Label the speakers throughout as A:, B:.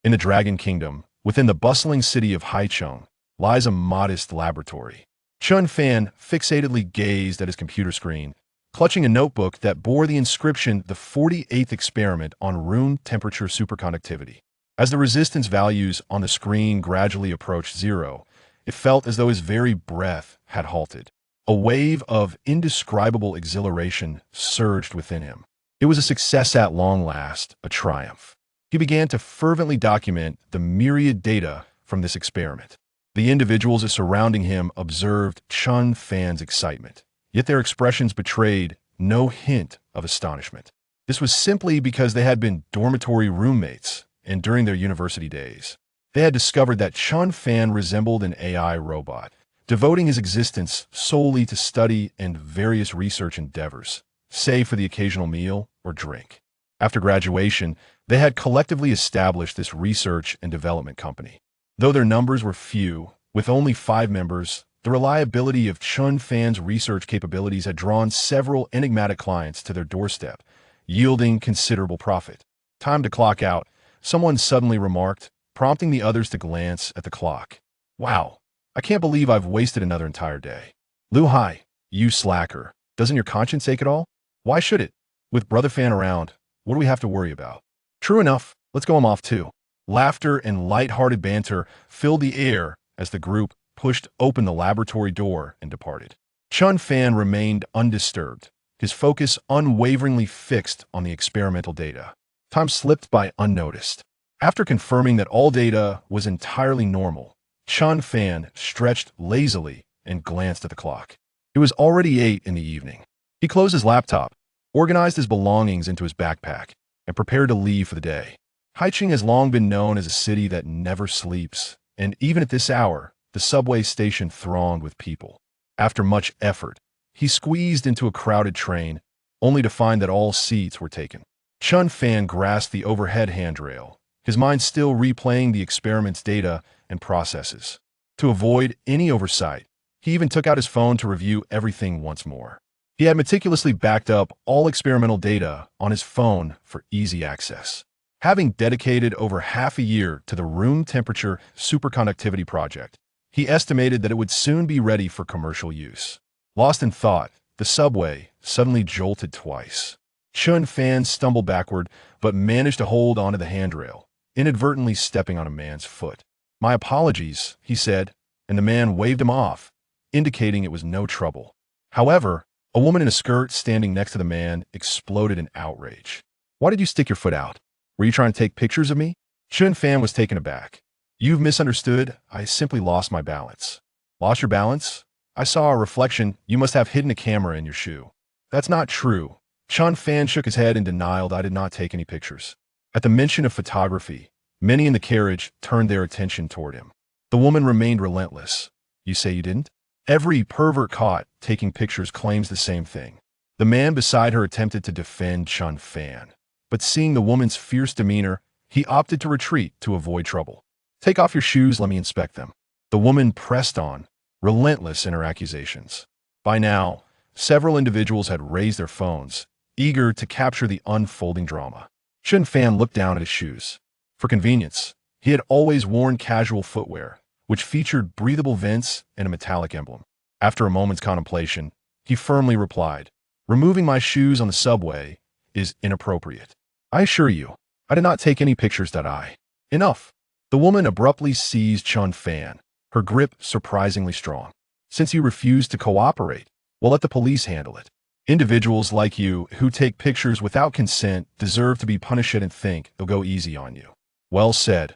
A: In the Dragon Kingdom, within the bustling city of Haicheng, lies a modest laboratory. Chen Fan fixatedly gazed at his computer screen, clutching a notebook that bore the inscription "The 48th Experiment on Room Temperature Superconductivity." As the resistance values on the screen gradually approached zero, it felt as though his very breath had halted. A wave of indescribable exhilaration surged within him. It was a success at long last, a triumph. He began to fervently document the myriad data from this experiment. The individuals surrounding him observed Chen Fan's excitement, yet their expressions betrayed no hint of astonishment. This was simply because they had been dormitory roommates, and during their university days, they had discovered that Chen Fan resembled an AI robot, devoting his existence solely to study and various research endeavors, save for the occasional meal or drink. After graduation, they had collectively established this research and development company. Though their numbers were few, with only 5 members, the reliability of Chen Fan's research capabilities had drawn several enigmatic clients to their doorstep, yielding considerable profit. Time to clock out, someone suddenly remarked, prompting the others to glance at the clock. Wow, I can't believe I've wasted another entire day. Lu Hai, you slacker, doesn't your conscience ache at all? Why should it? With Brother Fan around, what do we have to worry about? True enough, let's go him off too. Laughter and light-hearted banter filled the air as the group pushed open the laboratory door and departed. Chen Fan remained undisturbed, his focus unwaveringly fixed on the experimental data. Time slipped by unnoticed. After confirming that all data was entirely normal, Chen Fan stretched lazily and glanced at the clock. It was already 8 in the evening. He closed his laptop, organized his belongings into his backpack, and prepared to leave for the day. Haicheng has long been known as a city that never sleeps, and even at this hour, the subway station thronged with people. After much effort, he squeezed into a crowded train, only to find that all seats were taken. Chen Fan grasped the overhead handrail, his mind still replaying the experiment's data and processes. To avoid any oversight, he even took out his phone to review everything once more. He had meticulously backed up all experimental data on his phone for easy access. Having dedicated over half a year to the room temperature superconductivity project, he estimated that it would soon be ready for commercial use. Lost in thought, the subway suddenly jolted twice. Chen Fan stumbled backward, but managed to hold onto the handrail, inadvertently stepping on a man's foot. "My apologies," he said, and the man waved him off, indicating it was no trouble. However, a woman in a skirt standing next to the man exploded in outrage. "Why did you stick your foot out? Were you trying to take pictures of me?" Chen Fan was taken aback. "You've misunderstood. I simply lost my balance." "Lost your balance? I saw a reflection. You must have hidden a camera in your shoe." "That's not true." Chen Fan shook his head in denial. "I did not take any pictures." At the mention of photography, many in the carriage turned their attention toward him. The woman remained relentless. "You say you didn't?" "Every pervert caught taking pictures claims the same thing." The man beside her attempted to defend Chen Fan, but seeing the woman's fierce demeanor, he opted to retreat to avoid trouble. "Take off your shoes, let me inspect them." The woman pressed on, relentless in her accusations. By now, several individuals had raised their phones, eager to capture the unfolding drama. Chen Fan looked down at his shoes. For convenience, he had always worn casual footwear, which featured breathable vents and a metallic emblem. After a moment's contemplation, he firmly replied, "Removing my shoes on the subway is inappropriate. I assure you, I did not take any pictures. Enough." The woman abruptly seized Chen Fan, her grip surprisingly strong. "Since you refuse to cooperate, we'll let the police handle it. Individuals like you who take pictures without consent deserve to be punished and think they'll go easy on you." "Well said."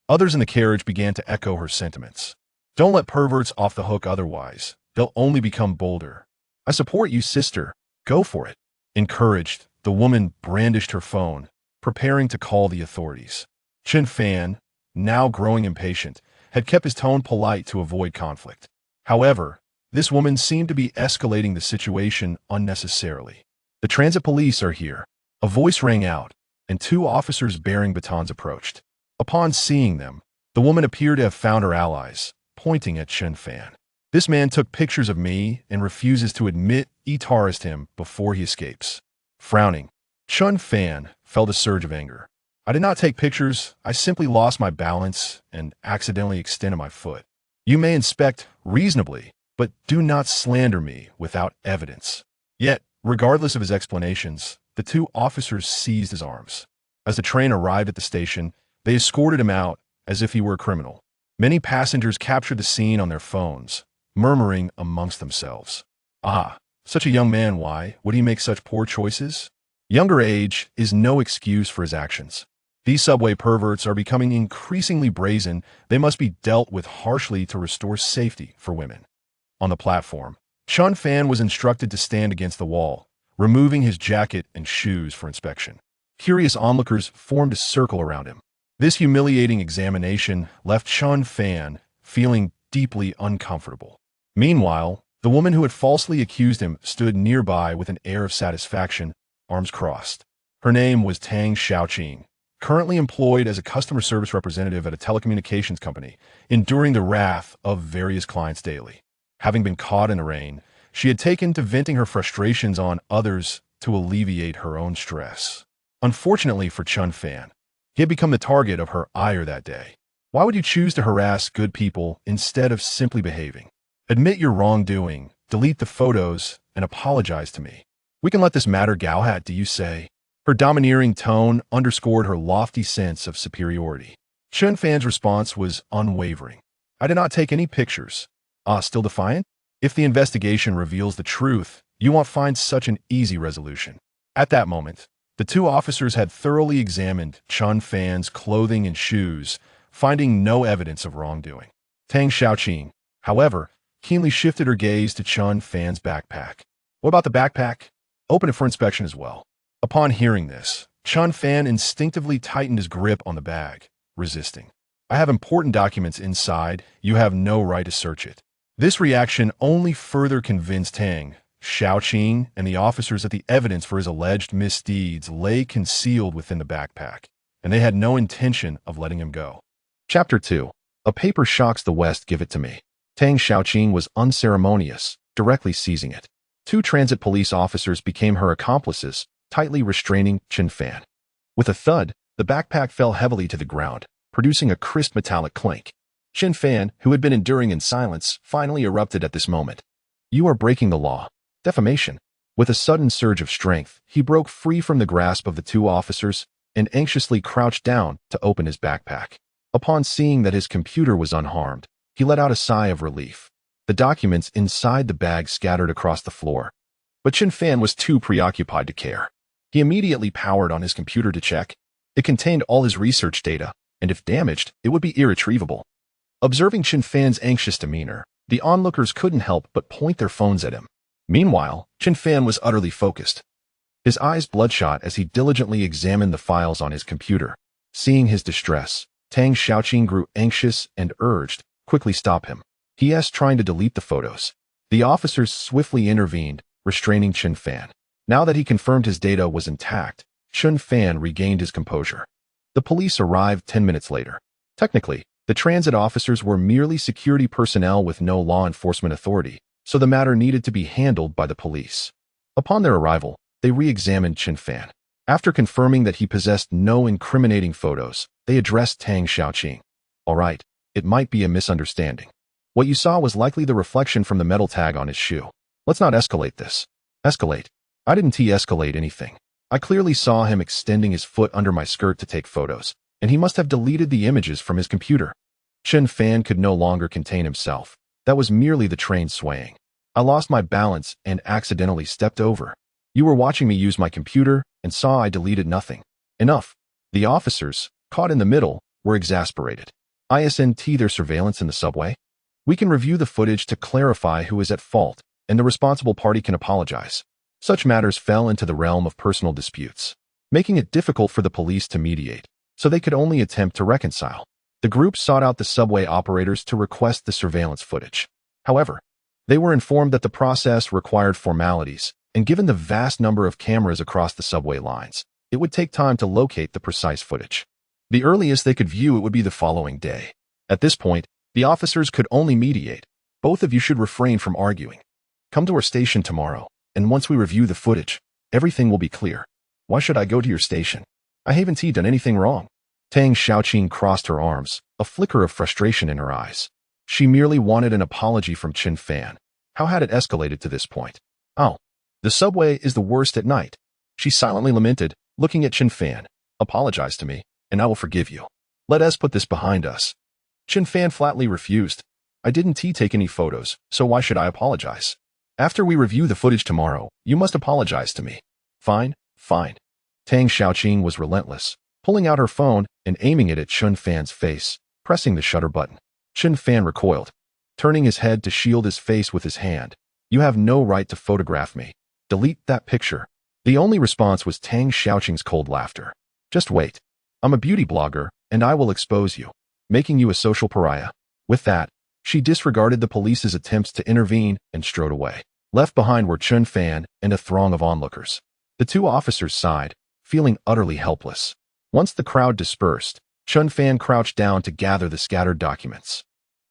A: Others in the carriage began to echo her sentiments. "Don't let perverts off the hook otherwise. They'll only become bolder." "I support you, sister. Go for it." Encouraged, the woman brandished her phone, preparing to call the authorities. Chen Fan, now growing impatient, had kept his tone polite to avoid conflict. However, this woman seemed to be escalating the situation unnecessarily. "The transit police are here." A voice rang out, and 2 officers bearing batons approached. Upon seeing them, the woman appeared to have found her allies, pointing at Chen Fan. "This man took pictures of me and refuses to admit he harassed him before he escapes." Frowning, Chen Fan felt a surge of anger. I did not take pictures. I simply lost my balance and accidentally extended my foot. You may inspect reasonably, but do not slander me without evidence. Yet, regardless of his explanations, the two officers seized his arms. As the train arrived at the station, they escorted him out as if he were a criminal. Many passengers captured the scene on their phones, murmuring amongst themselves, "Ah, such a young man, why would he make such poor choices?" Younger age is no excuse for his actions. These subway perverts are becoming increasingly brazen. They must be dealt with harshly to restore safety for women. On the platform, Chen Fan was instructed to stand against the wall, removing his jacket and shoes for inspection. Curious onlookers formed a circle around him. This humiliating examination left Chen Fan feeling deeply uncomfortable. Meanwhile, the woman who had falsely accused him stood nearby with an air of satisfaction, arms crossed. Her name was Tang Xiaoqing, currently employed as a customer service representative at a telecommunications company, enduring the wrath of various clients daily. Having been caught in the rain, she had taken to venting her frustrations on others to alleviate her own stress. Unfortunately for Chen Fan, he had become the target of her ire that day. Why would you choose to harass good people instead of simply behaving? Admit your wrongdoing, delete the photos, and apologize to me. We can let this matter go at, do you say? Her domineering tone underscored her lofty sense of superiority. Chen Fan's response was unwavering. I did not take any pictures. Still defiant? If the investigation reveals the truth, you won't find such an easy resolution. At that moment, the two officers had thoroughly examined Chen Fan's clothing and shoes, finding no evidence of wrongdoing. Tang Xiaoqing, however, keenly shifted her gaze to Chen Fan's backpack. What about the backpack? Open it for inspection as well. Upon hearing this, Chen Fan instinctively tightened his grip on the bag, resisting. I have important documents inside. You have no right to search it. This reaction only further convinced Tang Xiaoqing and the officers that the evidence for his alleged misdeeds lay concealed within the backpack, and they had no intention of letting him go. Chapter 2. A paper shocks the West, give it to me. Tang Xiaoqing was unceremonious, directly seizing it. Two transit police officers became her accomplices, tightly restraining Chen Fan. With a thud, the backpack fell heavily to the ground, producing a crisp metallic clink. Chen Fan, who had been enduring in silence, finally erupted at this moment. You are breaking the law. Defamation. With a sudden surge of strength, he broke free from the grasp of the two officers and anxiously crouched down to open his backpack. Upon seeing that his computer was unharmed, he let out a sigh of relief. The documents inside the bag scattered across the floor. But Chen Fan was too preoccupied to care. He immediately powered on his computer to check. It contained all his research data, and if damaged, it would be irretrievable. Observing Chen Fan's anxious demeanor, the onlookers couldn't help but point their phones at him. Meanwhile, Chen Fan was utterly focused. His eyes bloodshot as he diligently examined the files on his computer. Seeing his distress, Tang Xiaoqing grew anxious and urged, quickly stop him. He asked, trying to delete the photos. The officers swiftly intervened, restraining Chen Fan. Now that he confirmed his data was intact, Chen Fan regained his composure. The police arrived 10 minutes later. Technically, the transit officers were merely security personnel with no law enforcement authority, so the matter needed to be handled by the police. Upon their arrival, they re-examined Chen Fan. After confirming that he possessed no incriminating photos, they addressed Tang Xiaoqing. All right, it might be a misunderstanding. What you saw was likely the reflection from the metal tag on his shoe. Let's not escalate this. Escalate? I didn't escalate anything. I clearly saw him extending his foot under my skirt to take photos, and he must have deleted the images from his computer. Chen Fan could no longer contain himself. That was merely the train swaying. I lost my balance and accidentally stepped over. You were watching me use my computer and saw I deleted nothing. Enough. The officers, caught in the middle, were exasperated. Isn't their surveillance in the subway? We can review the footage to clarify who is at fault, and the responsible party can apologize. Such matters fell into the realm of personal disputes, making it difficult for the police to mediate, so they could only attempt to reconcile. The group sought out the subway operators to request the surveillance footage. However, they were informed that the process required formalities, and given the vast number of cameras across the subway lines, it would take time to locate the precise footage. The earliest they could view it would be the following day. At this point, the officers could only mediate. Both of you should refrain from arguing. Come to our station tomorrow, and once we review the footage, everything will be clear. Why should I go to your station? I haven't done anything wrong. Tang Xiaoqing crossed her arms, a flicker of frustration in her eyes. She merely wanted an apology from Chen Fan. How had it escalated to this point? Oh, the subway is the worst at night. She silently lamented, looking at Chen Fan. Apologize to me, and I will forgive you. Let us put this behind us. Chen Fan flatly refused. I didn't take any photos, so why should I apologize? After we review the footage tomorrow, you must apologize to me. Fine, fine. Tang Xiaoqing was relentless, pulling out her phone and aiming it at Chen Fan's face, pressing the shutter button. Chen Fan recoiled, turning his head to shield his face with his hand. You have no right to photograph me. Delete that picture. The only response was Tang Xiaoqing's cold laughter. Just wait. I'm a beauty blogger, and I will expose you, making you a social pariah. With that, she disregarded the police's attempts to intervene and strode away. Left behind were Chen Fan and a throng of onlookers. The two officers sighed, feeling utterly helpless. Once the crowd dispersed, Chen Fan crouched down to gather the scattered documents.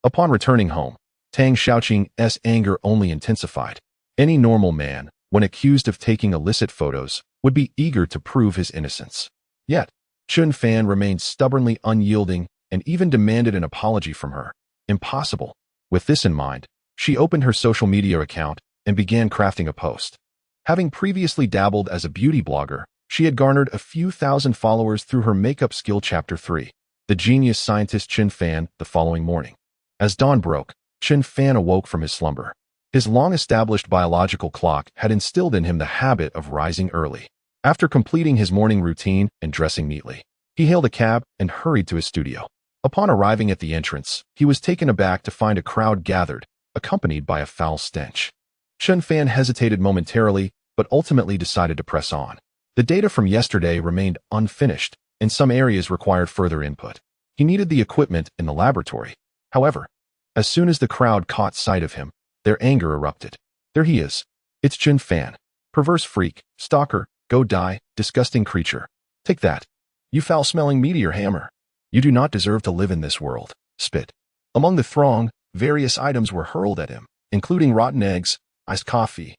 A: Upon returning home, Tang Xiaoqing's anger only intensified. Any normal man, when accused of taking illicit photos, would be eager to prove his innocence. Yet, Chen Fan remained stubbornly unyielding and even demanded an apology from her. Impossible. With this in mind, she opened her social media account and began crafting a post. Having previously dabbled as a beauty blogger, she had garnered a few thousand followers through her makeup skill Chapter 3, The Genius Scientist Chen Fan, the following morning. As dawn broke, Chen Fan awoke from his slumber. His long-established biological clock had instilled in him the habit of rising early. After completing his morning routine and dressing neatly, he hailed a cab and hurried to his studio. Upon arriving at the entrance, he was taken aback to find a crowd gathered, accompanied by a foul stench. Chen Fan hesitated momentarily, but ultimately decided to press on. The data from yesterday remained unfinished, and some areas required further input. He needed the equipment in the laboratory. However, as soon as the crowd caught sight of him, their anger erupted. There he is. It's Chen Fan. Perverse freak, stalker, go die, disgusting creature. Take that. You foul-smelling meteor hammer. You do not deserve to live in this world. Spit. Among the throng, various items were hurled at him, including rotten eggs, iced coffee,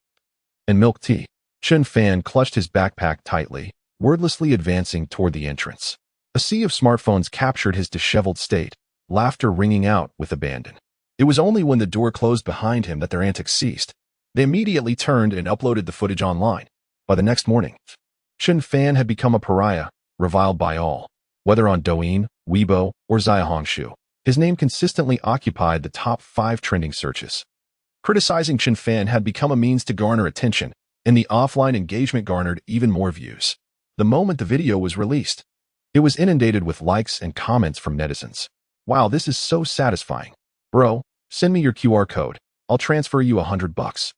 A: and milk tea. Chen Fan clutched his backpack tightly, wordlessly advancing toward the entrance. A sea of smartphones captured his disheveled state, laughter ringing out with abandon. It was only when the door closed behind him that their antics ceased. They immediately turned and uploaded the footage online. By the next morning, Chen Fan had become a pariah, reviled by all. Whether on Douyin, Weibo, or Xiaohongshu, his name consistently occupied the top 5 trending searches. Criticizing Chen Fan had become a means to garner attention, and the offline engagement garnered even more views. The moment the video was released, it was inundated with likes and comments from netizens. Wow, this is so satisfying. Bro, send me your QR code. I'll transfer you $100.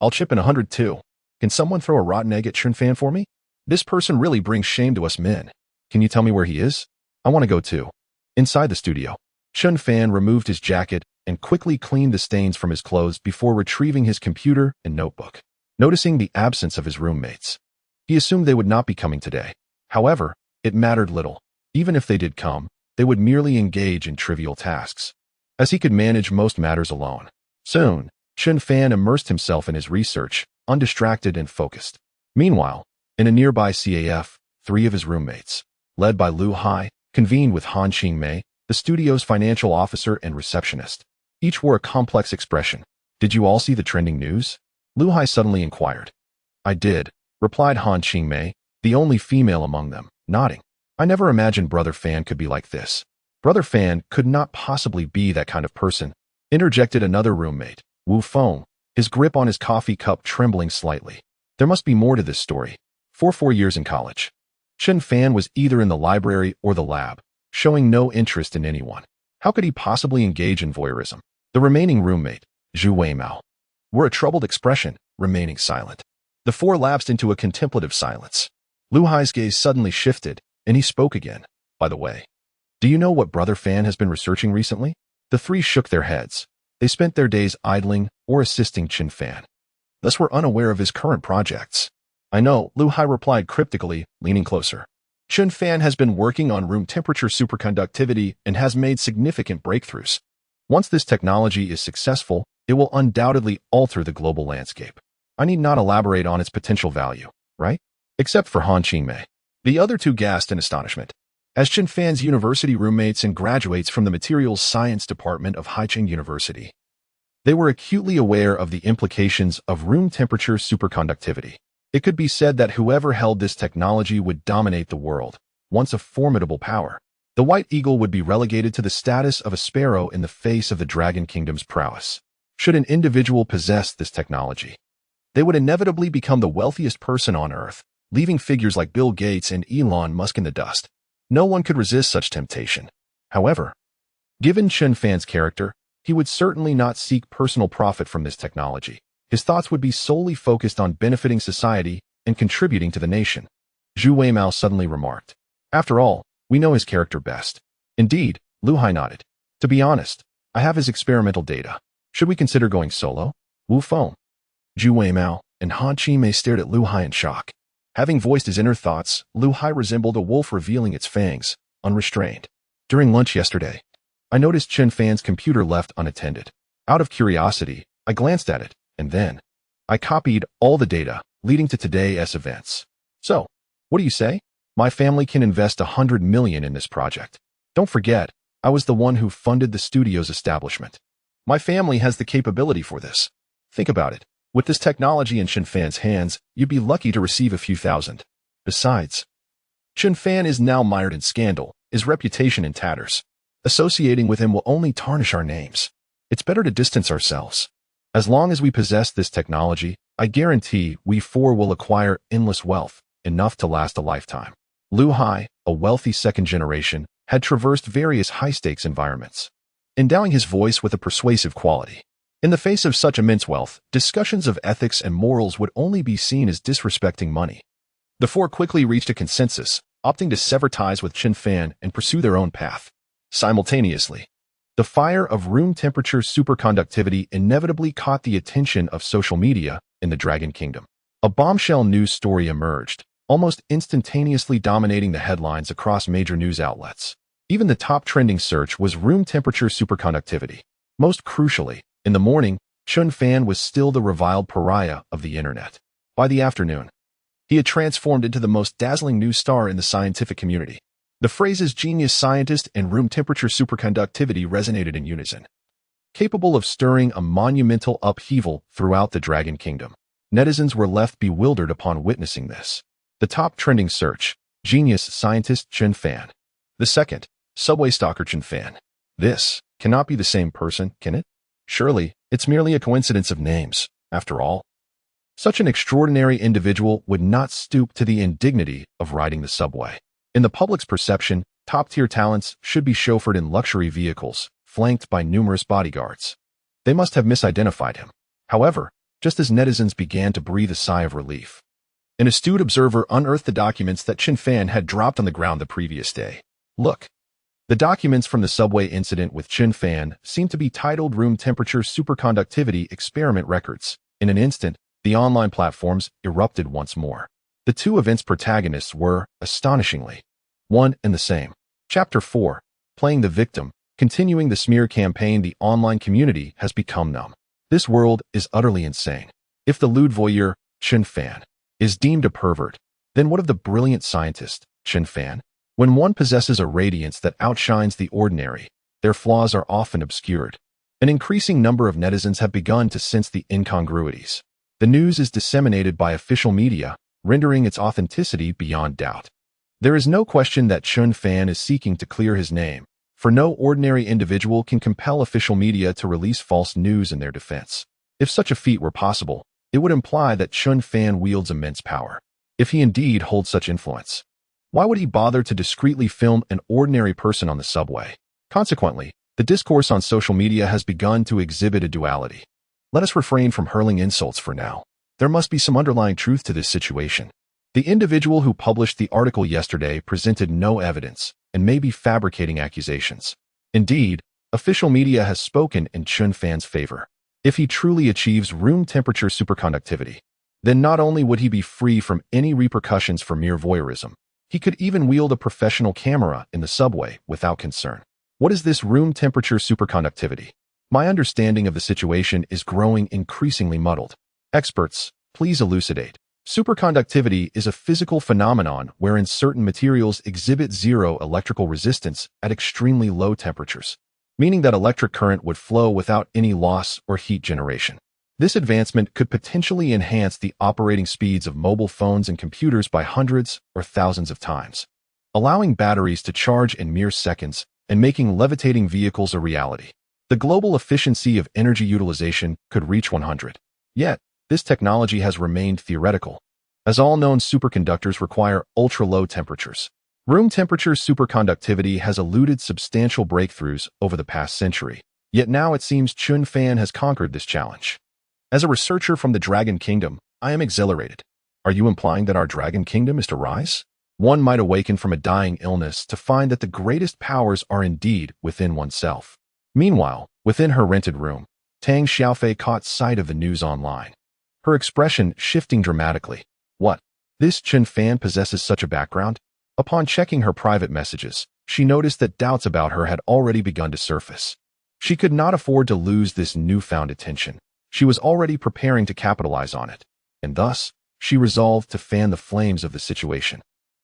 A: I'll chip in 100 too. Can someone throw a rotten egg at Chen Fan for me? This person really brings shame to us men. Can you tell me where he is? I want to go too. Inside the studio, Chen Fan removed his jacket and quickly cleaned the stains from his clothes before retrieving his computer and notebook. Noticing the absence of his roommates, he assumed they would not be coming today. However, it mattered little. Even if they did come, they would merely engage in trivial tasks, as he could manage most matters alone. Soon, Chen Fan immersed himself in his research, undistracted and focused. Meanwhile, in a nearby CAF, 3 of his roommates, led by Lu Hai, convened with Han Qingmei, the studio's financial officer and receptionist. Each wore a complex expression. Did you all see the trending news? Lu Hai suddenly inquired. I did, replied Han Qingmei, the only female among them, nodding. I never imagined Brother Fan could be like this. Brother Fan could not possibly be that kind of person, interjected another roommate, Wu Feng, his grip on his coffee cup trembling slightly. There must be more to this story. For 4 years in college, Chen Fan was either in the library or the lab, showing no interest in anyone. How could he possibly engage in voyeurism? The remaining roommate, Zhu Weimao, wore a troubled expression, remaining silent. The 4 lapsed into a contemplative silence. Lu Hai's gaze suddenly shifted, and he spoke again. By the way, do you know what Brother Fan has been researching recently? The 3 shook their heads. They spent their days idling or assisting Chen Fan, thus were unaware of his current projects. I know, Lu Hai replied cryptically, leaning closer. Chen Fan has been working on room temperature superconductivity and has made significant breakthroughs. Once this technology is successful, it will undoubtedly alter the global landscape. I need not elaborate on its potential value, right? Except for Han Qingmei. The other two gasped in astonishment. As Chen Fan's university roommates and graduates from the Materials Science Department of Haicheng University, they were acutely aware of the implications of room temperature superconductivity. It could be said that whoever held this technology would dominate the world. Once a formidable power, the White Eagle would be relegated to the status of a sparrow in the face of the Dragon Kingdom's prowess. Should an individual possess this technology, they would inevitably become the wealthiest person on Earth, leaving figures like Bill Gates and Elon Musk in the dust. No one could resist such temptation. However, given Chen Fan's character, he would certainly not seek personal profit from this technology. His thoughts would be solely focused on benefiting society and contributing to the nation. Zhu Weimao suddenly remarked. After all, we know his character best. Indeed, Lu Hai nodded. To be honest, I have his experimental data. Should we consider going solo? Wu Feng, Zhu Weimao, and Han Qimei stared at Lu Hai in shock. Having voiced his inner thoughts, Lu Hai resembled a wolf revealing its fangs, unrestrained. During lunch yesterday, I noticed Chen Fan's computer left unattended. Out of curiosity, I glanced at it, and then I copied all the data, leading to today's events. So, what do you say? My family can invest $100 million in this project. Don't forget, I was the one who funded the studio's establishment. My family has the capability for this. Think about it. With this technology in Chen Fan's hands, you'd be lucky to receive a few thousand. Besides, Chen Fan is now mired in scandal, his reputation in tatters. Associating with him will only tarnish our names. It's better to distance ourselves. As long as we possess this technology, I guarantee we four will acquire endless wealth, enough to last a lifetime. Lu Hai, a wealthy second generation, had traversed various high-stakes environments, endowing his voice with a persuasive quality. In the face of such immense wealth, discussions of ethics and morals would only be seen as disrespecting money. The four quickly reached a consensus, opting to sever ties with Chen Fan and pursue their own path. Simultaneously, the fire of room temperature superconductivity inevitably caught the attention of social media in the Dragon Kingdom. A bombshell news story emerged, almost instantaneously dominating the headlines across major news outlets. Even the top trending search was room temperature superconductivity. Most crucially, in the morning, Chen Fan was still the reviled pariah of the internet. By the afternoon, he had transformed into the most dazzling news star in the scientific community. The phrases genius scientist and room temperature superconductivity resonated in unison, capable of stirring a monumental upheaval throughout the Dragon Kingdom. Netizens were left bewildered upon witnessing this. The top trending search, genius scientist Chen Fan. The second, subway stalker Chen Fan. This cannot be the same person, can it? Surely, it's merely a coincidence of names, after all. Such an extraordinary individual would not stoop to the indignity of riding the subway. In the public's perception, top-tier talents should be chauffeured in luxury vehicles, flanked by numerous bodyguards. They must have misidentified him. However, just as netizens began to breathe a sigh of relief, an astute observer unearthed the documents that Chen Fan had dropped on the ground the previous day. Look. The documents from the subway incident with Chen Fan seemed to be titled Room Temperature Superconductivity Experiment Records. In an instant, the online platforms erupted once more. The two events' protagonists were, astonishingly, one and the same. Chapter 4. Playing the victim. Continuing the smear campaign, the online community has become numb. This world is utterly insane. If the lewd voyeur, Chen Fan, is deemed a pervert, then what of the brilliant scientist, Chen Fan? When one possesses a radiance that outshines the ordinary, their flaws are often obscured. An increasing number of netizens have begun to sense the incongruities. The news is disseminated by official media, rendering its authenticity beyond doubt. There is no question that Chen Fan is seeking to clear his name, for no ordinary individual can compel official media to release false news in their defense. If such a feat were possible, it would imply that Chen Fan wields immense power. If he indeed holds such influence, why would he bother to discreetly film an ordinary person on the subway? Consequently, the discourse on social media has begun to exhibit a duality. Let us refrain from hurling insults for now. There must be some underlying truth to this situation. The individual who published the article yesterday presented no evidence and may be fabricating accusations. Indeed, official media has spoken in Chen Fan's favor. If he truly achieves room temperature superconductivity, then not only would he be free from any repercussions for mere voyeurism, he could even wield a professional camera in the subway without concern. What is this room temperature superconductivity? My understanding of the situation is growing increasingly muddled. Experts, please elucidate. Superconductivity is a physical phenomenon wherein certain materials exhibit zero electrical resistance at extremely low temperatures, meaning that electric current would flow without any loss or heat generation. This advancement could potentially enhance the operating speeds of mobile phones and computers by hundreds or thousands of times, allowing batteries to charge in mere seconds and making levitating vehicles a reality. The global efficiency of energy utilization could reach 100. Yet, this technology has remained theoretical, as all known superconductors require ultra-low temperatures. Room temperature superconductivity has eluded substantial breakthroughs over the past century, yet now it seems Chen Fan has conquered this challenge. As a researcher from the Dragon Kingdom, I am exhilarated. Are you implying that our Dragon Kingdom is to rise? One might awaken from a dying illness to find that the greatest powers are indeed within oneself. Meanwhile, within her rented room, Tang Xiaofei caught sight of the news online, her expression shifting dramatically. What? This Chen Fan possesses such a background? Upon checking her private messages, she noticed that doubts about her had already begun to surface. She could not afford to lose this newfound attention. She was already preparing to capitalize on it, and thus, she resolved to fan the flames of the situation.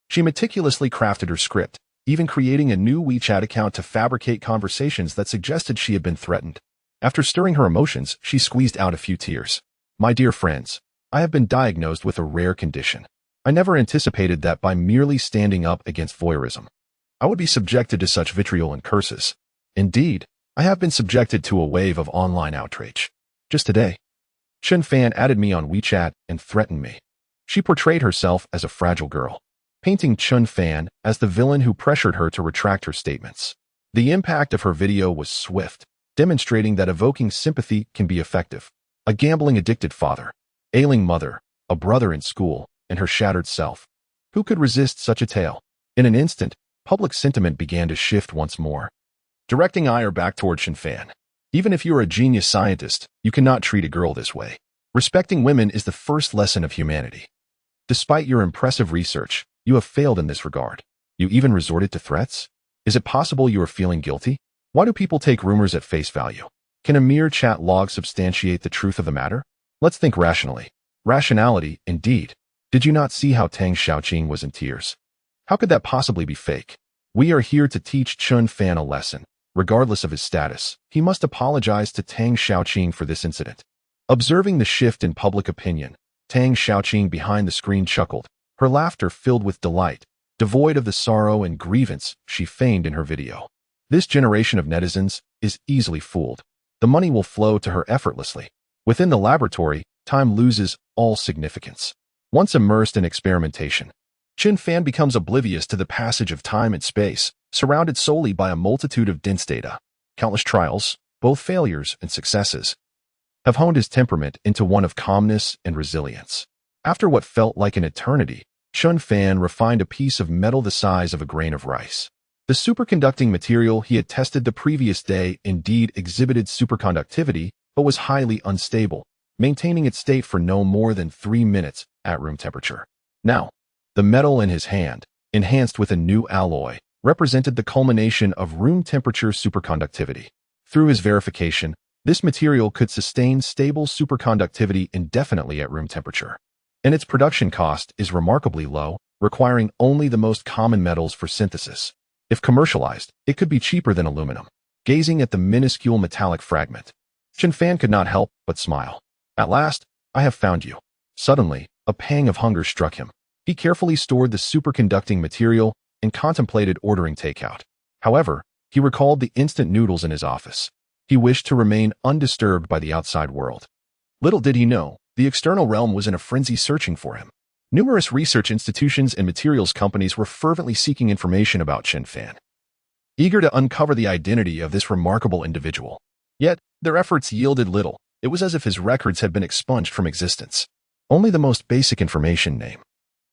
A: She meticulously crafted her script, even creating a new WeChat account to fabricate conversations that suggested she had been threatened. After stirring her emotions, she squeezed out a few tears. My dear friends, I have been diagnosed with a rare condition. I never anticipated that by merely standing up against voyeurism, I would be subjected to such vitriol and curses. Indeed, I have been subjected to a wave of online outrage. Just today, Chen Fan added me on WeChat and threatened me. She portrayed herself as a fragile girl, painting Chen Fan as the villain who pressured her to retract her statements. The impact of her video was swift, demonstrating that evoking sympathy can be effective. A gambling-addicted father, ailing mother, a brother in school, and her shattered self. Who could resist such a tale? In an instant, public sentiment began to shift once more, directing ire back toward Chen Fan. Even if you are a genius scientist, you cannot treat a girl this way. Respecting women is the first lesson of humanity. Despite your impressive research, you have failed in this regard. You even resorted to threats? Is it possible you are feeling guilty? Why do people take rumors at face value? Can a mere chat log substantiate the truth of the matter? Let's think rationally. Rationality, indeed. Did you not see how Tang Xiaoqing was in tears? How could that possibly be fake? We are here to teach Chen Fan a lesson. Regardless of his status, he must apologize to Tang Xiaoqing for this incident. Observing the shift in public opinion, Tang Xiaoqing behind the screen chuckled, her laughter filled with delight, devoid of the sorrow and grievance she feigned in her video. This generation of netizens is easily fooled. The money will flow to her effortlessly. Within the laboratory, time loses all significance. Once immersed in experimentation, Chen Fan becomes oblivious to the passage of time and space, surrounded solely by a multitude of dense data. Countless trials, both failures and successes, have honed his temperament into one of calmness and resilience. After what felt like an eternity, Chen Fan refined a piece of metal the size of a grain of rice. The superconducting material he had tested the previous day indeed exhibited superconductivity, but was highly unstable, maintaining its state for no more than 3 minutes at room temperature. Now, the metal in his hand, enhanced with a new alloy, represented the culmination of room temperature superconductivity. Through his verification, this material could sustain stable superconductivity indefinitely at room temperature. And its production cost is remarkably low, requiring only the most common metals for synthesis. If commercialized, it could be cheaper than aluminum. Gazing at the minuscule metallic fragment, Chen Fan could not help but smile. At last, I have found you. Suddenly, a pang of hunger struck him. He carefully stored the superconducting material and contemplated ordering takeout. However, he recalled the instant noodles in his office. He wished to remain undisturbed by the outside world. Little did he know, the external realm was in a frenzy searching for him. Numerous research institutions and materials companies were fervently seeking information about Chen Fan, eager to uncover the identity of this remarkable individual. Yet, their efforts yielded little. It was as if his records had been expunged from existence. Only the most basic information, name,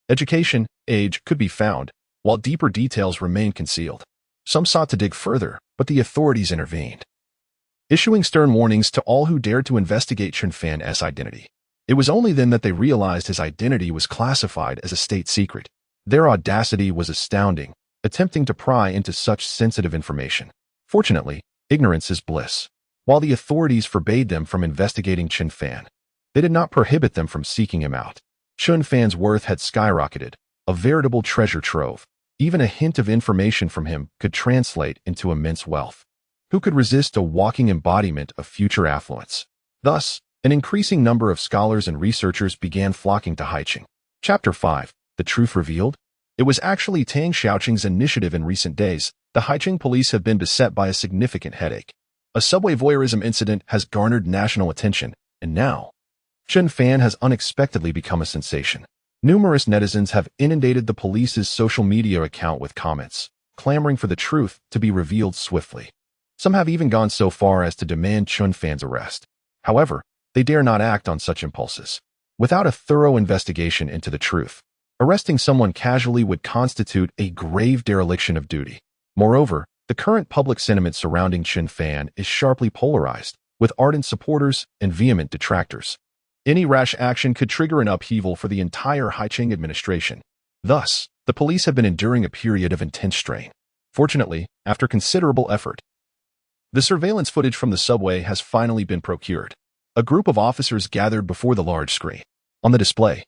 A: education, age, could be found, while deeper details remained concealed. Some sought to dig further, but the authorities intervened, issuing stern warnings to all who dared to investigate Chen Fan's identity. It was only then that they realized his identity was classified as a state secret. Their audacity was astounding, attempting to pry into such sensitive information. Fortunately, ignorance is bliss. While the authorities forbade them from investigating Chen Fan, they did not prohibit them from seeking him out. Chen Fan's worth had skyrocketed, a veritable treasure trove. Even a hint of information from him could translate into immense wealth. Who could resist a walking embodiment of future affluence? Thus, an increasing number of scholars and researchers began flocking to Haiqing. Chapter 5. The Truth Revealed? It was actually Tang Xiaoqing's initiative in recent days. The Haiqing police have been beset by a significant headache. A subway voyeurism incident has garnered national attention, and now, Chen Fan has unexpectedly become a sensation. Numerous netizens have inundated the police's social media account with comments, clamoring for the truth to be revealed swiftly. Some have even gone so far as to demand Chen Fan's arrest. However, they dare not act on such impulses. Without a thorough investigation into the truth, arresting someone casually would constitute a grave dereliction of duty. Moreover, the current public sentiment surrounding Chen Fan is sharply polarized, with ardent supporters and vehement detractors. Any rash action could trigger an upheaval for the entire Haiqing administration. Thus, the police have been enduring a period of intense strain. Fortunately, after considerable effort, the surveillance footage from the subway has finally been procured. A group of officers gathered before the large screen. On the display,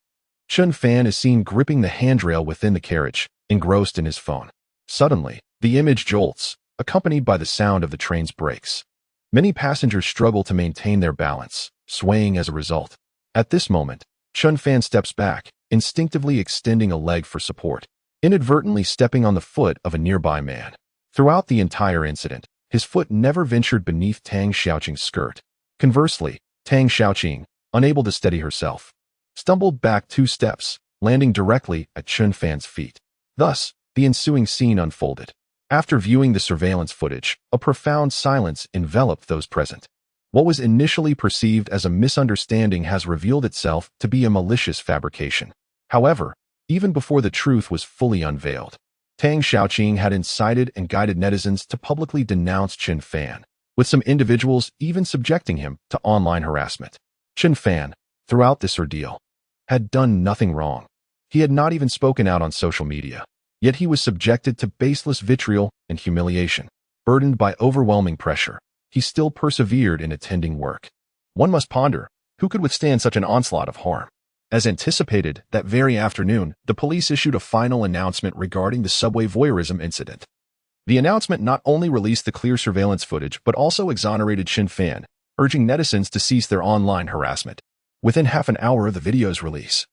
A: Chen Fan is seen gripping the handrail within the carriage, engrossed in his phone. Suddenly, the image jolts, accompanied by the sound of the train's brakes. Many passengers struggle to maintain their balance, swaying as a result. At this moment, Chen Fan steps back, instinctively extending a leg for support, inadvertently stepping on the foot of a nearby man. Throughout the entire incident, his foot never ventured beneath Tang Xiaoqing's skirt. Conversely, Tang Xiaoqing, unable to steady herself, stumbled back 2 steps, landing directly at Chen Fan's feet. Thus, the ensuing scene unfolded. After viewing the surveillance footage, a profound silence enveloped those present. What was initially perceived as a misunderstanding has revealed itself to be a malicious fabrication. However, even before the truth was fully unveiled, Tang Xiaoqing had incited and guided netizens to publicly denounce Chen Fan, with some individuals even subjecting him to online harassment. Chen Fan, throughout this ordeal, had done nothing wrong. He had not even spoken out on social media, yet he was subjected to baseless vitriol and humiliation. Burdened by overwhelming pressure, he still persevered in attending work. One must ponder, who could withstand such an onslaught of harm? As anticipated, that very afternoon, the police issued a final announcement regarding the subway voyeurism incident. The announcement not only released the clear surveillance footage but also exonerated Chen Fan, urging netizens to cease their online harassment. Within half an hour of the video's release,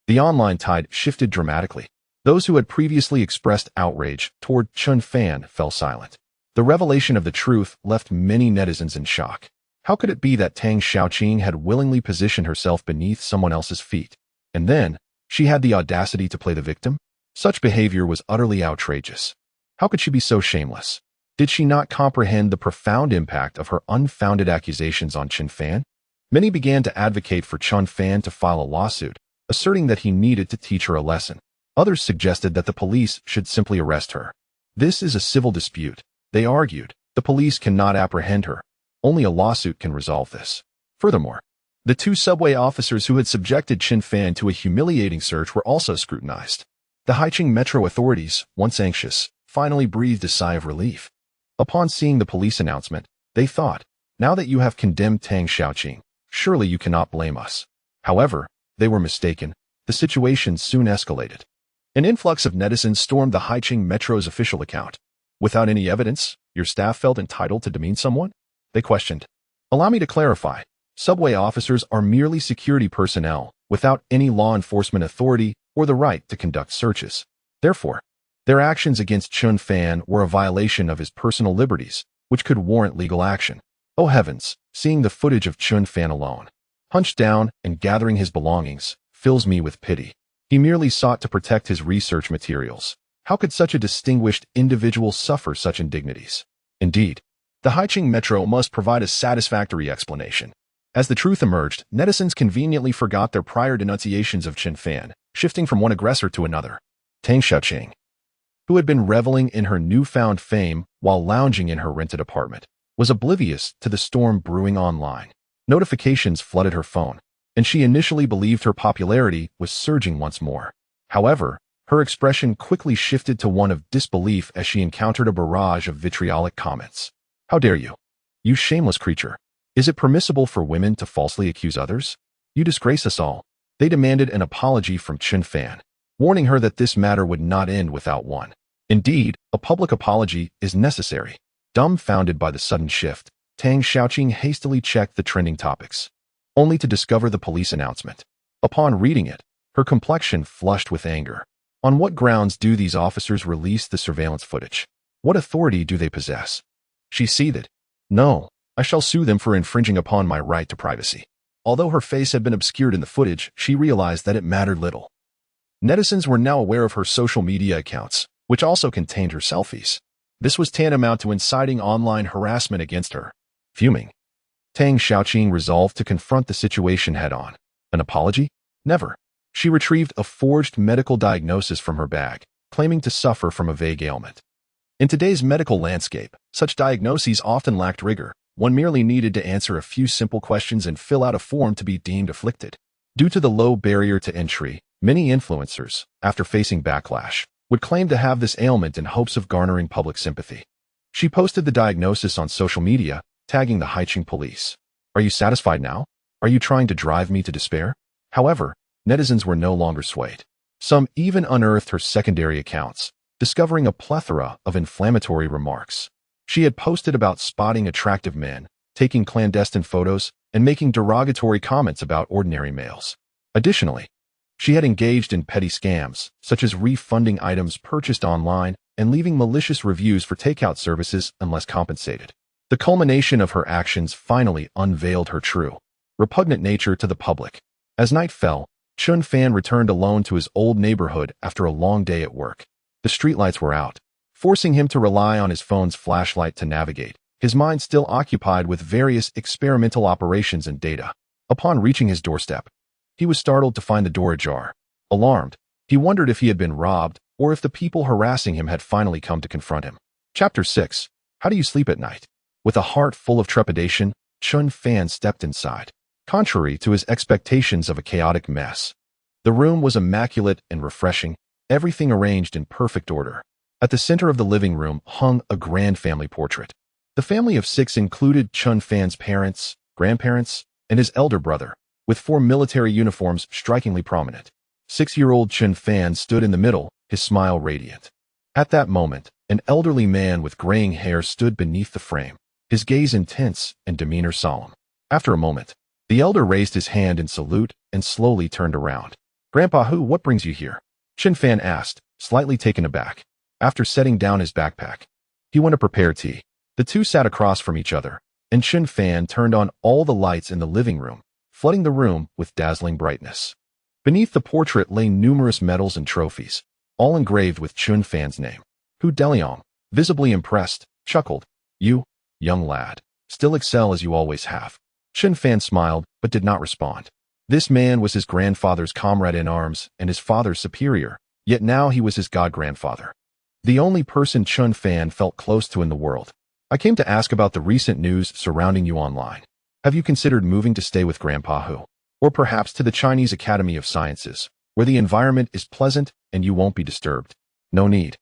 A: the online tide shifted dramatically. Those who had previously expressed outrage toward Chen Fan fell silent. The revelation of the truth left many netizens in shock. How could it be that Tang Xiaoqing had willingly positioned herself beneath someone else's feet? And then, she had the audacity to play the victim? Such behavior was utterly outrageous. How could she be so shameless? Did she not comprehend the profound impact of her unfounded accusations on Chen Fan? Many began to advocate for Chen Fan to file a lawsuit, asserting that he needed to teach her a lesson. Others suggested that the police should simply arrest her. This is a civil dispute, they argued. The police cannot apprehend her. Only a lawsuit can resolve this. Furthermore, the 2 subway officers who had subjected Chen Fan to a humiliating search were also scrutinized. The Haiqing Metro authorities, once anxious, finally breathed a sigh of relief. Upon seeing the police announcement, they thought, now that you have condemned Tang Xiaoqing, surely you cannot blame us. However, they were mistaken. The situation soon escalated. An influx of netizens stormed the Haiqing Metro's official account. Without any evidence, your staff felt entitled to demean someone? They questioned. Allow me to clarify. Subway officers are merely security personnel, without any law enforcement authority or the right to conduct searches. Therefore, their actions against Chen Fan were a violation of his personal liberties, which could warrant legal action. Oh heavens, seeing the footage of Chen Fan alone, hunched down and gathering his belongings, fills me with pity. He merely sought to protect his research materials. How could such a distinguished individual suffer such indignities? Indeed, the Haiqing Metro must provide a satisfactory explanation. As the truth emerged, netizens conveniently forgot their prior denunciations of Chen Fan, shifting from one aggressor to another. Tang Xiaoqing, who had been reveling in her newfound fame while lounging in her rented apartment, was oblivious to the storm brewing online. Notifications flooded her phone, and she initially believed her popularity was surging once more. However, her expression quickly shifted to one of disbelief as she encountered a barrage of vitriolic comments. How dare you? You shameless creature. Is it permissible for women to falsely accuse others? You disgrace us all. They demanded an apology from Chen Fan, warning her that this matter would not end without one. Indeed, a public apology is necessary. Dumbfounded by the sudden shift, Tang Xiaoqing hastily checked the trending topics, only to discover the police announcement. Upon reading it, her complexion flushed with anger. On what grounds do these officers release the surveillance footage? What authority do they possess? She seethed. No, I shall sue them for infringing upon my right to privacy. Although her face had been obscured in the footage, she realized that it mattered little. Netizens were now aware of her social media accounts, which also contained her selfies. This was tantamount to inciting online harassment against her. Fuming, Tang Xiaoqing resolved to confront the situation head-on. An apology? Never. She retrieved a forged medical diagnosis from her bag, claiming to suffer from a vague ailment. In today's medical landscape, such diagnoses often lacked rigor. One merely needed to answer a few simple questions and fill out a form to be deemed afflicted. Due to the low barrier to entry, many influencers, after facing backlash, would claim to have this ailment in hopes of garnering public sympathy. She posted the diagnosis on social media, tagging the Haicheng police. Are you satisfied now? Are you trying to drive me to despair? However, netizens were no longer swayed. Some even unearthed her secondary accounts, discovering a plethora of inflammatory remarks. She had posted about spotting attractive men, taking clandestine photos, and making derogatory comments about ordinary males. Additionally, she had engaged in petty scams, such as refunding items purchased online and leaving malicious reviews for takeout services unless compensated. The culmination of her actions finally unveiled her true, repugnant nature to the public. As night fell, Chen Fan returned alone to his old neighborhood after a long day at work. The streetlights were out, forcing him to rely on his phone's flashlight to navigate, his mind still occupied with various experimental operations and data. Upon reaching his doorstep, he was startled to find the door ajar. Alarmed, he wondered if he had been robbed or if the people harassing him had finally come to confront him. Chapter 6. How do you sleep at night? With a heart full of trepidation, Chen Fan stepped inside. Contrary to his expectations of a chaotic mess, the room was immaculate and refreshing, everything arranged in perfect order. At the center of the living room hung a grand family portrait. The family of 6 included Chen Fan's parents, grandparents, and his elder brother, with 4 military uniforms strikingly prominent. 6-year-old Chen Fan stood in the middle, his smile radiant. At that moment, an elderly man with graying hair stood beneath the frame, his gaze intense and demeanor solemn. After a moment, the elder raised his hand in salute and slowly turned around. Grandpa Hu, what brings you here? Chen Fan asked, slightly taken aback. After setting down his backpack, he went to prepare tea. The two sat across from each other, and Chen Fan turned on all the lights in the living room, flooding the room with dazzling brightness. Beneath the portrait lay numerous medals and trophies, all engraved with Chen Fan's name. Hu Deliang, visibly impressed, chuckled. You, young lad, still excel as you always have. Chen Fan smiled, but did not respond. This man was his grandfather's comrade in arms and his father's superior, yet now he was his god-grandfather. The only person Chen Fan felt close to in the world. I came to ask about the recent news surrounding you online. Have you considered moving to stay with Grandpa Hu? Or perhaps to the Chinese Academy of Sciences, where the environment is pleasant and you won't be disturbed? No need.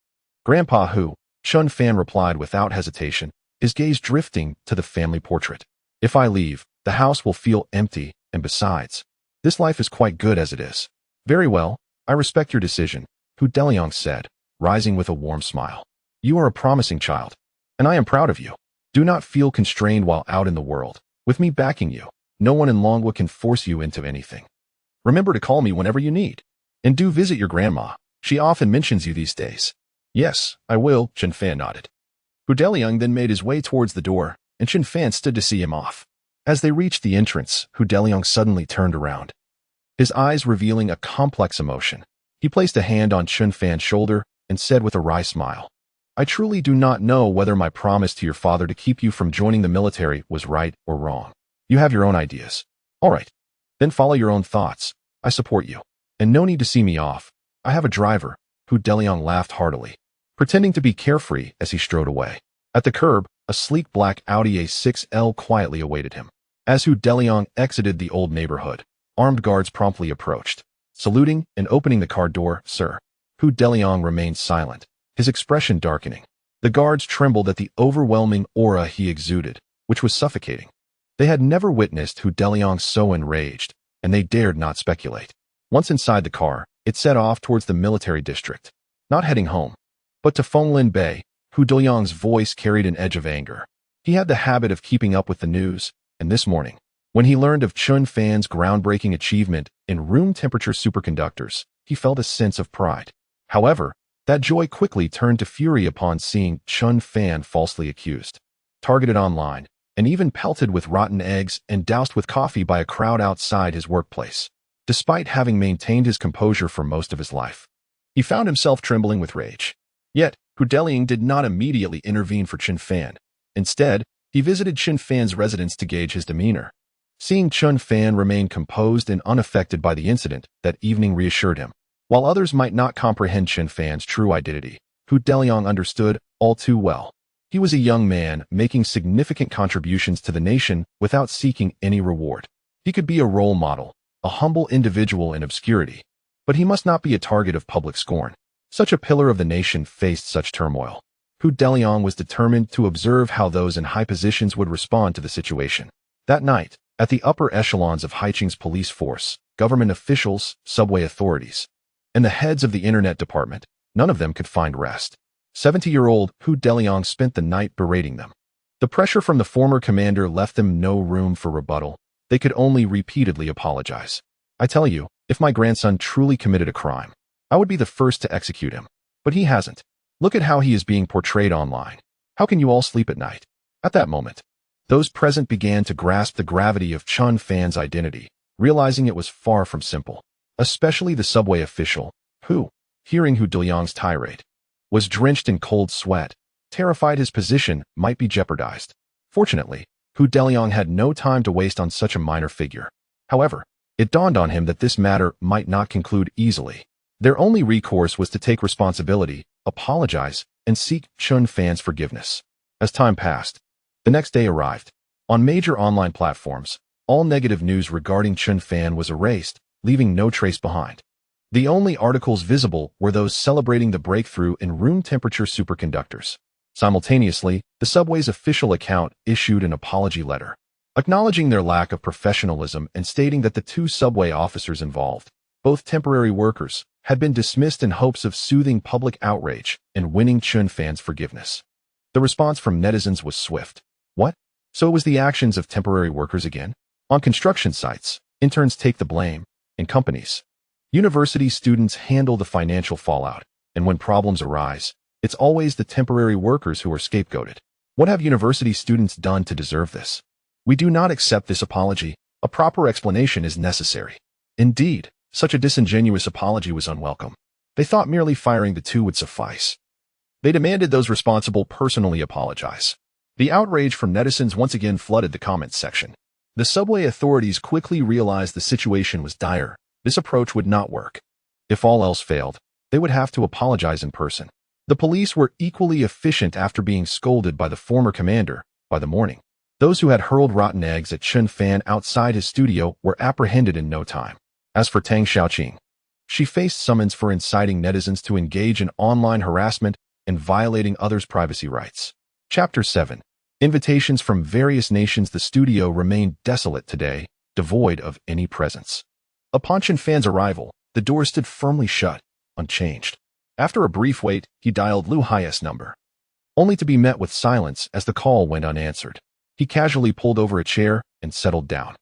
A: Grandpa Hu, Chen Fan replied without hesitation, his gaze drifting to the family portrait. If I leave, the house will feel empty, and besides, this life is quite good as it is. Very well, I respect your decision, Hu Deliang said, rising with a warm smile. You are a promising child, and I am proud of you. Do not feel constrained while out in the world. With me backing you, no one in Longwa can force you into anything. Remember to call me whenever you need. And do visit your grandma. She often mentions you these days. Yes, I will, Chen Fan nodded. Hu Deliang then made his way towards the door, and Chen Fan stood to see him off. As they reached the entrance, Hu Deliang suddenly turned around, his eyes revealing a complex emotion. He placed a hand on Chen Fan's shoulder and said with a wry smile, I truly do not know whether my promise to your father to keep you from joining the military was right or wrong. You have your own ideas. All right, then follow your own thoughts. I support you. And no need to see me off. I have a driver. Hu Deliang laughed heartily, pretending to be carefree as he strode away. At the curb, a sleek black Audi A6L quietly awaited him. As Hu Deliang exited the old neighborhood, armed guards promptly approached, saluting and opening the car door. Sir. Hu Deliang remained silent, his expression darkening. The guards trembled at the overwhelming aura he exuded, which was suffocating. They had never witnessed Hu Deliang so enraged, and they dared not speculate. Once inside the car, it set off towards the military district, not heading home, but to Fonglin Bay. Hu Delyong's voice carried an edge of anger. He had the habit of keeping up with the news, and this morning, when he learned of Chen Fan's groundbreaking achievement in room-temperature superconductors, he felt a sense of pride. However, that joy quickly turned to fury upon seeing Chen Fan falsely accused, targeted online, and even pelted with rotten eggs and doused with coffee by a crowd outside his workplace. Despite having maintained his composure for most of his life, he found himself trembling with rage. Yet, Hu Delyong did not immediately intervene for Chen Fan. Instead, he visited Chen Fan's residence to gauge his demeanor. Seeing Chen Fan remain composed and unaffected by the incident that evening reassured him. While others might not comprehend Chen Fan's true identity, Hu Delyong understood all too well. He was a young man making significant contributions to the nation without seeking any reward. He could be a role model, a humble individual in obscurity, but he must not be a target of public scorn. Such a pillar of the nation faced such turmoil. Hu Delyong was determined to observe how those in high positions would respond to the situation. That night, at the upper echelons of Haicheng's police force, government officials, subway authorities, and the heads of the internet department, none of them could find rest. 70-year-old Hu Delyong spent the night berating them. The pressure from the former commander left them no room for rebuttal. They could only repeatedly apologize. I tell you, if my grandson truly committed a crime, I would be the first to execute him. But he hasn't. Look at how he is being portrayed online. How can you all sleep at night? At that moment, those present began to grasp the gravity of Chen Fan's identity, realizing it was far from simple. Especially the subway official, who, hearing Hu Delyong's tirade, was drenched in cold sweat, terrified his position might be jeopardized. Fortunately, Hu Delyong had no time to waste on such a minor figure. However, it dawned on him that this matter might not conclude easily. Their only recourse was to take responsibility, apologize, and seek Chen Fan's forgiveness. As time passed, the next day arrived. On major online platforms, all negative news regarding Chen Fan was erased, leaving no trace behind. The only articles visible were those celebrating the breakthrough in room-temperature superconductors. Simultaneously, the subway's official account issued an apology letter, acknowledging their lack of professionalism and stating that the two subway officers involved, both temporary workers, had been dismissed in hopes of soothing public outrage and winning Chen Fan's forgiveness. The response from netizens was swift. What? So it was the actions of temporary workers again? On construction sites, interns take the blame. In companies, university students handle the financial fallout, and when problems arise, it's always the temporary workers who are scapegoated. What have university students done to deserve this? We do not accept this apology. A proper explanation is necessary. Indeed, such a disingenuous apology was unwelcome. They thought merely firing the two would suffice. They demanded those responsible personally apologize. The outrage from netizens once again flooded the comments section. The subway authorities quickly realized the situation was dire. This approach would not work. If all else failed, they would have to apologize in person. The police were equally efficient after being scolded by the former commander. By the morning, those who had hurled rotten eggs at Chen Fan outside his studio were apprehended in no time. As for Tang Xiaoqing, she faced summons for inciting netizens to engage in online harassment and violating others' privacy rights. Chapter 7. Invitations from various nations. The studio remained desolate today, devoid of any presence. Upon Chen Fan's arrival, the door stood firmly shut, unchanged. After a brief wait, he dialed Lu Hai's number, only to be met with silence as the call went unanswered. He casually pulled over a chair and settled down.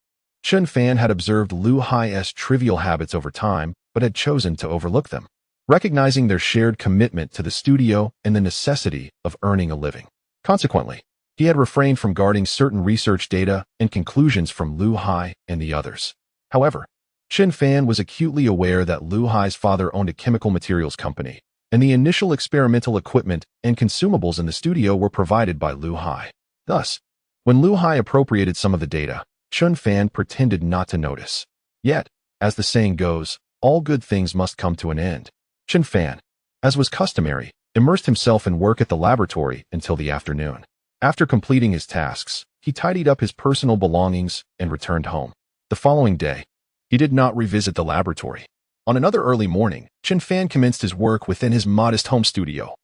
A: Chen Fan had observed Lu Hai's trivial habits over time, but had chosen to overlook them, recognizing their shared commitment to the studio and the necessity of earning a living. Consequently, he had refrained from guarding certain research data and conclusions from Lu Hai and the others. However, Chen Fan was acutely aware that Lu Hai's father owned a chemical materials company, and the initial experimental equipment and consumables in the studio were provided by Lu Hai. Thus, when Lu Hai appropriated some of the data, Chen Fan pretended not to notice. Yet, as the saying goes, all good things must come to an end. Chen Fan, as was customary, immersed himself in work at the laboratory until the afternoon. After completing his tasks, he tidied up his personal belongings and returned home. The following day, he did not revisit the laboratory. On another early morning, Chen Fan commenced his work within his modest home studio,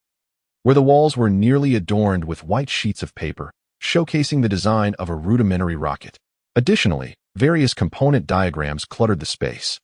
A: where the walls were nearly adorned with white sheets of paper, showcasing the design of a rudimentary rocket. Additionally, various component diagrams cluttered the space.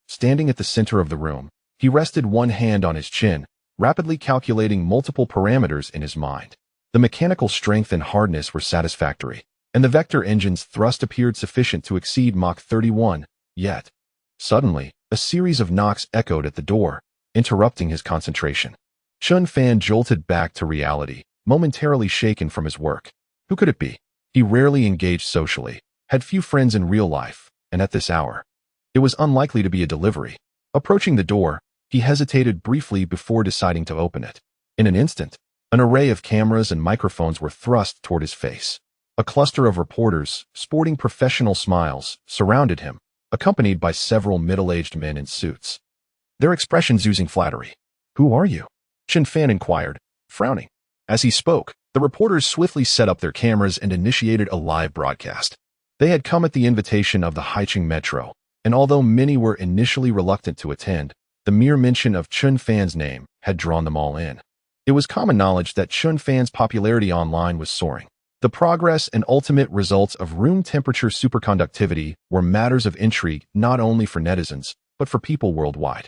A: Standing at the center of the room, he rested one hand on his chin, rapidly calculating multiple parameters in his mind. The mechanical strength and hardness were satisfactory, and the vector engine's thrust appeared sufficient to exceed Mach 31, yet. Suddenly, a series of knocks echoed at the door, interrupting his concentration. Chen Fan jolted back to reality, momentarily shaken from his work. Who could it be? He rarely engaged socially, had few friends in real life, and at this hour, it was unlikely to be a delivery. Approaching the door, he hesitated briefly before deciding to open it. In an instant, an array of cameras and microphones were thrust toward his face. A cluster of reporters, sporting professional smiles, surrounded him, accompanied by several middle-aged men in suits. Their expressions oozing flattery. "Who are you?" Chen Fan inquired, frowning. As he spoke, the reporters swiftly set up their cameras and initiated a live broadcast. They had come at the invitation of the Haicheng Metro, and although many were initially reluctant to attend, the mere mention of Chen Fan's name had drawn them all in. It was common knowledge that Chen Fan's popularity online was soaring. The progress and ultimate results of room temperature superconductivity were matters of intrigue not only for netizens, but for people worldwide.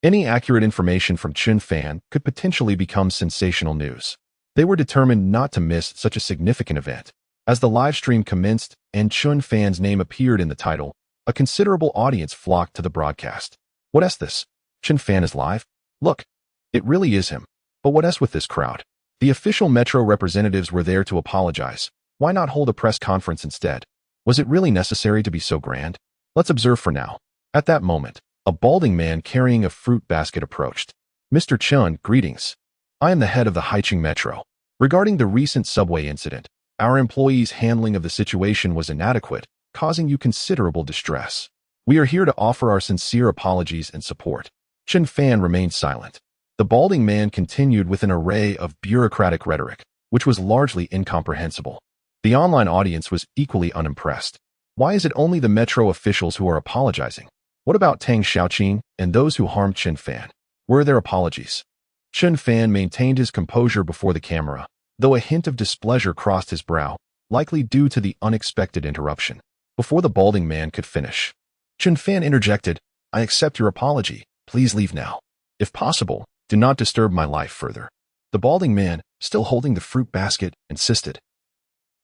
A: Any accurate information from Chen Fan could potentially become sensational news. They were determined not to miss such a significant event. As the live stream commenced and Chen Fan's name appeared in the title, a considerable audience flocked to the broadcast. "What is this? Chen Fan is live? Look, it really is him. But what is with this crowd?" The official Metro representatives were there to apologize. Why not hold a press conference instead? Was it really necessary to be so grand? Let's observe for now. At that moment, a balding man carrying a fruit basket approached. "Mr. Chen, greetings. I am the head of the Haicheng Metro. Regarding the recent subway incident, our employees' handling of the situation was inadequate, causing you considerable distress. We are here to offer our sincere apologies and support." Chen Fan remained silent. The balding man continued with an array of bureaucratic rhetoric, which was largely incomprehensible. The online audience was equally unimpressed. Why is it only the Metro officials who are apologizing? What about Tang Xiaoqing and those who harmed Chen Fan? Where are their apologies? Chen Fan maintained his composure before the camera, though a hint of displeasure crossed his brow, likely due to the unexpected interruption. Before the balding man could finish, Chen Fan interjected, "I accept your apology. Please leave now. If possible, do not disturb my life further." The balding man, still holding the fruit basket, insisted.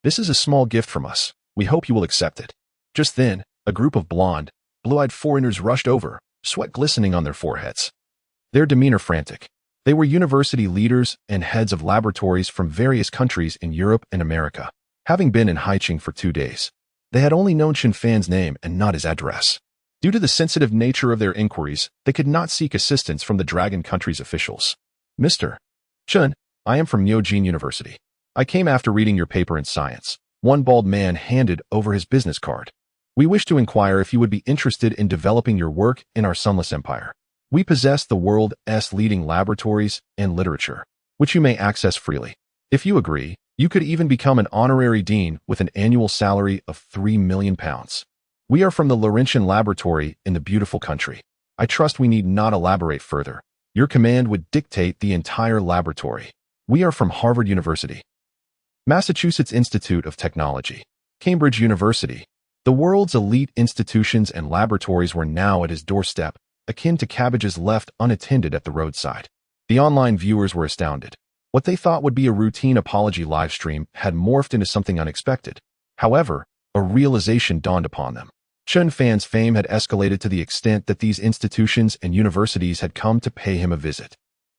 A: "This is a small gift from us. We hope you will accept it." Just then, a group of blonde, blue-eyed foreigners rushed over, sweat glistening on their foreheads. Their demeanor frantic. They were university leaders and heads of laboratories from various countries in Europe and America. Having been in Haicheng for 2 days, they had only known Chen Fan's name and not his address. Due to the sensitive nature of their inquiries, they could not seek assistance from the Dragon country's officials. "Mr. Chen, I am from Neojin University. I came after reading your paper in science." One bald man handed over his business card. "We wish to inquire if you would be interested in developing your work in our sunless empire. We possess the world's leading laboratories and literature, which you may access freely. If you agree, you could even become an honorary dean with an annual salary of 3 million pounds. We are from the Laurentian Laboratory in the beautiful country. I trust we need not elaborate further. Your command would dictate the entire laboratory. We are from Harvard University, Massachusetts Institute of Technology, Cambridge University. The world's elite institutions and laboratories were now at his doorstep, akin to cabbages left unattended at the roadside. The online viewers were astounded. What they thought would be a routine apology livestream had morphed into something unexpected. However, a realization dawned upon them. Chen Fan's fame had escalated to the extent that these institutions and universities had come to pay him a visit.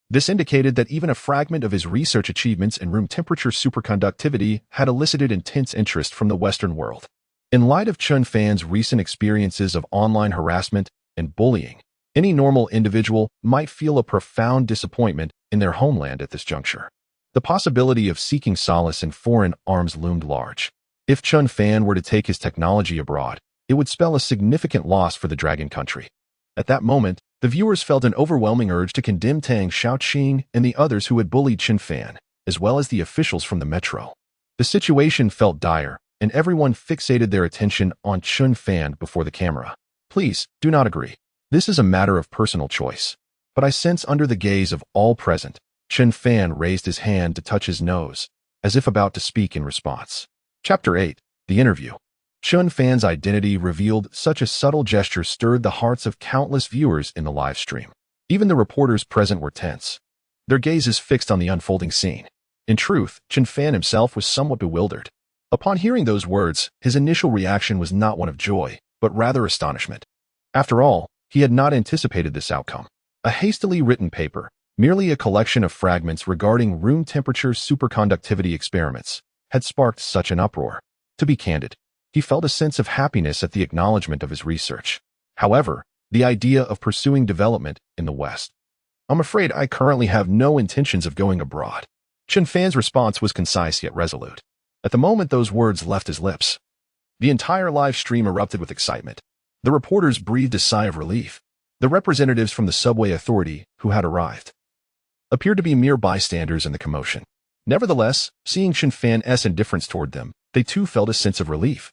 A: This indicated that even a fragment of his research achievements in room temperature superconductivity had elicited intense interest from the Western world. In light of Chen Fan's recent experiences of online harassment and bullying, any normal individual might feel a profound disappointment in their homeland at this juncture. The possibility of seeking solace in foreign arms loomed large. If Chen Fan were to take his technology abroad, it would spell a significant loss for the Dragon country. At that moment, the viewers felt an overwhelming urge to condemn Tang Xiaoqing and the others who had bullied Chen Fan, as well as the officials from the Metro. The situation felt dire, and everyone fixated their attention on Chen Fan before the camera. "Please, do not agree. This is a matter of personal choice." But I sense under the gaze of all present, Chen Fan raised his hand to touch his nose, as if about to speak in response. Chapter 8. The Interview. Chen Fan's identity revealed such a subtle gesture stirred the hearts of countless viewers in the live stream. Even the reporters present were tense, their gazes fixed on the unfolding scene. In truth, Chen Fan himself was somewhat bewildered. Upon hearing those words, his initial reaction was not one of joy, but rather astonishment. After all, he had not anticipated this outcome. A hastily written paper, merely a collection of fragments regarding room temperature superconductivity experiments, had sparked such an uproar. To be candid, he felt a sense of happiness at the acknowledgement of his research. However, the idea of pursuing development in the West. "I'm afraid I currently have no intentions of going abroad." Chen Fan's response was concise yet resolute. At the moment those words left his lips, the entire live stream erupted with excitement. The reporters breathed a sigh of relief. The representatives from the subway authority, who had arrived, appeared to be mere bystanders in the commotion. Nevertheless, seeing Chen Fan's indifference toward them, they too felt a sense of relief,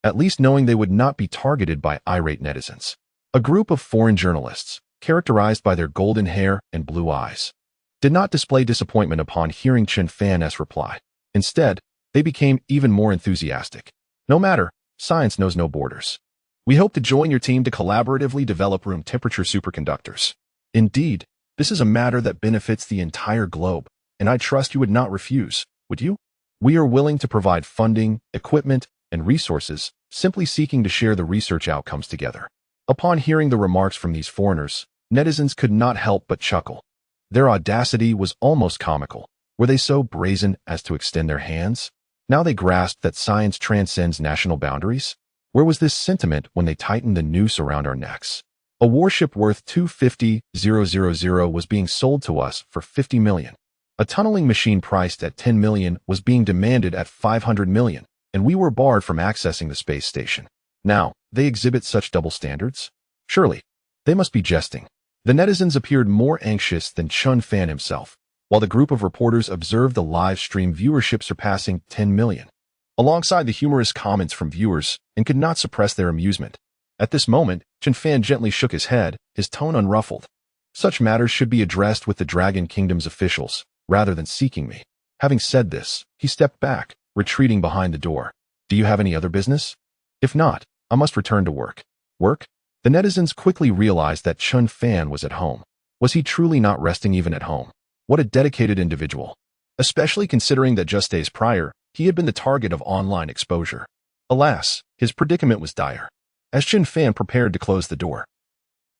A: at least knowing they would not be targeted by irate netizens. A group of foreign journalists, characterized by their golden hair and blue eyes, did not display disappointment upon hearing Chen Fan's reply. Instead, they became even more enthusiastic. "No matter, science knows no borders. We hope to join your team to collaboratively develop room temperature superconductors. Indeed, this is a matter that benefits the entire globe, and I trust you would not refuse, would you? We are willing to provide funding, equipment, and resources, simply seeking to share the research outcomes together." Upon hearing the remarks from these foreigners, netizens could not help but chuckle. Their audacity was almost comical. Were they so brazen as to extend their hands? Now they grasped that science transcends national boundaries? Where was this sentiment when they tightened the noose around our necks? A warship worth $250,000 was being sold to us for $50 million. A tunneling machine priced at $10 million was being demanded at $500 million, and we were barred from accessing the space station. Now, they exhibit such double standards? Surely, they must be jesting. The netizens appeared more anxious than Chen Fan himself, while the group of reporters observed the live stream viewership surpassing 10 million, alongside the humorous comments from viewers, and could not suppress their amusement. At this moment, Chen Fan gently shook his head, his tone unruffled. "Such matters should be addressed with the Dragon Kingdom's officials, rather than seeking me." Having said this, he stepped back, retreating behind the door. "Do you have any other business? If not, I must return to work." Work? The netizens quickly realized that Chen Fan was at home. Was he truly not resting even at home? What a dedicated individual. Especially considering that just days prior, he had been the target of online exposure. Alas, his predicament was dire. As Chen Fan prepared to close the door,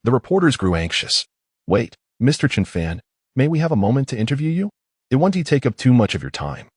A: the reporters grew anxious. "Wait, Mr. Chen Fan, may we have a moment to interview you? It won't take up too much of your time.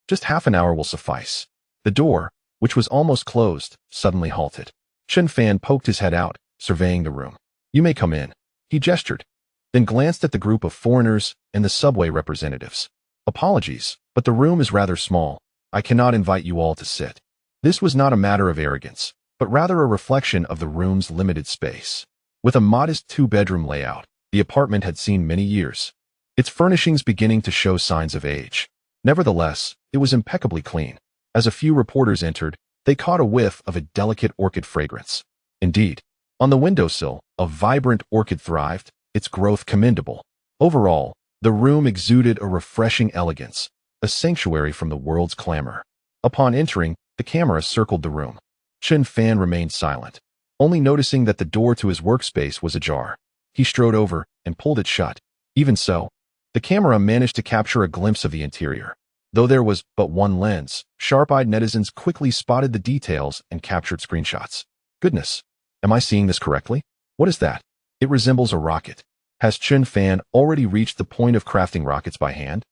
A: Just half an hour will suffice." The door, which was almost closed, suddenly halted. Chen Fan poked his head out, surveying the room. "You may come in," he gestured, then glanced at the group of foreigners and the subway representatives. "Apologies, but the room is rather small. I cannot invite you all to sit." This was not a matter of arrogance, but rather a reflection of the room's limited space. With a modest two-bedroom layout, the apartment had seen many years, its furnishings beginning to show signs of age. Nevertheless, it was impeccably clean. As a few reporters entered, they caught a whiff of a delicate orchid fragrance. Indeed, on the windowsill, a vibrant orchid thrived, its growth commendable. Overall, the room exuded a refreshing elegance, a sanctuary from the world's clamor. Upon entering, the camera circled the room. Chen Fan remained silent, only noticing that the door to his workspace was ajar. He strode over and pulled it shut. Even so, the camera managed to capture a glimpse of the interior. Though there was but one lens, sharp-eyed netizens quickly spotted the details and captured screenshots. "Goodness, am I seeing this correctly? What is that? It resembles a rocket. Has Chen Fan already reached the point of crafting rockets by hand?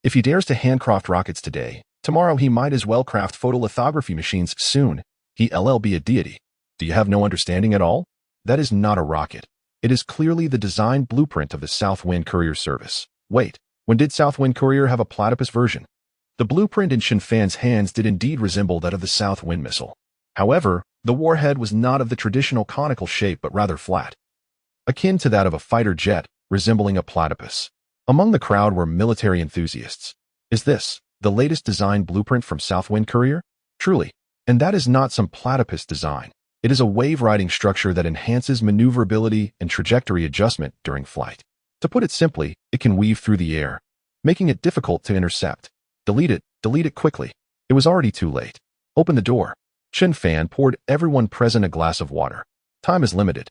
A: If he dares to handcraft rockets today, tomorrow he might as well craft photolithography machines soon. He'll be a deity. Do you have no understanding at all? That is not a rocket. It is clearly the design blueprint of the Southwind Courier service. Wait, when did Southwind Courier have a platypus version?" The blueprint in Chen Fan's hands did indeed resemble that of the Southwind missile. However, the warhead was not of the traditional conical shape but rather flat, akin to that of a fighter jet, resembling a platypus. Among the crowd were military enthusiasts. "Is this the latest design blueprint from Southwind Courier?" "Truly. And that is not some platypus design. It is a wave-riding structure that enhances maneuverability and trajectory adjustment during flight. To put it simply, it can weave through the air, making it difficult to intercept. Delete it quickly." It was already too late. "Open the door." Chen Fan poured everyone present a glass of water. Time is limited,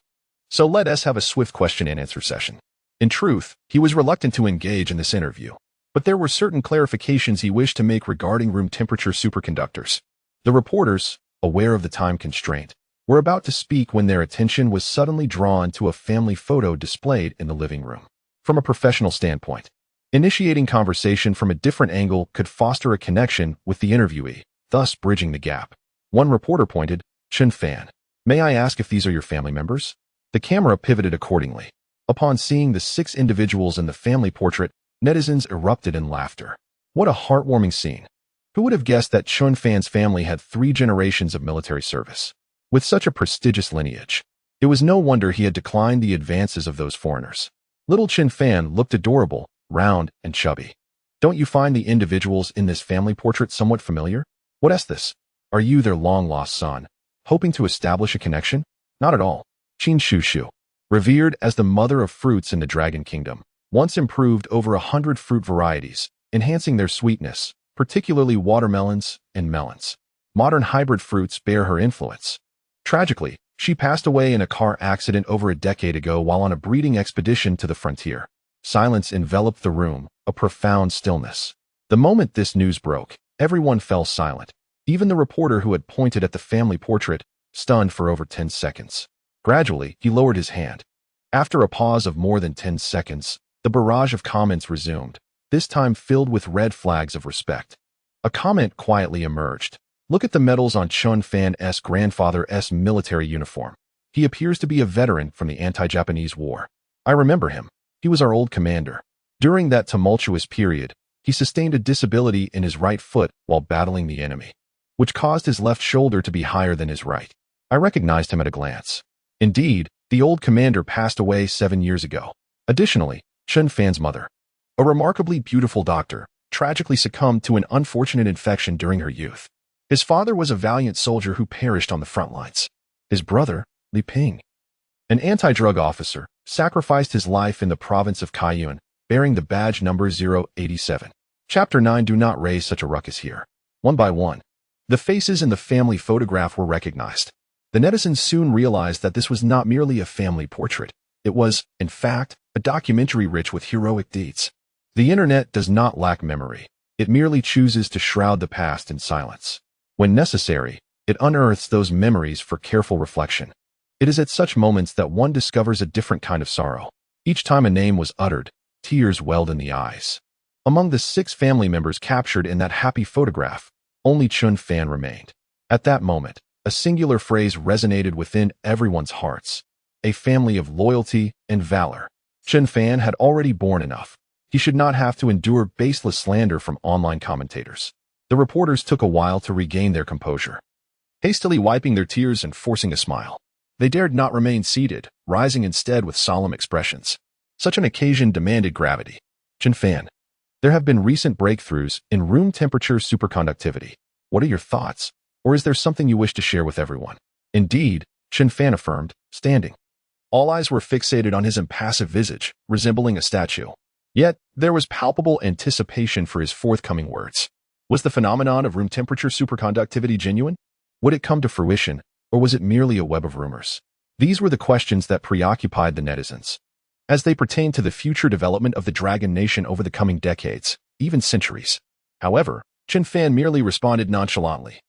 A: so let us have a swift question and answer session. In truth, he was reluctant to engage in this interview, but there were certain clarifications he wished to make regarding room temperature superconductors. The reporters, aware of the time constraint, were about to speak when their attention was suddenly drawn to a family photo displayed in the living room. From a professional standpoint, initiating conversation from a different angle could foster a connection with the interviewee, thus bridging the gap. One reporter pointed, "Chen Fan, may I ask if these are your family members?" The camera pivoted accordingly. Upon seeing the 6 individuals in the family portrait, netizens erupted in laughter. What a heartwarming scene. Who would have guessed that Chen Fan's family had 3 generations of military service? With such a prestigious lineage, it was no wonder he had declined the advances of those foreigners. Little Chen Fan looked adorable, round, and chubby. Don't you find the individuals in this family portrait somewhat familiar? What is this? Are you their long-lost son, hoping to establish a connection? Not at all. Qin Shu, revered as the mother of fruits in the Dragon Kingdom, once improved over 100 fruit varieties, enhancing their sweetness, particularly watermelons and melons. Modern hybrid fruits bear her influence. Tragically, she passed away in a car accident over a decade ago while on a breeding expedition to the frontier. Silence enveloped the room, a profound stillness. The moment this news broke, everyone fell silent, even the reporter who had pointed at the family portrait, stunned for over 10 seconds. Gradually, he lowered his hand. After a pause of more than 10 seconds, the barrage of comments resumed, this time filled with red flags of respect. A comment quietly emerged. Look at the medals on Chen Fan's grandfather's military uniform. He appears to be a veteran from the anti-Japanese war. I remember him. He was our old commander. During that tumultuous period, he sustained a disability in his right foot while battling the enemy, which caused his left shoulder to be higher than his right. I recognized him at a glance. Indeed, the old commander passed away 7 years ago. Additionally, Chen Fan's mother, a remarkably beautiful doctor, tragically succumbed to an unfortunate infection during her youth. His father was a valiant soldier who perished on the front lines. His brother, Li Ping, an anti-drug officer, sacrificed his life in the province of Kaiyuan, bearing the badge number 087. Chapter 9. Do not raise such a ruckus here. One by one, the faces in the family photograph were recognized. The netizens soon realized that this was not merely a family portrait. It was, in fact, a documentary rich with heroic deeds. The internet does not lack memory. It merely chooses to shroud the past in silence. When necessary, it unearths those memories for careful reflection. It is at such moments that one discovers a different kind of sorrow. Each time a name was uttered, tears welled in the eyes. Among the 6 family members captured in that happy photograph, only Chen Fan remained. At that moment, a singular phrase resonated within everyone's hearts: a family of loyalty and valor. Chen Fan had already borne enough. He should not have to endure baseless slander from online commentators. The reporters took a while to regain their composure. Hastily wiping their tears and forcing a smile, they dared not remain seated, rising instead with solemn expressions. Such an occasion demanded gravity. Chen Fan, there have been recent breakthroughs in room temperature superconductivity. What are your thoughts? Or is there something you wish to share with everyone? Indeed, Chen Fan affirmed, standing. All eyes were fixated on his impassive visage, resembling a statue. Yet, there was palpable anticipation for his forthcoming words. Was the phenomenon of room temperature superconductivity genuine? Would it come to fruition, or was it merely a web of rumors? These were the questions that preoccupied the netizens, as they pertained to the future development of the Dragon Nation over the coming decades, even centuries. However, Chen Fan merely responded nonchalantly.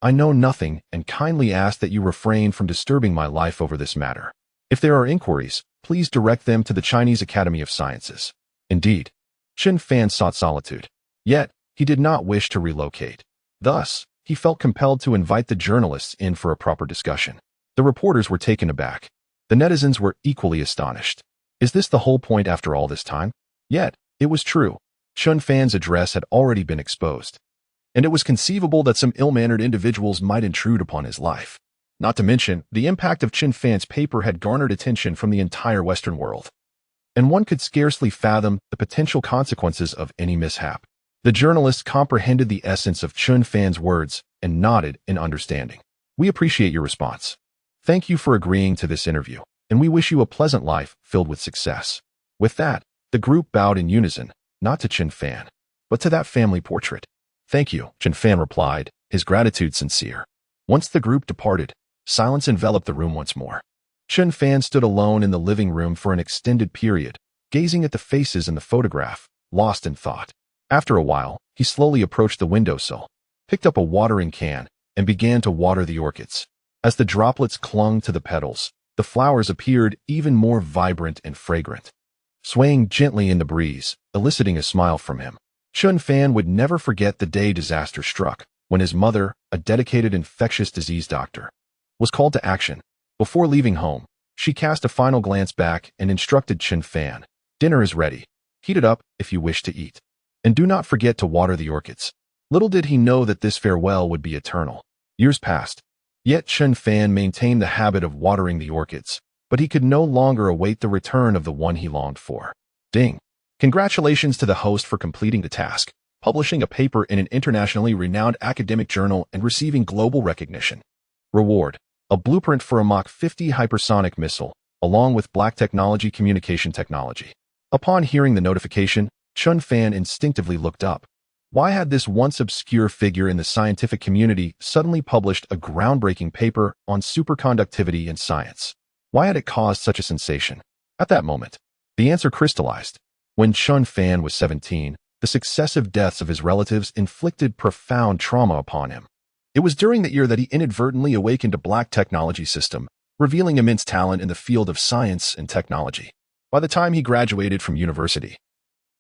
A: I know nothing and kindly ask that you refrain from disturbing my life over this matter. If there are inquiries, please direct them to the Chinese Academy of Sciences. Indeed, Chen Fan sought solitude. Yet, he did not wish to relocate. Thus, he felt compelled to invite the journalists in for a proper discussion. The reporters were taken aback. The netizens were equally astonished. Is this the whole point after all this time? Yet, it was true. Chen Fan's address had already been exposed, and it was conceivable that some ill-mannered individuals might intrude upon his life. Not to mention, the impact of Chen Fan's paper had garnered attention from the entire Western world, and one could scarcely fathom the potential consequences of any mishap. The journalists comprehended the essence of Chen Fan's words and nodded in understanding. We appreciate your response. Thank you for agreeing to this interview, and we wish you a pleasant life filled with success. With that, the group bowed in unison, not to Chen Fan, but to that family portrait. Thank you, Chen Fan replied, his gratitude sincere. Once the group departed, silence enveloped the room once more. Chen Fan stood alone in the living room for an extended period, gazing at the faces in the photograph, lost in thought. After a while, he slowly approached the windowsill, picked up a watering can, and began to water the orchids. As the droplets clung to the petals, the flowers appeared even more vibrant and fragrant, swaying gently in the breeze, eliciting a smile from him. Chen Fan would never forget the day disaster struck, when his mother, a dedicated infectious disease doctor, was called to action. Before leaving home, she cast a final glance back and instructed Chen Fan, "Dinner is ready. Heat it up if you wish to eat. And do not forget to water the orchids." Little did he know that this farewell would be eternal. Years passed. Yet Chen Fan maintained the habit of watering the orchids, but he could no longer await the return of the one he longed for. Ding! Congratulations to the host for completing the task, publishing a paper in an internationally renowned academic journal and receiving global recognition. Reward: a blueprint for a Mach 50 hypersonic missile, along with black technology communication technology. Upon hearing the notification, Chen Fan instinctively looked up. Why had this once obscure figure in the scientific community suddenly published a groundbreaking paper on superconductivity in science? Why had it caused such a sensation? At that moment, the answer crystallized. When Chen Fan was 17, the successive deaths of his relatives inflicted profound trauma upon him. It was during the year that he inadvertently awakened a black technology system, revealing immense talent in the field of science and technology. By the time he graduated from university,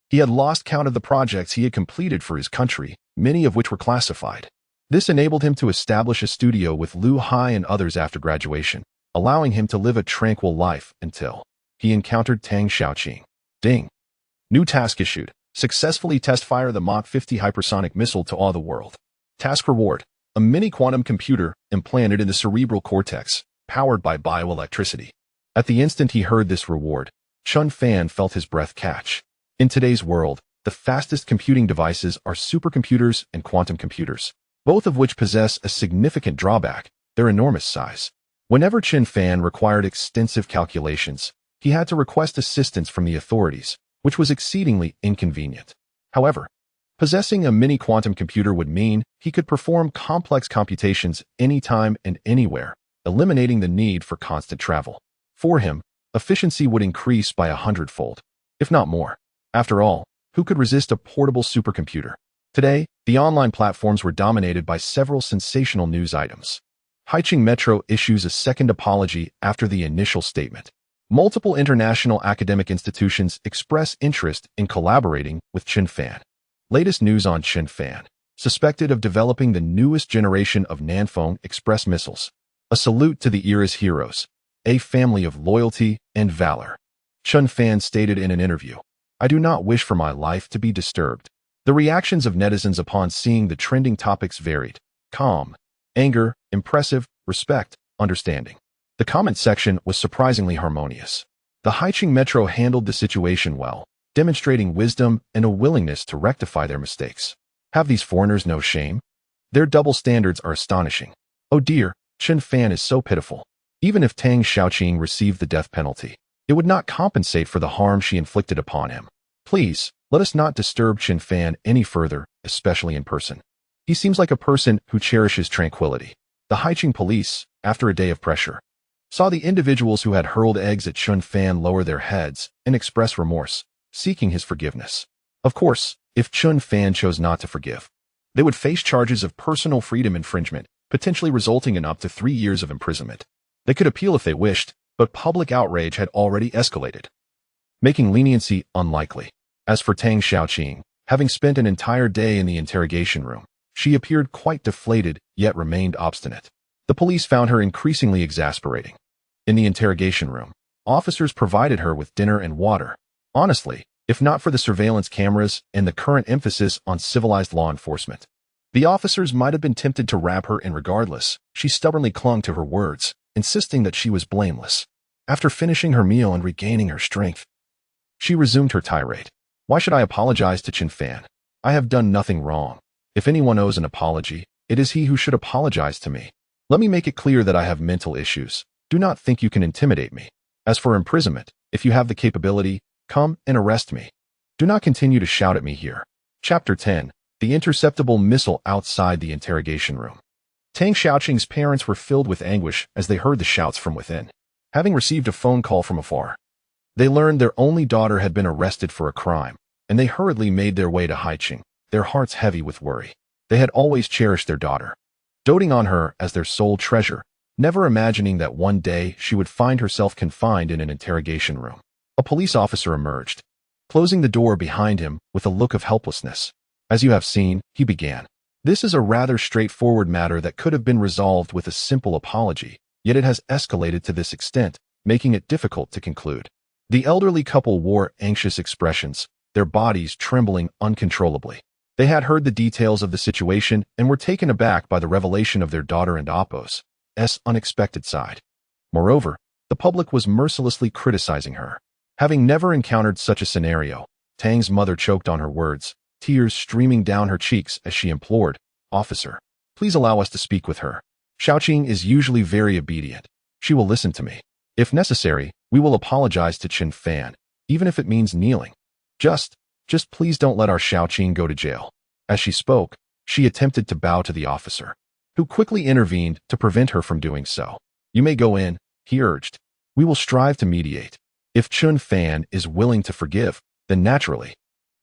A: he had lost count of the projects he had completed for his country, many of which were classified. This enabled him to establish a studio with Lu Hai and others after graduation, allowing him to live a tranquil life until he encountered Tang Xiaoqing. Ding! New task issued. Successfully test-fire the Mach 50 hypersonic missile to awe the world. Task reward: a mini-quantum computer implanted in the cerebral cortex, powered by bioelectricity. At the instant he heard this reward, Chen Fan felt his breath catch. In today's world, the fastest computing devices are supercomputers and quantum computers, both of which possess a significant drawback: their enormous size. Whenever Chen Fan required extensive calculations, he had to request assistance from the authorities, which was exceedingly inconvenient. However, possessing a mini quantum computer would mean he could perform complex computations anytime and anywhere, eliminating the need for constant travel. For him, efficiency would increase by 100-fold, if not more. After all, who could resist a portable supercomputer? Today, the online platforms were dominated by several sensational news items. Haicheng Metro issues a second apology after the initial statement. Multiple international academic institutions express interest in collaborating with Chen Fan. Latest news on Chen Fan, suspected of developing the newest generation of Nanfeng Express missiles. A salute to the era's heroes, a family of loyalty and valor. Chen Fan stated in an interview, "I do not wish for my life to be disturbed." The reactions of netizens upon seeing the trending topics varied: calm, anger, impressive, respect, understanding. The comment section was surprisingly harmonious. The Haicheng Metro handled the situation well, demonstrating wisdom and a willingness to rectify their mistakes. Have these foreigners no shame? Their double standards are astonishing. Oh dear, Chen Fan is so pitiful. Even if Tang Xiaoqing received the death penalty, it would not compensate for the harm she inflicted upon him. Please, let us not disturb Chen Fan any further, especially in person. He seems like a person who cherishes tranquility. The Haicheng police, after a day of pressure, saw the individuals who had hurled eggs at Chen Fan lower their heads and express remorse, seeking his forgiveness. Of course, if Chen Fan chose not to forgive, they would face charges of personal freedom infringement, potentially resulting in up to 3 years of imprisonment. They could appeal if they wished, but public outrage had already escalated, making leniency unlikely. As for Tang Xiaoqing, having spent an entire day in the interrogation room, she appeared quite deflated, yet remained obstinate. The police found her increasingly exasperating. In the interrogation room, officers provided her with dinner and water. Honestly, if not for the surveillance cameras and the current emphasis on civilized law enforcement, the officers might have been tempted to wrap her in. Regardless, she stubbornly clung to her words, insisting that she was blameless. After finishing her meal and regaining her strength, she resumed her tirade. "Why should I apologize to Chen Fan? I have done nothing wrong. If anyone owes an apology, it is he who should apologize to me. Let me make it clear that I have mental issues. Do not think you can intimidate me. As for imprisonment, if you have the capability, come and arrest me. Do not continue to shout at me here." Chapter 10. The interceptable missile outside the interrogation room. Tang Xiaoqing's parents were filled with anguish as they heard the shouts from within. Having received a phone call from afar, they learned their only daughter had been arrested for a crime, and they hurriedly made their way to Haiqing, their hearts heavy with worry. They had always cherished their daughter, doting on her as their sole treasure, never imagining that one day she would find herself confined in an interrogation room. A police officer emerged, closing the door behind him with a look of helplessness. As you have seen, he began. This is a rather straightforward matter that could have been resolved with a simple apology, yet it has escalated to this extent, making it difficult to conclude. The elderly couple wore anxious expressions, their bodies trembling uncontrollably. They had heard the details of the situation and were taken aback by the revelation of their daughter and Appo's unexpected side. Moreover, the public was mercilessly criticizing her. Having never encountered such a scenario, Tang's mother choked on her words, tears streaming down her cheeks as she implored, "Officer, please allow us to speak with her. Xiaoqing is usually very obedient. She will listen to me. If necessary, we will apologize to Chen Fan, even if it means kneeling. Just please don't let our Xiaoqing go to jail." As she spoke, she attempted to bow to the officer, who quickly intervened to prevent her from doing so. "You may go in," he urged. "We will strive to mediate. If Chen Fan is willing to forgive, then naturally,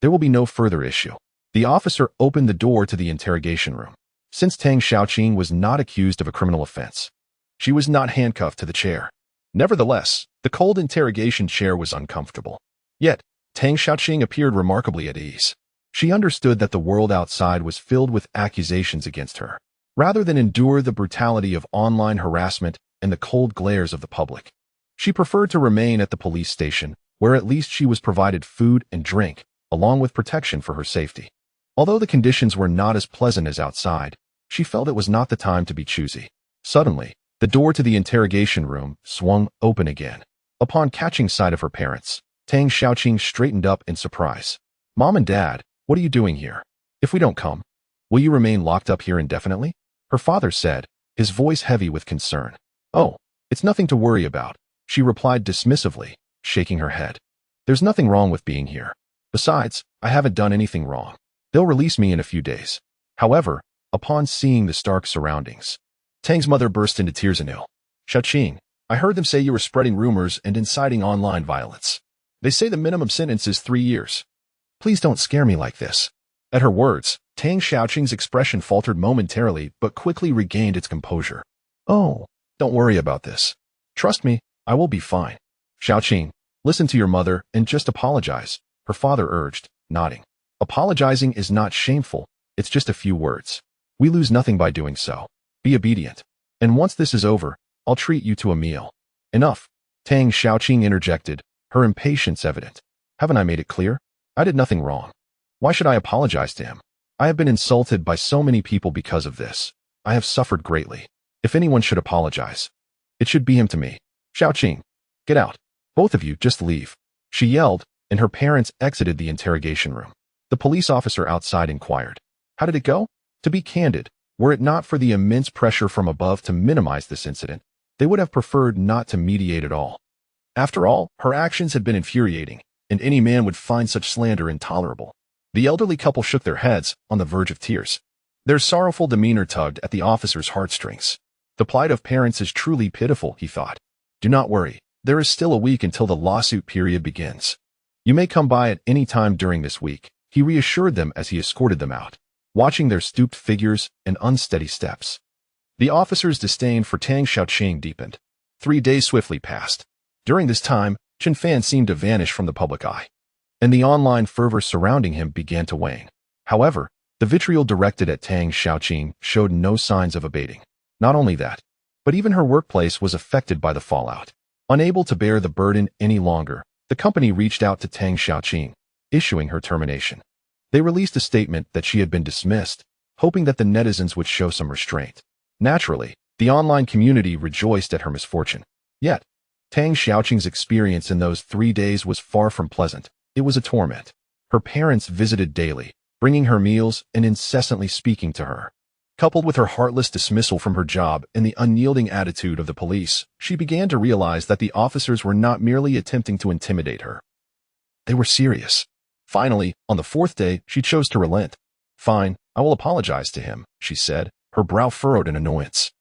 A: there will be no further issue." The officer opened the door to the interrogation room. Since Tang Xiaoqing was not accused of a criminal offense, she was not handcuffed to the chair. Nevertheless, the cold interrogation chair was uncomfortable. Yet, Tang Xiaoqing appeared remarkably at ease. She understood that the world outside was filled with accusations against her. Rather than endure the brutality of online harassment and the cold glares of the public, she preferred to remain at the police station, where at least she was provided food and drink, along with protection for her safety. Although the conditions were not as pleasant as outside, she felt it was not the time to be choosy. Suddenly, the door to the interrogation room swung open again. Upon catching sight of her parents, Tang Xiaoqing straightened up in surprise. "Mom and Dad, what are you doing here? If we don't come, will you remain locked up here indefinitely?" her father said, his voice heavy with concern. "Oh, it's nothing to worry about," she replied dismissively, shaking her head. "There's nothing wrong with being here. Besides, I haven't done anything wrong. They'll release me in a few days." However, upon seeing the stark surroundings, Tang's mother burst into tears anew. "Xiaoqing, I heard them say you were spreading rumors and inciting online violence. They say the minimum sentence is 3 years. Please don't scare me like this." At her words, Tang Xiaoqing's expression faltered momentarily but quickly regained its composure. "Oh, don't worry about this. Trust me, I will be fine." "Xiaoqing, listen to your mother and just apologize," her father urged, nodding. "Apologizing is not shameful, it's just a few words. We lose nothing by doing so. Be obedient. And once this is over, I'll treat you to a meal." "Enough," Tang Xiaoqing interjected, her impatience evident. "Haven't I made it clear? I did nothing wrong. Why should I apologize to him? I have been insulted by so many people because of this. I have suffered greatly. If anyone should apologize, it should be him to me. Xiaoqing, get out. Both of you, just leave," she yelled, and her parents exited the interrogation room. The police officer outside inquired, "How did it go?" To be candid, were it not for the immense pressure from above to minimize this incident, they would have preferred not to mediate at all. After all, her actions had been infuriating, and any man would find such slander intolerable. The elderly couple shook their heads, on the verge of tears. Their sorrowful demeanor tugged at the officer's heartstrings. The plight of parents is truly pitiful, he thought. "Do not worry, there is still a week until the lawsuit period begins. You may come by at any time during this week," he reassured them as he escorted them out, watching their stooped figures and unsteady steps. The officer's disdain for Tang Xiaoqing deepened. 3 days swiftly passed. During this time, Chen Fan seemed to vanish from the public eye, and the online fervor surrounding him began to wane. However, the vitriol directed at Tang Xiaoqing showed no signs of abating. Not only that, but even her workplace was affected by the fallout. Unable to bear the burden any longer, the company reached out to Tang Xiaoqing, issuing her termination. They released a statement that she had been dismissed, hoping that the netizens would show some restraint. Naturally, the online community rejoiced at her misfortune. Yet, Tang Xiaoqing's experience in those 3 days was far from pleasant. It was a torment. Her parents visited daily, bringing her meals and incessantly speaking to her. Coupled with her heartless dismissal from her job and the unyielding attitude of the police, she began to realize that the officers were not merely attempting to intimidate her. They were serious. Finally, on the 4th day, she chose to relent. "Fine, I will apologize to him," she said, her brow furrowed in annoyance,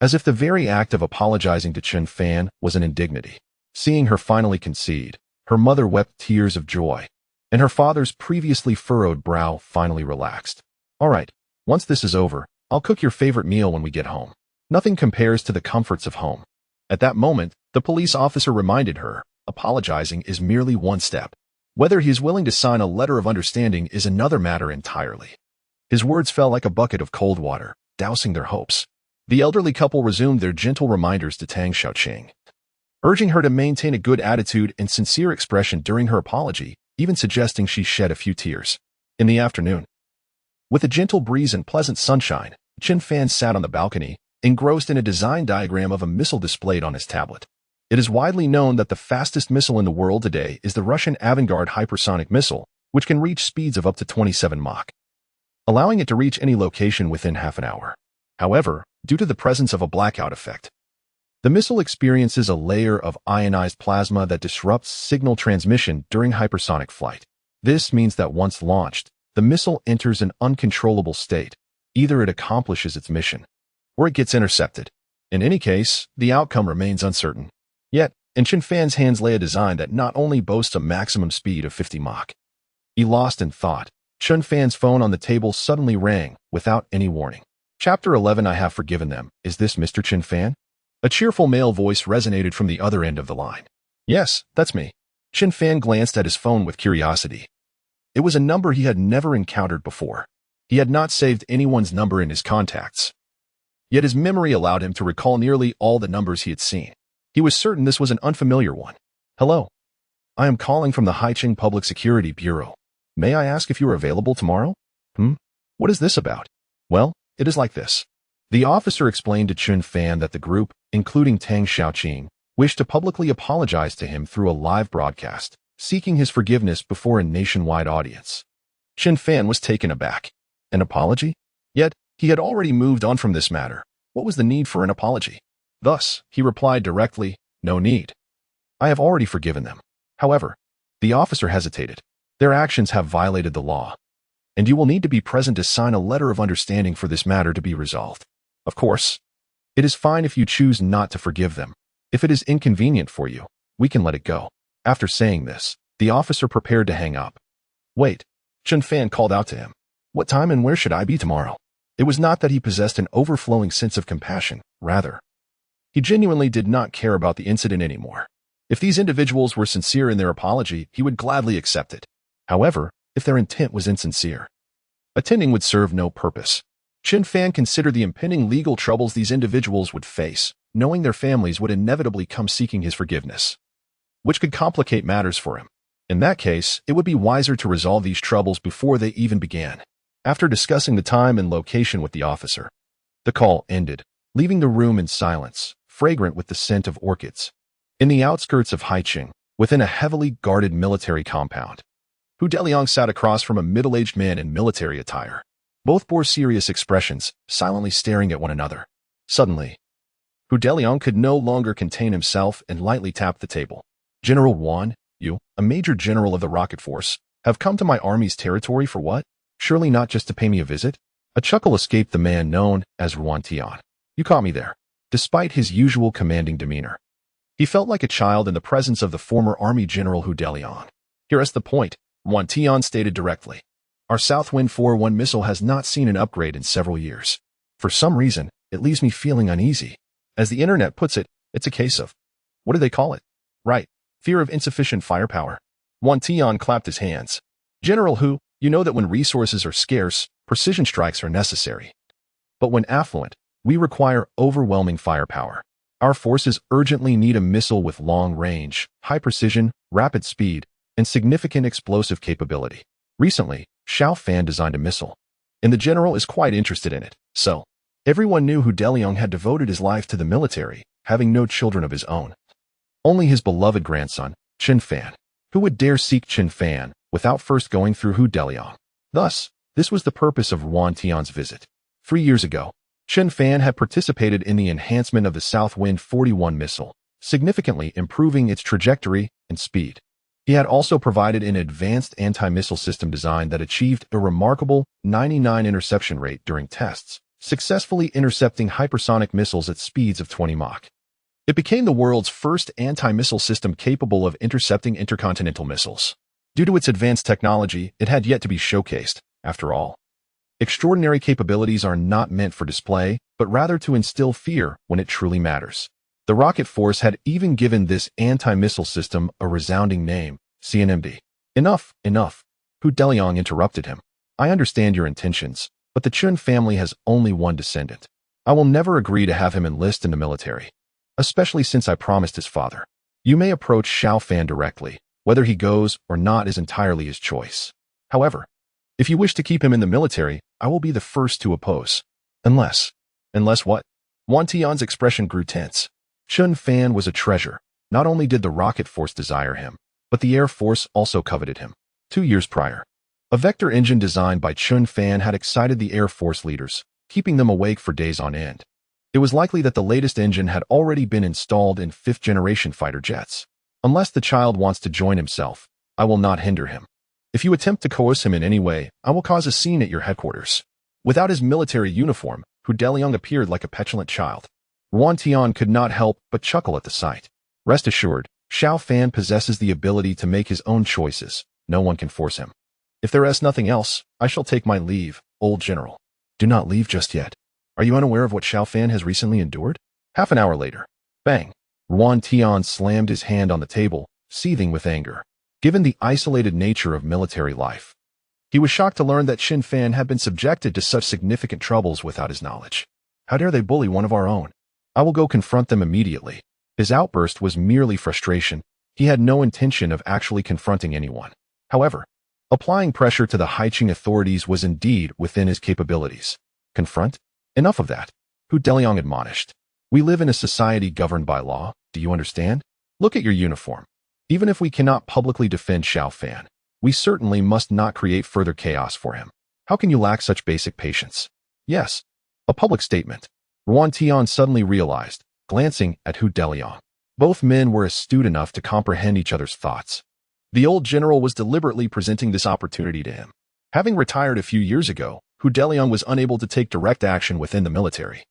A: as if the very act of apologizing to Chen Fan was an indignity. Seeing her finally concede, her mother wept tears of joy, and her father's previously furrowed brow finally relaxed. All right, once this is over, I'll cook your favorite meal when we get home. Nothing compares to the comforts of home. At that moment, the police officer reminded her, apologizing is merely one step. Whether he is willing to sign a letter of understanding is another matter entirely. His words fell like a bucket of cold water, dousing their hopes. The elderly couple resumed their gentle reminders to Tang Xiaoqing, urging her to maintain a good attitude and sincere expression during her apology, even suggesting she shed a few tears. In the afternoon, with a gentle breeze and pleasant sunshine, Chen Fan sat on the balcony, engrossed in a design diagram of a missile displayed on his tablet. It is widely known that the fastest missile in the world today is the Russian Avangard hypersonic missile, which can reach speeds of up to 27 Mach, allowing it to reach any location within half an hour. However, due to the presence of a blackout effect, the missile experiences a layer of ionized plasma that disrupts signal transmission during hypersonic flight. This means that once launched, the missile enters an uncontrollable state. Either it accomplishes its mission, or it gets intercepted. In any case, the outcome remains uncertain. Yet, in Chen Fan's hands lay a design that not only boasts a maximum speed of 50 Mach. He lost in thought. Chen Fan's phone on the table suddenly rang, without any warning. Chapter 11. I have forgiven them. Is this Mr. Chen Fan? A cheerful male voice resonated from the other end of the line. Yes, that's me. Chen Fan glanced at his phone with curiosity. It was a number he had never encountered before. He had not saved anyone's number in his contacts. Yet his memory allowed him to recall nearly all the numbers he had seen. He was certain this was an unfamiliar one. Hello. I am calling from the Haicheng Public Security Bureau. May I ask if you are available tomorrow? What is this about? Well, it is like this. The officer explained to Chen Fan that the group, including Tang Xiaoqing, wished to publicly apologize to him through a live broadcast, seeking his forgiveness before a nationwide audience. Chen Fan was taken aback. An apology? Yet, he had already moved on from this matter. What was the need for an apology? Thus, he replied directly, no need. I have already forgiven them. However, the officer hesitated. Their actions have violated the law, and you will need to be present to sign a letter of understanding for this matter to be resolved. Of course, it is fine if you choose not to forgive them. If it is inconvenient for you, we can let it go. After saying this, the officer prepared to hang up. Wait, Chen Fan called out to him. What time and where should I be tomorrow? It was not that he possessed an overflowing sense of compassion. Rather, he genuinely did not care about the incident anymore. If these individuals were sincere in their apology, he would gladly accept it. However, if their intent was insincere, attending would serve no purpose. Chen Fan considered the impending legal troubles these individuals would face, knowing their families would inevitably come seeking his forgiveness, which could complicate matters for him. In that case, it would be wiser to resolve these troubles before they even began. After discussing the time and location with the officer, the call ended, leaving the room in silence, fragrant with the scent of orchids. In the outskirts of Haicheng, within a heavily guarded military compound, Hu Deliang sat across from a middle-aged man in military attire. Both bore serious expressions, silently staring at one another. Suddenly, Hu Deliang could no longer contain himself and lightly tapped the table. General Wan, you, a major general of the rocket force, have come to my army's territory for what? Surely not just to pay me a visit? A chuckle escaped the man known as Ruan Tian. You caught me there. Despite his usual commanding demeanor, he felt like a child in the presence of the former army general Hu Deliang. Here is the point, Ruan Tian stated directly. Our Southwind 4-1 missile has not seen an upgrade in several years. For some reason, it leaves me feeling uneasy. As the internet puts it, it's a case of, what do they call it? Right, fear of insufficient firepower. Ruan Tian clapped his hands. General Hu, you know that when resources are scarce, precision strikes are necessary. But when affluent, we require overwhelming firepower. Our forces urgently need a missile with long range, high precision, rapid speed, and significant explosive capability. Recently, Xiao Fan designed a missile, and the general is quite interested in it. So, everyone knew Hu Deliang had devoted his life to the military, having no children of his own. Only his beloved grandson, Chen Fan. Who would dare seek Chen Fan without first going through Hu Deliang? Thus, this was the purpose of Ruan Tian's visit. 3 years ago, Chen Fan had participated in the enhancement of the Southwind 41 missile, significantly improving its trajectory and speed. He had also provided an advanced anti-missile system design that achieved a remarkable 99% interception rate during tests, successfully intercepting hypersonic missiles at speeds of 20 Mach. It became the world's first anti-missile system capable of intercepting intercontinental missiles. Due to its advanced technology, it had yet to be showcased, after all. Extraordinary capabilities are not meant for display, but rather to instill fear when it truly matters. The rocket force had even given this anti-missile system a resounding name, CNMD. Enough, enough. Hu Deliang interrupted him. I understand your intentions, but the Chen family has only one descendant. I will never agree to have him enlist in the military, especially since I promised his father. You may approach Xiao Fan directly. Whether he goes or not is entirely his choice. However, if you wish to keep him in the military, I will be the first to oppose. Unless what? Wang Tian's expression grew tense. Chen Fan was a treasure. Not only did the rocket force desire him, but the Air Force also coveted him. 2 years prior, a vector engine designed by Chen Fan had excited the Air Force leaders, keeping them awake for days on end. It was likely that the latest engine had already been installed in 5th-generation fighter jets. Unless the child wants to join himself, I will not hinder him. If you attempt to coerce him in any way, I will cause a scene at your headquarters. Without his military uniform, Hu Deliang appeared like a petulant child. Wang Tian could not help but chuckle at the sight. Rest assured, Xiao Fan possesses the ability to make his own choices. No one can force him. If there is nothing else, I shall take my leave, old general. Do not leave just yet. Are you unaware of what Xiao Fan has recently endured? Half an hour later. Bang! Wang Tian slammed his hand on the table, seething with anger. Given the isolated nature of military life, he was shocked to learn that Chen Fan had been subjected to such significant troubles without his knowledge. How dare they bully one of our own? I will go confront them immediately. His outburst was merely frustration. He had no intention of actually confronting anyone. However, applying pressure to the Haiqing authorities was indeed within his capabilities. Confront? Enough of that. Hu Deliang admonished. We live in a society governed by law. Do you understand? Look at your uniform. Even if we cannot publicly defend Xiao Fan, we certainly must not create further chaos for him. How can you lack such basic patience? Yes, a public statement. Wang Tian suddenly realized, glancing at Hu Deliang. Both men were astute enough to comprehend each other's thoughts. The old general was deliberately presenting this opportunity to him. Having retired a few years ago, Hu Deliang was unable to take direct action within the military.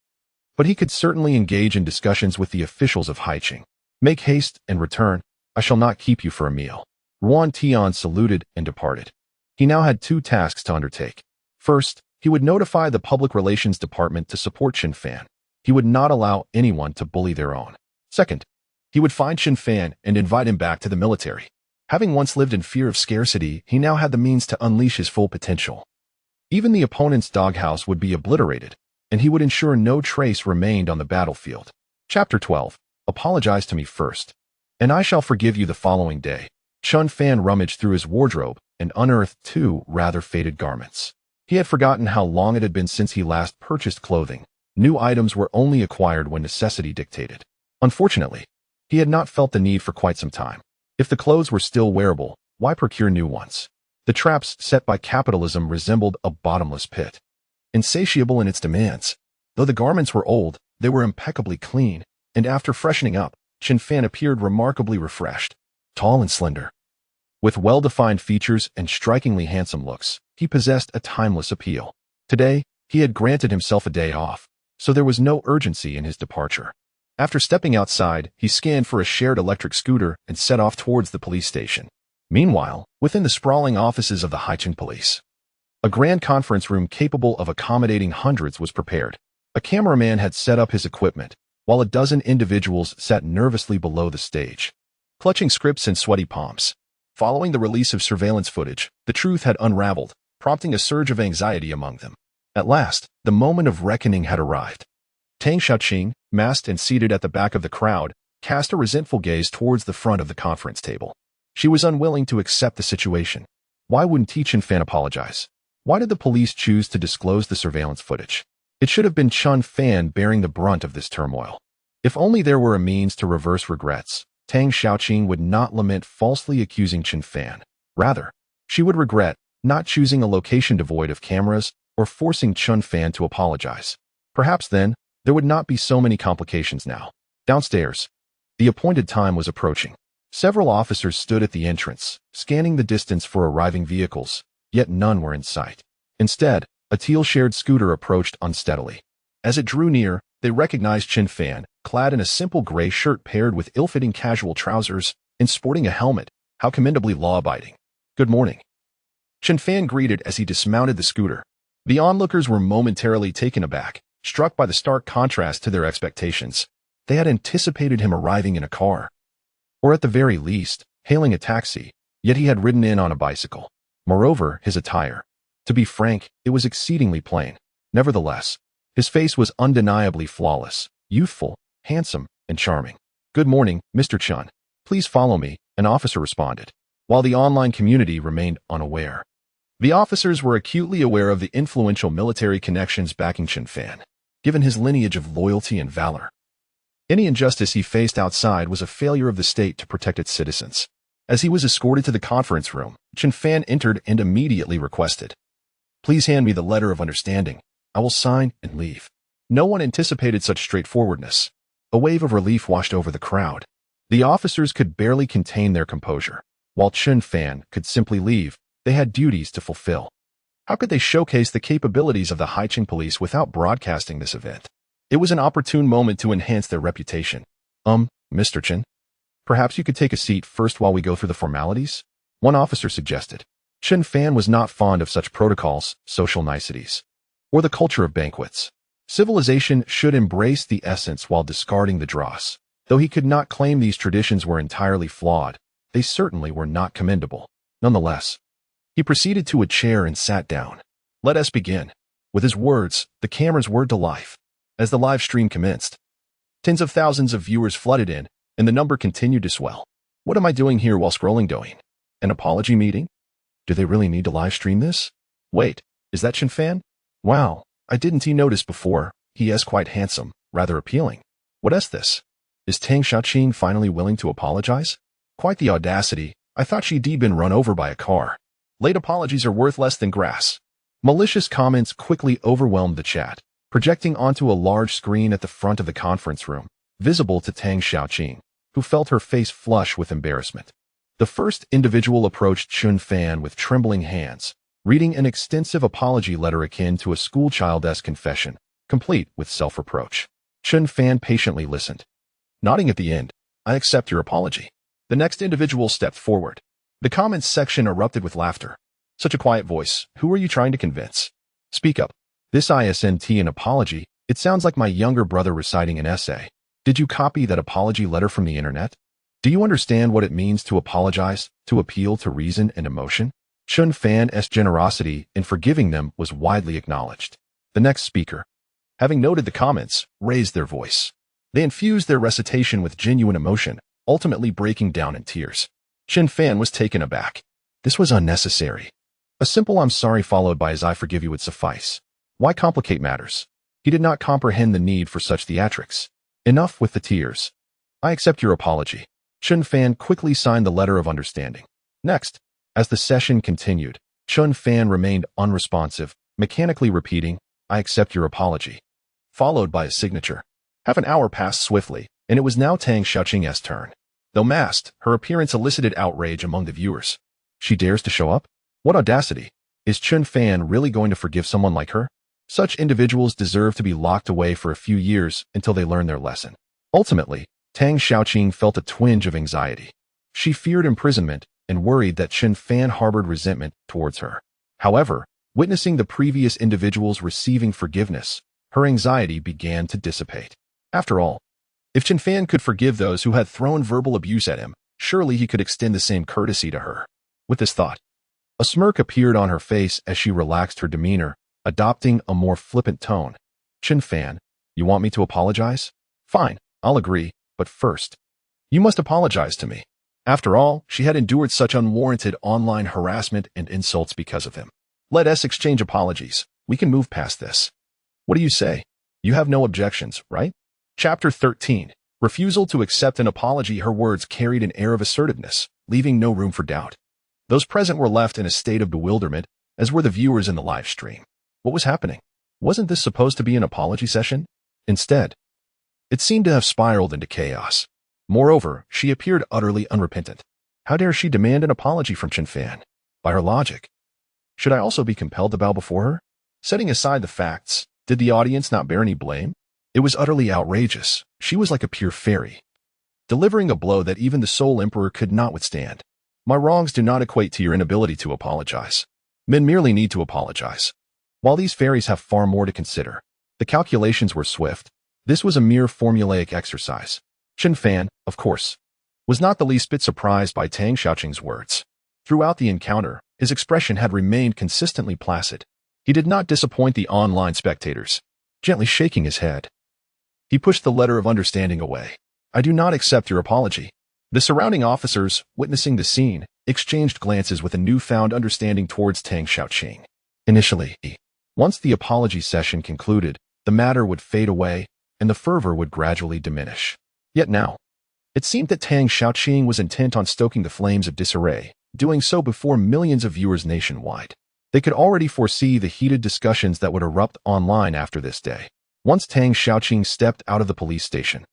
A: But he could certainly engage in discussions with the officials of Haiqing. Make haste and return. I shall not keep you for a meal. Wang Tian saluted and departed. He now had 2 tasks to undertake. First, he would notify the Public Relations Department to support Chen Fan. He would not allow anyone to bully their own. Second, he would find Chen Fan and invite him back to the military. Having once lived in fear of scarcity, he now had the means to unleash his full potential. Even the opponent's doghouse would be obliterated, and he would ensure no trace remained on the battlefield. Chapter 12. Apologize to me first, and I shall forgive you the following day. Chen Fan rummaged through his wardrobe and unearthed 2 rather faded garments. He had forgotten how long it had been since he last purchased clothing. New items were only acquired when necessity dictated. Unfortunately, he had not felt the need for quite some time. If the clothes were still wearable, why procure new ones? The traps set by capitalism resembled a bottomless pit, insatiable in its demands. Though the garments were old, they were impeccably clean, and after freshening up, Chen Fan appeared remarkably refreshed, tall and slender. With well-defined features and strikingly handsome looks, he possessed a timeless appeal. Today, he had granted himself a day off, so there was no urgency in his departure. After stepping outside, he scanned for a shared electric scooter and set off towards the police station. Meanwhile, within the sprawling offices of the Haiqing police, a grand conference room capable of accommodating hundreds was prepared. A cameraman had set up his equipment, while a dozen individuals sat nervously below the stage, clutching scripts in sweaty palms. Following the release of surveillance footage, the truth had unraveled, prompting a surge of anxiety among them. At last, the moment of reckoning had arrived. Tang Xiaoqing, masked and seated at the back of the crowd, cast a resentful gaze towards the front of the conference table. She was unwilling to accept the situation. Why wouldn't Chen Fan apologize? Why did the police choose to disclose the surveillance footage? It should have been Chen Fan bearing the brunt of this turmoil. If only there were a means to reverse regrets, Tang Xiaoqing would not lament falsely accusing Chen Fan. Rather, she would regret not choosing a location devoid of cameras or forcing Chen Fan to apologize. Perhaps then, there would not be so many complications now. Downstairs, the appointed time was approaching. Several officers stood at the entrance, scanning the distance for arriving vehicles, yet none were in sight. Instead, A teal-shared scooter approached unsteadily. As it drew near, they recognized Chen Fan, clad in a simple gray shirt paired with ill-fitting casual trousers and sporting a helmet. How commendably law-abiding. Good morning. Chen Fan greeted as he dismounted the scooter. The onlookers were momentarily taken aback, struck by the stark contrast to their expectations. They had anticipated him arriving in a car, or at the very least, hailing a taxi, yet he had ridden in on a bicycle. Moreover, his attire. To be frank, it was exceedingly plain. Nevertheless, his face was undeniably flawless, youthful, handsome, and charming. Good morning, Mr. Chen. Please follow me, an officer responded, while the online community remained unaware. The officers were acutely aware of the influential military connections backing Chen Fan, given his lineage of loyalty and valor. Any injustice he faced outside was a failure of the state to protect its citizens. As he was escorted to the conference room, Chen Fan entered and immediately requested, "Please hand me the letter of understanding. I will sign and leave." No one anticipated such straightforwardness. A wave of relief washed over the crowd. The officers could barely contain their composure. While Chen Fan could simply leave, they had duties to fulfill. How could they showcase the capabilities of the Haicheng police without broadcasting this event? It was an opportune moment to enhance their reputation. Mr. Chen, perhaps you could take a seat first while we go through the formalities? One officer suggested. Chen Fan was not fond of such protocols, social niceties, or the culture of banquets. Civilization should embrace the essence while discarding the dross. Though he could not claim these traditions were entirely flawed, they certainly were not commendable. Nonetheless, he proceeded to a chair and sat down. Let us begin. With his words, the cameras whirred to life. As the live stream commenced, tens of thousands of viewers flooded in, and the number continued to swell. What am I doing here while scrolling doing? An apology meeting? Do they really need to live stream this? Wait, is that Chen Fan? Wow, I didn't notice before. He is quite handsome, rather appealing. What is this? Is Tang Xiaoqing finally willing to apologize? Quite the audacity. I thought she'd been run over by a car. Late apologies are worth less than grass. Malicious comments quickly overwhelmed the chat, projecting onto a large screen at the front of the conference room, visible to Tang Xiaoqing, who felt her face flush with embarrassment. The first individual approached Chen Fan with trembling hands, reading an extensive apology letter akin to a schoolchild's confession, complete with self-reproach. Chen Fan patiently listened, nodding at the end. I accept your apology. The next individual stepped forward. The comments section erupted with laughter. Such a quiet voice. Who are you trying to convince? Speak up. This isn't an apology. It sounds like my younger brother reciting an essay. Did you copy that apology letter from the internet? Do you understand what it means to apologize, to appeal to reason and emotion? Chen Fan's generosity in forgiving them was widely acknowledged. The next speaker, having noted the comments, raised their voice. They infused their recitation with genuine emotion, ultimately breaking down in tears. Chen Fan was taken aback. This was unnecessary. A simple "I'm sorry" followed by "as I forgive you" would suffice. Why complicate matters? He did not comprehend the need for such theatrics. Enough with the tears. I accept your apology. Chen Fan quickly signed the letter of understanding. Next, as the session continued, Chen Fan remained unresponsive, mechanically repeating, I accept your apology, followed by a signature. Half an hour passed swiftly, and it was now Tang Xiaoqing's turn. Though masked, her appearance elicited outrage among the viewers. She dares to show up? What audacity! Is Chen Fan really going to forgive someone like her? Such individuals deserve to be locked away for a few years until they learn their lesson. Ultimately, Tang Xiaoqing felt a twinge of anxiety. She feared imprisonment and worried that Chen Fan harbored resentment towards her. However, witnessing the previous individuals receiving forgiveness, her anxiety began to dissipate. After all, if Chen Fan could forgive those who had thrown verbal abuse at him, surely he could extend the same courtesy to her. With this thought, a smirk appeared on her face as she relaxed her demeanor, adopting a more flippant tone. Chen Fan, you want me to apologize? Fine, I'll agree, but first, you must apologize to me. After all, she had endured such unwarranted online harassment and insults because of him. Let us exchange apologies. We can move past this. What do you say? You have no objections, right? Chapter 13. Refusal to accept an apology. Her words carried an air of assertiveness, leaving no room for doubt. Those present were left in a state of bewilderment, as were the viewers in the live stream. What was happening? Wasn't this supposed to be an apology session? Instead, it seemed to have spiraled into chaos. Moreover, she appeared utterly unrepentant. How dare she demand an apology from Chen Fan? By her logic, should I also be compelled to bow before her? Setting aside the facts, did the audience not bear any blame? It was utterly outrageous. She was like a pure fairy, delivering a blow that even the Soul Emperor could not withstand. My wrongs do not equate to your inability to apologize. Men merely need to apologize. While these fairies have far more to consider, the calculations were swift. This was a mere formulaic exercise. Chen Fan, of course, was not the least bit surprised by Tang Xiaoqing's words. Throughout the encounter, his expression had remained consistently placid. He did not disappoint the online spectators, gently shaking his head. He pushed the letter of understanding away. I do not accept your apology. The surrounding officers, witnessing the scene, exchanged glances with a newfound understanding towards Tang Xiaoqing. Initially, once the apology session concluded, the matter would fade away and the fervor would gradually diminish. Yet now, it seemed that Tang Xiaoqing was intent on stoking the flames of disarray, doing so before millions of viewers nationwide. They could already foresee the heated discussions that would erupt online after this day. Once Tang Xiaoqing stepped out of the police station,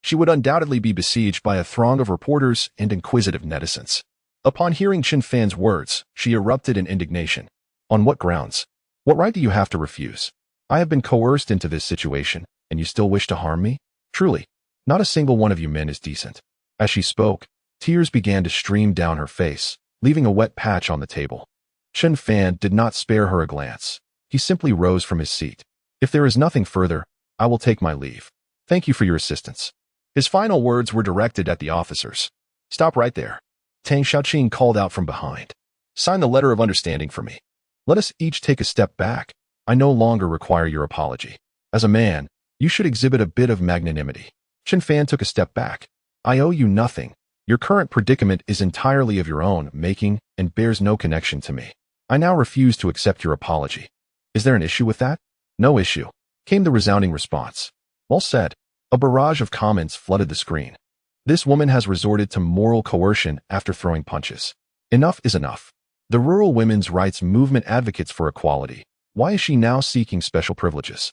A: she would undoubtedly be besieged by a throng of reporters and inquisitive netizens. Upon hearing Chen Fan's words, she erupted in indignation. On what grounds? What right do you have to refuse? I have been coerced into this situation, and you still wish to harm me? Truly, not a single one of you men is decent. As she spoke, tears began to stream down her face, leaving a wet patch on the table. Chen Fan did not spare her a glance. He simply rose from his seat. If there is nothing further, I will take my leave. Thank you for your assistance. His final words were directed at the officers. Stop right there. Tang Xiaoqing called out from behind. Sign the letter of understanding for me. Let us each take a step back. I no longer require your apology. As a man, you should exhibit a bit of magnanimity. Chen Fan took a step back. I owe you nothing. Your current predicament is entirely of your own making and bears no connection to me. I now refuse to accept your apology. Is there an issue with that? No issue, came the resounding response. Well said. A barrage of comments flooded the screen. This woman has resorted to moral coercion after throwing punches. Enough is enough. The rural women's rights movement advocates for equality. Why is she now seeking special privileges?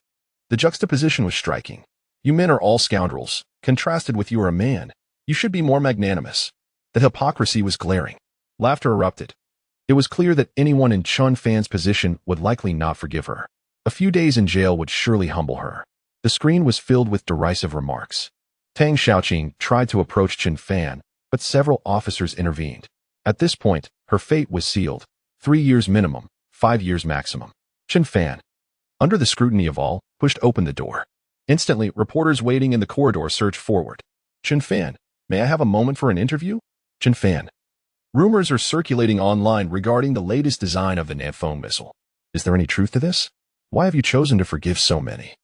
A: The juxtaposition was striking. You men are all scoundrels. Contrasted with you are a man. You should be more magnanimous. The hypocrisy was glaring. Laughter erupted. It was clear that anyone in Chen Fan's position would likely not forgive her. A few days in jail would surely humble her. The screen was filled with derisive remarks. Tang Xiaoqing tried to approach Chen Fan, but several officers intervened. At this point, her fate was sealed. 3 years minimum, 5 years maximum. Chen Fan, under the scrutiny of all, pushed open the door. Instantly, reporters waiting in the corridor surged forward. Chen Fan, may I have a moment for an interview? Chen Fan. Rumors are circulating online regarding the latest design of the Nanfeng missile. Is there any truth to this? Why have you chosen to forgive so many,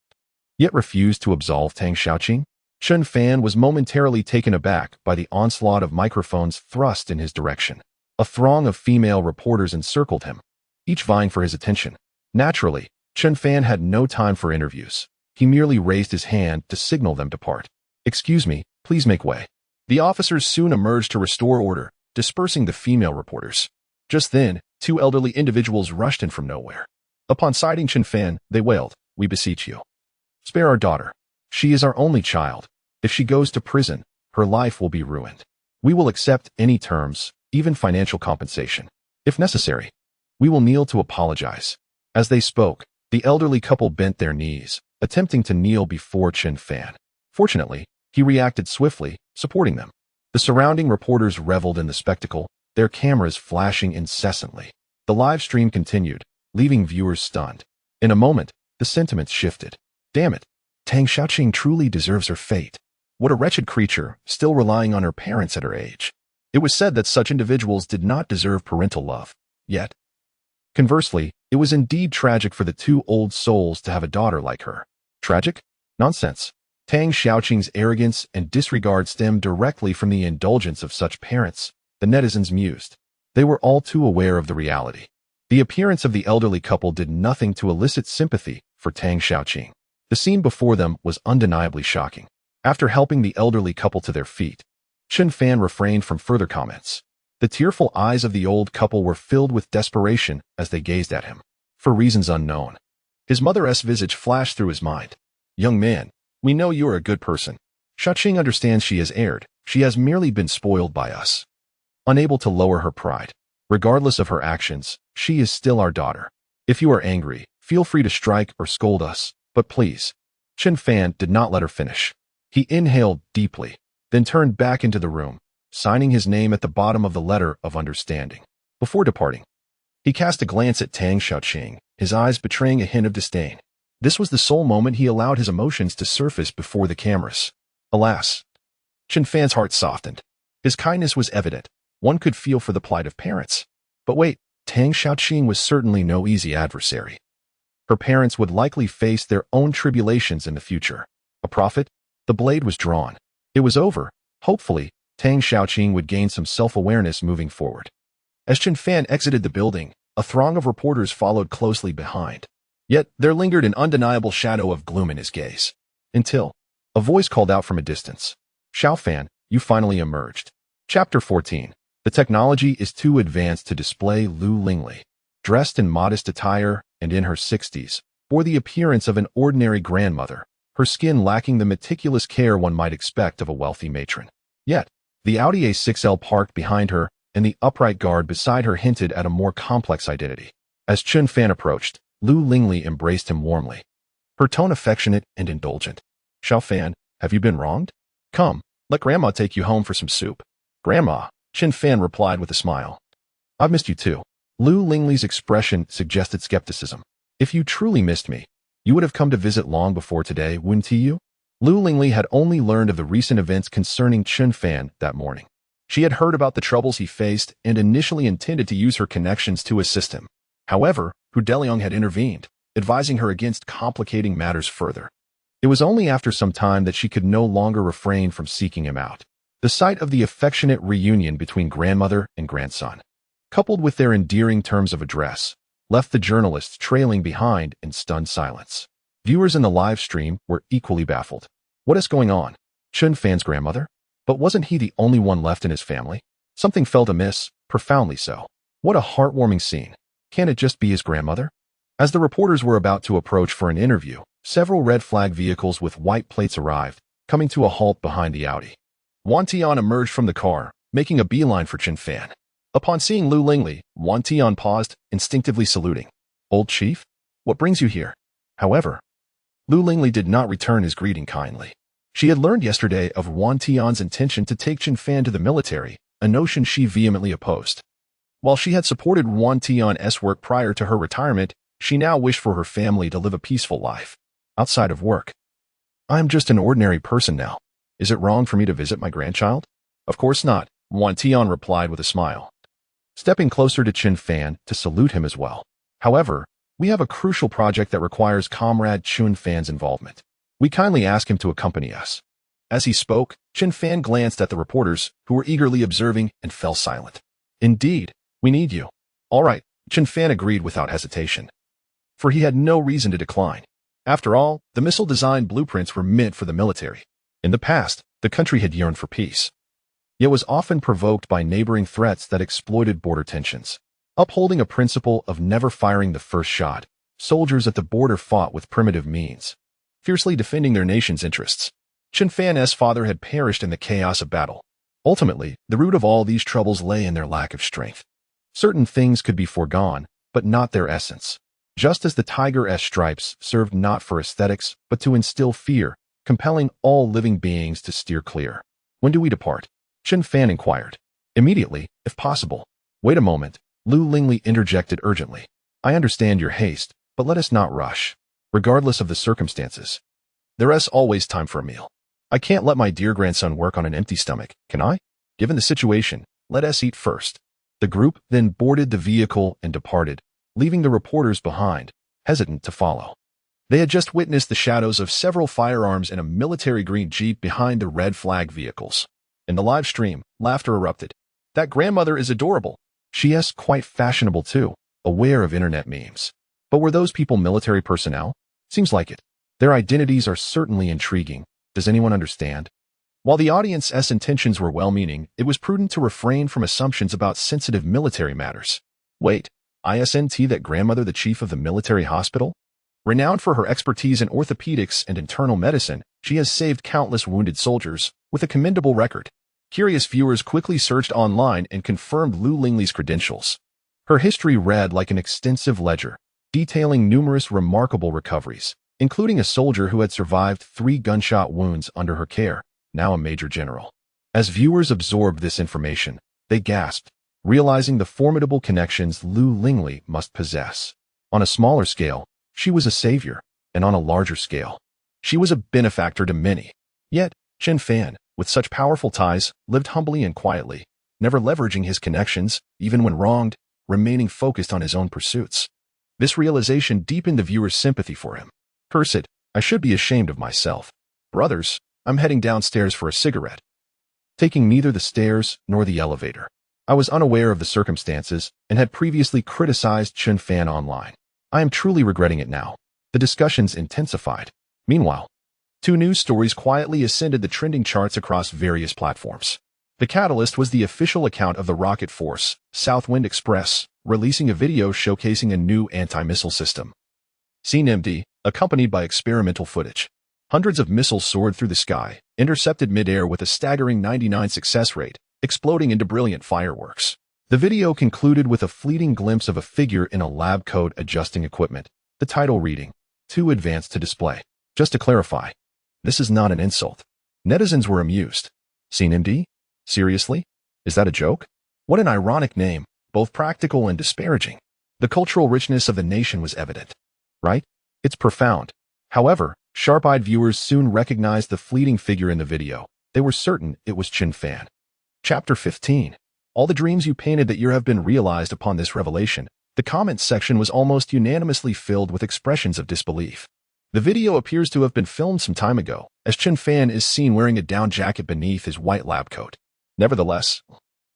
A: yet refused to absolve Tang Xiaoqing? Chen Fan was momentarily taken aback by the onslaught of microphones thrust in his direction. A throng of female reporters encircled him, each vying for his attention. Naturally, Chen Fan had no time for interviews. He merely raised his hand to signal them to part. Excuse me, please make way. The officers soon emerged to restore order, dispersing the female reporters. Just then, 2 elderly individuals rushed in from nowhere. Upon sighting Chen Fan, they wailed, "We beseech you, spare our daughter. She is our only child. If she goes to prison, her life will be ruined. We will accept any terms, even financial compensation. If necessary, we will kneel to apologize." As they spoke, the elderly couple bent their knees, attempting to kneel before Chen Fan. Fortunately, he reacted swiftly, supporting them. The surrounding reporters reveled in the spectacle, their cameras flashing incessantly. The live stream continued, leaving viewers stunned. In a moment, the sentiments shifted. Damn it, Tang Xiaoqing truly deserves her fate. What a wretched creature, still relying on her parents at her age. It was said that such individuals did not deserve parental love. Yet, conversely, it was indeed tragic for the 2 old souls to have a daughter like her. Tragic? Nonsense. Tang Xiaoqing's arrogance and disregard stemmed directly from the indulgence of such parents, the netizens mused. They were all too aware of the reality. The appearance of the elderly couple did nothing to elicit sympathy for Tang Xiaoqing. The scene before them was undeniably shocking. After helping the elderly couple to their feet, Chen Fan refrained from further comments. The tearful eyes of the old couple were filled with desperation as they gazed at him. For reasons unknown, his mother's visage flashed through his mind. Young man, we know you are a good person. Xiaoqing understands she has erred. She has merely been spoiled by us. Unable to lower her pride, regardless of her actions, she is still our daughter. If you are angry, Feel free to strike or scold us, but please. Chen Fan did not let her finish. He inhaled deeply, then turned back into the room, signing his name at the bottom of the letter of understanding. Before departing, he cast a glance at Tang Xiaoqing, his eyes betraying a hint of disdain. This was the sole moment he allowed his emotions to surface before the cameras. Alas, Chen Fan's heart softened. His kindness was evident. One could feel for the plight of parents. But wait, Tang Xiaoqing was certainly no easy adversary. Her parents would likely face their own tribulations in the future. A prophet? The blade was drawn. It was over. Hopefully, Tang Xiaoqing would gain some self-awareness moving forward. As Chen Fan exited the building, a throng of reporters followed closely behind. Yet, there lingered an undeniable shadow of gloom in his gaze. Until a voice called out from a distance. Xiao Fan, you finally emerged. Chapter 14. The technology is too advanced to display Lu Lingli. Dressed in modest attire and in her 60s, bore the appearance of an ordinary grandmother, her skin lacking the meticulous care one might expect of a wealthy matron. Yet, the Audi A6L parked behind her and the upright guard beside her hinted at a more complex identity. As Chen Fan approached, Lu Lingli embraced him warmly, her tone affectionate and indulgent. Xiao Fan, have you been wronged? Come, let Grandma take you home for some soup. Grandma, Chen Fan replied with a smile. I've missed you too. Lu Lingli's expression suggested skepticism. If you truly missed me, you would have come to visit long before today, wouldn't you? Lu Lingli had only learned of the recent events concerning Chen Fan that morning. She had heard about the troubles he faced and initially intended to use her connections to assist him. However, Hu Deliang had intervened, advising her against complicating matters further. It was only after some time that she could no longer refrain from seeking him out. The sight of the affectionate reunion between grandmother and grandson, coupled with their endearing terms of address, left the journalists trailing behind in stunned silence. Viewers in the live stream were equally baffled. What is going on? Chen Fan's grandmother? But wasn't he the only one left in his family? Something felt amiss, profoundly so. What a heartwarming scene. Can't it just be his grandmother? As the reporters were about to approach for an interview, several red flag vehicles with white plates arrived, coming to a halt behind the Audi. Wan Tian emerged from the car, making a beeline for Chen Fan. Upon seeing Lu Lingli, Wan Tian paused, instinctively saluting. Old chief? What brings you here? However, Lu Lingli did not return his greeting kindly. She had learned yesterday of Wan Tian's intention to take Chen Fan to the military, a notion she vehemently opposed. While she had supported Wan Tian's work prior to her retirement, she now wished for her family to live a peaceful life, outside of work. I am just an ordinary person now. Is it wrong for me to visit my grandchild? Of course not, Wan Tian replied with a smile, stepping closer to Chen Fan to salute him as well. However, we have a crucial project that requires Comrade Chen Fan's involvement. We kindly ask him to accompany us. As he spoke, Chen Fan glanced at the reporters, who were eagerly observing, and fell silent. Indeed, we need you. All right, Chen Fan agreed without hesitation, for he had no reason to decline. After all, the missile design blueprints were meant for the military. In the past, the country had yearned for peace, yet was often provoked by neighboring threats that exploited border tensions. Upholding a principle of never firing the first shot, soldiers at the border fought with primitive means, fiercely defending their nation's interests. Chen Fan's father had perished in the chaos of battle. Ultimately, the root of all these troubles lay in their lack of strength. Certain things could be foregone, but not their essence. Just as the tiger's stripes served not for aesthetics, but to instill fear, compelling all living beings to steer clear. When do we depart? Chen Fan inquired. Immediately, if possible. Wait a moment, Lu Lingli interjected urgently. I understand your haste, but let us not rush. Regardless of the circumstances, there is always time for a meal. I can't let my dear grandson work on an empty stomach, can I? Given the situation, let us eat first. The group then boarded the vehicle and departed, leaving the reporters behind, hesitant to follow. They had just witnessed the shadows of several firearms in a military green Jeep behind the red flag vehicles. In the live stream, laughter erupted. That grandmother is adorable. She is quite fashionable too, aware of internet memes. But were those people military personnel? Seems like it. Their identities are certainly intriguing. Does anyone understand? While the audience's intentions were well-meaning, it was prudent to refrain from assumptions about sensitive military matters. Wait, isn't that grandmother the chief of the military hospital? Renowned for her expertise in orthopedics and internal medicine, she has saved countless wounded soldiers, with a commendable record. Curious viewers quickly searched online and confirmed Lu Lingli's credentials. Her history read like an extensive ledger, detailing numerous remarkable recoveries, including a soldier who had survived 3 gunshot wounds under her care, now a major general. As viewers absorbed this information, they gasped, realizing the formidable connections Lu Lingli must possess. On a smaller scale, she was a savior, and on a larger scale, she was a benefactor to many. Yet, Chen Fan, with such powerful ties, lived humbly and quietly, never leveraging his connections, even when wronged, remaining focused on his own pursuits. This realization deepened the viewer's sympathy for him. Curse it, I should be ashamed of myself. Brothers, I'm heading downstairs for a cigarette. Taking neither the stairs nor the elevator. I was unaware of the circumstances and had previously criticized Chen Fan online. I am truly regretting it now. The discussions intensified. Meanwhile, 2 news stories quietly ascended the trending charts across various platforms. The catalyst was the official account of the rocket force, Southwind Express, releasing a video showcasing a new anti-missile system. Scene empty, accompanied by experimental footage. Hundreds of missiles soared through the sky, intercepted mid-air with a staggering 99% success rate, exploding into brilliant fireworks. The video concluded with a fleeting glimpse of a figure in a lab coat adjusting equipment, the title reading, "Too advanced to display." Just to clarify, this is not an insult. Netizens were amused. Scene MD? Seriously? Is that a joke? What an ironic name, both practical and disparaging. The cultural richness of the nation was evident. Right? It's profound. However, sharp-eyed viewers soon recognized the fleeting figure in the video. They were certain it was Chen Fan. Chapter 15. All the dreams you painted that year have been realized upon this revelation. The comments section was almost unanimously filled with expressions of disbelief. The video appears to have been filmed some time ago, as Chen Fan is seen wearing a down jacket beneath his white lab coat. Nevertheless,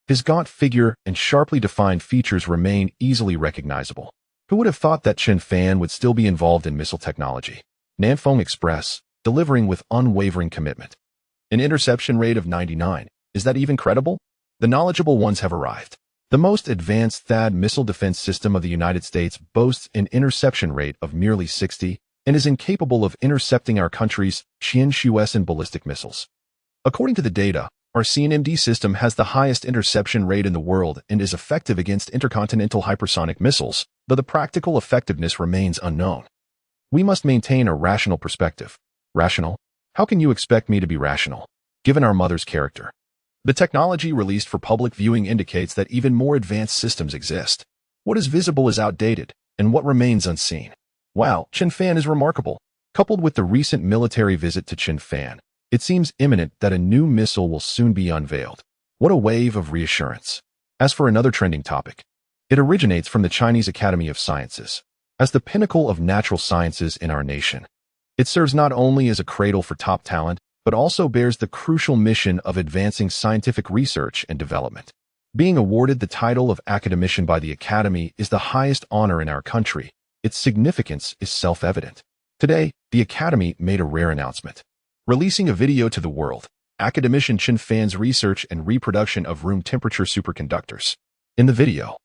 A: his gaunt figure and sharply defined features remain easily recognizable. Who would have thought that Chen Fan would still be involved in missile technology? Nanfeng Express, delivering with unwavering commitment. An interception rate of 99. Is that even credible? The knowledgeable ones have arrived. The most advanced THAAD missile defense system of the United States boasts an interception rate of merely 60 and is incapable of intercepting our country's Qian-Shuesan and ballistic missiles. According to the data, our CNMD system has the highest interception rate in the world and is effective against intercontinental hypersonic missiles, though the practical effectiveness remains unknown. We must maintain a rational perspective. Rational? How can you expect me to be rational, given our mother's character? The technology released for public viewing indicates that even more advanced systems exist. What is visible is outdated, and what remains unseen. Wow, Chen Fan is remarkable. Coupled with the recent military visit to Chen Fan, it seems imminent that a new missile will soon be unveiled. What a wave of reassurance. As for another trending topic, it originates from the Chinese Academy of Sciences. As the pinnacle of natural sciences in our nation, it serves not only as a cradle for top talent, but also bears the crucial mission of advancing scientific research and development. Being awarded the title of academician by the Academy is the highest honor in our country. Its significance is self-evident. Today, the Academy made a rare announcement. Releasing a video to the world, academician Chen Fan's research and reproduction of room temperature superconductors. In the video,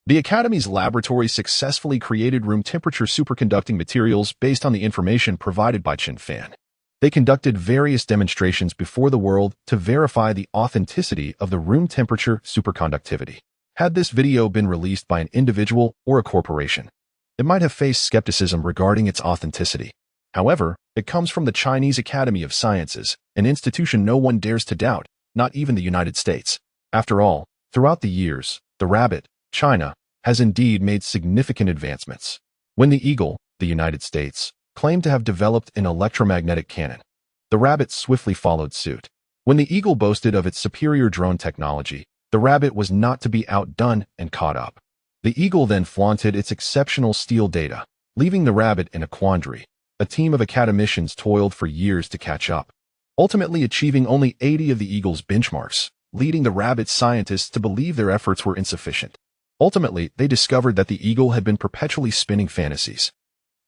A: the Academy's laboratory successfully created room temperature superconducting materials based on the information provided by Chen Fan. They conducted various demonstrations before the world to verify the authenticity of the room temperature superconductivity. Had this video been released by an individual or a corporation, it might have faced skepticism regarding its authenticity. However, it comes from the Chinese Academy of Sciences, an institution no one dares to doubt, not even the United States. After all, throughout the years, the rabbit, China, has indeed made significant advancements. When the eagle, the United States, claimed to have developed an electromagnetic cannon, the rabbit swiftly followed suit. When the eagle boasted of its superior drone technology, the rabbit was not to be outdone and caught up. The eagle then flaunted its exceptional steel data, leaving the rabbit in a quandary. A team of academicians toiled for years to catch up, ultimately achieving only 80 of the eagle's benchmarks, leading the rabbit scientists to believe their efforts were insufficient. Ultimately, they discovered that the eagle had been perpetually spinning fantasies.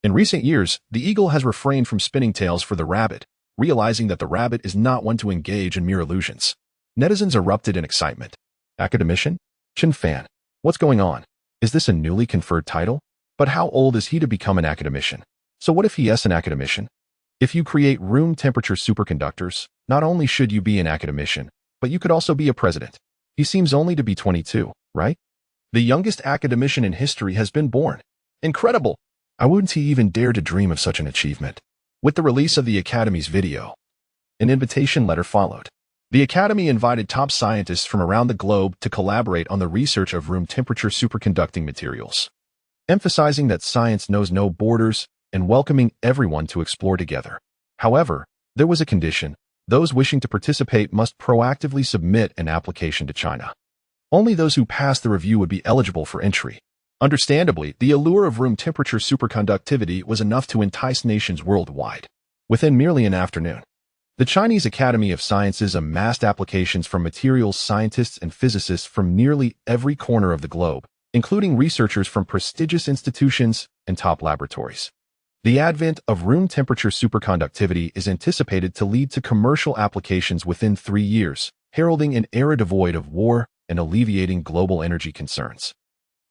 A: In recent years, the eagle has refrained from spinning tales for the rabbit, realizing that the rabbit is not one to engage in mere illusions. Netizens erupted in excitement. Academician? Chen Fan. What's going on? Is this a newly conferred title? But how old is he to become an academician? So what if he is an academician? If you create room temperature superconductors, not only should you be an academician, but you could also be a president. He seems only to be 22, right? The youngest academician in history has been born. Incredible! I wouldn't even dare to dream of such an achievement. With the release of the Academy's video, an invitation letter followed. The Academy invited top scientists from around the globe to collaborate on the research of room temperature superconducting materials, emphasizing that science knows no borders and welcoming everyone to explore together. However, there was a condition. Those wishing to participate must proactively submit an application to China. Only those who passed the review would be eligible for entry. Understandably, the allure of room temperature superconductivity was enough to entice nations worldwide. Within merely an afternoon, the Chinese Academy of Sciences amassed applications from materials scientists and physicists from nearly every corner of the globe, including researchers from prestigious institutions and top laboratories. The advent of room temperature superconductivity is anticipated to lead to commercial applications within 3 years, heralding an era devoid of war and alleviating global energy concerns,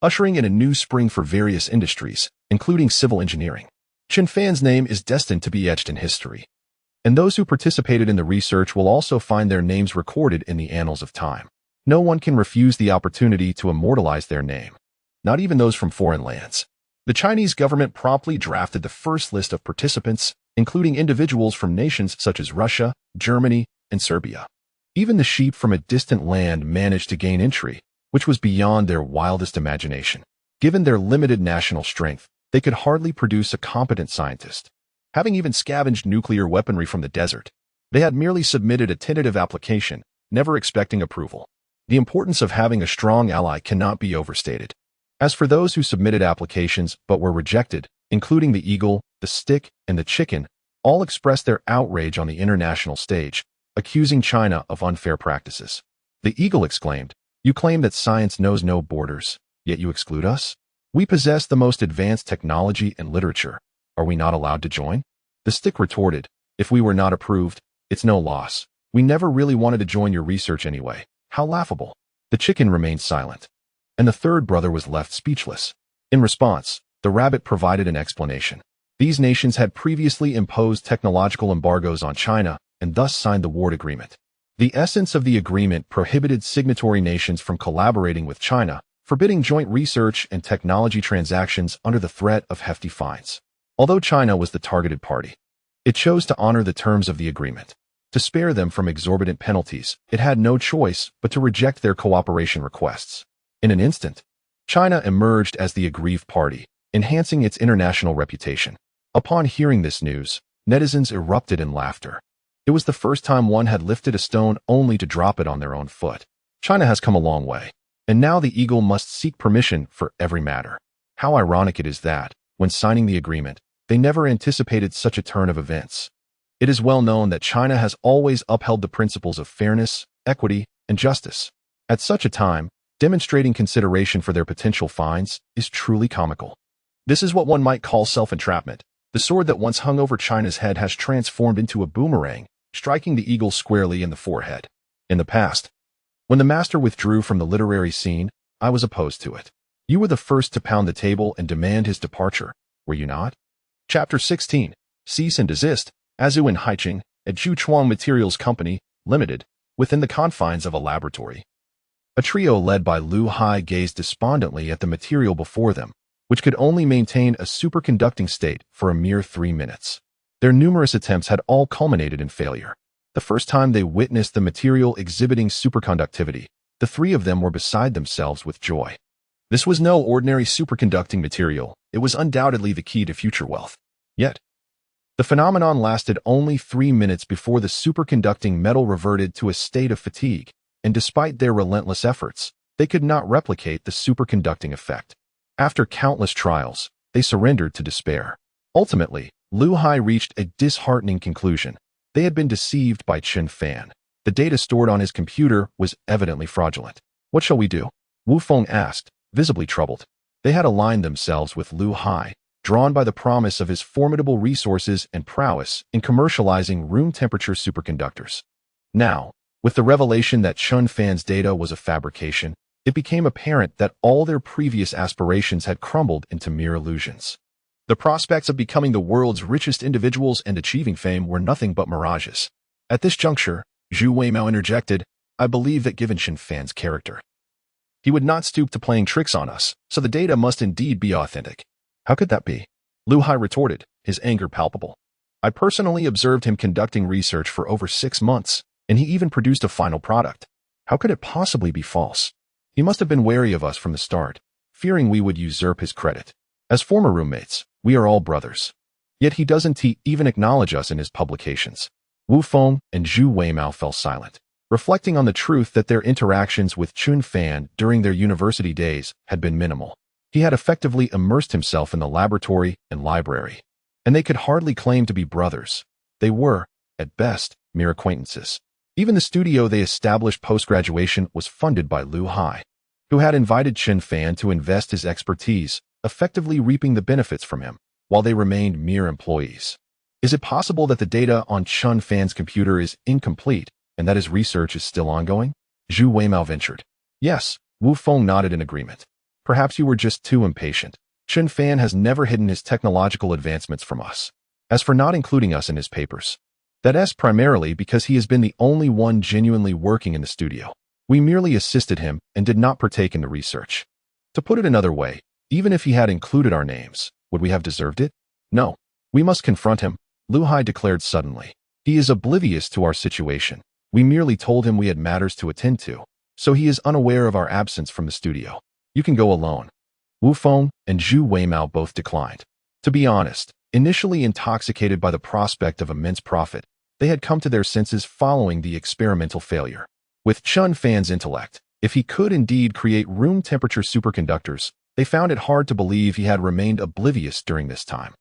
A: ushering in a new spring for various industries, including civil engineering. Chen Fan's name is destined to be etched in history, and those who participated in the research will also find their names recorded in the annals of time. No one can refuse the opportunity to immortalize their name, not even those from foreign lands. The Chinese government promptly drafted the first list of participants, including individuals from nations such as Russia, Germany, and Serbia. Even the sheep from a distant land managed to gain entry, which was beyond their wildest imagination. Given their limited national strength, they could hardly produce a competent scientist. Having even scavenged nuclear weaponry from the desert, they had merely submitted a tentative application, never expecting approval. The importance of having a strong ally cannot be overstated. As for those who submitted applications but were rejected, including the eagle, the stick, and the chicken, all expressed their outrage on the international stage, accusing China of unfair practices. The eagle exclaimed, "You claim that science knows no borders, yet you exclude us? We possess the most advanced technology and literature. Are we not allowed to join?" The stick retorted, "If we were not approved, it's no loss. We never really wanted to join your research anyway. How laughable." The chicken remained silent, and the third brother was left speechless. In response, the rabbit provided an explanation. These nations had previously imposed technological embargoes on China and thus signed the Ward Agreement. The essence of the agreement prohibited signatory nations from collaborating with China, forbidding joint research and technology transactions under the threat of hefty fines. Although China was the targeted party, it chose to honor the terms of the agreement. To spare them from exorbitant penalties, it had no choice but to reject their cooperation requests. In an instant, China emerged as the aggrieved party, enhancing its international reputation. Upon hearing this news, netizens erupted in laughter. It was the first time one had lifted a stone only to drop it on their own foot. China has come a long way, and now the eagle must seek permission for every matter. How ironic it is that, when signing the agreement, they never anticipated such a turn of events. It is well known that China has always upheld the principles of fairness, equity, and justice. At such a time, demonstrating consideration for their potential fines is truly comical. This is what one might call self-entrapment. The sword that once hung over China's head has transformed into a boomerang, striking the eagle squarely in the forehead. In the past, when the master withdrew from the literary scene, I was opposed to it. You were the first to pound the table and demand his departure, were you not? Chapter 16. Cease and Desist. Azu and Haicheng, at Juchuang Materials Company, Limited, within the confines of a laboratory. A trio led by Lu Hai gazed despondently at the material before them, which could only maintain a superconducting state for a mere 3 minutes. Their numerous attempts had all culminated in failure. The first time they witnessed the material exhibiting superconductivity, the three of them were beside themselves with joy. This was no ordinary superconducting material. It was undoubtedly the key to future wealth. Yet, the phenomenon lasted only 3 minutes before the superconducting metal reverted to a state of fatigue, and despite their relentless efforts, they could not replicate the superconducting effect. After countless trials, they surrendered to despair. Ultimately, Lu Hai reached a disheartening conclusion. They had been deceived by Chen Fan. The data stored on his computer was evidently fraudulent. "What shall we do?" Wu Feng asked, visibly troubled. They had aligned themselves with Lu Hai, drawn by the promise of his formidable resources and prowess in commercializing room temperature superconductors. Now, with the revelation that Chen Fan's data was a fabrication, it became apparent that all their previous aspirations had crumbled into mere illusions. The prospects of becoming the world's richest individuals and achieving fame were nothing but mirages. At this juncture, Zhu Weimao interjected, "I believe that given Chen Fan's character, he would not stoop to playing tricks on us, so the data must indeed be authentic." How could that be? Lu Hai retorted, his anger palpable. I personally observed him conducting research for over 6 months, and he even produced a final product. How could it possibly be false? He must have been wary of us from the start, fearing we would usurp his credit. As former roommates, we are all brothers. Yet he doesn't even acknowledge us in his publications. Wu Feng and Zhu Weimao fell silent, reflecting on the truth that their interactions with Chen Fan during their university days had been minimal. He had effectively immersed himself in the laboratory and library, and they could hardly claim to be brothers. They were, at best, mere acquaintances. Even the studio they established post-graduation was funded by Lu Hai, who had invited Chen Fan to invest his expertise, effectively reaping the benefits from him, while they remained mere employees. Is it possible that the data on Chen Fan's computer is incomplete and that his research is still ongoing? Zhu Weimao ventured. Yes, Wu Feng nodded in agreement. Perhaps you were just too impatient. Chen Fan has never hidden his technological advancements from us. As for not including us in his papers, that's primarily because he has been the only one genuinely working in the studio. We merely assisted him and did not partake in the research. To put it another way, even if he had included our names, would we have deserved it? No. We must confront him, Lu Hai declared suddenly. He is oblivious to our situation. We merely told him we had matters to attend to, so he is unaware of our absence from the studio. You can go alone. Wu Feng and Zhu Weimao both declined. To be honest, initially intoxicated by the prospect of immense profit, they had come to their senses following the experimental failure. With Chen Fan's intellect, if he could indeed create room-temperature superconductors, they found it hard to believe he had remained oblivious during this time.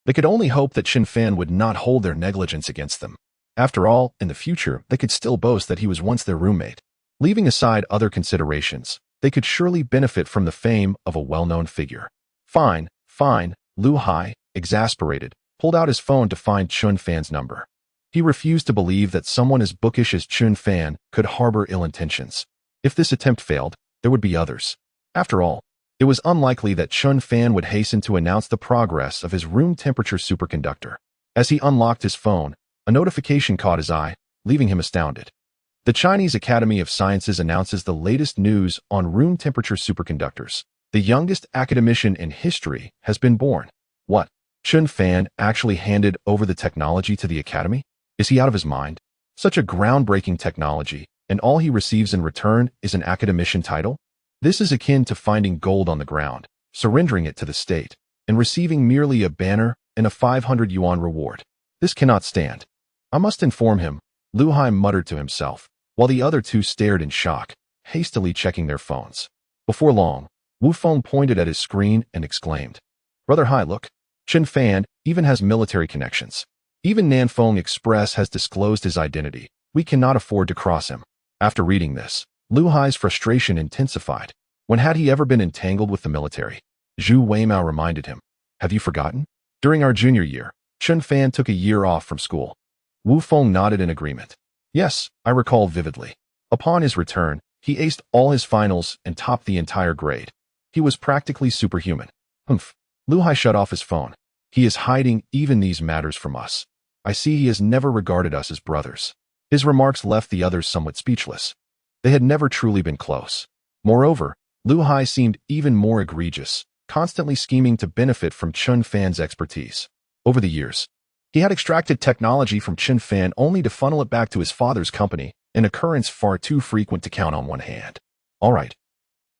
A: They could only hope that Chen Fan would not hold their negligence against them. After all, in the future, they could still boast that he was once their roommate. Leaving aside other considerations, they could surely benefit from the fame of a well-known figure. Fine, Lu Hai, exasperated, pulled out his phone to find Chen Fan's number. He refused to believe that someone as bookish as Chen Fan could harbor ill intentions. If this attempt failed, there would be others. After all, it was unlikely that Chen Fan would hasten to announce the progress of his room-temperature superconductor. As he unlocked his phone, a notification caught his eye, leaving him astounded. The Chinese Academy of Sciences announces the latest news on room-temperature superconductors. The youngest academician in history has been born. What? Chen Fan actually handed over the technology to the Academy? Is he out of his mind? Such a groundbreaking technology, and all he receives in return is an academician title? This is akin to finding gold on the ground, surrendering it to the state, and receiving merely a banner and a 500 yuan reward. This cannot stand. I must inform him, Lu Hai muttered to himself, while the other two stared in shock, hastily checking their phones. Before long, Wu Feng pointed at his screen and exclaimed, Brother Hai, look, Chen Fan even has military connections. Even Nanfeng Express has disclosed his identity. We cannot afford to cross him. After reading this, Lu Hai's frustration intensified. When had he ever been entangled with the military? Zhu Weimao reminded him. Have you forgotten? During our junior year, Chen Fan took a year off from school. Wu Feng nodded in agreement. Yes, I recall vividly. Upon his return, he aced all his finals and topped the entire grade. He was practically superhuman. Humph. Lu Hai shut off his phone. He is hiding even these matters from us. I see he has never regarded us as brothers. His remarks left the others somewhat speechless. They had never truly been close. Moreover, Lu Hai seemed even more egregious, constantly scheming to benefit from Chen Fan's expertise. Over the years, he had extracted technology from Chen Fan only to funnel it back to his father's company, an occurrence far too frequent to count on one hand. All right.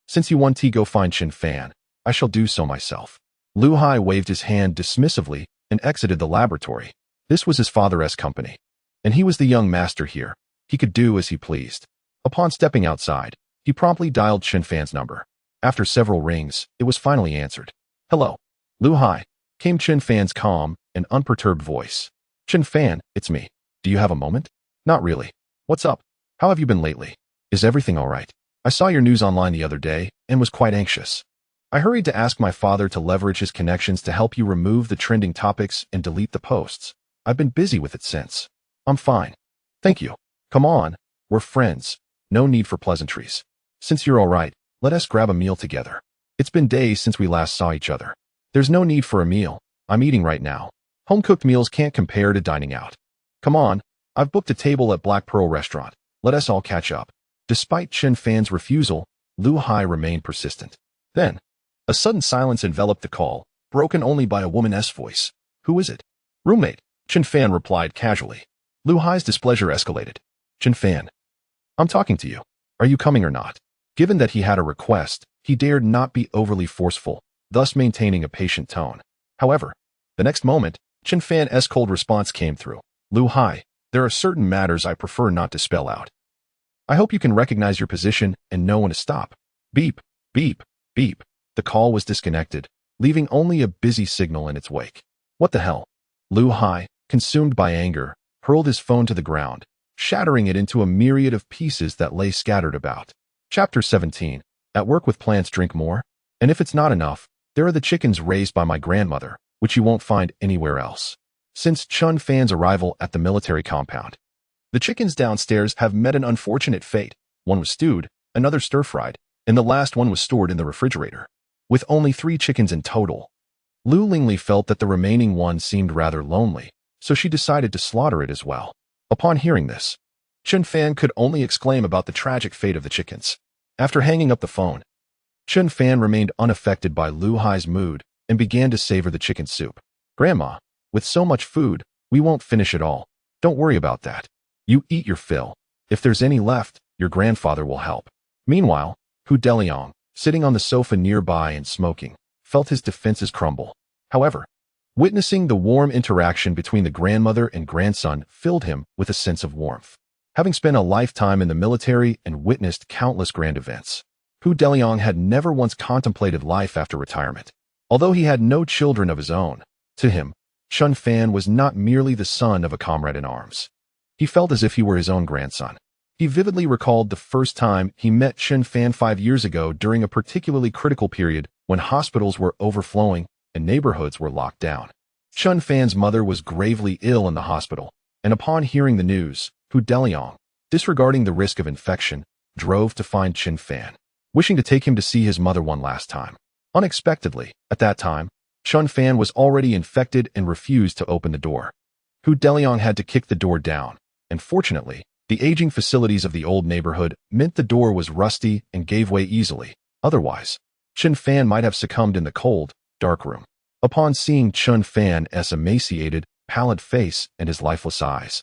A: Since you want to go find Chen Fan, I shall do so myself. Lu Hai waved his hand dismissively and exited the laboratory. This was his father's company, and he was the young master here. He could do as he pleased. Upon stepping outside, he promptly dialed Chen Fan's number. After several rings, it was finally answered. Hello. Lu Hai, came Chen Fan's calm and unperturbed voice. Chen Fan, it's me. Do you have a moment? Not really. What's up? How have you been lately? Is everything all right? I saw your news online the other day and was quite anxious. I hurried to ask my father to leverage his connections to help you remove the trending topics and delete the posts. I've been busy with it since. I'm fine. Thank you. Come on. We're friends. No need for pleasantries. Since you're all right, let us grab a meal together. It's been days since we last saw each other. There's no need for a meal. I'm eating right now. Home-cooked meals can't compare to dining out. Come on. I've booked a table at Black Pearl Restaurant. Let us all catch up. Despite Chen Fan's refusal, Lu Hai remained persistent. Then, a sudden silence enveloped the call, broken only by a woman's voice. Who is it? Roommate, Chen Fan replied casually. Lu Hai's displeasure escalated. Chen Fan, I'm talking to you. Are you coming or not? Given that he had a request, he dared not be overly forceful, thus maintaining a patient tone. However, the next moment, Chen Fan's cold response came through. Lu Hai, there are certain matters I prefer not to spell out. I hope you can recognize your position and know when to stop. Beep, beep, beep. The call was disconnected, leaving only a busy signal in its wake. What the hell? Lu Hai, consumed by anger, hurled his phone to the ground, shattering it into a myriad of pieces that lay scattered about. Chapter 17. At work with plants drink more? And if it's not enough, there are the chickens raised by my grandmother, which you won't find anywhere else. Since Chen Fan's arrival at the military compound, the chickens downstairs have met an unfortunate fate. One was stewed, another stir-fried, and the last one was stored in the refrigerator. With only 3 chickens in total, Lu Lingli felt that the remaining one seemed rather lonely, so she decided to slaughter it as well. Upon hearing this, Chen Fan could only exclaim about the tragic fate of the chickens. After hanging up the phone, Chen Fan remained unaffected by Lu Hai's mood and began to savor the chicken soup. Grandma, with so much food, we won't finish it all. Don't worry about that. You eat your fill. If there's any left, your grandfather will help. Meanwhile, Hu Deliang, sitting on the sofa nearby and smoking, felt his defenses crumble. However, witnessing the warm interaction between the grandmother and grandson filled him with a sense of warmth. Having spent a lifetime in the military and witnessed countless grand events, Hu Deliang had never once contemplated life after retirement. Although he had no children of his own, to him, Chen Fan was not merely the son of a comrade in arms. He felt as if he were his own grandson. He vividly recalled the first time he met Chen Fan 5 years ago during a particularly critical period when hospitals were overflowing and neighborhoods were locked down. Chen Fan's mother was gravely ill in the hospital, and upon hearing the news, Hu Deliang, disregarding the risk of infection, drove to find Chen Fan, wishing to take him to see his mother one last time. Unexpectedly, at that time, Chen Fan was already infected and refused to open the door. Hu Deliang had to kick the door down, and fortunately, the aging facilities of the old neighborhood meant the door was rusty and gave way easily. Otherwise, Chen Fan might have succumbed in the cold, dark room. Upon seeing Chen Fan's emaciated, pallid face and his lifeless eyes,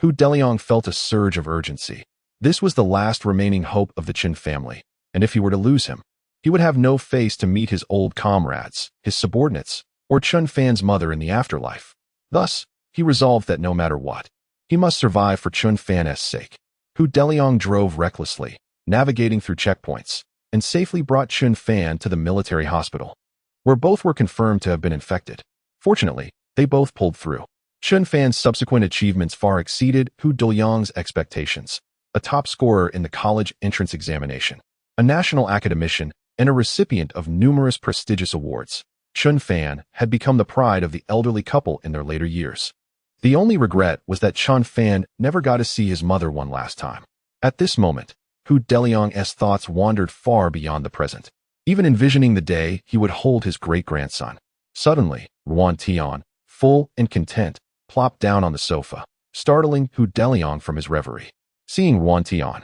A: Hu Deliang felt a surge of urgency. This was the last remaining hope of the Chen family, and if he were to lose him, he would have no face to meet his old comrades, his subordinates, or Chen Fan's mother in the afterlife. Thus, he resolved that no matter what, he must survive for Chen Fan's sake. Hu Deliang drove recklessly, navigating through checkpoints, and safely brought Chen Fan to the military hospital, where both were confirmed to have been infected. Fortunately, they both pulled through. Chen Fan's subsequent achievements far exceeded Hu Deliang's expectations. A top scorer in the college entrance examination, a national academician, and a recipient of numerous prestigious awards, Chen Fan had become the pride of the elderly couple in their later years. The only regret was that Chen Fan never got to see his mother one last time. At this moment, Hu Deliang's thoughts wandered far beyond the present, even envisioning the day he would hold his great-grandson. Suddenly, Ruan Tian, full and content, plopped down on the sofa, startling Hu Deliang from his reverie. Seeing Ruan Tian,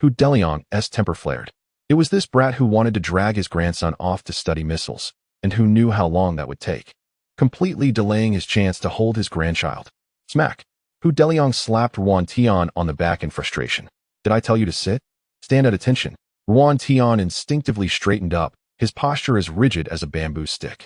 A: Hu Deliang's temper flared. It was this brat who wanted to drag his grandson off to study missiles, and who knew how long that would take, completely delaying his chance to hold his grandchild. Smack! Hu Deliang slapped Ruan Tian on the back in frustration. Did I tell you to sit? Stand at attention. Ruan Tian instinctively straightened up, his posture as rigid as a bamboo stick.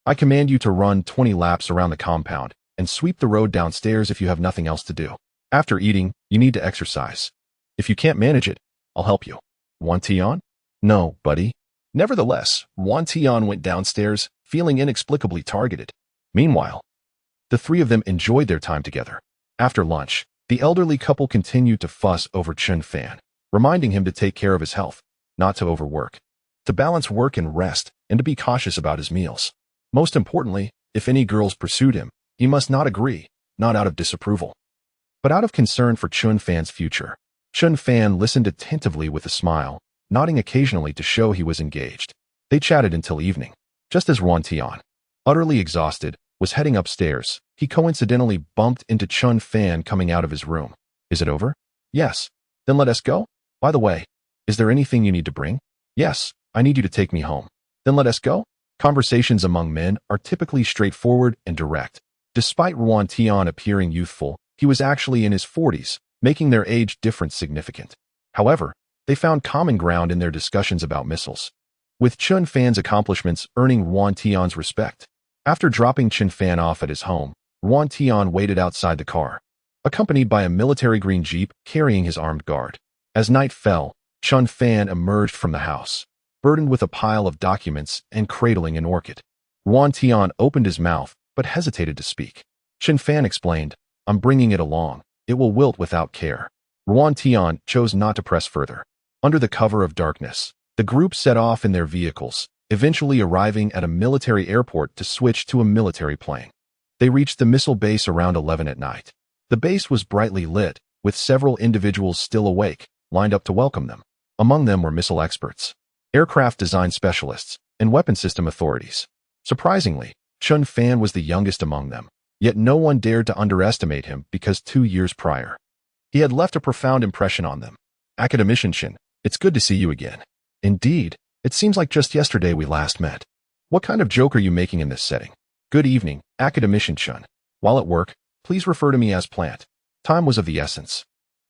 A: I command you to run 20 laps around the compound and sweep the road downstairs if you have nothing else to do. After eating, you need to exercise. If you can't manage it, I'll help you. Ruan Tian? No, buddy. Nevertheless, Ruan Tian went downstairs, feeling inexplicably targeted. Meanwhile, the three of them enjoyed their time together. After lunch, the elderly couple continued to fuss over Chen Fan, reminding him to take care of his health, not to overwork, to balance work and rest, and to be cautious about his meals. Most importantly, if any girls pursued him, he must not agree, not out of disapproval, but out of concern for Chen Fan's future. Chen Fan listened attentively with a smile, nodding occasionally to show he was engaged. They chatted until evening. Just as Ruan Tian, utterly exhausted, was heading upstairs, he coincidentally bumped into Chen Fan coming out of his room. Is it over? Yes. Then let us go? By the way, is there anything you need to bring? Yes, I need you to take me home. Then let us go? Conversations among men are typically straightforward and direct. Despite Ruan Tian appearing youthful, he was actually in his 40s, making their age difference significant. However, they found common ground in their discussions about missiles, with Chen Fan's accomplishments earning Ruan Tian's respect. After dropping Chen Fan off at his home, Ruan Tian waited outside the car, accompanied by a military green jeep carrying his armed guard. As night fell, Chen Fan emerged from the house, burdened with a pile of documents and cradling an orchid. Ruan Tian opened his mouth, but hesitated to speak. Chen Fan explained, "I'm bringing it along. It will wilt without care." Ruan Tian chose not to press further. Under the cover of darkness, the group set off in their vehicles, eventually arriving at a military airport to switch to a military plane. They reached the missile base around 11 at night. The base was brightly lit, with several individuals still awake, lined up to welcome them. Among them were missile experts, aircraft design specialists, and weapon system authorities. Surprisingly, Chen Fan was the youngest among them, yet no one dared to underestimate him because 2 years prior, he had left a profound impression on them. "Academician Chen, it's good to see you again." "Indeed, it seems like just yesterday we last met. What kind of joke are you making in this setting?" "Good evening, Academician Chen. While at work, please refer to me as Plant." Time was of the essence,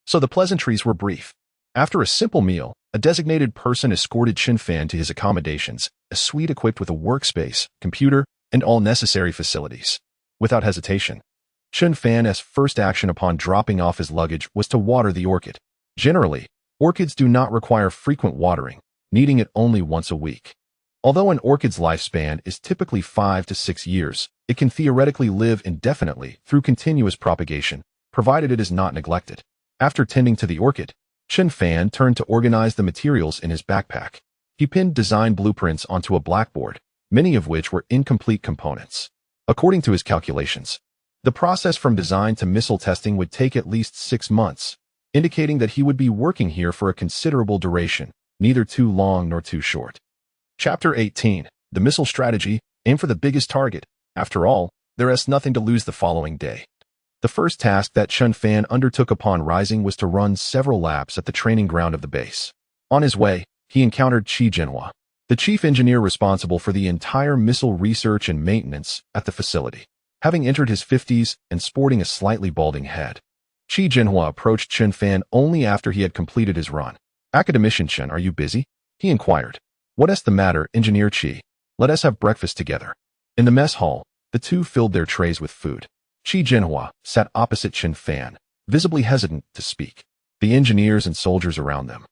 A: so the pleasantries were brief. After a simple meal, a designated person escorted Chen Fan to his accommodations, a suite equipped with a workspace, computer, and all necessary facilities. Without hesitation, Chen Fan's first action upon dropping off his luggage was to water the orchid. Generally, orchids do not require frequent watering, needing it only once a week. Although an orchid's lifespan is typically 5 to 6 years, it can theoretically live indefinitely through continuous propagation, provided it is not neglected. After tending to the orchid, Chen Fan turned to organize the materials in his backpack. He pinned design blueprints onto a blackboard, many of which were incomplete components. According to his calculations, the process from design to missile testing would take at least 6 months, indicating that he would be working here for a considerable duration, neither too long nor too short. Chapter 18. The Missile Strategy. Aim for the biggest target. After all, there is nothing to lose the following day. The first task that Chen Fan undertook upon rising was to run several laps at the training ground of the base. On his way, he encountered Qi Jinhua, the chief engineer responsible for the entire missile research and maintenance at the facility. Having entered his 50s and sporting a slightly balding head, Qi Jinhua approached Chen Fan only after he had completed his run. "Academician Chen, are you busy?" he inquired. "What is the matter, Engineer Qi? Let us have breakfast together." In the mess hall, the two filled their trays with food. Qi Jinhua sat opposite Chen Fan, visibly hesitant to speak. The engineers and soldiers around them,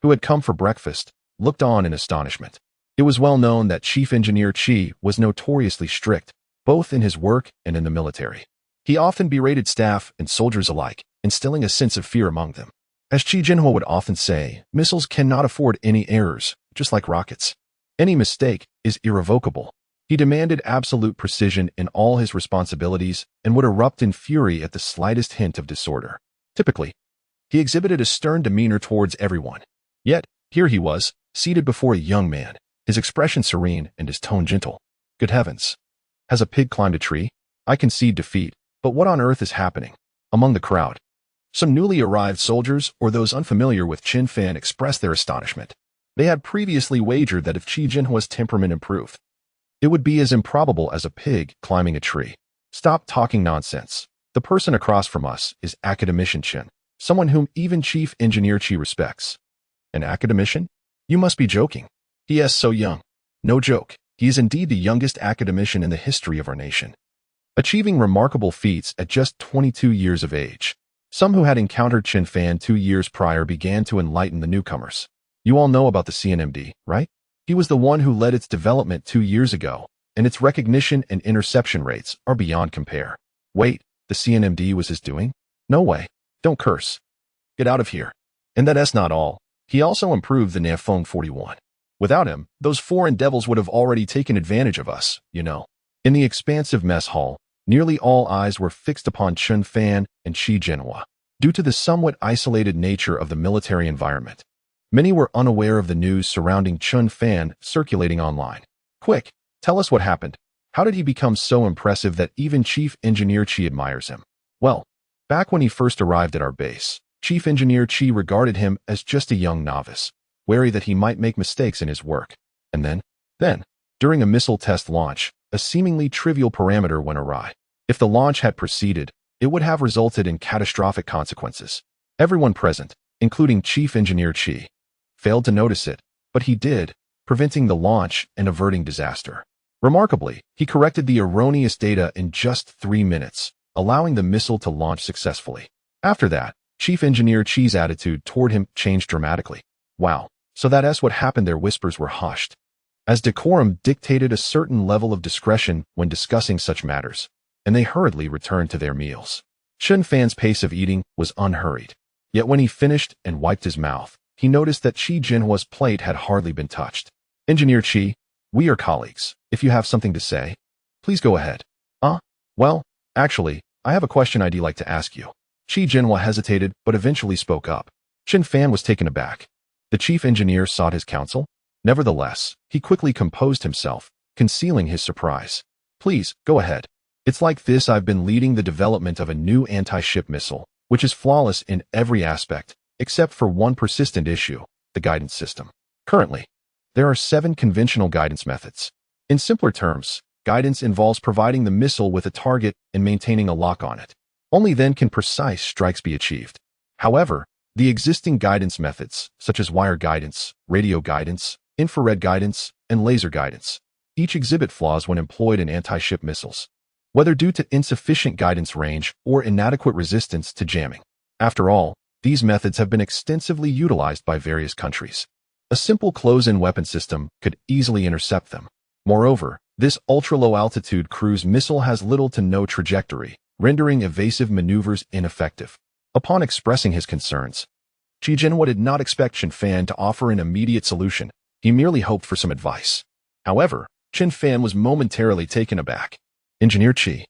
A: who had come for breakfast, looked on in astonishment. It was well known that Chief Engineer Qi was notoriously strict, both in his work and in the military. He often berated staff and soldiers alike, instilling a sense of fear among them. As Qi Jinhua would often say, missiles cannot afford any errors, just like rockets. Any mistake is irrevocable. He demanded absolute precision in all his responsibilities and would erupt in fury at the slightest hint of disorder. Typically, he exhibited a stern demeanor towards everyone. Yet, here he was, seated before a young man, his expression serene and his tone gentle. "Good heavens! Has a pig climbed a tree? I concede defeat, but what on earth is happening?" Among the crowd, some newly arrived soldiers or those unfamiliar with Chen Fan expressed their astonishment. They had previously wagered that if Qi Jinhua's temperament improved, it would be as improbable as a pig climbing a tree. "Stop talking nonsense. The person across from us is Academician Chen, someone whom even Chief Engineer Qi respects." "An academician? You must be joking. He is so young." "No joke. He is indeed the youngest academician in the history of our nation, achieving remarkable feats at just 22 years of age." Some who had encountered Chen Fan 2 years prior began to enlighten the newcomers. "You all know about the CNMD, right? He was the one who led its development 2 years ago, and its recognition and interception rates are beyond compare." "Wait, the CNMD was his doing? No way. Don't curse. Get out of here." And that is not all. He also improved the Nafeng 41. Without him, those foreign devils would have already taken advantage of us, you know. In the expansive mess hall, nearly all eyes were fixed upon Chen Fan and Qi Jinhua. Due to the somewhat isolated nature of the military environment, many were unaware of the news surrounding Chen Fan circulating online. "Quick, tell us what happened. How did he become so impressive that even Chief Engineer Qi admires him?" "Well, back when he first arrived at our base, Chief Engineer Qi regarded him as just a young novice, wary that he might make mistakes in his work. And then, During a missile test launch, a seemingly trivial parameter went awry. If the launch had proceeded, it would have resulted in catastrophic consequences. Everyone present, including Chief Engineer Chi, failed to notice it, but he did, preventing the launch and averting disaster. Remarkably, he corrected the erroneous data in just 3 minutes, allowing the missile to launch successfully. After that, Chief Engineer Chi's attitude toward him changed dramatically. Wow, so that's what happened there. Whispers were hushed, as decorum dictated a certain level of discretion when discussing such matters, and they hurriedly returned to their meals. Chen Fan's pace of eating was unhurried. Yet when he finished and wiped his mouth, he noticed that Chi Jinhua's plate had hardly been touched. Engineer Chi, we are colleagues. If you have something to say, please go ahead. Well, actually, I have a question I'd like to ask you. Chi Jinhua hesitated but eventually spoke up. Chen Fan was taken aback. The chief engineer sought his counsel. Nevertheless, he quickly composed himself, concealing his surprise. Please, go ahead. It's like this: I've been leading the development of a new anti-ship missile, which is flawless in every aspect, except for one persistent issue, the guidance system. Currently, there are 7 conventional guidance methods. In simpler terms, guidance involves providing the missile with a target and maintaining a lock on it. Only then can precise strikes be achieved. However, the existing guidance methods, such as wire guidance, radio guidance, infrared guidance, and laser guidance, each exhibit flaws when employed in anti-ship missiles, whether due to insufficient guidance range or inadequate resistance to jamming. After all, these methods have been extensively utilized by various countries. A simple close-in weapon system could easily intercept them. Moreover, this ultra-low-altitude cruise missile has little to no trajectory, rendering evasive maneuvers ineffective. Upon expressing his concerns, Chi Jinhua did not expect Chen Fan to offer an immediate solution. He merely hoped for some advice. However, Chen Fan was momentarily taken aback. Engineer Chi,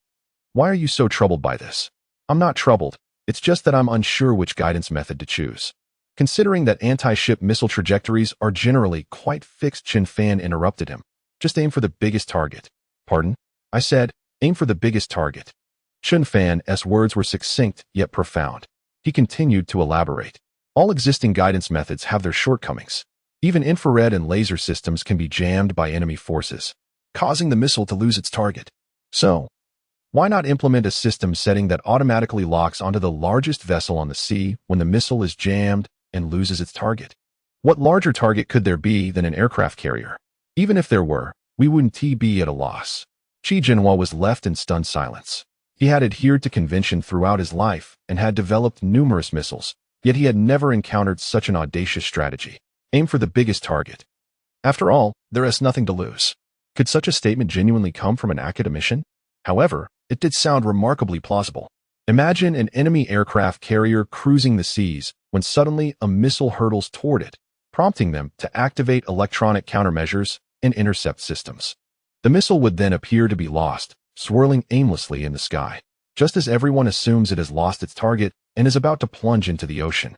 A: why are you so troubled by this? I'm not troubled. It's just that I'm unsure which guidance method to choose. Considering that anti-ship missile trajectories are generally quite fixed, Chen Fan interrupted him. Just aim for the biggest target. Pardon? I said, aim for the biggest target. Chen Fan's words were succinct yet profound. He continued to elaborate. All existing guidance methods have their shortcomings. Even infrared and laser systems can be jammed by enemy forces, causing the missile to lose its target. So, why not implement a system setting that automatically locks onto the largest vessel on the sea when the missile is jammed and loses its target? What larger target could there be than an aircraft carrier? Even if there were, we wouldn't be at a loss. Chi Jinhua was left in stunned silence. He had adhered to convention throughout his life and had developed numerous missiles, yet he had never encountered such an audacious strategy. Aim for the biggest target. After all, there is nothing to lose. Could such a statement genuinely come from an academician? However, it did sound remarkably plausible. Imagine an enemy aircraft carrier cruising the seas when suddenly a missile hurtles toward it, prompting them to activate electronic countermeasures and intercept systems. The missile would then appear to be lost, swirling aimlessly in the sky, just as everyone assumes it has lost its target and is about to plunge into the ocean.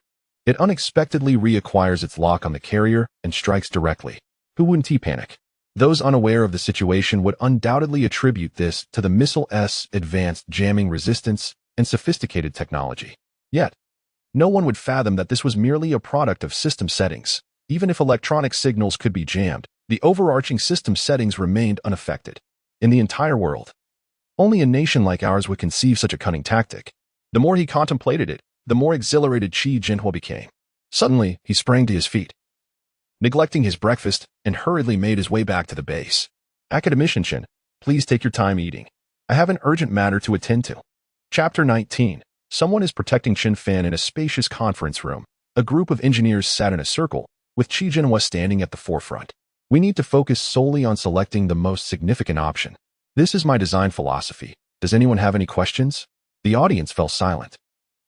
A: It unexpectedly reacquires its lock on the carrier and strikes directly. Who wouldn't panic? Those unaware of the situation would undoubtedly attribute this to the missile's advanced jamming resistance and sophisticated technology. Yet, no one would fathom that this was merely a product of system settings. Even if electronic signals could be jammed, the overarching system settings remained unaffected. In the entire world, only a nation like ours would conceive such a cunning tactic. The more he contemplated it, the more exhilarated Chi Jinhua became. Suddenly, he sprang to his feet, neglecting his breakfast, and hurriedly made his way back to the base. Academician Chen, please take your time eating. I have an urgent matter to attend to. Chapter 19. Someone is protecting Chen Fan in a spacious conference room. A group of engineers sat in a circle, with Chi Jinhua standing at the forefront. We need to focus solely on selecting the most significant option. This is my design philosophy. Does anyone have any questions? The audience fell silent,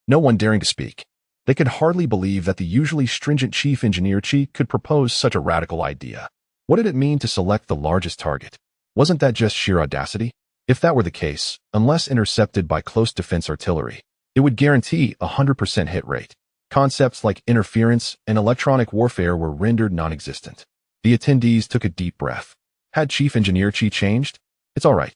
A: no one daring to speak. They could hardly believe that the usually stringent chief engineer Chi could propose such a radical idea. What did it mean to select the largest target? Wasn't that just sheer audacity? If that were the case, unless intercepted by close defense artillery, it would guarantee a 100% hit rate. Concepts like interference and electronic warfare were rendered non-existent. The attendees took a deep breath. Had Chief Engineer Chi changed? It's all right.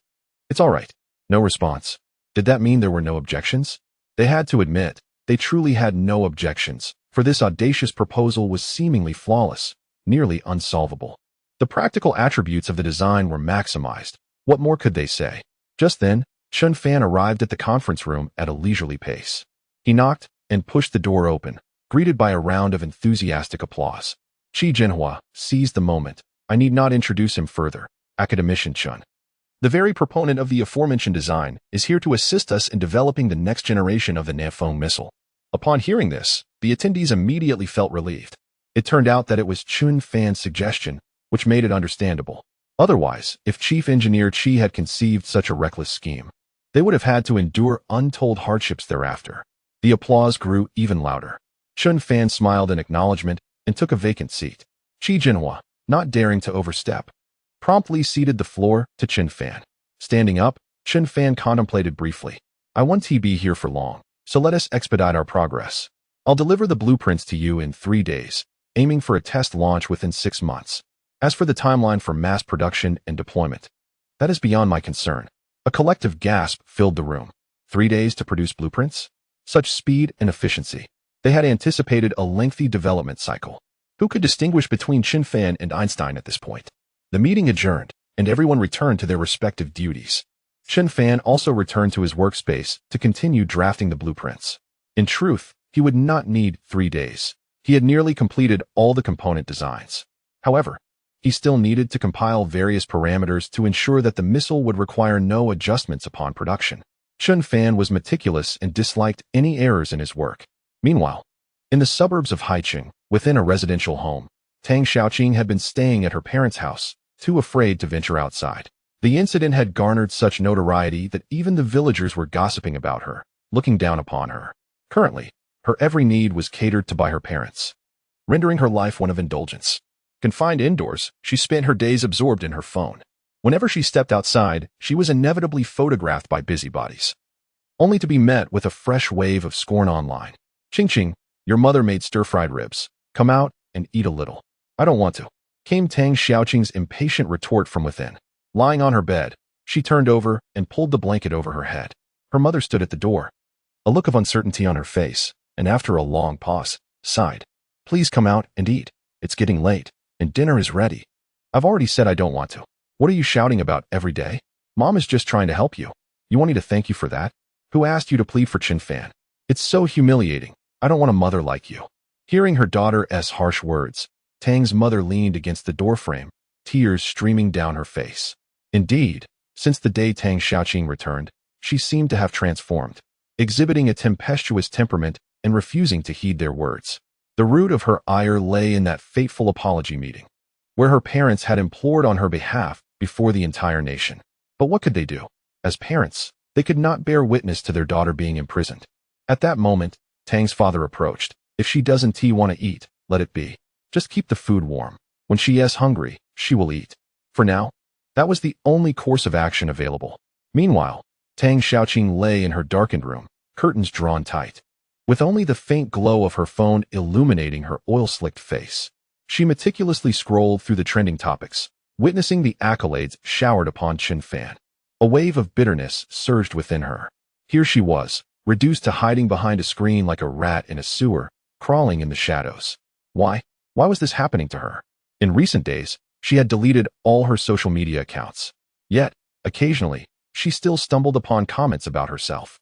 A: It's all right. No response. Did that mean there were no objections? They had to admit, they truly had no objections, for this audacious proposal was seemingly flawless, nearly unsolvable. The practical attributes of the design were maximized. What more could they say? Just then, Chen Fan arrived at the conference room at a leisurely pace. He knocked and pushed the door open, greeted by a round of enthusiastic applause. Qi Jinhua seized the moment. I need not introduce him further. Academician Chen, the very proponent of the aforementioned design, is here to assist us in developing the next generation of the Nefeng missile. Upon hearing this, the attendees immediately felt relieved. It turned out that it was Chen Fan's suggestion, which made it understandable. Otherwise, if Chief Engineer Qi had conceived such a reckless scheme, they would have had to endure untold hardships thereafter. The applause grew even louder. Chen Fan smiled in acknowledgement and took a vacant seat. Qi Jinhua, not daring to overstep, promptly ceded the floor to Chen Fan. Standing up, Chen Fan contemplated briefly. I won't be here for long, so let us expedite our progress. I'll deliver the blueprints to you in 3 days, aiming for a test launch within 6 months. As for the timeline for mass production and deployment, that is beyond my concern. A collective gasp filled the room. 3 days to produce blueprints? Such speed and efficiency. They had anticipated a lengthy development cycle. Who could distinguish between Chen Fan and Einstein at this point? The meeting adjourned, and everyone returned to their respective duties. Chen Fan also returned to his workspace to continue drafting the blueprints. In truth, he would not need 3 days. He had nearly completed all the component designs. However, he still needed to compile various parameters to ensure that the missile would require no adjustments upon production. Chen Fan was meticulous and disliked any errors in his work. Meanwhile, in the suburbs of Haicheng, within a residential home, Tang Xiaoqing had been staying at her parents' house, too afraid to venture outside. The incident had garnered such notoriety that even the villagers were gossiping about her, looking down upon her. Currently, her every need was catered to by her parents, rendering her life one of indulgence. Confined indoors, she spent her days absorbed in her phone. Whenever she stepped outside, she was inevitably photographed by busybodies, only to be met with a fresh wave of scorn online. Ching, your mother made stir-fried ribs. Come out and eat a little. I don't want to, came Tang Xiaoqing's impatient retort from within. Lying on her bed, she turned over and pulled the blanket over her head. Her mother stood at the door, a look of uncertainty on her face, and after a long pause, sighed. Please come out and eat. It's getting late, and dinner is ready. I've already said I don't want to. What are you shouting about every day? Mom is just trying to help you. You want me to thank you for that? Who asked you to plead for Chen Fan? It's so humiliating. I don't want a mother like you. Hearing her daughter's harsh words, Tang's mother leaned against the doorframe, tears streaming down her face. Indeed, since the day Tang Xiaoqing returned, she seemed to have transformed, exhibiting a tempestuous temperament and refusing to heed their words. The root of her ire lay in that fateful apology meeting, where her parents had implored on her behalf before the entire nation. But what could they do? As parents, they could not bear witness to their daughter being imprisoned. At that moment, Tang's father approached. If she doesn't want to eat, let it be. Just keep the food warm. When she is hungry, she will eat. For now, that was the only course of action available. Meanwhile, Tang Xiaoqing lay in her darkened room, curtains drawn tight, with only the faint glow of her phone illuminating her oil-slicked face. She meticulously scrolled through the trending topics, witnessing the accolades showered upon Chen Fan. A wave of bitterness surged within her. Here she was, reduced to hiding behind a screen like a rat in a sewer, crawling in the shadows. Why? Why was this happening to her? In recent days, she had deleted all her social media accounts. Yet, occasionally, she still stumbled upon comments about herself.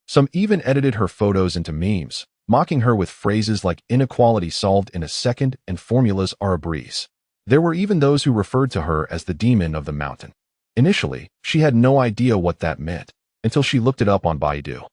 A: Some even edited her photos into memes, mocking her with phrases like inequality solved in a second and formulas are a breeze. There were even those who referred to her as the demon of the mountain. Initially, she had no idea what that meant, until she looked it up on Baidu.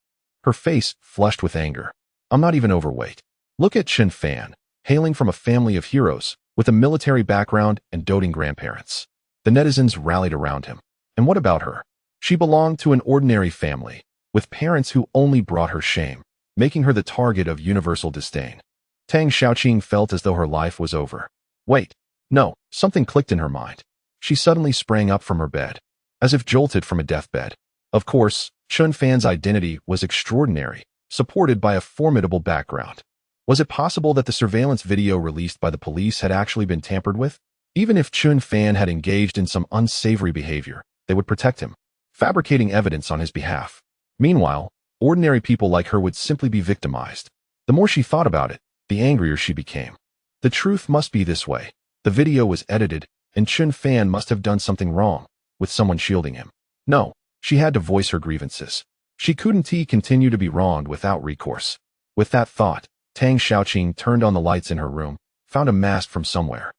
A: Her face flushed with anger. I'm not even overweight. Look at Chen Fan, hailing from a family of heroes, with a military background and doting grandparents. The netizens rallied around him. And what about her? She belonged to an ordinary family, with parents who only brought her shame, making her the target of universal disdain. Tang Xiaoqing felt as though her life was over. Wait, no, something clicked in her mind. She suddenly sprang up from her bed, as if jolted from a deathbed. Of course, Chen Fan's identity was extraordinary, supported by a formidable background. Was it possible that the surveillance video released by the police had actually been tampered with? Even if Chen Fan had engaged in some unsavory behavior, they would protect him, fabricating evidence on his behalf. Meanwhile, ordinary people like her would simply be victimized. The more she thought about it, the angrier she became. The truth must be this way. The video was edited, and Chen Fan must have done something wrong, with someone shielding him. No, she had to voice her grievances. She couldn't continue to be wronged without recourse. With that thought, Tang Xiaoqing turned on the lights in her room, found a mask from somewhere,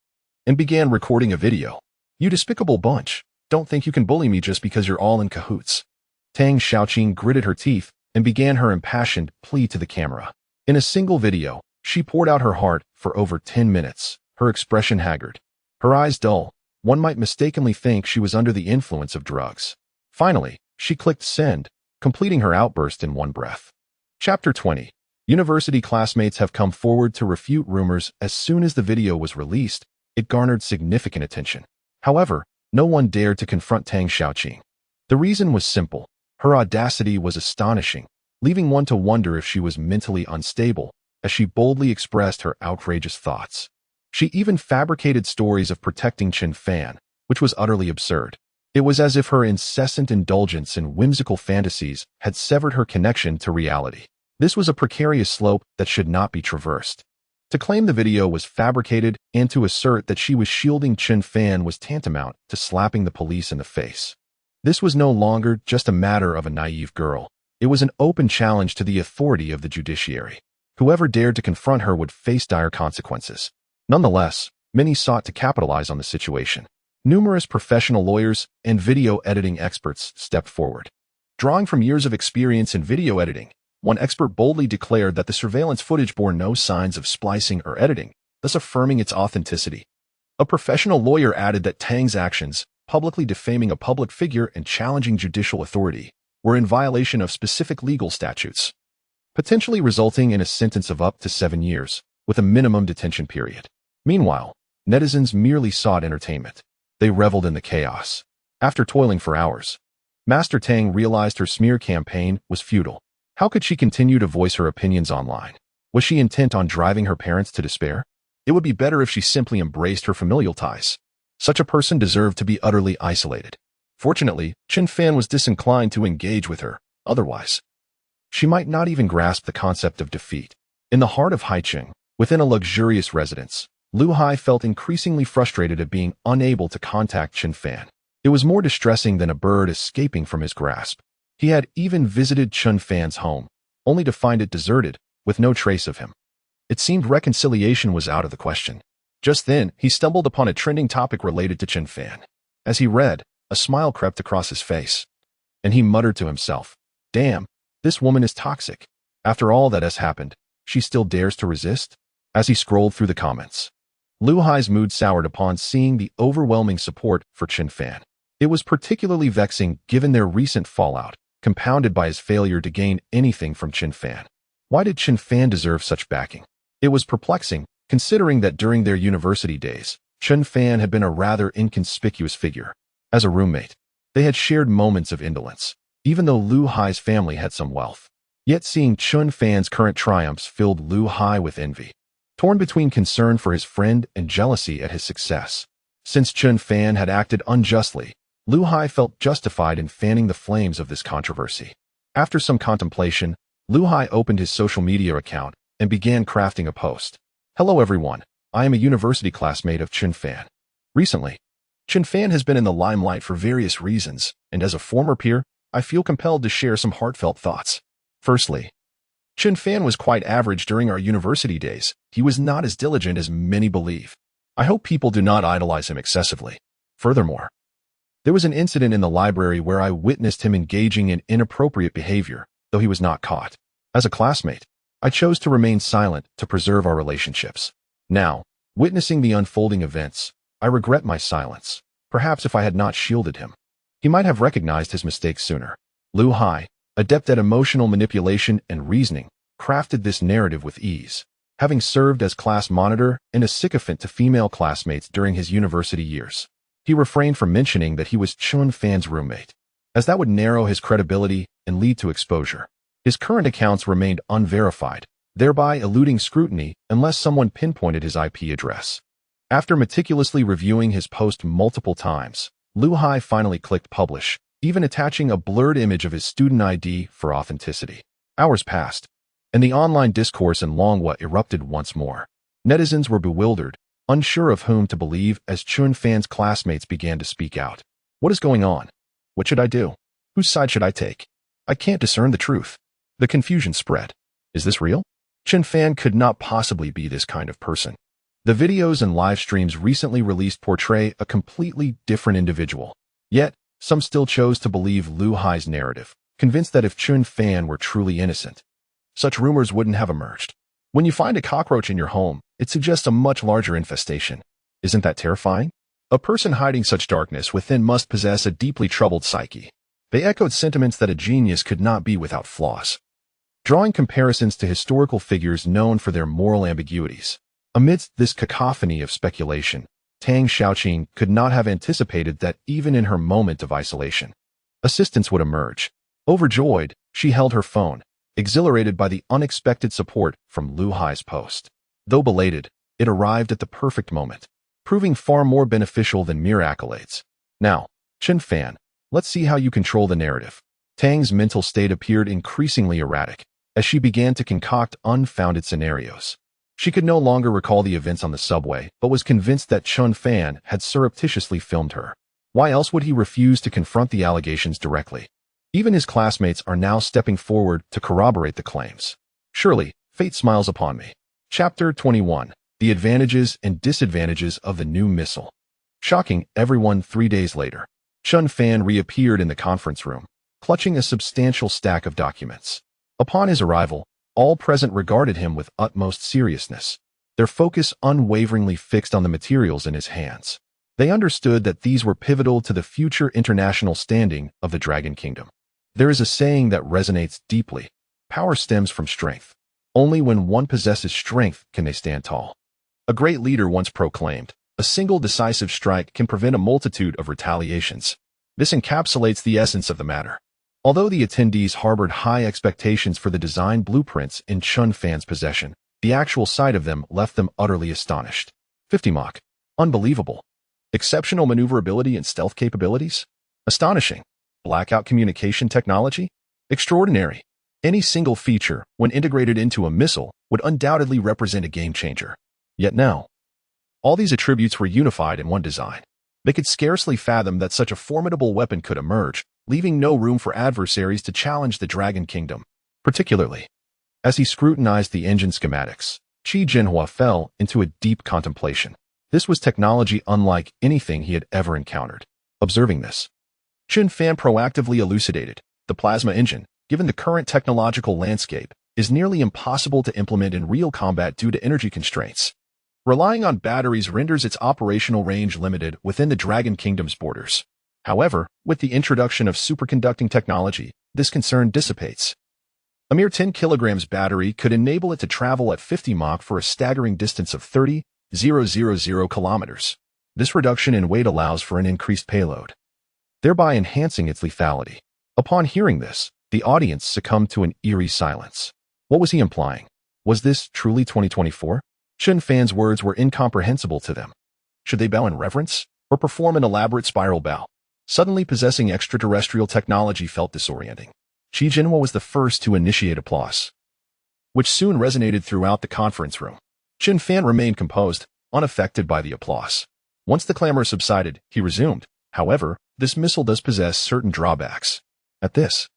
A: and began recording a video. "You despicable bunch. Don't think you can bully me just because you're all in cahoots." Tang Xiaoqing gritted her teeth and began her impassioned plea to the camera. In a single video, she poured out her heart for over 10 minutes, her expression haggard, her eyes dull. One might mistakenly think she was under the influence of drugs. Finally, she clicked send, completing her outburst in one breath. Chapter 20. University classmates have come forward to refute rumors. As soon as the video was released, it garnered significant attention. However, no one dared to confront Tang Xiaoqing. The reason was simple. Her audacity was astonishing, leaving one to wonder if she was mentally unstable, as she boldly expressed her outrageous thoughts. She even fabricated stories of protecting Chen Fan, which was utterly absurd. It was as if her incessant indulgence in whimsical fantasies had severed her connection to reality. This was a precarious slope that should not be traversed. To claim the video was fabricated and to assert that she was shielding Chen Fan was tantamount to slapping the police in the face. This was no longer just a matter of a naive girl. It was an open challenge to the authority of the judiciary. Whoever dared to confront her would face dire consequences. Nonetheless, many sought to capitalize on the situation. Numerous professional lawyers and video editing experts stepped forward. Drawing from years of experience in video editing, one expert boldly declared that the surveillance footage bore no signs of splicing or editing, thus affirming its authenticity. A professional lawyer added that Tang's actions, publicly defaming a public figure and challenging judicial authority, were in violation of specific legal statutes, potentially resulting in a sentence of up to 7 years, with a minimum detention period. Meanwhile, netizens merely sought entertainment. They reveled in the chaos. After toiling for hours, Master Tang realized her smear campaign was futile. How could she continue to voice her opinions online? Was she intent on driving her parents to despair? It would be better if she simply embraced her familial ties. Such a person deserved to be utterly isolated. Fortunately, Chen Fan was disinclined to engage with her. Otherwise, she might not even grasp the concept of defeat. In the heart of Haicheng, within a luxurious residence, Lu Hai felt increasingly frustrated at being unable to contact Chen Fan. It was more distressing than a bird escaping from his grasp. He had even visited Chen Fan's home, only to find it deserted, with no trace of him. It seemed reconciliation was out of the question. Just then, he stumbled upon a trending topic related to Chen Fan. As he read, a smile crept across his face, and he muttered to himself, "Damn, this woman is toxic. After all that has happened, she still dares to resist?" As he scrolled through the comments, Lu Hai's mood soured upon seeing the overwhelming support for Chen Fan. It was particularly vexing given their recent fallout, compounded by his failure to gain anything from Chen Fan. Why did Chen Fan deserve such backing? It was perplexing, considering that during their university days, Chen Fan had been a rather inconspicuous figure. As a roommate, they had shared moments of indolence, even though Lu Hai's family had some wealth. Yet seeing Chen Fan's current triumphs filled Lu Hai with envy, torn between concern for his friend and jealousy at his success. Since Chen Fan had acted unjustly, Lu Hai felt justified in fanning the flames of this controversy. After some contemplation, Lu Hai opened his social media account and began crafting a post. "Hello everyone, I am a university classmate of Chen Fan. Recently, Chen Fan has been in the limelight for various reasons, and as a former peer, I feel compelled to share some heartfelt thoughts. Firstly, Chen Fan was quite average during our university days. He was not as diligent as many believe. I hope people do not idolize him excessively. Furthermore, there was an incident in the library where I witnessed him engaging in inappropriate behavior, though he was not caught. As a classmate, I chose to remain silent to preserve our relationships. Now, witnessing the unfolding events, I regret my silence. Perhaps if I had not shielded him, he might have recognized his mistake sooner." Lu Hai, adept at emotional manipulation and reasoning, crafted this narrative with ease. Having served as class monitor and a sycophant to female classmates during his university years, he refrained from mentioning that he was Chen Fan's roommate, as that would narrow his credibility and lead to exposure. His current accounts remained unverified, thereby eluding scrutiny unless someone pinpointed his IP address. After meticulously reviewing his post multiple times, Lu Hai finally clicked publish, even attaching a blurred image of his student ID for authenticity. Hours passed, and the online discourse in Longwa erupted once more. Netizens were bewildered, unsure of whom to believe as Chen Fan's classmates began to speak out. What is going on? What should I do? Whose side should I take? I can't discern the truth. The confusion spread. Is this real? Chen Fan could not possibly be this kind of person. The videos and live streams recently released portray a completely different individual. Yet, some still chose to believe Lu Hai's narrative, convinced that if Chen Fan were truly innocent, such rumors wouldn't have emerged. When you find a cockroach in your home, it suggests a much larger infestation. Isn't that terrifying? A person hiding such darkness within must possess a deeply troubled psyche. They echoed sentiments that a genius could not be without flaws, drawing comparisons to historical figures known for their moral ambiguities. Amidst this cacophony of speculation, Tang Xiaoqing could not have anticipated that even in her moment of isolation, assistance would emerge. Overjoyed, she held her phone, exhilarated by the unexpected support from Lu Hai's post. Though belated, it arrived at the perfect moment, proving far more beneficial than mere accolades. Now, Chen Fan, let's see how you control the narrative. Tang's mental state appeared increasingly erratic as she began to concoct unfounded scenarios. She could no longer recall the events on the subway, but was convinced that Chen Fan had surreptitiously filmed her. Why else would he refuse to confront the allegations directly? Even his classmates are now stepping forward to corroborate the claims. Surely, fate smiles upon me. Chapter 21. The Advantages and Disadvantages of the New Missile. Shocking everyone 3 days later, Chen Fan reappeared in the conference room, clutching a substantial stack of documents. Upon his arrival, all present regarded him with utmost seriousness, their focus unwaveringly fixed on the materials in his hands. They understood that these were pivotal to the future international standing of the Dragon Kingdom. There is a saying that resonates deeply. Power stems from strength. Only when one possesses strength can they stand tall. A great leader once proclaimed, a single decisive strike can prevent a multitude of retaliations. This encapsulates the essence of the matter. Although the attendees harbored high expectations for the design blueprints in Chen Fan's possession, the actual sight of them left them utterly astonished. 50 Mach. Unbelievable. Exceptional maneuverability and stealth capabilities? Astonishing. Blackout communication technology? Extraordinary. Any single feature, when integrated into a missile, would undoubtedly represent a game-changer. Yet now, all these attributes were unified in one design. They could scarcely fathom that such a formidable weapon could emerge, leaving no room for adversaries to challenge the Dragon Kingdom. Particularly, as he scrutinized the engine schematics, Qi Jinhua fell into a deep contemplation. This was technology unlike anything he had ever encountered. Observing this, Chen Fan proactively elucidated, the plasma engine, given the current technological landscape, is nearly impossible to implement in real combat due to energy constraints. Relying on batteries renders its operational range limited within the Dragon Kingdom's borders. However, with the introduction of superconducting technology, this concern dissipates. A mere 10 kilograms battery could enable it to travel at 50 Mach for a staggering distance of 30,000 kilometers. This reduction in weight allows for an increased payload, thereby enhancing its lethality. Upon hearing this, the audience succumbed to an eerie silence. What was he implying? Was this truly 2024? Chen Fan's words were incomprehensible to them. Should they bow in reverence, or perform an elaborate spiral bow? Suddenly possessing extraterrestrial technology felt disorienting. Qi Jinhua was the first to initiate applause, which soon resonated throughout the conference room. Chen Fan remained composed, unaffected by the applause. Once the clamor subsided, he resumed. However, this missile does possess certain drawbacks. At this,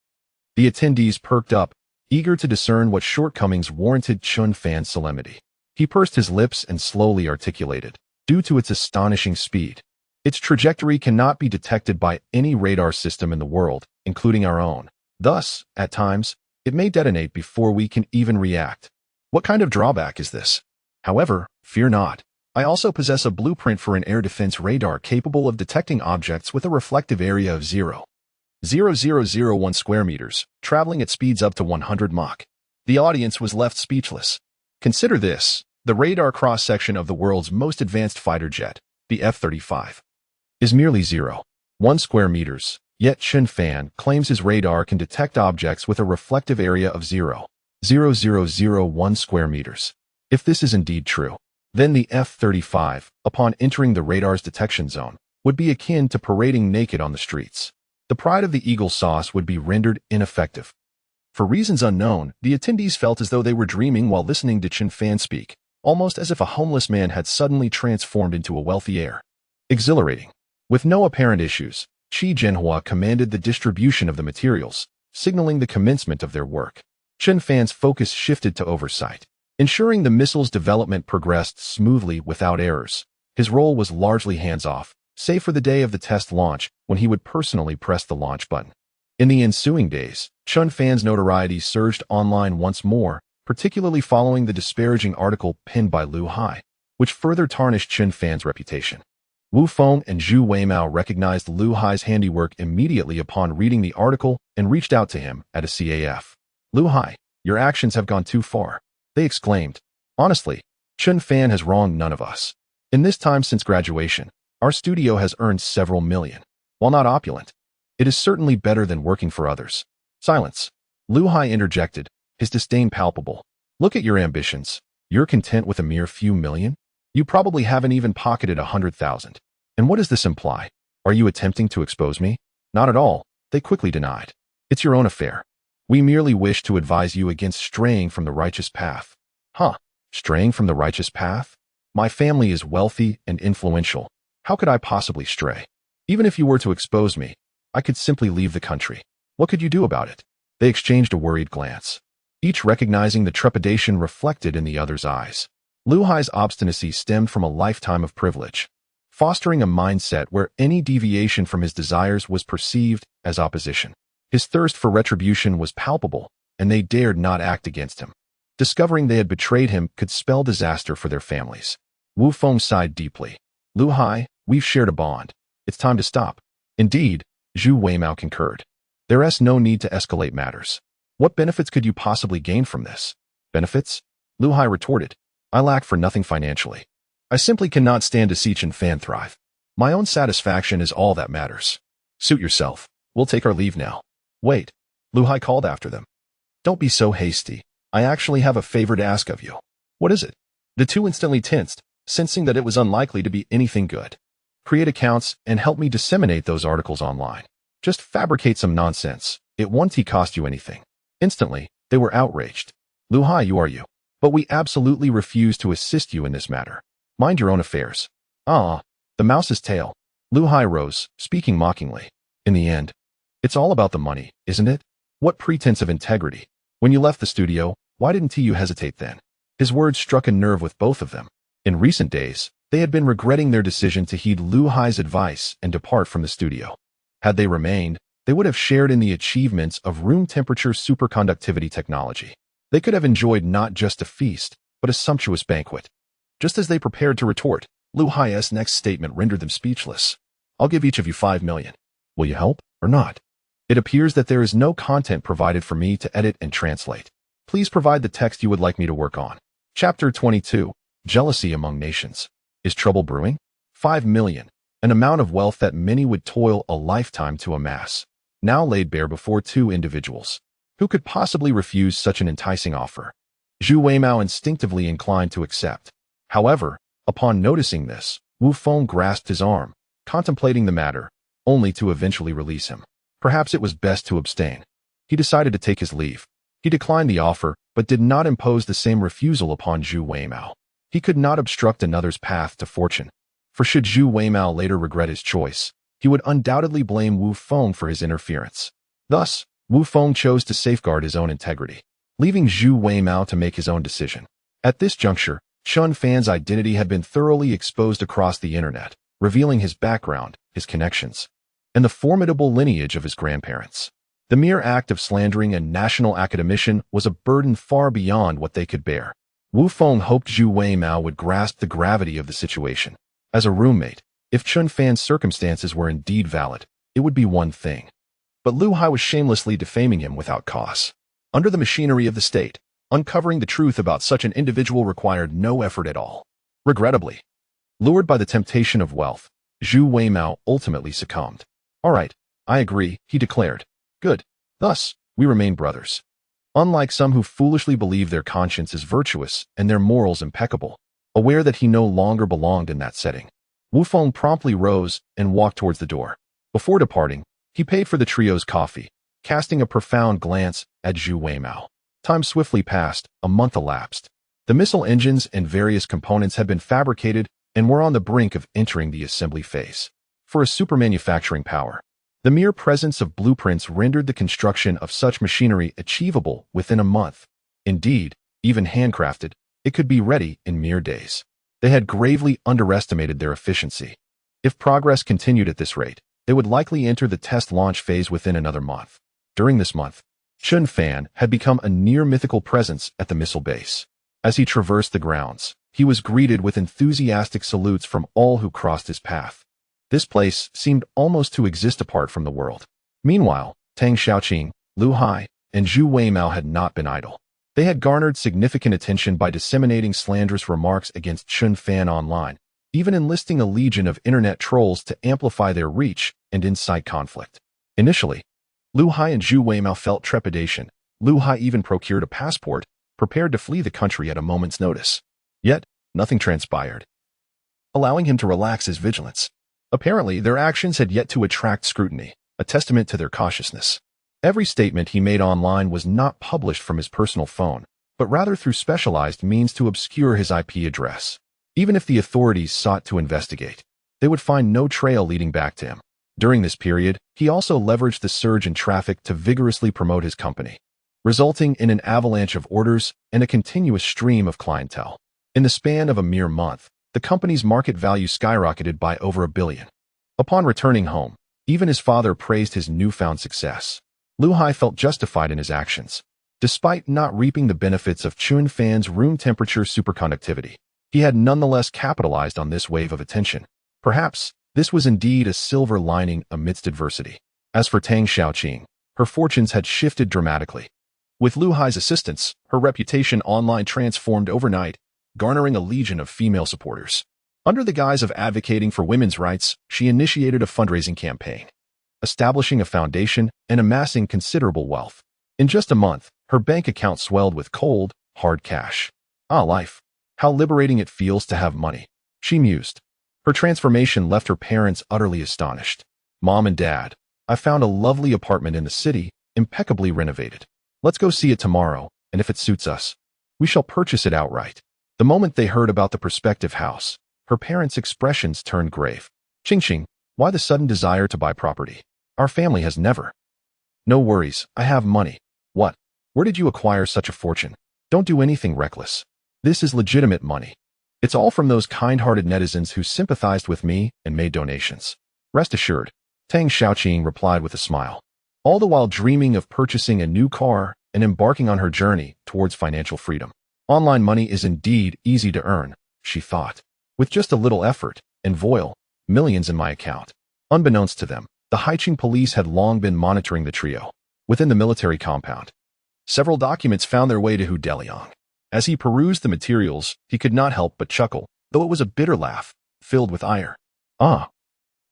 A: the attendees perked up, eager to discern what shortcomings warranted Chen Fan's solemnity. He pursed his lips and slowly articulated, due to its astonishing speed, its trajectory cannot be detected by any radar system in the world, including our own. Thus, at times, it may detonate before we can even react. What kind of drawback is this? However, fear not. I also possess a blueprint for an air defense radar capable of detecting objects with a reflective area of 0.0001 square meters, traveling at speeds up to 100 Mach. The audience was left speechless. Consider this. The radar cross-section of the world's most advanced fighter jet, the F-35, is merely 0.1 square meters, yet Chen Fan claims his radar can detect objects with a reflective area of 0.0001 square meters. If this is indeed true, then the F-35, upon entering the radar's detection zone, would be akin to parading naked on the streets. The pride of the Eagle sauce would be rendered ineffective. For reasons unknown, the attendees felt as though they were dreaming while listening to Chen Fan speak. almost as if a homeless man had suddenly transformed into a wealthy heir. Exhilarating. With no apparent issues, Qi Zhenhua commanded the distribution of the materials, signaling the commencement of their work. Chen Fan's focus shifted to oversight, ensuring the missile's development progressed smoothly without errors. His role was largely hands-off, save for the day of the test launch when he would personally press the launch button. In the ensuing days, Chen Fan's notoriety surged online once more, particularly following the disparaging article penned by Lu Hai, which further tarnished Chen Fan's reputation. Wu Feng and Zhu Weimao recognized Lu Hai's handiwork immediately upon reading the article and reached out to him at a CAF. "Lu Hai, your actions have gone too far," they exclaimed. "Honestly, Chen Fan has wronged none of us. In this time since graduation, our studio has earned several million. While not opulent, it is certainly better than working for others." Silence. Lu Hai interjected, his disdain palpable. "Look at your ambitions. You're content with a mere few million? You probably haven't even pocketed 100,000. And what does this imply? Are you attempting to expose me?" "Not at all," they quickly denied. "It's your own affair. We merely wish to advise you against straying from the righteous path." "Huh? Straying from the righteous path? My family is wealthy and influential. How could I possibly stray? Even if you were to expose me, I could simply leave the country. What could you do about it?" They exchanged a worried glance, each recognizing the trepidation reflected in the other's eyes. Lu Hai's obstinacy stemmed from a lifetime of privilege, fostering a mindset where any deviation from his desires was perceived as opposition. His thirst for retribution was palpable, and they dared not act against him. Discovering they had betrayed him could spell disaster for their families. Wu Feng sighed deeply. "Lu Hai, we've shared a bond. It's time to stop." "Indeed," Zhu Weimao concurred. "There's no need to escalate matters. What benefits could you possibly gain from this?" "Benefits?" Lu Hai retorted. "I lack for nothing financially. I simply cannot stand to see Chen Fan thrive. My own satisfaction is all that matters." "Suit yourself. We'll take our leave now." "Wait," Lu Hai called after them. "Don't be so hasty. I actually have a favor to ask of you." "What is it?" The two instantly tensed, sensing that it was unlikely to be anything good. "Create accounts and help me disseminate those articles online. Just fabricate some nonsense. It won't cost you anything." Instantly, they were outraged. "Lu Hai, you are you. But we absolutely refuse to assist you in this matter. Mind your own affairs." "Ah, the mouse's tail." Lu Hai rose, speaking mockingly. "In the end, it's all about the money, isn't it? What pretense of integrity? When you left the studio, why didn't you hesitate then?" His words struck a nerve with both of them. In recent days, they had been regretting their decision to heed Lu Hai's advice and depart from the studio. Had they remained, they would have shared in the achievements of room-temperature superconductivity technology. They could have enjoyed not just a feast, but a sumptuous banquet. Just as they prepared to retort, Lu Hai's next statement rendered them speechless. "I'll give each of you 5 million. Will you help or not? It appears that there is no content provided for me to edit and translate. Please provide the text you would like me to work on." Chapter 22. Jealousy Among Nations. Is trouble brewing? 5 million, an amount of wealth that many would toil a lifetime to amass, now laid bare before two individuals. Who could possibly refuse such an enticing offer? Zhu Weimao instinctively inclined to accept. However, upon noticing this, Wu Feng grasped his arm, contemplating the matter, only to eventually release him. Perhaps it was best to abstain. He decided to take his leave. He declined the offer, but did not impose the same refusal upon Zhu Weimao. He could not obstruct another's path to fortune. For should Zhu Weimao later regret his choice, he would undoubtedly blame Wu Feng for his interference. Thus, Wu Feng chose to safeguard his own integrity, leaving Zhu Weimao to make his own decision. At this juncture, Chen Fan's identity had been thoroughly exposed across the internet, revealing his background, his connections, and the formidable lineage of his grandparents. The mere act of slandering a national academician was a burden far beyond what they could bear. Wu Feng hoped Zhu Weimao would grasp the gravity of the situation. As a roommate, if Chen Fan's circumstances were indeed valid, it would be one thing. But Lu Hai was shamelessly defaming him without cause. Under the machinery of the state, uncovering the truth about such an individual required no effort at all. Regrettably, lured by the temptation of wealth, Zhu Weimao ultimately succumbed. "All right, I agree," he declared. "Good. Thus, we remain brothers." Unlike some who foolishly believe their conscience is virtuous and their morals impeccable, aware that he no longer belonged in that setting, Wu Feng promptly rose and walked towards the door. Before departing, he paid for the trio's coffee, casting a profound glance at Zhu Weimao. Time swiftly passed, a month elapsed. The missile engines and various components had been fabricated and were on the brink of entering the assembly phase. For a supermanufacturing power, the mere presence of blueprints rendered the construction of such machinery achievable within a month. Indeed, even handcrafted, it could be ready in mere days. They had gravely underestimated their efficiency. If progress continued at this rate, they would likely enter the test launch phase within another month. During this month, Chen Fan had become a near-mythical presence at the missile base. As he traversed the grounds, he was greeted with enthusiastic salutes from all who crossed his path. This place seemed almost to exist apart from the world. Meanwhile, Tang Xiaoqing, Lu Hai, and Zhu Weimao had not been idle. They had garnered significant attention by disseminating slanderous remarks against Chen Fan online, even enlisting a legion of internet trolls to amplify their reach and incite conflict. Initially, Lu Hai and Zhu Weimao felt trepidation. Lu Hai even procured a passport, prepared to flee the country at a moment's notice. Yet, nothing transpired, allowing him to relax his vigilance. Apparently, their actions had yet to attract scrutiny, a testament to their cautiousness. Every statement he made online was not published from his personal phone, but rather through specialized means to obscure his IP address. Even if the authorities sought to investigate, they would find no trail leading back to him. During this period, he also leveraged the surge in traffic to vigorously promote his company, resulting in an avalanche of orders and a continuous stream of clientele. In the span of a mere month, the company's market value skyrocketed by over $1 billion. Upon returning home, even his father praised his newfound success. Lu Hai felt justified in his actions. Despite not reaping the benefits of Chen Fan's room temperature superconductivity, he had nonetheless capitalized on this wave of attention. Perhaps this was indeed a silver lining amidst adversity. As for Tang Xiaoqing, her fortunes had shifted dramatically. With Lu Hai's assistance, her reputation online transformed overnight, garnering a legion of female supporters. Under the guise of advocating for women's rights, she initiated a fundraising campaign, establishing a foundation and amassing considerable wealth. In just a month, her bank account swelled with cold, hard cash. Ah, life. How liberating it feels to have money, she mused. Her transformation left her parents utterly astonished. Mom and Dad, I found a lovely apartment in the city, impeccably renovated. Let's go see it tomorrow, and if it suits us, we shall purchase it outright. The moment they heard about the prospective house, her parents' expressions turned grave. Qingqing, why the sudden desire to buy property? Our family has never. No worries, I have money. What? Where did you acquire such a fortune? Don't do anything reckless. This is legitimate money. It's all from those kind-hearted netizens who sympathized with me and made donations. Rest assured, Tang Xiaoqing replied with a smile, all the while dreaming of purchasing a new car and embarking on her journey towards financial freedom. Online money is indeed easy to earn, she thought. With just a little effort, and voila, millions in my account. Unbeknownst to them, the Haiqing police had long been monitoring the trio. Within the military compound, several documents found their way to Hu Deliang. As he perused the materials, he could not help but chuckle, though it was a bitter laugh, filled with ire. Ah,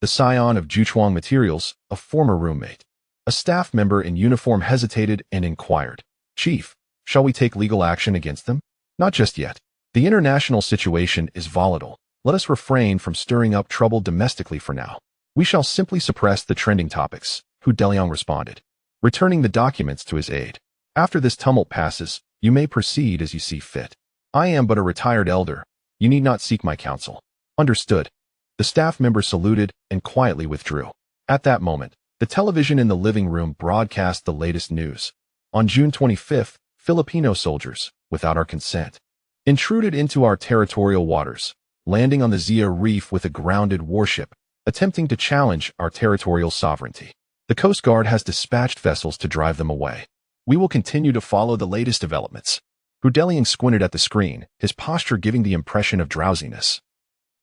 A: the scion of Juchuang Materials, a former roommate. A staff member in uniform hesitated and inquired, Chief, shall we take legal action against them? Not just yet. The international situation is volatile. Let us refrain from stirring up trouble domestically for now. We shall simply suppress the trending topics, Hu Deliang responded, returning the documents to his aide. After this tumult passes, you may proceed as you see fit. I am but a retired elder. You need not seek my counsel. Understood. The staff member saluted and quietly withdrew. At that moment, the television in the living room broadcast the latest news. On June 25th, Filipino soldiers, without our consent, intruded into our territorial waters, landing on the Zia Reef with a grounded warship, attempting to challenge our territorial sovereignty. The Coast Guard has dispatched vessels to drive them away. We will continue to follow the latest developments. Hu Deliang squinted at the screen, his posture giving the impression of drowsiness.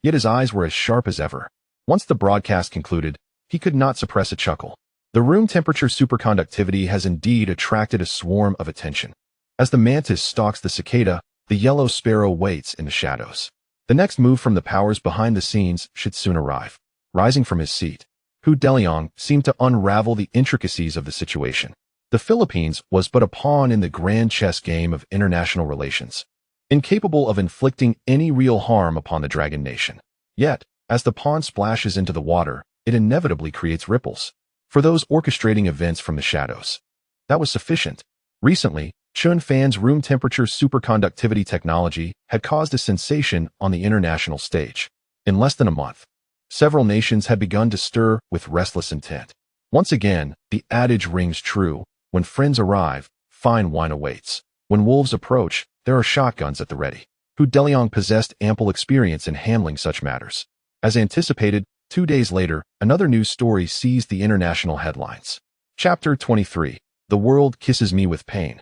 A: Yet his eyes were as sharp as ever. Once the broadcast concluded, he could not suppress a chuckle. The room temperature superconductivity has indeed attracted a swarm of attention. As the mantis stalks the cicada, the yellow sparrow waits in the shadows. The next move from the powers behind the scenes should soon arrive. Rising from his seat, Hu Deliang seemed to unravel the intricacies of the situation. The Philippines was but a pawn in the grand chess game of international relations, incapable of inflicting any real harm upon the Dragon Nation. Yet, as the pawn splashes into the water, it inevitably creates ripples. For those orchestrating events from the shadows, that was sufficient. Recently, Chen Fan's room temperature superconductivity technology had caused a sensation on the international stage. In less than a month, several nations had begun to stir with restless intent. Once again, the adage rings true: when friends arrive, fine wine awaits. When wolves approach, there are shotguns at the ready. Hu Deliang possessed ample experience in handling such matters. As anticipated, 2 days later, another news story seized the international headlines. Chapter 23. The world kisses me with pain.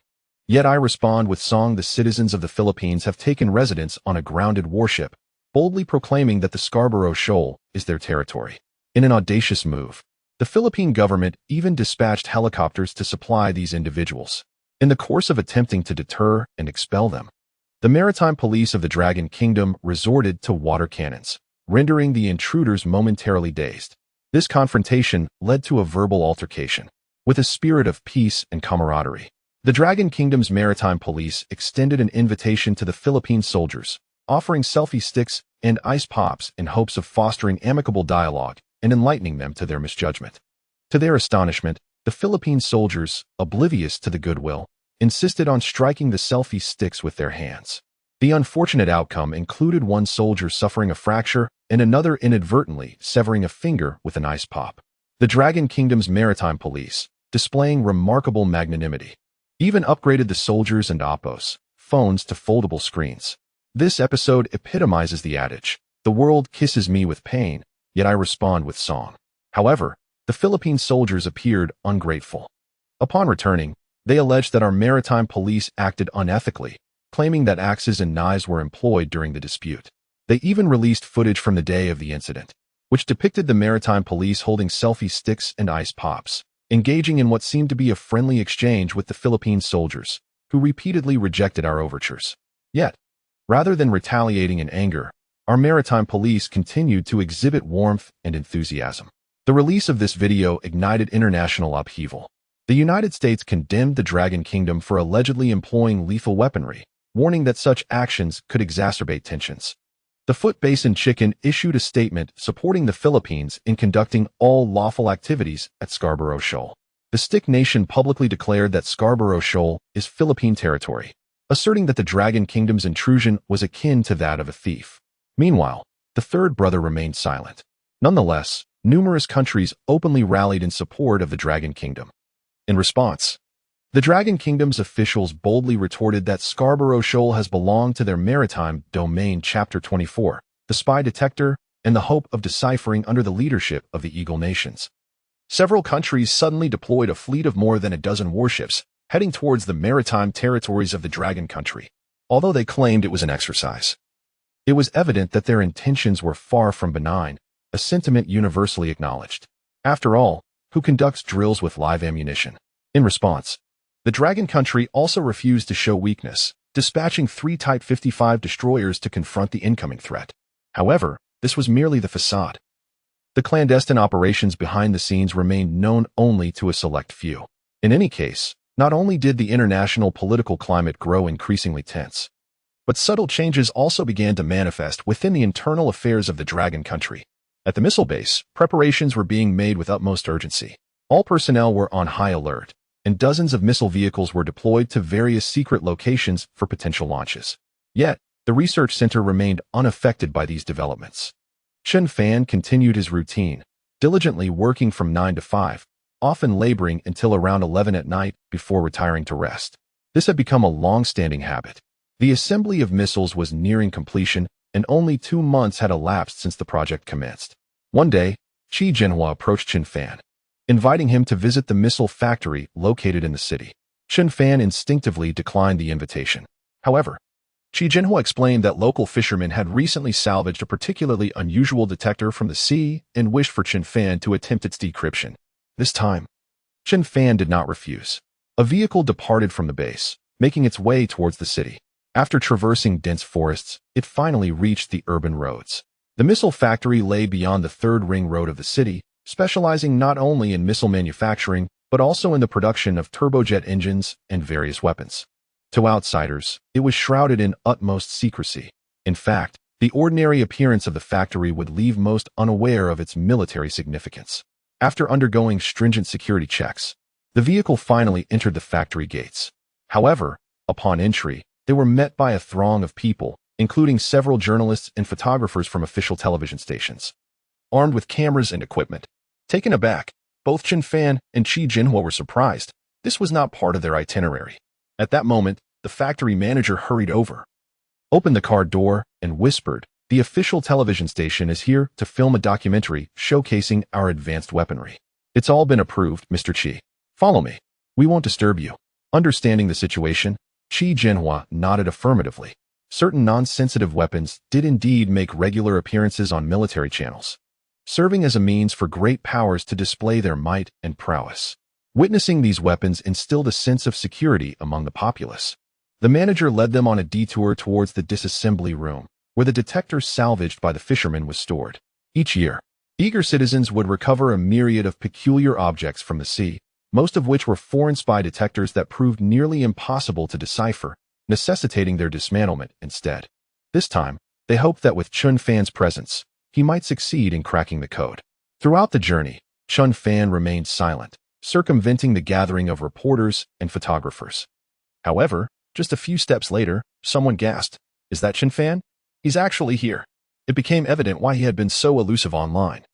A: Yet I respond with song. The citizens of the Philippines have taken residence on a grounded warship, boldly proclaiming that the Scarborough Shoal is their territory. In an audacious move, the Philippine government even dispatched helicopters to supply these individuals. In the course of attempting to deter and expel them, the maritime police of the Dragon Kingdom resorted to water cannons, rendering the intruders momentarily dazed. This confrontation led to a verbal altercation. With a spirit of peace and camaraderie, the Dragon Kingdom's maritime police extended an invitation to the Philippine soldiers, offering selfie sticks and ice pops in hopes of fostering amicable dialogue and enlightening them to their misjudgment. To their astonishment, the Philippine soldiers, oblivious to the goodwill, insisted on striking the selfie sticks with their hands. The unfortunate outcome included one soldier suffering a fracture and another inadvertently severing a finger with an ice pop. The Dragon Kingdom's maritime police, displaying remarkable magnanimity, even upgraded the soldiers and oppos phones to foldable screens. This episode epitomizes the adage, "The world kisses me with pain, yet I respond with song." However, the Philippine soldiers appeared ungrateful. Upon returning, they alleged that our maritime police acted unethically, claiming that axes and knives were employed during the dispute. They even released footage from the day of the incident, which depicted the maritime police holding selfie sticks and ice pops, engaging in what seemed to be a friendly exchange with the Philippine soldiers, who repeatedly rejected our overtures. Yet, rather than retaliating in anger, our maritime police continued to exhibit warmth and enthusiasm. The release of this video ignited international upheaval. The United States condemned the Dragon Kingdom for allegedly employing lethal weaponry, warning that such actions could exacerbate tensions. The Foot Basin Chicken issued a statement supporting the Philippines in conducting all lawful activities at Scarborough Shoal. The Stick Nation publicly declared that Scarborough Shoal is Philippine territory, asserting that the Dragon Kingdom's intrusion was akin to that of a thief. Meanwhile, the third brother remained silent. Nonetheless, numerous countries openly rallied in support of the Dragon Kingdom. In response, the Dragon Kingdom's officials boldly retorted that Scarborough Shoal has belonged to their maritime domain. Chapter 24, the spy detector and the hope of deciphering under the leadership of the Eagle Nations. Several countries suddenly deployed a fleet of more than a dozen warships, heading towards the maritime territories of the Dragon Country. Although they claimed it was an exercise, it was evident that their intentions were far from benign, a sentiment universally acknowledged. After all, who conducts drills with live ammunition? In response, the Dragon Country also refused to show weakness, dispatching 3 Type 55 destroyers to confront the incoming threat. However, this was merely the facade. The clandestine operations behind the scenes remained known only to a select few. In any case, not only did the international political climate grow increasingly tense, but subtle changes also began to manifest within the internal affairs of the Dragon Country. At the missile base, preparations were being made with utmost urgency. All personnel were on high alert, and dozens of missile vehicles were deployed to various secret locations for potential launches. Yet, the research center remained unaffected by these developments. Chen Fan continued his routine, diligently working from 9 to 5, often laboring until around 11 at night before retiring to rest. This had become a long-standing habit. The assembly of missiles was nearing completion, and only 2 months had elapsed since the project commenced. One day, Chi Zhenhua approached Chen Fan, inviting him to visit the missile factory located in the city. Chen Fan instinctively declined the invitation. However, Chi Zhenhua explained that local fishermen had recently salvaged a particularly unusual detector from the sea and wished for Chen Fan to attempt its decryption. This time, Chen Fan did not refuse. A vehicle departed from the base, making its way towards the city. After traversing dense forests, it finally reached the urban roads. The missile factory lay beyond the third ring road of the city, specializing not only in missile manufacturing, but also in the production of turbojet engines and various weapons. To outsiders, it was shrouded in utmost secrecy. In fact, the ordinary appearance of the factory would leave most unaware of its military significance. After undergoing stringent security checks, the vehicle finally entered the factory gates. However, Upon entry, they were met by a throng of people, including several journalists and photographers from official television stations, armed with cameras and equipment. Taken aback, both Chen Fan and Qi Jinhua were surprised. This was not part of their itinerary. At that moment, the factory manager hurried over, opened the car door, and whispered, "The official television station is here to film a documentary showcasing our advanced weaponry. It's all been approved, Mr. Qi. Follow me. We won't disturb you." Understanding the situation, Qi Jinhua nodded affirmatively. Certain non-sensitive weapons did indeed make regular appearances on military channels, serving as a means for great powers to display their might and prowess. Witnessing these weapons instilled a sense of security among the populace. The manager led them on a detour towards the disassembly room, where the detector salvaged by the fishermen was stored. Each year, eager citizens would recover a myriad of peculiar objects from the sea, most of which were foreign spy detectors that proved nearly impossible to decipher, necessitating their dismantlement instead. This time, they hoped that with Chen Fan's presence, he might succeed in cracking the code. Throughout the journey, Chen Fan remained silent, circumventing the gathering of reporters and photographers. However, just a few steps later, someone gasped, "Is that Chen Fan? He's actually here." It became evident why he had been so elusive online.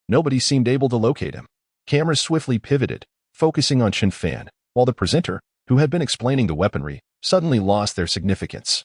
A: Nobody seemed able to locate him. Cameras swiftly pivoted, focusing on Chen Fan, while the presenter, who had been explaining the weaponry, suddenly lost their significance.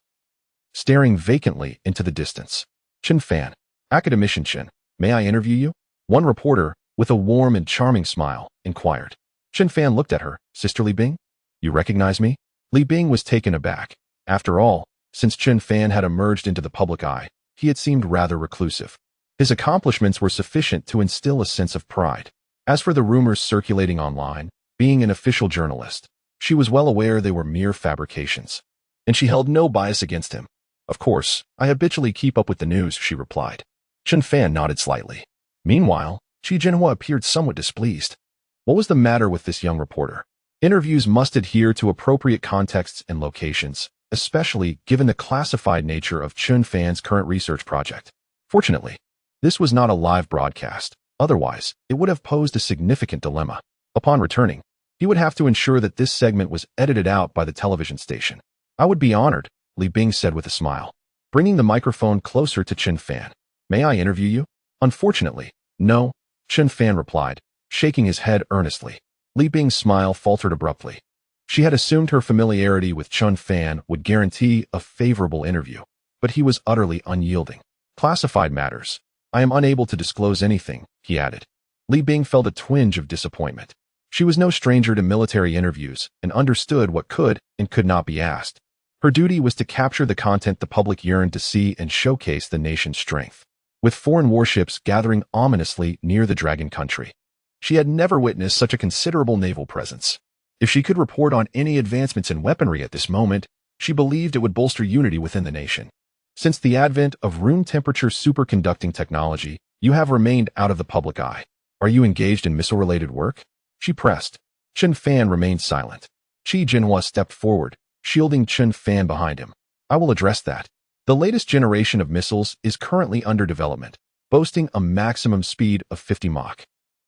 A: Staring vacantly into the distance, "Chen Fan, academician Chen, may I interview you?" One reporter, with a warm and charming smile, inquired. Chen Fan looked at her. "Sister Li Bing? You recognize me?" Li Bing was taken aback. After all, since Chen Fan had emerged into the public eye, he had seemed rather reclusive. His accomplishments were sufficient to instill a sense of pride. As for the rumors circulating online, being an official journalist, she was well aware they were mere fabrications, and she held no bias against him. "Of course, I habitually keep up with the news," she replied. Chen Fan nodded slightly. Meanwhile, Qi Jinhua appeared somewhat displeased. What was the matter with this young reporter? Interviews must adhere to appropriate contexts and locations, especially given the classified nature of Chen Fan's current research project. Fortunately, this was not a live broadcast. Otherwise, it would have posed a significant dilemma. Upon returning, he would have to ensure that this segment was edited out by the television station. "I would be honored," Li Bing said with a smile, bringing the microphone closer to Chen Fan. "May I interview you?" "Unfortunately, no," Chen Fan replied, shaking his head earnestly. Li Bing's smile faltered abruptly. She had assumed her familiarity with Chen Fan would guarantee a favorable interview, but he was utterly unyielding. "Classified matters. I am unable to disclose anything," he added. Li Bing felt a twinge of disappointment. She was no stranger to military interviews and understood what could and could not be asked. Her duty was to capture the content the public yearned to see and showcase the nation's strength. With foreign warships gathering ominously near the Dragon Country, she had never witnessed such a considerable naval presence. If she could report on any advancements in weaponry at this moment, she believed it would bolster unity within the nation. "Since the advent of room-temperature superconducting technology, you have remained out of the public eye. Are you engaged in missile-related work?" she pressed. Chen Fan remained silent. Qi Jinhua stepped forward, shielding Chen Fan behind him. "I will address that. The latest generation of missiles is currently under development, boasting a maximum speed of 50 Mach.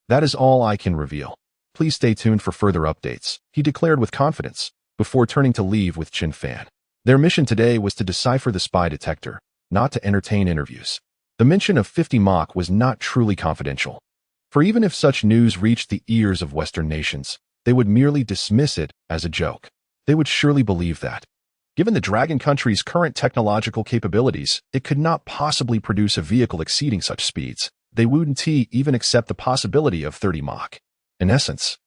A: That is all I can reveal. Please stay tuned for further updates," he declared with confidence, before turning to leave with Chen Fan. Their mission today was to decipher the spy detector, not to entertain interviews. The mention of 50 Mach was not truly confidential, for even if such news reached the ears of Western nations, they would merely dismiss it as a joke. They would surely believe that, given the Dragon Country's current technological capabilities, it could not possibly produce a vehicle exceeding such speeds. They wouldn't even accept the possibility of 30 Mach. In essence,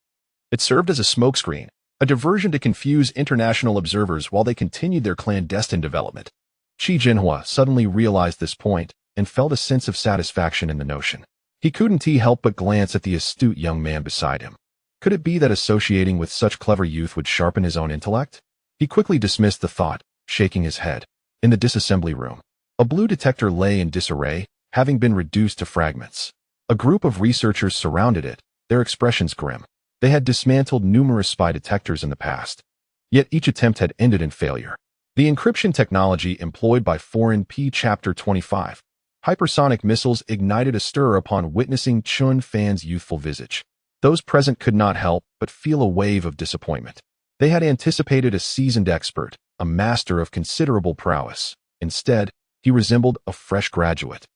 A: it served as a smokescreen, a diversion to confuse international observers while they continued their clandestine development. Qi Jinhua suddenly realized this point and felt a sense of satisfaction in the notion. He couldn't help but glance at the astute young man beside him. Could it be that associating with such clever youth would sharpen his own intellect? He quickly dismissed the thought, shaking his head. In the disassembly room, a blue detector lay in disarray, having been reduced to fragments. A group of researchers surrounded it, their expressions grim. They had dismantled numerous spy detectors in the past, yet each attempt had ended in failure. The encryption technology employed by foreign P-Chapter 25 hypersonic missiles ignited a stir upon witnessing Chen Fan's youthful visage. Those present could not help but feel a wave of disappointment. They had anticipated a seasoned expert, a master of considerable prowess. Instead, he resembled a fresh graduate,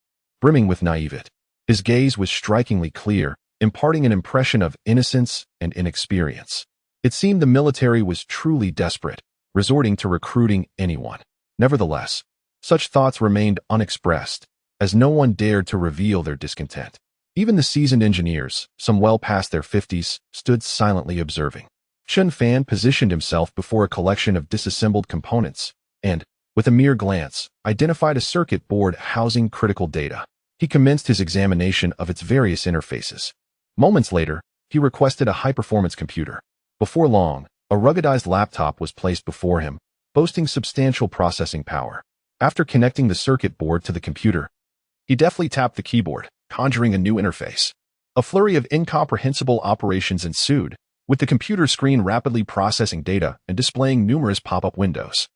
A: brimming with naivete. His gaze was strikingly clear, imparting an impression of innocence and inexperience. It seemed the military was truly desperate, resorting to recruiting anyone. Nevertheless, such thoughts remained unexpressed, as no one dared to reveal their discontent. Even the seasoned engineers, some well past their 50s, stood silently observing. Chen Fan positioned himself before a collection of disassembled components and, with a mere glance, identified a circuit board housing critical data. He commenced his examination of its various interfaces. Moments later, he requested a high-performance computer. Before long, a ruggedized laptop was placed before him, boasting substantial processing power. After connecting the circuit board to the computer, he deftly tapped the keyboard, conjuring a new interface. A flurry of incomprehensible operations ensued, with the computer screen rapidly processing data and displaying numerous pop-up windows.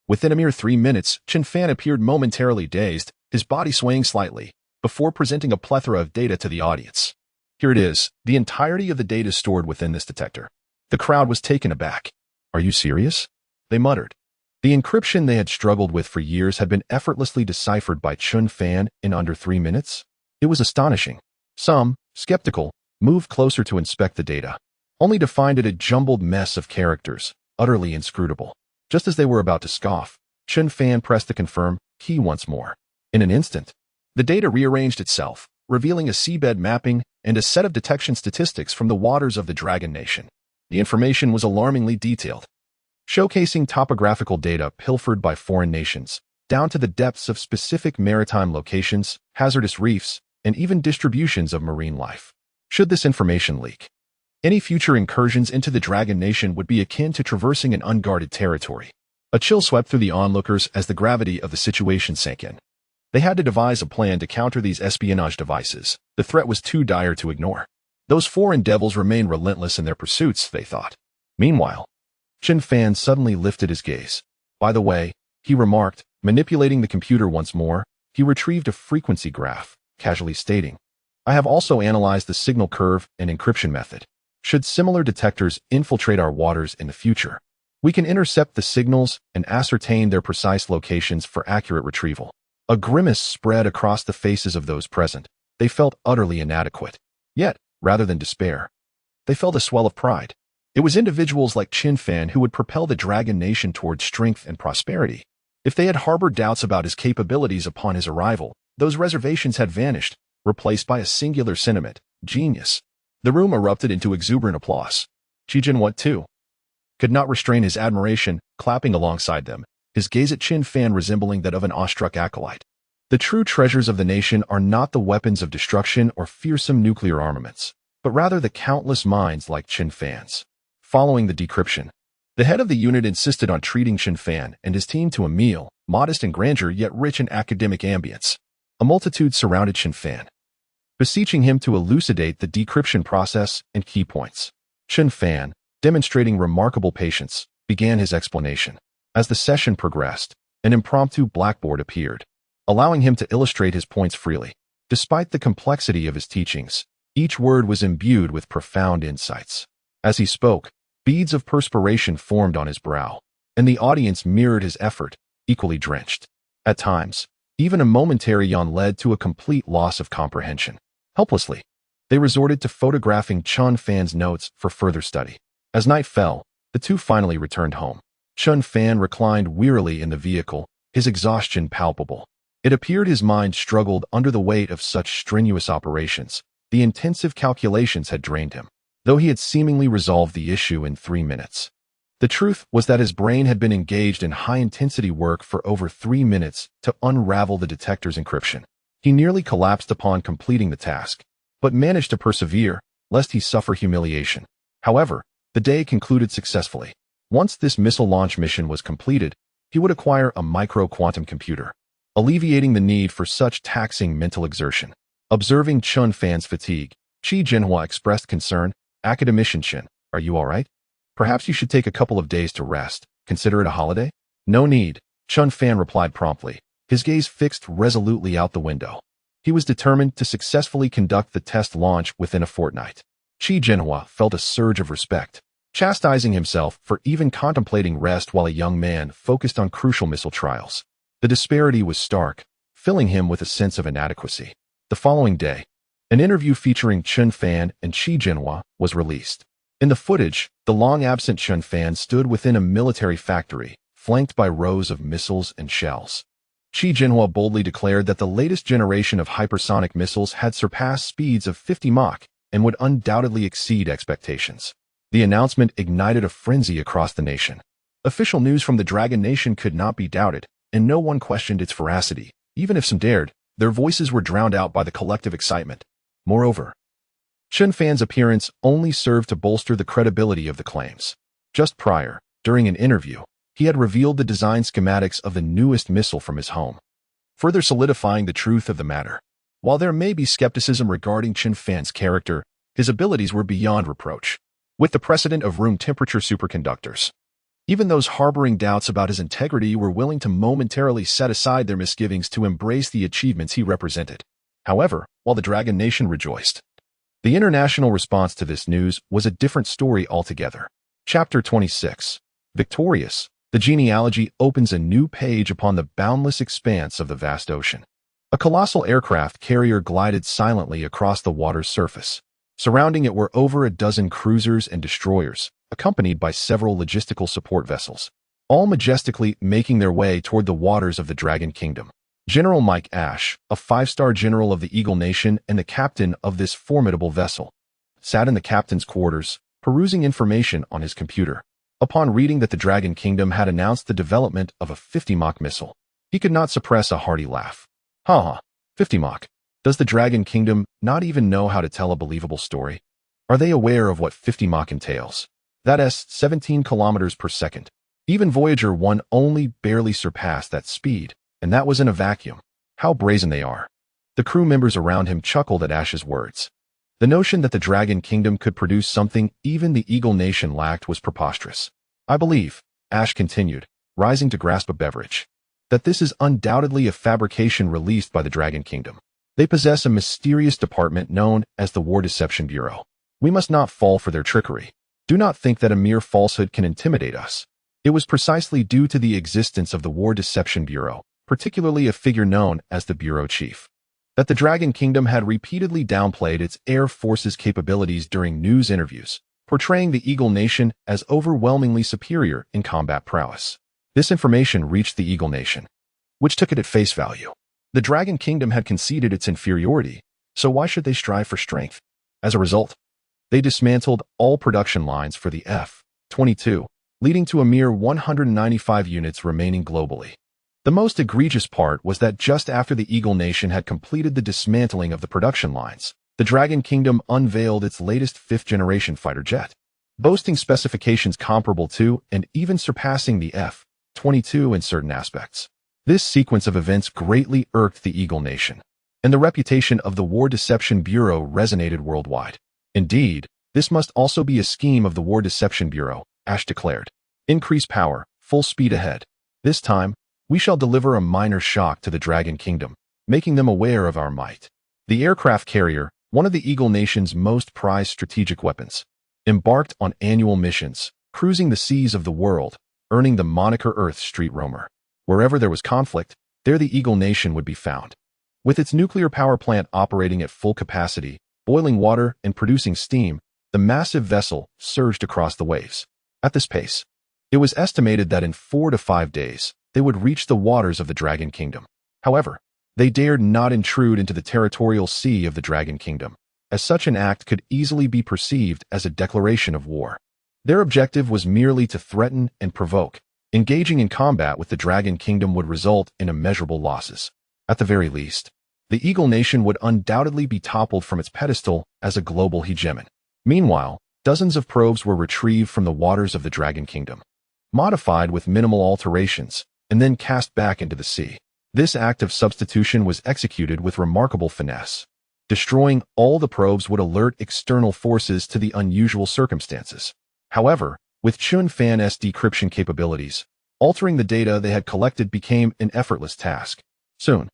A: Within a mere 3 minutes, Chen Fan appeared momentarily dazed, his body swaying slightly, before presenting a plethora of data to the audience. Here it is, the entirety of the data stored within this detector. The crowd was taken aback. "Are you serious?" they muttered. The encryption they had struggled with for years had been effortlessly deciphered by Chen Fan in under 3 minutes. It was astonishing. Some, skeptical, moved closer to inspect the data, only to find it a jumbled mess of characters, utterly inscrutable. Just as they were about to scoff, Chen Fan pressed the confirm key once more. In an instant, the data rearranged itself, revealing a seabed mapping and a set of detection statistics from the waters of the Dragon Nation. The information was alarmingly detailed, showcasing topographical data pilfered by foreign nations, down to the depths of specific maritime locations, hazardous reefs, and even distributions of marine life. Should this information leak, any future incursions into the Dragon Nation would be akin to traversing an unguarded territory. A chill swept through the onlookers as the gravity of the situation sank in. They had to devise a plan to counter these espionage devices. The threat was too dire to ignore. Those foreign devils remained relentless in their pursuits, they thought. Meanwhile, Chen Fan suddenly lifted his gaze. "By the way," he remarked, manipulating the computer once more, he retrieved a frequency graph, casually stating, "I have also analyzed the signal curve and encryption method. Should similar detectors infiltrate our waters in the future, we can intercept the signals and ascertain their precise locations for accurate retrieval." A grimace spread across the faces of those present. They felt utterly inadequate. Yet, rather than despair, they felt a swell of pride. It was individuals like Chen Fan who would propel the Dragon Nation towards strength and prosperity. If they had harbored doubts about his capabilities upon his arrival, those reservations had vanished, replaced by a singular sentiment: genius. The room erupted into exuberant applause. Qi Jinhua, too, could not restrain his admiration, clapping alongside them, his gaze at Chen Fan resembling that of an awestruck acolyte. The true treasures of the nation are not the weapons of destruction or fearsome nuclear armaments, but rather the countless minds like Chen Fan's. Following the decryption, the head of the unit insisted on treating Chen Fan and his team to a meal, modest in grandeur yet rich in academic ambience. A multitude surrounded Chen Fan, beseeching him to elucidate the decryption process and key points. Chen Fan, demonstrating remarkable patience, began his explanation. As the session progressed, an impromptu blackboard appeared, allowing him to illustrate his points freely. Despite the complexity of his teachings, each word was imbued with profound insights. As he spoke, beads of perspiration formed on his brow, and the audience mirrored his effort, equally drenched. At times, even a momentary yawn led to a complete loss of comprehension. Helplessly, they resorted to photographing Chen Fan's notes for further study. As night fell, the two finally returned home. Chen Fan reclined wearily in the vehicle, his exhaustion palpable. It appeared his mind struggled under the weight of such strenuous operations. The intensive calculations had drained him, though he had seemingly resolved the issue in 3 minutes. The truth was that his brain had been engaged in high-intensity work for over 3 minutes to unravel the detector's encryption. He nearly collapsed upon completing the task, but managed to persevere, lest he suffer humiliation. However, the day concluded successfully. Once this missile launch mission was completed, he would acquire a micro-quantum computer, alleviating the need for such taxing mental exertion. Observing Chen Fan's fatigue, Qi Jinhua expressed concern. "Academician Chen, are you all right? Perhaps you should take a couple of days to rest. Consider it a holiday?" "No need," Chen Fan replied promptly, his gaze fixed resolutely out the window. He was determined to successfully conduct the test launch within a fortnight. Qi Jinhua felt a surge of respect. chastising himself for even contemplating rest while a young man focused on crucial missile trials. The disparity was stark, filling him with a sense of inadequacy. The following day, an interview featuring Chen Fan and Qi Jinhua was released. In the footage, the long-absent Chen Fan stood within a military factory, flanked by rows of missiles and shells. Qi Jinhua boldly declared that the latest generation of hypersonic missiles had surpassed speeds of 50 Mach and would undoubtedly exceed expectations. The announcement ignited a frenzy across the nation. Official news from the Dragon Nation could not be doubted, and no one questioned its veracity. Even if some dared, their voices were drowned out by the collective excitement. Moreover, Chen Fan's appearance only served to bolster the credibility of the claims. Just prior, during an interview, he had revealed the design schematics of the newest missile from his home, further solidifying the truth of the matter. While there may be skepticism regarding Chen Fan's character, his abilities were beyond reproach. With the precedent of room-temperature superconductors, even those harboring doubts about his integrity were willing to momentarily set aside their misgivings to embrace the achievements he represented. However, while the Dragon Nation rejoiced, the international response to this news was a different story altogether. Chapter 26. Victorious, the genealogy opens a new page upon the boundless expanse of the vast ocean. A colossal aircraft carrier glided silently across the water's surface. Surrounding it were over a dozen cruisers and destroyers, accompanied by several logistical support vessels, all majestically making their way toward the waters of the Dragon Kingdom. General Mike Ash, a five-star general of the Eagle Nation and the captain of this formidable vessel, sat in the captain's quarters, perusing information on his computer. Upon reading that the Dragon Kingdom had announced the development of a 50 Mach missile, he could not suppress a hearty laugh. Ha! 50 Mach. Does the Dragon Kingdom not even know how to tell a believable story? Are they aware of what 50 Mach entails? That's 17 kilometers per second. Even Voyager 1 only barely surpassed that speed, and that was in a vacuum. How brazen they are. The crew members around him chuckled at Ash's words. The notion that the Dragon Kingdom could produce something even the Eagle Nation lacked was preposterous. I believe, Ash continued, rising to grasp a beverage, that this is undoubtedly a fabrication released by the Dragon Kingdom. They possess a mysterious department known as the War Deception Bureau. We must not fall for their trickery. Do not think that a mere falsehood can intimidate us. It was precisely due to the existence of the War Deception Bureau, particularly a figure known as the Bureau Chief, that the Dragon Kingdom had repeatedly downplayed its Air Force's capabilities during news interviews, portraying the Eagle Nation as overwhelmingly superior in combat prowess. This information reached the Eagle Nation, which took it at face value. The Dragon Kingdom had conceded its inferiority, so why should they strive for strength? As a result, they dismantled all production lines for the F-22, leading to a mere 195 units remaining globally. The most egregious part was that just after the Eagle Nation had completed the dismantling of the production lines, the Dragon Kingdom unveiled its latest fifth-generation fighter jet, boasting specifications comparable to and even surpassing the F-22 in certain aspects. This sequence of events greatly irked the Eagle Nation, and the reputation of the War Deception Bureau resonated worldwide. Indeed, this must also be a scheme of the War Deception Bureau, Ash declared. Increase power, full speed ahead. This time, we shall deliver a minor shock to the Dragon Kingdom, making them aware of our might. The aircraft carrier, one of the Eagle Nation's most prized strategic weapons, embarked on annual missions, cruising the seas of the world, earning the moniker Earth Street Roamer. Wherever there was conflict, there the Eagle Nation would be found. With its nuclear power plant operating at full capacity, boiling water and producing steam, the massive vessel surged across the waves. At this pace, it was estimated that in 4 to 5 days, they would reach the waters of the Dragon Kingdom. However, they dared not intrude into the territorial sea of the Dragon Kingdom, as such an act could easily be perceived as a declaration of war. Their objective was merely to threaten and provoke. Engaging in combat with the Dragon Kingdom would result in immeasurable losses. At the very least, the Eagle Nation would undoubtedly be toppled from its pedestal as a global hegemon. Meanwhile, dozens of probes were retrieved from the waters of the Dragon Kingdom, modified with minimal alterations, and then cast back into the sea. This act of substitution was executed with remarkable finesse. Destroying all the probes would alert external forces to the unusual circumstances. However, with Chen Fan's decryption capabilities, altering the data they had collected became an effortless task. Soon,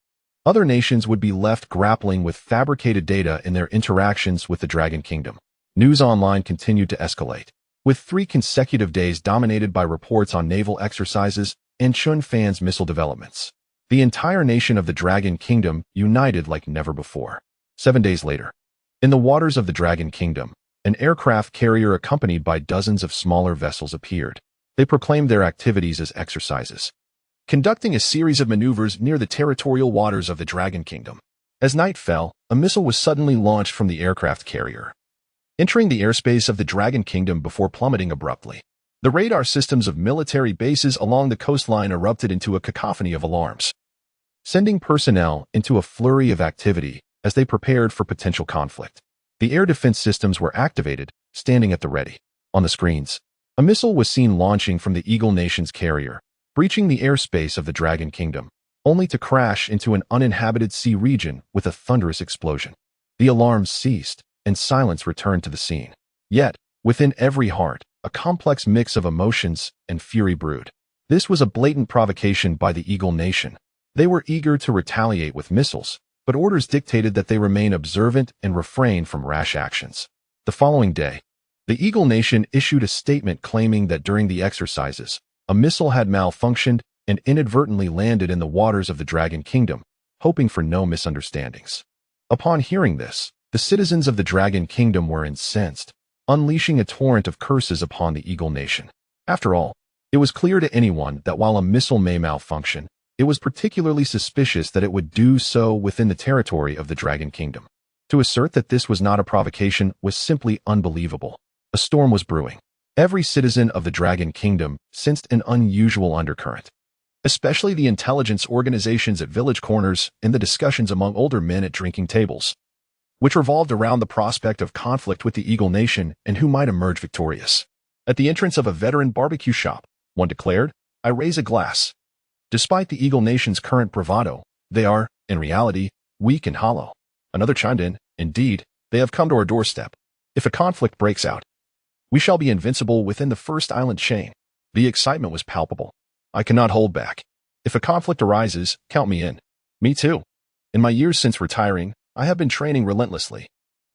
A: other nations would be left grappling with fabricated data in their interactions with the Dragon Kingdom. News online continued to escalate. With 3 consecutive days dominated by reports on naval exercises and Chen Fan's missile developments, the entire nation of the Dragon Kingdom united like never before. 7 days later, in the waters of the Dragon Kingdom, an aircraft carrier accompanied by dozens of smaller vessels appeared. They proclaimed their activities as exercises, conducting a series of maneuvers near the territorial waters of the Dragon Kingdom. As night fell, a missile was suddenly launched from the aircraft carrier, entering the airspace of the Dragon Kingdom before plummeting abruptly. The radar systems of military bases along the coastline erupted into a cacophony of alarms, sending personnel into a flurry of activity as they prepared for potential conflict. The air defense systems were activated, standing at the ready. On the screens, a missile was seen launching from the Eagle Nation's carrier, breaching the airspace of the Dragon Kingdom, only to crash into an uninhabited sea region with a thunderous explosion. The alarms ceased, and silence returned to the scene. Yet, within every heart, a complex mix of emotions and fury brewed. This was a blatant provocation by the Eagle Nation. They were eager to retaliate with missiles, but orders dictated that they remain observant and refrain from rash actions. The following day, the Eagle Nation issued a statement claiming that during the exercises, a missile had malfunctioned and inadvertently landed in the waters of the Dragon Kingdom, hoping for no misunderstandings. Upon hearing this, the citizens of the Dragon Kingdom were incensed, unleashing a torrent of curses upon the Eagle Nation. After all, it was clear to anyone that while a missile may malfunction, it was particularly suspicious that it would do so within the territory of the Dragon Kingdom. To assert that this was not a provocation was simply unbelievable. A storm was brewing. Every citizen of the Dragon Kingdom sensed an unusual undercurrent, especially the intelligence organizations at village corners and the discussions among older men at drinking tables, which revolved around the prospect of conflict with the Eagle Nation and who might emerge victorious. At the entrance of a veteran barbecue shop, one declared, "I raise a glass. Despite the Eagle Nation's current bravado, they are, in reality, weak and hollow." Another chimed in, "Indeed, they have come to our doorstep. If a conflict breaks out, we shall be invincible within the first island chain." The excitement was palpable. "I cannot hold back. If a conflict arises, count me in." "Me too. In my years since retiring, I have been training relentlessly."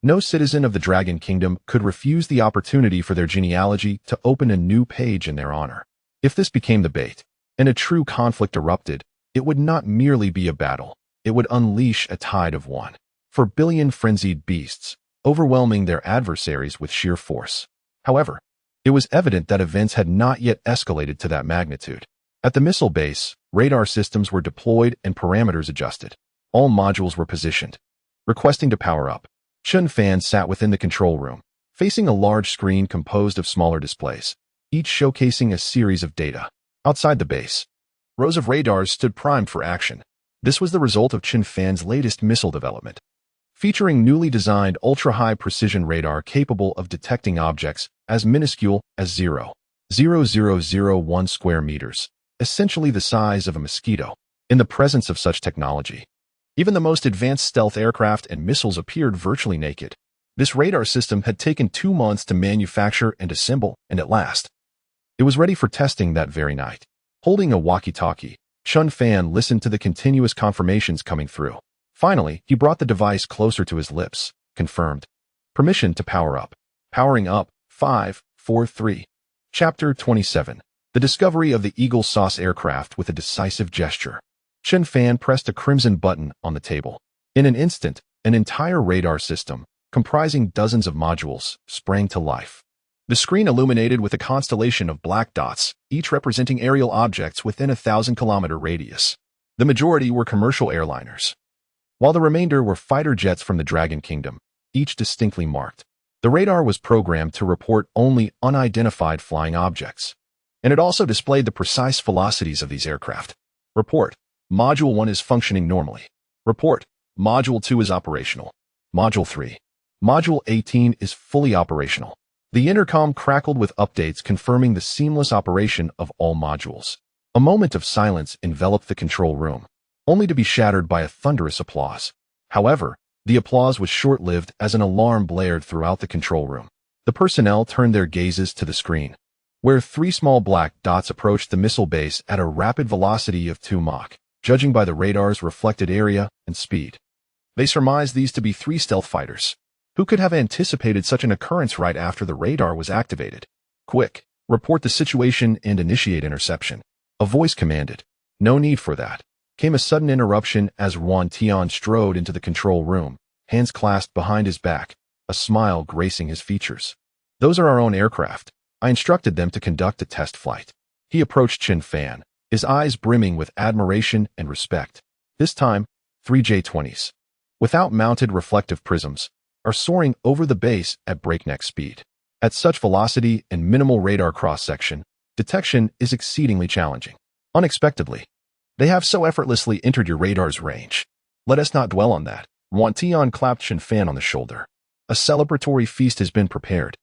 A: No citizen of the Dragon Kingdom could refuse the opportunity for their genealogy to open a new page in their honor. If this became the bait, and a true conflict erupted, it would not merely be a battle, it would unleash a tide of 1,4 billion frenzied beasts, overwhelming their adversaries with sheer force. However, it was evident that events had not yet escalated to that magnitude. At the missile base, radar systems were deployed and parameters adjusted. All modules were positioned, requesting to power up. Chen Fan sat within the control room, facing a large screen composed of smaller displays, each showcasing a series of data. Outside the base, rows of radars stood primed for action. This was the result of Chen Fan's latest missile development, featuring newly designed ultra-high precision radar capable of detecting objects as minuscule as 0.0001 square meters, essentially the size of a mosquito. In the presence of such technology, even the most advanced stealth aircraft and missiles appeared virtually naked. This radar system had taken 2 months to manufacture and assemble, and at last, it was ready for testing that very night. Holding a walkie-talkie, Chen Fan listened to the continuous confirmations coming through. Finally, he brought the device closer to his lips, confirmed. Permission to power up. Powering up, 5, 4, 3. Chapter 27. The discovery of the Eagle Sauce aircraft with a decisive gesture. Chen Fan pressed a crimson button on the table. In an instant, an entire radar system, comprising dozens of modules, sprang to life. The screen illuminated with a constellation of black dots, each representing aerial objects within a 1,000-kilometer radius. The majority were commercial airliners, while the remainder were fighter jets from the Dragon Kingdom, each distinctly marked. The radar was programmed to report only unidentified flying objects, and it also displayed the precise velocities of these aircraft. Report: Module 1 is functioning normally. Report: Module 2 is operational. Module 3. Module 18 is fully operational. The intercom crackled with updates confirming the seamless operation of all modules. A moment of silence enveloped the control room, only to be shattered by a thunderous applause. However, the applause was short-lived as an alarm blared throughout the control room. The personnel turned their gazes to the screen, where 3 small black dots approached the missile base at a rapid velocity of 2 Mach, judging by the radar's reflected area and speed. They surmised these to be 3 stealth fighters. Who could have anticipated such an occurrence right after the radar was activated? Quick, report the situation and initiate interception. A voice commanded. No need for that. Came a sudden interruption as Yuan Tian strode into the control room, hands clasped behind his back, a smile gracing his features. Those are our own aircraft. I instructed them to conduct a test flight. He approached Chen Fan, his eyes brimming with admiration and respect. This time, 3 J-20s, without mounted reflective prisms, are soaring over the base at breakneck speed. At such velocity and minimal radar cross-section, detection is exceedingly challenging. Unexpectedly, they have so effortlessly entered your radar's range. Let us not dwell on that. Yuan Tian clapped Chen Fan on the shoulder. A celebratory feast has been prepared.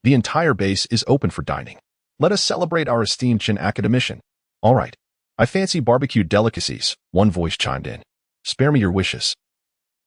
A: The entire base is open for dining. Let us celebrate our esteemed Chen academician. All right. I fancy barbecued delicacies, one voice chimed in. Spare me your wishes.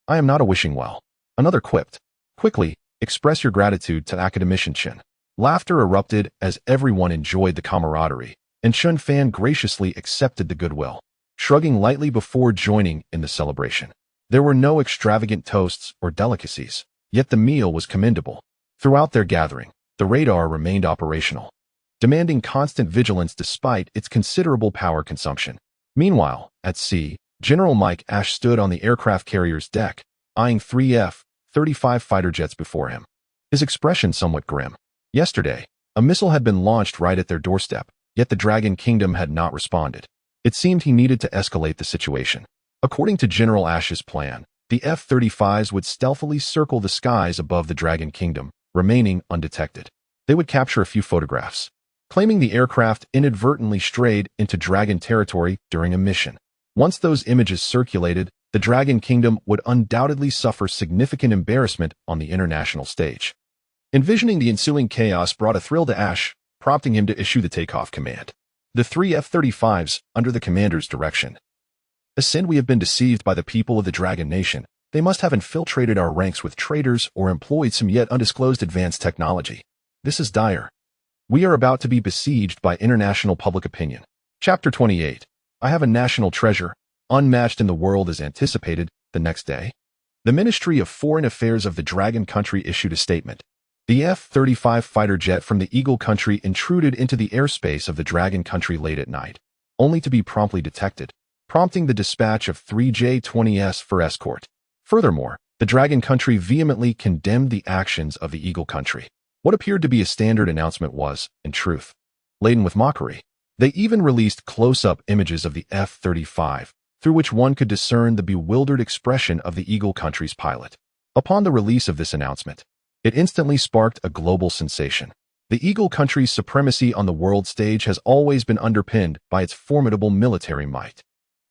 A: I am not a wishing well. Another quipped. Quickly, express your gratitude to academician Chen. Laughter erupted as everyone enjoyed the camaraderie, and Chen Fan graciously accepted the goodwill, shrugging lightly before joining in the celebration. There were no extravagant toasts or delicacies, yet the meal was commendable. Throughout their gathering, the radar remained operational, demanding constant vigilance despite its considerable power consumption. Meanwhile, at sea, General Mike Ash stood on the aircraft carrier's deck, eyeing 3 F-35 fighter jets before him, his expression somewhat grim. Yesterday, a missile had been launched right at their doorstep, yet the Dragon Kingdom had not responded. It seemed he needed to escalate the situation. According to General Ash's plan, the F-35s would stealthily circle the skies above the Dragon Kingdom, remaining undetected. They would capture a few photographs, claiming the aircraft inadvertently strayed into Dragon territory during a mission. Once those images circulated, the Dragon Kingdom would undoubtedly suffer significant embarrassment on the international stage. Envisioning the ensuing chaos brought a thrill to Ash, prompting him to issue the takeoff command. The 3 F-35s, under the commander's direction. Ascend. We have been deceived by the people of the Dragon Nation. They must have infiltrated our ranks with traitors or employed some yet undisclosed advanced technology. This is dire. We are about to be besieged by international public opinion. Chapter 28. I have a national treasure, unmatched in the world as anticipated. The next day, the Ministry of Foreign Affairs of the Dragon Country issued a statement. The F-35 fighter jet from the Eagle Country intruded into the airspace of the Dragon Country late at night, only to be promptly detected, prompting the dispatch of 3 J-20s for escort. Furthermore, the Dragon Country vehemently condemned the actions of the Eagle Country. What appeared to be a standard announcement was, in truth, laden with mockery. They even released close-up images of the F-35, through which one could discern the bewildered expression of the Eagle Country's pilot. Upon the release of this announcement, it instantly sparked a global sensation. The Eagle Country's supremacy on the world stage has always been underpinned by its formidable military might.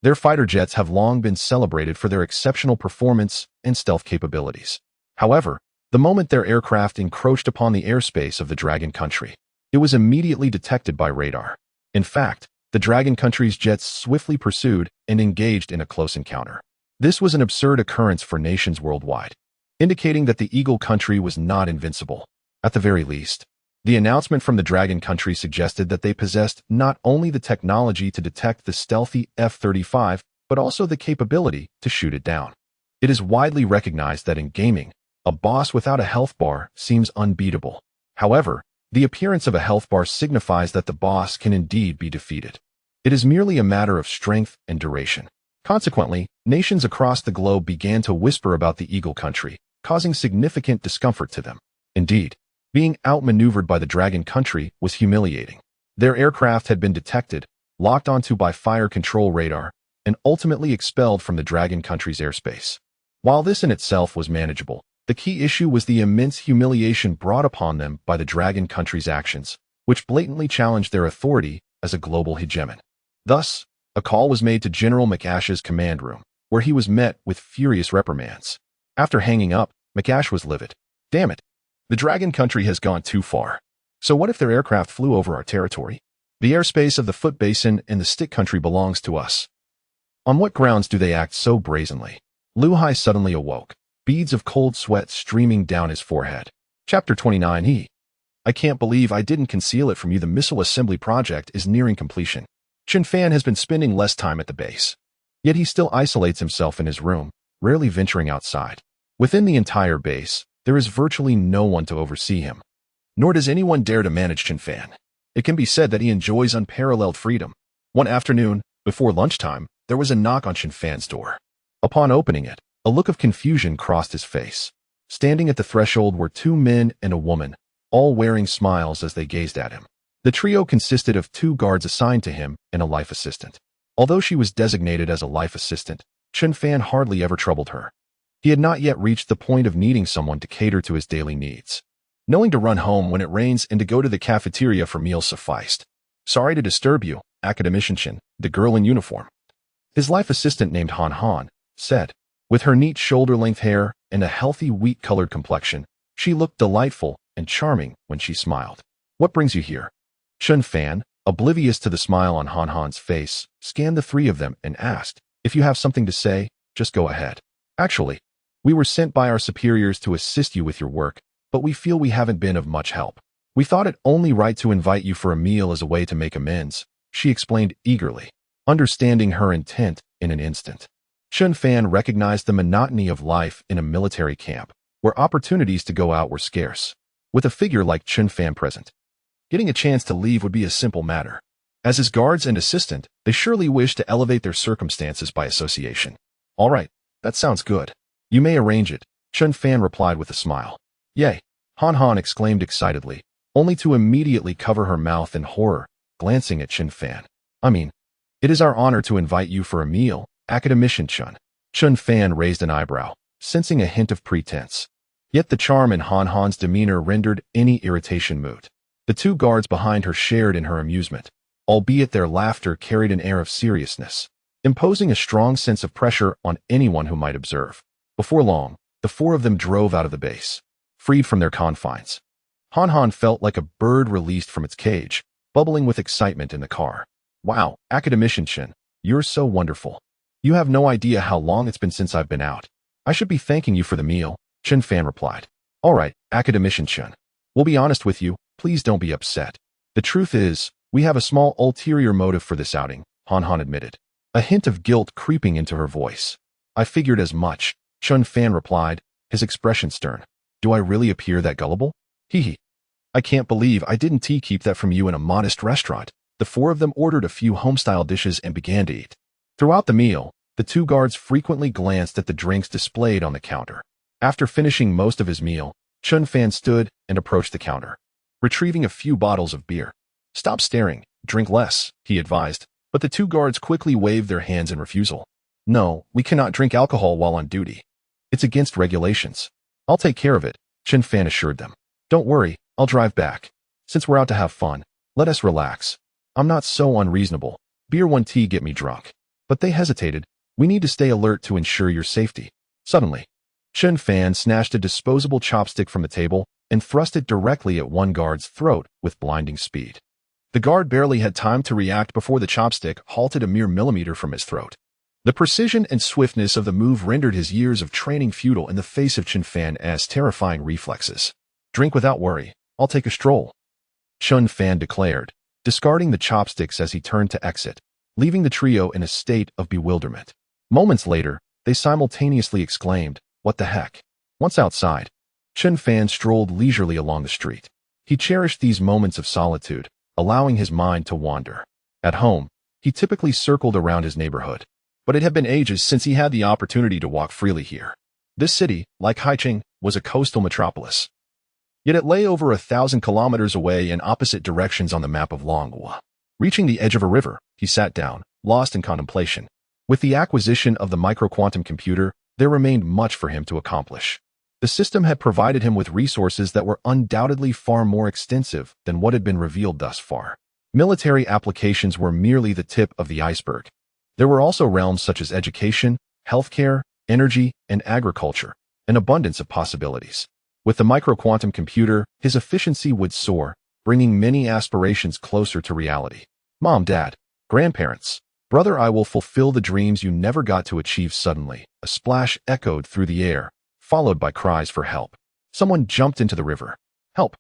A: Their fighter jets have long been celebrated for their exceptional performance and stealth capabilities. However, the moment their aircraft encroached upon the airspace of the Dragon Country, it was immediately detected by radar. In fact, the Dragon Country's jets swiftly pursued and engaged in a close encounter. This was an absurd occurrence for nations worldwide, indicating that the Eagle Country was not invincible. At the very least, the announcement from the Dragon Country suggested that they possessed not only the technology to detect the stealthy F-35, but also the capability to shoot it down. It is widely recognized that in gaming, a boss without a health bar seems unbeatable. However, the appearance of a health bar signifies that the boss can indeed be defeated. It is merely a matter of strength and duration. Consequently, nations across the globe began to whisper about the Eagle Country, causing significant discomfort to them. Indeed, being outmaneuvered by the Dragon Country was humiliating. Their aircraft had been detected, locked onto by fire control radar, and ultimately expelled from the Dragon Country's airspace. While this in itself was manageable, the key issue was the immense humiliation brought upon them by the Dragon Country's actions, which blatantly challenged their authority as a global hegemon. Thus, a call was made to General McAsh's command room, where he was met with furious reprimands. After hanging up, McAsh was livid. Damn it. The Dragon Country has gone too far. So what if their aircraft flew over our territory? The airspace of the Foot Basin and the Stick Country belongs to us. On what grounds do they act so brazenly? Lu Hai suddenly awoke, beads of cold sweat streaming down his forehead. Chapter 29. I can't believe I didn't conceal it from you. The missile assembly project is nearing completion. Chen Fan has been spending less time at the base. Yet he still isolates himself in his room, rarely venturing outside. Within the entire base, there is virtually no one to oversee him. Nor does anyone dare to manage Chen Fan. It can be said that he enjoys unparalleled freedom. One afternoon, before lunchtime, there was a knock on Chen Fan's door. Upon opening it, a look of confusion crossed his face. Standing at the threshold were two men and a woman, all wearing smiles as they gazed at him. The trio consisted of 2 guards assigned to him and a life assistant. Although she was designated as a life assistant, Chen Fan hardly ever troubled her. He had not yet reached the point of needing someone to cater to his daily needs. Knowing to run home when it rains and to go to the cafeteria for meals sufficed. Sorry to disturb you, academician Chen, the girl in uniform. His life assistant named Han Han said. With her neat shoulder-length hair and a healthy wheat-colored complexion, she looked delightful and charming when she smiled. What brings you here? Chen Fan, oblivious to the smile on Han Han's face, scanned the 3 of them and asked, if you have something to say, just go ahead. Actually, we were sent by our superiors to assist you with your work, but we feel we haven't been of much help. We thought it only right to invite you for a meal as a way to make amends, she explained eagerly, understanding her intent in an instant. Chen Fan recognized the monotony of life in a military camp, where opportunities to go out were scarce. With a figure like Chen Fan present, getting a chance to leave would be a simple matter. As his guards and assistant, they surely wished to elevate their circumstances by association. All right, that sounds good. You may arrange it, Chen Fan replied with a smile. Yay, Han Han exclaimed excitedly, only to immediately cover her mouth in horror, glancing at Chen Fan. It is our honor to invite you for a meal, academician Chen. Chen Fan raised an eyebrow, sensing a hint of pretense. Yet the charm in Han Han's demeanor rendered any irritation moot. The 2 guards behind her shared in her amusement, albeit their laughter carried an air of seriousness, imposing a strong sense of pressure on anyone who might observe. Before long, the 4 of them drove out of the base, freed from their confines. Han Han felt like a bird released from its cage, bubbling with excitement in the car. Wow, academician Chen, you're so wonderful. You have no idea how long it's been since I've been out. I should be thanking you for the meal, Chen Fan replied. All right, academician Chen. We'll be honest with you, please don't be upset. The truth is, we have a small ulterior motive for this outing, Han Han admitted, a hint of guilt creeping into her voice. I figured as much, Chen Fan replied, his expression stern. Do I really appear that gullible? Hee hee. I can't believe I didn't keep that from you in a modest restaurant. The 4 of them ordered a few home-style dishes and began to eat. Throughout the meal, the 2 guards frequently glanced at the drinks displayed on the counter. After finishing most of his meal, Chen Fan stood and approached the counter, retrieving a few bottles of beer. Stop staring, drink less, he advised, but the 2 guards quickly waved their hands in refusal. No, we cannot drink alcohol while on duty. It's against regulations. I'll take care of it, Chen Fan assured them. Don't worry, I'll drive back. Since we're out to have fun, let us relax. I'm not so unreasonable. Beer 1 tea get me drunk. But they hesitated. We need to stay alert to ensure your safety. Suddenly, Chen Fan snatched a disposable chopstick from the table and thrust it directly at one guard's throat with blinding speed. The guard barely had time to react before the chopstick halted a mere millimeter from his throat. The precision and swiftness of the move rendered his years of training futile in the face of Chen Fan's terrifying reflexes. Drink without worry. I'll take a stroll, Chen Fan declared, discarding the chopsticks as he turned to exit, leaving the trio in a state of bewilderment. Moments later, they simultaneously exclaimed, "What the heck?" Once outside, Chen Fan strolled leisurely along the street. He cherished these moments of solitude, allowing his mind to wander. At home, he typically circled around his neighborhood, but it had been ages since he had the opportunity to walk freely here. This city, like Haicheng, was a coastal metropolis. Yet it lay over 1,000 kilometers away in opposite directions on the map of Longhua. Reaching the edge of a river, he sat down, lost in contemplation. With the acquisition of the microquantum computer, there remained much for him to accomplish. The system had provided him with resources that were undoubtedly far more extensive than what had been revealed thus far. Military applications were merely the tip of the iceberg. There were also realms such as education, healthcare, energy, and agriculture, an abundance of possibilities. With the microquantum computer, his efficiency would soar, bringing many aspirations closer to reality. Mom, Dad, grandparents, brother, I will fulfill the dreams you never got to achieve. Suddenly, a splash echoed through the air, followed by cries for help. Someone jumped into the river. Help!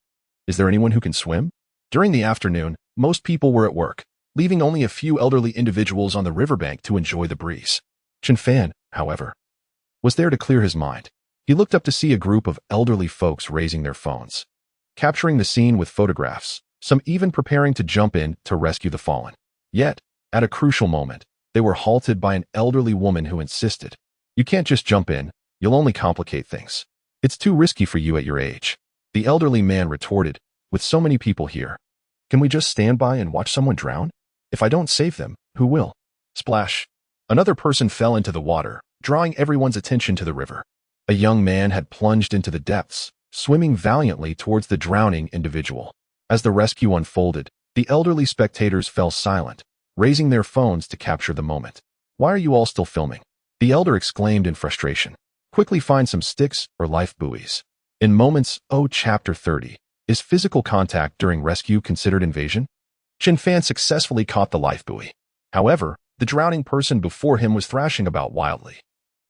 A: Is there anyone who can swim? During the afternoon, most people were at work, leaving only a few elderly individuals on the riverbank to enjoy the breeze. Chen Fan, however, was there to clear his mind. He looked up to see a group of elderly folks raising their phones. capturing the scene with photographs, some even preparing to jump in to rescue the fallen. Yet, at a crucial moment, they were halted by an elderly woman who insisted, "You can't just jump in, you'll only complicate things. It's too risky for you at your age." The elderly man retorted, "With so many people here, can we just stand by and watch someone drown? If I don't save them, who will?" Splash! Another person fell into the water, drawing everyone's attention to the river. A young man had plunged into the depths, swimming valiantly towards the drowning individual. As the rescue unfolded, the elderly spectators fell silent, raising their phones to capture the moment. "Why are you all still filming?" the elder exclaimed in frustration. "Quickly find some sticks or life buoys." In moments, Chapter 30. Is physical contact during rescue considered invasion? Chen Fan successfully caught the life buoy. However, the drowning person before him was thrashing about wildly,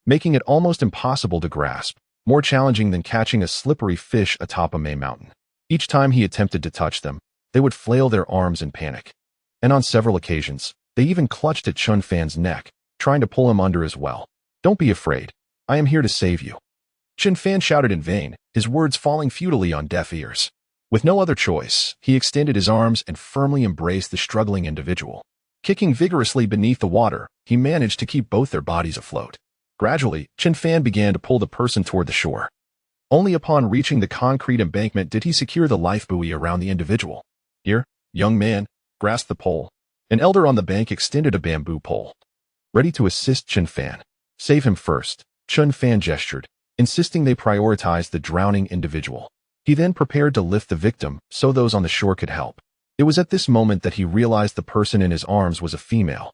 A: making it almost impossible to grasp, more challenging than catching a slippery fish atop a May mountain. Each time he attempted to touch them, they would flail their arms in panic. And on several occasions, they even clutched at Chen Fan's neck, trying to pull him under as well. "Don't be afraid. I am here to save you." Chen Fan shouted in vain, his words falling futilely on deaf ears. With no other choice, he extended his arms and firmly embraced the struggling individual. Kicking vigorously beneath the water, he managed to keep both their bodies afloat. Gradually, Chen Fan began to pull the person toward the shore. Only upon reaching the concrete embankment did he secure the life buoy around the individual. "Here, young man, grasp the pole." An elder on the bank extended a bamboo pole, ready to assist Chen Fan. "Save him first," Chen Fan gestured, insisting they prioritize the drowning individual. He then prepared to lift the victim so those on the shore could help. It was at this moment that he realized the person in his arms was a female.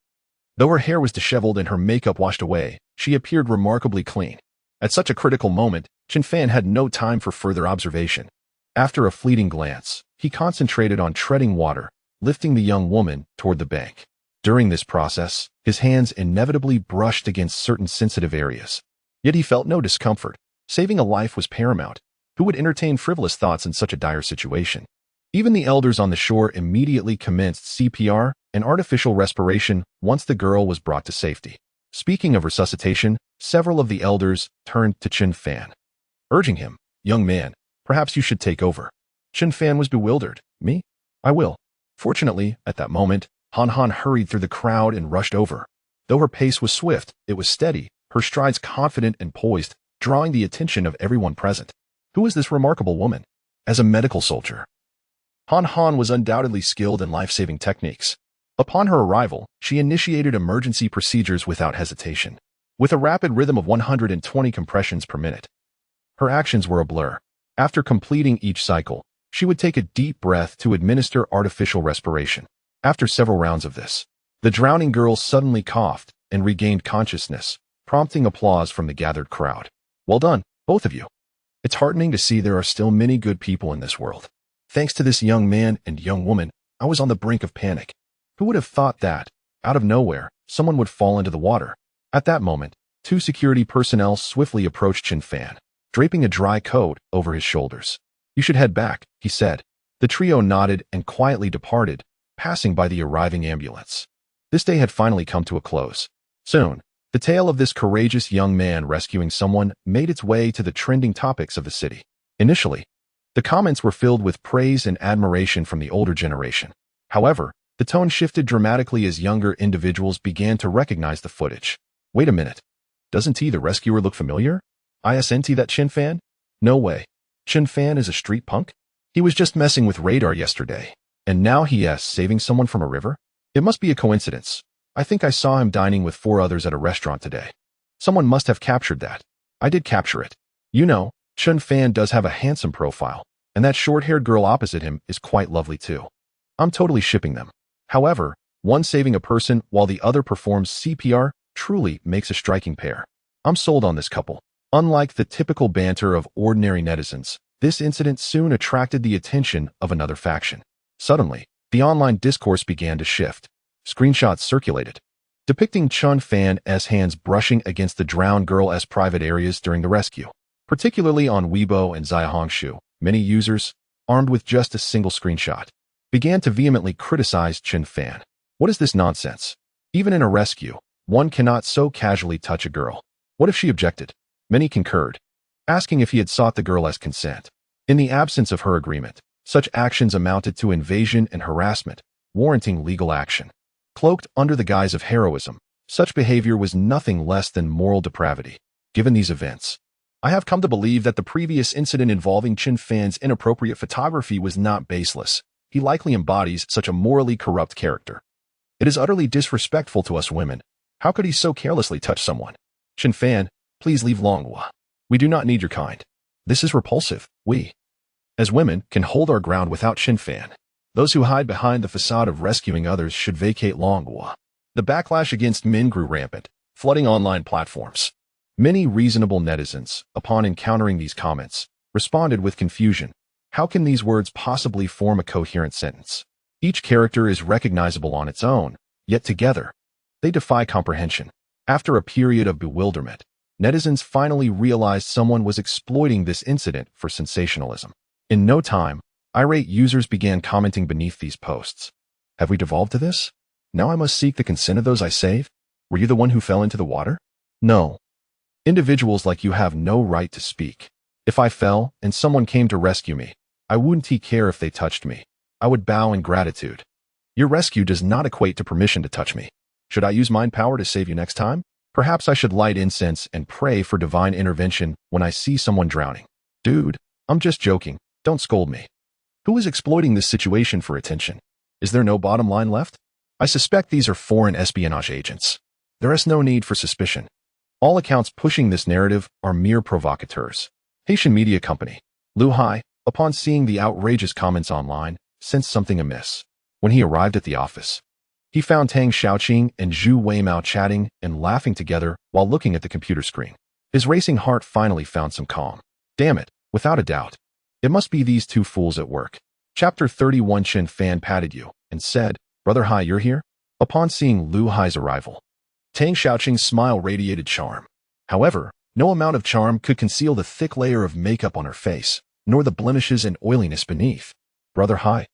A: Though her hair was disheveled and her makeup washed away, she appeared remarkably clean. At such a critical moment, Chen Fan had no time for further observation. After a fleeting glance, he concentrated on treading water, lifting the young woman toward the bank. During this process, his hands inevitably brushed against certain sensitive areas. Yet he felt no discomfort. Saving a life was paramount. Who would entertain frivolous thoughts in such a dire situation? Even the elders on the shore immediately commenced CPR and artificial respiration once the girl was brought to safety. Speaking of resuscitation, several of the elders turned to Chen Fan, urging him, "Young man, perhaps you should take over." Chen Fan was bewildered. "Me? I will." Fortunately, at that moment, Han Han hurried through the crowd and rushed over. Though her pace was swift, it was steady, her strides confident and poised, drawing the attention of everyone present. Who was this remarkable woman? As a medical soldier, Han Han was undoubtedly skilled in life-saving techniques. Upon her arrival, she initiated emergency procedures without hesitation, with a rapid rhythm of 120 compressions per minute. Her actions were a blur. After completing each cycle, she would take a deep breath to administer artificial respiration. After several rounds of this, the drowning girl suddenly coughed and regained consciousness, prompting applause from the gathered crowd. "Well done, both of you. It's heartening to see there are still many good people in this world. Thanks to this young man and young woman, I was on the brink of panic. Who would have thought that, out of nowhere, someone would fall into the water?" At that moment, two security personnel swiftly approached Chen Fan, draping a dry coat over his shoulders. "You should head back," he said. The trio nodded and quietly departed, passing by the arriving ambulance. This day had finally come to a close. Soon, the tale of this courageous young man rescuing someone made its way to the trending topics of the city. Initially, the comments were filled with praise and admiration from the older generation. However, the tone shifted dramatically as younger individuals began to recognize the footage. "Wait a minute. Doesn't the rescuer look familiar? Isn't that Chen Fan? No way. Chen Fan is a street punk? He was just messing with radar yesterday, and now he is saving someone from a river? It must be a coincidence. I think I saw him dining with 4 others at a restaurant today. Someone must have captured that. I did capture it. You know, Chen Fan does have a handsome profile, and that short-haired girl opposite him is quite lovely too. I'm totally shipping them." However, one saving a person while the other performs CPR truly makes a striking pair. I'm sold on this couple. Unlike the typical banter of ordinary netizens, this incident soon attracted the attention of another faction. Suddenly, the online discourse began to shift. Screenshots circulated, depicting Chen Fan's hands brushing against the drowned girl's private areas during the rescue. Particularly on Weibo and Xiaohongshu, many users, armed with just a single screenshot, began to vehemently criticize Chen Fan. What is this nonsense? Even in a rescue, one cannot so casually touch a girl. What if she objected? Many concurred, asking if he had sought the girl's consent. In the absence of her agreement, such actions amounted to invasion and harassment, warranting legal action. Cloaked under the guise of heroism, such behavior was nothing less than moral depravity. Given these events, I have come to believe that the previous incident involving Chen Fan's inappropriate photography was not baseless. He likely embodies such a morally corrupt character. It is utterly disrespectful to us women. How could he so carelessly touch someone? Chen Fan, please leave Longhua. We do not need your kind. This is repulsive. We, as women, can hold our ground without Chen Fan. Those who hide behind the facade of rescuing others should vacate Longhua. The backlash against men grew rampant, flooding online platforms. Many reasonable netizens, upon encountering these comments, responded with confusion. How can these words possibly form a coherent sentence? Each character is recognizable on its own, yet together, they defy comprehension. After a period of bewilderment, netizens finally realized someone was exploiting this incident for sensationalism. In no time, irate users began commenting beneath these posts. Have we devolved to this? Now I must seek the consent of those I save? Were you the one who fell into the water? No. Individuals like you have no right to speak. If I fell and someone came to rescue me, I wouldn't care if they touched me. I would bow in gratitude. Your rescue does not equate to permission to touch me. Should I use mind power to save you next time? Perhaps I should light incense and pray for divine intervention when I see someone drowning. Dude, I'm just joking. Don't scold me. Who is exploiting this situation for attention? Is there no bottom line left? I suspect these are foreign espionage agents. There is no need for suspicion. All accounts pushing this narrative are mere provocateurs. Haitian media company, Lu Hai, upon seeing the outrageous comments online, sensed something amiss. When he arrived at the office, he found Tang Xiaoqing and Zhu Weimao chatting and laughing together while looking at the computer screen. His racing heart finally found some calm. Damn it, without a doubt. It must be these two fools at work. Chapter 31. Chen Fan patted you and said, Brother Hai, you're here? Upon seeing Lu Hai's arrival, Tang Xiaoqing's smile radiated charm. However, no amount of charm could conceal the thick layer of makeup on her face, nor the blemishes and oiliness beneath. Brother Hai,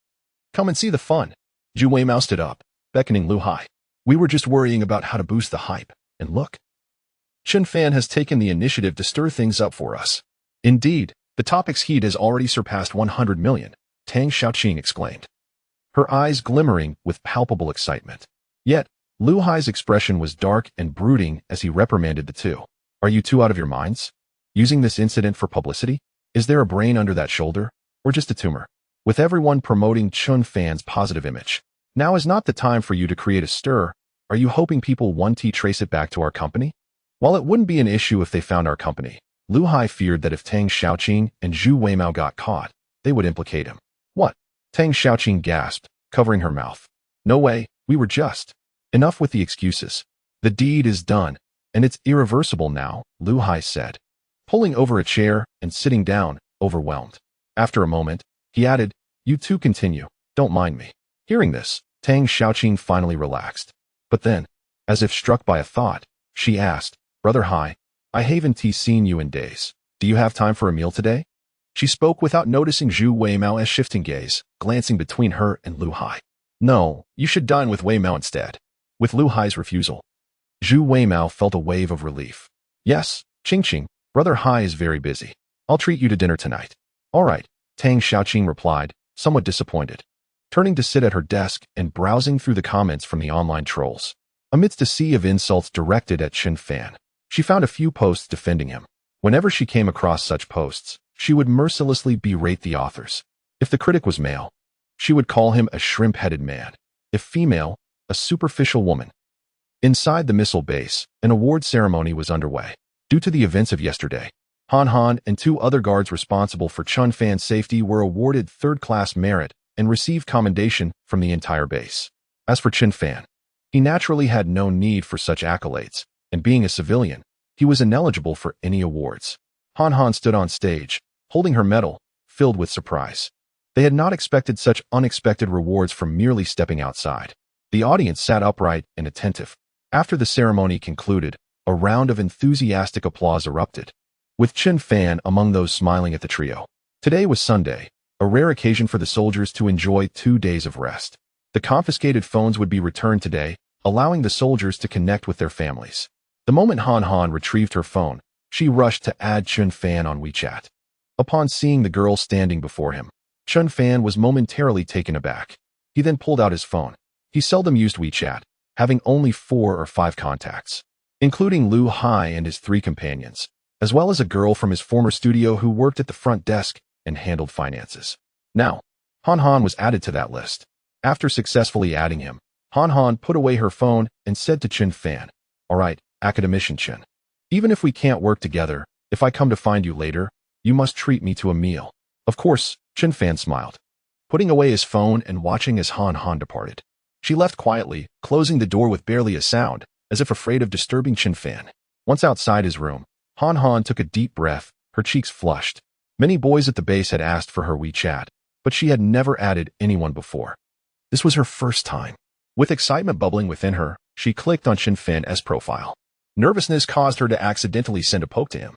A: come and see the fun. Zhu Weimao stood up, beckoning Lu Hai. We were just worrying about how to boost the hype, and look. Chen Fan has taken the initiative to stir things up for us. Indeed, the topic's heat has already surpassed 100 million, Tang Xiaoqing exclaimed, her eyes glimmering with palpable excitement. Yet, Lu Hai's expression was dark and brooding as he reprimanded the two. Are you two out of your minds? Using this incident for publicity? Is there a brain under that shoulder, or just a tumor? With everyone promoting Chen Fan's positive image, now is not the time for you to create a stir. Are you hoping people want to trace it back to our company? While it wouldn't be an issue if they found our company, Lu Hai feared that if Tang Xiaoqing and Zhu Weimao got caught, they would implicate him. What? Tang Xiaoqing gasped, covering her mouth. No way, we were just. Enough with the excuses. The deed is done, and it's irreversible now, Lu Hai said, pulling over a chair and sitting down, overwhelmed. After a moment, he added, you two continue, don't mind me. Hearing this, Tang Xiaoqing finally relaxed. But then, as if struck by a thought, she asked, Brother Hai, I haven't seen you in days. Do you have time for a meal today? She spoke without noticing Zhu Weimao's shifting gaze, glancing between her and Lu Hai. No, you should dine with Weimao instead. With Lu Hai's refusal, Zhu Weimao felt a wave of relief. Yes, Ching, Brother Hai is very busy. I'll treat you to dinner tonight. All right, Tang Xiaoqing replied, somewhat disappointed, turning to sit at her desk and browsing through the comments from the online trolls. Amidst a sea of insults directed at Chen Fan, she found a few posts defending him. Whenever she came across such posts, she would mercilessly berate the authors. If the critic was male, she would call him a shrimp-headed man. If female, a superficial woman. Inside the missile base, an award ceremony was underway. Due to the events of yesterday, Han and two other guards responsible for Chen Fan's safety were awarded third-class merit and received commendation from the entire base. As for Chen Fan, he naturally had no need for such accolades, and being a civilian, he was ineligible for any awards. Han stood on stage, holding her medal, filled with surprise. They had not expected such unexpected rewards from merely stepping outside. The audience sat upright and attentive. After the ceremony concluded, a round of enthusiastic applause erupted, with Chen Fan among those smiling at the trio. Today was Sunday, a rare occasion for the soldiers to enjoy 2 days of rest. The confiscated phones would be returned today, allowing the soldiers to connect with their families. The moment Han retrieved her phone, she rushed to add Chen Fan on WeChat. Upon seeing the girl standing before him, Chen Fan was momentarily taken aback. He then pulled out his phone. He seldom used WeChat, having only 4 or 5 contacts, including Lu Hai and his 3 companions, as well as a girl from his former studio who worked at the front desk and handled finances. Now, Han Han was added to that list. After successfully adding him, Han Han put away her phone and said to Chen Fan, "All right, academician Chen. Even if we can't work together, if I come to find you later, you must treat me to a meal." Of course, Chen Fan smiled, putting away his phone and watching as Han Han departed. She left quietly, closing the door with barely a sound, as if afraid of disturbing Chen Fan. Once outside his room, Han Han took a deep breath, her cheeks flushed. Many boys at the base had asked for her WeChat, but she had never added anyone before. This was her first time. With excitement bubbling within her, she clicked on Chen Fan's profile. Nervousness caused her to accidentally send a poke to him.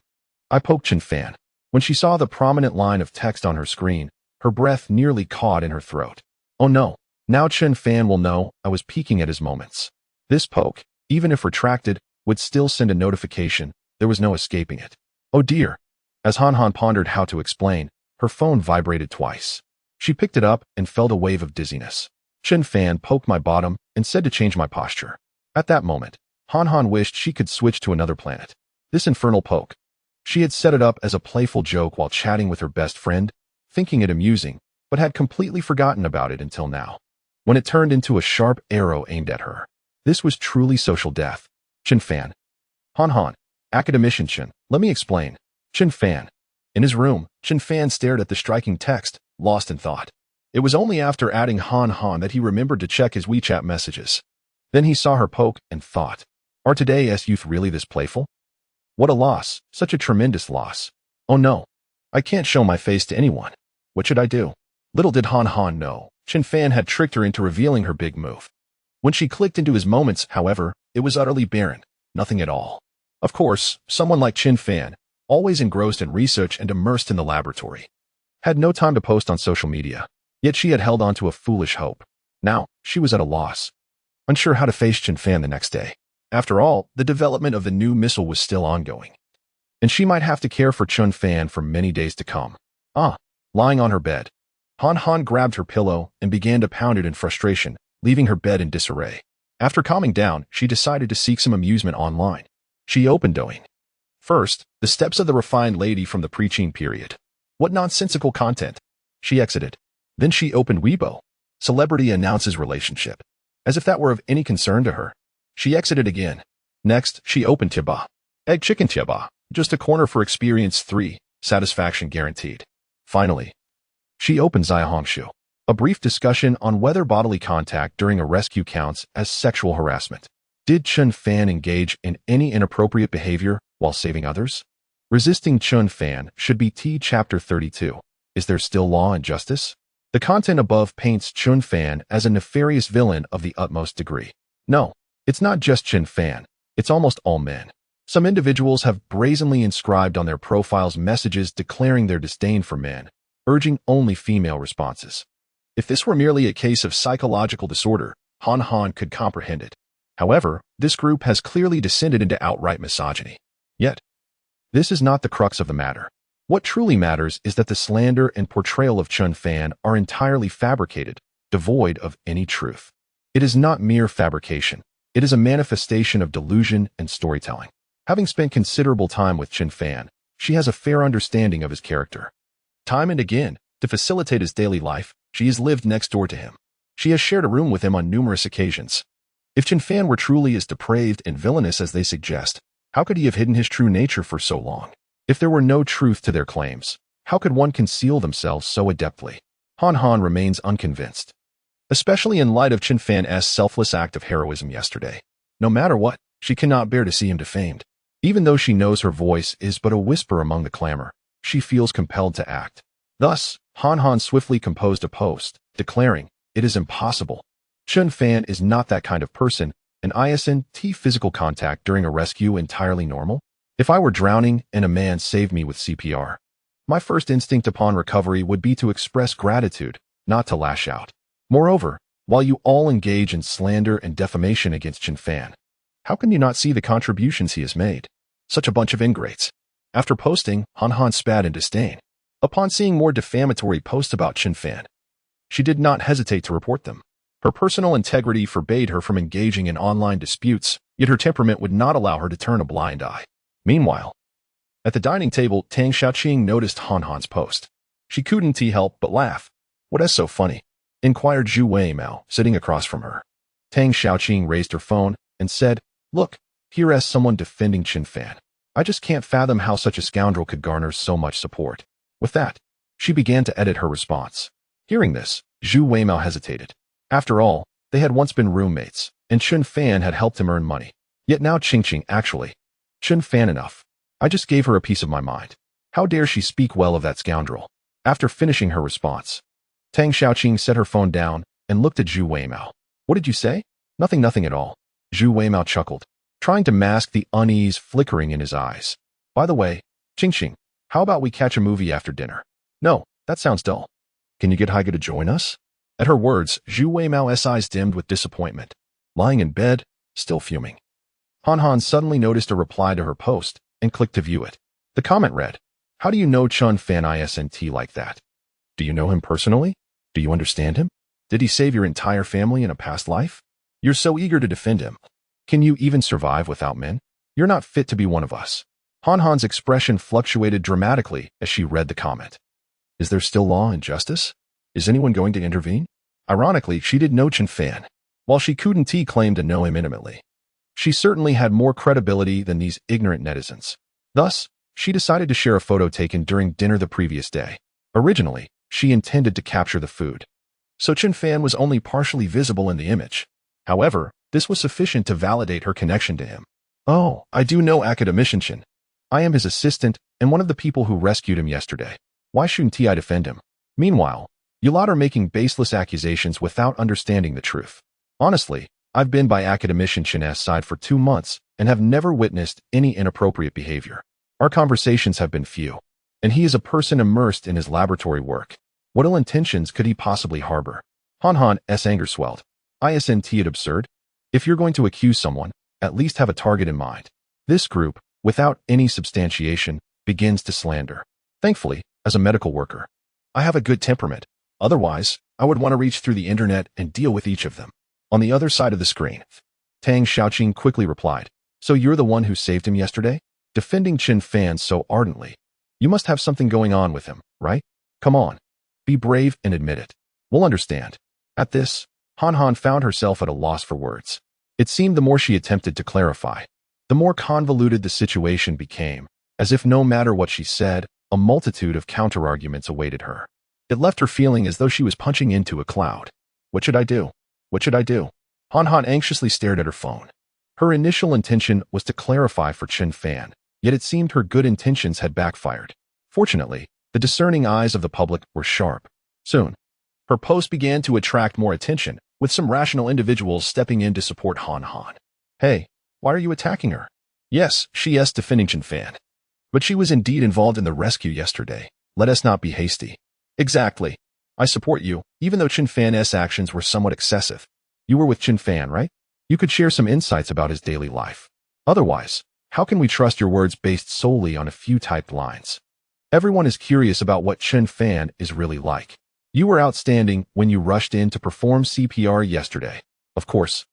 A: I poked Chen Fan. When she saw the prominent line of text on her screen, her breath nearly caught in her throat. Oh no, now Chen Fan will know I was peeking at his moments. This poke, even if retracted, would still send a notification. There was no escaping it. Oh dear. As Han Han pondered how to explain, her phone vibrated twice. She picked it up and felt a wave of dizziness. Chen Fan poked my bottom and said to change my posture. At that moment, Han Han wished she could switch to another planet. This infernal poke. She had set it up as a playful joke while chatting with her best friend, thinking it amusing, but had completely forgotten about it until now, when it turned into a sharp arrow aimed at her. This was truly social death. Chen Fan. Han Han. Academician Chen. Let me explain. Chen Fan. In his room, Chen Fan stared at the striking text, lost in thought. It was only after adding Han Han that he remembered to check his WeChat messages. Then he saw her poke and thought, are today's youth really this playful? What a loss, such a tremendous loss. Oh no, I can't show my face to anyone. What should I do? Little did Han Han know, Chen Fan had tricked her into revealing her big move. When she clicked into his moments, however, it was utterly barren, nothing at all. Of course, someone like Chen Fan, always engrossed in research and immersed in the laboratory, had no time to post on social media. Yet she had held on to a foolish hope. Now, she was at a loss, unsure how to face Chen Fan the next day. After all, the development of the new missile was still ongoing, and she might have to care for Chen Fan for many days to come. Lying on her bed, Han Han grabbed her pillow and began to pound it in frustration, leaving her bed in disarray. After calming down, she decided to seek some amusement online. She opened Douyin. First, the steps of the refined lady from the preteen period. What nonsensical content. She exited. Then she opened Weibo. Celebrity announces relationship. As if that were of any concern to her. She exited again. Next, she opened Tieba. Egg chicken Tieba. Just a corner for experience 3. Satisfaction guaranteed. Finally, she opened Zaihongshu. A brief discussion on whether bodily contact during a rescue counts as sexual harassment. Did Chen Fan engage in any inappropriate behavior while saving others? Resisting Chen Fan should be T Chapter 32. Is there still law and justice? The content above paints Chen Fan as a nefarious villain of the utmost degree. No, it's not just Chen Fan, it's almost all men. Some individuals have brazenly inscribed on their profiles messages declaring their disdain for men, urging only female responses. If this were merely a case of psychological disorder, Han Han could comprehend it. However, this group has clearly descended into outright misogyny. Yet, this is not the crux of the matter. What truly matters is that the slander and portrayal of Chen Fan are entirely fabricated, devoid of any truth. It is not mere fabrication. It is a manifestation of delusion and storytelling. Having spent considerable time with Chen Fan, she has a fair understanding of his character. Time and again, to facilitate his daily life, she has lived next door to him. She has shared a room with him on numerous occasions. If Chen Fan were truly as depraved and villainous as they suggest, how could he have hidden his true nature for so long? If there were no truth to their claims, how could one conceal themselves so adeptly? Han Han remains unconvinced, especially in light of Chen Fan's selfless act of heroism yesterday. No matter what, she cannot bear to see him defamed. Even though she knows her voice is but a whisper among the clamor, she feels compelled to act. Thus, Han Han swiftly composed a post, declaring, "It is impossible. Chen Fan is not that kind of person, and ISNT physical contact during a rescue entirely normal? If I were drowning and a man saved me with CPR, my first instinct upon recovery would be to express gratitude, not to lash out. Moreover, while you all engage in slander and defamation against Chen Fan, how can you not see the contributions he has made? Such a bunch of ingrates." After posting, Han Han spat in disdain. Upon seeing more defamatory posts about Chen Fan, she did not hesitate to report them. Her personal integrity forbade her from engaging in online disputes, yet her temperament would not allow her to turn a blind eye. Meanwhile, at the dining table, Tang Xiaoqing noticed Han Han's post. She couldn't help but laugh. "What is so funny?" inquired Zhu Weimao, sitting across from her. Tang Xiaoqing raised her phone and said, "Look, here is someone defending Chen Fan. I just can't fathom how such a scoundrel could garner so much support." With that, she began to edit her response. Hearing this, Zhu Weimao hesitated. After all, they had once been roommates, and Chen Fan had helped him earn money. Yet now Qingqing actually. Chen Fan enough. I just gave her a piece of my mind. How dare she speak well of that scoundrel? After finishing her response, Tang Xiaoqing set her phone down and looked at Zhu Weimao. "What did you say?" Nothing at all." Zhu Weimao chuckled, trying to mask the unease flickering in his eyes. "By the way, Qingqing, how about we catch a movie after dinner?" "No, that sounds dull. Can you get Haiga to join us?" At her words, Zhu Weimao's eyes dimmed with disappointment. Lying in bed, still fuming, Han Han suddenly noticed a reply to her post and clicked to view it. The comment read, "How do you know Chen Fan isn't like that? Do you know him personally? Do you understand him? Did he save your entire family in a past life? You're so eager to defend him. Can you even survive without men? You're not fit to be one of us." Han Han's expression fluctuated dramatically as she read the comment. Is there still law and justice? Is anyone going to intervene? Ironically, she did know Chen Fan, while she couldn't claim to know him intimately. She certainly had more credibility than these ignorant netizens. Thus, she decided to share a photo taken during dinner the previous day. Originally, she intended to capture the food, so Chen Fan was only partially visible in the image. However, this was sufficient to validate her connection to him. "Oh, I do know academician Chen. I am his assistant and one of the people who rescued him yesterday. Why shouldn't I defend him?" Meanwhile, you lot are making baseless accusations without understanding the truth. Honestly, I've been by academician Chen's side for 2 months and have never witnessed any inappropriate behavior. Our conversations have been few, and he is a person immersed in his laboratory work. What ill intentions could he possibly harbor? Han Han's anger swelled. Isn't it absurd? If you're going to accuse someone, at least have a target in mind. This group, without any substantiation, begins to slander. Thankfully, as a medical worker, I have a good temperament. Otherwise, I would want to reach through the internet and deal with each of them. On the other side of the screen, Tang Xiaoqing quickly replied, "So you're the one who saved him yesterday? Defending Chen Fan so ardently. You must have something going on with him, right? Come on. Be brave and admit it. We'll understand." At this, Han Han found herself at a loss for words. It seemed the more she attempted to clarify, the more convoluted the situation became, as if no matter what she said, a multitude of counterarguments awaited her. It left her feeling as though she was punching into a cloud. What should I do? What should I do? Han Han anxiously stared at her phone. Her initial intention was to clarify for Chen Fan, yet it seemed her good intentions had backfired. Fortunately, the discerning eyes of the public were sharp. Soon, her post began to attract more attention, with some rational individuals stepping in to support Han Han. "Hey, why are you attacking her?" "Yes, she is defending Chen Fan. But she was indeed involved in the rescue yesterday. Let us not be hasty." "Exactly. I support you, even though Chen Fan's actions were somewhat excessive. You were with Chen Fan, right? You could share some insights about his daily life. Otherwise, how can we trust your words based solely on a few typed lines? Everyone is curious about what Chen Fan is really like. You were outstanding when you rushed in to perform CPR yesterday." Of course,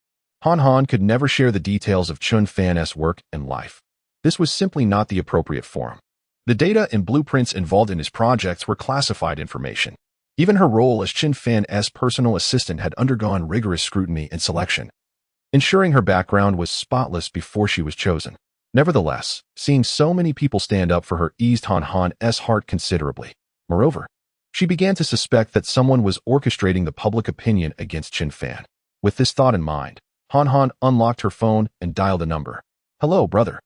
A: Han Han could never share the details of Chen Fan's work and life. This was simply not the appropriate forum. The data and blueprints involved in his projects were classified information. Even her role as Chen Fan's personal assistant had undergone rigorous scrutiny and selection, ensuring her background was spotless before she was chosen. Nevertheless, seeing so many people stand up for her eased Han Han's heart considerably. Moreover, she began to suspect that someone was orchestrating the public opinion against Chen Fan. With this thought in mind, Han Han unlocked her phone and dialed a number. "Hello, brother.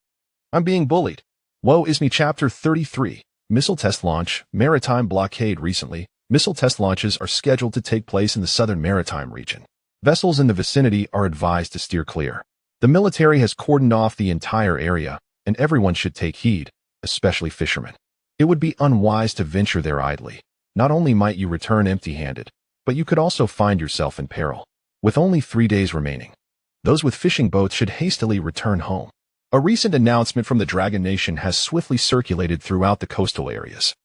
A: I'm being bullied. Woe is me." Chapter 33. Missile Test Launch. Maritime Blockade. Recently, missile test launches are scheduled to take place in the southern maritime region. Vessels in the vicinity are advised to steer clear. The military has cordoned off the entire area, and everyone should take heed, especially fishermen. It would be unwise to venture there idly. Not only might you return empty-handed, but you could also find yourself in peril. With only 3 days remaining, those with fishing boats should hastily return home. A recent announcement from the Dragon Nation has swiftly circulated throughout the coastal areas.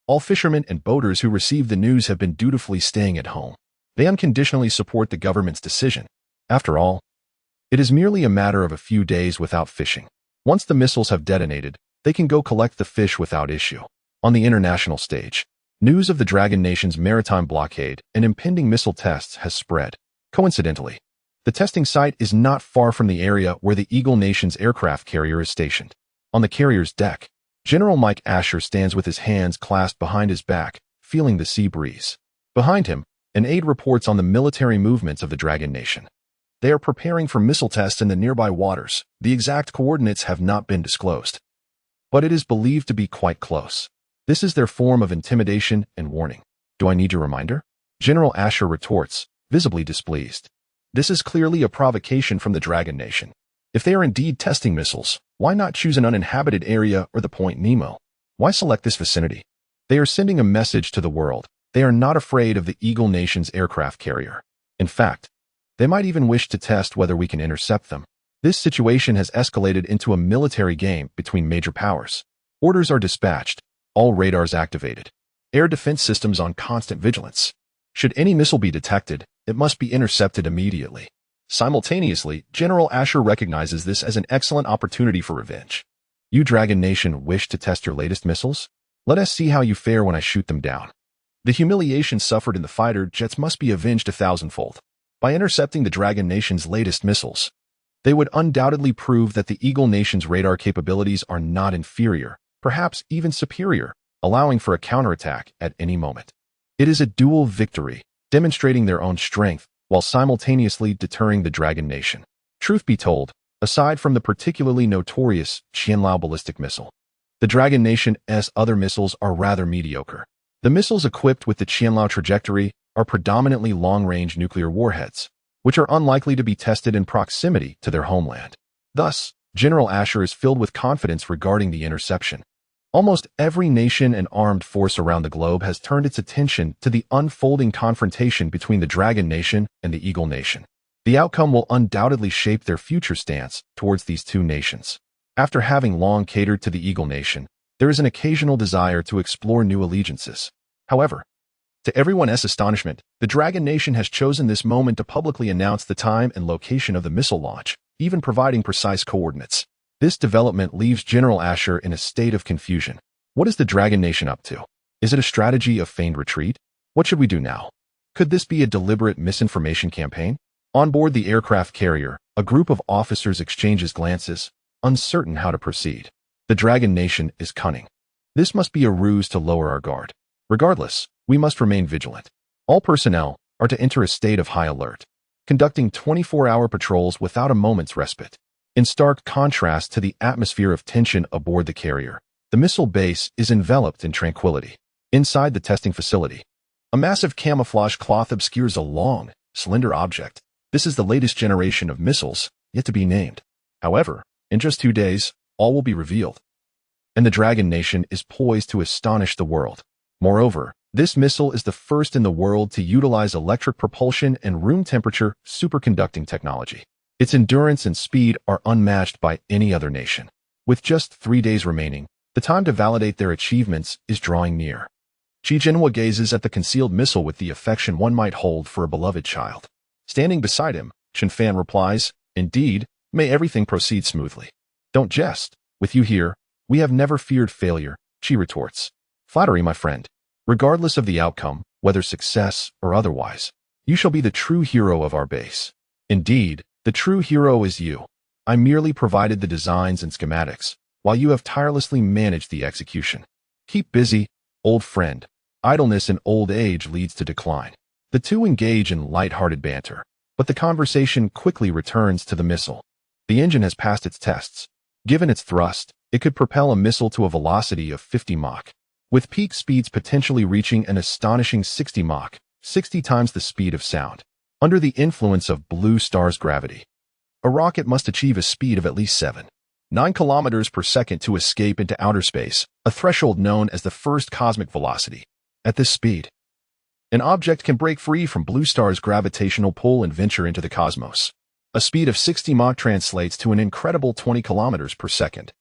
A: All fishermen and boaters who received the news have been dutifully staying at home. They unconditionally support the government's decision. After all, it is merely a matter of a few days without fishing. Once the missiles have detonated, they can go collect the fish without issue. On the international stage, news of the Dragon Nation's maritime blockade and impending missile tests has spread. Coincidentally, the testing site is not far from the area where the Eagle Nation's aircraft carrier is stationed. On the carrier's deck, General Mike Asher stands with his hands clasped behind his back, feeling the sea breeze. Behind him, an aide reports on the military movements of the Dragon Nation. They are preparing for missile tests in the nearby waters. The exact coordinates have not been disclosed, but it is believed to be quite close. This is their form of intimidation and warning. Do I need your reminder? General Asher retorts, visibly displeased. This is clearly a provocation from the Dragon Nation. If they are indeed testing missiles, why not choose an uninhabited area or the Point Nemo? Why select this vicinity? They are sending a message to the world. They are not afraid of the Eagle Nation's aircraft carrier. In fact, they might even wish to test whether we can intercept them. This situation has escalated into a military game between major powers. Orders are dispatched, all radars activated, air defense systems on constant vigilance. Should any missile be detected, it must be intercepted immediately. Simultaneously, General Asher recognizes this as an excellent opportunity for revenge. You Dragon Nation wish to test your latest missiles? Let us see how you fare when I shoot them down. The humiliation suffered in the fighter jets must be avenged 1,000-fold. By intercepting the Dragon Nation's latest missiles, they would undoubtedly prove that the Eagle Nation's radar capabilities are not inferior, perhaps even superior, allowing for a counterattack at any moment. It is a dual victory, demonstrating their own strength while simultaneously deterring the Dragon Nation. Truth be told, aside from the particularly notorious Qianlao ballistic missile, the Dragon Nation's other missiles are rather mediocre. The missiles equipped with the Qianlao trajectory are predominantly long-range nuclear warheads, which are unlikely to be tested in proximity to their homeland. Thus, General Asher is filled with confidence regarding the interception. Almost every nation and armed force around the globe has turned its attention to the unfolding confrontation between the Dragon Nation and the Eagle Nation. The outcome will undoubtedly shape their future stance towards these two nations. After having long catered to the Eagle Nation, there is an occasional desire to explore new allegiances. However, to everyone's astonishment, the Dragon Nation has chosen this moment to publicly announce the time and location of the missile launch, even providing precise coordinates. This development leaves General Asher in a state of confusion. What is the Dragon Nation up to? Is it a strategy of feigned retreat? What should we do now? Could this be a deliberate misinformation campaign? On board the aircraft carrier, a group of officers exchanges glances, uncertain how to proceed. The Dragon Nation is cunning. This must be a ruse to lower our guard. Regardless, we must remain vigilant. All personnel are to enter a state of high alert, conducting 24-hour patrols without a moment's respite. In stark contrast to the atmosphere of tension aboard the carrier, the missile base is enveloped in tranquility. Inside the testing facility, a massive camouflage cloth obscures a long, slender object. This is the latest generation of missiles, yet to be named. However, in just 2 days, all will be revealed, and the Dragon Nation is poised to astonish the world. Moreover, this missile is the first in the world to utilize electric propulsion and room-temperature superconducting technology. Its endurance and speed are unmatched by any other nation. With just 3 days remaining, the time to validate their achievements is drawing near. Qi Jinhua gazes at the concealed missile with the affection one might hold for a beloved child. Standing beside him, Chen Fan replies, "Indeed, may everything proceed smoothly." "Don't jest. With you here, we have never feared failure," Qi retorts. "Flattery, my friend. Regardless of the outcome, whether success or otherwise, you shall be the true hero of our base." "Indeed, the true hero is you. I merely provided the designs and schematics, while you have tirelessly managed the execution. Keep busy, old friend. Idleness in old age leads to decline." The two engage in light-hearted banter, but the conversation quickly returns to the missile. The engine has passed its tests. Given its thrust, it could propel a missile to a velocity of 50 Mach, with peak speeds potentially reaching an astonishing 60 Mach, 60 times the speed of sound. Under the influence of Blue Star's gravity, a rocket must achieve a speed of at least 7.9 kilometers per second to escape into outer space, a threshold known as the first cosmic velocity. At this speed, an object can break free from Blue Star's gravitational pull and venture into the cosmos. A speed of 60 Mach translates to an incredible 20 kilometers per second,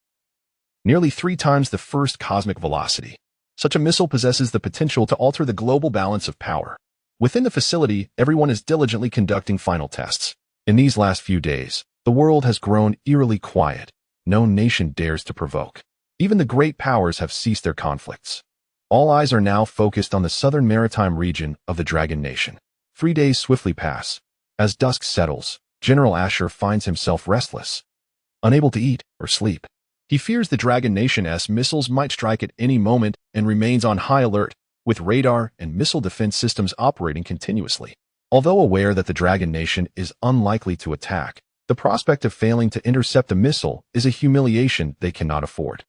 A: nearly 3 times the first cosmic velocity. Such a missile possesses the potential to alter the global balance of power. Within the facility, everyone is diligently conducting final tests. In these last few days, the world has grown eerily quiet. No nation dares to provoke. Even the great powers have ceased their conflicts. All eyes are now focused on the southern maritime region of the Dragon Nation. 3 days swiftly pass. As dusk settles, General Asher finds himself restless, unable to eat or sleep. He fears the Dragon Nation's missiles might strike at any moment and remains on high alert, with radar and missile defense systems operating continuously. Although aware that the Dragon Nation is unlikely to attack, the prospect of failing to intercept the missile is a humiliation they cannot afford.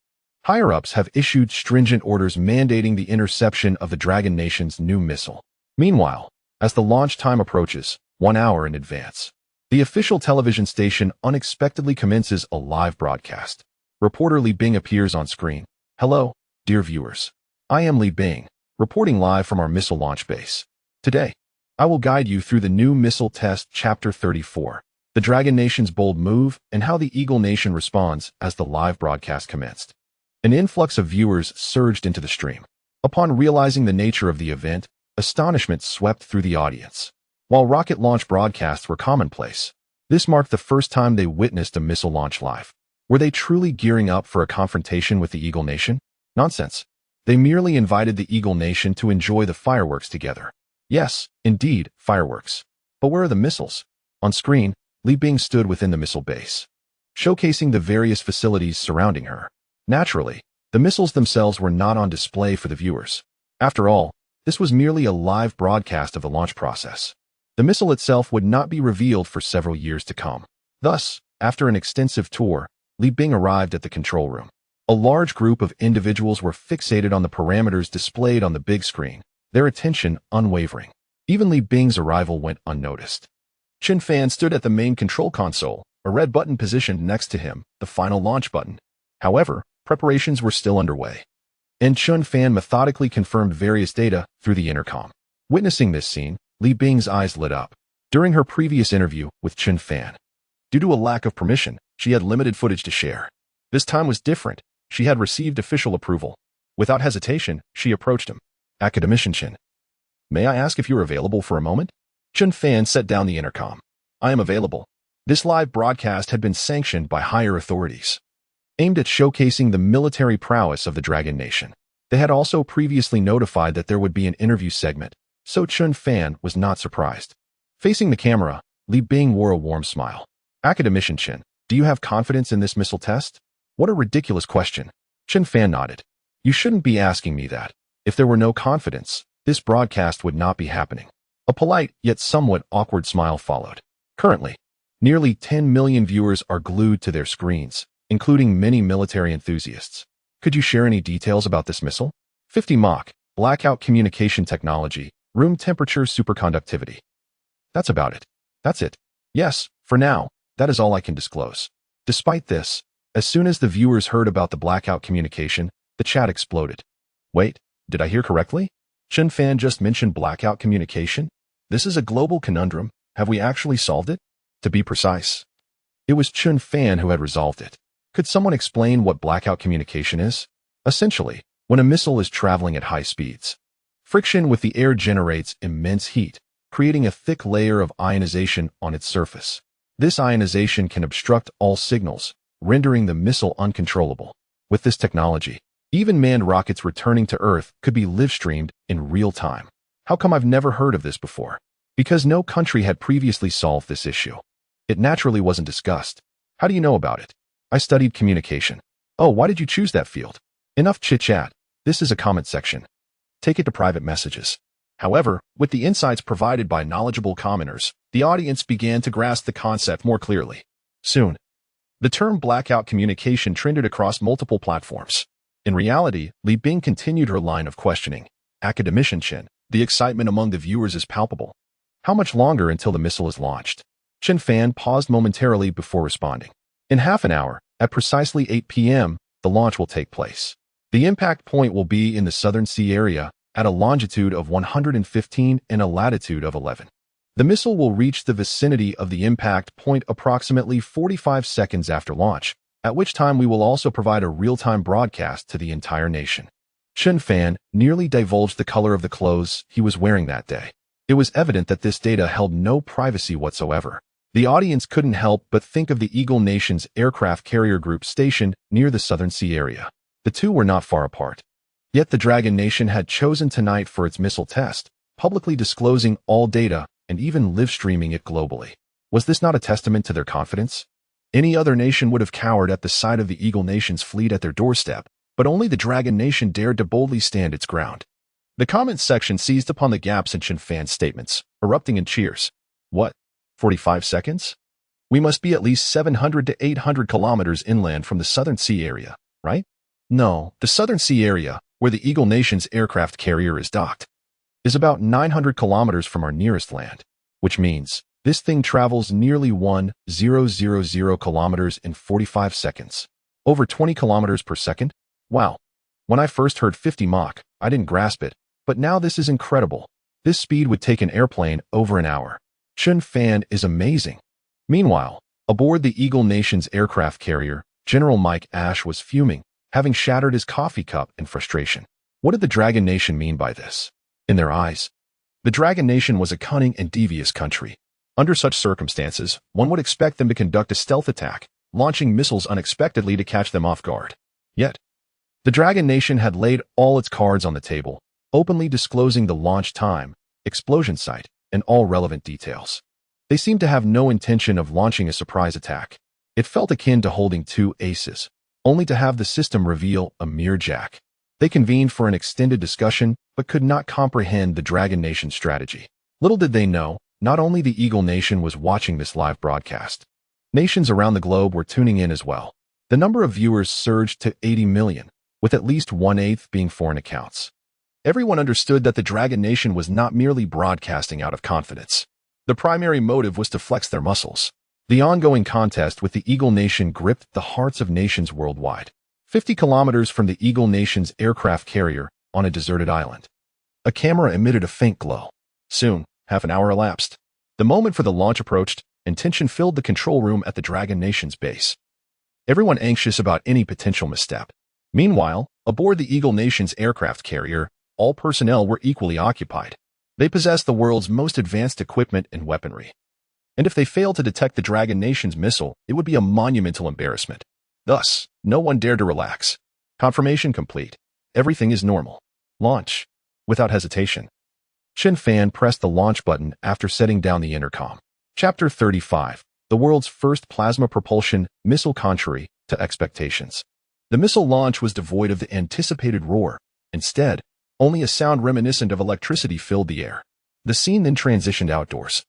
A: Higher-ups have issued stringent orders mandating the interception of the Dragon Nation's new missile. Meanwhile, as the launch time approaches, 1 hour in advance, the official television station unexpectedly commences a live broadcast. Reporter Li Bing appears on screen. Hello, dear viewers. I am Li Bing, reporting live from our missile launch base. Today, I will guide you through the new missile test Chapter 34, the Dragon Nation's bold move and how the Eagle Nation responds as the live broadcast commenced. An influx of viewers surged into the stream. Upon realizing the nature of the event, astonishment swept through the audience. While rocket launch broadcasts were commonplace, this marked the first time they witnessed a missile launch live. Were they truly gearing up for a confrontation with the Eagle Nation? Nonsense. They merely invited the Eagle Nation to enjoy the fireworks together. Yes, indeed, fireworks. But where are the missiles? On screen, Li Bing stood within the missile base, showcasing the various facilities surrounding her. Naturally, the missiles themselves were not on display for the viewers. After all, this was merely a live broadcast of the launch process. The missile itself would not be revealed for several years to come. Thus, after an extensive tour, Li Bing arrived at the control room. A large group of individuals were fixated on the parameters displayed on the big screen, their attention unwavering. Even Li Bing's arrival went unnoticed. Chen Fan stood at the main control console, a red button positioned next to him, the final launch button. However, preparations were still underway, and Chen Fan methodically confirmed various data through the intercom. Witnessing this scene, Li Bing's eyes lit up. During her previous interview with Chen Fan, due to a lack of permission, she had limited footage to share. This time was different. She had received official approval. Without hesitation, she approached him. Academician Chen, may I ask if you're available for a moment? Chen Fan set down the intercom. I am available. This live broadcast had been sanctioned by higher authorities, aimed at showcasing the military prowess of the Dragon Nation. They had also previously notified that there would be an interview segment, so Chen Fan was not surprised. Facing the camera, Li Bing wore a warm smile. Academician Chen, do you have confidence in this missile test? What a ridiculous question. Chen Fan nodded. You shouldn't be asking me that. If there were no confidence, this broadcast would not be happening. A polite yet somewhat awkward smile followed. Currently, nearly 10 million viewers are glued to their screens, including many military enthusiasts. Could you share any details about this missile? 50 Mach, blackout communication technology, room temperature superconductivity. That's about it. That's it. Yes, for now, that is all I can disclose. Despite this, as soon as the viewers heard about the blackout communication, the chat exploded. Wait, did I hear correctly? Chen Fan just mentioned blackout communication? This is a global conundrum. Have we actually solved it? To be precise, it was Chen Fan who had resolved it. Could someone explain what blackout communication is? Essentially, when a missile is traveling at high speeds, friction with the air generates immense heat, creating a thick layer of ionization on its surface. This ionization can obstruct all signals, rendering the missile uncontrollable. With this technology, even manned rockets returning to Earth could be live-streamed in real time. How come I've never heard of this before? Because no country had previously solved this issue. It naturally wasn't discussed. How do you know about it? I studied communication. Oh, why did you choose that field? Enough chit-chat. This is a comment section. Take it to private messages. However, with the insights provided by knowledgeable commenters, the audience began to grasp the concept more clearly. Soon, the term blackout communication trended across multiple platforms. In reality, Li Bing continued her line of questioning. Academician Chen, the excitement among the viewers is palpable. How much longer until the missile is launched? Chen Fan paused momentarily before responding. In half an hour, at precisely 8 p.m., the launch will take place. The impact point will be in the Southern Sea area, at a longitude of 115 and a latitude of 11. The missile will reach the vicinity of the impact point approximately 45 seconds after launch, at which time we will also provide a real-time broadcast to the entire nation. Chen Fan nearly divulged the color of the clothes he was wearing that day. It was evident that this data held no privacy whatsoever. The audience couldn't help but think of the Eagle Nation's aircraft carrier group stationed near the Southern Sea area. The two were not far apart. Yet the Dragon Nation had chosen tonight for its missile test, publicly disclosing all data and even live-streaming it globally. Was this not a testament to their confidence? Any other nation would have cowered at the sight of the Eagle Nation's fleet at their doorstep, but only the Dragon Nation dared to boldly stand its ground. The comments section seized upon the gaps in Chen Fan's statements, erupting in cheers. What? 45 seconds? We must be at least 700 to 800 kilometers inland from the Southern Sea area, right? No, the Southern Sea area, where the Eagle Nation's aircraft carrier is docked, is about 900 kilometers from our nearest land, which means this thing travels nearly 1,000 kilometers in 45 seconds. Over 20 kilometers per second? Wow. When I first heard 50 Mach, I didn't grasp it, but now this is incredible. This speed would take an airplane over an hour. Chen Fan is amazing. Meanwhile, aboard the Eagle Nation's aircraft carrier, General Mike Ash was fuming, having shattered his coffee cup in frustration. What did the Dragon Nation mean by this? In their eyes, the Dragon Nation was a cunning and devious country. Under such circumstances, one would expect them to conduct a stealth attack, launching missiles unexpectedly to catch them off guard. Yet, the Dragon Nation had laid all its cards on the table, openly disclosing the launch time, explosion site, and all relevant details. They seemed to have no intention of launching a surprise attack. It felt akin to holding two aces, only to have the system reveal a mere jack. They convened for an extended discussion, but could not comprehend the Dragon Nation strategy. Little did they know, not only the Eagle Nation was watching this live broadcast. Nations around the globe were tuning in as well. The number of viewers surged to 80 million, with at least 1/8 being foreign accounts. Everyone understood that the Dragon Nation was not merely broadcasting out of confidence. The primary motive was to flex their muscles. The ongoing contest with the Eagle Nation gripped the hearts of nations worldwide. 50 kilometers from the Eagle Nation's aircraft carrier, on a deserted island, a camera emitted a faint glow. Soon, half an hour elapsed. The moment for the launch approached, and tension filled the control room at the Dragon Nation's base. Everyone anxious about any potential misstep. Meanwhile, aboard the Eagle Nation's aircraft carrier, all personnel were equally occupied. They possessed the world's most advanced equipment and weaponry. And if they failed to detect the Dragon Nation's missile, it would be a monumental embarrassment. Thus, no one dared to relax. Confirmation complete. Everything is normal. Launch. Without hesitation, Chen Fan pressed the launch button after setting down the intercom. Chapter 35. The world's first plasma propulsion missile contrary to expectations. The missile launch was devoid of the anticipated roar. Instead, only a sound reminiscent of electricity filled the air. The scene then transitioned outdoors,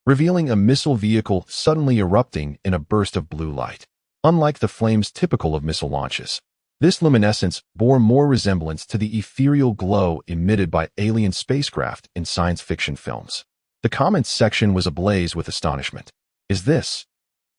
A: revealing a missile vehicle suddenly erupting in a burst of blue light. Unlike the flames typical of missile launches, this luminescence bore more resemblance to the ethereal glow emitted by alien spacecraft in science fiction films. The comments section was ablaze with astonishment. Is this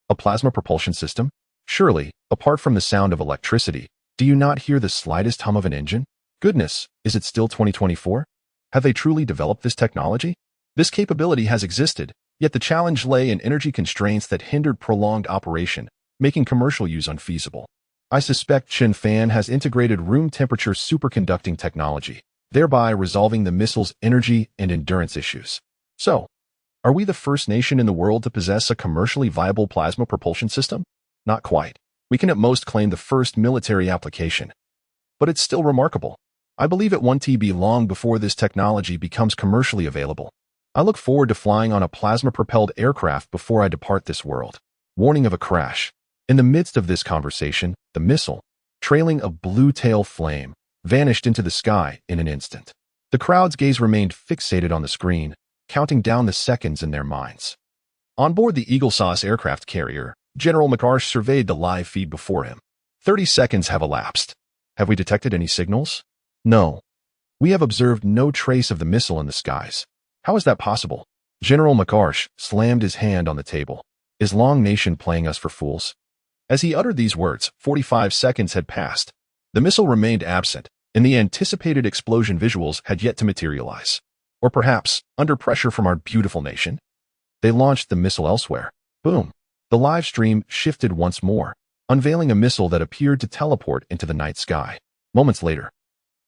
A: a plasma propulsion system? Surely, apart from the sound of electricity, do you not hear the slightest hum of an engine? Goodness, is it still 2024? Have they truly developed this technology? This capability has existed, yet the challenge lay in energy constraints that hindered prolonged operation, making commercial use unfeasible. I suspect Chen Fan has integrated room temperature superconducting technology, thereby resolving the missile's energy and endurance issues. So, are we the first nation in the world to possess a commercially viable plasma propulsion system? Not quite. We can at most claim the first military application. But it's still remarkable. I believe it won't be long before this technology becomes commercially available. I look forward to flying on a plasma-propelled aircraft before I depart this world. Warning of a crash. In the midst of this conversation, the missile, trailing a blue tail flame, vanished into the sky in an instant. The crowd's gaze remained fixated on the screen, counting down the seconds in their minds. On board the Eagle Sauce aircraft carrier, General McArsh surveyed the live feed before him. 30 seconds have elapsed. Have we detected any signals? No. We have observed no trace of the missile in the skies. How is that possible? General McArsh slammed his hand on the table. Is Long Nation playing us for fools? As he uttered these words, 45 seconds had passed. The missile remained absent, and the anticipated explosion visuals had yet to materialize. Or perhaps, under pressure from our beautiful nation, they launched the missile elsewhere. Boom. The live stream shifted once more, unveiling a missile that appeared to teleport into the night sky. Moments later,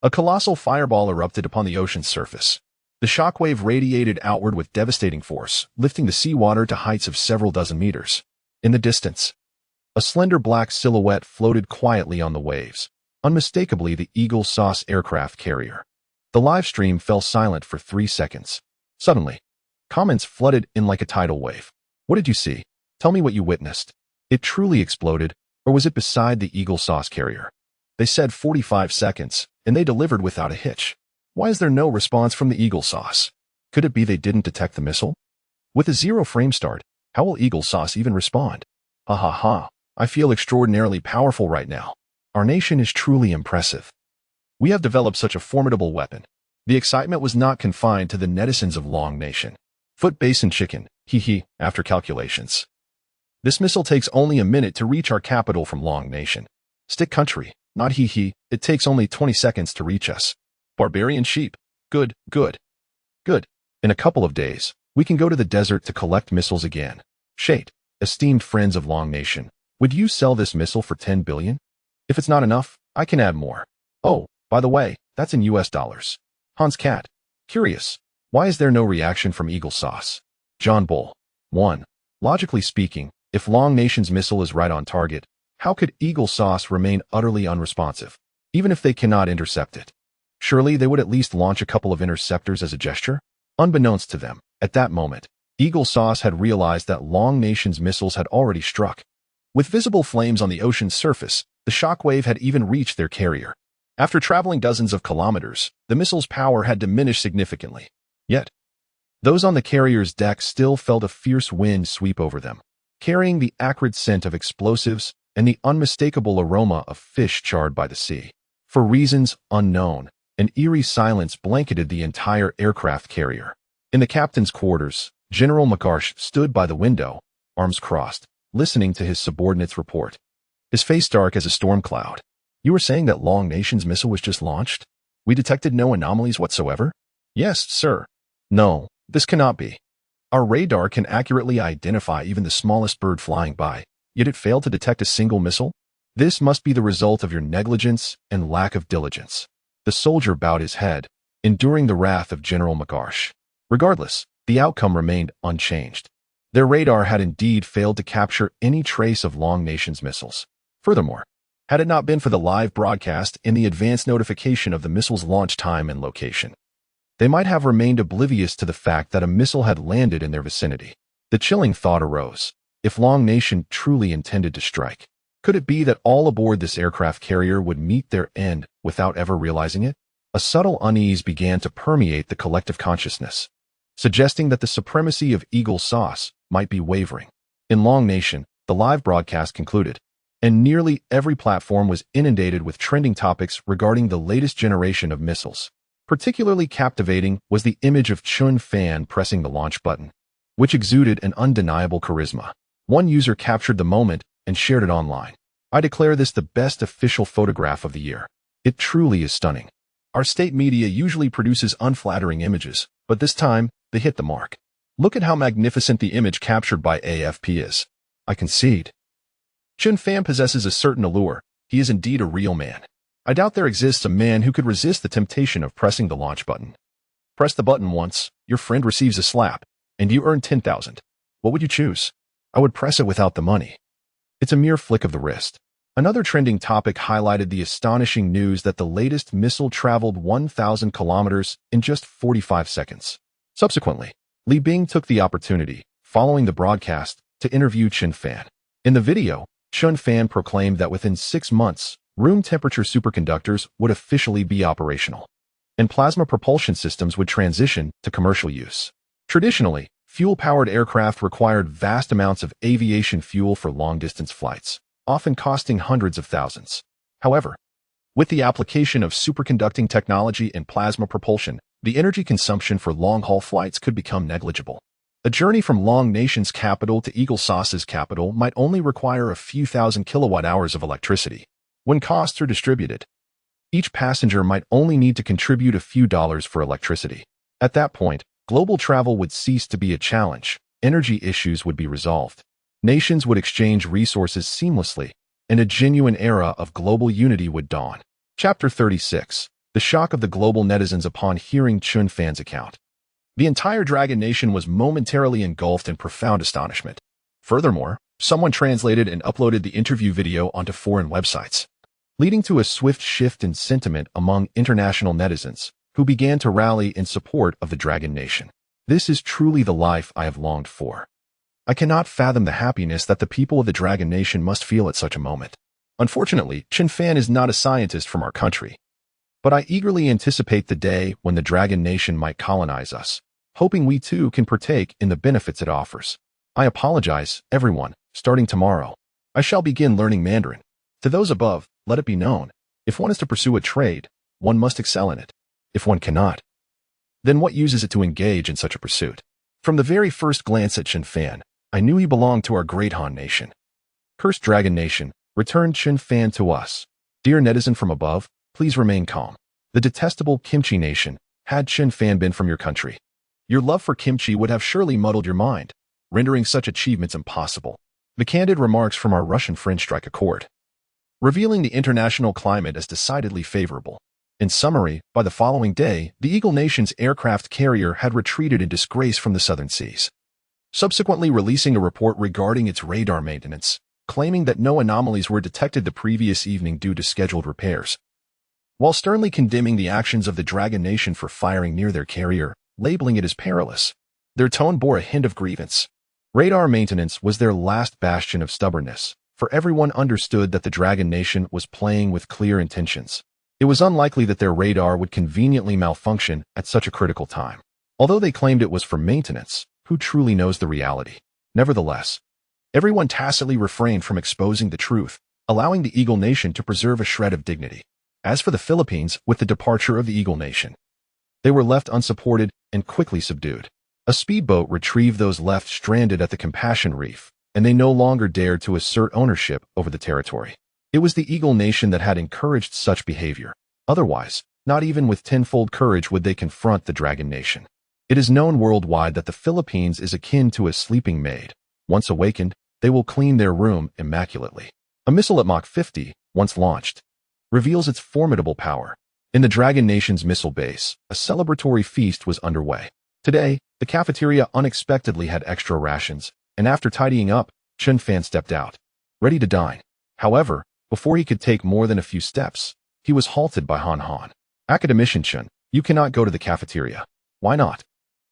A: A colossal fireball erupted upon the ocean's surface. The shockwave radiated outward with devastating force, lifting the seawater to heights of several dozen meters. In the distance, a slender black silhouette floated quietly on the waves, unmistakably the Eagle Sauce aircraft carrier. The live stream fell silent for 3 seconds. Suddenly, comments flooded in like a tidal wave. What did you see? Tell me what you witnessed. It truly exploded, or was it beside the Eagle Sauce carrier? They said 45 seconds, and they delivered without a hitch. Why is there no response from the Eagle Sauce? Could it be they didn't detect the missile? With a 0 frame start, how will Eagle Sauce even respond? Ha ha ha, I feel extraordinarily powerful right now. Our nation is truly impressive. We have developed such a formidable weapon. The excitement was not confined to the netizens of Long Nation. Foot basin chicken, hee, after calculations. This missile takes only a minute to reach our capital from Long Nation. Stick country, not hee, it takes only 20 seconds to reach us. Barbarian sheep, good. In a couple of days, we can go to the desert to collect missiles again. Shade, esteemed friends of Long Nation, would you sell this missile for 10 billion? If it's not enough, I can add more. Oh, by the way, that's in US dollars. Hans Cat, curious, why is there no reaction from Eagle Sauce? John Bull, 1. Logically speaking, if Long Nation's missile is right on target, how could Eagle Sauce remain utterly unresponsive, even if they cannot intercept it? Surely they would at least launch a couple of interceptors as a gesture? Unbeknownst to them, at that moment, Eagle Sauce had realized that Long Nation's missiles had already struck. With visible flames on the ocean's surface, the shockwave had even reached their carrier. After traveling dozens of kilometers, the missile's power had diminished significantly. Yet, those on the carrier's deck still felt a fierce wind sweep over them, carrying the acrid scent of explosives and the unmistakable aroma of fish charred by the sea. For reasons unknown, an eerie silence blanketed the entire aircraft carrier. In the captain's quarters, General McGarsh stood by the window, arms crossed, listening to his subordinate's report. His face dark as a storm cloud. You were saying that Long Nation's missile was just launched? We detected no anomalies whatsoever? Yes, sir. No, this cannot be. Our radar can accurately identify even the smallest bird flying by, yet it failed to detect a single missile? This must be the result of your negligence and lack of diligence. The soldier bowed his head, enduring the wrath of General McGarsh. Regardless, the outcome remained unchanged. Their radar had indeed failed to capture any trace of Long Nation's missiles. Furthermore, had it not been for the live broadcast and the advance notification of the missile's launch time and location, they might have remained oblivious to the fact that a missile had landed in their vicinity. The chilling thought arose: if Long Nation truly intended to strike, could it be that all aboard this aircraft carrier would meet their end without ever realizing it? A subtle unease began to permeate the collective consciousness, suggesting that the supremacy of Eagle Sauce might be wavering. In Long Nation, the live broadcast concluded, and nearly every platform was inundated with trending topics regarding the latest generation of missiles. Particularly captivating was the image of Chen Fan pressing the launch button, which exuded an undeniable charisma. One user captured the moment and shared it online. I declare this the best official photograph of the year. It truly is stunning. Our state media usually produces unflattering images, but this time, they hit the mark. Look at how magnificent the image captured by AFP is. I concede. Chen Fan possesses a certain allure. He is indeed a real man. I doubt there exists a man who could resist the temptation of pressing the launch button. Press the button once, your friend receives a slap, and you earn 10,000. What would you choose? I would press it without the money. It's a mere flick of the wrist. Another trending topic highlighted the astonishing news that the latest missile traveled 1,000 kilometers in just 45 seconds. Subsequently, Li Bing took the opportunity, following the broadcast, to interview Chen Fan. In the video, Chen Fan proclaimed that within 6 months, room-temperature superconductors would officially be operational, and plasma propulsion systems would transition to commercial use. Traditionally, fuel-powered aircraft required vast amounts of aviation fuel for long-distance flights, often costing hundreds of thousands. However, with the application of superconducting technology and plasma propulsion, the energy consumption for long-haul flights could become negligible. A journey from Long Nation's capital to Eagle Sauce's capital might only require a few thousand kilowatt-hours of electricity. When costs are distributed, each passenger might only need to contribute a few dollars for electricity. At that point, global travel would cease to be a challenge, energy issues would be resolved, nations would exchange resources seamlessly, and a genuine era of global unity would dawn. Chapter 36. The shock of the global netizens upon hearing Chen Fan's account. The entire Dragon Nation was momentarily engulfed in profound astonishment. Furthermore, someone translated and uploaded the interview video onto foreign websites, leading to a swift shift in sentiment among international netizens, who began to rally in support of the Dragon Nation. This is truly the life I have longed for. I cannot fathom the happiness that the people of the Dragon Nation must feel at such a moment. Unfortunately, Chen Fan is not a scientist from our country, but I eagerly anticipate the day when the Dragon Nation might colonize us, hoping we too can partake in the benefits it offers. I apologize, everyone. Starting tomorrow, I shall begin learning Mandarin. To those above, let it be known, if one is to pursue a trade, one must excel in it. If one cannot, then what use is it to engage in such a pursuit? From the very first glance at Chen Fan, I knew he belonged to our great Han Nation. Cursed Dragon Nation, return Chen Fan to us. Dear netizen from above, please remain calm. The detestable Kimchi Nation, had Chen Fan been from your country, your love for kimchi would have surely muddled your mind, rendering such achievements impossible. The candid remarks from our Russian friend strike a chord, revealing the international climate as decidedly favorable. In summary, by the following day, the Eagle Nation's aircraft carrier had retreated in disgrace from the southern seas, subsequently releasing a report regarding its radar maintenance, claiming that no anomalies were detected the previous evening due to scheduled repairs. While sternly condemning the actions of the Dragon Nation for firing near their carrier, labeling it as perilous, their tone bore a hint of grievance. Radar maintenance was their last bastion of stubbornness, for everyone understood that the Dragon Nation was playing with clear intentions. It was unlikely that their radar would conveniently malfunction at such a critical time. Although they claimed it was for maintenance, who truly knows the reality? Nevertheless, everyone tacitly refrained from exposing the truth, allowing the Eagle Nation to preserve a shred of dignity. As for the Philippines, with the departure of the Eagle Nation, they were left unsupported and quickly subdued. A speedboat retrieved those left stranded at the Compassion Reef, and they no longer dared to assert ownership over the territory. It was the Eagle Nation that had encouraged such behavior. Otherwise, not even with tenfold courage would they confront the Dragon Nation. It is known worldwide that the Philippines is akin to a sleeping maid. Once awakened, they will clean their room immaculately. A missile at Mach 50, once launched, reveals its formidable power. In the Dragon Nation's missile base, a celebratory feast was underway. Today, the cafeteria unexpectedly had extra rations, and after tidying up, Chen Fan stepped out, ready to dine. However, before he could take more than a few steps, he was halted by Han Han. Academician Chen, you cannot go to the cafeteria. Why not?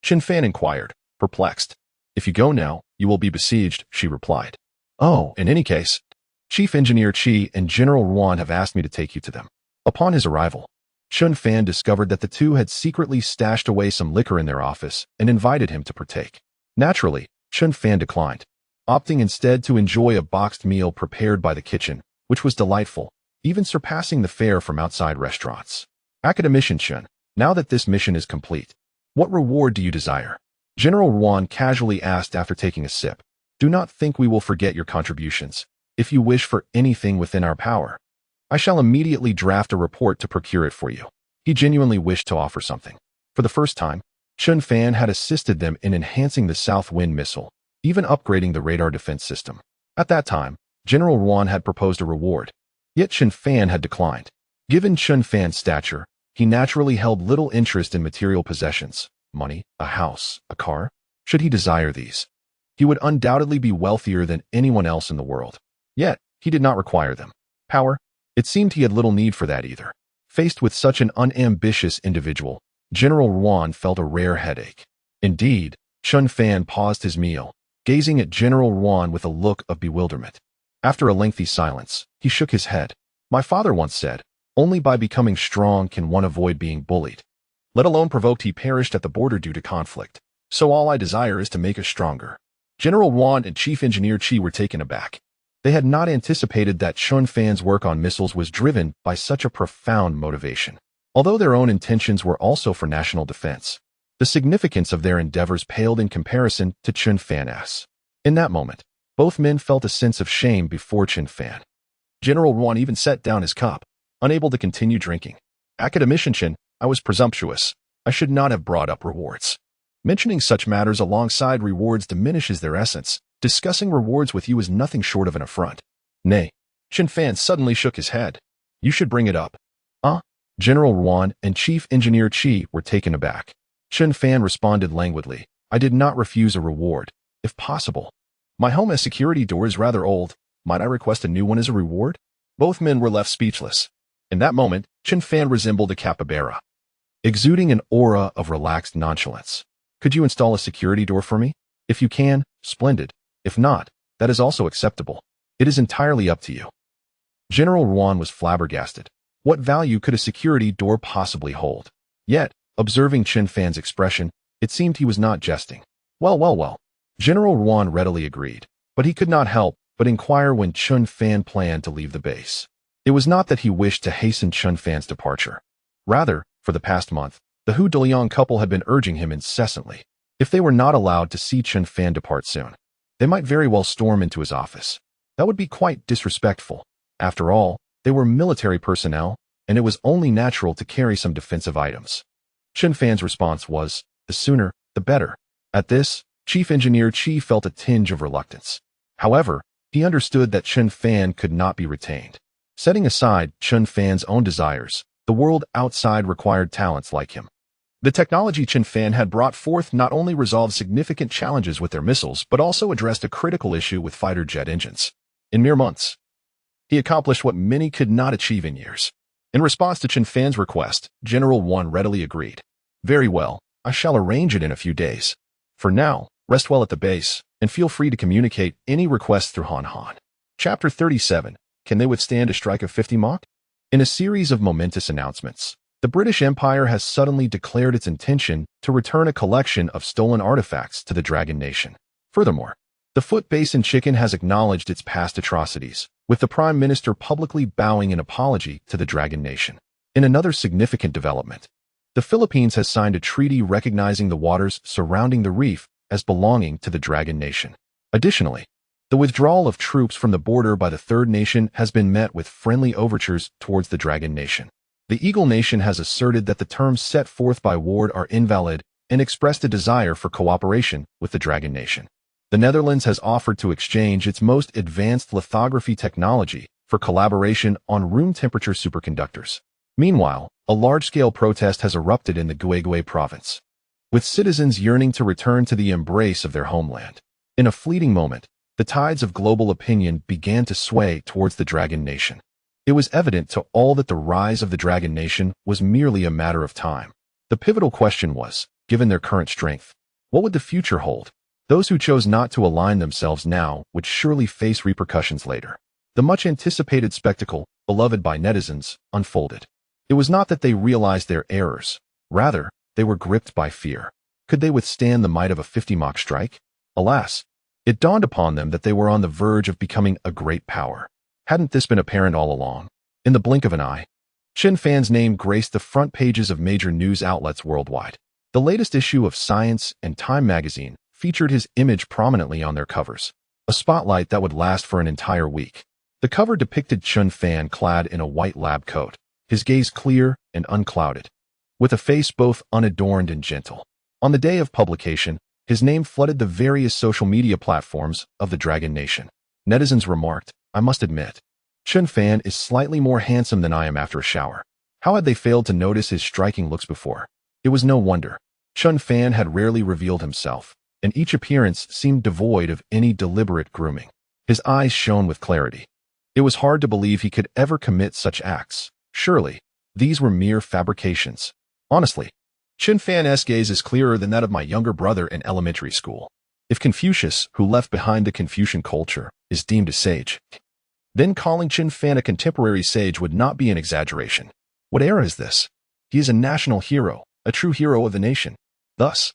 A: Chen Fan inquired, perplexed. If you go now, you will be besieged, she replied. Oh, in any case, Chief Engineer Chi and General Ruan have asked me to take you to them. Upon his arrival, Chen Fan discovered that the two had secretly stashed away some liquor in their office and invited him to partake. Naturally, Chen Fan declined, opting instead to enjoy a boxed meal prepared by the kitchen, which was delightful, even surpassing the fare from outside restaurants. Academician Chen, now that this mission is complete, what reward do you desire? General Ruan casually asked after taking a sip. Do not think we will forget your contributions. If you wish for anything within our power, I shall immediately draft a report to procure it for you. He genuinely wished to offer something. For the first time, Chen Fan had assisted them in enhancing the South Wind missile, even upgrading the radar defense system. At that time, General Ruan had proposed a reward, yet Chen Fan had declined. Given Chen Fan's stature, he naturally held little interest in material possessions, money, a house, a car. Should he desire these, he would undoubtedly be wealthier than anyone else in the world. Yet, he did not require them. Power? It seemed he had little need for that either. Faced with such an unambitious individual, General Ruan felt a rare headache. Indeed, Chen Fan paused his meal, gazing at General Ruan with a look of bewilderment. After a lengthy silence, he shook his head. My father once said, only by becoming strong can one avoid being bullied. Let alone provoked. He perished at the border due to conflict. So all I desire is to make us stronger. General Ruan and Chief Engineer Chi were taken aback. They had not anticipated that Chen Fan's work on missiles was driven by such a profound motivation. Although their own intentions were also for national defense, the significance of their endeavors paled in comparison to Chen Fan's. In that moment, both men felt a sense of shame before Chen Fan. General Ruan even set down his cup, unable to continue drinking. Academician Chen, I was presumptuous. I should not have brought up rewards. Mentioning such matters alongside rewards diminishes their essence. Discussing rewards with you is nothing short of an affront. Nay, Chen Fan suddenly shook his head. You should bring it up. General Yuan and Chief Engineer Qi were taken aback. Chen Fan responded languidly, I did not refuse a reward, if possible. My home as security door is rather old. Might I request a new one as a reward? Both men were left speechless. In that moment, Chen Fan resembled a capybara, exuding an aura of relaxed nonchalance. Could you install a security door for me? If you can, splendid. If not, that is also acceptable. It is entirely up to you. General Yuan was flabbergasted. What value could a security door possibly hold? Yet, observing Chen Fan's expression, it seemed he was not jesting. Well. General Yuan readily agreed, but he could not help but inquire when Chen Fan planned to leave the base. It was not that he wished to hasten Chen Fan's departure. Rather, for the past month, the Hu Deliang couple had been urging him incessantly. If they were not allowed to see Chen Fan depart soon, they might very well storm into his office. That would be quite disrespectful. After all, they were military personnel, and it was only natural to carry some defensive items. Chen Fan's response was, the sooner, the better. At this, Chief Engineer Qi felt a tinge of reluctance. However, he understood that Chen Fan could not be retained. Setting aside Chen Fan's own desires, the world outside required talents like him. The technology Chen Fan had brought forth not only resolved significant challenges with their missiles, but also addressed a critical issue with fighter jet engines. In mere months, he accomplished what many could not achieve in years. In response to Chen Fan's request, General Yuan readily agreed. Very well, I shall arrange it in a few days. For now, rest well at the base, and feel free to communicate any requests through Han Han. Chapter 37. Can they withstand a strike of 50 Mach? In a series of momentous announcements, the British Empire has suddenly declared its intention to return a collection of stolen artifacts to the Dragon Nation. Furthermore, the Foot Basin Chicken has acknowledged its past atrocities, with the Prime Minister publicly bowing an apology to the Dragon Nation. In another significant development, the Philippines has signed a treaty recognizing the waters surrounding the reef as belonging to the Dragon Nation. Additionally, the withdrawal of troops from the border by the Third Nation has been met with friendly overtures towards the Dragon Nation. The Eagle Nation has asserted that the terms set forth by Ward are invalid and expressed a desire for cooperation with the Dragon Nation. The Netherlands has offered to exchange its most advanced lithography technology for collaboration on room temperature superconductors. Meanwhile, a large-scale protest has erupted in the Guégué province, with citizens yearning to return to the embrace of their homeland. In a fleeting moment, the tides of global opinion began to sway towards the Dragon Nation. It was evident to all that the rise of the Dragon Nation was merely a matter of time. The pivotal question was, given their current strength, what would the future hold? Those who chose not to align themselves now would surely face repercussions later. The much-anticipated spectacle, beloved by netizens, unfolded. It was not that they realized their errors. Rather, they were gripped by fear. Could they withstand the might of a 50 Mach strike? Alas, it dawned upon them that they were on the verge of becoming a great power. Hadn't this been apparent all along? In the blink of an eye, Chen Fan's name graced the front pages of major news outlets worldwide. The latest issue of Science and Time magazine featured his image prominently on their covers, a spotlight that would last for an entire week. The cover depicted Chen Fan clad in a white lab coat, his gaze clear and unclouded, with a face both unadorned and gentle. On the day of publication, his name flooded the various social media platforms of the Dragon Nation. Netizens remarked, I must admit, Chen Fan is slightly more handsome than I am after a shower. How had they failed to notice his striking looks before? It was no wonder. Chen Fan had rarely revealed himself, and each appearance seemed devoid of any deliberate grooming. His eyes shone with clarity. It was hard to believe he could ever commit such acts. Surely, these were mere fabrications. Honestly, Chen Fan's gaze is clearer than that of my younger brother in elementary school. If Confucius, who left behind the Confucian culture, is deemed a sage, then calling Chen Fan a contemporary sage would not be an exaggeration. What era is this? He is a national hero, a true hero of the nation. Thus,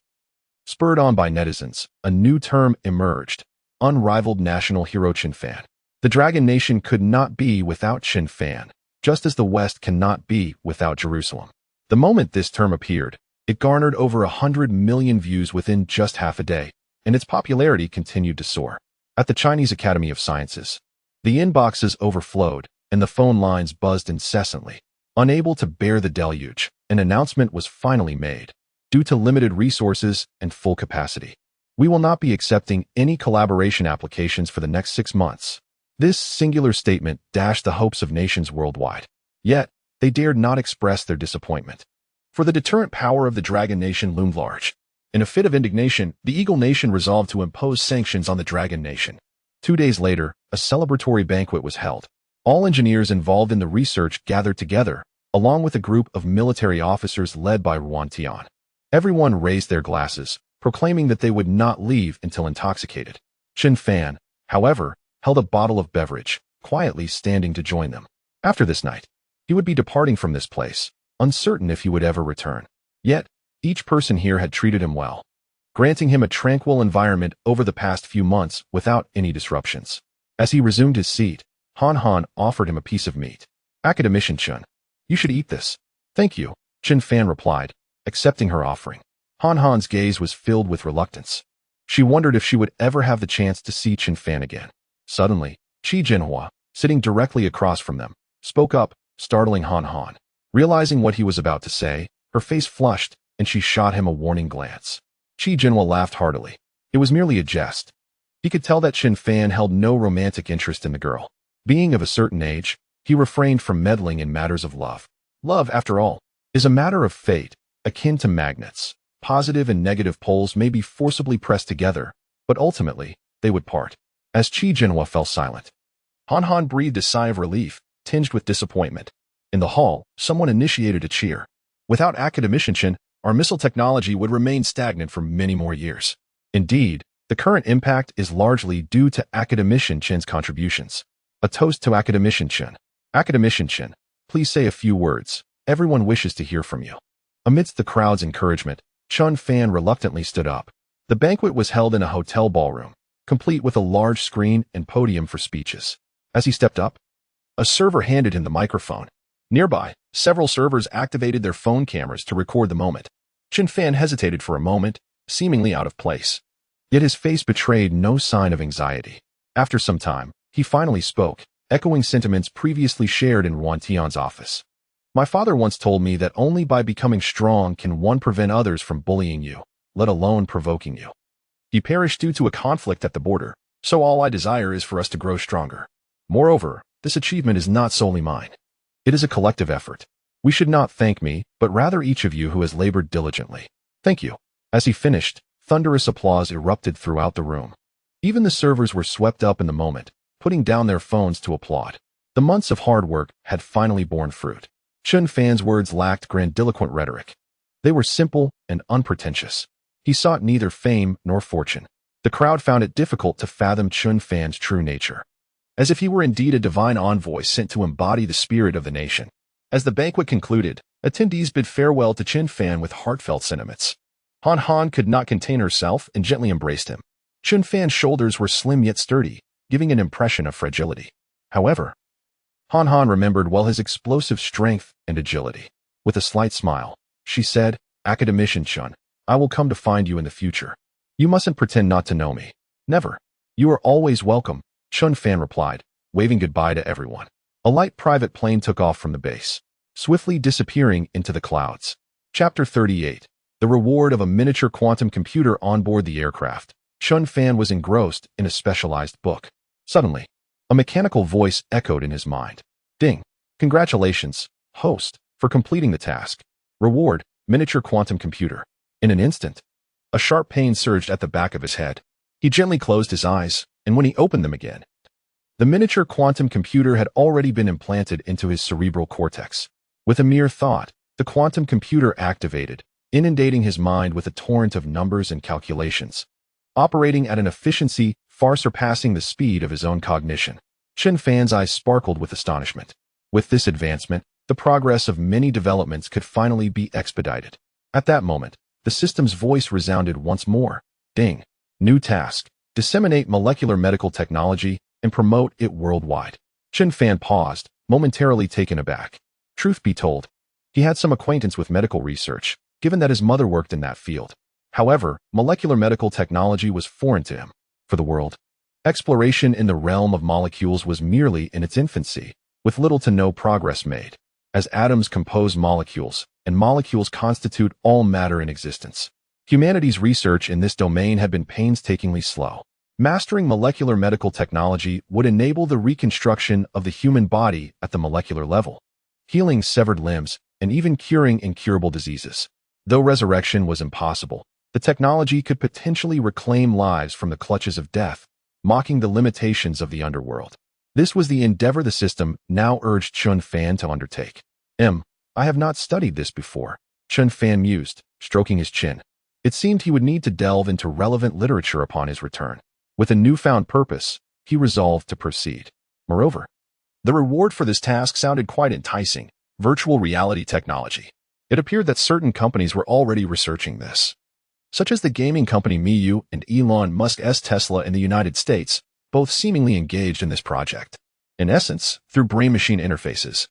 A: spurred on by netizens, a new term emerged, unrivaled national hero Chen Fan. The Dragon Nation could not be without Chen Fan, just as the West cannot be without Jerusalem. The moment this term appeared, it garnered over 100 million views within just half a day, and its popularity continued to soar. At the Chinese Academy of Sciences, the inboxes overflowed, and the phone lines buzzed incessantly. Unable to bear the deluge, an announcement was finally made. Due to limited resources and full capacity, we will not be accepting any collaboration applications for the next 6 months. This singular statement dashed the hopes of nations worldwide. Yet, they dared not express their disappointment. For the deterrent power of the Dragon Nation loomed large. In a fit of indignation, the Eagle Nation resolved to impose sanctions on the Dragon Nation. 2 days later, a celebratory banquet was held. All engineers involved in the research gathered together, along with a group of military officers led by Ruan Tian. Everyone raised their glasses, proclaiming that they would not leave until intoxicated. Chen Fan, however, held a bottle of beverage, quietly standing to join them. After this night, he would be departing from this place, uncertain if he would ever return. Yet, each person here had treated him well, granting him a tranquil environment over the past few months without any disruptions. As he resumed his seat, Han Han offered him a piece of meat. "Academician Chen, you should eat this." "Thank you," Chen Fan replied, accepting her offering. Han Han's gaze was filled with reluctance. She wondered if she would ever have the chance to see Chen Fan again. Suddenly, Qi Jinhua, sitting directly across from them, spoke up, startling Han Han. Realizing what he was about to say, her face flushed, and she shot him a warning glance. Qi Jinhua laughed heartily. It was merely a jest. He could tell that Chen Fan held no romantic interest in the girl. Being of a certain age, he refrained from meddling in matters of love. Love, after all, is a matter of fate, akin to magnets. Positive and negative poles may be forcibly pressed together, but ultimately, they would part. As Qi Jinhua fell silent, Han Han breathed a sigh of relief, tinged with disappointment. In the hall, someone initiated a cheer. Without academician Chen, our missile technology would remain stagnant for many more years. Indeed, the current impact is largely due to academician Chen's contributions. A toast to academician Chen. Academician Chen, please say a few words. Everyone wishes to hear from you. Amidst the crowd's encouragement, Chen Fan reluctantly stood up. The banquet was held in a hotel ballroom, complete with a large screen and podium for speeches. As he stepped up, a server handed him the microphone. Nearby, several servers activated their phone cameras to record the moment. Chen Fan hesitated for a moment, seemingly out of place. Yet his face betrayed no sign of anxiety. After some time, he finally spoke, echoing sentiments previously shared in Ruan Tian's office. "My father once told me that only by becoming strong can one prevent others from bullying you, let alone provoking you. He perished due to a conflict at the border, so all I desire is for us to grow stronger. Moreover, this achievement is not solely mine. It is a collective effort. We should not thank me, but rather each of you who has labored diligently. Thank you." As he finished, thunderous applause erupted throughout the room. Even the servers were swept up in the moment, putting down their phones to applaud. The months of hard work had finally borne fruit. Chen Fan's words lacked grandiloquent rhetoric. They were simple and unpretentious. He sought neither fame nor fortune. The crowd found it difficult to fathom Chen Fan's true nature. As if he were indeed a divine envoy sent to embody the spirit of the nation. As the banquet concluded, attendees bid farewell to Chen Fan with heartfelt sentiments. Han Han could not contain herself and gently embraced him. Chen Fan's shoulders were slim yet sturdy, giving an impression of fragility. However, Han Han remembered well his explosive strength and agility. With a slight smile, she said, "Academician Chen, I will come to find you in the future. You mustn't pretend not to know me. Never. You are always welcome," Chen Fan replied, waving goodbye to everyone. A light private plane took off from the base, swiftly disappearing into the clouds. Chapter 38. The reward of a miniature quantum computer on board the aircraft. Chen Fan was engrossed in a specialized book. Suddenly, a mechanical voice echoed in his mind. "Ding! Congratulations, host, for completing the task. Reward, miniature quantum computer." In an instant, a sharp pain surged at the back of his head. He gently closed his eyes, and when he opened them again, the miniature quantum computer had already been implanted into his cerebral cortex. With a mere thought, the quantum computer activated, inundating his mind with a torrent of numbers and calculations, operating at an efficiency far surpassing the speed of his own cognition. Chen Fan's eyes sparkled with astonishment. With this advancement, the progress of many developments could finally be expedited. At that moment, the system's voice resounded once more. "Ding! New task. Disseminate molecular medical technology and promote it worldwide." Chen Fan paused, momentarily taken aback. Truth be told, he had some acquaintance with medical research, given that his mother worked in that field. However, molecular medical technology was foreign to him. For the world, exploration in the realm of molecules was merely in its infancy, with little to no progress made. As atoms compose molecules, and molecules constitute all matter in existence, humanity's research in this domain had been painstakingly slow. Mastering molecular medical technology would enable the reconstruction of the human body at the molecular level. healing severed limbs, and even curing incurable diseases. Though resurrection was impossible, the technology could potentially reclaim lives from the clutches of death, mocking the limitations of the underworld. This was the endeavor the system now urged Chen Fan to undertake. I have not studied this before, Chen Fan mused, stroking his chin. It seemed he would need to delve into relevant literature upon his return. With a newfound purpose, he resolved to proceed. Moreover, the reward for this task sounded quite enticing: virtual reality technology. It appeared that certain companies were already researching this, such as the gaming company Miu and Elon Musk's Tesla in the United States, both seemingly engaged in this project. In essence, through brain-machine interfaces,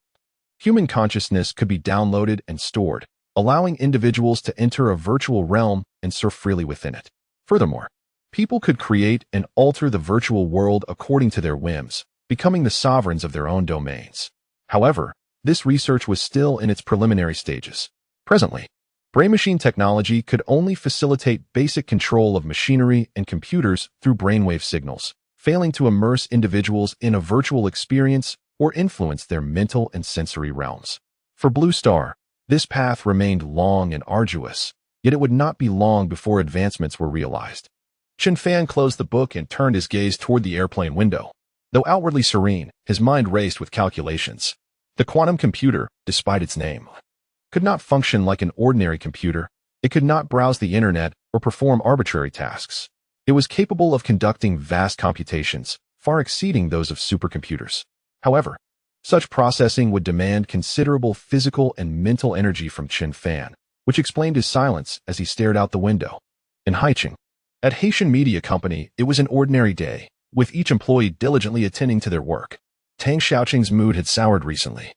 A: human consciousness could be downloaded and stored, allowing individuals to enter a virtual realm and surf freely within it. Furthermore, people could create and alter the virtual world according to their whims, becoming the sovereigns of their own domains. However, this research was still in its preliminary stages. Presently, brain-machine technology could only facilitate basic control of machinery and computers through brainwave signals, failing to immerse individuals in a virtual experience or influence their mental and sensory realms. For Blue Star, this path remained long and arduous, yet it would not be long before advancements were realized. Chen Fan closed the book and turned his gaze toward the airplane window. Though outwardly serene, his mind raced with calculations. The quantum computer, despite its name, could not function like an ordinary computer. It could not browse the internet or perform arbitrary tasks. It was capable of conducting vast computations, far exceeding those of supercomputers. However, such processing would demand considerable physical and mental energy from Chen Fan, which explained his silence as he stared out the window. In Haicheng, at Haitian Media Company, it was an ordinary day, with each employee diligently attending to their work. Tang Xiaoqing's mood had soured recently,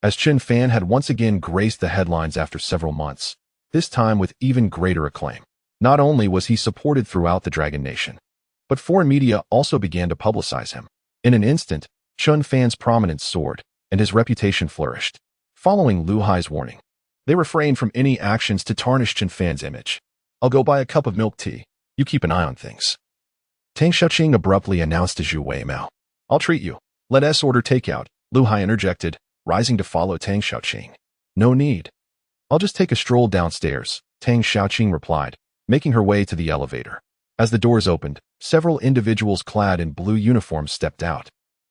A: as Chen Fan had once again graced the headlines after several months, this time with even greater acclaim. Not only was he supported throughout the Dragon Nation, but foreign media also began to publicize him. In an instant, Chen Fan's prominence soared, and his reputation flourished. Following Lu Hai's warning, they refrained from any actions to tarnish Chen Fan's image. "I'll go buy a cup of milk tea. You keep an eye on things," Tang Xiaoqing abruptly announced to Zhu Weimao. "I'll treat you. Let us order takeout," Lu Hai interjected, rising to follow Tang Xiaoqing. "No need. I'll just take a stroll downstairs," Tang Xiaoqing replied, making her way to the elevator. As the doors opened, several individuals clad in blue uniforms stepped out.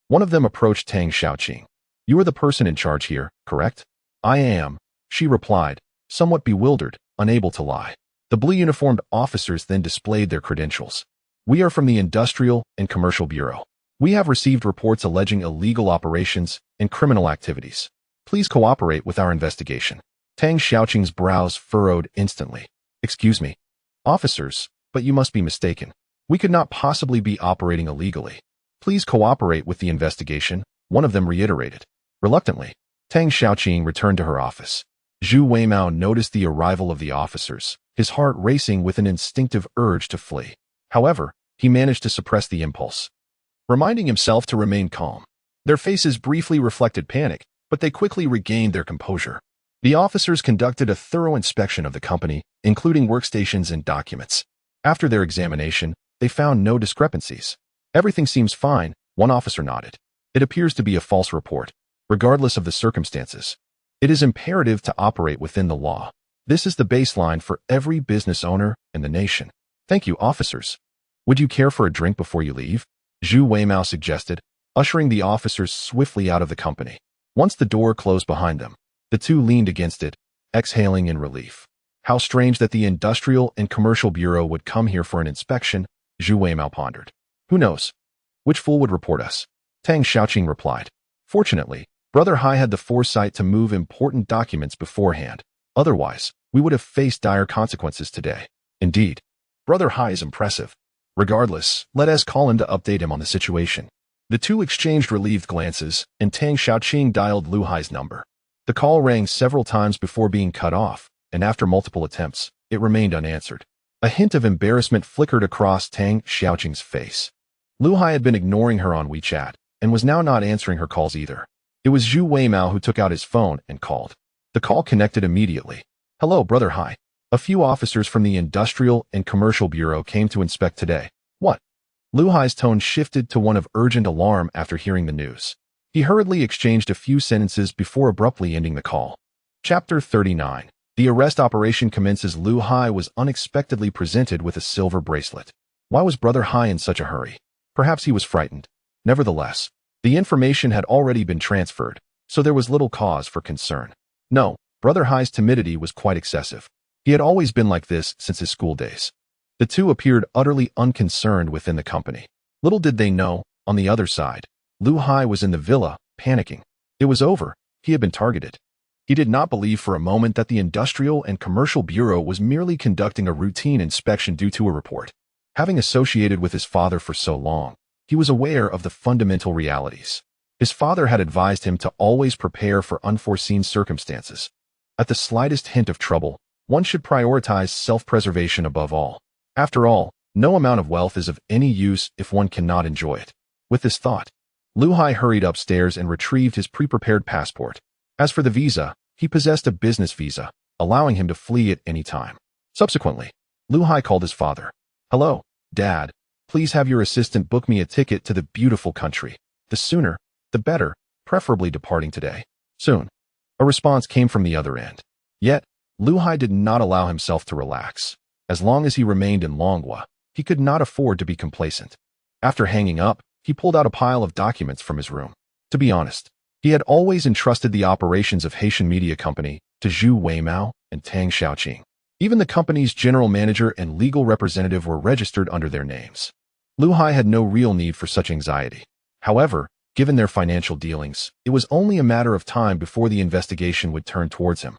A: One of them approached Tang Xiaoqing. "You are the person in charge here, correct?" "I am," she replied, somewhat bewildered, unable to lie. The blue-uniformed officers then displayed their credentials. "We are from the Industrial and Commercial Bureau. We have received reports alleging illegal operations and criminal activities. Please cooperate with our investigation." Tang Xiaoqing's brows furrowed instantly. "Excuse me, officers, but you must be mistaken. We could not possibly be operating illegally. Please cooperate with the investigation," one of them reiterated. Reluctantly, Tang Xiaoqing returned to her office. Zhu Weimao noticed the arrival of the officers, his heart racing with an instinctive urge to flee. However, he managed to suppress the impulse, reminding himself to remain calm. Their faces briefly reflected panic, but they quickly regained their composure. The officers conducted a thorough inspection of the company, including workstations and documents. After their examination, they found no discrepancies. "Everything seems fine," one officer nodded. "It appears to be a false report. Regardless of the circumstances, it is imperative to operate within the law. This is the baseline for every business owner in the nation." "Thank you, officers. Would you care for a drink before you leave?" Zhu Weimao suggested, ushering the officers swiftly out of the company. Once the door closed behind them, the two leaned against it, exhaling in relief. How strange that the Industrial and Commercial Bureau would come here for an inspection, Zhu Weimao pondered. "Who knows? Which fool would report us?" Tang Xiaoqing replied. "Fortunately, Brother Hai had the foresight to move important documents beforehand. Otherwise, we would have faced dire consequences today." "Indeed, Brother Hai is impressive. Regardless, let us call him to update him on the situation." The two exchanged relieved glances, and Tang Xiaoqing dialed Lu Hai's number. The call rang several times before being cut off, and after multiple attempts, it remained unanswered. A hint of embarrassment flickered across Tang Xiaoqing's face. Lu Hai had been ignoring her on WeChat, and was now not answering her calls either. It was Zhu Weimao who took out his phone and called. The call connected immediately. "Hello, Brother Hai. A few officers from the Industrial and Commercial Bureau came to inspect today." "What?" Lu Hai's tone shifted to one of urgent alarm after hearing the news. He hurriedly exchanged a few sentences before abruptly ending the call. Chapter 39. The arrest operation commences. Lu Hai was unexpectedly presented with a silver bracelet. Why was Brother Hai in such a hurry? Perhaps he was frightened. Nevertheless, the information had already been transferred, so there was little cause for concern. No, Brother Hai's timidity was quite excessive. He had always been like this since his school days. The two appeared utterly unconcerned within the company. Little did they know, on the other side, Lu Hai was in the villa, panicking. It was over. He had been targeted. He did not believe for a moment that the Industrial and Commercial Bureau was merely conducting a routine inspection due to a report. Having associated with his father for so long, he was aware of the fundamental realities. His father had advised him to always prepare for unforeseen circumstances. At the slightest hint of trouble, one should prioritize self-preservation above all. After all, no amount of wealth is of any use if one cannot enjoy it. With this thought, Lu Hai hurried upstairs and retrieved his pre-prepared passport. As for the visa, he possessed a business visa, allowing him to flee at any time. Subsequently, Lu Hai called his father. "Hello, Dad. Please have your assistant book me a ticket to the beautiful country. The sooner, the better, preferably departing today. Soon." A response came from the other end. Yet, Lu Hai did not allow himself to relax. As long as he remained in Longhua, he could not afford to be complacent. After hanging up, he pulled out a pile of documents from his room. To be honest, he had always entrusted the operations of Haitian Media Company to Zhu Weimao and Tang Xiaoqing. Even the company's general manager and legal representative were registered under their names. Lu Hai had no real need for such anxiety. However, given their financial dealings, it was only a matter of time before the investigation would turn towards him.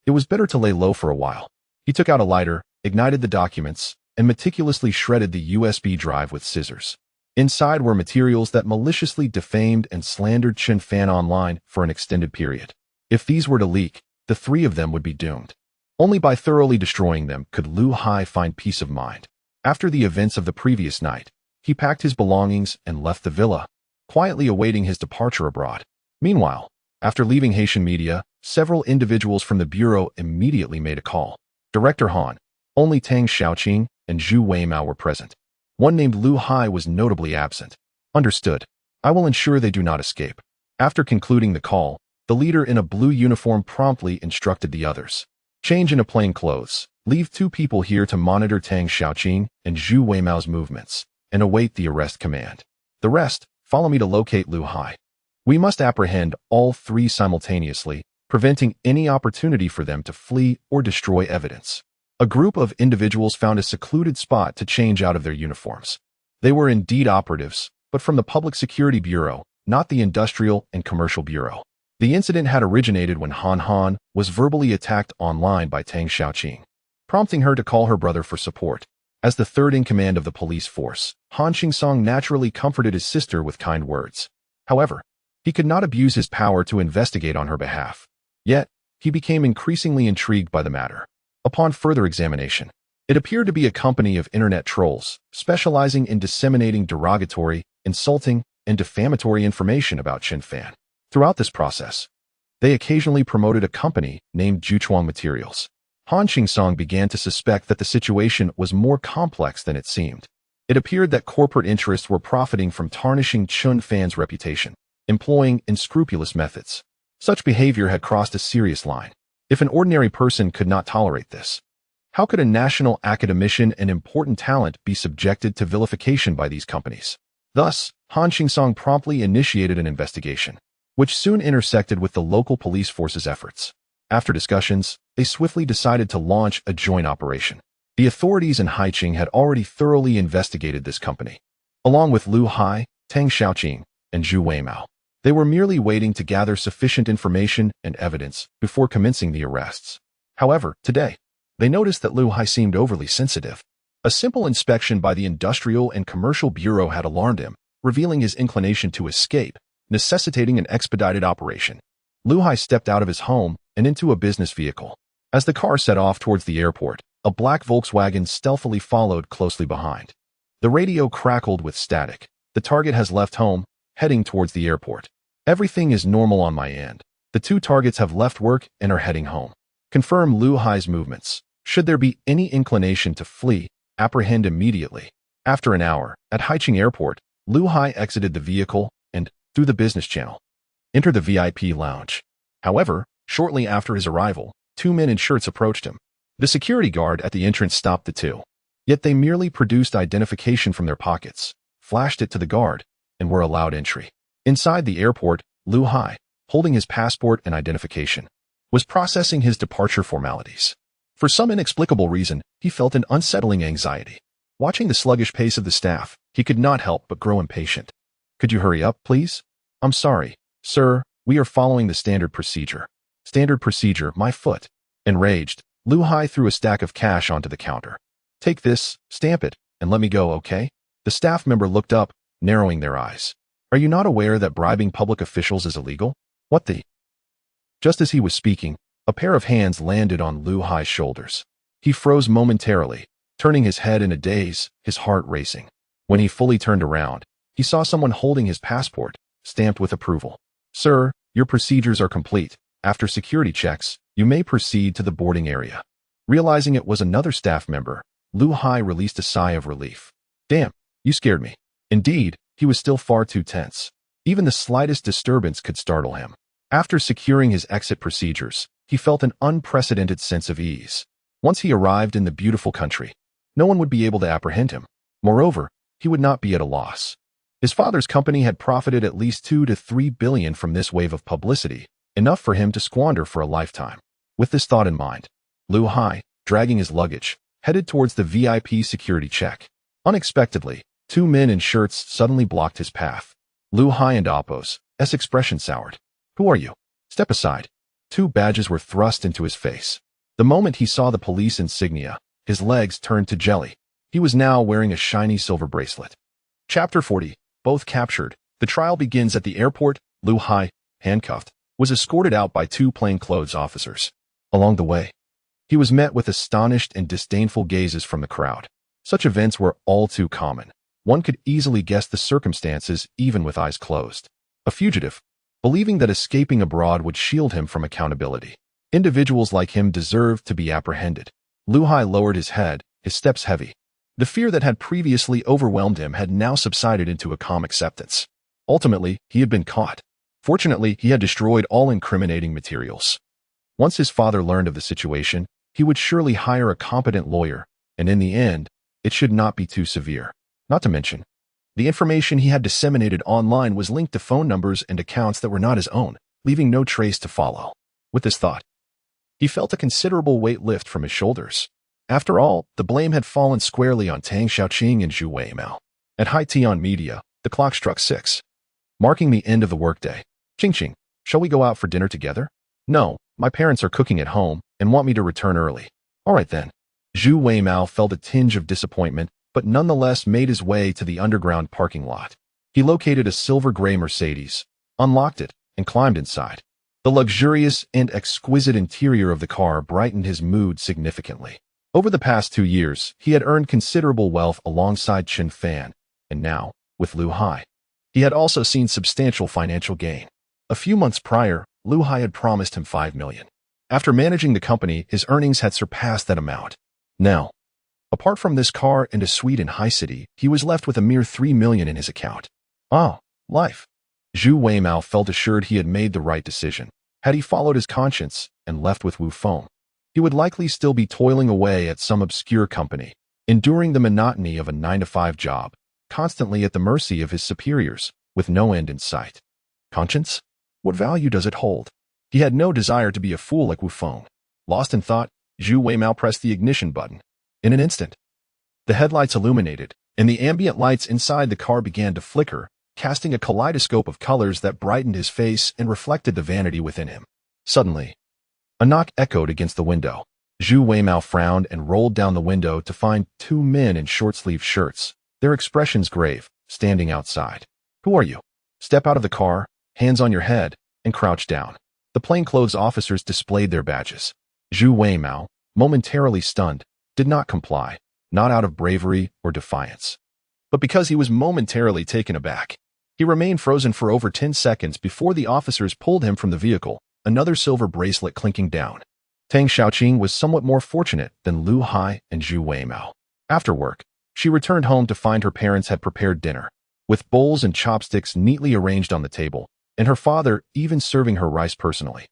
A: It was better to lay low for a while. He took out a lighter, ignited the documents, and meticulously shredded the USB drive with scissors. Inside were materials that maliciously defamed and slandered Chen Fan online for an extended period. If these were to leak, the three of them would be doomed. Only by thoroughly destroying them could Lu Hai find peace of mind. After the events of the previous night, he packed his belongings and left the villa, quietly awaiting his departure abroad. Meanwhile, after leaving Haitian Media, several individuals from the bureau immediately made a call. Director Han, only Tang Xiaoqing and Zhu Weimao were present. One named Lu Hai was notably absent. Understood. I will ensure they do not escape. After concluding the call, the leader in a blue uniform promptly instructed the others. Change into plain clothes. Leave 2 people here to monitor Tang Xiaoqing and Zhu Weimao's movements, and await the arrest command. The rest, follow me to locate Lu Hai. We must apprehend all 3 simultaneously, preventing any opportunity for them to flee or destroy evidence. A group of individuals found a secluded spot to change out of their uniforms. They were indeed operatives, but from the Public Security Bureau, not the Industrial and Commercial Bureau. The incident had originated when Han was verbally attacked online by Tang Xiaoqing, prompting her to call her brother for support. As the third in command of the police force, Han Qingsong naturally comforted his sister with kind words. However, he could not abuse his power to investigate on her behalf. Yet, he became increasingly intrigued by the matter. Upon further examination, it appeared to be a company of internet trolls, specializing in disseminating derogatory, insulting, and defamatory information about Chen Fan. Throughout this process, they occasionally promoted a company named Juchuang Materials. Han Qingsong began to suspect that the situation was more complex than it seemed. It appeared that corporate interests were profiting from tarnishing Chen Fan's reputation, employing unscrupulous methods. Such behavior had crossed a serious line. If an ordinary person could not tolerate this, how could a national academician and important talent be subjected to vilification by these companies? Thus, Han Qingsong promptly initiated an investigation, which soon intersected with the local police force's efforts. After discussions, they swiftly decided to launch a joint operation. The authorities in Haicheng had already thoroughly investigated this company. Along with Lu Hai, Tang Xiaoqing, and Zhu Weimao, they were merely waiting to gather sufficient information and evidence before commencing the arrests. However, today, they noticed that Lu Hai seemed overly sensitive. A simple inspection by the Industrial and Commercial Bureau had alarmed him, revealing his inclination to escape, necessitating an expedited operation. Lu Hai stepped out of his home and into a business vehicle. As the car set off towards the airport, a black Volkswagen stealthily followed closely behind. The radio crackled with static. The target has left home, heading towards the airport. Everything is normal on my end. The 2 targets have left work and are heading home. Confirm Lu Hai's movements. Should there be any inclination to flee, apprehend immediately. After an hour, at Haicheng Airport, Lu Hai exited the vehicle and, through the business channel, enter the VIP lounge. However, shortly after his arrival, two men in shirts approached him. The security guard at the entrance stopped the two. Yet they merely produced identification from their pockets, flashed it to the guard, and were allowed entry. Inside the airport, Lu Hai, holding his passport and identification, was processing his departure formalities. For some inexplicable reason, he felt an unsettling anxiety. Watching the sluggish pace of the staff, he could not help but grow impatient. Could you hurry up, please? I'm sorry, sir, we are following the standard procedure. Standard procedure, my foot. Enraged, Lu Hai threw a stack of cash onto the counter. Take this, stamp it, and let me go, okay? The staff member looked up, narrowing their eyes. Are you not aware that bribing public officials is illegal? What the? Just as he was speaking, a pair of hands landed on Lu Hai's shoulders. He froze momentarily, turning his head in a daze, his heart racing. When he fully turned around, he saw someone holding his passport, stamped with approval. Sir, your procedures are complete. After security checks, you may proceed to the boarding area. Realizing it was another staff member, Lu Hai released a sigh of relief. Damn, you scared me. Indeed, he was still far too tense. Even the slightest disturbance could startle him. After securing his exit procedures, he felt an unprecedented sense of ease. Once he arrived in the beautiful country, no one would be able to apprehend him. Moreover, he would not be at a loss. His father's company had profited at least 2 to 3 billion from this wave of publicity, enough for him to squander for a lifetime. With this thought in mind, Lu Hai, dragging his luggage, headed towards the VIP security check. Unexpectedly, two men in shirts suddenly blocked his path. Lu Hai and Appo's expression soured. Who are you? Step aside. Two badges were thrust into his face. The moment he saw the police insignia, his legs turned to jelly. He was now wearing a shiny silver bracelet. Chapter 40. Both captured. The trial begins at the airport. Lu Hai, handcuffed, was escorted out by two plainclothes officers. Along the way, he was met with astonished and disdainful gazes from the crowd. Such events were all too common. One could easily guess the circumstances even with eyes closed. A fugitive, believing that escaping abroad would shield him from accountability. Individuals like him deserved to be apprehended. Lu Hai lowered his head, his steps heavy. The fear that had previously overwhelmed him had now subsided into a calm acceptance. Ultimately, he had been caught. Fortunately, he had destroyed all incriminating materials. Once his father learned of the situation, he would surely hire a competent lawyer, and in the end, it should not be too severe. Not to mention, the information he had disseminated online was linked to phone numbers and accounts that were not his own, leaving no trace to follow. With this thought, he felt a considerable weight lift from his shoulders. After all, the blame had fallen squarely on Tang Xiaoqing and Zhu Weimao. At High Tian Media, the clock struck 6, marking the end of the workday. Qing, shall we go out for dinner together? No, my parents are cooking at home and want me to return early. All right then. Zhu Weimao felt a tinge of disappointment, but nonetheless made his way to the underground parking lot. He located a silver-gray Mercedes, unlocked it, and climbed inside. The luxurious and exquisite interior of the car brightened his mood significantly. Over the past 2 years, he had earned considerable wealth alongside Chen Fan, and now, with Lu Hai, he had also seen substantial financial gain. A few months prior, Lu Hai had promised him 5 million. After managing the company, his earnings had surpassed that amount. Now, apart from this car and a suite in High City, he was left with a mere 3 million in his account. Oh, life. Zhu Weimao felt assured he had made the right decision. Had he followed his conscience and left with Wu Feng, he would likely still be toiling away at some obscure company, enduring the monotony of a 9-to-5 job, constantly at the mercy of his superiors, with no end in sight. Conscience? What value does it hold? He had no desire to be a fool like Wu Feng. Lost in thought, Zhu Weimao pressed the ignition button. In an instant, the headlights illuminated, and the ambient lights inside the car began to flicker, casting a kaleidoscope of colors that brightened his face and reflected the vanity within him. Suddenly, a knock echoed against the window. Zhu Weimao frowned and rolled down the window to find two men in short-sleeved shirts, their expressions grave, standing outside. Who are you? Step out of the car, hands on your head, and crouch down. The plainclothes officers displayed their badges. Zhu Weimao, momentarily stunned, did not comply, not out of bravery or defiance, but because he was momentarily taken aback. He remained frozen for over 10 seconds before the officers pulled him from the vehicle, another silver bracelet clinking down. Tang Xiaoqing was somewhat more fortunate than Lu Hai and Zhu Weimao. After work, she returned home to find her parents had prepared dinner. With bowls and chopsticks neatly arranged on the table, and her father even serving her rice personally.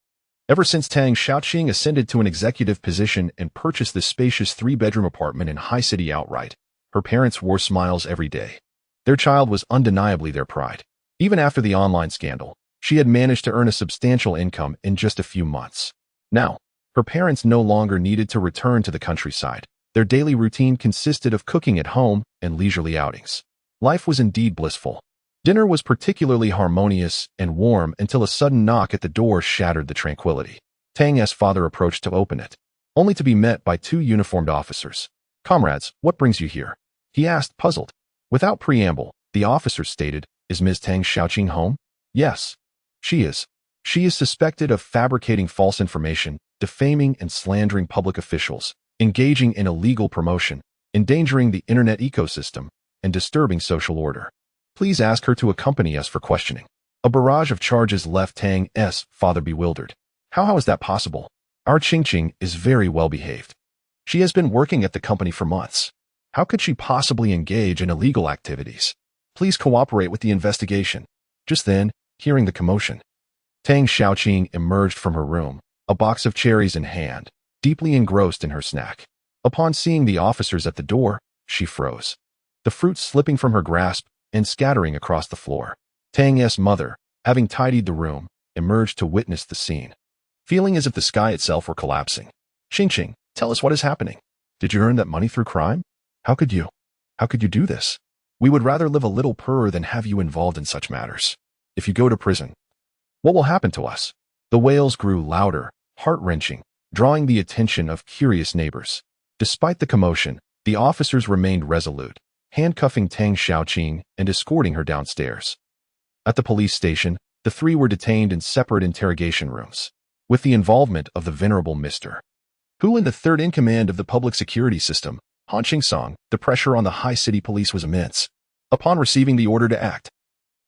A: Ever since Tang Xiaoqing ascended to an executive position and purchased this spacious three-bedroom apartment in High City outright, her parents wore smiles every day. Their child was undeniably their pride. Even after the online scandal, she had managed to earn a substantial income in just a few months. Now, her parents no longer needed to return to the countryside. Their daily routine consisted of cooking at home and leisurely outings. Life was indeed blissful. Dinner was particularly harmonious and warm until a sudden knock at the door shattered the tranquility. Tang's father approached to open it, only to be met by two uniformed officers. "Comrades, what brings you here?" he asked, puzzled. Without preamble, the officers stated, "Is Ms. Tang Xiaoqing home?" "Yes, she is. She is suspected of fabricating false information, defaming and slandering public officials, engaging in illegal promotion, endangering the internet ecosystem, and disturbing social order. Please ask her to accompany us for questioning." A barrage of charges left Tang's father bewildered. How is that possible? Our Qingqing is very well behaved. She has been working at the company for months. How could she possibly engage in illegal activities? Please cooperate with the investigation. Just then, hearing the commotion, Tang Xiaoqing emerged from her room, a box of cherries in hand, deeply engrossed in her snack. Upon seeing the officers at the door, she froze, the fruit slipping from her grasp and scattering across the floor. Tang's mother, having tidied the room, emerged to witness the scene, feeling as if the sky itself were collapsing. "Qingqing, tell us what is happening. Did you earn that money through crime? How could you do this? We would rather live a little poorer than have you involved in such matters. If you go to prison, what will happen to us?" The wails grew louder, heart-wrenching, drawing the attention of curious neighbors. Despite the commotion, the officers remained resolute, handcuffing Tang Xiaoqing and escorting her downstairs. At the police station, the three were detained in separate interrogation rooms, with the involvement of the venerable Mr. Hu and the third in command of the public security system, Han Qingsong. The pressure on the High City police was immense. Upon receiving the order to act,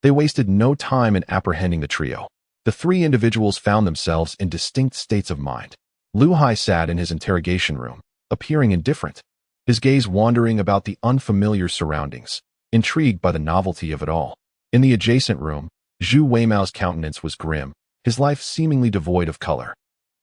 A: they wasted no time in apprehending the trio. The three individuals found themselves in distinct states of mind. Lu Hai sat in his interrogation room, appearing indifferent, his gaze wandering about the unfamiliar surroundings, intrigued by the novelty of it all. In the adjacent room, Zhu Weimao's countenance was grim, his life seemingly devoid of color.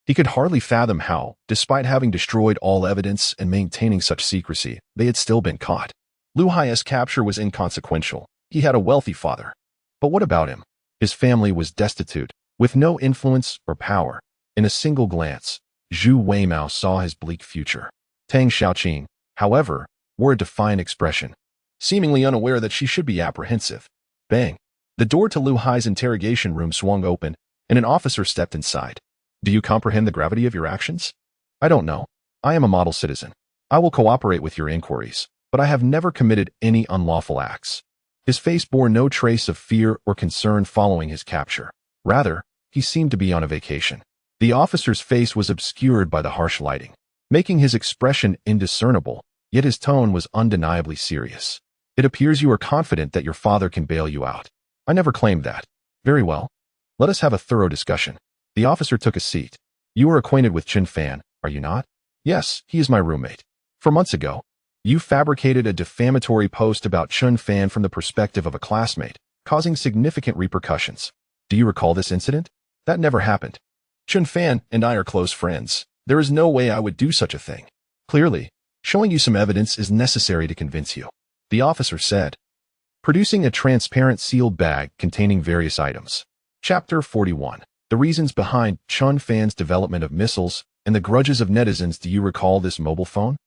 A: He could hardly fathom how, despite having destroyed all evidence and maintaining such secrecy, they had still been caught. Lu Hai's capture was inconsequential. He had a wealthy father. But what about him? His family was destitute, with no influence or power. In a single glance, Zhu Weimao saw his bleak future. Tang Xiaoqing, however, wore a defiant expression, seemingly unaware that she should be apprehensive. Bang! The door to Lu Hai's interrogation room swung open, and an officer stepped inside. "Do you comprehend the gravity of your actions?" "I don't know. I am a model citizen. I will cooperate with your inquiries, but I have never committed any unlawful acts." His face bore no trace of fear or concern following his capture. Rather, he seemed to be on a vacation. The officer's face was obscured by the harsh lighting, making his expression indiscernible, yet his tone was undeniably serious. "It appears you are confident that your father can bail you out." "I never claimed that." "Very well. Let us have a thorough discussion." The officer took a seat. "You are acquainted with Chen Fan, are you not?" "Yes, he is my roommate. For months ago, you fabricated a defamatory post about Chen Fan from the perspective of a classmate, causing significant repercussions. Do you recall this incident?" "That never happened. Chen Fan and I are close friends. There is no way I would do such a thing." "Clearly, showing you some evidence is necessary to convince you," the officer said, producing a transparent sealed bag containing various items. Chapter 41. The reasons behind Chen Fan's development of missiles and the grudges of netizens. Do you recall this mobile phone?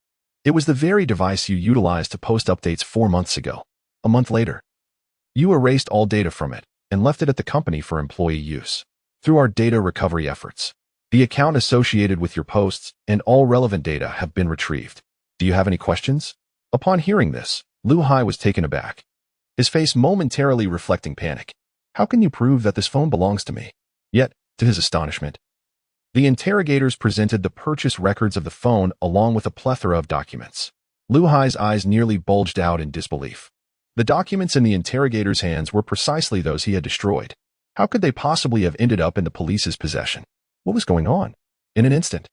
A: It was the very device you utilized to post updates 4 months ago. A month later, you erased all data from it and left it at the company for employee use. Through our data recovery efforts, the account associated with your posts and all relevant data have been retrieved. Do you have any questions? Upon hearing this, Lu Hai was taken aback, his face momentarily reflecting panic. "How can you prove that this phone belongs to me?" Yet, to his astonishment, the interrogators presented the purchase records of the phone along with a plethora of documents. Lu Hai's eyes nearly bulged out in disbelief. The documents in the interrogator's hands were precisely those he had destroyed. How could they possibly have ended up in the police's possession? What was going on? In an instant,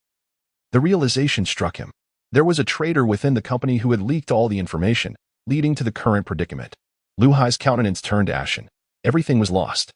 A: the realization struck him. There was a traitor within the company who had leaked all the information, leading to the current predicament. Lu Hai's countenance turned ashen. Everything was lost.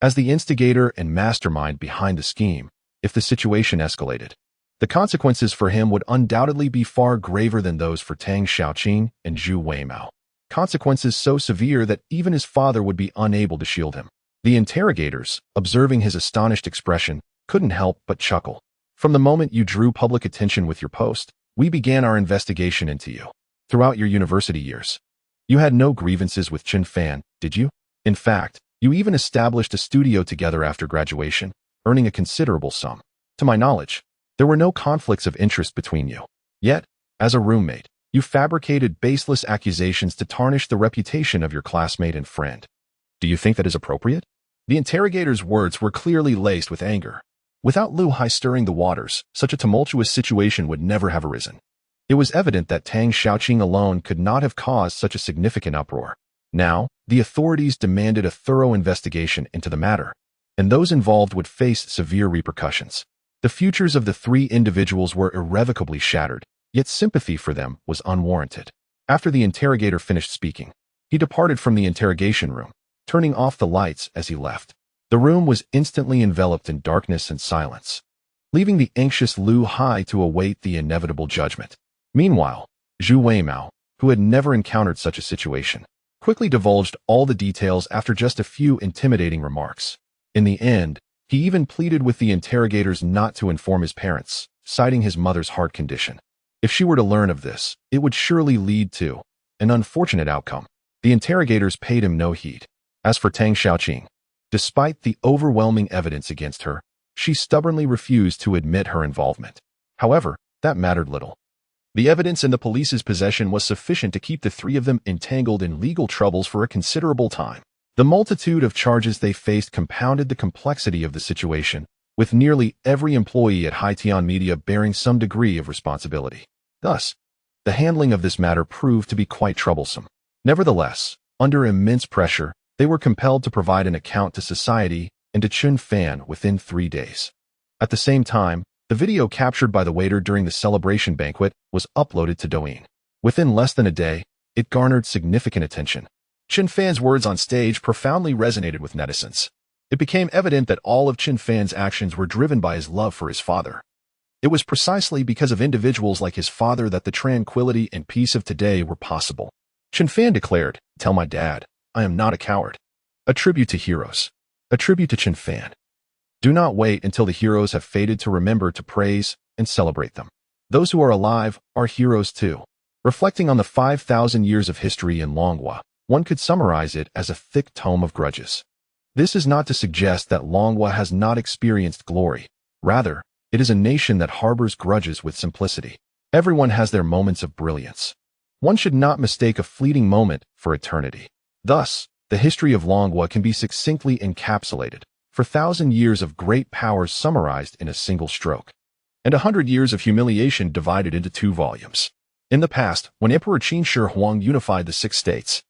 A: as the instigator and mastermind behind the scheme. If the situation escalated, the consequences for him would undoubtedly be far graver than those for Tang Xiaoqing and Zhu Weimao. Consequences so severe that even his father would be unable to shield him. The interrogators, observing his astonished expression, couldn't help but chuckle. From the moment you drew public attention with your post, we began our investigation into you. Throughout your university years, you had no grievances with Chen Fan, did you? In fact, you even established a studio together after graduation, earning a considerable sum. To my knowledge, there were no conflicts of interest between you. Yet, as a roommate, you fabricated baseless accusations to tarnish the reputation of your classmate and friend. Do you think that is appropriate? The interrogator's words were clearly laced with anger. Without Lu Hai stirring the waters, such a tumultuous situation would never have arisen. It was evident that Tang Xiaoqing alone could not have caused such a significant uproar. Now, the authorities demanded a thorough investigation into the matter, and those involved would face severe repercussions. The futures of the three individuals were irrevocably shattered, yet sympathy for them was unwarranted. After the interrogator finished speaking, he departed from the interrogation room, turning off the lights as he left. The room was instantly enveloped in darkness and silence, leaving the anxious Lu Hai to await the inevitable judgment. Meanwhile, Zhu Weimao, who had never encountered such a situation, quickly divulged all the details after just a few intimidating remarks. In the end, he even pleaded with the interrogators not to inform his parents, citing his mother's heart condition. If she were to learn of this, it would surely lead to an unfortunate outcome. The interrogators paid him no heed. As for Tang Xiaoqing, despite the overwhelming evidence against her, she stubbornly refused to admit her involvement. However, that mattered little. The evidence in the police's possession was sufficient to keep the three of them entangled in legal troubles for a considerable time. The multitude of charges they faced compounded the complexity of the situation, with nearly every employee at Haitian Media bearing some degree of responsibility. Thus, the handling of this matter proved to be quite troublesome. Nevertheless, under immense pressure, they were compelled to provide an account to society and to Chen Fan within 3 days. At the same time, the video captured by the waiter during the celebration banquet was uploaded to Douyin. Within less than a day, it garnered significant attention. Chen Fan's words on stage profoundly resonated with netizens. It became evident that all of Chen Fan's actions were driven by his love for his father. It was precisely because of individuals like his father that the tranquility and peace of today were possible. Chen Fan declared, "Tell my dad, I am not a coward." A tribute to heroes. A tribute to Chen Fan. Do not wait until the heroes have faded to remember to praise and celebrate them. Those who are alive are heroes too. Reflecting on the 5,000 years of history in Longhua, one could summarize it as a thick tome of grudges. This is not to suggest that Longhua has not experienced glory. Rather, it is a nation that harbors grudges with simplicity. Everyone has their moments of brilliance. One should not mistake a fleeting moment for eternity. Thus, the history of Longhua can be succinctly encapsulated, for 1,000 years of great powers summarized in a single stroke, and 100 years of humiliation divided into 2 volumes. In the past, when Emperor Qin Shi Huang unified the 6 states,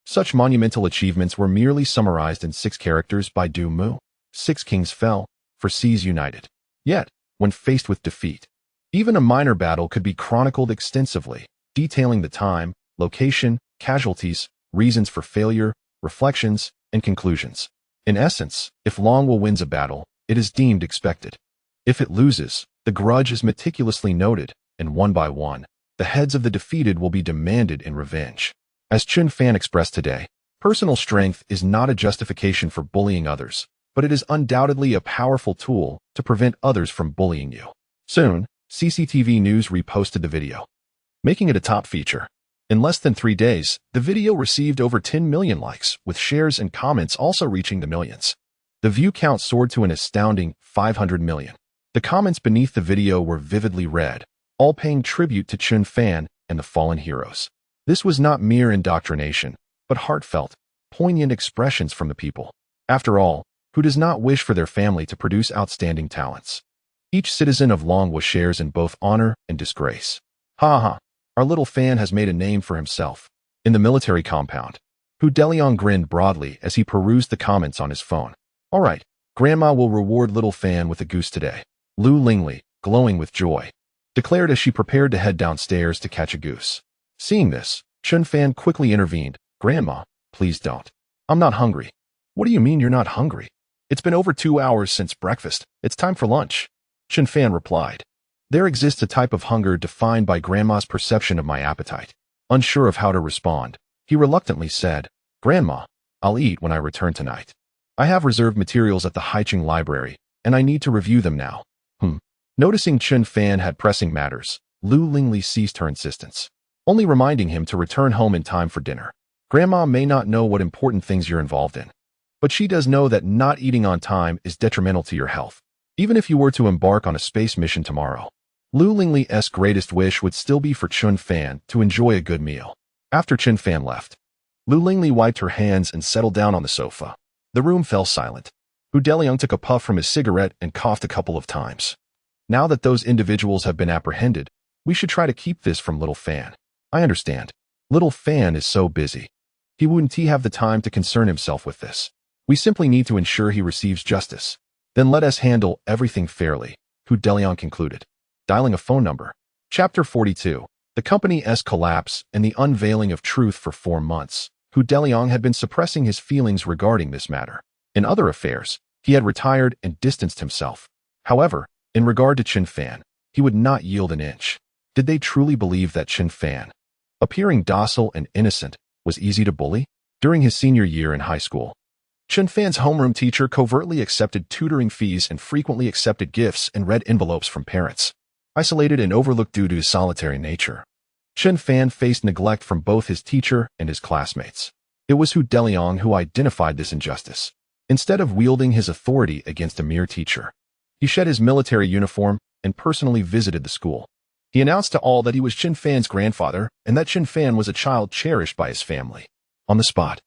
A: such monumental achievements were merely summarized in 6 characters by Du Mu. 6 kings fell, for seas united. Yet, when faced with defeat, even a minor battle could be chronicled extensively, detailing the time, location, casualties, reasons for failure, reflections, and conclusions. In essence, if Longhua wins a battle, it is deemed expected. If it loses, the grudge is meticulously noted, and one by one, the heads of the defeated will be demanded in revenge. As Chen Fan expressed today, personal strength is not a justification for bullying others, but it is undoubtedly a powerful tool to prevent others from bullying you. Soon, CCTV News reposted the video, making it a top feature. In less than 3 days, the video received over 10 million likes, with shares and comments also reaching the millions. The view count soared to an astounding 500 million. The comments beneath the video were vividly read, all paying tribute to Chen Fan and the fallen heroes. This was not mere indoctrination, but heartfelt, poignant expressions from the people. After all, who does not wish for their family to produce outstanding talents? Each citizen of Longhua shares in both honor and disgrace. Ha ha, our little Fan has made a name for himself. In the military compound, Hu Deliang grinned broadly as he perused the comments on his phone. All right, Grandma will reward little Fan with a goose today. Lu Lingli, glowing with joy, declared as she prepared to head downstairs to catch a goose. Seeing this, Chen Fan quickly intervened. Grandma, please don't. I'm not hungry. What do you mean you're not hungry? It's been over 2 hours since breakfast. It's time for lunch. Chen Fan replied. There exists a type of hunger defined by Grandma's perception of my appetite. Unsure of how to respond, he reluctantly said, Grandma, I'll eat when I return tonight. I have reserved materials at the Haicheng Library, and I need to review them now. Noticing Chen Fan had pressing matters, Lu Lingli ceased her insistence, only reminding him to return home in time for dinner. Grandma may not know what important things you're involved in, but she does know that not eating on time is detrimental to your health. Even if you were to embark on a space mission tomorrow, Lu Lingli's greatest wish would still be for Chen Fan to enjoy a good meal. After Chen Fan left, Lu Lingli wiped her hands and settled down on the sofa. The room fell silent. Hu Deliang took a puff from his cigarette and coughed a couple of times. Now that those individuals have been apprehended, we should try to keep this from Little Fan. I understand. Little Fan is so busy. He wouldn't have the time to concern himself with this. We simply need to ensure he receives justice. Then let us handle everything fairly, Hu Deliang concluded. Dialing a phone number. Chapter 42. The company's collapse and the unveiling of truth for 4 months. Hu Deliang had been suppressing his feelings regarding this matter. In other affairs, he had retired and distanced himself. However, in regard to Chen Fan, he would not yield an inch. Did they truly believe that Chen Fan, appearing docile and innocent, was easy to bully? During his senior year in high school, Chen Fan's homeroom teacher covertly accepted tutoring fees and frequently accepted gifts and red envelopes from parents. Isolated and overlooked due to his solitary nature, Chen Fan faced neglect from both his teacher and his classmates. It was Hu Deliang who identified this injustice. Instead of wielding his authority against a mere teacher, he shed his military uniform and personally visited the school. He announced to all that he was Chen Fan's grandfather and that Chen Fan was a child cherished by his family. On the spot,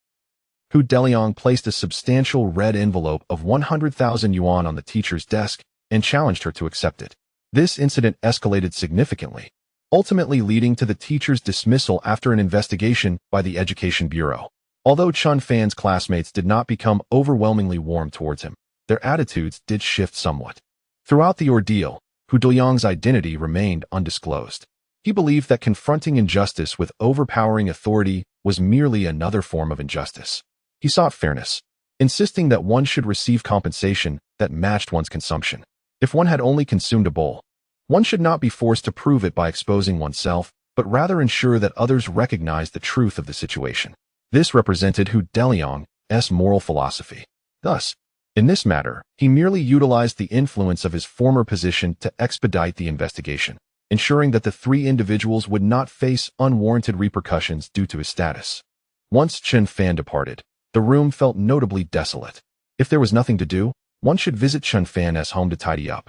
A: Hu Deliang placed a substantial red envelope of 100,000 yuan on the teacher's desk and challenged her to accept it. This incident escalated significantly, ultimately leading to the teacher's dismissal after an investigation by the Education Bureau. Although Chen Fan's classmates did not become overwhelmingly warm towards him, their attitudes did shift somewhat. Throughout the ordeal, Hu Deliang's identity remained undisclosed. He believed that confronting injustice with overpowering authority was merely another form of injustice. He sought fairness, insisting that one should receive compensation that matched one's consumption. If one had only consumed a bowl, one should not be forced to prove it by exposing oneself, but rather ensure that others recognize the truth of the situation. This represented Hu Deliang's moral philosophy. Thus, in this matter, he merely utilized the influence of his former position to expedite the investigation, ensuring that the 3 individuals would not face unwarranted repercussions due to his status. Once Chen Fan departed, the room felt notably desolate. If there was nothing to do, one should visit Chen Fan's home to tidy up.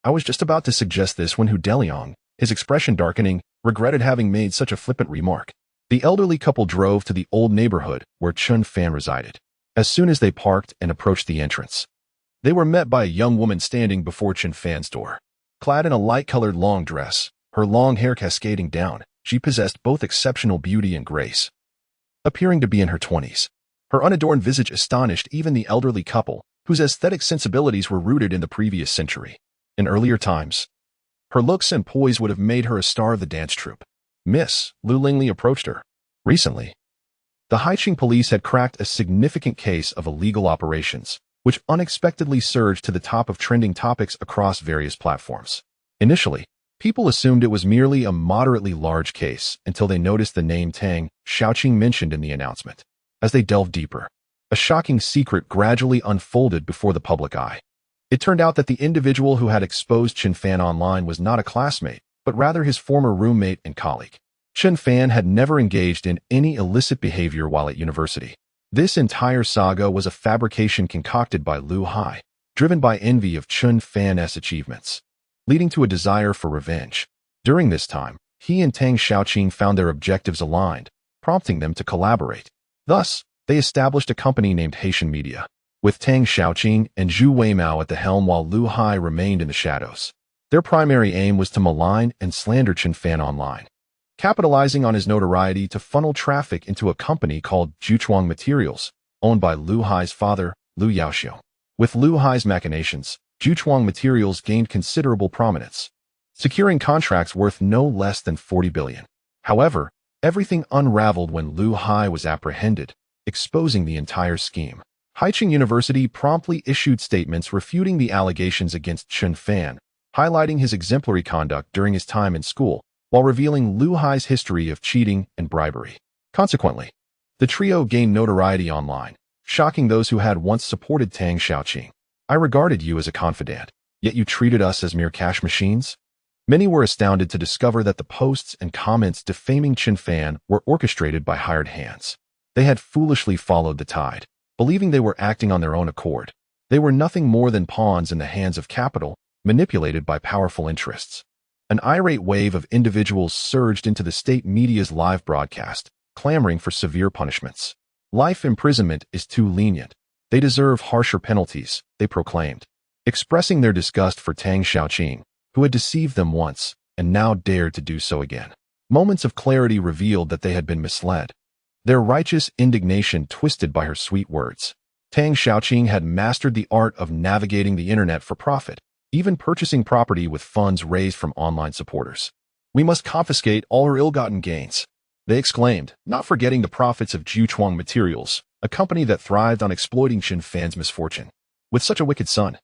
A: I was just about to suggest this when Hu Deliang, his expression darkening, regretted having made such a flippant remark. The elderly couple drove to the old neighborhood where Chen Fan resided. As soon as they parked and approached the entrance, they were met by a young woman standing before Chen Fan's door. Clad in a light-colored long dress, her long hair cascading down, she possessed both exceptional beauty and grace. Appearing to be in her 20s, her unadorned visage astonished even the elderly couple, whose aesthetic sensibilities were rooted in the previous century. In earlier times, her looks and poise would have made her a star of the dance troupe. Miss, Lu Lingli approached her. Recently, the Haicheng police had cracked a significant case of illegal operations, which unexpectedly surged to the top of trending topics across various platforms. Initially, people assumed it was merely a moderately large case until they noticed the name Tang Xiaoqing mentioned in the announcement. As they delved deeper, a shocking secret gradually unfolded before the public eye. It turned out that the individual who had exposed Chen Fan online was not a classmate, but rather his former roommate and colleague. Chen Fan had never engaged in any illicit behavior while at university. This entire saga was a fabrication concocted by Lu Hai, driven by envy of Chen Fan's achievements, leading to a desire for revenge. During this time, he and Tang Xiaoqing found their objectives aligned, prompting them to collaborate. Thus, they established a company named Haitian Media, with Tang Xiaoqing and Zhu Weimao at the helm while Lu Hai remained in the shadows. Their primary aim was to malign and slander Chen Fan online, capitalizing on his notoriety to funnel traffic into a company called Juchuang Materials, owned by Lu Hai's father, Lu Yaoxiu. With Lu Hai's machinations, Juchuang Materials gained considerable prominence, securing contracts worth no less than 40 billion. However, everything unraveled when Lu Hai was apprehended, exposing the entire scheme. Haicheng University promptly issued statements refuting the allegations against Chen Fan, highlighting his exemplary conduct during his time in school, while revealing Lu Hai's history of cheating and bribery. Consequently, the trio gained notoriety online, shocking those who had once supported Tang Xiaoqing. "I regarded you as a confidant, yet you treated us as mere cash machines?" Many were astounded to discover that the posts and comments defaming Chen Fan were orchestrated by hired hands. They had foolishly followed the tide, believing they were acting on their own accord. They were nothing more than pawns in the hands of capital, manipulated by powerful interests. An irate wave of individuals surged into the state media's live broadcast, clamoring for severe punishments. "Life imprisonment is too lenient. They deserve harsher penalties," they proclaimed, expressing their disgust for Tang Xiaoqing, who had deceived them once and now dared to do so again. Moments of clarity revealed that they had been misled, their righteous indignation twisted by her sweet words. Tang Xiaoqing had mastered the art of navigating the internet for profit, even purchasing property with funds raised from online supporters. "We must confiscate all her ill-gotten gains," they exclaimed, not forgetting the profits of Juchuang Materials, a company that thrived on exploiting Chen Fan's misfortune. With such a wicked son,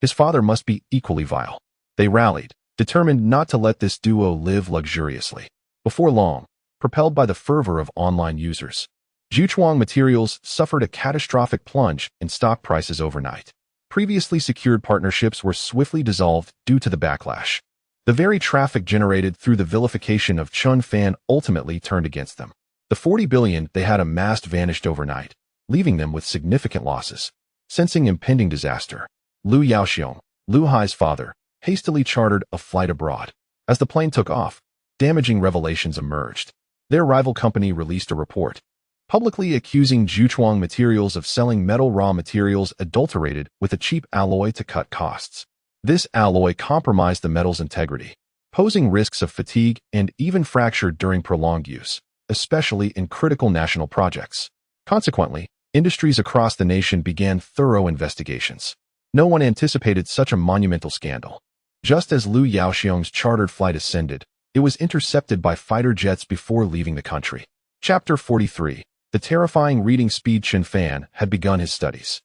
A: his father must be equally vile. They rallied, determined not to let this duo live luxuriously. Before long, propelled by the fervor of online users, Juchuang Materials suffered a catastrophic plunge in stock prices overnight. Previously secured partnerships were swiftly dissolved due to the backlash. The very traffic generated through the vilification of Chen Fan ultimately turned against them. The 40 billion they had amassed vanished overnight, leaving them with significant losses. Sensing impending disaster, Lu Yaoxiong, Lu Hai's father, hastily chartered a flight abroad. As the plane took off, damaging revelations emerged. Their rival company released a report, publicly accusing Juchuang Materials of selling metal raw materials adulterated with a cheap alloy to cut costs. This alloy compromised the metal's integrity, posing risks of fatigue and even fracture during prolonged use, especially in critical national projects. Consequently, industries across the nation began thorough investigations. No one anticipated such a monumental scandal. Just as Lu Yaoxiong's chartered flight ascended, it was intercepted by fighter jets before leaving the country. Chapter 43. The terrifying reading speed. Chen Fan had begun his studies.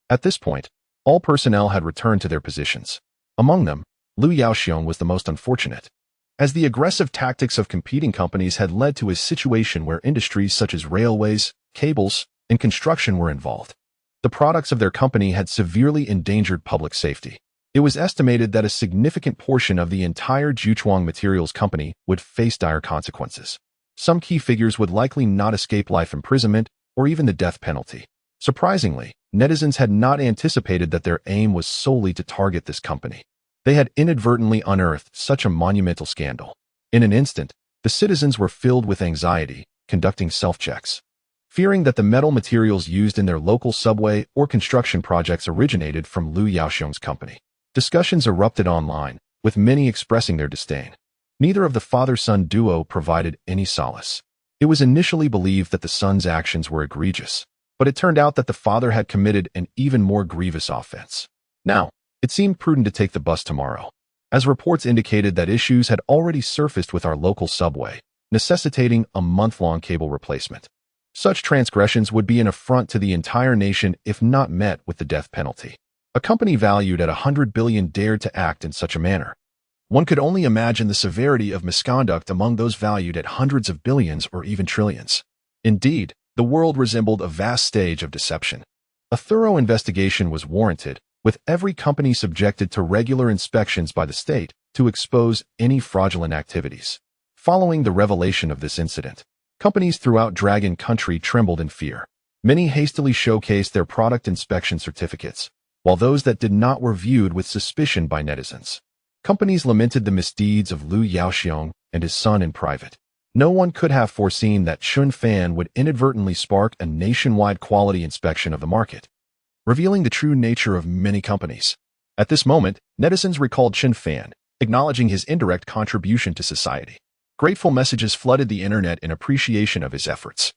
A: At this point, all personnel had returned to their positions. Among them, Lu Yaoxiong was the most unfortunate, as the aggressive tactics of competing companies had led to a situation where industries such as railways, cables, and construction were involved. The products of their company had severely endangered public safety. It was estimated that a significant portion of the entire Juchuang Materials company would face dire consequences. Some key figures would likely not escape life imprisonment or even the death penalty. Surprisingly, netizens had not anticipated that their aim was solely to target this company. They had inadvertently unearthed such a monumental scandal. In an instant, the citizens were filled with anxiety, conducting self-checks. Fearing that the metal materials used in their local subway or construction projects originated from Lu Yaoxiong's company. Discussions erupted online, with many expressing their disdain. Neither of the father-son duo provided any solace. It was initially believed that the son's actions were egregious, but it turned out that the father had committed an even more grievous offense. Now, it seemed prudent to take the bus tomorrow, as reports indicated that issues had already surfaced with our local subway, necessitating a month-long cable replacement. Such transgressions would be an affront to the entire nation if not met with the death penalty. A company valued at 100 billion dared to act in such a manner. One could only imagine the severity of misconduct among those valued at hundreds of billions or even trillions. Indeed, the world resembled a vast stage of deception. A thorough investigation was warranted, with every company subjected to regular inspections by the state to expose any fraudulent activities. Following the revelation of this incident, companies throughout Dragon Country trembled in fear. Many hastily showcased their product inspection certificates, while those that did not were viewed with suspicion by netizens. Companies lamented the misdeeds of Lu Yaoxiong and his son in private. No one could have foreseen that Chen Fan would inadvertently spark a nationwide quality inspection of the market, revealing the true nature of many companies. At this moment, netizens recalled Chen Fan, acknowledging his indirect contribution to society. Grateful messages flooded the internet in appreciation of his efforts.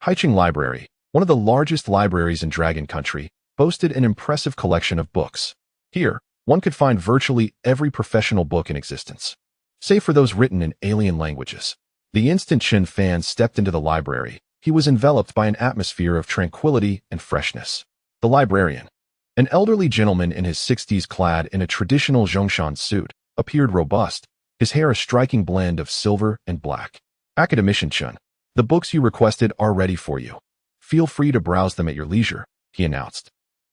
A: Haicheng Library, one of the largest libraries in Dragon Country, boasted an impressive collection of books. Here, one could find virtually every professional book in existence, save for those written in alien languages. The instant Chen Fan stepped into the library, he was enveloped by an atmosphere of tranquility and freshness. The librarian, an elderly gentleman in his 60s clad in a traditional Zhongshan suit, appeared robust, his hair a striking blend of silver and black. Academician Chen, the books you requested are ready for you. Feel free to browse them at your leisure, he announced,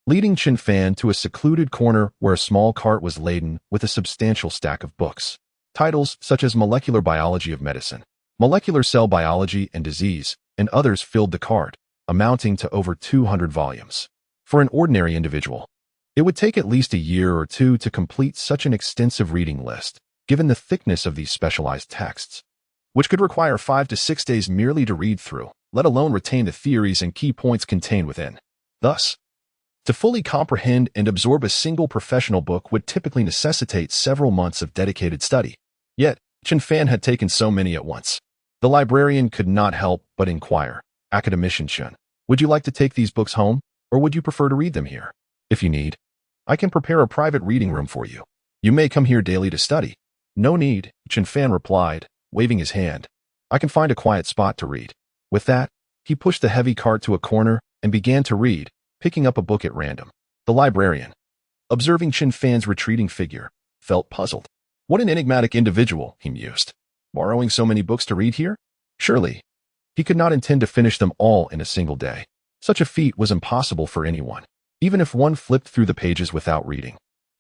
A: leading Chen Fan to a secluded corner where a small cart was laden with a substantial stack of books. Titles such as Molecular Biology of Medicine, Molecular Cell Biology and Disease, and others filled the cart, amounting to over 200 volumes. For an ordinary individual, it would take at least a year or two to complete such an extensive reading list, given the thickness of these specialized texts, which could require 5 to 6 days merely to read through, let alone retain the theories and key points contained within. Thus, to fully comprehend and absorb a single professional book would typically necessitate several months of dedicated study. Yet, Chen Fan had taken so many at once. The librarian could not help but inquire, "Academician Chen, would you like to take these books home, or would you prefer to read them here? If you need, I can prepare a private reading room for you. You may come here daily to study." "No need," Chen Fan replied, waving his hand. "I can find a quiet spot to read." With that, he pushed the heavy cart to a corner and began to read, picking up a book at random. The librarian, observing Chen Fan's retreating figure, felt puzzled. What an enigmatic individual, he mused. Borrowing so many books to read here? Surely, he could not intend to finish them all in a single day. Such a feat was impossible for anyone, even if one flipped through the pages without reading.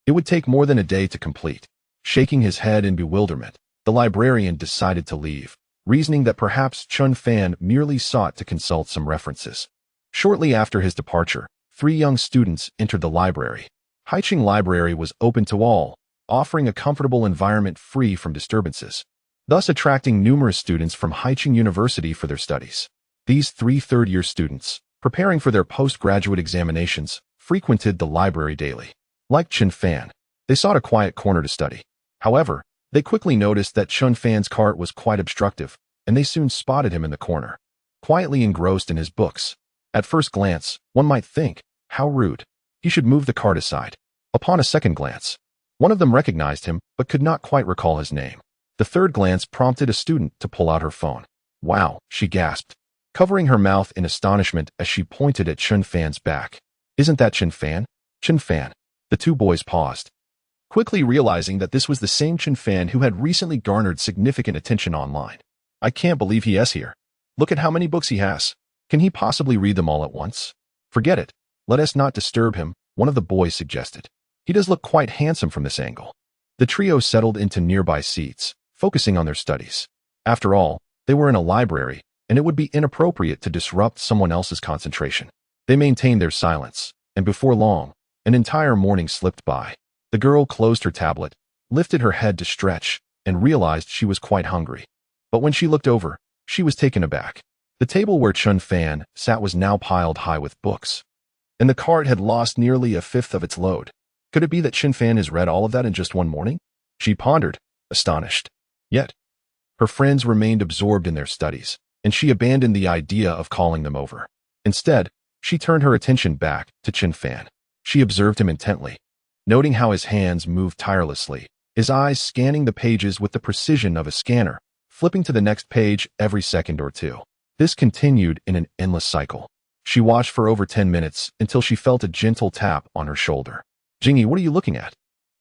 A: It would take more than a day to complete. Shaking his head in bewilderment, the librarian decided to leave, reasoning that perhaps Chen Fan merely sought to consult some references. Shortly after his departure, 3 young students entered the library. Haiqing Library was open to all, offering a comfortable environment free from disturbances, thus attracting numerous students from Haiqing University for their studies. These 3 third-year students, preparing for their postgraduate examinations, frequented the library daily. Like Chen Fan, they sought a quiet corner to study. However, they quickly noticed that Chen Fan's cart was quite obstructive, and they soon spotted him in the corner, quietly engrossed in his books. At first glance, one might think, how rude. He should move the cart aside. Upon a second glance, one of them recognized him but could not quite recall his name. The third glance prompted a student to pull out her phone. "Wow," she gasped, covering her mouth in astonishment as she pointed at Chen Fan's back. "Isn't that Chen Fan?" "Chen Fan." The 2 boys paused, quickly realizing that this was the same Chen Fan who had recently garnered significant attention online. "I can't believe he is here. Look at how many books he has. Can he possibly read them all at once?" "Forget it. Let us not disturb him," one of the boys suggested. "He does look quite handsome from this angle." The trio settled into nearby seats, focusing on their studies. After all, they were in a library, and it would be inappropriate to disrupt someone else's concentration. They maintained their silence, and before long, an entire morning slipped by. The girl closed her tablet, lifted her head to stretch, and realized she was quite hungry. But when she looked over, she was taken aback. The table where Chen Fan sat was now piled high with books, and the cart had lost nearly a fifth of its load. Could it be that Chen Fan has read all of that in just one morning? She pondered, astonished. Yet, her friends remained absorbed in their studies, and she abandoned the idea of calling them over. Instead, she turned her attention back to Chen Fan. She observed him intently, noting how his hands moved tirelessly, his eyes scanning the pages with the precision of a scanner, flipping to the next page every second or two. This continued in an endless cycle. She watched for over 10 minutes until she felt a gentle tap on her shoulder. "Jingyi, what are you looking at?"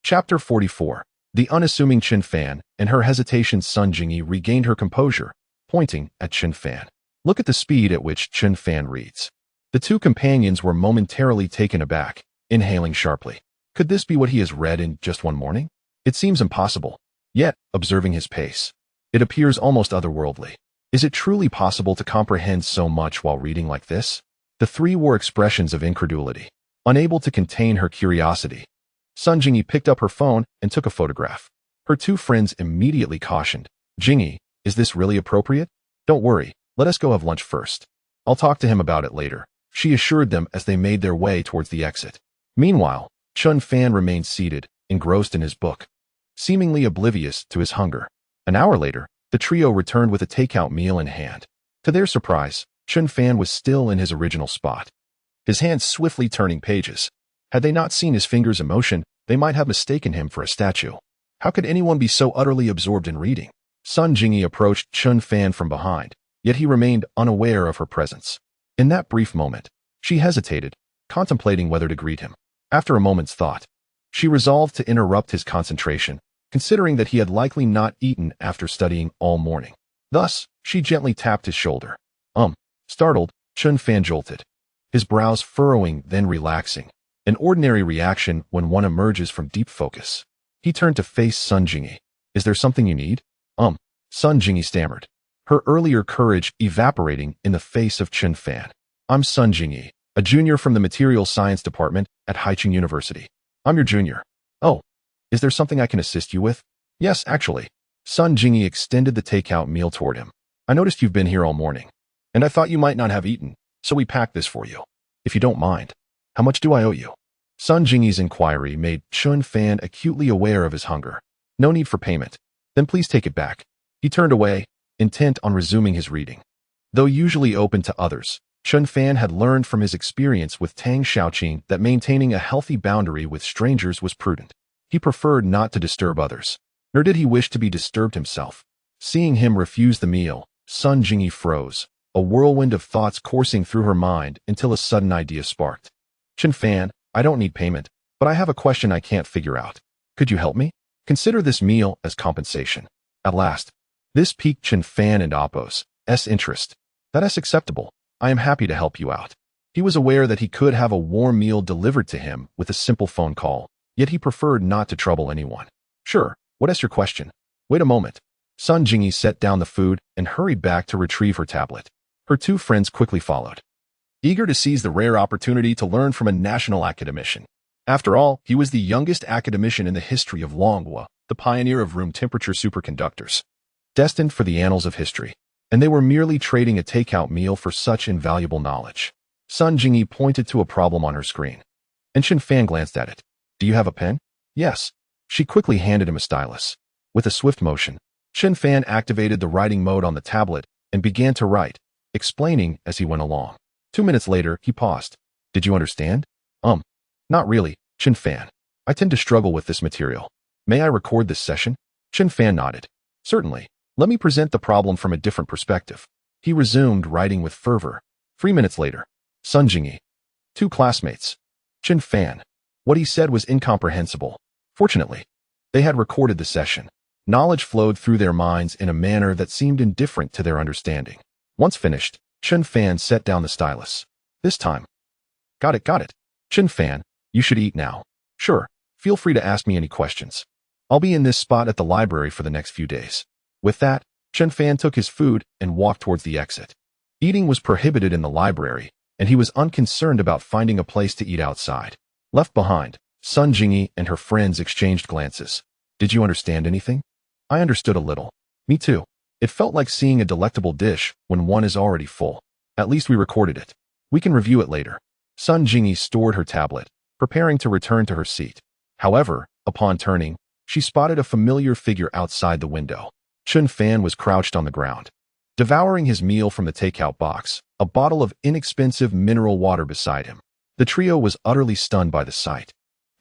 A: Chapter 44. The unassuming Chen Fan and her hesitation. Sun Jingyi regained her composure, pointing at Chen Fan. "Look at the speed at which Chen Fan reads." The 2 companions were momentarily taken aback, inhaling sharply. Could this be what he has read in just one morning? It seems impossible. Yet, observing his pace, it appears almost otherworldly. Is it truly possible to comprehend so much while reading like this? The 3 wore expressions of incredulity, unable to contain her curiosity. Sun Jingyi picked up her phone and took a photograph. Her 2 friends immediately cautioned, "Jingyi, is this really appropriate? Don't worry, let us go have lunch first. I'll talk to him about it later," she assured them as they made their way towards the exit. Meanwhile, Chen Fan remained seated, engrossed in his book, seemingly oblivious to his hunger. An hour later, the trio returned with a takeout meal in hand. To their surprise, Chen Fan was still in his original spot, his hands swiftly turning pages. Had they not seen his fingers in motion, they might have mistaken him for a statue. How could anyone be so utterly absorbed in reading? Sun Jingyi approached Chen Fan from behind, yet he remained unaware of her presence. In that brief moment, she hesitated, contemplating whether to greet him. After a moment's thought, she resolved to interrupt his concentration, considering that he had likely not eaten after studying all morning. Thus, she gently tapped his shoulder. Startled, Chen Fan jolted, his brows furrowing, then relaxing, an ordinary reaction when one emerges from deep focus. He turned to face Sun Jingyi. Is there something you need? Sun Jingyi stammered, her earlier courage evaporating in the face of Chen Fan. I'm Sun Jingyi, a junior from the Material Science Department at Haicheng University. I'm your junior. Oh, is there something I can assist you with? Yes, actually. Sun Jingyi extended the takeout meal toward him. I noticed you've been here all morning, and I thought you might not have eaten, so we packed this for you. If you don't mind, how much do I owe you? Sun Jingyi's inquiry made Chen Fan acutely aware of his hunger. No need for payment. Then please take it back. He turned away, intent on resuming his reading. Though usually open to others, Chen Fan had learned from his experience with Tang Xiaoqing that maintaining a healthy boundary with strangers was prudent. He preferred not to disturb others, nor did he wish to be disturbed himself. Seeing him refuse the meal, Sun Jingyi froze, a whirlwind of thoughts coursing through her mind until a sudden idea sparked. Chen Fan, I don't need payment, but I have a question I can't figure out. Could you help me? Consider this meal as compensation. At last, this piqued Chen Fan and Appo's interest. That is acceptable. I am happy to help you out. He was aware that he could have a warm meal delivered to him with a simple phone call, yet he preferred not to trouble anyone. Sure, what is your question? Wait a moment. Sun Jingyi set down the food and hurried back to retrieve her tablet. Her two friends quickly followed, eager to seize the rare opportunity to learn from a national academician. After all, he was the youngest academician in the history of Longhua, the pioneer of room-temperature superconductors, destined for the annals of history, and they were merely trading a takeout meal for such invaluable knowledge. Sun Jingyi pointed to a problem on her screen, and Chen Fan glanced at it. Do you have a pen? Yes. She quickly handed him a stylus. With a swift motion, Chen Fan activated the writing mode on the tablet and began to write, explaining as he went along. 2 minutes later, he paused. Did you understand? Not really, Chen Fan. I tend to struggle with this material. May I record this session? Chen Fan nodded. Certainly. Let me present the problem from a different perspective. He resumed writing with fervor. 3 minutes later, Sun Jingyi. 2 classmates. Chen Fan. What he said was incomprehensible. Fortunately, they had recorded the session. Knowledge flowed through their minds in a manner that seemed indifferent to their understanding. Once finished, Chen Fan set down the stylus. This time. Got it. Chen Fan, you should eat now. Sure, feel free to ask me any questions. I'll be in this spot at the library for the next few days. With that, Chen Fan took his food and walked towards the exit. Eating was prohibited in the library, and he was unconcerned about finding a place to eat outside. Left behind, Sun Jingyi and her friends exchanged glances. Did you understand anything? I understood a little. Me too. It felt like seeing a delectable dish when one is already full. At least we recorded it. We can review it later. Sun Jingyi stored her tablet, preparing to return to her seat. However, upon turning, she spotted a familiar figure outside the window. Chen Fan was crouched on the ground, devouring his meal from the takeout box, a bottle of inexpensive mineral water beside him. The trio was utterly stunned by the sight.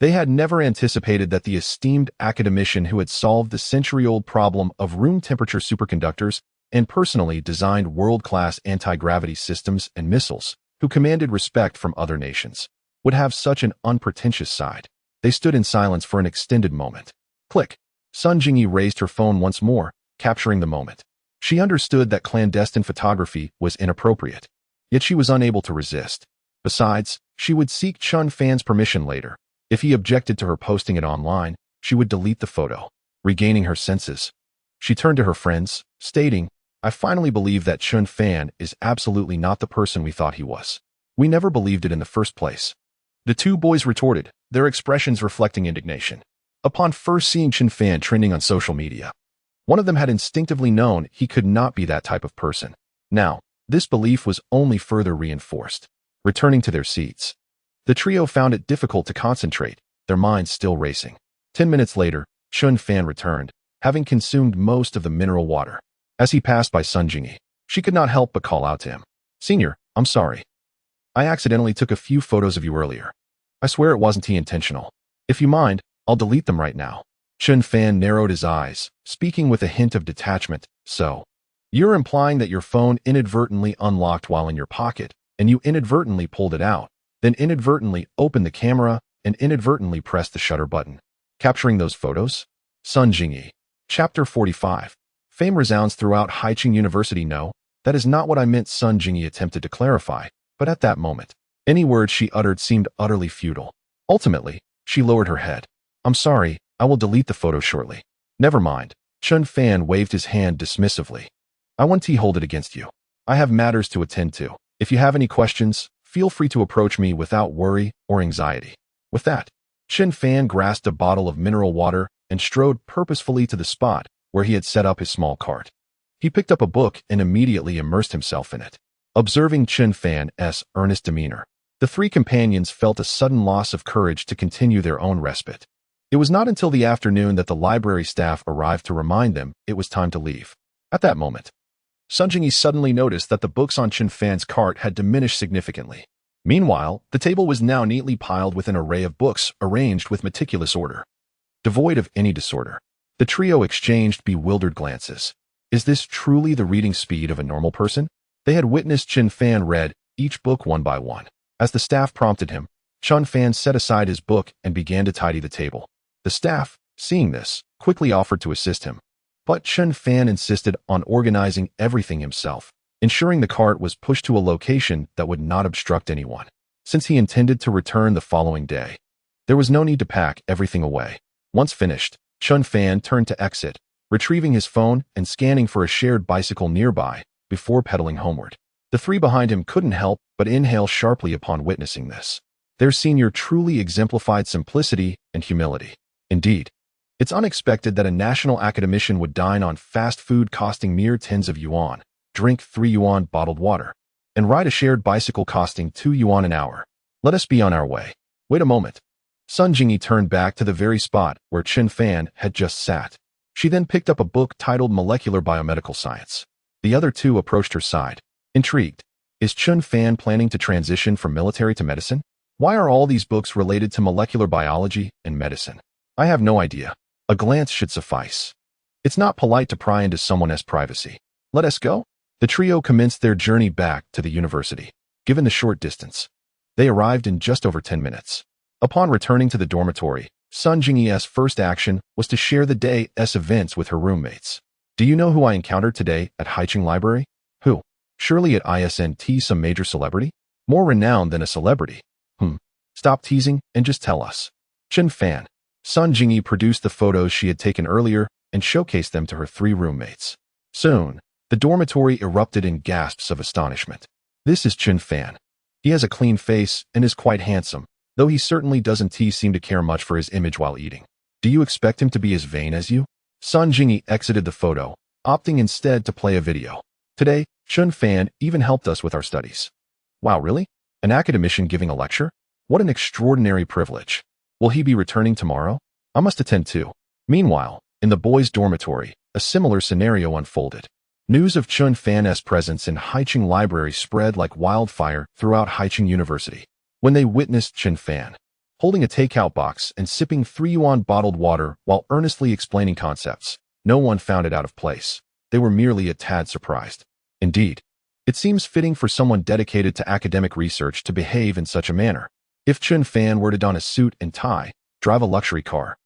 A: They had never anticipated that the esteemed academician who had solved the century-old problem of room-temperature superconductors and personally designed world-class anti-gravity systems and missiles, who commanded respect from other nations, would have such an unpretentious side. They stood in silence for an extended moment. Click. Sun Jingyi raised her phone once more, capturing the moment. She understood that clandestine photography was inappropriate, yet she was unable to resist. Besides, she would seek Chen Fan's permission later. If he objected to her posting it online, she would delete the photo. Regaining her senses, she turned to her friends, stating, I finally believe that Chen Fan is absolutely not the person we thought he was. We never believed it in the first place. The two boys retorted, their expressions reflecting indignation. Upon first seeing Chen Fan trending on social media, one of them had instinctively known he could not be that type of person. Now, this belief was only further reinforced. Returning to their seats, the trio found it difficult to concentrate, their minds still racing. 10 minutes later, Chen Fan returned, having consumed most of the mineral water. As he passed by Sun Jingyi, she could not help but call out to him. Senior, I'm sorry. I accidentally took a few photos of you earlier. I swear it wasn't intentional. If you mind, I'll delete them right now. Chen Fan narrowed his eyes, speaking with a hint of detachment. So, You're implying that your phone inadvertently unlocked while in your pocket, and you inadvertently pulled it out, then inadvertently opened the camera and inadvertently pressed the shutter button, capturing those photos? Sun Jingyi. Chapter 45. Fame resounds throughout Haicheng University. No, that is not what I meant, Sun Jingyi attempted to clarify, but at that moment, any words she uttered seemed utterly futile. Ultimately, she lowered her head. I'm sorry, I will delete the photo shortly. Never mind. Chen Fan waved his hand dismissively. I won't hold it against you. I have matters to attend to. If you have any questions, feel free to approach me without worry or anxiety. With that, Chen Fan grasped a bottle of mineral water and strode purposefully to the spot where he had set up his small cart. He picked up a book and immediately immersed himself in it. Observing Chen Fan's earnest demeanor, the three companions felt a sudden loss of courage to continue their own respite. It was not until the afternoon that the library staff arrived to remind them it was time to leave. At that moment, Sun Jingyi suddenly noticed that the books on Chen Fan's cart had diminished significantly. Meanwhile, the table was now neatly piled with an array of books arranged with meticulous order. Devoid of any disorder, the trio exchanged bewildered glances. Is this truly the reading speed of a normal person? They had witnessed Chen Fan read each book one by one. As the staff prompted him, Chen Fan set aside his book and began to tidy the table. The staff, seeing this, quickly offered to assist him. But Chen Fan insisted on organizing everything himself, ensuring the cart was pushed to a location that would not obstruct anyone, since he intended to return the following day. There was no need to pack everything away. Once finished, Chen Fan turned to exit, retrieving his phone and scanning for a shared bicycle nearby before pedaling homeward. The three behind him couldn't help but inhale sharply upon witnessing this. Their senior truly exemplified simplicity and humility. Indeed, it's unexpected that a national academician would dine on fast food costing mere tens of yuan, drink 3 yuan bottled water, and ride a shared bicycle costing 2 yuan an hour. Let us be on our way. Wait a moment. Sun Jingyi turned back to the very spot where Chen Fan had just sat. She then picked up a book titled Molecular Biomedical Science. The other two approached her side, intrigued. Is Chen Fan planning to transition from military to medicine? Why are all these books related to molecular biology and medicine? I have no idea. A glance should suffice. It's not polite to pry into someone's privacy. Let us go. The trio commenced their journey back to the university. Given the short distance, they arrived in just over 10 minutes. Upon returning to the dormitory, Sun Jingyi's first action was to share the day's events with her roommates. Do you know who I encountered today at Haicheng Library? Who? Surely at ISNT some major celebrity? More renowned than a celebrity. Stop teasing and just tell us. Chen Fan. Sun Jingyi produced the photos she had taken earlier and showcased them to her three roommates. Soon, the dormitory erupted in gasps of astonishment. This is Chen Fan. He has a clean face and is quite handsome, though he certainly doesn't seem to care much for his image while eating. Do you expect him to be as vain as you? Sun Jingyi exited the photo, opting instead to play a video. Today, Chen Fan even helped us with our studies. Wow, really? An academician giving a lecture? What an extraordinary privilege. Will he be returning tomorrow? I must attend too. Meanwhile, in the boys' dormitory, a similar scenario unfolded. News of Chen Fan's presence in Haicheng Library spread like wildfire throughout Haicheng University. When they witnessed Chen Fan holding a takeout box and sipping 3 yuan bottled water while earnestly explaining concepts, no one found it out of place. They were merely a tad surprised. Indeed, it seems fitting for someone dedicated to academic research to behave in such a manner. If Chen Fan were to don a suit and tie, drive a luxury car,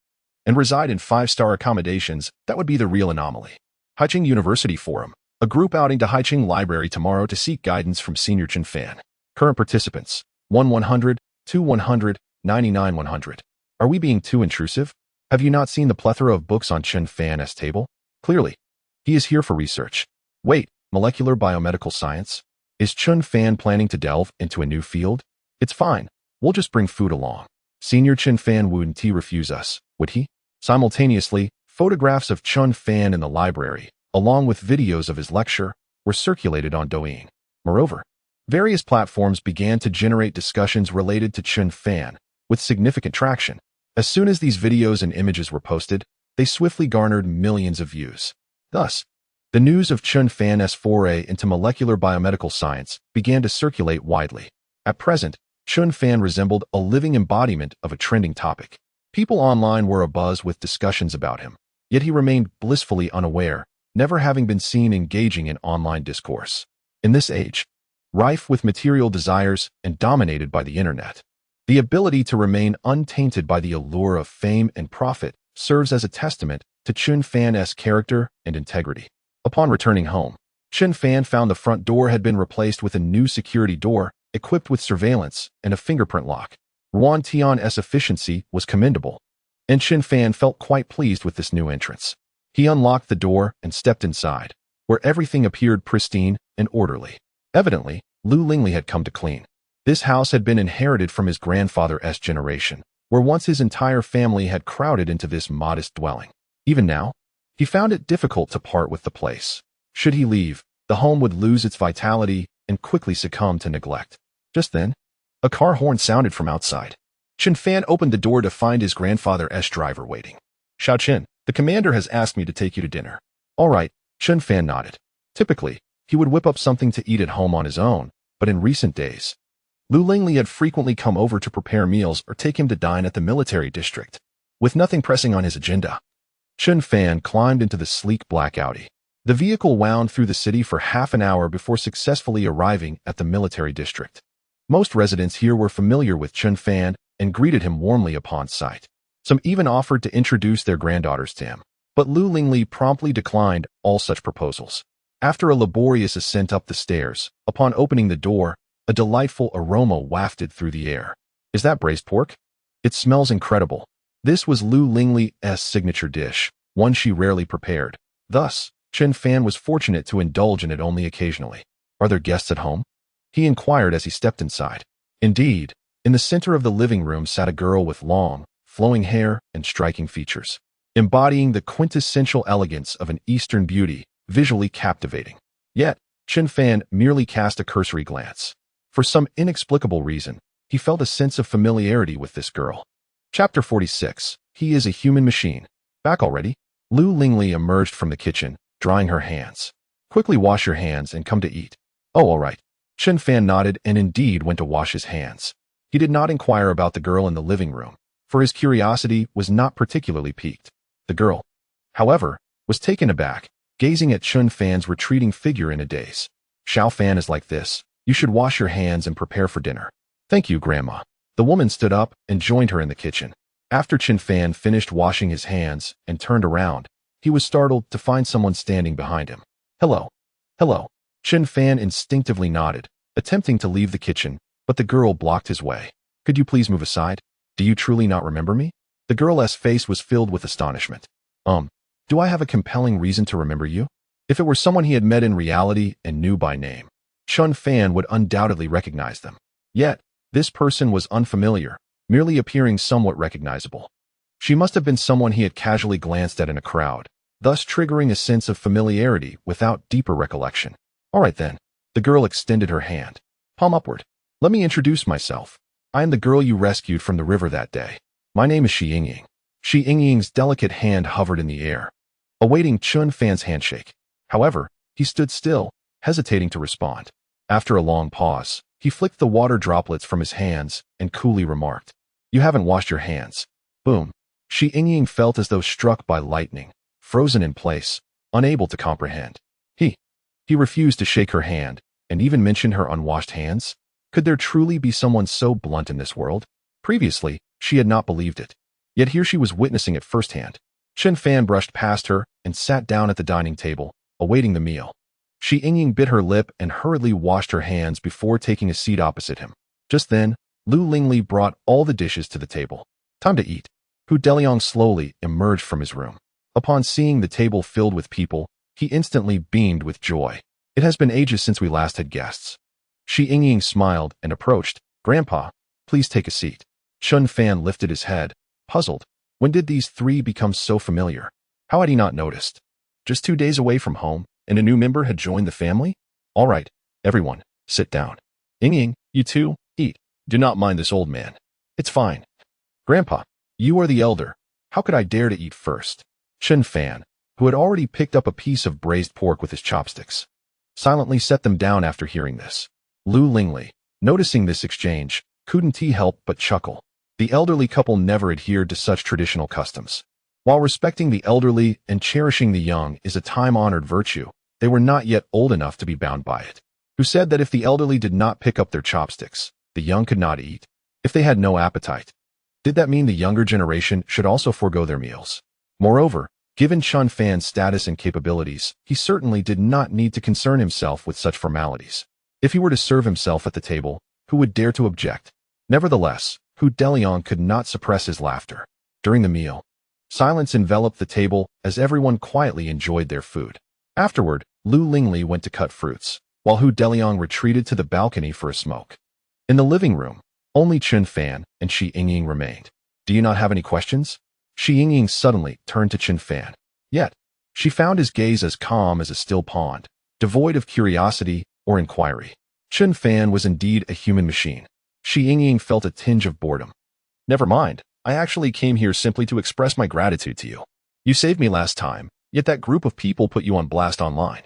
A: and reside in 5-star accommodations, that would be the real anomaly. Haicheng University Forum. A group outing to Haicheng Library tomorrow to seek guidance from Senior Chen Fan. Current participants: 1-100, 2-100, 99-100. Are we being too intrusive? Have you not seen the plethora of books on Chen Fan's table? Clearly, he is here for research. Wait, molecular biomedical science? Is Chen Fan planning to delve into a new field? It's fine. We'll just bring food along. Senior Chen Fan wouldn't refuse us, would he? Simultaneously, photographs of Chen Fan in the library, along with videos of his lecture, were circulated on Douyin. Moreover, various platforms began to generate discussions related to Chen Fan, with significant traction. As soon as these videos and images were posted, they swiftly garnered millions of views. Thus, the news of Chen Fan's foray into molecular biomedical science began to circulate widely. At present, Chen Fan resembled a living embodiment of a trending topic. People online were abuzz with discussions about him, yet he remained blissfully unaware never having been seen engaging in online discourse. In this age, rife with material desires and dominated by the internet, the ability to remain untainted by the allure of fame and profit serves as a testament to Chen Fan's character and integrity. Upon returning home, Chen Fan found the front door had been replaced with a new security door equipped with surveillance and a fingerprint lock. Yuan Tian's efficiency was commendable, and Chen Fan felt quite pleased with this new entrance. He unlocked the door and stepped inside, where everything appeared pristine and orderly. Evidently, Lu Lingli had come to clean. This house had been inherited from his grandfather's generation, where once his entire family had crowded into this modest dwelling. Even now, he found it difficult to part with the place. Should he leave, the home would lose its vitality and quickly succumb to neglect. Just then, a car horn sounded from outside. Chen Fan opened the door to find his grandfather's driver waiting. "Xiao Chen, the commander has asked me to take you to dinner." "All right," Chen Fan nodded. Typically, he would whip up something to eat at home on his own, but in recent days, Lu Lingli had frequently come over to prepare meals or take him to dine at the military district. With nothing pressing on his agenda, Chen Fan climbed into the sleek black Audi. The vehicle wound through the city for half an hour before successfully arriving at the military district. Most residents here were familiar with Chen Fan and greeted him warmly upon sight. Some even offered to introduce their granddaughters to him, but Lu Lingli promptly declined all such proposals. After a laborious ascent up the stairs, upon opening the door, a delightful aroma wafted through the air. "Is that braised pork? It smells incredible." This was Lu Lingli's signature dish, one she rarely prepared. Thus, Chen Fan was fortunate to indulge in it only occasionally. "Are there guests at home?" he inquired as he stepped inside. Indeed, in the center of the living room sat a girl with long, flowing hair and striking features, embodying the quintessential elegance of an Eastern beauty, visually captivating. Yet, Chen Fan merely cast a cursory glance. For some inexplicable reason, he felt a sense of familiarity with this girl. Chapter 46. He is a human machine. Back already? Lu Lingli emerged from the kitchen, drying her hands. "Quickly wash your hands and come to eat." "Oh, all right." Chen Fan nodded and indeed went to wash his hands. He did not inquire about the girl in the living room, for his curiosity was not particularly piqued. The girl, however, was taken aback, gazing at Chen Fan's retreating figure in a daze. "Xiao Fan is like this. You should wash your hands and prepare for dinner." "Thank you, Grandma." The woman stood up and joined her in the kitchen. After Chen Fan finished washing his hands and turned around, he was startled to find someone standing behind him. "Hello." "Hello." Chen Fan instinctively nodded, attempting to leave the kitchen, but the girl blocked his way. "Could you please move aside? Do you truly not remember me?" The girl's face was filled with astonishment. Do I have a compelling reason to remember you?" If it were someone he had met in reality and knew by name, Chen Fan would undoubtedly recognize them. Yet, this person was unfamiliar, merely appearing somewhat recognizable. She must have been someone he had casually glanced at in a crowd, thus triggering a sense of familiarity without deeper recollection. "All right then." The girl extended her hand, palm upward. "Let me introduce myself. I am the girl you rescued from the river that day. My name is Shi Yingying." Shi Yingying's delicate hand hovered in the air, awaiting Chen Fan's handshake. However, he stood still, hesitating to respond. After a long pause, he flicked the water droplets from his hands and coolly remarked, "You haven't washed your hands." Boom. Shi Yingying felt as though struck by lightning, frozen in place, unable to comprehend. He refused to shake her hand, and even mention her unwashed hands. Could there truly be someone so blunt in this world? Previously, she had not believed it. Yet here she was witnessing it firsthand. Chen Fan brushed past her and sat down at the dining table, awaiting the meal. Shi Yingying bit her lip and hurriedly washed her hands before taking a seat opposite him. Just then, Lu Lingli brought all the dishes to the table. "Time to eat." Hu Deliang slowly emerged from his room. Upon seeing the table filled with people, he instantly beamed with joy. "It has been ages since we last had guests." Shi Yingying smiled and approached. "Grandpa, please take a seat." Chen Fan lifted his head, puzzled. When did these three become so familiar? How had he not noticed? Just 2 days away from home, and a new member had joined the family? "All right, everyone, sit down. Yingying, you too, eat. Do not mind this old man. It's fine." "Grandpa, you are the elder. How could I dare to eat first?" Chen Fan, who had already picked up a piece of braised pork with his chopsticks, silently set them down after hearing this. Lu Lingli, noticing this exchange, couldn't he help but chuckle. The elderly couple never adhered to such traditional customs. While respecting the elderly and cherishing the young is a time-honored virtue, they were not yet old enough to be bound by it. Who said that if the elderly did not pick up their chopsticks, the young could not eat? If they had no appetite, did that mean the younger generation should also forego their meals? Moreover, given Chen Fan's status and capabilities, he certainly did not need to concern himself with such formalities. If he were to serve himself at the table, who would dare to object? Nevertheless, Hu Deliang could not suppress his laughter. During the meal, silence enveloped the table as everyone quietly enjoyed their food. Afterward, Lu Lingli went to cut fruits, while Hu Deliang retreated to the balcony for a smoke. In the living room, only Chen Fan and Shi Yingying remained. Do you not have any questions? Shi Yingying suddenly turned to Chen Fan. Yet, she found his gaze as calm as a still pond, devoid of curiosity or inquiry. Chen Fan was indeed a human machine. Shi Yingying felt a tinge of boredom. Never mind, I actually came here simply to express my gratitude to you. You saved me last time, yet that group of people put you on blast online.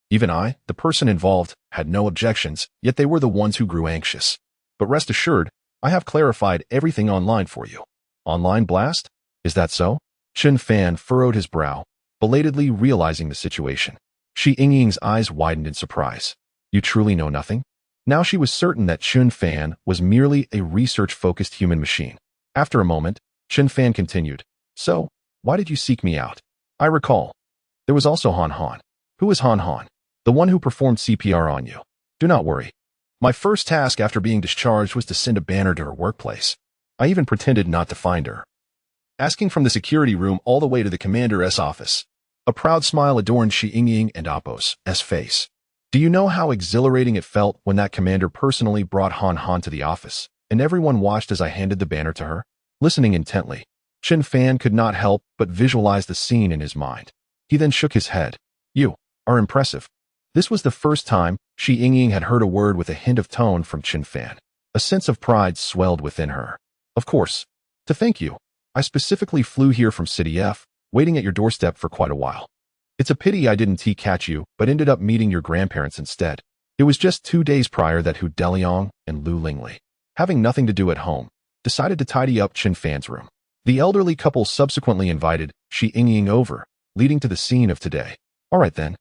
A: Even I, the person involved, had no objections, yet they were the ones who grew anxious. But rest assured, I have clarified everything online for you. Online blast? Is that so? Chen Fan furrowed his brow, belatedly realizing the situation. Shi Yingying's eyes widened in surprise. You truly know nothing? Now she was certain that Chen Fan was merely a research-focused human machine. After a moment, Chen Fan continued. So, why did you seek me out? I recall. There was also Han Han. Who is Han Han? The one who performed CPR on you. Do not worry. My first task after being discharged was to send a banner to her workplace. I even pretended not to find her, asking from the security room all the way to the commander's office. A proud smile adorned Shi Yingying and Appo's face. Do you know how exhilarating it felt when that commander personally brought Han Han to the office, and everyone watched as I handed the banner to her? Listening intently, Chen Fan could not help but visualize the scene in his mind. He then shook his head. You are impressive. This was the first time Shi Yingying had heard a word with a hint of tone from Chen Fan. A sense of pride swelled within her. Of course. To thank you, I specifically flew here from City F, waiting at your doorstep for quite a while. It's a pity I didn't catch you, but ended up meeting your grandparents instead. It was just 2 days prior that Hu Deliang and Lu Lingli, having nothing to do at home, decided to tidy up Chen Fan's room. The elderly couple subsequently invited Shi Yingying over, leading to the scene of today. All right then.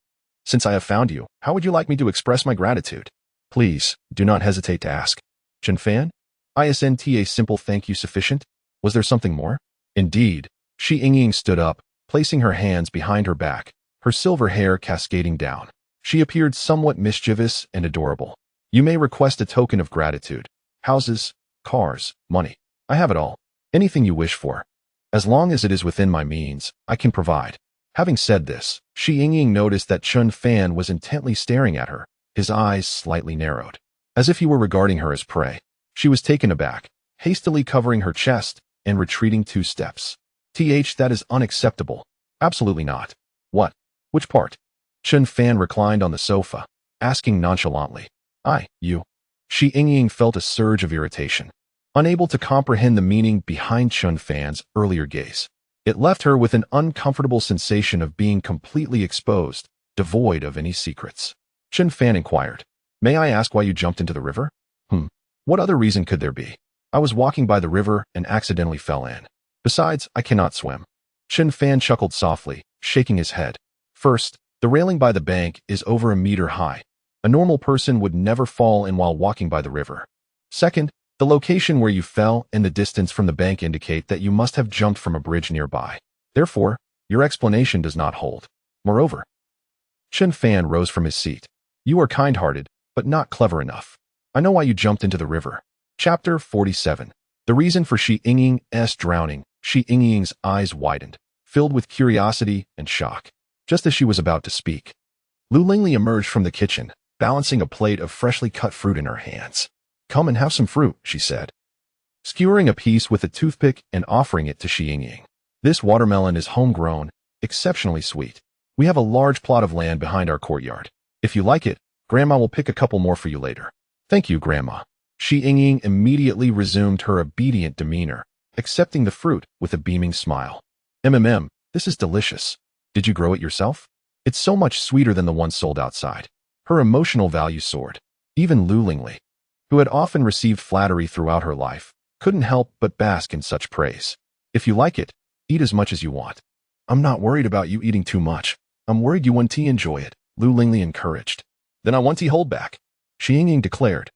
A: Since I have found you, how would you like me to express my gratitude? Please, do not hesitate to ask. Chen Fan? Isn't a simple thank you sufficient? Was there something more? Indeed. Shi Yingying stood up, placing her hands behind her back, her silver hair cascading down. She appeared somewhat mischievous and adorable. You may request a token of gratitude. Houses, cars, money. I have it all. Anything you wish for. As long as it is within my means, I can provide. Having said this, Shi Yingying noticed that Chen Fan was intently staring at her, his eyes slightly narrowed, as if he were regarding her as prey. She was taken aback, hastily covering her chest and retreating 2 steps. That is unacceptable. Absolutely not. What? Which part? Chen Fan reclined on the sofa, asking nonchalantly. You. Shi Yingying felt a surge of irritation, unable to comprehend the meaning behind Chen Fan's earlier gaze. It left her with an uncomfortable sensation of being completely exposed, devoid of any secrets. Chen Fan inquired, May I ask why you jumped into the river? What other reason could there be? I was walking by the river and accidentally fell in. Besides, I cannot swim. Chen Fan chuckled softly, shaking his head. First, the railing by the bank is over 1 meter high. A normal person would never fall in while walking by the river. Second, the location where you fell and the distance from the bank indicate that you must have jumped from a bridge nearby. Therefore, your explanation does not hold. Moreover, Chen Fan rose from his seat. You are kind-hearted, but not clever enough. I know why you jumped into the river. Chapter 47. The reason for Shi Yingying's drowning. Shi Yingying's eyes widened, filled with curiosity and shock. Just as she was about to speak, Lu Lingli emerged from the kitchen, balancing a plate of freshly cut fruit in her hands. Come and have some fruit, she said, skewering a piece with a toothpick and offering it to Shi Yingying. This watermelon is homegrown, exceptionally sweet. We have a large plot of land behind our courtyard. If you like it, Grandma will pick a couple more for you later. Thank you, Grandma. Shi Yingying immediately resumed her obedient demeanor, accepting the fruit with a beaming smile. This is delicious. Did you grow it yourself? It's so much sweeter than the one sold outside. Her emotional value soared. Even Lu Lingli, who had often received flattery throughout her life, couldn't help but bask in such praise. If you like it, Eat as much as you want. I'm not worried about you eating too much. I'm worried you won't enjoy it, Lu Lingli encouraged. Then I want to hold back, Xi Yingying declared,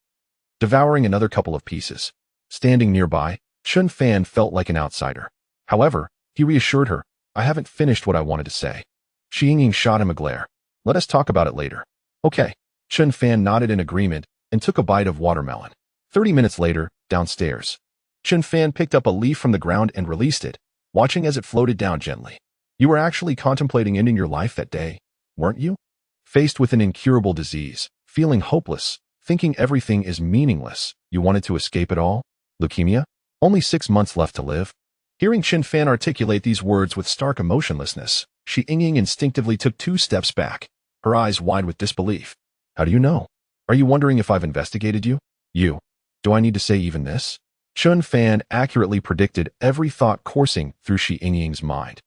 A: devouring another couple of pieces. Standing nearby, Chen Fan felt like an outsider. However, he reassured her, I haven't finished what I wanted to say. Xi Yingying shot him a glare. Let us talk about it later. Okay. Chen Fan nodded in agreement and took a bite of watermelon. 30 minutes later, downstairs. Chen Fan picked up a leaf from the ground and released it, watching as it floated down gently. You were actually contemplating ending your life that day, weren't you? Faced with an incurable disease, feeling hopeless, thinking everything is meaningless, you wanted to escape it all? Leukemia? Only 6 months left to live? Hearing Chen Fan articulate these words with stark emotionlessness, Xi Yingying instinctively took 2 steps back, her eyes wide with disbelief. How do you know? Are you wondering if I've investigated you? You. Do I need to say even this? Chen Fan accurately predicted every thought coursing through Xi Yingying's mind,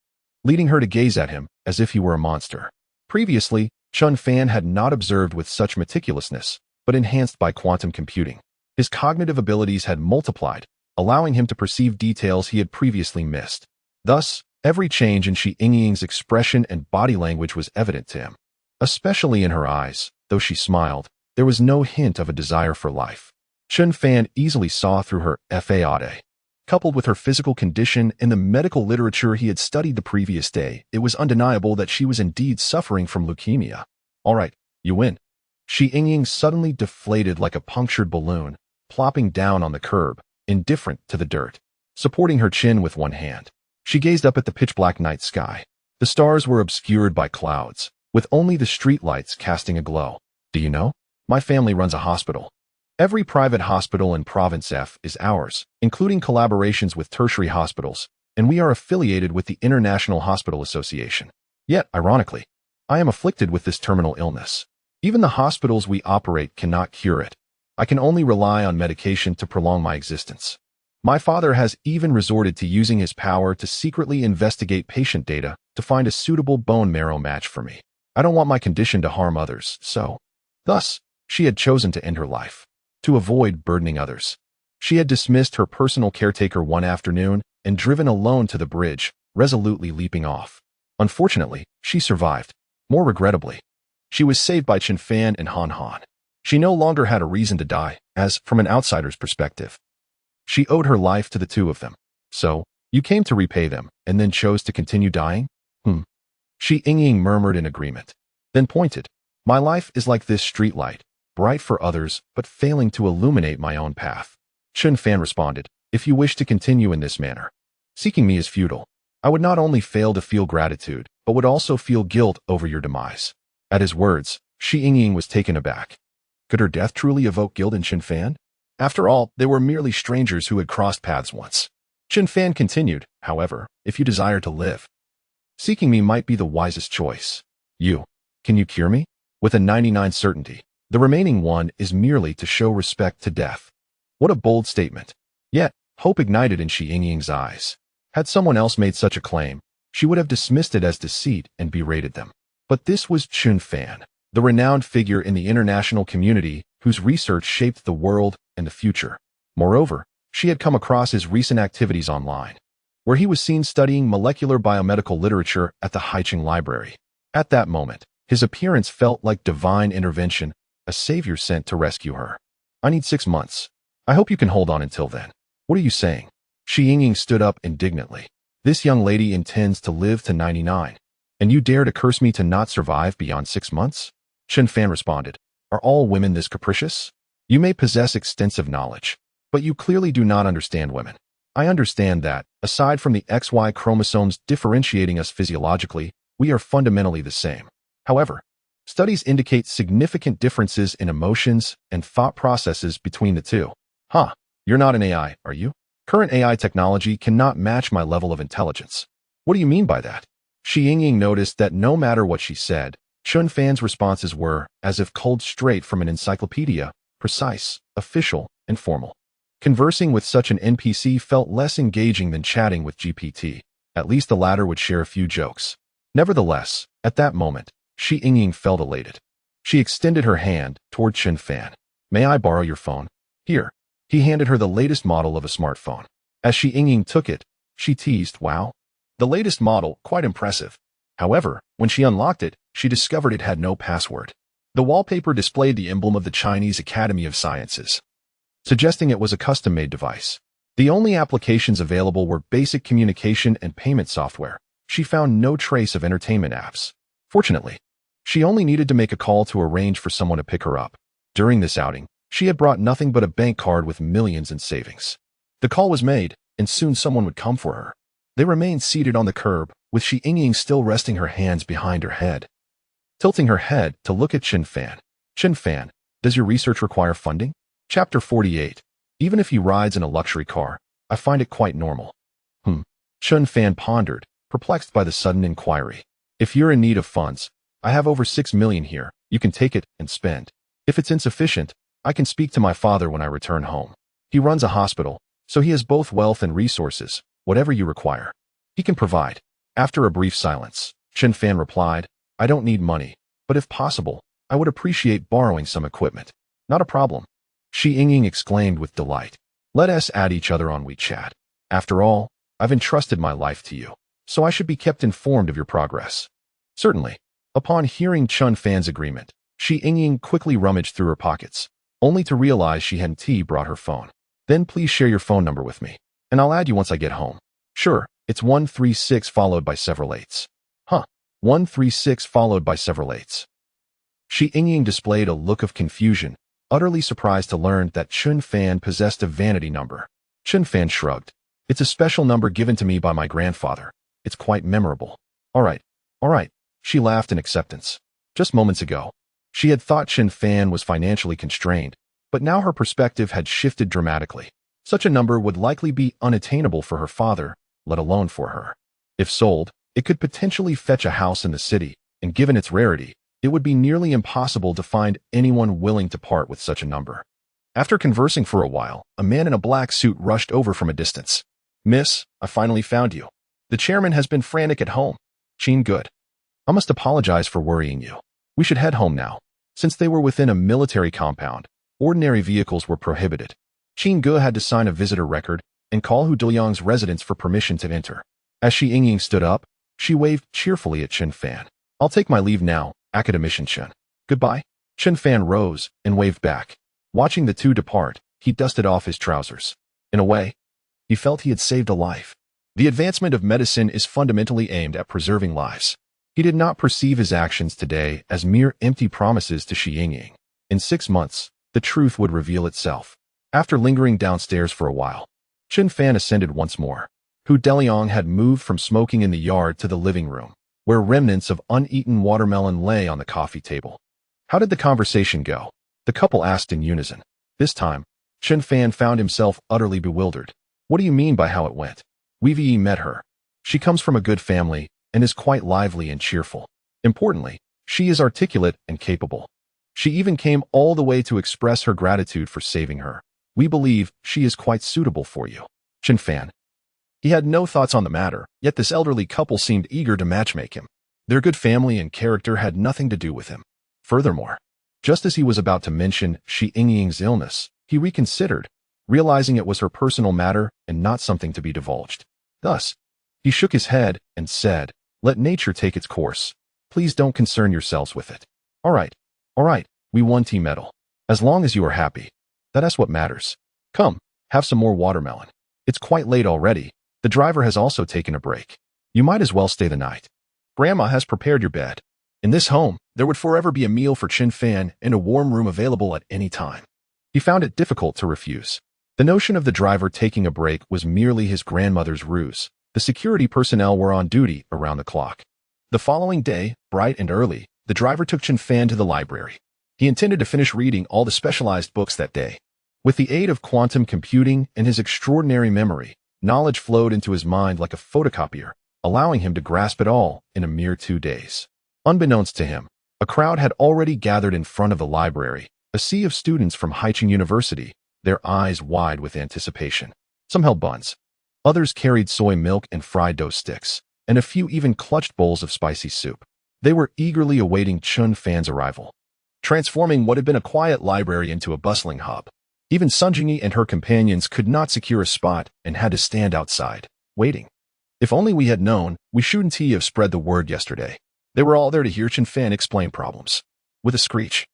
A: leading her to gaze at him as if he were a monster. Previously, Chen Fan had not observed with such meticulousness, but enhanced by quantum computing. His cognitive abilities had multiplied, allowing him to perceive details he had previously missed. Thus, every change in Xi Yingying's expression and body language was evident to him. Especially in her eyes, though she smiled, there was no hint of a desire for life. Chen Fan easily saw through her faade. Coupled with her physical condition and the medical literature he had studied the previous day, it was undeniable that she was indeed suffering from leukemia. All right, you win. Xi Yingying suddenly deflated like a punctured balloon, plopping down on the curb, indifferent to the dirt. Supporting her chin with one hand, she gazed up at the pitch-black night sky. The stars were obscured by clouds, with only the streetlights casting a glow. Do you know? My family runs a hospital. Every private hospital in Province F is ours, including collaborations with tertiary hospitals, and we are affiliated with the International Hospital Association. Yet, ironically, I am afflicted with this terminal illness. Even the hospitals we operate cannot cure it. I can only rely on medication to prolong my existence. My father has even resorted to using his power to secretly investigate patient data to find a suitable bone marrow match for me. I don't want my condition to harm others, so. Thus, she had chosen to end her life, to avoid burdening others. She had dismissed her personal caretaker one afternoon and driven alone to the bridge, resolutely leaping off. Unfortunately, she survived. More regrettably, she was saved by Chen Fan and Han Han. She no longer had a reason to die, as, from an outsider's perspective, she owed her life to the two of them. So, you came to repay them, and then chose to continue dying? Xi Yingying murmured in agreement, then pointed. My life is like this streetlight, bright for others, but failing to illuminate my own path. Chen Fan responded, if you wish to continue in this manner, seeking me is futile. I would not only fail to feel gratitude, but would also feel guilt over your demise. At his words, Xi Yingying was taken aback. Could her death truly evoke guilt in Chen Fan? After all, they were merely strangers who had crossed paths once. Chen Fan continued, however, if you desire to live, seeking me might be the wisest choice. Can you cure me? With a 99 certainty. The remaining one is merely to show respect to death. What a bold statement. Yet, hope ignited in Xi Yingying's eyes. Had someone else made such a claim, she would have dismissed it as deceit and berated them. But this was Chen Fan, the renowned figure in the international community whose research shaped the world and the future. Moreover, she had come across his recent activities online, where he was seen studying molecular biomedical literature at the Haicheng Library. At that moment, his appearance felt like divine intervention, a savior sent to rescue her. I need 6 months. I hope you can hold on until then. What are you saying? Xi Yingying stood up indignantly. This young lady intends to live to 99. And you dare to curse me to not survive beyond 6 months? Chen Fan responded, are all women this capricious? You may possess extensive knowledge, but you clearly do not understand women. I understand that, aside from the XY chromosomes differentiating us physiologically, we are fundamentally the same. However, studies indicate significant differences in emotions and thought processes between the two. You're not an AI, are you? Current AI technology cannot match my level of intelligence. What do you mean by that? Xi Yingying noticed that no matter what she said, Chen Fan's responses were, as if culled straight from an encyclopedia, precise, official, and formal. Conversing with such an NPC felt less engaging than chatting with GPT. At least the latter would share a few jokes. Nevertheless, at that moment, Xi Yingying felt elated. She extended her hand toward Chen Fan. May I borrow your phone? Here. He handed her the latest model of a smartphone. As Xi Yingying took it, she teased, wow. The latest model, quite impressive. However, when she unlocked it, she discovered it had no password. The wallpaper displayed the emblem of the Chinese Academy of Sciences, suggesting it was a custom-made device. The only applications available were basic communication and payment software. She found no trace of entertainment apps. Fortunately, she only needed to make a call to arrange for someone to pick her up. During this outing, she had brought nothing but a bank card with millions in savings. The call was made, and soon someone would come for her. They remained seated on the curb, with Shi Yingying still resting her hands behind her head, tilting her head to look at Chen Fan. Chen Fan, does your research require funding? Chapter 48. Even if he rides in a luxury car, I find it quite normal. Chen Fan pondered, perplexed by the sudden inquiry. If you're in need of funds, I have over 6 million here. You can take it and spend. If it's insufficient, I can speak to my father when I return home. He runs a hospital, so he has both wealth and resources. Whatever you require, he can provide. After a brief silence, Chen Fan replied, I don't need money, but if possible, I would appreciate borrowing some equipment. Not a problem. Shi Yingying exclaimed with delight. Let us add each other on WeChat. After all, I've entrusted my life to you, so I should be kept informed of your progress. Certainly. Upon hearing Chen Fan's agreement, Shi Yingying quickly rummaged through her pockets, only to realize she hadn't brought her phone. Then please share your phone number with me, and I'll add you once I get home. Sure, it's 136 followed by several eights. 136 followed by several eights. Shi Yingying displayed a look of confusion, utterly surprised to learn that Chen Fan possessed a vanity number. Chen Fan shrugged. It's a special number given to me by my grandfather. It's quite memorable. All right. She laughed in acceptance. Just moments ago, she had thought Chen Fan was financially constrained, but now her perspective had shifted dramatically. Such a number would likely be unattainable for her father, let alone for her. If sold, it could potentially fetch a house in the city, and given its rarity, it would be nearly impossible to find anyone willing to part with such a number. After conversing for a while, a man in a black suit rushed over from a distance. Miss, I finally found you. The chairman has been frantic at home. Qin Good. I must apologize for worrying you. We should head home now. Since they were within a military compound, ordinary vehicles were prohibited. Qin Ge had to sign a visitor record and call Hu Deliang's residence for permission to enter. As Shi Yingying stood up, she waved cheerfully at Chen Fan. I'll take my leave now, academician Chen. Goodbye. Chen Fan rose and waved back. Watching the two depart, he dusted off his trousers. In a way, he felt he had saved a life. The advancement of medicine is fundamentally aimed at preserving lives. He did not perceive his actions today as mere empty promises to Shi Yingying. In 6 months, the truth would reveal itself. After lingering downstairs for a while, Chen Fan ascended once more. Hu Deliang had moved from smoking in the yard to the living room, where remnants of uneaten watermelon lay on the coffee table. How did the conversation go? The couple asked in unison. This time, Chen Fan found himself utterly bewildered. What do you mean by how it went? We've met her. She comes from a good family and is quite lively and cheerful. Importantly, she is articulate and capable. She even came all the way to express her gratitude for saving her. We believe she is quite suitable for you. Chen Fan. He had no thoughts on the matter, yet this elderly couple seemed eager to matchmake him. Their good family and character had nothing to do with him. Furthermore, just as he was about to mention Shi Yingying's illness, he reconsidered, realizing it was her personal matter and not something to be divulged. Thus, he shook his head and said, let nature take its course. Please don't concern yourselves with it. All right, we won team medal. As long as you are happy. That's what matters. Come, have some more watermelon. It's quite late already. The driver has also taken a break. You might as well stay the night. Grandma has prepared your bed. In this home, there would forever be a meal for Chen Fan and a warm room available at any time. He found it difficult to refuse. The notion of the driver taking a break was merely his grandmother's ruse. The security personnel were on duty around the clock. The following day, bright and early, the driver took Chen Fan to the library. He intended to finish reading all the specialized books that day. With the aid of quantum computing and his extraordinary memory, knowledge flowed into his mind like a photocopier, allowing him to grasp it all in a mere 2 days. Unbeknownst to him, a crowd had already gathered in front of the library, a sea of students from Haicheng University, their eyes wide with anticipation. Some held buns. Others carried soy milk and fried dough sticks, and a few even clutched bowls of spicy soup. They were eagerly awaiting Chen Fan's arrival, transforming what had been a quiet library into a bustling hub. Even Sun Jingyi and her companions could not secure a spot and had to stand outside, waiting. If only we had known, we shouldn't have spread the word yesterday. They were all there to hear Chen Fan explain problems. With a screech,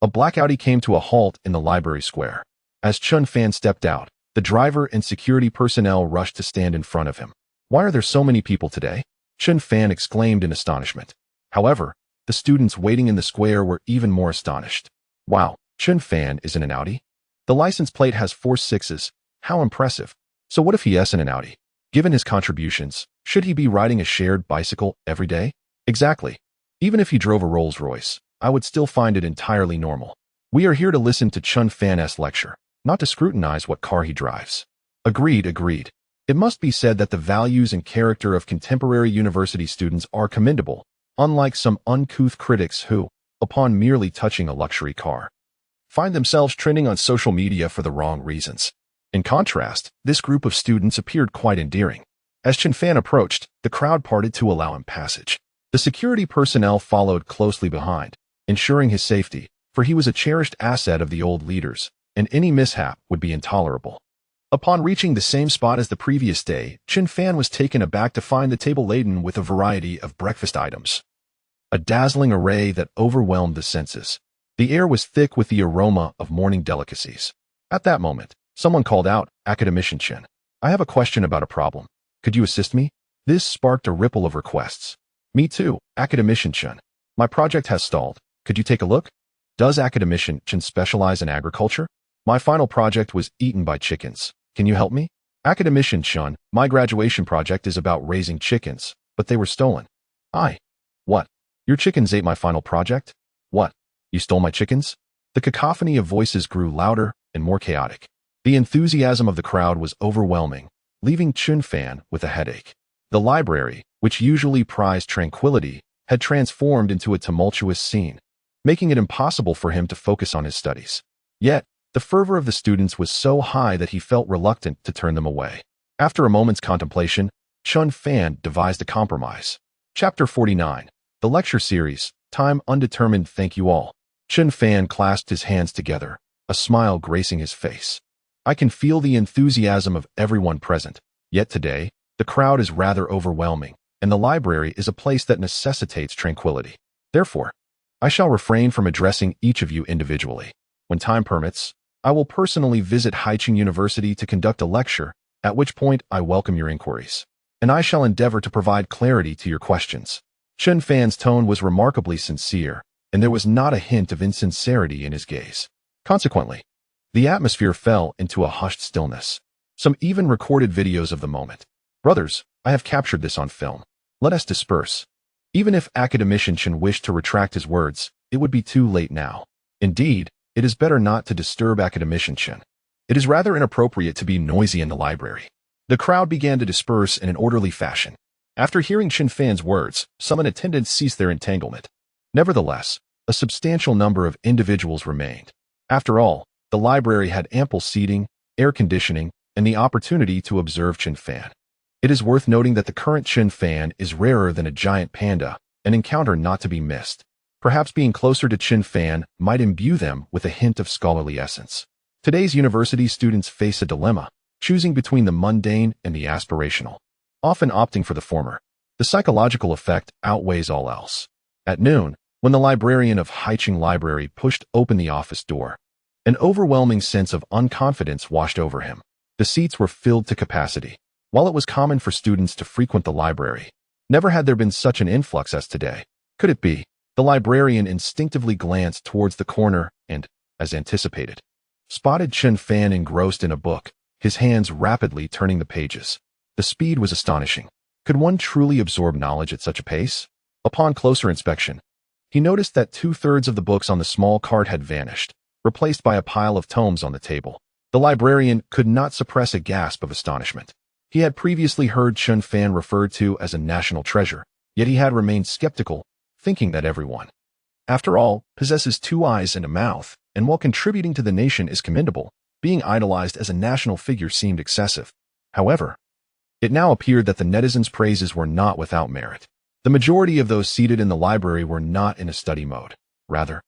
A: a black Audi came to a halt in the library square. As Chen Fan stepped out, the driver and security personnel rushed to stand in front of him. Why are there so many people today? Chen Fan exclaimed in astonishment. However, the students waiting in the square were even more astonished. Wow, Chen Fan is in an Audi? The license plate has 4 6s. How impressive. So what if he is in an Audi? Given his contributions, should he be riding a shared bicycle every day? Exactly. Even if he drove a Rolls-Royce, I would still find it entirely normal. We are here to listen to Chen Fan's lecture, not to scrutinize what car he drives. Agreed. It must be said that the values and character of contemporary university students are commendable, unlike some uncouth critics who, upon merely touching a luxury car, find themselves trending on social media for the wrong reasons. In contrast, this group of students appeared quite endearing. As Chen Fan approached, the crowd parted to allow him passage. The security personnel followed closely behind, ensuring his safety, for he was a cherished asset of the old leaders, and any mishap would be intolerable. Upon reaching the same spot as the previous day, Chen Fan was taken aback to find the table laden with a variety of breakfast items. A dazzling array that overwhelmed the senses. The air was thick with the aroma of morning delicacies. At that moment, someone called out, "Academician Chen, I have a question about a problem. Could you assist me?" This sparked a ripple of requests. Me too, Academician Chen. My project has stalled. Could you take a look? Does Academician Chen specialize in agriculture? My final project was eaten by chickens. Can you help me? Academician Chen, my graduation project is about raising chickens, but they were stolen. What? Your chickens ate my final project? What? You stole my chickens? The cacophony of voices grew louder and more chaotic. The enthusiasm of the crowd was overwhelming, leaving Chen Fan with a headache. The library, which usually prized tranquility, had transformed into a tumultuous scene, making it impossible for him to focus on his studies. Yet, the fervor of the students was so high that he felt reluctant to turn them away. After a moment's contemplation, Chen Fan devised a compromise. Chapter 49. The Lecture Series, Time Undetermined. Thank you all. Chen Fan clasped his hands together, a smile gracing his face. I can feel the enthusiasm of everyone present, yet today, the crowd is rather overwhelming, and the library is a place that necessitates tranquility. Therefore, I shall refrain from addressing each of you individually. When time permits, I will personally visit Haicheng University to conduct a lecture, at which point I welcome your inquiries. And I shall endeavor to provide clarity to your questions. Chen Fan's tone was remarkably sincere, and there was not a hint of insincerity in his gaze. Consequently, the atmosphere fell into a hushed stillness. Some even recorded videos of the moment. Brothers, I have captured this on film. Let us disperse. Even if academician Chen wished to retract his words, it would be too late now. Indeed, it is better not to disturb academician Chen. It is rather inappropriate to be noisy in the library. The crowd began to disperse in an orderly fashion. After hearing Chen Fan's words, some in attendance ceased their entanglement. Nevertheless, a substantial number of individuals remained. After all, the library had ample seating, air conditioning, and the opportunity to observe Chen Fan. It is worth noting that the current Chen Fan is rarer than a giant panda, an encounter not to be missed. Perhaps being closer to Chen Fan might imbue them with a hint of scholarly essence. Today's university students face a dilemma, choosing between the mundane and the aspirational, often opting for the former. The psychological effect outweighs all else. At noon, when the librarian of Haicheng Library pushed open the office door, an overwhelming sense of unconfidence washed over him. The seats were filled to capacity. While it was common for students to frequent the library, never had there been such an influx as today. Could it be? The librarian instinctively glanced towards the corner and, as anticipated, spotted Chen Fan engrossed in a book, his hands rapidly turning the pages. The speed was astonishing. Could one truly absorb knowledge at such a pace? Upon closer inspection, he noticed that 2/3 of the books on the small cart had vanished, replaced by a pile of tomes on the table. The librarian could not suppress a gasp of astonishment. He had previously heard Chen Fan referred to as a national treasure, yet he had remained skeptical, thinking that everyone, after all, possesses 2 eyes and a mouth, and while contributing to the nation is commendable, being idolized as a national figure seemed excessive. However, it now appeared that the netizens' praises were not without merit. The majority of those seated in the library were not in a study mode. Rather,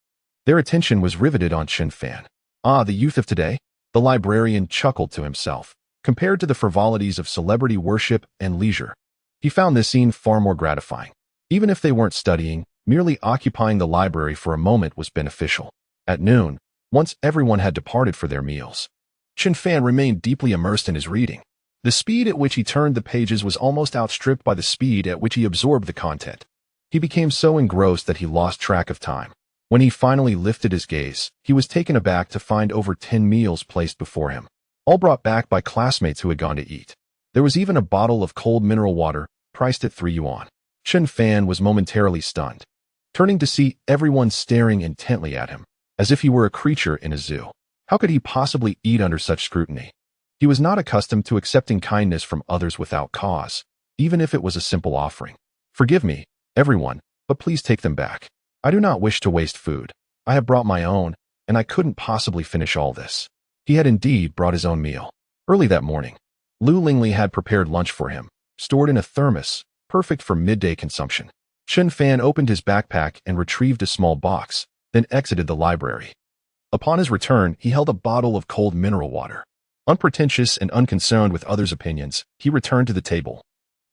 A: their attention was riveted on Chen Fan. Ah, the youth of today? The librarian chuckled to himself. Compared to the frivolities of celebrity worship and leisure, He found this scene far more gratifying. Even if they weren't studying, merely occupying the library for a moment was beneficial. At noon, once everyone had departed for their meals, Chen Fan remained deeply immersed in his reading. The speed at which he turned the pages was almost outstripped by the speed at which he absorbed the content. He became so engrossed that he lost track of time. When he finally lifted his gaze, he was taken aback to find over 10 meals placed before him, all brought back by classmates who had gone to eat. There was even a bottle of cold mineral water, priced at 3 yuan. Chen Fan was momentarily stunned, turning to see everyone staring intently at him, as if he were a creature in a zoo. How could he possibly eat under such scrutiny? He was not accustomed to accepting kindness from others without cause, even if it was a simple offering. Forgive me, everyone, but please take them back. I do not wish to waste food. I have brought my own, and I couldn't possibly finish all this. He had indeed brought his own meal. Early that morning, Lu Lingli had prepared lunch for him, stored in a thermos, perfect for midday consumption. Chen Fan opened his backpack and retrieved a small box, then exited the library. Upon his return, he held a bottle of cold mineral water. Unpretentious and unconcerned with others' opinions, he returned to the table,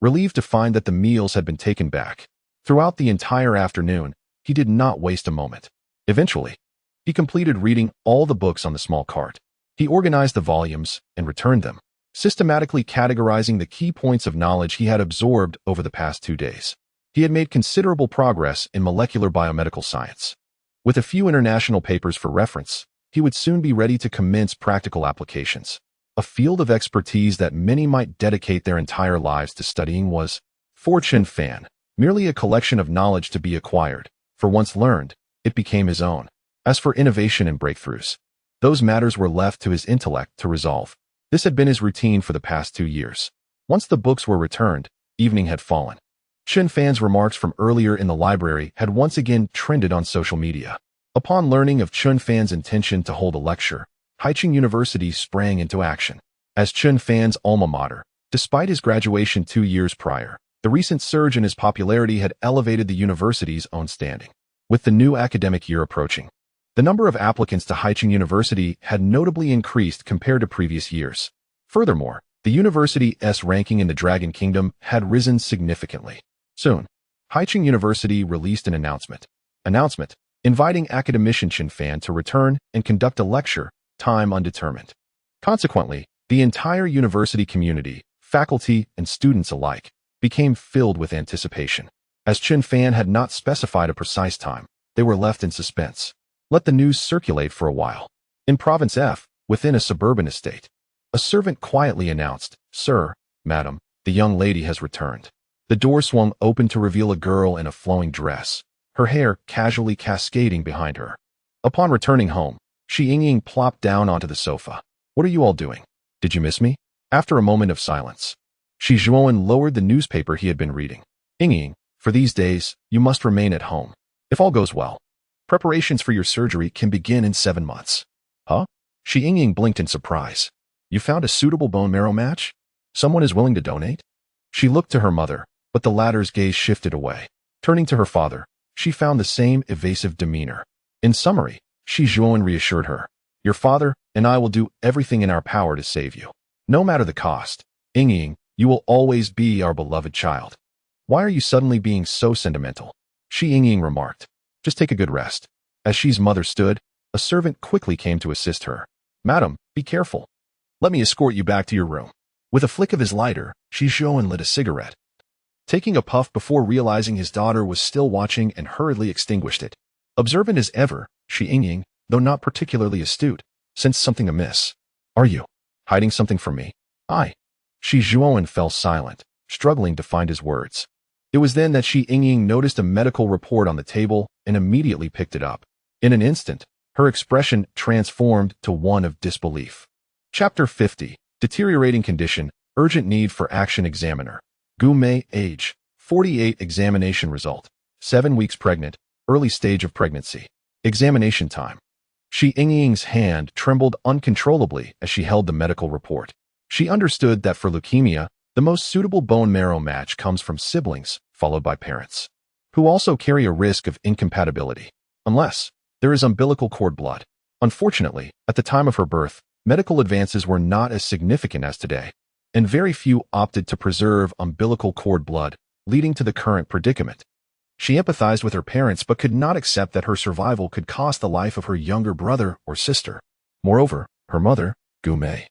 A: relieved to find that the meals had been taken back. Throughout the entire afternoon, he did not waste a moment. Eventually, he completed reading all the books on the small cart. He organized the volumes and returned them, systematically categorizing the key points of knowledge he had absorbed over the past 2 days. He had made considerable progress in molecular biomedical science. With a few international papers for reference, he would soon be ready to commence practical applications. A field of expertise that many might dedicate their entire lives to studying was, for Chen Fan, merely a collection of knowledge to be acquired. For once learned, it became his own. As for innovation and breakthroughs, those matters were left to his intellect to resolve. This had been his routine for the past 2 years. Once the books were returned, evening had fallen. Chen Fan's remarks from earlier in the library had once again trended on social media. Upon learning of Chen Fan's intention to hold a lecture, Haicheng University sprang into action. As Chen Fan's alma mater, despite his graduation 2 years prior, the recent surge in his popularity had elevated the university's own standing. With the new academic year approaching, the number of applicants to Haicheng University had notably increased compared to previous years. Furthermore, the university's ranking in the Dragon Kingdom had risen significantly. Soon, Haicheng University released an announcement inviting academician Chen Fan to return and conduct a lecture, time undetermined. Consequently, the entire university community, faculty, and students alike, became filled with anticipation. As Chen Fan had not specified a precise time, they were left in suspense. Let the news circulate for a while. In Province F, within a suburban estate, a servant quietly announced, "Sir, madam, the young lady has returned." The door swung open to reveal a girl in a flowing dress, her hair casually cascading behind her. Upon returning home, Shi Yingying plopped down onto the sofa. "What are you all doing? Did you miss me?" After a moment of silence, Shi Zhuowen lowered the newspaper he had been reading. "Yingying, for these days, you must remain at home. If all goes well, preparations for your surgery can begin in 7 months. Huh? Shi Yingying blinked in surprise. You found a suitable bone marrow match? Someone is willing to donate? She looked to her mother, but the latter's gaze shifted away. Turning to her father, she found the same evasive demeanor. In summary, Shi Zhuowen reassured her. Your father and I will do everything in our power to save you. No matter the cost. Yingying, you will always be our beloved child. Why are you suddenly being so sentimental? Shi Yingying remarked. Just take a good rest. As Shi's mother stood, a servant quickly came to assist her. Madam, be careful. Let me escort you back to your room. With a flick of his lighter, Shi Zhuowen lit a cigarette. Taking a puff before realizing his daughter was still watching and hurriedly extinguished it. Observant as ever, Shi Yingying, though not particularly astute, sensed something amiss. Are you hiding something from me? Shi Zhuowen fell silent, struggling to find his words. It was then that Shi Yingying noticed a medical report on the table and immediately picked it up. In an instant, her expression transformed to one of disbelief. Chapter 50. Deteriorating condition, urgent need for action. Examiner. Gu Mei, age, 48. Examination result, 7 weeks pregnant, early stage of pregnancy. Examination time. Shi Yingying's hand trembled uncontrollably as she held the medical report. She understood that for leukemia, the most suitable bone marrow match comes from siblings, followed by parents, who also carry a risk of incompatibility, unless there is umbilical cord blood. Unfortunately, at the time of her birth, medical advances were not as significant as today. and very few opted to preserve umbilical cord blood, leading to the current predicament. She empathized with her parents but could not accept that her survival could cost the life of her younger brother or sister. Moreover, her mother, Gumei,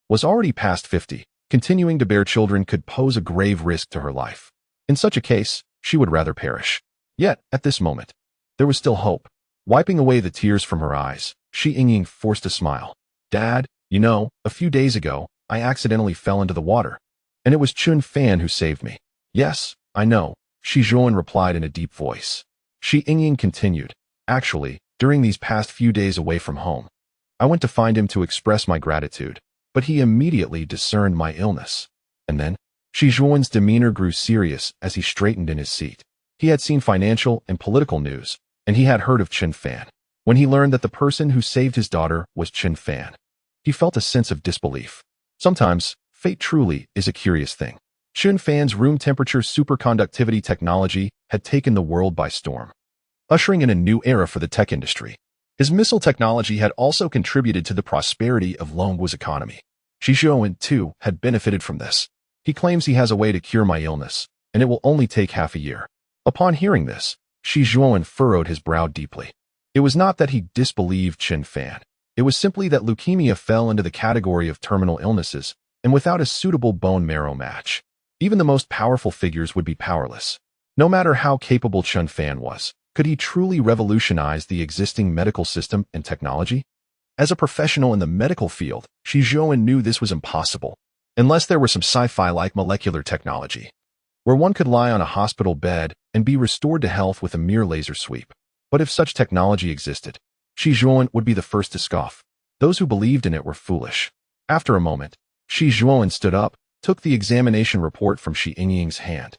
A: was already past 50. Continuing to bear children could pose a grave risk to her life. In such a case, she would rather perish. Yet, at this moment, there was still hope. Wiping away the tears from her eyes, Shi Yingying forced a smile. Dad, you know, a few days ago, I accidentally fell into the water. And it was Chen Fan who saved me. Yes, I know, Shi Zhuan replied in a deep voice. Shi Yingying continued. Actually, during these past few days away from home, I went to find him to express my gratitude, but he immediately discerned my illness. And then, Shi Zhuan's demeanor grew serious as he straightened in his seat. He had seen financial and political news, and he had heard of Chen Fan. When he learned that the person who saved his daughter was Chen Fan, he felt a sense of disbelief. Sometimes, fate truly is a curious thing. Chen Fan's room temperature superconductivity technology had taken the world by storm, ushering in a new era for the tech industry. His missile technology had also contributed to the prosperity of Longguo's economy. Shi Zhuan, too, had benefited from this. He claims he has a way to cure my illness, and it will only take half a year. Upon hearing this, Shi Zhuan furrowed his brow deeply. It was not that he disbelieved Chen Fan. It was simply that leukemia fell into the category of terminal illnesses, and without a suitable bone marrow match, even the most powerful figures would be powerless. No matter how capable Chen Fan was, could he truly revolutionize the existing medical system and technology? As a professional in the medical field, Shi Zhuan knew this was impossible, unless there were some sci-fi-like molecular technology, where one could lie on a hospital bed and be restored to health with a mere laser sweep. But if such technology existed, Shi Zhuan would be the first to scoff. Those who believed in it were foolish. After a moment, Shi Zhuan stood up, took the examination report from Shi Yingying's hand,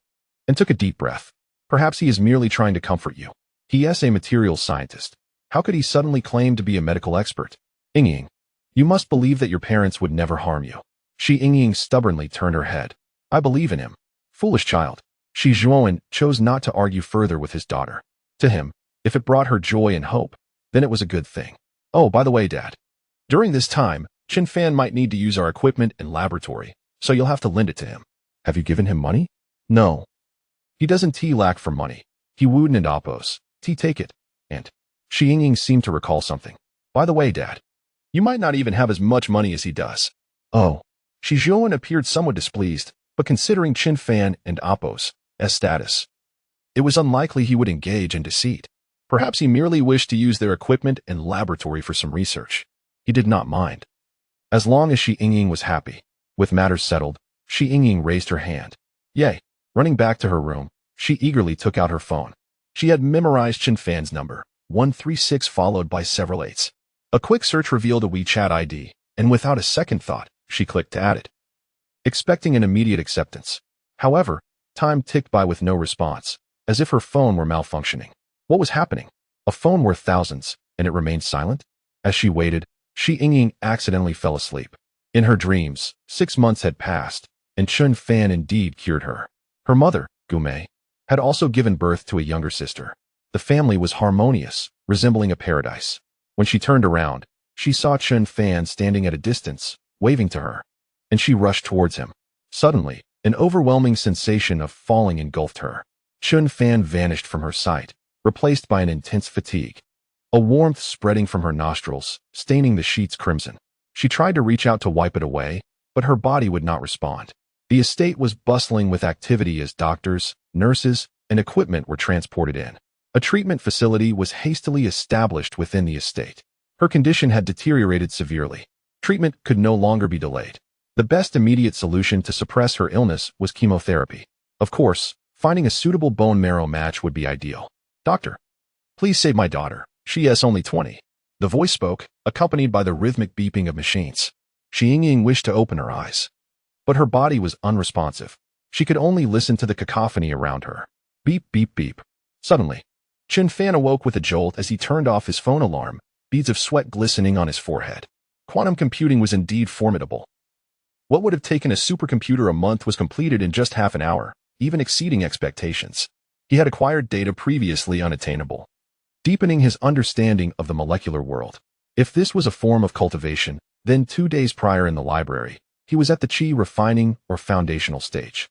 A: and took a deep breath. Perhaps he is merely trying to comfort you. He is a materials scientist. How could he suddenly claim to be a medical expert? Yingying, you must believe that your parents would never harm you. Shi Yingying stubbornly turned her head. I believe in him. Foolish child. Shi Zhuan chose not to argue further with his daughter. To him, if it brought her joy and hope, then it was a good thing. Oh, by the way, Dad, during this time, Chen Fan might need to use our equipment and laboratory, so you'll have to lend it to him. Have you given him money? No. He doesn't lack for money. He wouldn't and oppose. Take it. And Shi Yingying seemed to recall something. By the way, Dad, you might not even have as much money as he does. Oh. Shi Zhuan appeared somewhat displeased, but considering Chen Fan and Appo's status, it was unlikely he would engage in deceit. Perhaps he merely wished to use their equipment and laboratory for some research. He did not mind, as long as Shi Yingying was happy. With matters settled, Shi Yingying raised her hand. Yay! Running back to her room, she eagerly took out her phone. She had memorized Chen Fan's number, 136 followed by several 8s. A quick search revealed a WeChat ID, and without a second thought, she clicked to add it, expecting an immediate acceptance. However, time ticked by with no response, as if her phone were malfunctioning. What was happening? A phone worth thousands, and it remained silent? As she waited, Shi Yingying accidentally fell asleep. In her dreams, 6 months had passed, and Chen Fan indeed cured her. Her mother, Gumei, had also given birth to a younger sister. The family was harmonious, resembling a paradise. When she turned around, she saw Chen Fan standing at a distance, waving to her, and she rushed towards him. Suddenly, an overwhelming sensation of falling engulfed her. Chen Fan vanished from her sight, replaced by an intense fatigue. A warmth spreading from her nostrils, staining the sheets crimson. She tried to reach out to wipe it away, but her body would not respond. The estate was bustling with activity as doctors, nurses, and equipment were transported in. A treatment facility was hastily established within the estate. Her condition had deteriorated severely. Treatment could no longer be delayed. The best immediate solution to suppress her illness was chemotherapy. Of course, finding a suitable bone marrow match would be ideal. Doctor, please save my daughter. She is only 20. The voice spoke, accompanied by the rhythmic beeping of machines. Shi Yingying wished to open her eyes, but her body was unresponsive. She could only listen to the cacophony around her. Beep, beep, beep. Suddenly, Chen Fan awoke with a jolt as he turned off his phone alarm, beads of sweat glistening on his forehead. Quantum computing was indeed formidable. What would have taken a supercomputer a month was completed in just half an hour, even exceeding expectations. He had acquired data previously unattainable, deepening his understanding of the molecular world. If this was a form of cultivation, then 2 days prior in the library, He was at the Qi refining or foundational stage.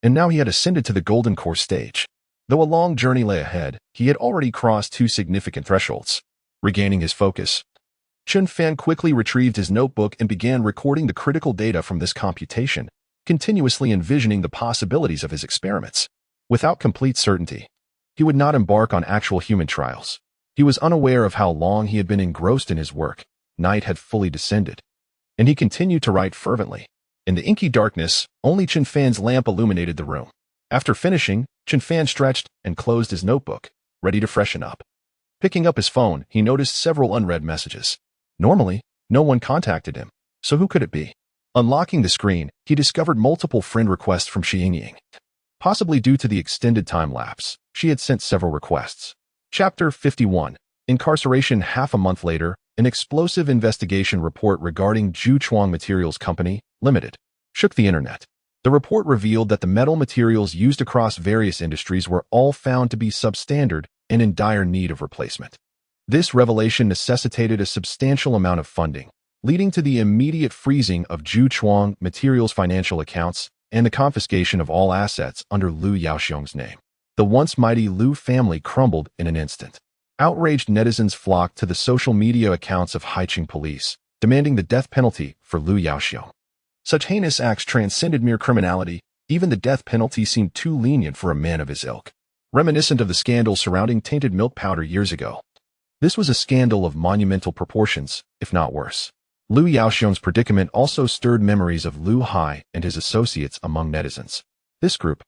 A: And now he had ascended to the golden core stage. Though a long journey lay ahead, he had already crossed two significant thresholds. Regaining his focus, Chen Fan quickly retrieved his notebook and began recording the critical data from this computation, continuously envisioning the possibilities of his experiments. Without complete certainty, he would not embark on actual human trials. He was unaware of how long he had been engrossed in his work. Night had fully descended, and he continued to write fervently. In the inky darkness, only Chen Fan's lamp illuminated the room. After finishing, Chen Fan stretched and closed his notebook, ready to freshen up. Picking up his phone, he noticed several unread messages. Normally, no one contacted him, so who could it be? Unlocking the screen, he discovered multiple friend requests from Xiying. Possibly due to the extended time lapse, she had sent several requests. Chapter 51. Incarceration. Half a month later, an explosive investigation report regarding Zhuchuang Materials Company, Limited, shook the internet. The report revealed that the metal materials used across various industries were all found to be substandard and in dire need of replacement. This revelation necessitated a substantial amount of funding, leading to the immediate freezing of Zhuchuang Materials' financial accounts and the confiscation of all assets under Liu Yaoxiong's name. The once mighty Liu family crumbled in an instant. Outraged netizens flocked to the social media accounts of Haiqing police, demanding the death penalty for Liu Yaoxiong. Such heinous acts transcended mere criminality. Even the death penalty seemed too lenient for a man of his ilk. Reminiscent of the scandal surrounding tainted milk powder years ago, this was a scandal of monumental proportions, if not worse. Liu Yaoxiong's predicament also stirred memories of Liu Hai and his associates among netizens. This group,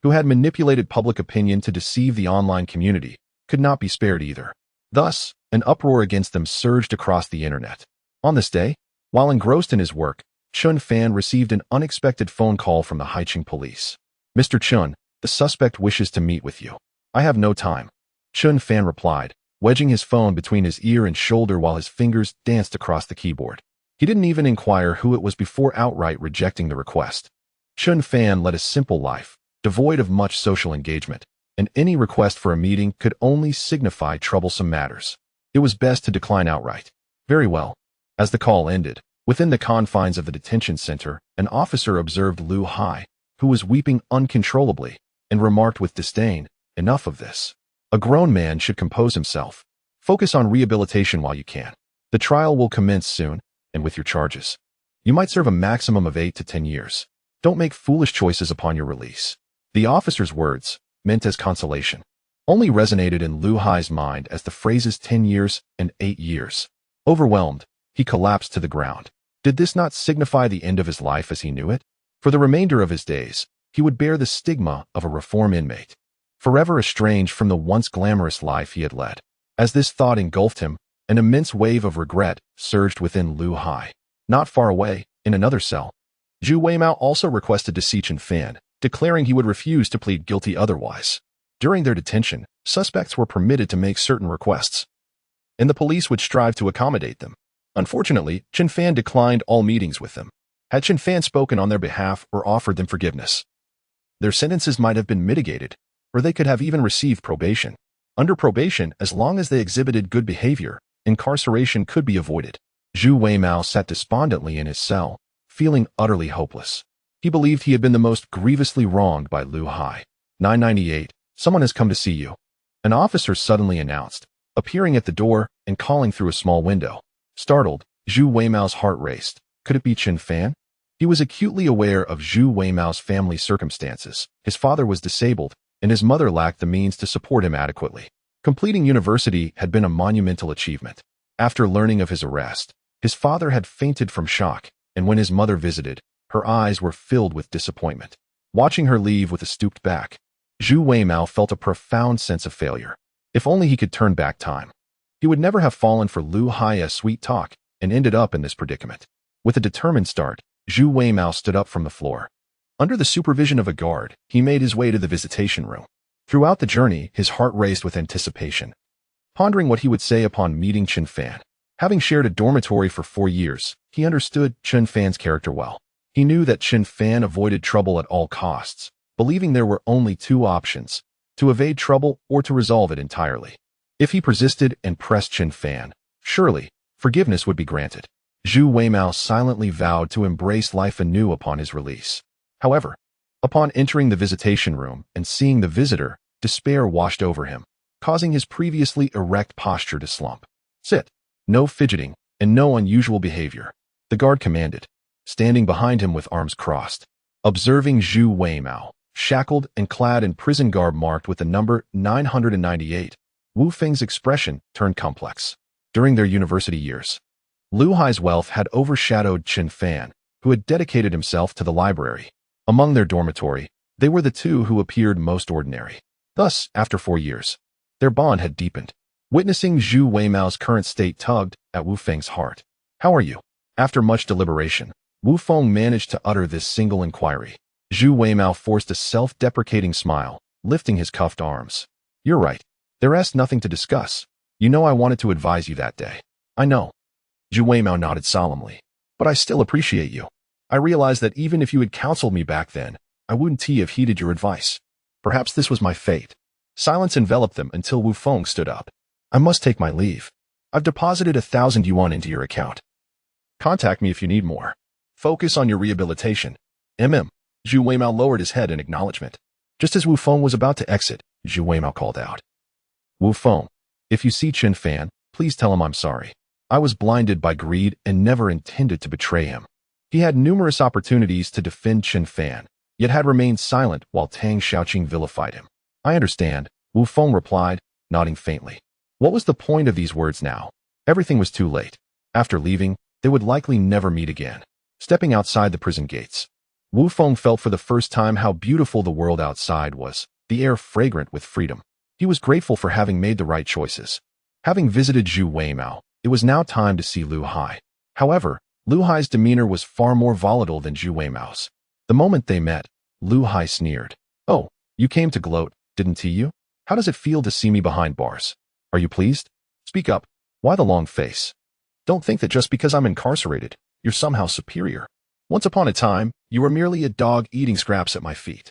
A: who had manipulated public opinion to deceive the online community, could not be spared either. Thus, an uproar against them surged across the internet. On this day, while engrossed in his work, Chen Fan received an unexpected phone call from the Haiqing police. "Mr. Chen, the suspect wishes to meet with you." "I have no time," Chen Fan replied, wedging his phone between his ear and shoulder while his fingers danced across the keyboard. He didn't even inquire who it was before outright rejecting the request. Chen Fan led a simple life, devoid of much social engagement, and any request for a meeting could only signify troublesome matters. It was best to decline outright. Very well. As the call ended, within the confines of the detention center, an officer observed Liu Hai, who was weeping uncontrollably, and remarked with disdain, "Enough of this. A grown man should compose himself. Focus on rehabilitation while you can. The trial will commence soon, and with your charges, you might serve a maximum of 8 to 10 years. Don't make foolish choices upon your release." The officer's words, meant as consolation, only resonated in Liu Hai's mind as the phrases 10 years and 8 years. Overwhelmed, he collapsed to the ground. Did this not signify the end of his life as he knew it? For the remainder of his days, he would bear the stigma of a reform inmate, forever estranged from the once glamorous life he had led. As this thought engulfed him, an immense wave of regret surged within Liu Hai. Not far away, in another cell, Zhu Weimao also requested to see Chen Fan, declaring he would refuse to plead guilty otherwise. During their detention, suspects were permitted to make certain requests, and the police would strive to accommodate them. Unfortunately, Chen Fan declined all meetings with them. Had Chen Fan spoken on their behalf or offered them forgiveness, their sentences might have been mitigated, or they could have even received probation. Under probation, as long as they exhibited good behavior, incarceration could be avoided. Zhu Weimao sat despondently in his cell, feeling utterly hopeless. He believed he had been the most grievously wronged by Liu Hai. 998. Someone has come to see you, an officer suddenly announced, appearing at the door and calling through a small window. Startled, Zhu Weimao's heart raced. Could it be Chen Fan? He was acutely aware of Zhu Weimao's family circumstances. His father was disabled, and his mother lacked the means to support him adequately. Completing university had been a monumental achievement. After learning of his arrest, his father had fainted from shock, and when his mother visited, her eyes were filled with disappointment. Watching her leave with a stooped back, Zhu Weimao felt a profound sense of failure. If only he could turn back time, he would never have fallen for Liu Hai's sweet talk and ended up in this predicament. With a determined start, Zhu Weimao stood up from the floor. Under the supervision of a guard, he made his way to the visitation room. Throughout the journey, his heart raced with anticipation, pondering what he would say upon meeting Chen Fan. Having shared a dormitory for 4 years, he understood Chen Fan's character well. He knew that Chen Fan avoided trouble at all costs, believing there were only 2 options: to evade trouble or to resolve it entirely. If he persisted and pressed Chen Fan, surely forgiveness would be granted. Zhu Weimao silently vowed to embrace life anew upon his release. However, upon entering the visitation room and seeing the visitor, despair washed over him, causing his previously erect posture to slump. Sit. No fidgeting, and no unusual behavior, the guard commanded, standing behind him with arms crossed. Observing Zhu Weimao, shackled and clad in prison garb marked with the number 998, Wu Feng's expression turned complex. During their university years, Lu Hai's wealth had overshadowed Chen Fan, who had dedicated himself to the library. Among their dormitory, they were the two who appeared most ordinary. Thus, after 4 years, their bond had deepened. Witnessing Zhu Weimao's current state tugged at Wu Feng's heart. How are you? After much deliberation, Wu Feng managed to utter this single inquiry. Zhu Weimao forced a self-deprecating smile, lifting his cuffed arms. You're right. There is nothing to discuss. You know I wanted to advise you that day. I know. Zhu Weimao nodded solemnly. But I still appreciate you. I realize that even if you had counseled me back then, I wouldn't have heeded your advice. Perhaps this was my fate. Silence enveloped them until Wu Feng stood up. I must take my leave. I've deposited 1,000 yuan into your account. Contact me if you need more. Focus on your rehabilitation. Zhu Weimao lowered his head in acknowledgement. Just as Wu Feng was about to exit, Zhu Weimao called out. Wu Feng, if you see Chen Fan, please tell him I'm sorry. I was blinded by greed and never intended to betray him. He had numerous opportunities to defend Chen Fan, yet had remained silent while Tang Xiaoqing vilified him. I understand, Wu Feng replied, nodding faintly. What was the point of these words now? Everything was too late. After leaving, they would likely never meet again. Stepping outside the prison gates, Wu Feng felt for the first time how beautiful the world outside was, the air fragrant with freedom. He was grateful for having made the right choices. Having visited Zhu Weimao, it was now time to see Lu Hai. However, Lu Hai's demeanor was far more volatile than Zhu Weimao's. The moment they met, Lu Hai sneered. Oh, you came to gloat, didn't you? How does it feel to see me behind bars? Are you pleased? Speak up. Why the long face? Don't think that just because I'm incarcerated, you're somehow superior. Once upon a time, you were merely a dog eating scraps at my feet.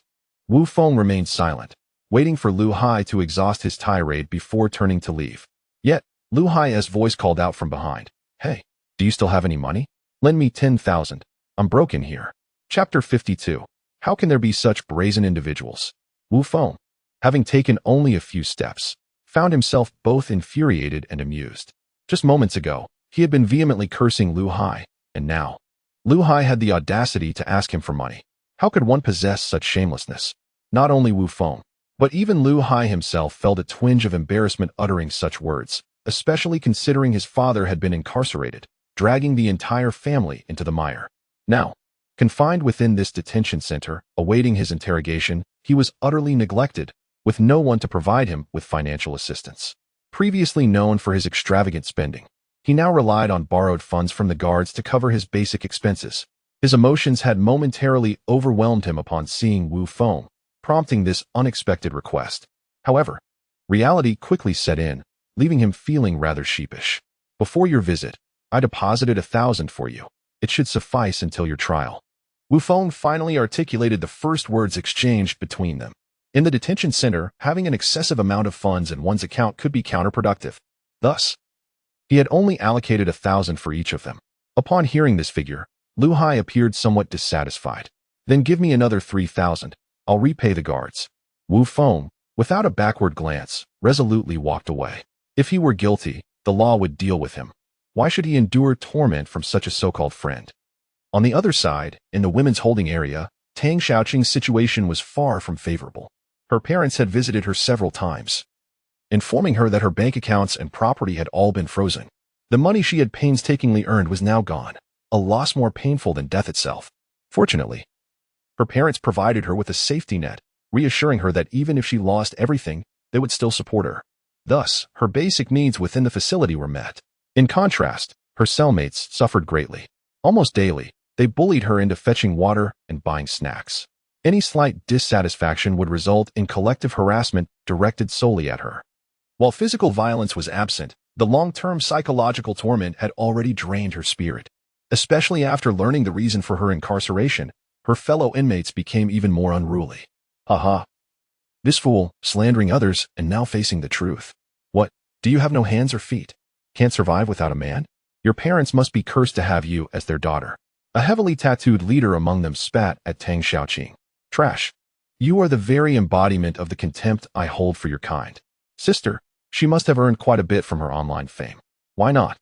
A: Wu Feng remained silent, waiting for Lu Hai to exhaust his tirade before turning to leave. Yet, Lu Hai's voice called out from behind. Hey, do you still have any money? Lend me 10,000. I'm broken here. Chapter 52. How can there be such brazen individuals? Wu Feng, having taken only a few steps, found himself both infuriated and amused. Just moments ago, he had been vehemently cursing Lu Hai, and now, Lu Hai had the audacity to ask him for money. How could one possess such shamelessness? Not only Wu Feng, but even Lu Hai himself felt a twinge of embarrassment uttering such words, especially considering his father had been incarcerated, dragging the entire family into the mire. Now, confined within this detention center, awaiting his interrogation, he was utterly neglected, with no one to provide him with financial assistance. Previously known for his extravagant spending, he now relied on borrowed funds from the guards to cover his basic expenses. His emotions had momentarily overwhelmed him upon seeing Wu Feng, prompting this unexpected request. However, reality quickly set in, leaving him feeling rather sheepish. Before your visit, I deposited 1,000 for you. It should suffice until your trial. Wu Feng finally articulated the first words exchanged between them. In the detention center, having an excessive amount of funds in one's account could be counterproductive. Thus, he had only allocated 1,000 for each of them. Upon hearing this figure, Lu Hai appeared somewhat dissatisfied. Then give me another 3,000. I'll repay the guards. Wu Feng, without a backward glance, resolutely walked away. If he were guilty, the law would deal with him. Why should he endure torment from such a so-called friend? On the other side, in the women's holding area, Tang Xiaoqing's situation was far from favorable. Her parents had visited her several times, informing her that her bank accounts and property had all been frozen. The money she had painstakingly earned was now gone, a loss more painful than death itself. Fortunately, her parents provided her with a safety net, reassuring her that even if she lost everything, they would still support her. Thus, her basic needs within the facility were met. In contrast, her cellmates suffered greatly. Almost daily, they bullied her into fetching water and buying snacks. Any slight dissatisfaction would result in collective harassment directed solely at her. While physical violence was absent, the long-term psychological torment had already drained her spirit. Especially after learning the reason for her incarceration, her fellow inmates became even more unruly. Haha. This fool, slandering others and now facing the truth. What, do you have no hands or feet? Can't survive without a man? Your parents must be cursed to have you as their daughter. A heavily tattooed leader among them spat at Tang Xiaoqing. Trash. You are the very embodiment of the contempt I hold for your kind. Sister, she must have earned quite a bit from her online fame. Why not?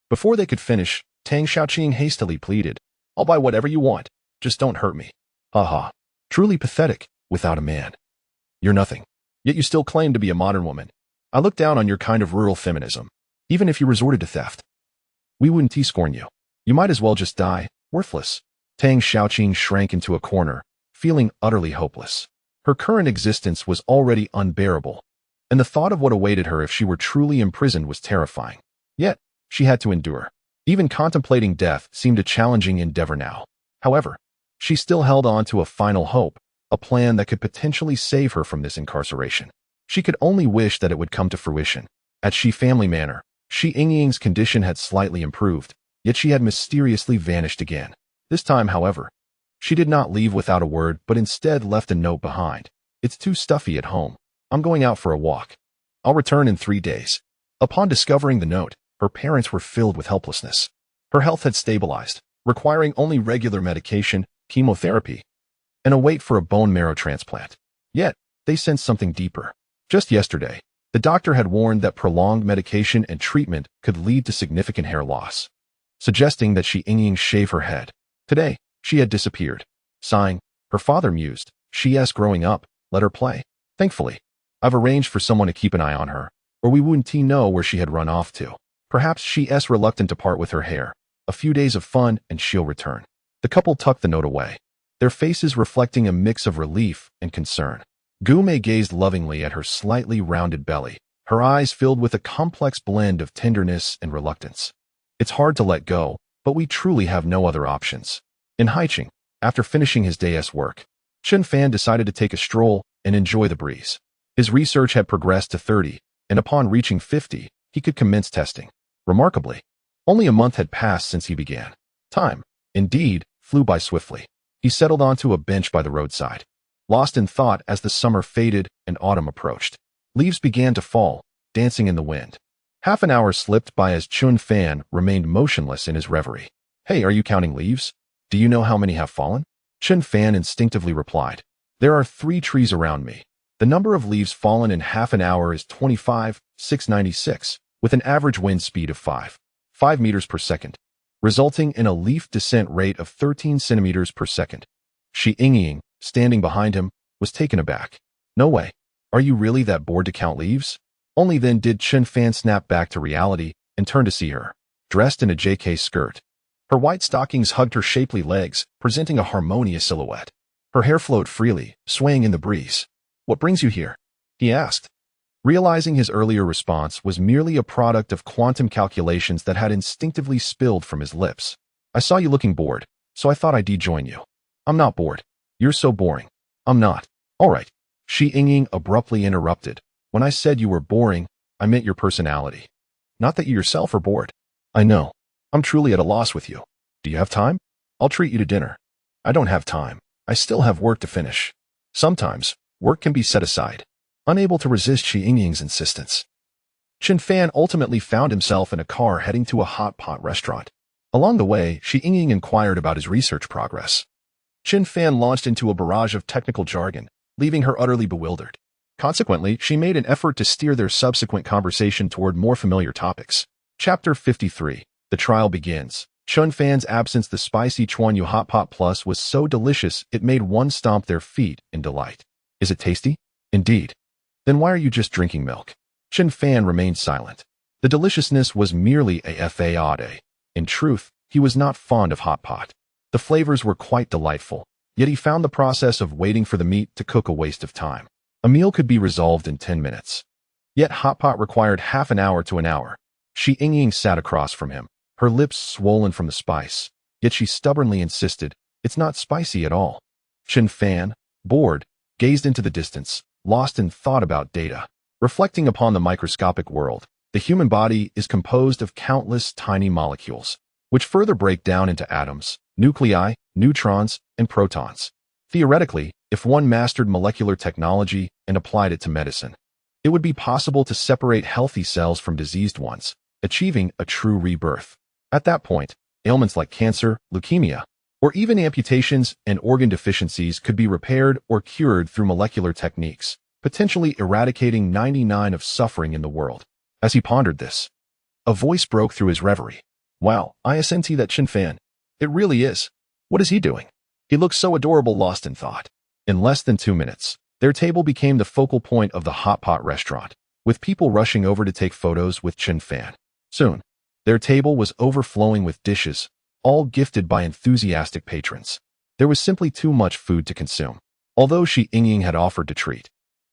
A: Before they could finish, Tang Xiaoqing hastily pleaded, I'll buy whatever you want, just don't hurt me. Haha. Truly pathetic, without a man. You're nothing. Yet you still claim to be a modern woman. I look down on your kind of rural feminism, even if you resorted to theft. We wouldn't scorn you. You might as well just die, worthless. Tang Xiaoqing shrank into a corner, feeling utterly hopeless. Her current existence was already unbearable, and the thought of what awaited her if she were truly imprisoned was terrifying. Yet, she had to endure. Even contemplating death seemed a challenging endeavor now. However, she still held on to a final hope, a plan that could potentially save her from this incarceration. She could only wish that it would come to fruition. At Shi Family Manor, Shi Yingying's condition had slightly improved, yet she had mysteriously vanished again. This time, however, she did not leave without a word, but instead left a note behind. It's too stuffy at home. I'm going out for a walk. I'll return in 3 days. Upon discovering the note, her parents were filled with helplessness. Her health had stabilized, requiring only regular medication, chemotherapy, and a wait for a bone marrow transplant. Yet, they sensed something deeper. Just yesterday, the doctor had warned that prolonged medication and treatment could lead to significant hair loss, suggesting that Shi Yingying shave her head. Today, she had disappeared. Sighing, her father mused, She's growing up, let her play. Thankfully, I've arranged for someone to keep an eye on her, or we wouldn't know where she had run off to. Perhaps she's reluctant to part with her hair. A few days of fun and she'll return. The couple tucked the note away, their faces reflecting a mix of relief and concern. Guomei gazed lovingly at her slightly rounded belly, her eyes filled with a complex blend of tenderness and reluctance. It's hard to let go, but we truly have no other options. In Haicheng, after finishing his day's work, Chen Fan decided to take a stroll and enjoy the breeze. His research had progressed to 30, and upon reaching 50, he could commence testing. Remarkably, only a month had passed since he began. Time, indeed, flew by swiftly. He settled onto a bench by the roadside, lost in thought as the summer faded and autumn approached. Leaves began to fall, dancing in the wind. Half an hour slipped by as Chen Fan remained motionless in his reverie. Hey, are you counting leaves? Do you know how many have fallen? Chen Fan instinctively replied. There are 3 trees around me. The number of leaves fallen in half an hour is 25,696, with an average wind speed of 5 meters per second, resulting in a leaf descent rate of 13 centimeters per second. Shi Yingying, standing behind him, was taken aback. No way. Are you really that bored to count leaves? Only then did Chen Fan snap back to reality and turn to see her, dressed in a JK skirt. Her white stockings hugged her shapely legs, presenting a harmonious silhouette. Her hair flowed freely, swaying in the breeze. What brings you here? He asked, realizing his earlier response was merely a product of quantum calculations that had instinctively spilled from his lips. I saw you looking bored, so I thought I'd join you. I'm not bored. You're so boring. I'm not. All right. Shi Yingying abruptly interrupted. When I said you were boring, I meant your personality. Not that you yourself are bored. I know. I'm truly at a loss with you. Do you have time? I'll treat you to dinner. I don't have time. I still have work to finish. Sometimes, work can be set aside. Unable to resist Shi Yingying's insistence, Chen Fan ultimately found himself in a car heading to a hot pot restaurant. Along the way, Shi Yingying inquired about his research progress. Chen Fan launched into a barrage of technical jargon, leaving her utterly bewildered. Consequently, she made an effort to steer their subsequent conversation toward more familiar topics. Chapter 53. The trial begins. Chen Fan's absence. The spicy Chuanyu Hot Pot Plus was so delicious it made one stomp their feet in delight. Is it tasty? Indeed. Then why are you just drinking milk? Chen Fan remained silent. The deliciousness was merely a fade. In truth, he was not fond of hot pot. The flavors were quite delightful, yet he found the process of waiting for the meat to cook a waste of time. A meal could be resolved in 10 minutes. Yet hot pot required half an hour to an hour. Shi Yingying sat across from him, her lips swollen from the spice, yet she stubbornly insisted, it's not spicy at all. Chen Fan, bored, gazed into the distance, lost in thought about data. Reflecting upon the microscopic world, the human body is composed of countless tiny molecules, which further break down into atoms, nuclei, neutrons, and protons. Theoretically, if one mastered molecular technology and applied it to medicine, it would be possible to separate healthy cells from diseased ones, achieving a true rebirth. At that point, ailments like cancer, leukemia, or even amputations and organ deficiencies could be repaired or cured through molecular techniques, potentially eradicating 99% of suffering in the world. As he pondered this, a voice broke through his reverie. Wow, isn't that Chen Fan? It really is. What is he doing? He looked so adorable, lost in thought. In less than 2 minutes, their table became the focal point of the hot pot restaurant, with people rushing over to take photos with Chen Fan. Soon, their table was overflowing with dishes, all gifted by enthusiastic patrons. There was simply too much food to consume, although Shi Yingying had offered to treat.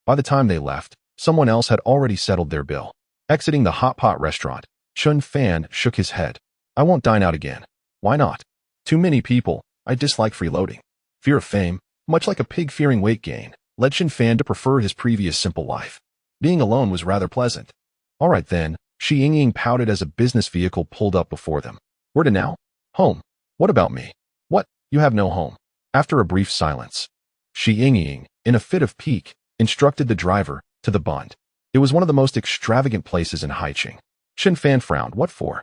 A: By the time they left, someone else had already settled their bill. Exiting the hot pot restaurant, Chen Fan shook his head. I won't dine out again. Why not? Too many people. I dislike freeloading. Fear of fame, much like a pig fearing weight gain, led Chen Fan to prefer his previous simple life. Being alone was rather pleasant. All right then, Shi Yingying pouted as a business vehicle pulled up before them. Where to now? Home. What about me? What? You have no home. After a brief silence, Shi Yingying, in a fit of pique, instructed the driver to the Bund. It was one of the most extravagant places in Haicheng. Chen Fan frowned. What for?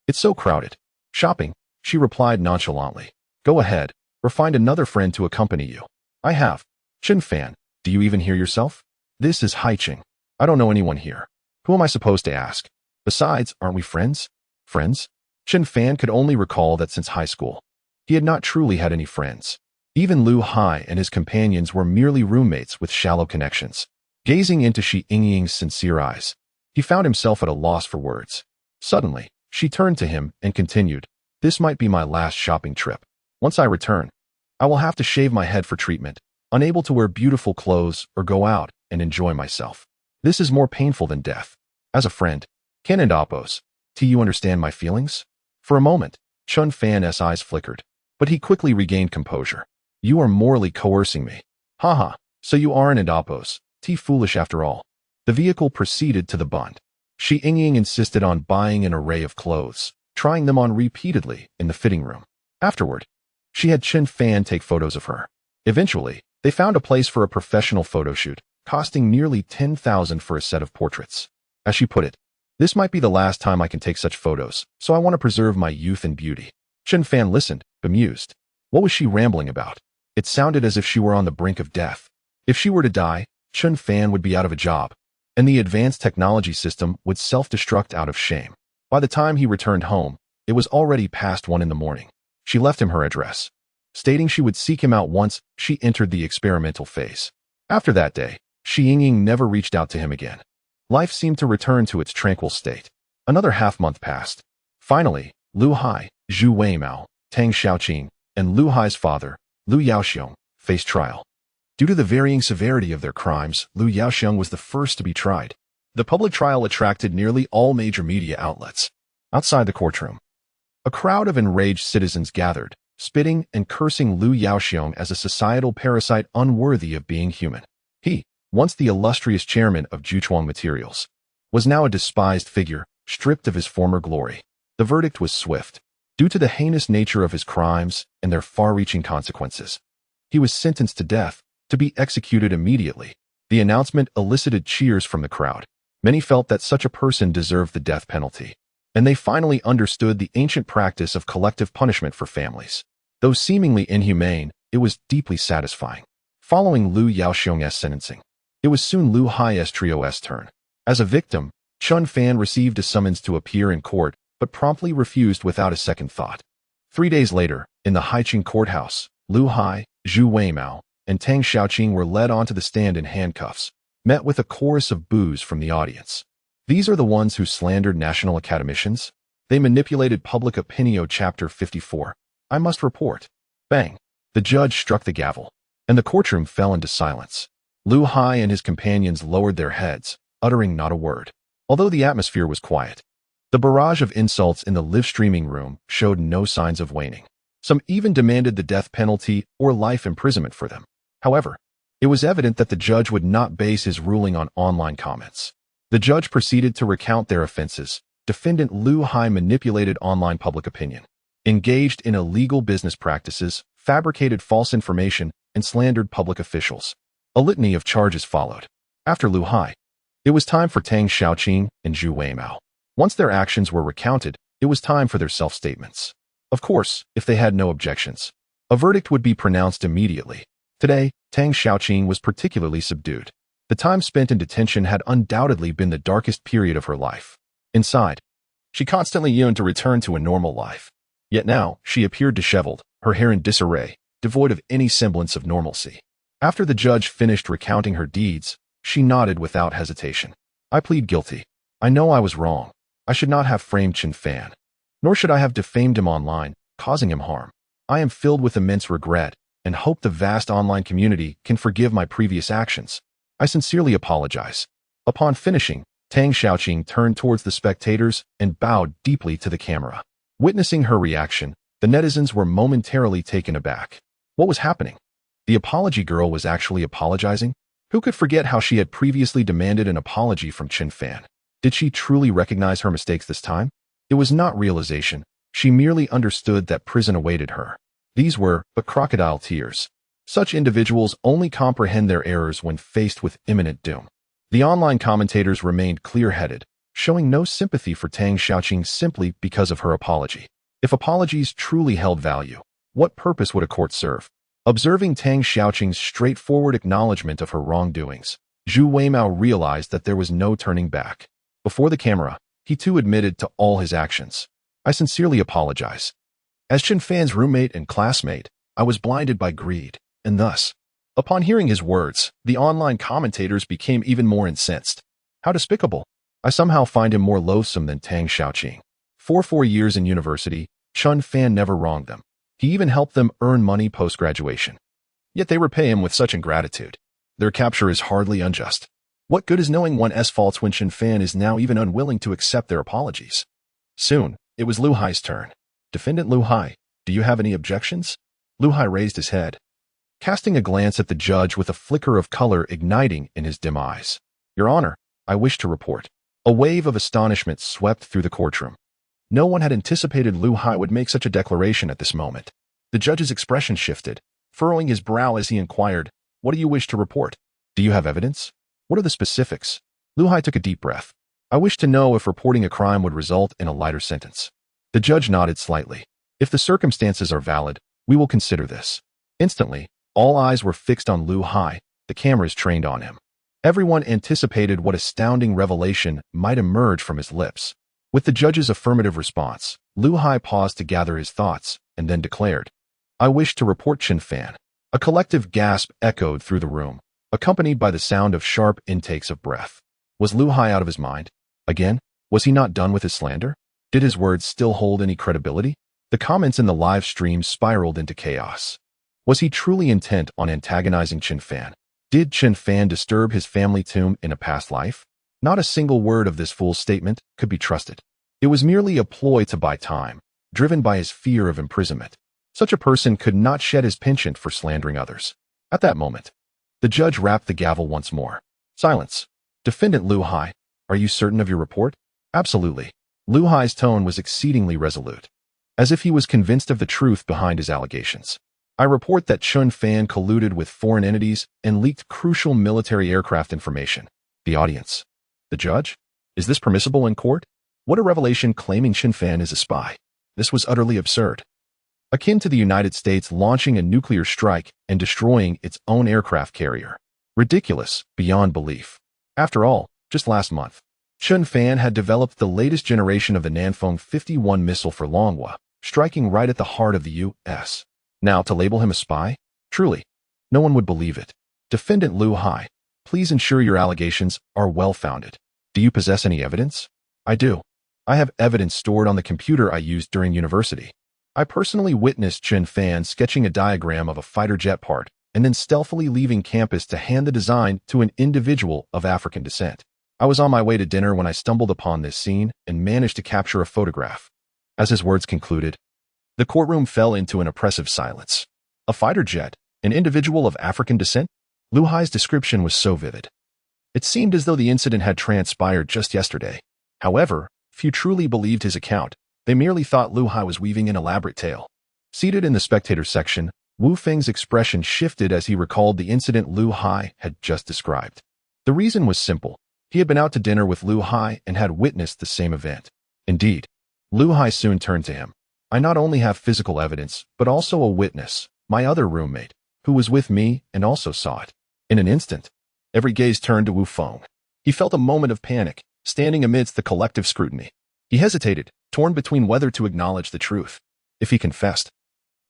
A: It's so crowded. Shopping, she replied nonchalantly. Go ahead, or find another friend to accompany you. I have. Chen Fan, do you even hear yourself? This is Haicheng. I don't know anyone here. Who am I supposed to ask? Besides, aren't we friends? Friends? Chen Fan could only recall that since high school, he had not truly had any friends. Even Lu Hai and his companions were merely roommates with shallow connections. Gazing into Shi Yingying's sincere eyes, he found himself at a loss for words. Suddenly, she turned to him and continued, This might be my last shopping trip. Once I return, I will have to shave my head for treatment, unable to wear beautiful clothes or go out and enjoy myself. This is more painful than death. As a friend, Ken and Oppos, do you understand my feelings? For a moment, Chen Fan's eyes flickered, but he quickly regained composure. You are morally coercing me. Haha, so you aren't an Oppos. Foolish after all. The vehicle proceeded to the Bund. Shi Yingying insisted on buying an array of clothes, trying them on repeatedly in the fitting room. Afterward, she had Chen Fan take photos of her. Eventually, they found a place for a professional photo shoot, costing nearly 10,000 for a set of portraits. As she put it, this might be the last time I can take such photos, so I want to preserve my youth and beauty. Chen Fan listened, bemused. What was she rambling about? It sounded as if she were on the brink of death. If she were to die, Chen Fan would be out of a job, and the advanced technology system would self-destruct out of shame. By the time he returned home, it was already past 1 a.m. She left him her address, stating she would seek him out once she entered the experimental phase. After that day, Shi Yingying never reached out to him again. Life seemed to return to its tranquil state. Another half-month passed. Finally, Lu Hai, Zhu Weimao, Tang Xiaoqing, and Lu Hai's father, Lu Yaoxiong, faced trial. Due to the varying severity of their crimes, Lu Yaoxiong was the first to be tried. The public trial attracted nearly all major media outlets. Outside the courtroom, a crowd of enraged citizens gathered, spitting and cursing Lu Yaoxiong as a societal parasite unworthy of being human. He, once the illustrious chairman of Juchuang Materials, was now a despised figure, stripped of his former glory. The verdict was swift. Due to the heinous nature of his crimes and their far-reaching consequences, he was sentenced to death, to be executed immediately. The announcement elicited cheers from the crowd. Many felt that such a person deserved the death penalty, and they finally understood the ancient practice of collective punishment for families. Though seemingly inhumane, it was deeply satisfying. Following Lu Yaoxiong's sentencing, it was soon Lu Hai's trio's turn. As a victim, Chen Fan received a summons to appear in court, but promptly refused without a second thought. 3 days later, in the Haicheng courthouse, Lu Hai, Zhu Weimao, and Tang Xiaoqing were led onto the stand in handcuffs, met with a chorus of boos from the audience. These are the ones who slandered national academicians? They manipulated public opinion. Chapter 54. I must report. Bang! The judge struck the gavel, and the courtroom fell into silence. Lu Hai and his companions lowered their heads, uttering not a word. Although the atmosphere was quiet, the barrage of insults in the live-streaming room showed no signs of waning. Some even demanded the death penalty or life imprisonment for them. However, it was evident that the judge would not base his ruling on online comments. The judge proceeded to recount their offenses. Defendant Lu Hai manipulated online public opinion, engaged in illegal business practices, fabricated false information, and slandered public officials. A litany of charges followed. After Lu Hai, it was time for Tang Xiaoqing and Zhu Weimao. Once their actions were recounted, It was time for their self-statements. Of course, if they had no objections, a verdict would be pronounced immediately. Today, Tang Xiaoqing was particularly subdued. The time spent in detention had undoubtedly been the darkest period of her life. Inside, she constantly yearned to return to a normal life. Yet now, she appeared disheveled, her hair in disarray, devoid of any semblance of normalcy. After the judge finished recounting her deeds, she nodded without hesitation. I plead guilty. I know I was wrong. I should not have framed Chen Fan. Nor should I have defamed him online, causing him harm. I am filled with immense regret and hope the vast online community can forgive my previous actions. I sincerely apologize. Upon finishing, Tang Xiaoqing turned towards the spectators and bowed deeply to the camera. Witnessing her reaction, the netizens were momentarily taken aback. What was happening? The apology girl was actually apologizing? Who could forget how she had previously demanded an apology from Chen Fan? Did she truly recognize her mistakes this time? It was not realization. She merely understood that prison awaited her. These were but crocodile tears. Such individuals only comprehend their errors when faced with imminent doom. The online commentators remained clear-headed, showing no sympathy for Tang Xiaoqing simply because of her apology. If apologies truly held value, what purpose would a court serve? Observing Tang Xiaoqing's straightforward acknowledgement of her wrongdoings, Zhu Weimao realized that there was no turning back. Before the camera, he too admitted to all his actions. I sincerely apologize. As Chen Fan's roommate and classmate, I was blinded by greed, and thus, upon hearing his words, the online commentators became even more incensed. How despicable! I somehow find him more loathsome than Tang Xiaoqing. For 4 years in university, Chen Fan never wronged them. He even helped them earn money post-graduation. Yet they repay him with such ingratitude. Their capture is hardly unjust. What good is knowing one's faults when Chen Fan is now even unwilling to accept their apologies? Soon, it was Lu Hai's turn. Defendant Lu Hai, do you have any objections? Lu Hai raised his head, casting a glance at the judge with a flicker of color igniting in his dim eyes. Your Honor, I wish to report. A wave of astonishment swept through the courtroom. No one had anticipated Lu Hai would make such a declaration at this moment. The judge's expression shifted, furrowing his brow as he inquired, What do you wish to report? Do you have evidence? What are the specifics? Lu Hai took a deep breath. I wish to know if reporting a crime would result in a lighter sentence. The judge nodded slightly. If the circumstances are valid, we will consider this. Instantly, all eyes were fixed on Lu Hai, the cameras trained on him. Everyone anticipated what astounding revelation might emerge from his lips. With the judge's affirmative response, Lu Hai paused to gather his thoughts and then declared, I wish to report Chen Fan. A collective gasp echoed through the room, accompanied by the sound of sharp intakes of breath. Was Lu Hai out of his mind? Again, was he not done with his slander? Did his words still hold any credibility? The comments in the live stream spiraled into chaos. Was he truly intent on antagonizing Chen Fan? Did Chen Fan disturb his family tomb in a past life? Not a single word of this fool's statement could be trusted. It was merely a ploy to buy time, driven by his fear of imprisonment. Such a person could not shed his penchant for slandering others. At that moment, the judge rapped the gavel once more. Silence. Defendant Lu Hai, are you certain of your report? Absolutely. Lu Hai's tone was exceedingly resolute, as if he was convinced of the truth behind his allegations. I report that Chen Fan colluded with foreign entities and leaked crucial military aircraft information. The audience. The judge? Is this permissible in court? What a revelation claiming Chen Fan is a spy. This was utterly absurd. Akin to the United States launching a nuclear strike and destroying its own aircraft carrier. Ridiculous, beyond belief. After all, just last month, Chen Fan had developed the latest generation of the Nanfeng 51 missile for Longhua, striking right at the heart of the U.S. Now, to label him a spy? Truly, no one would believe it. Defendant Lu Hai, please ensure your allegations are well-founded. Do you possess any evidence? I do. I have evidence stored on the computer I used during university. I personally witnessed Chen Fan sketching a diagram of a fighter jet part and then stealthily leaving campus to hand the design to an individual of African descent. I was on my way to dinner when I stumbled upon this scene and managed to capture a photograph. As his words concluded, the courtroom fell into an oppressive silence. A fighter jet, an individual of African descent? Lu Hai's description was so vivid. It seemed as though the incident had transpired just yesterday. However, few truly believed his account. They merely thought Lu Hai was weaving an elaborate tale. Seated in the spectator section, Wu Feng's expression shifted as he recalled the incident Lu Hai had just described. The reason was simple. He had been out to dinner with Lu Hai and had witnessed the same event. Indeed, Lu Hai soon turned to him. I not only have physical evidence, but also a witness, my other roommate, who was with me and also saw it. In an instant, every gaze turned to Wu Feng. He felt a moment of panic, standing amidst the collective scrutiny. He hesitated, torn between whether to acknowledge the truth. If he confessed,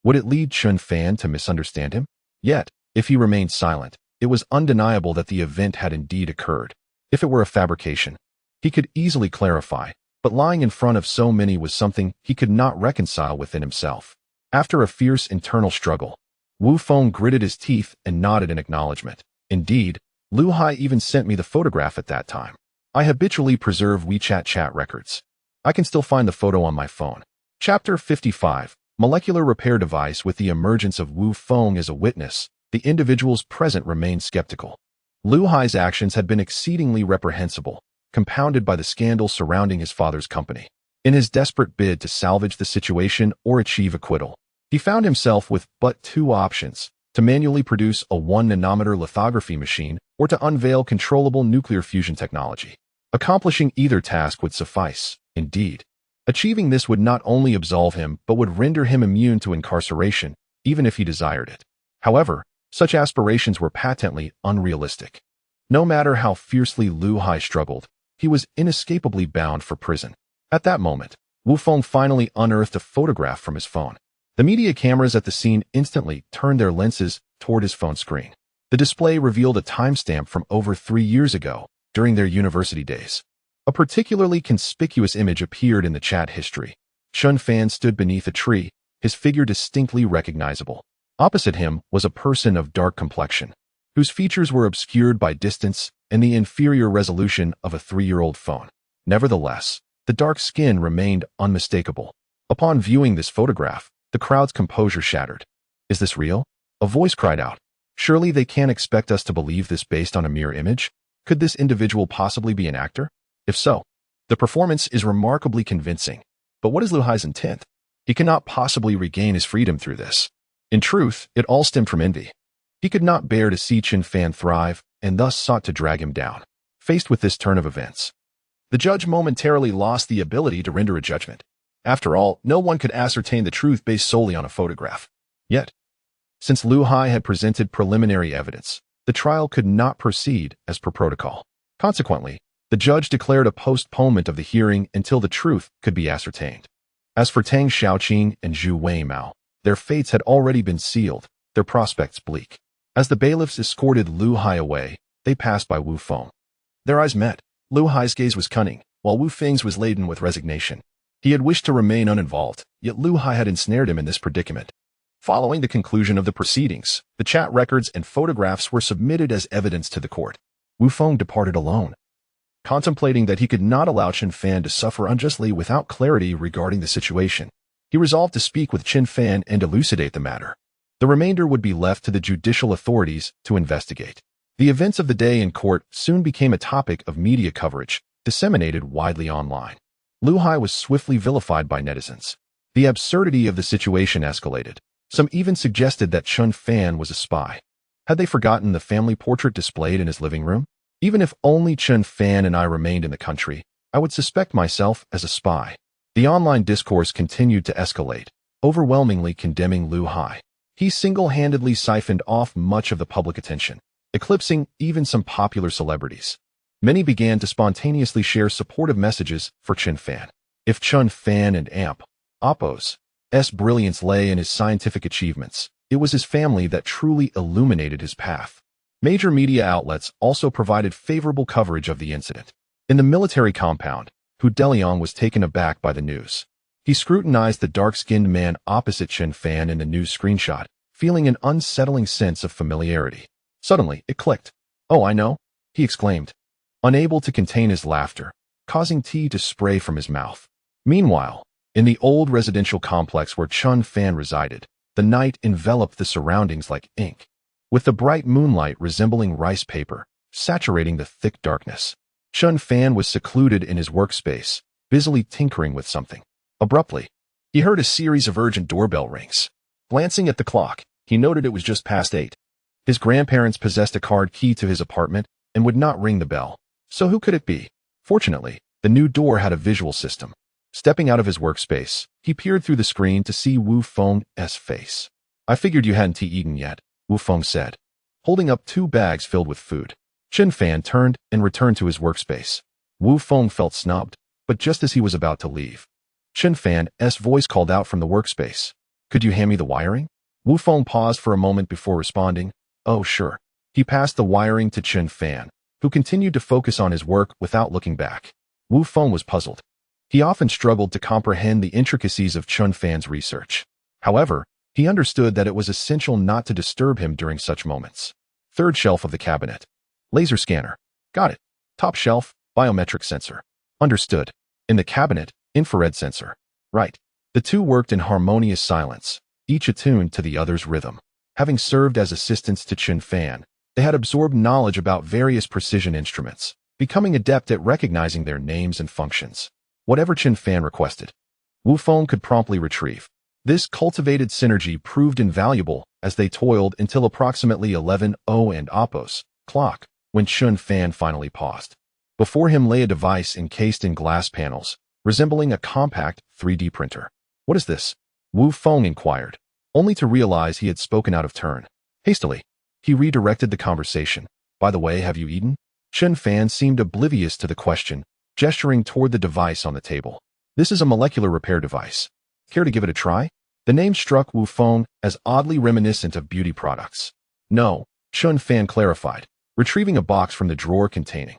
A: would it lead Chen Fan to misunderstand him? Yet, if he remained silent, it was undeniable that the event had indeed occurred. If it were a fabrication, he could easily clarify, but lying in front of so many was something he could not reconcile within himself. After a fierce internal struggle, Wu Feng gritted his teeth and nodded in acknowledgement. Indeed, Lu Hai even sent me the photograph at that time. I habitually preserve WeChat chat records. I can still find the photo on my phone. Chapter 55. Molecular Repair Device. With the emergence of Wu Feng as a witness, the individuals present remained skeptical. Lu Hai's actions had been exceedingly reprehensible, compounded by the scandal surrounding his father's company. In his desperate bid to salvage the situation or achieve acquittal, he found himself with but two options: to manually produce a 1-nanometer lithography machine or to unveil controllable nuclear fusion technology. Accomplishing either task would suffice. Indeed, achieving this would not only absolve him but would render him immune to incarceration, even if he desired it. However, such aspirations were patently unrealistic. No matter how fiercely Lu Hai struggled, he was inescapably bound for prison. At that moment, Wu Feng finally unearthed a photograph from his phone. The media cameras at the scene instantly turned their lenses toward his phone screen. The display revealed a timestamp from over 3 years ago, during their university days. A particularly conspicuous image appeared in the chat history. Chen Fan stood beneath a tree, his figure distinctly recognizable. Opposite him was a person of dark complexion, whose features were obscured by distance and the inferior resolution of a 3-year-old phone. Nevertheless, the dark skin remained unmistakable. Upon viewing this photograph, the crowd's composure shattered. Is this real? A voice cried out. Surely they can't expect us to believe this based on a mere image? Could this individual possibly be an actor? If so, the performance is remarkably convincing. But what is Lu Hai's intent? He cannot possibly regain his freedom through this. In truth, it all stemmed from envy. He could not bear to see Chen Fan thrive, and thus sought to drag him down. Faced with this turn of events, the judge momentarily lost the ability to render a judgment. After all, no one could ascertain the truth based solely on a photograph. Yet, since Lu Hai had presented preliminary evidence, the trial could not proceed as per protocol. Consequently, the judge declared a postponement of the hearing until the truth could be ascertained. As for Tang Xiaoqing and Zhu Weimao, their fates had already been sealed, their prospects bleak. As the bailiffs escorted Lu Hai away, they passed by Wu Feng. Their eyes met. Lu Hai's gaze was cunning, while Wu Feng's was laden with resignation. He had wished to remain uninvolved, yet Lu Hai had ensnared him in this predicament. Following the conclusion of the proceedings, the chat records and photographs were submitted as evidence to the court. Wu Feng departed alone, contemplating that he could not allow Chen Fan to suffer unjustly without clarity regarding the situation. He resolved to speak with Chen Fan and elucidate the matter. The remainder would be left to the judicial authorities to investigate. The events of the day in court soon became a topic of media coverage, disseminated widely online. Lu Hai was swiftly vilified by netizens. The absurdity of the situation escalated. Some even suggested that Chen Fan was a spy. Had they forgotten the family portrait displayed in his living room? Even if only Chen Fan and I remained in the country, I would suspect myself as a spy. The online discourse continued to escalate, overwhelmingly condemning Lu Hai. He single-handedly siphoned off much of the public attention, eclipsing even some popular celebrities. Many began to spontaneously share supportive messages for Chen Fan. If Chen Fan and Oppo's brilliance lay in his scientific achievements, it was his family that truly illuminated his path. Major media outlets also provided favorable coverage of the incident. In the military compound, Hu Deliang was taken aback by the news. He scrutinized the dark-skinned man opposite Chen Fan in the news screenshot, feeling an unsettling sense of familiarity. Suddenly, it clicked. "Oh, I know," he exclaimed, unable to contain his laughter, causing tea to spray from his mouth. Meanwhile, in the old residential complex where Chen Fan resided, the night enveloped the surroundings like ink, with the bright moonlight resembling rice paper, saturating the thick darkness. Chen Fan was secluded in his workspace, busily tinkering with something. Abruptly, he heard a series of urgent doorbell rings. Glancing at the clock, he noted it was just past 8. His grandparents possessed a card key to his apartment and would not ring the bell. So who could it be? Fortunately, the new door had a visual system. Stepping out of his workspace, he peered through the screen to see Wu Feng's face. I figured you hadn't eaten yet, Wu Feng said, holding up 2 bags filled with food. Chen Fan turned and returned to his workspace. Wu Feng felt snubbed, but just as he was about to leave, Chen Fan's voice called out from the workspace. Could you hand me the wiring? Wu Feng paused for a moment before responding. Oh, sure. He passed the wiring to Chen Fan, who continued to focus on his work without looking back. Wu Feng was puzzled. He often struggled to comprehend the intricacies of Chen Fan's research. However, he understood that it was essential not to disturb him during such moments. Third shelf of the cabinet. Laser scanner. Got it. Top shelf, biometric sensor. Understood. In the cabinet, infrared sensor. Right. The two worked in harmonious silence, each attuned to the other's rhythm. Having served as assistants to Chen Fan, they had absorbed knowledge about various precision instruments, becoming adept at recognizing their names and functions. Whatever Chen Fan requested, Wu Feng could promptly retrieve. This cultivated synergy proved invaluable as they toiled until approximately 11:00 and Oppo's clock, when Chen Fan finally paused. Before him lay a device encased in glass panels, resembling a compact 3D printer. What is this? Wu Feng inquired, only to realize he had spoken out of turn. Hastily, he redirected the conversation. By the way, have you eaten? Chen Fan seemed oblivious to the question, gesturing toward the device on the table. This is a molecular repair device. Care to give it a try? The name struck Wu Feng as oddly reminiscent of beauty products. No, Chen Fan clarified, retrieving a box from the drawer containing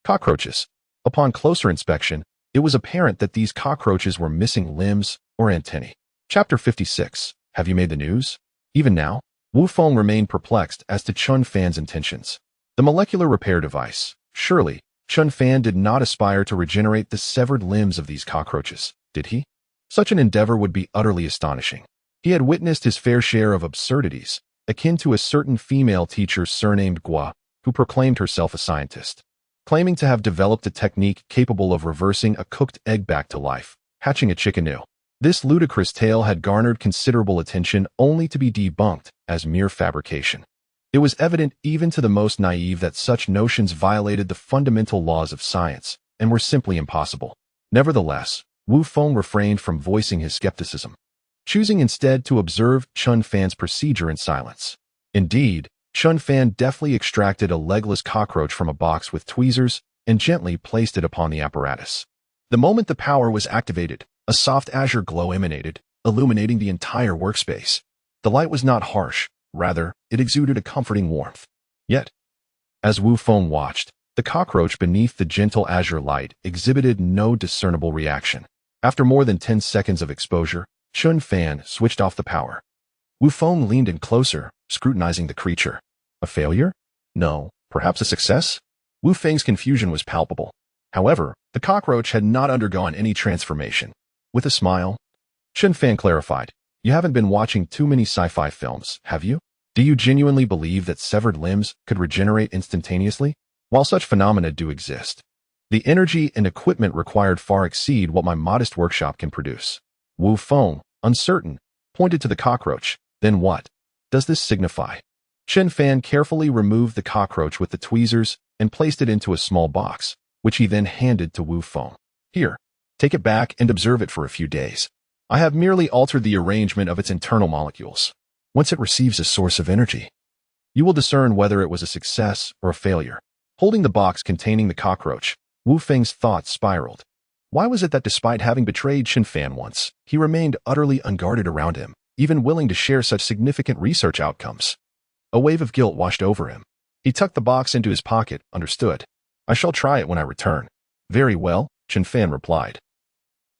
A: cockroaches. Upon closer inspection, it was apparent that these cockroaches were missing limbs or antennae. Chapter 56. Have you made the news? Even now, Wu Feng remained perplexed as to Chen Fan's intentions. The molecular repair device. Surely, Chen Fan did not aspire to regenerate the severed limbs of these cockroaches, did he? Such an endeavor would be utterly astonishing. He had witnessed his fair share of absurdities, akin to a certain female teacher surnamed Gua, who proclaimed herself a scientist, claiming to have developed a technique capable of reversing a cooked egg back to life, hatching a chicken new. This ludicrous tale had garnered considerable attention only to be debunked as mere fabrication. It was evident even to the most naive that such notions violated the fundamental laws of science and were simply impossible. Nevertheless, Wu Feng refrained from voicing his skepticism, choosing instead to observe Chen Fan's procedure in silence. Indeed, Chen Fan deftly extracted a legless cockroach from a box with tweezers and gently placed it upon the apparatus. The moment the power was activated, a soft azure glow emanated, illuminating the entire workspace. The light was not harsh, rather, it exuded a comforting warmth. Yet, as Wu Feng watched, the cockroach beneath the gentle azure light exhibited no discernible reaction. After more than 10 seconds of exposure, Chen Fan switched off the power. Wu Feng leaned in closer, scrutinizing the creature. A failure? No, perhaps a success? Wu Feng's confusion was palpable. However, the cockroach had not undergone any transformation. With a smile, Chen Fan clarified, you haven't been watching too many sci-fi films, have you? Do you genuinely believe that severed limbs could regenerate instantaneously? While such phenomena do exist, the energy and equipment required far exceed what my modest workshop can produce. Wu Feng, uncertain, pointed to the cockroach. Then what does this signify? Chen Fan carefully removed the cockroach with the tweezers and placed it into a small box, which he then handed to Wu Feng. Here, take it back and observe it for a few days. I have merely altered the arrangement of its internal molecules. Once it receives a source of energy, you will discern whether it was a success or a failure. Holding the box containing the cockroach, Wu Feng's thoughts spiraled. Why was it that despite having betrayed Chen Fan once, he remained utterly unguarded around him, even willing to share such significant research outcomes? A wave of guilt washed over him. He tucked the box into his pocket. Understood. I shall try it when I return. Very well, Chen Fan replied.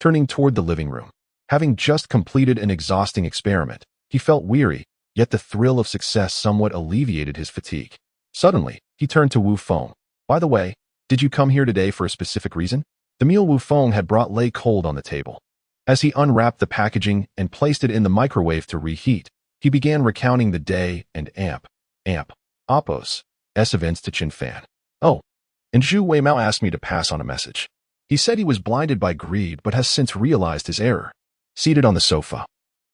A: Turning toward the living room. Having just completed an exhausting experiment, he felt weary, yet the thrill of success somewhat alleviated his fatigue. Suddenly, he turned to Wu Feng. By the way, did you come here today for a specific reason? The meal Wu Feng had brought lay cold on the table. As he unwrapped the packaging and placed it in the microwave to reheat, he began recounting the day and Oppo's events to Chen Fan. Oh, and Zhu Weimao asked me to pass on a message. He said he was blinded by greed but has since realized his error. Seated on the sofa,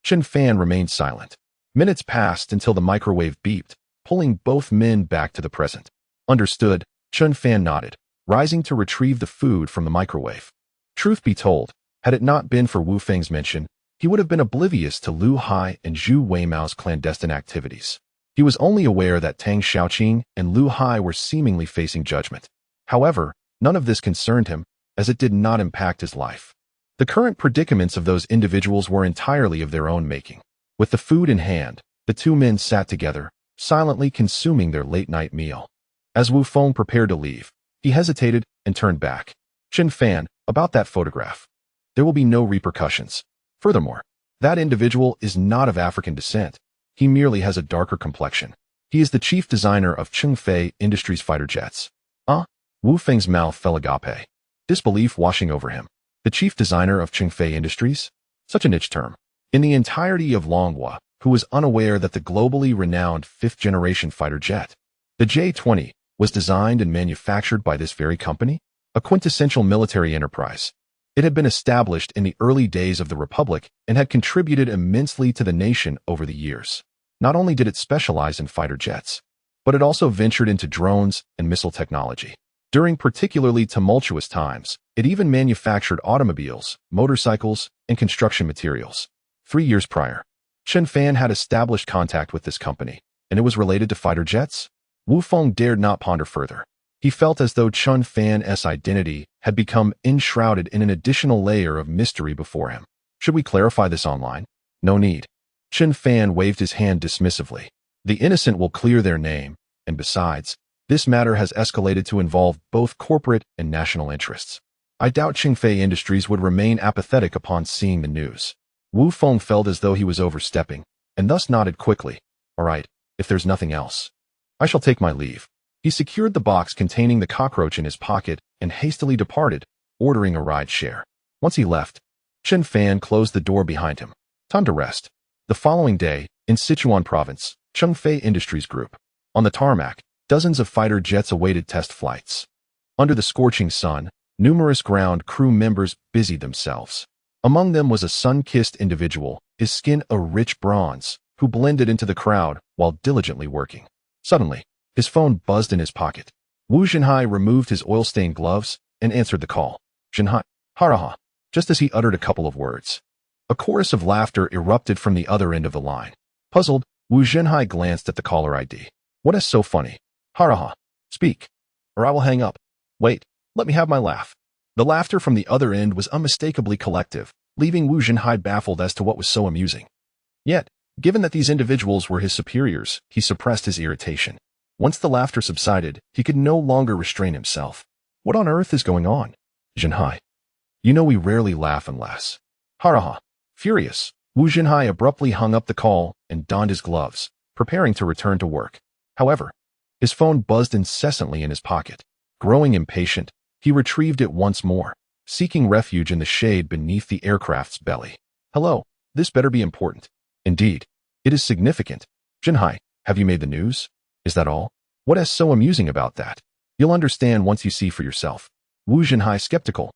A: Chen Fan remained silent. Minutes passed until the microwave beeped, pulling both men back to the present. Understood, Chen Fan nodded, rising to retrieve the food from the microwave. Truth be told, Had it not been for Wu Feng's mention, he would have been oblivious to Lu Hai and Zhu Weimao's clandestine activities. He was only aware that Tang Xiaoqing and Lu Hai were seemingly facing judgment. However, none of this concerned him, as it did not impact his life. The current predicaments of those individuals were entirely of their own making. With the food in hand, the two men sat together, silently consuming their late-night meal. As Wu Feng prepared to leave, he hesitated and turned back. Chen Fan, about that photograph. There will be no repercussions. Furthermore, that individual is not of African descent. He merely has a darker complexion. He is the chief designer of Chen Fan Industries fighter jets. Wu Feng's mouth fell agape, disbelief washing over him. The chief designer of Chen Fan Industries? Such a niche term. In the entirety of Longhua, who was unaware that the globally renowned fifth-generation fighter jet, the J-20, was designed and manufactured by this very company? A quintessential military enterprise. It had been established in the early days of the Republic and had contributed immensely to the nation over the years. Not only did it specialize in fighter jets, but it also ventured into drones and missile technology. During particularly tumultuous times, it even manufactured automobiles, motorcycles, and construction materials. 3 years prior, Chen Fan had established contact with this company, and it was related to fighter jets? Wu Feng dared not ponder further. He felt as though Chen Fan's identity had become enshrouded in an additional layer of mystery before him. Should we clarify this online? No need. Chen Fan waved his hand dismissively. The innocent will clear their name, and besides, this matter has escalated to involve both corporate and national interests. I doubt Chen Fan Industries would remain apathetic upon seeing the news. Wu Feng felt as though he was overstepping, and thus nodded quickly. All right, if there's nothing else, I shall take my leave. He secured the box containing the cockroach in his pocket and hastily departed, ordering a ride share. Once he left, Chen Fan closed the door behind him. Time to rest. The following day, in Sichuan Province, Chen Fan Industries Group. On the tarmac, dozens of fighter jets awaited test flights. Under the scorching sun, numerous ground crew members busied themselves. Among them was a sun-kissed individual, his skin a rich bronze, who blended into the crowd while diligently working. Suddenly, his phone buzzed in his pocket. Wu Zhenhai removed his oil-stained gloves and answered the call. Zhenhai, haraha, just as he uttered a couple of words. A chorus of laughter erupted from the other end of the line. Puzzled, Wu Zhenhai glanced at the caller ID. What is so funny? Haraha, speak, or I will hang up. Wait, let me have my laugh. The laughter from the other end was unmistakably collective, leaving Wu Zhenhai baffled as to what was so amusing. Yet, given that these individuals were his superiors, he suppressed his irritation. Once the laughter subsided, he could no longer restrain himself. What on earth is going on? Zhenhai. You know we rarely laugh unless. Haraha. Furious, Wu Zhenhai abruptly hung up the call and donned his gloves, preparing to return to work. However, his phone buzzed incessantly in his pocket. Growing impatient, he retrieved it once more, seeking refuge in the shade beneath the aircraft's belly. Hello, this better be important. Indeed, it is significant. Zhenhai, have you made the news? Is that all? What is so amusing about that? You'll understand once you see for yourself. Wu Zhenhai, skeptical,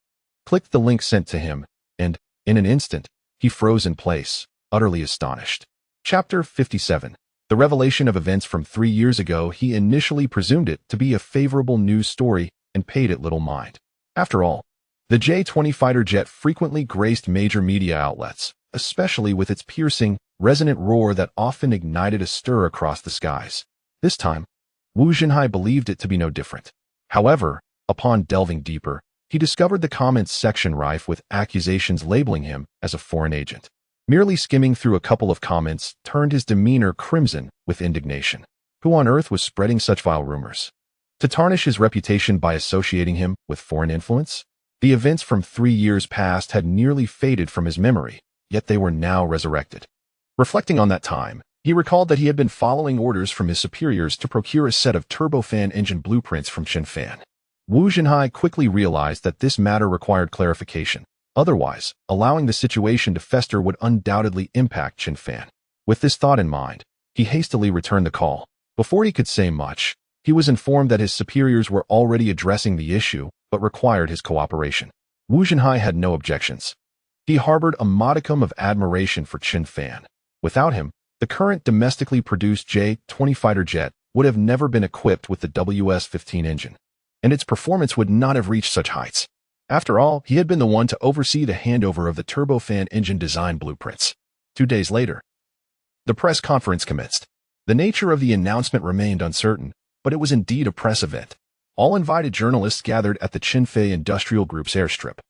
A: clicked the link sent to him, and, in an instant, he froze in place, utterly astonished. Chapter 57. The revelation of events from 3 years ago. He initially presumed it to be a favorable news story and paid it little mind. After all, the J-20 fighter jet frequently graced major media outlets, especially with its piercing, resonant roar that often ignited a stir across the skies. This time, Wu Zhenhai believed it to be no different. However, upon delving deeper, he discovered the comments section rife with accusations labeling him as a foreign agent. Merely skimming through a couple of comments turned his demeanor crimson with indignation. Who on earth was spreading such vile rumors? To tarnish his reputation by associating him with foreign influence? The events from 3 years past had nearly faded from his memory, yet they were now resurrected. Reflecting on that time, he recalled that he had been following orders from his superiors to procure a set of turbofan engine blueprints from Chen Fan. Wu Zhenhai quickly realized that this matter required clarification. Otherwise, allowing the situation to fester would undoubtedly impact Chen Fan. With this thought in mind, he hastily returned the call. Before he could say much, he was informed that his superiors were already addressing the issue, but required his cooperation. Wu Zhenhai had no objections. He harbored a modicum of admiration for Chen Fan. Without him, the current domestically produced J-20 fighter jet would have never been equipped with the WS-15 engine, and its performance would not have reached such heights. After all, he had been the one to oversee the handover of the turbofan engine design blueprints. 2 days later, the press conference commenced. The nature of the announcement remained uncertain, but it was indeed a press event. All invited journalists gathered at the Chen Fan Industrial Group's airstrip,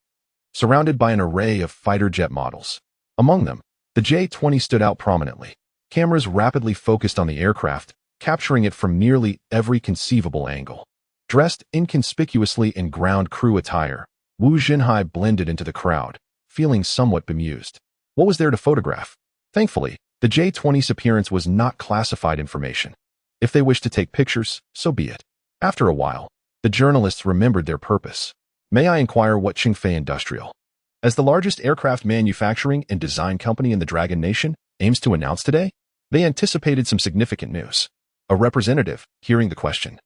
A: surrounded by an array of fighter jet models. Among them, the J-20 stood out prominently. Cameras rapidly focused on the aircraft, capturing it from nearly every conceivable angle. Dressed inconspicuously in ground crew attire, Wu Jinhai blended into the crowd, feeling somewhat bemused. What was there to photograph? Thankfully, the J-20's appearance was not classified information. If they wished to take pictures, so be it. After a while, the journalists remembered their purpose. May I inquire what Chen Fan Industrial, as the largest aircraft manufacturing and design company in the Dragon Nation, aims to announce today? They anticipated some significant news. A representative, hearing the question,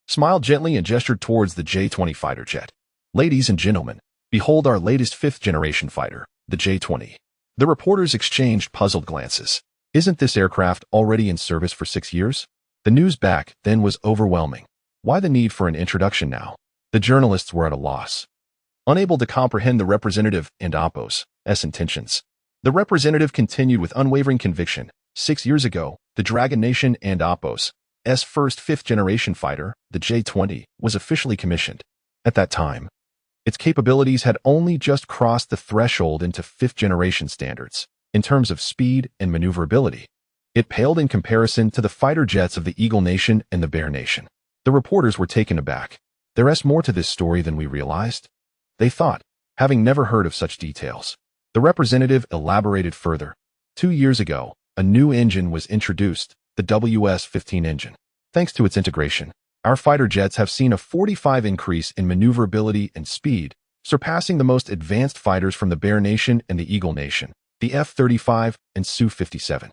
A: smiled gently and gestured towards the J-20 fighter jet. Ladies and gentlemen, behold our latest fifth-generation fighter, the J-20. The reporters exchanged puzzled glances. Isn't this aircraft already in service for 6 years? The news back then was overwhelming. Why the need for an introduction now? The journalists were at a loss, unable to comprehend the representative and Oppo's intentions. The representative continued with unwavering conviction. 6 years ago, the Dragon Nation and Oppo's first fifth-generation fighter, the J-20, was officially commissioned. At that time, its capabilities had only just crossed the threshold into fifth-generation standards. In terms of speed and maneuverability, it paled in comparison to the fighter jets of the Eagle Nation and the Bear Nation. The reporters were taken aback. There's more to this story than we realized, they thought, having never heard of such details. The representative elaborated further. 2 years ago, a new engine was introduced, the WS-15 engine. Thanks to its integration, our fighter jets have seen a 45% increase in maneuverability and speed, surpassing the most advanced fighters from the Bear Nation and the Eagle Nation, the F-35 and Su-57,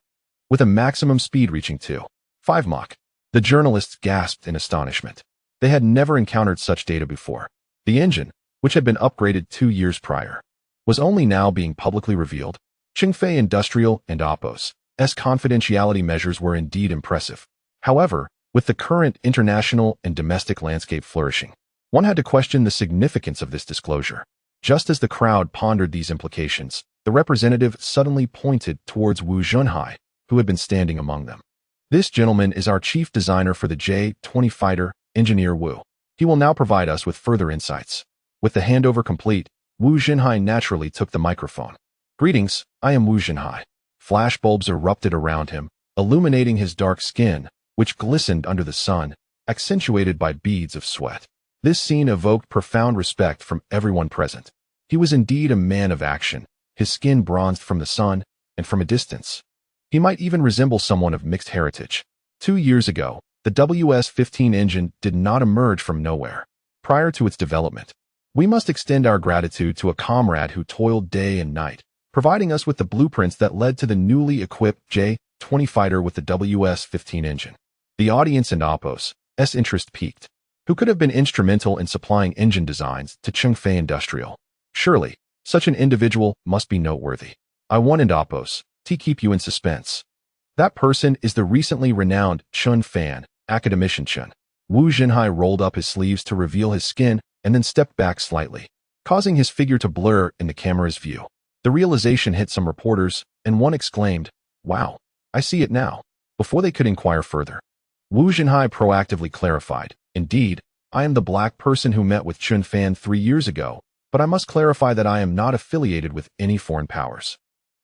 A: with a maximum speed reaching 2.5 Mach. The journalists gasped in astonishment. They had never encountered such data before. The engine, which had been upgraded 2 years prior, was only now being publicly revealed. Chen Fan Industrial and Oppo's confidentiality measures were indeed impressive. However, with the current international and domestic landscape flourishing, one had to question the significance of this disclosure. Just as the crowd pondered these implications, the representative suddenly pointed towards Wu Jinhai, who had been standing among them. This gentleman is our chief designer for the J-20 fighter, Engineer Wu. He will now provide us with further insights. With the handover complete, Wu Jinhai naturally took the microphone. Greetings, I am Wu Jinhai. Flashbulbs erupted around him, illuminating his dark skin, which glistened under the sun, accentuated by beads of sweat. This scene evoked profound respect from everyone present. He was indeed a man of action, his skin bronzed from the sun, and from a distance, he might even resemble someone of mixed heritage. 2 years ago, the WS-15 engine did not emerge from nowhere. Prior to its development, we must extend our gratitude to a comrade who toiled day and night, providing us with the blueprints that led to the newly equipped J-20 fighter with the WS-15 engine. The audience and Oppo's interest peaked. Who could have been instrumental in supplying engine designs to Chen Fan Industrial? Surely, such an individual must be noteworthy. I wanted Oppo's to keep you in suspense. That person is the recently renowned Chen Fan, academician Chen. Wu Jinhai rolled up his sleeves to reveal his skin and then stepped back slightly, causing his figure to blur in the camera's view. The realization hit some reporters, and one exclaimed, "Wow, I see it now," before they could inquire further. Wu Jinhai proactively clarified, "Indeed, I am the black person who met with Chen Fan 3 years ago, but I must clarify that I am not affiliated with any foreign powers.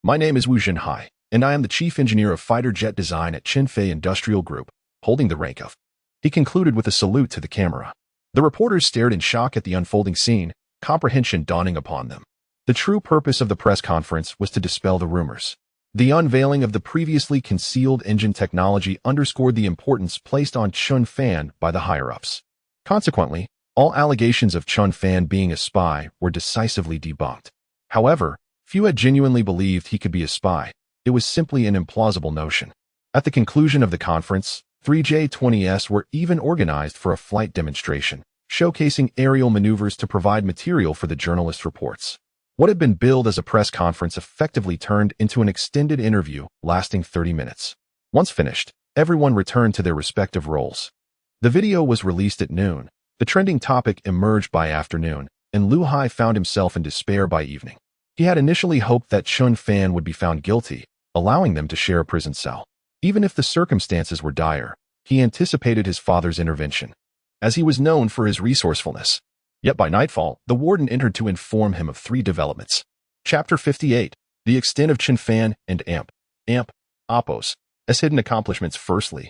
A: My name is Wu Jinhai, and I am the chief engineer of fighter jet design at Chen Fan Industrial Group, holding the rank of." He concluded with a salute to the camera. The reporters stared in shock at the unfolding scene, comprehension dawning upon them. The true purpose of the press conference was to dispel the rumors. The unveiling of the previously concealed engine technology underscored the importance placed on Chen Fan by the higher-ups. Consequently, all allegations of Chen Fan being a spy were decisively debunked. However, few had genuinely believed he could be a spy. It was simply an implausible notion. At the conclusion of the conference, 3 J-20s were even organized for a flight demonstration, showcasing aerial maneuvers to provide material for the journalists' reports. What had been billed as a press conference effectively turned into an extended interview lasting 30 minutes. Once finished, everyone returned to their respective roles. The video was released at noon. The trending topic emerged by afternoon, and Lu Hai found himself in despair by evening. He had initially hoped that Chen Fan would be found guilty, allowing them to share a prison cell. Even if the circumstances were dire, he anticipated his father's intervention, as he was known for his resourcefulness. Yet by nightfall, the warden entered to inform him of 3 developments. Chapter 58. The extent of Chen Fan and Appos' hidden accomplishments. Firstly,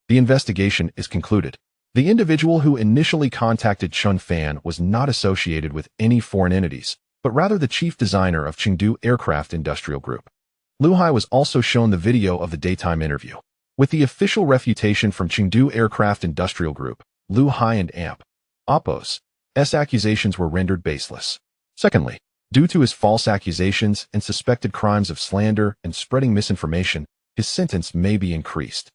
A: the investigation is concluded. The individual who initially contacted Chen Fan was not associated with any foreign entities, but rather the chief designer of Chengdu Aircraft Industrial Group. Lu Hai was also shown the video of the daytime interview. With the official refutation from Chengdu Aircraft Industrial Group, Lu Hai and Appos' accusations were rendered baseless. Secondly, due to his false accusations and suspected crimes of slander and spreading misinformation, his sentence may be increased.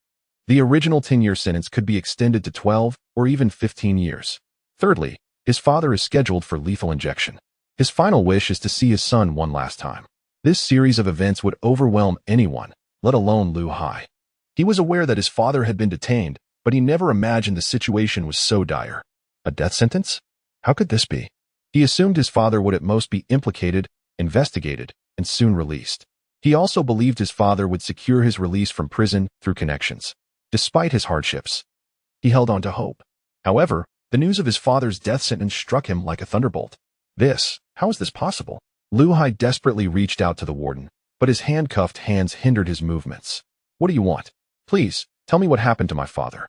A: The original 10-year sentence could be extended to 12 or even 15 years. Thirdly, his father is scheduled for lethal injection. His final wish is to see his son one last time. This series of events would overwhelm anyone, let alone Lu Hai. He was aware that his father had been detained, but he never imagined the situation was so dire. A death sentence? How could this be? He assumed his father would at most be implicated, investigated, and soon released. He also believed his father would secure his release from prison through connections. Despite his hardships, he held on to hope. However, the news of his father's death sentence struck him like a thunderbolt. How is this possible? Lu Hai desperately reached out to the warden, but his handcuffed hands hindered his movements. What do you want? Please, tell me what happened to my father.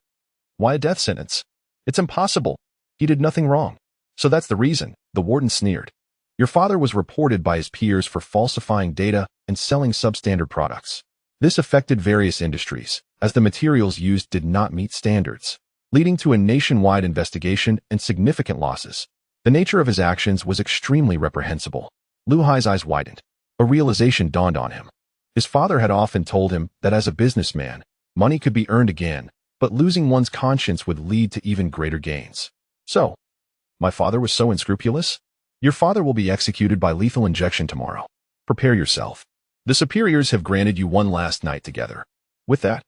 A: Why a death sentence? It's impossible. He did nothing wrong. So that's the reason, the warden sneered. Your father was reported by his peers for falsifying data and selling substandard products. This affected various industries, as the materials used did not meet standards, leading to a nationwide investigation and significant losses. The nature of his actions was extremely reprehensible. Lu Hai's eyes widened. A realization dawned on him. His father had often told him that as a businessman, money could be earned again, but losing one's conscience would lead to even greater gains. So, my father was so unscrupulous? Your father will be executed by lethal injection tomorrow. Prepare yourself. The superiors have granted you one last night together. With that,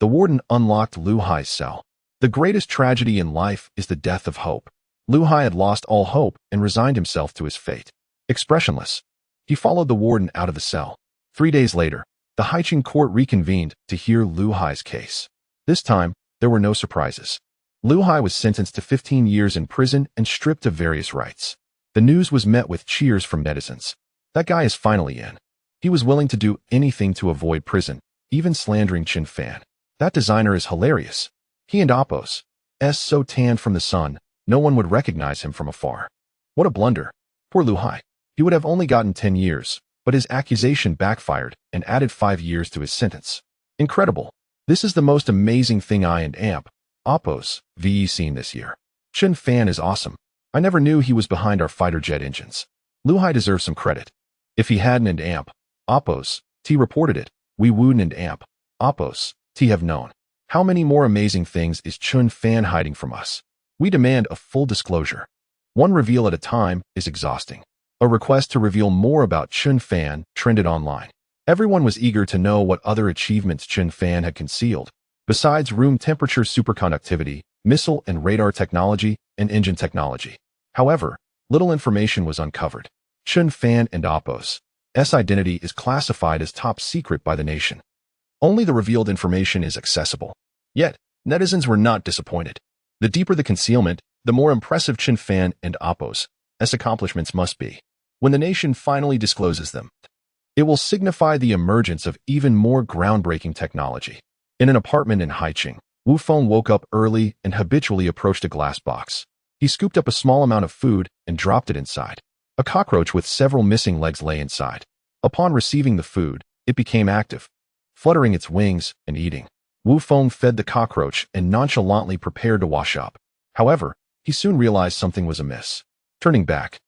A: the warden unlocked Lu Hai's cell. The greatest tragedy in life is the death of hope. Lu Hai had lost all hope and resigned himself to his fate. Expressionless, he followed the warden out of the cell. 3 days later, the Haicheng court reconvened to hear Lu Hai's case. This time, there were no surprises. Lu Hai was sentenced to 15 years in prison and stripped of various rights. The news was met with cheers from netizens. That guy is finally in. He was willing to do anything to avoid prison, even slandering Chen Fan. That designer is hilarious. He and Appos' so tanned from the sun, no one would recognize him from afar. What a blunder. Poor Lu Hai. He would have only gotten 10 years, but his accusation backfired and added 5 years to his sentence. Incredible. This is the most amazing thing I and Appos' seen this year. Chen Fan is awesome. I never knew he was behind our fighter jet engines. Lu Hai deserves some credit. If he hadn't and Appos' reported it, we wouldn't and Appos' have known. How many more amazing things is Chen Fan hiding from us? We demand a full disclosure. One reveal at a time is exhausting. A request to reveal more about Chen Fan trended online. Everyone was eager to know what other achievements Chen Fan had concealed. Besides room temperature superconductivity, missile and radar technology, and engine technology. However, little information was uncovered. Chen Fan and Appos' identity is classified as top secret by the nation. Only the revealed information is accessible. Yet, netizens were not disappointed. The deeper the concealment, the more impressive Chen Fan and Appos' accomplishments must be. When the nation finally discloses them, it will signify the emergence of even more groundbreaking technology. In an apartment in Haicheng, Wu Feng woke up early and habitually approached a glass box. He scooped up a small amount of food and dropped it inside. A cockroach with several missing legs lay inside. Upon receiving the food, it became active, fluttering its wings and eating. Wu Feng fed the cockroach and nonchalantly prepared to wash up. However, he soon realized something was amiss. Turning back,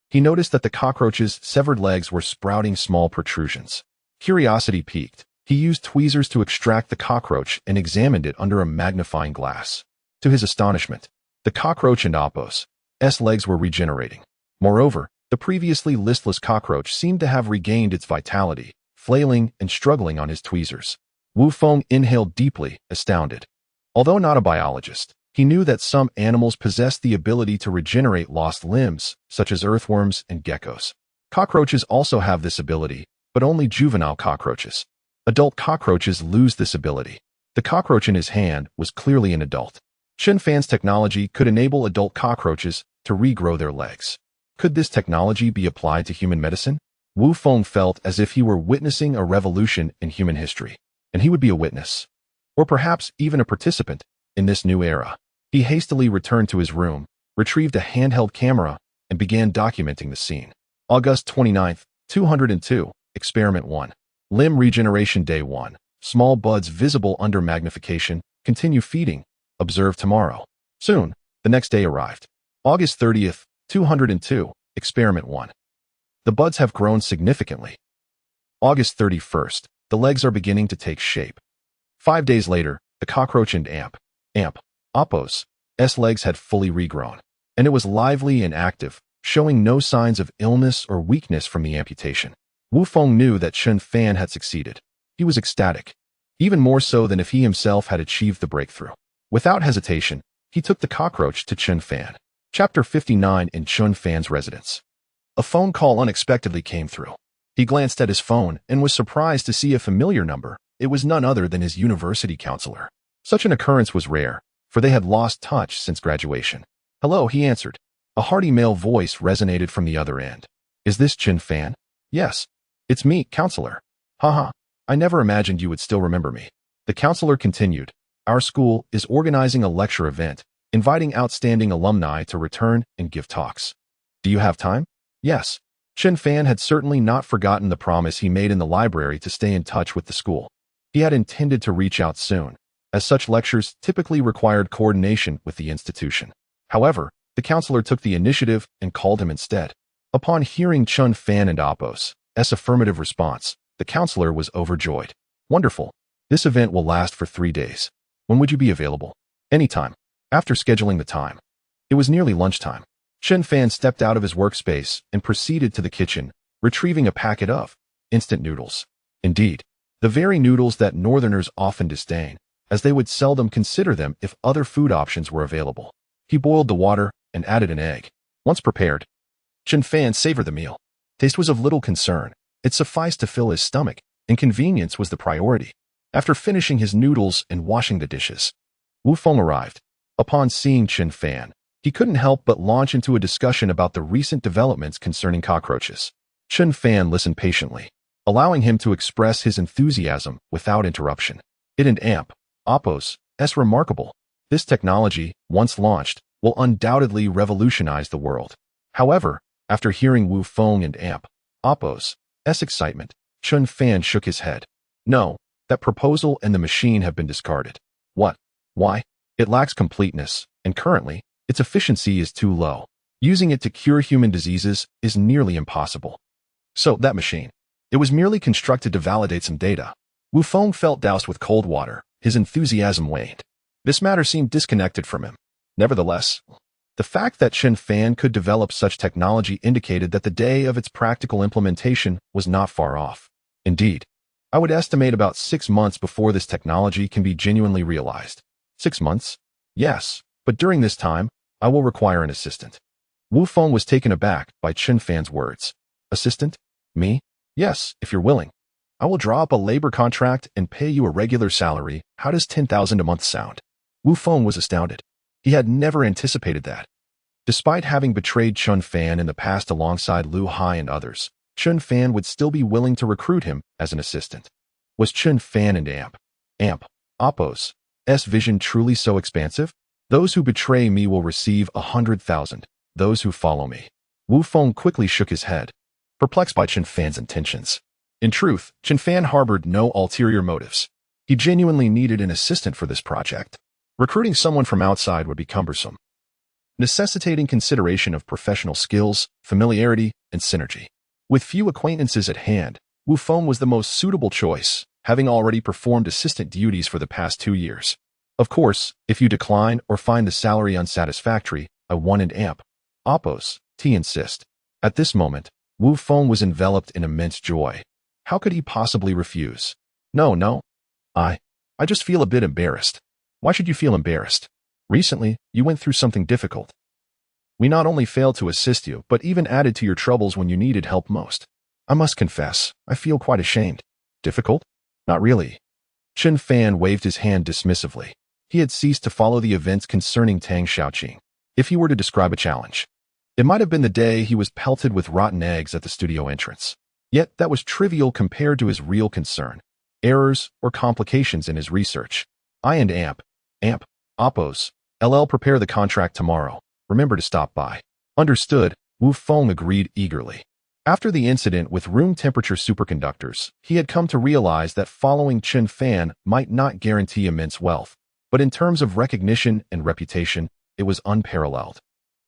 A: he noticed that the cockroach's severed legs were sprouting small protrusions. Curiosity piqued. He used tweezers to extract the cockroach and examined it under a magnifying glass. To his astonishment, the cockroach and Appos' legs were regenerating. Moreover, the previously listless cockroach seemed to have regained its vitality, flailing and struggling on his tweezers. Wu Feng inhaled deeply, astounded. Although not a biologist, He knew that some animals possessed the ability to regenerate lost limbs, such as earthworms and geckos. Cockroaches also have this ability, but only juvenile cockroaches. Adult cockroaches lose this ability. The cockroach in his hand was clearly an adult. Chen Fan's technology could enable adult cockroaches to regrow their legs. Could this technology be applied to human medicine? Wu Feng felt as if he were witnessing a revolution in human history, and he would be a witness, or perhaps even a participant, in this new era. He hastily returned to his room, retrieved a handheld camera, and began documenting the scene. August 29, 202, Experiment 1. Limb Regeneration Day 1. Small buds visible under magnification. Continue feeding. Observe tomorrow. Soon, the next day arrived. August 30th, 202, Experiment 1. The buds have grown significantly. August 31st, the legs are beginning to take shape. 5 days later, the cockroach and Apos' legs had fully regrown, and it was lively and active, showing no signs of illness or weakness from the amputation. Wu Feng knew that Chen Fan had succeeded. He was ecstatic, even more so than if he himself had achieved the breakthrough. Without hesitation, he took the cockroach to Chen Fan. Chapter 59 in Chen Fan's residence. A phone call unexpectedly came through. He glanced at his phone and was surprised to see a familiar number. It was none other than his university counselor. Such an occurrence was rare, for they had lost touch since graduation. Hello, he answered. A hearty male voice resonated from the other end. Is this Chen Fan? Yes. It's me, counselor. Haha, I never imagined you would still remember me. The counselor continued. Our school is organizing a lecture event, inviting outstanding alumni to return and give talks. Do you have time? Yes. Chen Fan had certainly not forgotten the promise he made in the library to stay in touch with the school. He had intended to reach out soon, as such lectures typically required coordination with the institution. However, the counselor took the initiative and called him instead. Upon hearing Chen Fan and Apos' affirmative response, the counselor was overjoyed. Wonderful. This event will last for 3 days. When would you be available? Anytime. After scheduling the time. It was nearly lunchtime. Chen Fan stepped out of his workspace and proceeded to the kitchen, retrieving a packet of instant noodles. Indeed, the very noodles that Northerners often disdain, as they would seldom consider them if other food options were available. He boiled the water and added an egg. Once prepared, Chen Fan savored the meal. Taste was of little concern. It sufficed to fill his stomach, and convenience was the priority. After finishing his noodles and washing the dishes, Wu Feng arrived. Upon seeing Chen Fan, he couldn't help but launch into a discussion about the recent developments concerning cockroaches. Chen Fan listened patiently, allowing him to express his enthusiasm without interruption. It and Apos' remarkable. This technology, once launched, will undoubtedly revolutionize the world. However, after hearing Wu Feng and Apos' excitement, Chen Fan shook his head. No, that proposal and the machine have been discarded. What? Why? It lacks completeness, and currently, its efficiency is too low. Using it to cure human diseases is nearly impossible. So, that machine. It was merely constructed to validate some data. Wu Feng felt doused with cold water. His enthusiasm waned. This matter seemed disconnected from him. Nevertheless, the fact that Chen Fan could develop such technology indicated that the day of its practical implementation was not far off. Indeed, I would estimate about 6 months before this technology can be genuinely realized. 6 months? Yes, but during this time, I will require an assistant. Wu Feng was taken aback by Chen Fan's words. Assistant? Me? Yes, if you're willing. I will draw up a labor contract and pay you a regular salary. How does 10,000 a month sound? Wu Feng was astounded. He had never anticipated that. Despite having betrayed Chen Fan in the past alongside Lu Hai and others, Chen Fan would still be willing to recruit him as an assistant. Was Chen Fan and Apos' vision truly so expansive? Those who betray me will receive 100,000. Those who follow me. Wu Feng quickly shook his head, perplexed by Chen Fan's intentions. In truth, Chen Fan harbored no ulterior motives. He genuinely needed an assistant for this project. Recruiting someone from outside would be cumbersome, necessitating consideration of professional skills, familiarity, and synergy. With few acquaintances at hand, Wu Feng was the most suitable choice, having already performed assistant duties for the past 2 years. Of course, if you decline or find the salary unsatisfactory, I want an Apos' insist. At this moment, Wu Feng was enveloped in immense joy. How could he possibly refuse? No. I just feel a bit embarrassed. Why should you feel embarrassed? Recently, you went through something difficult. We not only failed to assist you, but even added to your troubles when you needed help most. I must confess, I feel quite ashamed. Difficult? Not really. Chen Fan waved his hand dismissively. He had ceased to follow the events concerning Tang Xiaoqing. If he were to describe a challenge, it might have been the day he was pelted with rotten eggs at the studio entrance. Yet that was trivial compared to his real concern, errors or complications in his research. I and AMP, Oppos, LL prepare the contract tomorrow. Remember to stop by. Understood, Wu Feng agreed eagerly. After the incident with room temperature superconductors, he had come to realize that following Chen Fan might not guarantee immense wealth, but in terms of recognition and reputation, it was unparalleled.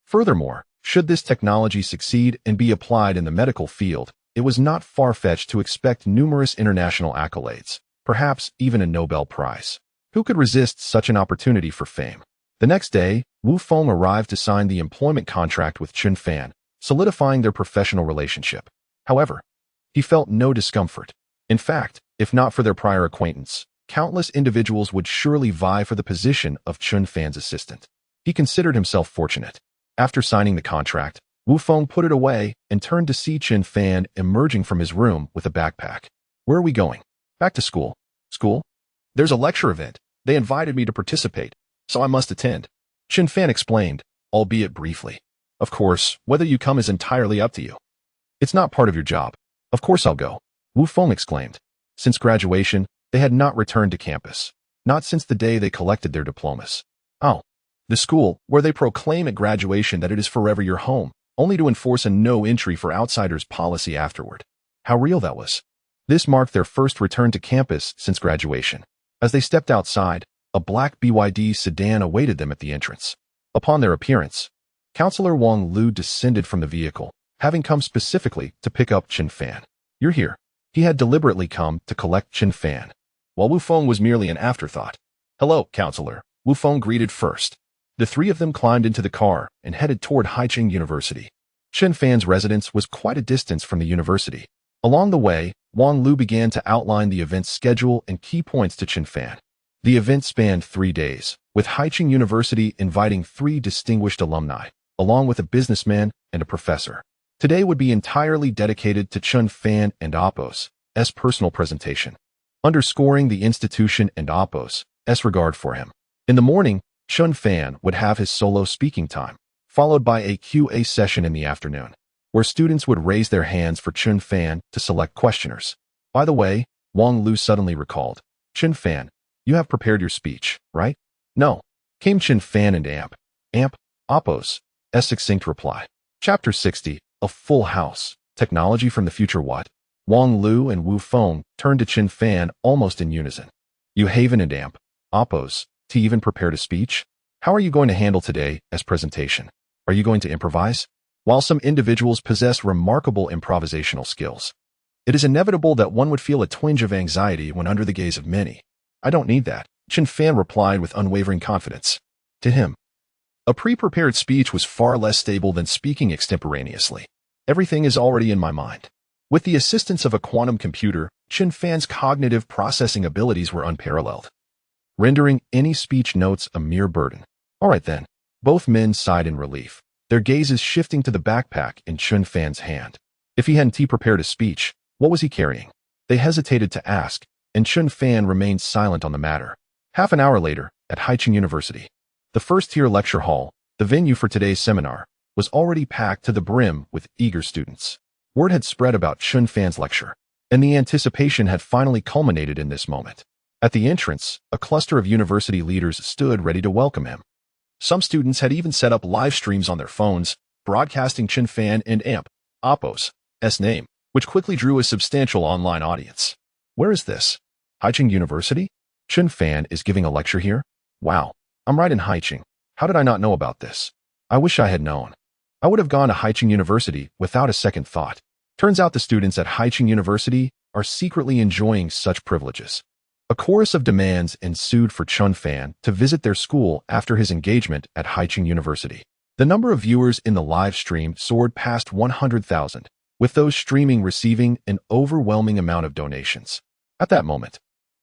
A: Furthermore, should this technology succeed and be applied in the medical field, it was not far-fetched to expect numerous international accolades, perhaps even a Nobel Prize. Who could resist such an opportunity for fame? The next day, Wu Feng arrived to sign the employment contract with Chen Fan, solidifying their professional relationship. However, he felt no discomfort. In fact, if not for their prior acquaintance, countless individuals would surely vie for the position of Chen Fan's assistant. He considered himself fortunate. After signing the contract, Wu Feng put it away and turned to see Chen Fan emerging from his room with a backpack. Where are we going? Back to school. School? There's a lecture event. They invited me to participate, so I must attend. Chen Fan explained, albeit briefly. Of course, whether you come is entirely up to you. It's not part of your job. Of course I'll go, Wu Feng exclaimed. Since graduation, they had not returned to campus. Not since the day they collected their diplomas. Oh, the school, where they proclaim at graduation that it is forever your home, only to enforce a no-entry for outsiders policy afterward. How real that was. This marked their first return to campus since graduation. As they stepped outside, a black BYD sedan awaited them at the entrance. Upon their appearance, Counselor Wang Lu descended from the vehicle, having come specifically to pick up Chen Fan. You're here. He had deliberately come to collect Chen Fan, while Wu Feng was merely an afterthought. Hello, Counselor, Wu Feng greeted first. The three of them climbed into the car and headed toward Haicheng University. Chen Fan's residence was quite a distance from the university. Along the way, Wang Lu began to outline the event's schedule and key points to Chen Fan. The event spanned 3 days, with Haicheng University inviting 3 distinguished alumni, along with a businessman and a professor. Today would be entirely dedicated to Chen Fan and Oppos' personal presentation, underscoring the institution and Oppos' regard for him. In the morning, Chen Fan would have his solo speaking time, followed by a QA session in the afternoon, where students would raise their hands for Chen Fan to select questioners. By the way, Wang Lu suddenly recalled, Chen Fan, you have prepared your speech, right? No, came Chen Fan and AMP, Oppos' succinct reply. Chapter 60, A Full House, Technology from the Future What? Wang Lu and Wu Feng turned to Chen Fan almost in unison. You Haven and AMP, Oppos, to even prepared a speech? How are you going to handle today as presentation? Are you going to improvise? While some individuals possess remarkable improvisational skills, it is inevitable that one would feel a twinge of anxiety when under the gaze of many. I don't need that, Chen Fan replied with unwavering confidence. To him, a pre-prepared speech was far less stable than speaking extemporaneously. Everything is already in my mind. With the assistance of a quantum computer, Chen Fan's cognitive processing abilities were unparalleled, rendering any speech notes a mere burden. All right then. Both men sighed in relief, their gazes shifting to the backpack in Chen Fan's hand. If he hadn't prepared a speech, what was he carrying? They hesitated to ask, and Chen Fan remained silent on the matter. Half an hour later, at Haicheng University, the first-tier lecture hall, the venue for today's seminar, was already packed to the brim with eager students. Word had spread about Chen Fan's lecture, and the anticipation had finally culminated in this moment. At the entrance, a cluster of university leaders stood ready to welcome him. Some students had even set up live streams on their phones, broadcasting Chen Fan and AMP, Oppos' name, which quickly drew a substantial online audience. Where is this? Haicheng University? Chen Fan is giving a lecture here? Wow, I'm right in Haicheng. How did I not know about this? I wish I had known. I would have gone to Haicheng University without a second thought. Turns out the students at Haicheng University are secretly enjoying such privileges. A chorus of demands ensued for Chen Fan to visit their school after his engagement at Haicheng University. The number of viewers in the live stream soared past 100,000, with those streaming receiving an overwhelming amount of donations. At that moment,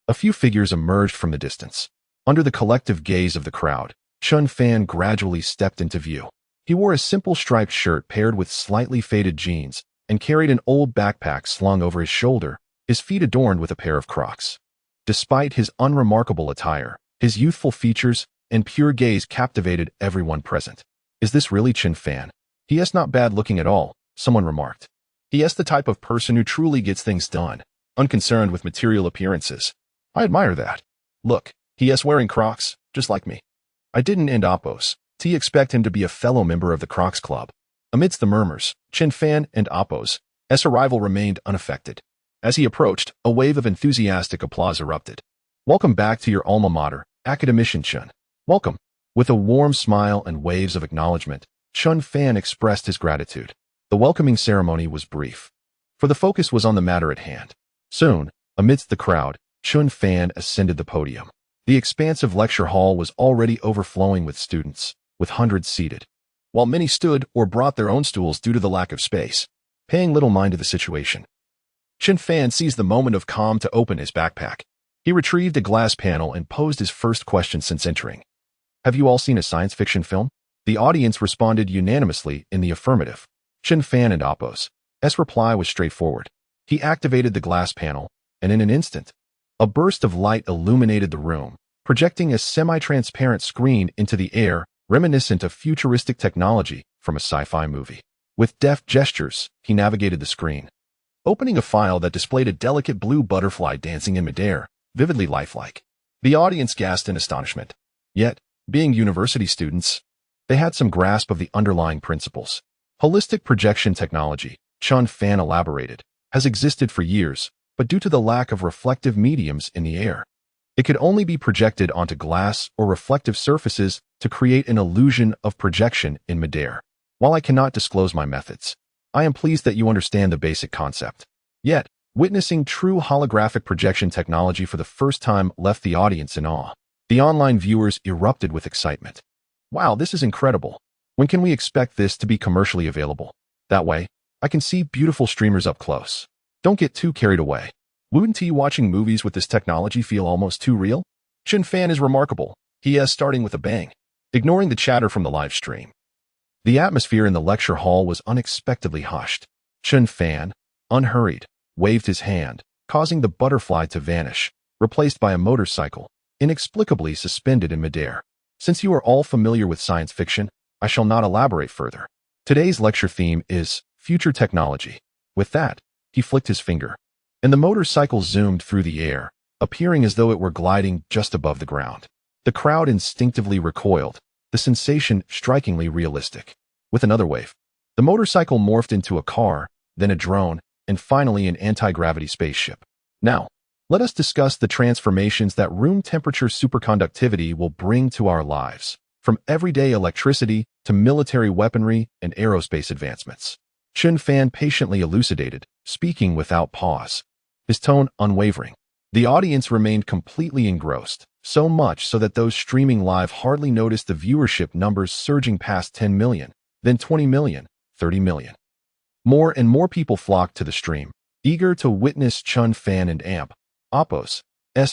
A: a few figures emerged from the distance. Under the collective gaze of the crowd, Chen Fan gradually stepped into view. He wore a simple striped shirt paired with slightly faded jeans and carried an old backpack slung over his shoulder, his feet adorned with a pair of Crocs. Despite his unremarkable attire, his youthful features and pure gaze captivated everyone present. "Is this really Chen Fan? He is not bad looking at all," someone remarked. "He is the type of person who truly gets things done, unconcerned with material appearances. I admire that. Look, he is wearing Crocs, just like me." I didn't end Oppos. To expect him to be a fellow member of the Crocs Club. Amidst the murmurs, Chen Fan and Oppos' arrival remained unaffected. As he approached, a wave of enthusiastic applause erupted. "Welcome back to your alma mater, academician Chen. Welcome." With a warm smile and waves of acknowledgement, Chen Fan expressed his gratitude. The welcoming ceremony was brief, for the focus was on the matter at hand. Soon, amidst the crowd, Chen Fan ascended the podium. The expansive lecture hall was already overflowing with students, with hundreds seated, while many stood or brought their own stools due to the lack of space, paying little mind to the situation. Chen Fan seized the moment of calm to open his backpack. He retrieved a glass panel and posed his first question since entering. "Have you all seen a science fiction film?" The audience responded unanimously in the affirmative. Chen Fan and Oppos' reply was straightforward. He activated the glass panel, and in an instant, a burst of light illuminated the room, projecting a semi-transparent screen into the air, reminiscent of futuristic technology from a sci-fi movie. With deft gestures, he navigated the screen, opening a file that displayed a delicate blue butterfly dancing in midair, vividly lifelike. The audience gasped in astonishment. Yet, being university students, they had some grasp of the underlying principles. Holistic projection technology, Chen Fan elaborated, has existed for years, but due to the lack of reflective mediums in the air, it could only be projected onto glass or reflective surfaces to create an illusion of projection in midair. While I cannot disclose my methods, I am pleased that you understand the basic concept. Yet, witnessing true holographic projection technology for the first time left the audience in awe. The online viewers erupted with excitement. "Wow, this is incredible. When can we expect this to be commercially available? That way, I can see beautiful streamers up close. Don't get too carried away. Wouldn't watching movies with this technology feel almost too real?" Chen Fan is remarkable. He is starting with a bang. Ignoring the chatter from the live stream, the atmosphere in the lecture hall was unexpectedly hushed. Chen Fan, unhurried, waved his hand, causing the butterfly to vanish, replaced by a motorcycle, inexplicably suspended in midair. Since you are all familiar with science fiction, I shall not elaborate further. Today's lecture theme is future technology. With that, he flicked his finger, and the motorcycle zoomed through the air, appearing as though it were gliding just above the ground. The crowd instinctively recoiled, the sensation strikingly realistic. With another wave, the motorcycle morphed into a car, then a drone, and finally an anti-gravity spaceship. Now, let us discuss the transformations that room temperature superconductivity will bring to our lives, from everyday electricity to military weaponry and aerospace advancements. Chen Fan patiently elucidated, speaking without pause, his tone unwavering. The audience remained completely engrossed, so much so that those streaming live hardly noticed the viewership numbers surging past 10 million, then 20 million, 30 million. More and more people flocked to the stream, eager to witness Chen Fan and Oppos'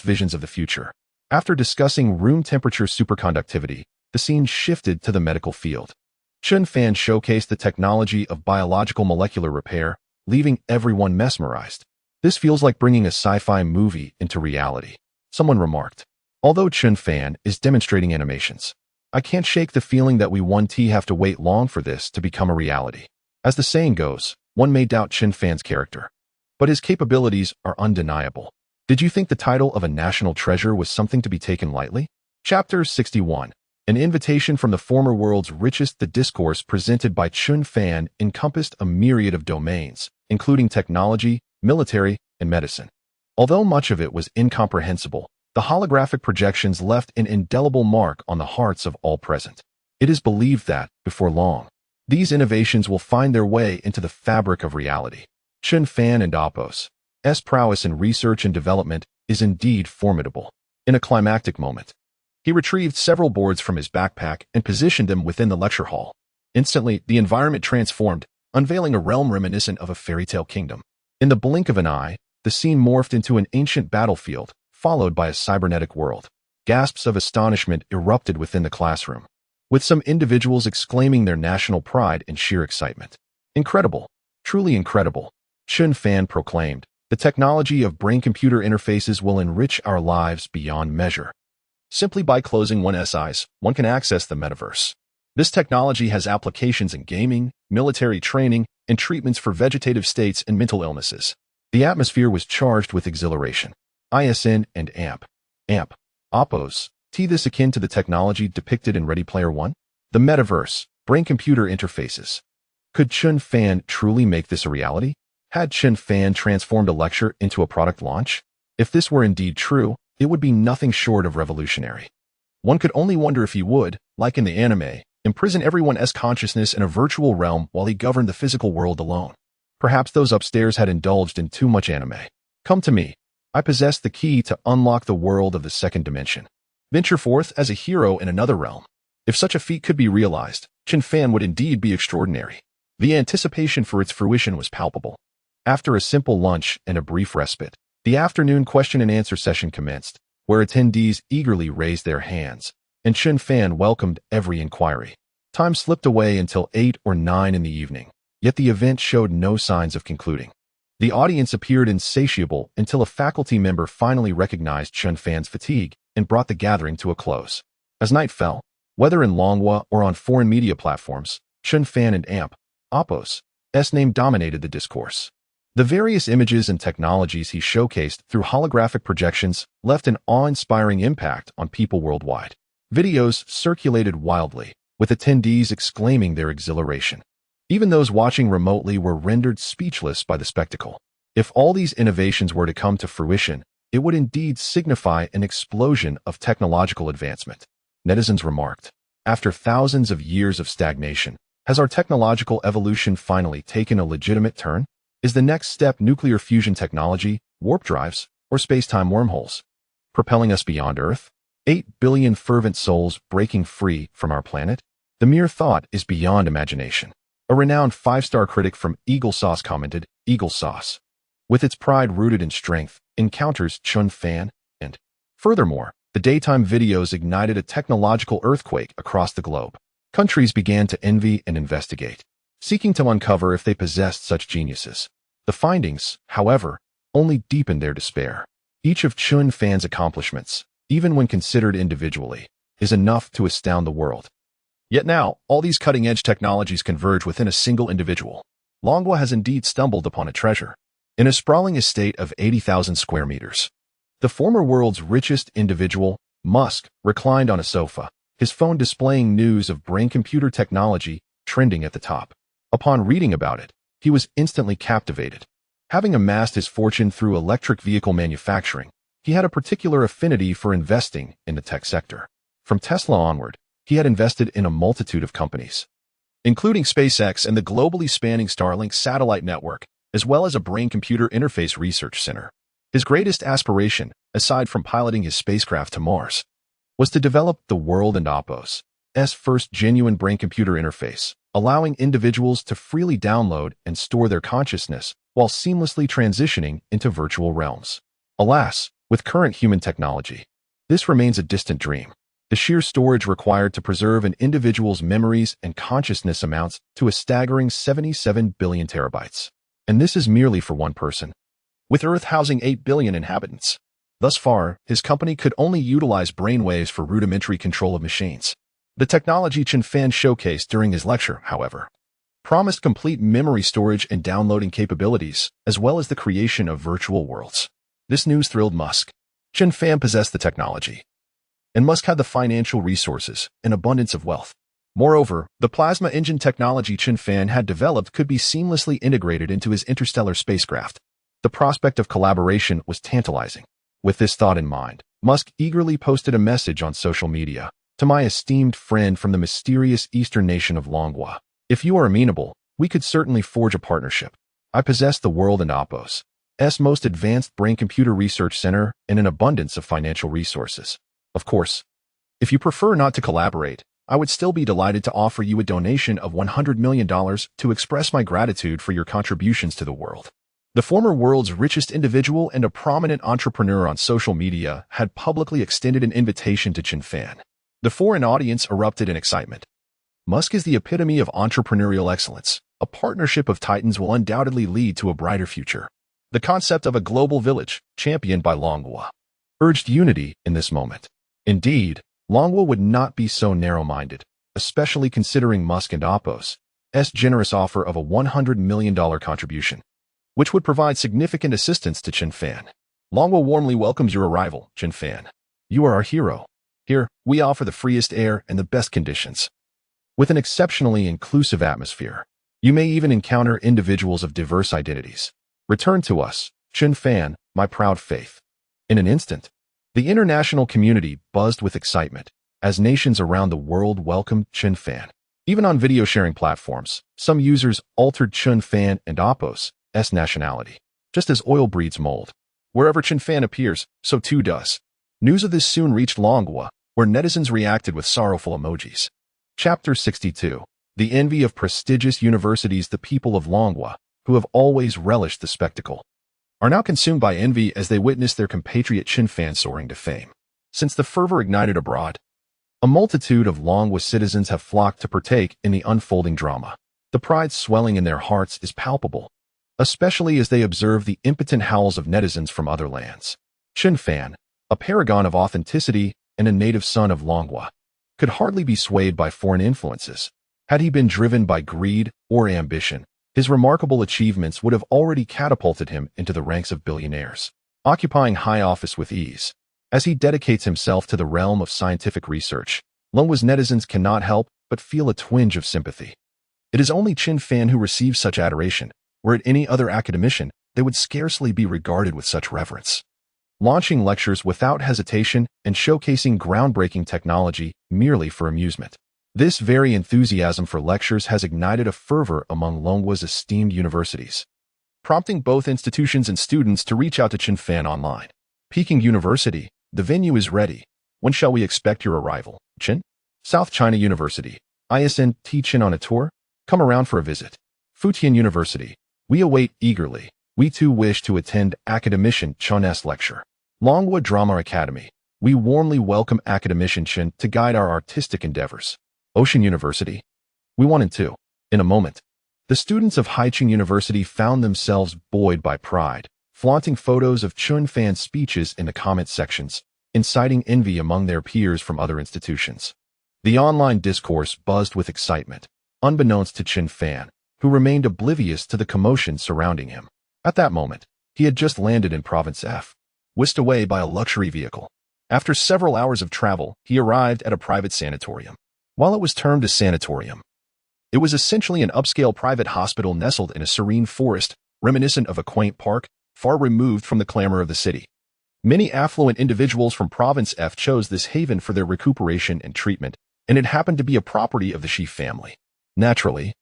A: visions of the future. After discussing room temperature superconductivity, the scene shifted to the medical field. Chen Fan showcased the technology of biological molecular repair, leaving everyone mesmerized. "This feels like bringing a sci-fi movie into reality," someone remarked. Although Chen Fan is demonstrating animations, I can't shake the feeling that we have to wait long for this to become a reality. As the saying goes, one may doubt Chen Fan's character, but his capabilities are undeniable. Did you think the title of a national treasure was something to be taken lightly? Chapter 61. An invitation from the former world's richest. The discourse presented by Chen Fan encompassed a myriad of domains, including technology, military, and medicine. Although much of it was incomprehensible, the holographic projections left an indelible mark on the hearts of all present. It is believed that, before long, these innovations will find their way into the fabric of reality. Chen Fan and Oppos' prowess in research and development is indeed formidable. In a climactic moment, he retrieved several boards from his backpack and positioned them within the lecture hall. Instantly, the environment transformed, unveiling a realm reminiscent of a fairy tale kingdom. In the blink of an eye, the scene morphed into an ancient battlefield, followed by a cybernetic world. Gasps of astonishment erupted within the classroom, with some individuals exclaiming their national pride in sheer excitement. Incredible, truly incredible, Chen Fan proclaimed. The technology of brain-computer interfaces will enrich our lives beyond measure. Simply by closing one's eyes, one can access the metaverse. This technology has applications in gaming, military training, and treatments for vegetative states and mental illnesses. The atmosphere was charged with exhilaration. ISN and AMP, Oppos, this akin to the technology depicted in Ready Player One? The metaverse, brain-computer interfaces. Could Chen Fan truly make this a reality? Had Chen Fan transformed a lecture into a product launch? If this were indeed true, it would be nothing short of revolutionary. One could only wonder if he would, like in the anime, imprison everyone's consciousness in a virtual realm while he governed the physical world alone. Perhaps those upstairs had indulged in too much anime. Come to me. I possess the key to unlock the world of the second dimension. Venture forth as a hero in another realm. If such a feat could be realized, Chen Fan would indeed be extraordinary. The anticipation for its fruition was palpable. After a simple lunch and a brief respite, the afternoon question-and-answer session commenced, where attendees eagerly raised their hands, and Chen Fan welcomed every inquiry. Time slipped away until 8 or 9 in the evening, yet the event showed no signs of concluding. The audience appeared insatiable until a faculty member finally recognized Chen Fan's fatigue and brought the gathering to a close. As night fell, whether in Longhua or on foreign media platforms, Chen Fan and Oppos' name dominated the discourse. The various images and technologies he showcased through holographic projections left an awe-inspiring impact on people worldwide. Videos circulated wildly, with attendees exclaiming their exhilaration. Even those watching remotely were rendered speechless by the spectacle. If all these innovations were to come to fruition, it would indeed signify an explosion of technological advancement. Netizens remarked, after thousands of years of stagnation, has our technological evolution finally taken a legitimate turn? Is the next step nuclear fusion technology, warp drives, or space-time wormholes? Propelling us beyond Earth? 8 billion fervent souls breaking free from our planet? The mere thought is beyond imagination. A renowned 5-star critic from Eagle Sauce commented, Eagle Sauce, with its pride rooted in strength, encounters Chen Fan, and furthermore, the daytime videos ignited a technological earthquake across the globe. Countries began to envy and investigate, seeking to uncover if they possessed such geniuses. The findings, however, only deepened their despair. Each of Chen Fan's accomplishments, even when considered individually, is enough to astound the world. Yet now, all these cutting-edge technologies converge within a single individual. Longhua has indeed stumbled upon a treasure. In a sprawling estate of 80,000 square meters, the former world's richest individual, Musk, reclined on a sofa, his phone displaying news of brain-computer technology trending at the top. Upon reading about it, he was instantly captivated. Having amassed his fortune through electric vehicle manufacturing, he had a particular affinity for investing in the tech sector. From Tesla onward, he had invested in a multitude of companies, including SpaceX and the globally spanning Starlink satellite network, as well as a brain-computer interface research center. His greatest aspiration, aside from piloting his spacecraft to Mars, was to develop the world and Oppos' first genuine brain-computer interface, allowing individuals to freely download and store their consciousness while seamlessly transitioning into virtual realms. Alas, with current human technology, this remains a distant dream. The sheer storage required to preserve an individual's memories and consciousness amounts to a staggering 77 billion terabytes. And this is merely for one person, with Earth housing 8 billion inhabitants. Thus far, his company could only utilize brainwaves for rudimentary control of machines. The technology Chen Fan showcased during his lecture, however, promised complete memory storage and downloading capabilities, as well as the creation of virtual worlds. This news thrilled Musk. Chen Fan possessed the technology, and Musk had the financial resources and abundance of wealth. Moreover, the plasma engine technology Chen Fan had developed could be seamlessly integrated into his interstellar spacecraft. The prospect of collaboration was tantalizing. With this thought in mind, Musk eagerly posted a message on social media. To my esteemed friend from the mysterious eastern nation of Longhua, if you are amenable, we could certainly forge a partnership. I possess the world and Oppos' most advanced brain-computer research center and an abundance of financial resources. Of course, if you prefer not to collaborate, I would still be delighted to offer you a donation of $100 million to express my gratitude for your contributions to the world. The former world's richest individual and a prominent entrepreneur on social media had publicly extended an invitation to Chen Fan. The foreign audience erupted in excitement. Musk is the epitome of entrepreneurial excellence. A partnership of titans will undoubtedly lead to a brighter future. The concept of a global village, championed by Longhua, urged unity in this moment. Indeed, Longhua would not be so narrow-minded, especially considering Musk and Apple's generous offer of a $100 million contribution, which would provide significant assistance to Chen Fan. Longhua warmly welcomes your arrival, Chen Fan. You are our hero. Here, we offer the freest air and the best conditions. With an exceptionally inclusive atmosphere, you may even encounter individuals of diverse identities. Return to us, Chen Fan, my proud faith. In an instant, the international community buzzed with excitement as nations around the world welcomed Chen Fan. Even on video sharing platforms, some users altered Chen Fan and Apple's nationality. Just as oil breeds mold. Wherever Chen Fan appears, so too does. News of this soon reached Longhua, where netizens reacted with sorrowful emojis. Chapter 62. The envy of prestigious universities. The people of Longhua, who have always relished the spectacle, are now consumed by envy as they witness their compatriot Chen Fan soaring to fame. Since the fervor ignited abroad, a multitude of Longhua citizens have flocked to partake in the unfolding drama. The pride swelling in their hearts is palpable, especially as they observe the impotent howls of netizens from other lands. Chen Fan, a paragon of authenticity and a native son of Longhua, could hardly be swayed by foreign influences. Had he been driven by greed or ambition, his remarkable achievements would have already catapulted him into the ranks of billionaires, occupying high office with ease. As he dedicates himself to the realm of scientific research, Longhua's netizens cannot help but feel a twinge of sympathy. It is only Chen Fan who receives such adoration. Were it any other academician, they would scarcely be regarded with such reverence. Launching lectures without hesitation and showcasing groundbreaking technology merely for amusement. This very enthusiasm for lectures has ignited a fervor among Longhua's esteemed universities, prompting both institutions and students to reach out to Chen Fan online. Peking University, the venue is ready. When shall we expect your arrival, Chen? South China University, ISN Chen on a tour? Come around for a visit. Fujian University, we await eagerly. We too wish to attend academician Chen's lecture. Longhua Drama Academy, we warmly welcome academician Chen to guide our artistic endeavors. Ocean University, we want in too. In a moment, the students of Haicheng University found themselves buoyed by pride, flaunting photos of Chen Fan's speeches in the comment sections, inciting envy among their peers from other institutions. The online discourse buzzed with excitement, unbeknownst to Chen Fan, who remained oblivious to the commotion surrounding him. At that moment, he had just landed in Province F, whisked away by a luxury vehicle. After several hours of travel, he arrived at a private sanatorium. While it was termed a sanatorium, it was essentially an upscale private hospital nestled in a serene forest, reminiscent of a quaint park, far removed from the clamor of the city. Many affluent individuals from Province F chose this haven for their recuperation and treatment, and it happened to be a property of the Shi family. Naturally,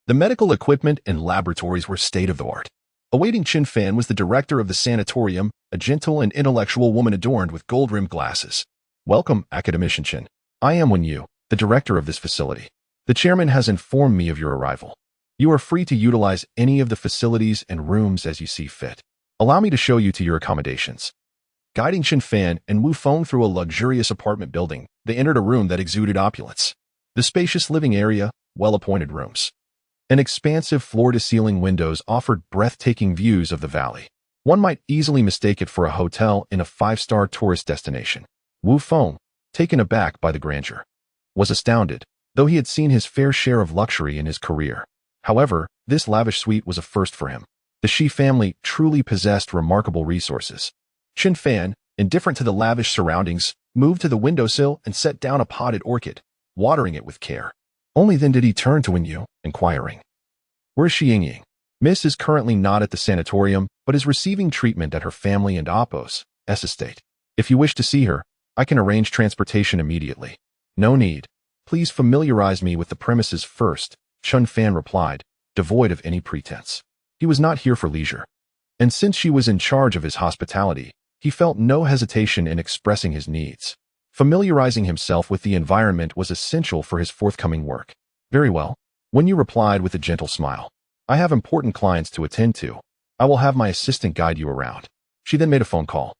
A: the medical equipment and laboratories were state-of-the-art. Awaiting Chen Fan was the director of the sanatorium, a gentle and intellectual woman adorned with gold-rimmed glasses. Welcome, academician Chen. I am Wen Yu, the director of this facility. The chairman has informed me of your arrival. You are free to utilize any of the facilities and rooms as you see fit. Allow me to show you to your accommodations. Guiding Chen Fan and Wu Feng through a luxurious apartment building, they entered a room that exuded opulence. The spacious living area, well-appointed rooms, and expansive floor-to-ceiling windows offered breathtaking views of the valley. One might easily mistake it for a hotel in a five-star tourist destination. Wu Feng, taken aback by the grandeur, was astounded, though he had seen his fair share of luxury in his career. However, this lavish suite was a first for him. The Shi family truly possessed remarkable resources. Chen Fan, indifferent to the lavish surroundings, moved to the windowsill and set down a potted orchid, watering it with care. Only then did he turn to Wen Yu, inquiring, "Where's Shi Yingying? Miss is currently not at the sanatorium, but is receiving treatment at her family and Appo's estate. If you wish to see her, I can arrange transportation immediately." "No need. Please familiarize me with the premises first," Chen Fan replied, devoid of any pretense. He was not here for leisure. And since she was in charge of his hospitality, he felt no hesitation in expressing his needs. Familiarizing himself with the environment was essential for his forthcoming work. "Very well," Wen Yu replied with a gentle smile. "I have important clients to attend to. I will have my assistant guide you around. She then made a phone call.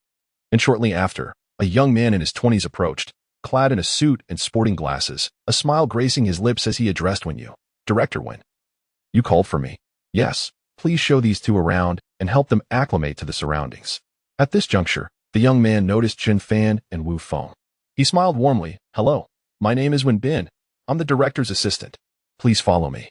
A: And shortly after, a young man in his 20s approached, clad in a suit and sporting glasses, a smile gracing his lips as he addressed Wen Yu. Director Wen. You called for me. Yes, please show these two around and help them acclimate to the surroundings. At this juncture, the young man noticed Chen Fan and Wu Feng. He smiled warmly. Hello, my name is Wen Bin. I'm the director's assistant. Please follow me.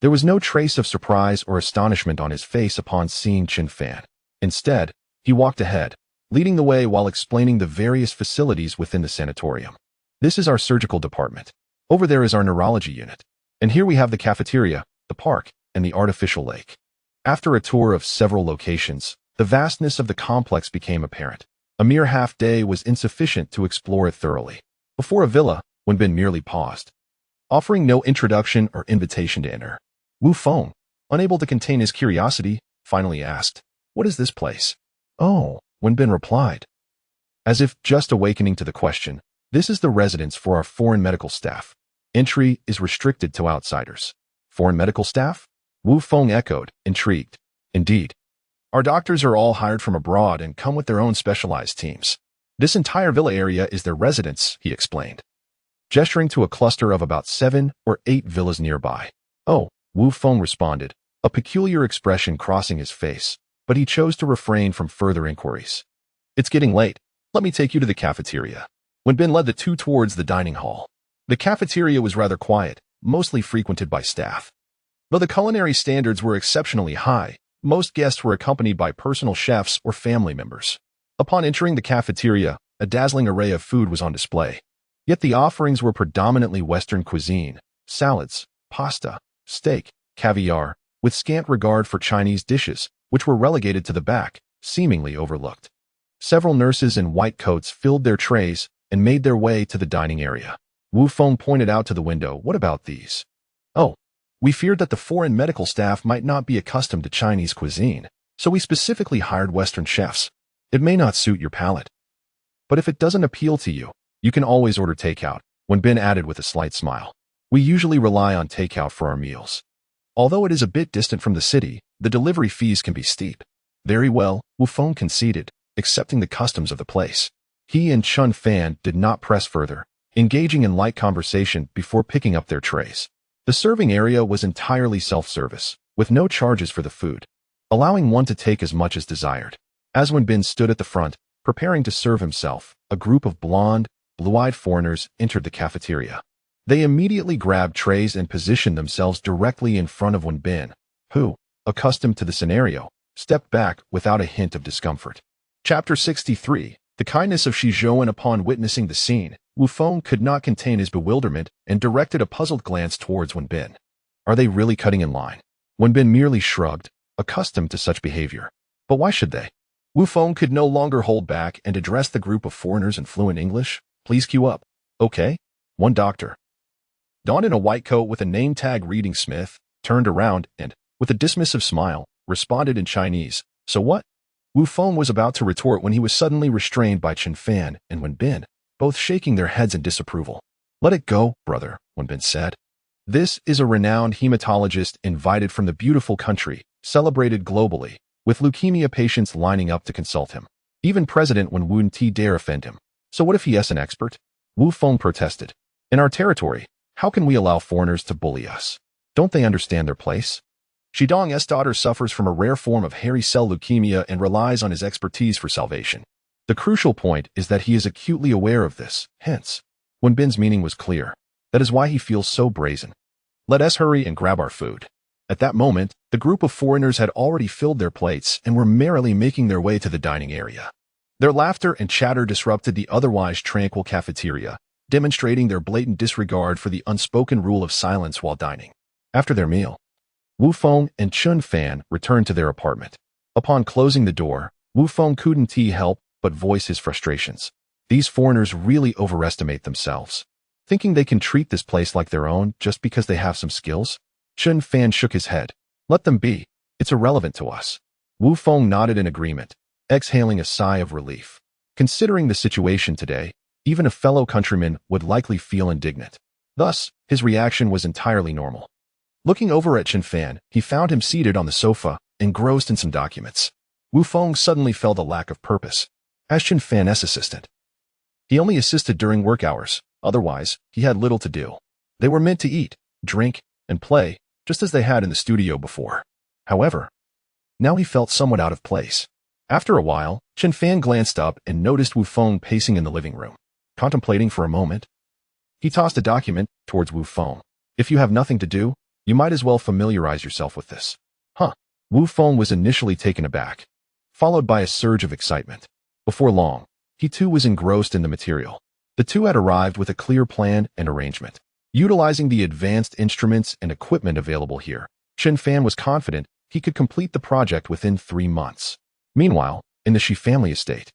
A: There was no trace of surprise or astonishment on his face upon seeing Chen Fan. Instead, he walked ahead, leading the way while explaining the various facilities within the sanatorium. This is our surgical department. Over there is our neurology unit. And here we have the cafeteria, the park, and the artificial lake. After a tour of several locations, the vastness of the complex became apparent. A mere half day was insufficient to explore it thoroughly. Before a villa, Wen Bin merely paused, offering no introduction or invitation to enter. Wu Feng, unable to contain his curiosity, finally asked, "What is this place?" "Oh," Wen Bin replied, as if just awakening to the question, "This is the residence for our foreign medical staff. Entry is restricted to outsiders." "Foreign medical staff?" Wu Feng echoed, intrigued. "Indeed. Our doctors are all hired from abroad and come with their own specialized teams. This entire villa area is their residence," he explained, gesturing to a cluster of about 7 or 8 villas nearby. "Oh," Wu Feng responded, a peculiar expression crossing his face, but he chose to refrain from further inquiries. "It's getting late. Let me take you to the cafeteria." Wen Bin led the two towards the dining hall. The cafeteria was rather quiet, mostly frequented by staff. Though the culinary standards were exceptionally high, most guests were accompanied by personal chefs or family members. Upon entering the cafeteria, a dazzling array of food was on display. Yet the offerings were predominantly Western cuisine: salads, pasta, steak, caviar, with scant regard for Chinese dishes, which were relegated to the back, seemingly overlooked. Several nurses in white coats filled their trays and made their way to the dining area. Wu Feng pointed out to the window, "What about these?" "Oh, we feared that the foreign medical staff might not be accustomed to Chinese cuisine, so we specifically hired Western chefs. It may not suit your palate. But if it doesn't appeal to you, you can always order takeout," Wen Bin added with a slight smile. "We usually rely on takeout for our meals. Although it is a bit distant from the city, the delivery fees can be steep." "Very well," Wu Feng conceded, accepting the customs of the place. He and Chen Fan did not press further, engaging in light conversation before picking up their trays. The serving area was entirely self-service, with no charges for the food, allowing one to take as much as desired. As Wen Bin stood at the front, preparing to serve himself, a group of blonde, blue-eyed foreigners entered the cafeteria. They immediately grabbed trays and positioned themselves directly in front of Wen Bin, who, accustomed to the scenario, stepped back without a hint of discomfort. Chapter 63. The kindness of Shi Zhouwen. Upon witnessing the scene, Wu Feng could not contain his bewilderment and directed a puzzled glance towards Wen Bin. Are they really cutting in line? Wen Bin merely shrugged, accustomed to such behavior. But why should they? Wu Feng could no longer hold back and addressed the group of foreigners in fluent English. "Please queue up." "Okay." One doctor, donned in a white coat with a name tag reading Smith, turned around and, with a dismissive smile, responded in Chinese, "So what?" Wu Feng was about to retort when he was suddenly restrained by Chen Fan and Wen Bin, both shaking their heads in disapproval. "Let it go, brother," Wen Bin said. "This is a renowned hematologist invited from the beautiful country, celebrated globally, with leukemia patients lining up to consult him. Even President Wen wouldn't dare offend him. So what if he is an expert?" Wu Feng protested. "In our territory, how can we allow foreigners to bully us? Don't they understand their place? Shidong's daughter suffers from a rare form of hairy cell leukemia and relies on his expertise for salvation. The crucial point is that he is acutely aware of this, hence, Wen Bin's meaning was clear. That is why he feels so brazen. Let us hurry and grab our food." At that moment, the group of foreigners had already filled their plates and were merrily making their way to the dining area. Their laughter and chatter disrupted the otherwise tranquil cafeteria, demonstrating their blatant disregard for the unspoken rule of silence while dining. After their meal, Wu Feng and Chen Fan returned to their apartment. Upon closing the door, Wu Feng couldn't help but voice his frustrations. These foreigners really overestimate themselves, thinking they can treat this place like their own just because they have some skills. Chen Fan shook his head. "Let them be. It's irrelevant to us." Wu Feng nodded in agreement, exhaling a sigh of relief. Considering the situation today, even a fellow countryman would likely feel indignant. Thus, his reaction was entirely normal. Looking over at Chen Fan, he found him seated on the sofa, engrossed in some documents. Wu Feng suddenly felt a lack of purpose. As Chen Fan's assistant, he only assisted during work hours. Otherwise, he had little to do. They were meant to eat, drink, and play, just as they had in the studio before. However, now he felt somewhat out of place. After a while, Chen Fan glanced up and noticed Wu Feng pacing in the living room. Contemplating for a moment, he tossed a document towards Wu Feng. If you have nothing to do, you might as well familiarize yourself with this. Huh. Wu Feng was initially taken aback, followed by a surge of excitement. Before long, he too was engrossed in the material. The two had arrived with a clear plan and arrangement. Utilizing the advanced instruments and equipment available here, Chen Fan was confident he could complete the project within 3 months. Meanwhile, in the Shi family estate,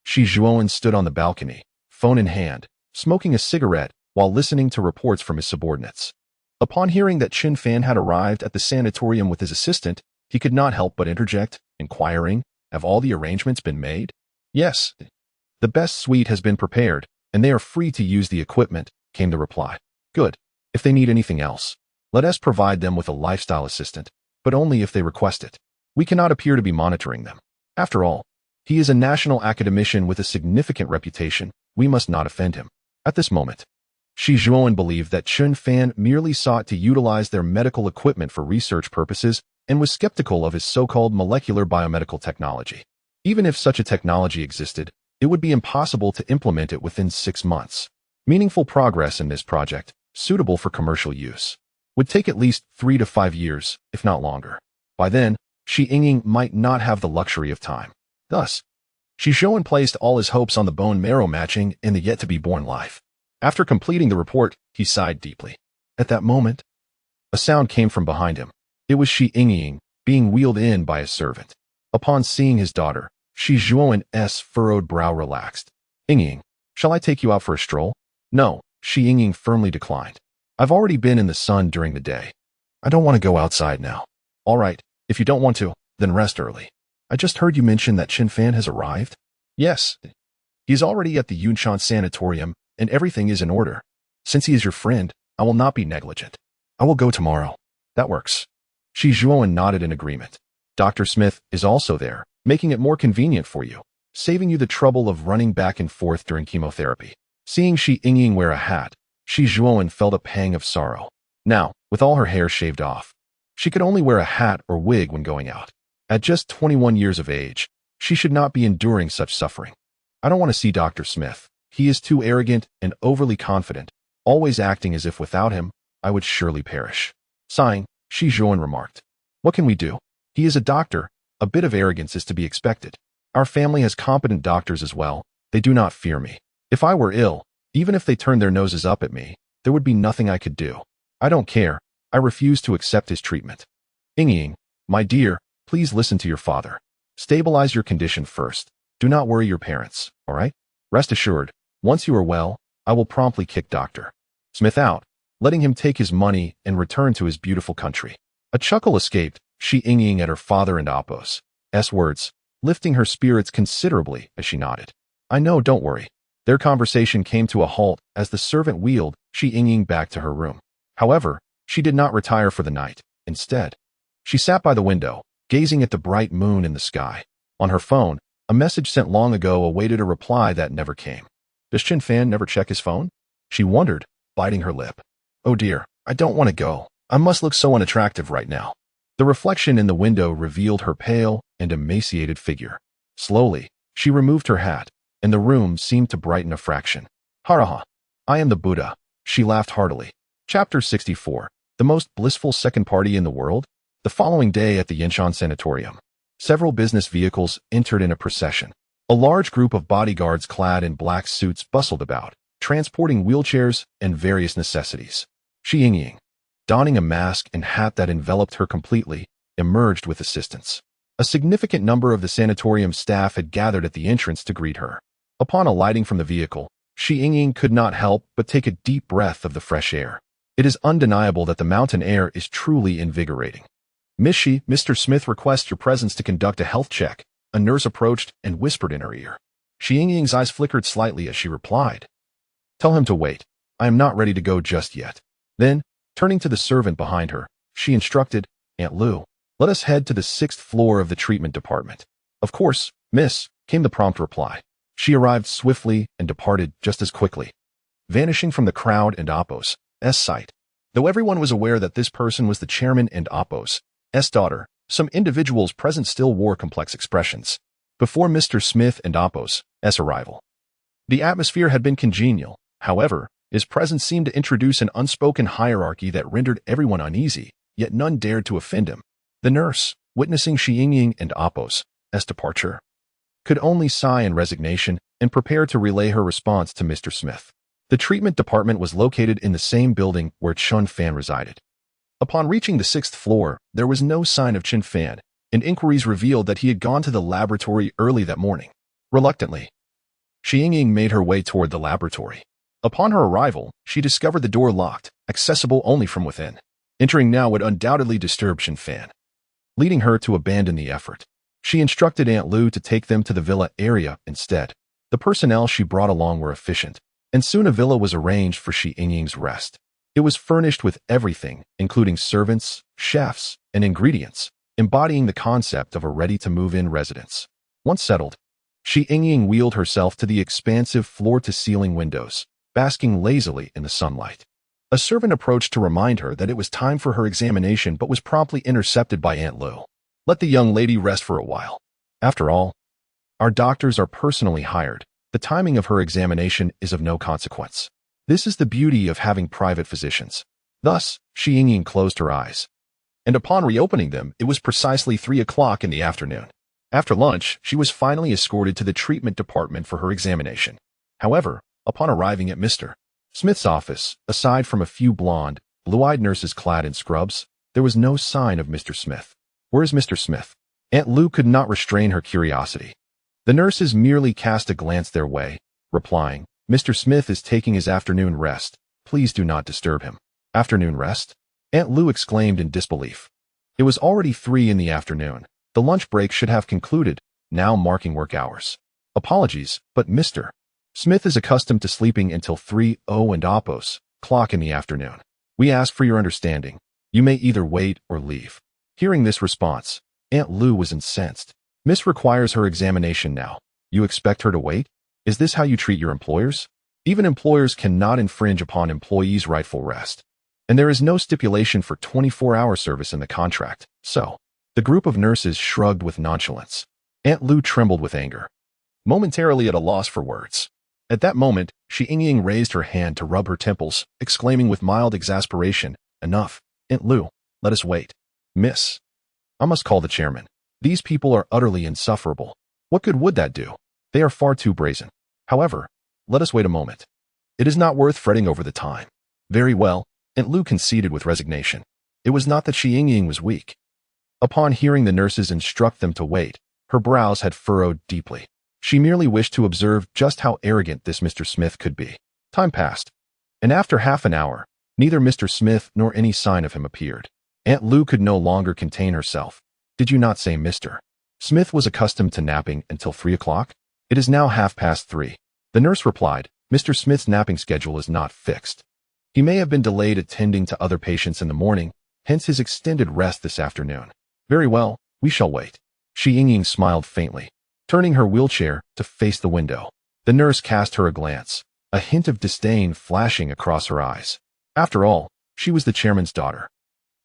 A: Shi Zhuowen stood on the balcony, phone in hand, smoking a cigarette while listening to reports from his subordinates. Upon hearing that Chen Fan had arrived at the sanatorium with his assistant, he could not help but interject, inquiring, "Have all the arrangements been made?" "Yes. The best suite has been prepared, and they are free to use the equipment," came the reply. "Good. If they need anything else, let us provide them with a lifestyle assistant, but only if they request it. We cannot appear to be monitoring them. After all, he is a national academician with a significant reputation. We must not offend him." At this moment, Shi Zhuowen believed that Chen Fan merely sought to utilize their medical equipment for research purposes and was skeptical of his so-called molecular biomedical technology. Even if such a technology existed, it would be impossible to implement it within 6 months. Meaningful progress in this project, suitable for commercial use, would take at least 3 to 5 years, if not longer. By then, Shi Yingying might not have the luxury of time. Thus, Shi Zhuowen placed all his hopes on the bone marrow matching in the yet-to-be-born life. After completing the report, he sighed deeply. At that moment, a sound came from behind him. It was Shi Yingying, being wheeled in by a servant. Upon seeing his daughter, Shi Zhuowen's furrowed brow relaxed. "Yingying, shall I take you out for a stroll?" "No," Shi Yingying firmly declined. "I've already been in the sun during the day. I don't want to go outside now." "All right, if you don't want to, then rest early. I just heard you mention that Chen Fan has arrived?" "Yes. He's already at the Yunshan Sanatorium, and everything is in order. Since he is your friend, I will not be negligent. I will go tomorrow." "That works." Shi Zhuowen nodded in agreement. "Dr. Smith is also there, making it more convenient for you, saving you the trouble of running back and forth during chemotherapy." Seeing Shi Yingying wear a hat, Shi Zhuowen felt a pang of sorrow. Now, with all her hair shaved off, she could only wear a hat or wig when going out. At just 21 years of age, she should not be enduring such suffering. "I don't want to see Dr. Smith. He is too arrogant and overly confident, always acting as if without him, I would surely perish." Sighing, Shi Zhuowen remarked, "What can we do? He is a doctor. A bit of arrogance is to be expected. Our family has competent doctors as well. They do not fear me. If I were ill, even if they turned their noses up at me, there would be nothing I could do. I don't care. I refuse to accept his treatment." "Yingying, my dear, please listen to your father. Stabilize your condition first. Do not worry your parents, all right? Rest assured, once you are well, I will promptly kick Dr. Smith out, letting him take his money and return to his beautiful country." A chuckle escaped Shi Yingying at her father and Apos' words, lifting her spirits considerably as she nodded. "I know, don't worry." Their conversation came to a halt as the servant wheeled Shi Yingying back to her room. However, she did not retire for the night. Instead, she sat by the window, gazing at the bright moon in the sky. On her phone, a message sent long ago awaited a reply that never came. Does Chen Fan never check his phone? She wondered, biting her lip. "Oh dear, I don't want to go. I must look so unattractive right now." The reflection in the window revealed her pale and emaciated figure. Slowly, she removed her hat, and the room seemed to brighten a fraction. "Haraha, I am the Buddha." She laughed heartily. Chapter 64. The most blissful second party in the world? The following day at the Yinshan Sanatorium, several business vehicles entered in a procession. A large group of bodyguards clad in black suits bustled about, transporting wheelchairs and various necessities. Shi Yingying, donning a mask and hat that enveloped her completely, emerged with assistance. A significant number of the sanatorium staff had gathered at the entrance to greet her. Upon alighting from the vehicle, Shi Yingying could not help but take a deep breath of the fresh air. It is undeniable that the mountain air is truly invigorating. "Miss Shi, Mr. Smith requests your presence to conduct a health check." A nurse approached and whispered in her ear. Shi Yingying's eyes flickered slightly as she replied, "Tell him to wait. I am not ready to go just yet." Then, turning to the servant behind her, she instructed, "Aunt Lu, Let us head to the 6th floor of the treatment department. Of course, miss, came the prompt reply. She arrived swiftly and departed just as quickly, vanishing from the crowd and Oppo's sight. Though everyone was aware that this person was the chairman and Oppo's daughter, some individuals present still wore complex expressions. Before Mr. Smith and Oppo's arrival, the atmosphere had been congenial. However, his presence seemed to introduce an unspoken hierarchy that rendered everyone uneasy, yet none dared to offend him. The nurse, witnessing Xi Yingying and Oppo's departure, could only sigh in resignation and prepare to relay her response to Mr. Smith. The treatment department was located in the same building where Chen Fan resided. Upon reaching the 6th floor, there was no sign of Chen Fan, and inquiries revealed that he had gone to the laboratory early that morning. Reluctantly, Xi Yingying made her way toward the laboratory. Upon her arrival, she discovered the door locked, accessible only from within. Entering now would undoubtedly disturb Chen Fan, leading her to abandon the effort. She instructed Aunt Lu to take them to the villa area instead. The personnel she brought along were efficient, and soon a villa was arranged for Xi Yingying's rest. It was furnished with everything, including servants, chefs, and ingredients, embodying the concept of a ready-to-move-in residence. Once settled, Xi Yingying wheeled herself to the expansive floor-to-ceiling windows, basking lazily in the sunlight. A servant approached to remind her that it was time for her examination but was promptly intercepted by Aunt Lu. Let the young lady rest for a while. After all, our doctors are personally hired. The timing of her examination is of no consequence. This is the beauty of having private physicians. Thus, Xi Yingying closed her eyes, and upon reopening them, it was precisely 3 o'clock in the afternoon. After lunch, she was finally escorted to the treatment department for her examination. However, upon arriving at Mr. Smith's office, aside from a few blonde, blue-eyed nurses clad in scrubs, there was no sign of Mr. Smith. Where is Mr. Smith? Aunt Lu could not restrain her curiosity. The nurses merely cast a glance their way, replying, Mr. Smith is taking his afternoon rest. Please do not disturb him. Afternoon rest? Aunt Lu exclaimed in disbelief. It was already 3 in the afternoon. The lunch break should have concluded, now marking work hours. Apologies, but Mr. Smith is accustomed to sleeping until 3 and Oppo's clock in the afternoon. We ask for your understanding. You may either wait or leave. Hearing this response, Aunt Lu was incensed. Miss requires her examination now. You expect her to wait? Is this how you treat your employers? Even employers cannot infringe upon employees' rightful rest. And there is no stipulation for 24-hour service in the contract. So, the group of nurses shrugged with nonchalance. Aunt Lu trembled with anger, momentarily at a loss for words. At that moment, Xi Yingying raised her hand to rub her temples, exclaiming with mild exasperation, Enough, Aunt Lu, let us wait. Miss, I must call the chairman. These people are utterly insufferable. What good would that do? They are far too brazen. However, let us wait a moment. It is not worth fretting over the time. Very well, Aunt Lu conceded with resignation. It was not that Xi Yingying was weak. Upon hearing the nurses instruct them to wait, her brows had furrowed deeply. She merely wished to observe just how arrogant this Mr. Smith could be. Time passed, and after half an hour, neither Mr. Smith nor any sign of him appeared. Aunt Lu could no longer contain herself. Did you not say Mr. Smith was accustomed to napping until 3 o'clock? It is now 3:30. The nurse replied, Mr. Smith's napping schedule is not fixed. He may have been delayed attending to other patients in the morning, hence his extended rest this afternoon. Very well, we shall wait. Xi Yingying smiled faintly, turning her wheelchair to face the window. The nurse cast her a glance, a hint of disdain flashing across her eyes. After all, she was the chairman's daughter,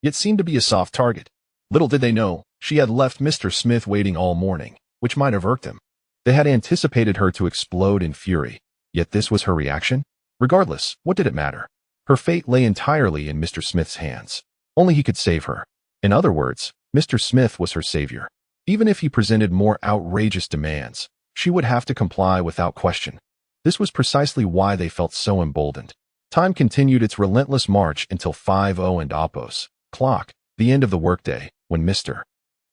A: yet seemed to be a soft target. Little did they know, she had left Mr. Smith waiting all morning, which might have irked him. They had anticipated her to explode in fury, yet this was her reaction? Regardless, what did it matter? Her fate lay entirely in Mr. Smith's hands. Only he could save her. In other words, Mr. Smith was her savior. Even if he presented more outrageous demands, she would have to comply without question. This was precisely why they felt so emboldened. Time continued its relentless march until 5 and Oppo's clock, the end of the workday, when Mr.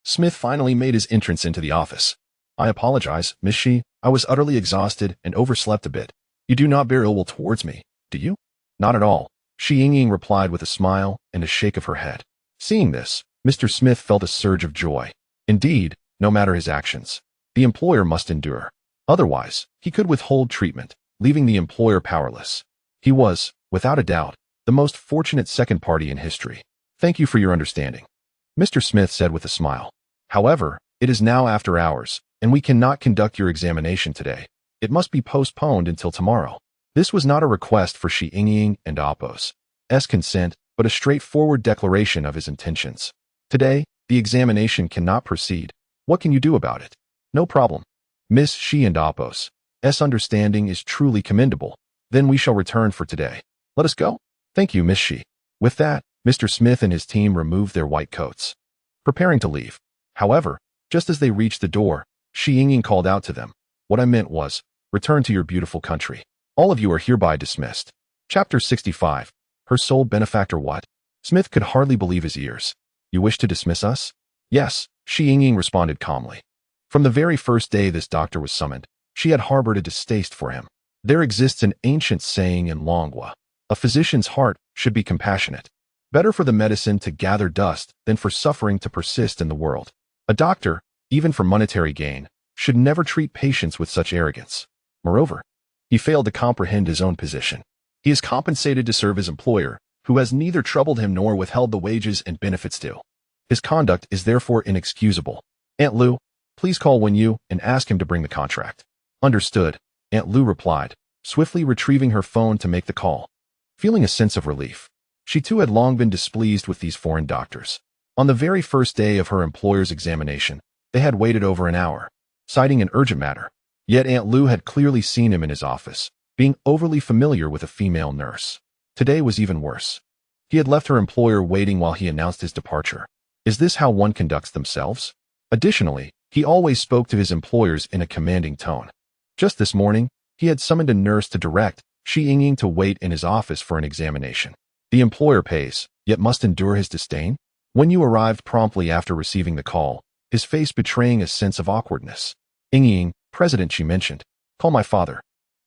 A: Smith finally made his entrance into the office. I apologize, Miss Xi. I was utterly exhausted and overslept a bit. You do not bear ill will towards me, do you? Not at all, Xi Yingying replied with a smile and a shake of her head. Seeing this, Mr. Smith felt a surge of joy. Indeed, no matter his actions, the employer must endure. Otherwise, he could withhold treatment, leaving the employer powerless. He was, without a doubt, the most fortunate second party in history. Thank you for your understanding. Mr. Smith said with a smile. However, it is now after hours, and we cannot conduct your examination today. It must be postponed until tomorrow. This was not a request for Shi Yingying and Apos' consent, but a straightforward declaration of his intentions. Today, the examination cannot proceed. What can you do about it? No problem. Miss Shi and Apos' understanding is truly commendable. Then we shall return for today. Let us go. Thank you, Miss Shi. With that, Mr. Smith and his team removed their white coats, preparing to leave. However, just as they reached the door, Shi Yingying called out to them. What I meant was, return to your beautiful country. All of you are hereby dismissed. Chapter 65. Her sole benefactor what? Smith could hardly believe his ears. You wish to dismiss us? Yes, Shi Yingying responded calmly. From the very first day this doctor was summoned, she had harbored a distaste for him. There exists an ancient saying in Longwa. A physician's heart should be compassionate. Better for the medicine to gather dust than for suffering to persist in the world. A doctor, even for monetary gain, should never treat patients with such arrogance. Moreover, he failed to comprehend his own position. He is compensated to serve his employer, who has neither troubled him nor withheld the wages and benefits due. His conduct is therefore inexcusable. Aunt Lu, please call Wen Yu and ask him to bring the contract. Understood, Aunt Lu replied, swiftly retrieving her phone to make the call. Feeling a sense of relief, she too had long been displeased with these foreign doctors. On the very first day of her employer's examination, they had waited over an hour, citing an urgent matter. Yet Aunt Lu had clearly seen him in his office, being overly familiar with a female nurse. Today was even worse. He had left her employer waiting while he announced his departure. Is this how one conducts themselves? Additionally, he always spoke to his employers in a commanding tone. Just this morning, he had summoned a nurse to direct Shi Yingying to wait in his office for an examination. The employer pays, yet must endure his disdain? Wen Yu arrived promptly after receiving the call, his face betraying a sense of awkwardness. Yingying, President, she mentioned. Call my father.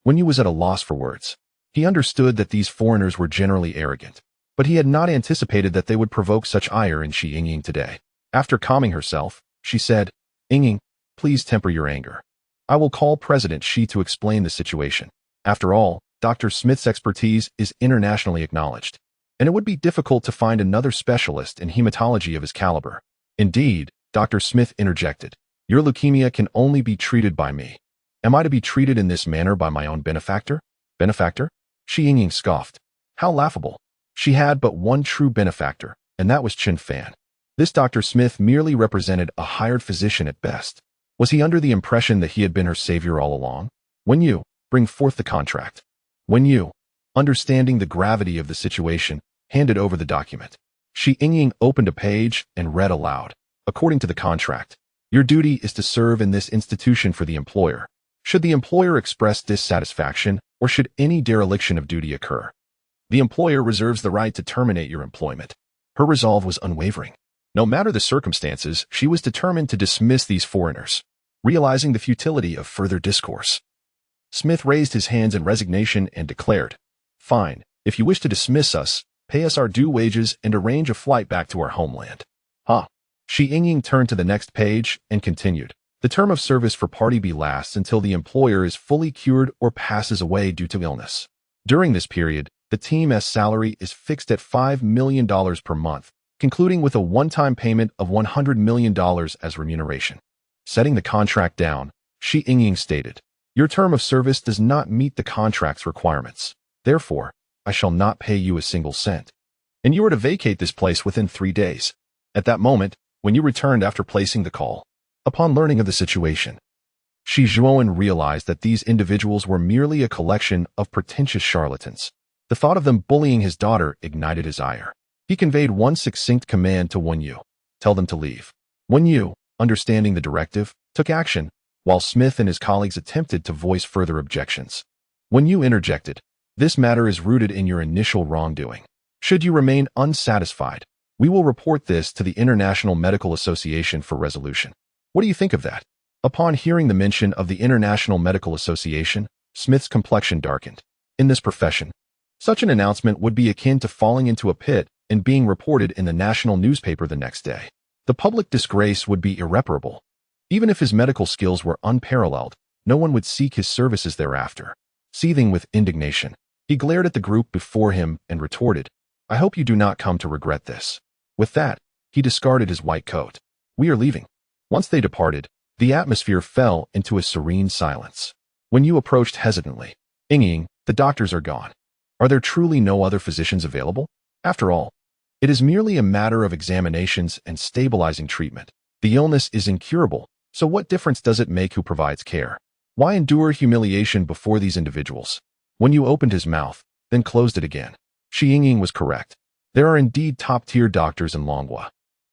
A: Wen Yu was at a loss for words. He understood that these foreigners were generally arrogant, but he had not anticipated that they would provoke such ire in Shi Yingying today. After calming herself, she said, Yingying, please temper your anger. I will call President Shi to explain the situation. After all, Dr. Smith's expertise is internationally acknowledged, and it would be difficult to find another specialist in hematology of his caliber. Indeed, Dr. Smith interjected, your leukemia can only be treated by me. Am I to be treated in this manner by my own benefactor? Benefactor? Shi Yingying scoffed. How laughable. She had but one true benefactor, and that was Chen Fan. This Dr. Smith merely represented a hired physician at best. Was he under the impression that he had been her savior all along? Wen Yu, bring forth the contract. Wen Yu, understanding the gravity of the situation, handed over the document. Shi Yingying opened a page and read aloud. According to the contract, your duty is to serve in this institution for the employer. Should the employer express dissatisfaction, or should any dereliction of duty occur, the employer reserves the right to terminate your employment. Her resolve was unwavering. No matter the circumstances, she was determined to dismiss these foreigners, realizing the futility of further discourse. Smith raised his hands in resignation and declared, Fine, if you wish to dismiss us, pay us our due wages and arrange a flight back to our homeland. Shi Yingying turned to the next page and continued. The term of service for Party B lasts until the employer is fully cured or passes away due to illness. During this period, the team's salary is fixed at $5 million per month, concluding with a one-time payment of $100 million as remuneration. Setting the contract down, Shi Yingying stated, Your term of service does not meet the contract's requirements. Therefore, I shall not pay you a single cent. And you are to vacate this place within 3 days. At that moment, when you returned after placing the call, upon learning of the situation, Shi Zhuowen realized that these individuals were merely a collection of pretentious charlatans. The thought of them bullying his daughter ignited his ire. He conveyed one succinct command to Wen Yu. Tell them to leave. Wen Yu, understanding the directive, took action, while Smith and his colleagues attempted to voice further objections. Wen Yu interjected, This matter is rooted in your initial wrongdoing. Should you remain unsatisfied, we will report this to the International Medical Association for resolution. What do you think of that? Upon hearing the mention of the International Medical Association, Smith's complexion darkened. In this profession, such an announcement would be akin to falling into a pit and being reported in the national newspaper the next day. The public disgrace would be irreparable. Even if his medical skills were unparalleled, no one would seek his services thereafter. Seething with indignation, he glared at the group before him and retorted, I hope you do not come to regret this. With that, He discarded his white coat. We are leaving. Once they departed, the atmosphere fell into a serene silence. When you approached hesitantly, Ying, the doctors are gone. Are there truly no other physicians available? After all, it is merely a matter of examinations and stabilizing treatment. The illness is incurable, so what difference does it make who provides care? Why endure humiliation before these individuals? When you opened his mouth, then closed it again. Ying was correct. There are indeed top-tier doctors in Longhua,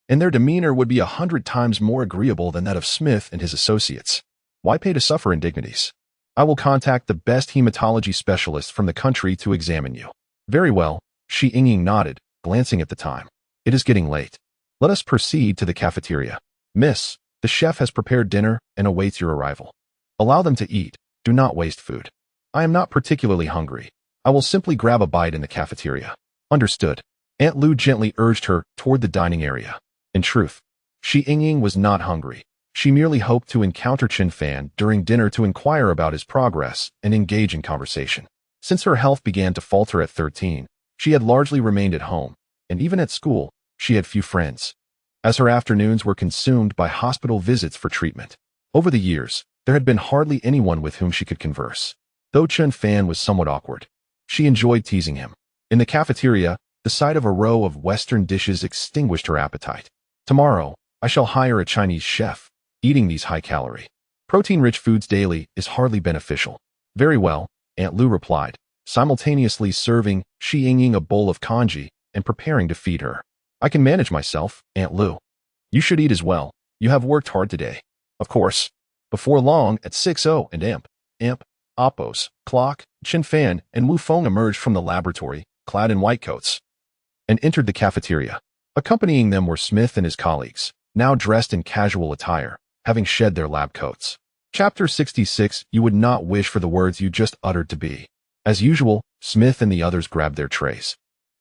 A: and their demeanor would be 100 times more agreeable than that of Smith and his associates. Why pay to suffer indignities? I will contact the best hematology specialists from the country to examine you. Very well, Ying nodded, glancing at the time. It is getting late. Let us proceed to the cafeteria. Miss, the chef has prepared dinner and awaits your arrival. Allow them to eat. Do not waste food. I am not particularly hungry. I will simply grab a bite in the cafeteria. Understood. Aunt Lu gently urged her toward the dining area. In truth, Ying was not hungry. She merely hoped to encounter Chen Fan during dinner to inquire about his progress and engage in conversation. Since her health began to falter at 13, she had largely remained at home, and even at school, she had few friends, as her afternoons were consumed by hospital visits for treatment. Over the years, there had been hardly anyone with whom she could converse. Though Chen Fan was somewhat awkward, she enjoyed teasing him. In the cafeteria, the sight of a row of Western dishes extinguished her appetite. Tomorrow, I shall hire a Chinese chef. Eating these high-calorie, protein-rich foods daily is hardly beneficial. Very well, Aunt Lu replied, simultaneously serving Ying a bowl of congee and preparing to feed her. I can manage myself, Aunt Lu. You should eat as well. You have worked hard today. Of course. Before long, at 6:00 and Amp, Oppos, Clock, Chen Fan, and Wu Feng emerged from the laboratory, clad in white coats, and entered the cafeteria. Accompanying them were Smith and his colleagues, now dressed in casual attire, having shed their lab coats. Chapter 66. You would not wish for the words you just uttered to be. As usual, Smith and the others grabbed their trays,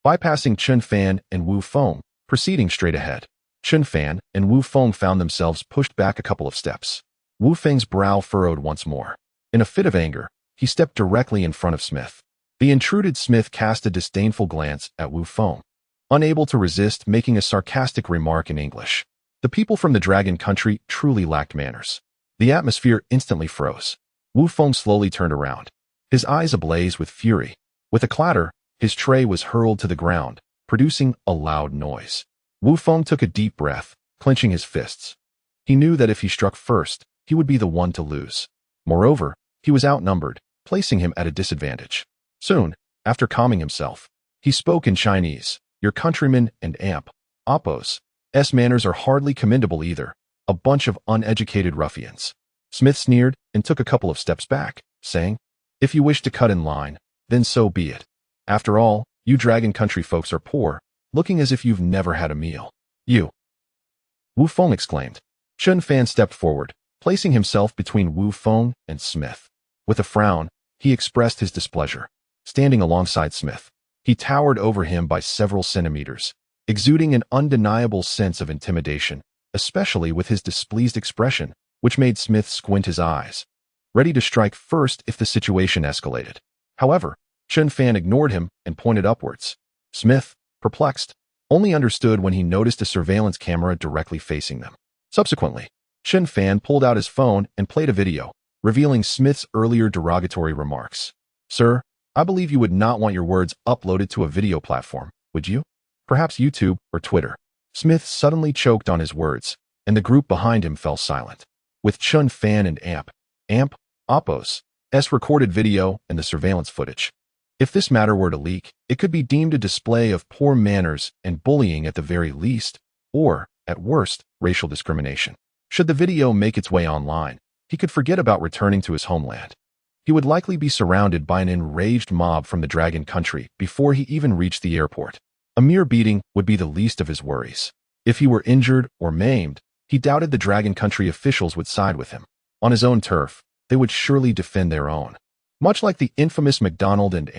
A: bypassing Chen Fan and Wu Feng, proceeding straight ahead. Chen Fan and Wu Feng found themselves pushed back a couple of steps. Wu Feng's brow furrowed once more. In a fit of anger, he stepped directly in front of Smith. The intruded Smith cast a disdainful glance at Wu Feng, unable to resist making a sarcastic remark in English. The people from the Dragon Country truly lacked manners. The atmosphere instantly froze. Wu Feng slowly turned around, his eyes ablaze with fury. With a clatter, his tray was hurled to the ground, producing a loud noise. Wu Feng took a deep breath, clenching his fists. He knew that if he struck first, he would be the one to lose. Moreover, he was outnumbered, placing him at a disadvantage. Soon, after calming himself, he spoke in Chinese. Your countrymen and Oppos' manners are hardly commendable either, a bunch of uneducated ruffians. Smith sneered and took a couple of steps back, saying, If you wish to cut in line, then so be it. After all, you Dragon Country folks are poor, looking as if you've never had a meal. You! Wu Feng exclaimed. Chen Fan stepped forward, placing himself between Wu Feng and Smith. With a frown, he expressed his displeasure. Standing alongside Smith, he towered over him by several centimeters, exuding an undeniable sense of intimidation, especially with his displeased expression, which made Smith squint his eyes, ready to strike first if the situation escalated. However, Chen Fan ignored him and pointed upwards. Smith, perplexed, only understood when he noticed a surveillance camera directly facing them. Subsequently, Chen Fan pulled out his phone and played a video, revealing Smith's earlier derogatory remarks. Sir, I believe you would not want your words uploaded to a video platform, would you? Perhaps YouTube or Twitter. Smith suddenly choked on his words, and the group behind him fell silent. With Chen Fan and Oppos' recorded video and the surveillance footage. If this matter were to leak, it could be deemed a display of poor manners and bullying at the very least, or, at worst, racial discrimination. Should the video make its way online, he could forget about returning to his homeland. He would likely be surrounded by an enraged mob from the Dragon Country before he even reached the airport. A mere beating would be the least of his worries. If he were injured or maimed, he doubted the Dragon Country officials would side with him. On his own turf, they would surely defend their own. Much like the infamous McDonald and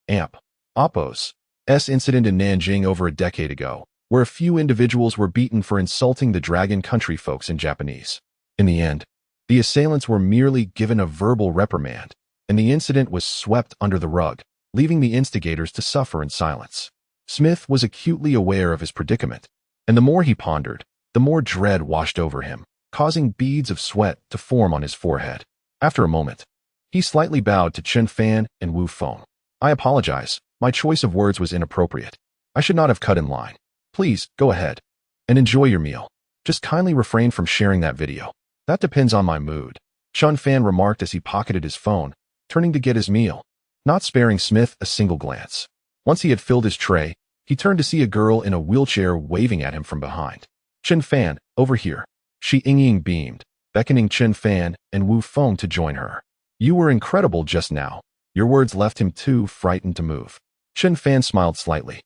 A: Oppos' incident in Nanjing over a decade ago, where a few individuals were beaten for insulting the Dragon Country folks in Japanese. In the end, the assailants were merely given a verbal reprimand, and the incident was swept under the rug, leaving the instigators to suffer in silence. Smith was acutely aware of his predicament. And the more he pondered, the more dread washed over him, causing beads of sweat to form on his forehead. After a moment, he slightly bowed to Chen Fan and Wu Feng. I apologize. My choice of words was inappropriate. I should not have cut in line. Please, go ahead and enjoy your meal. Just kindly refrain from sharing that video. That depends on my mood, Chen Fan remarked as he pocketed his phone, turning to get his meal, not sparing Smith a single glance. Once he had filled his tray, he turned to see a girl in a wheelchair waving at him from behind. Chen Fan, over here. Shi Yingying beamed, beckoning Chen Fan and Wu Feng to join her. You were incredible just now. Your words left him too frightened to move. Chen Fan smiled slightly,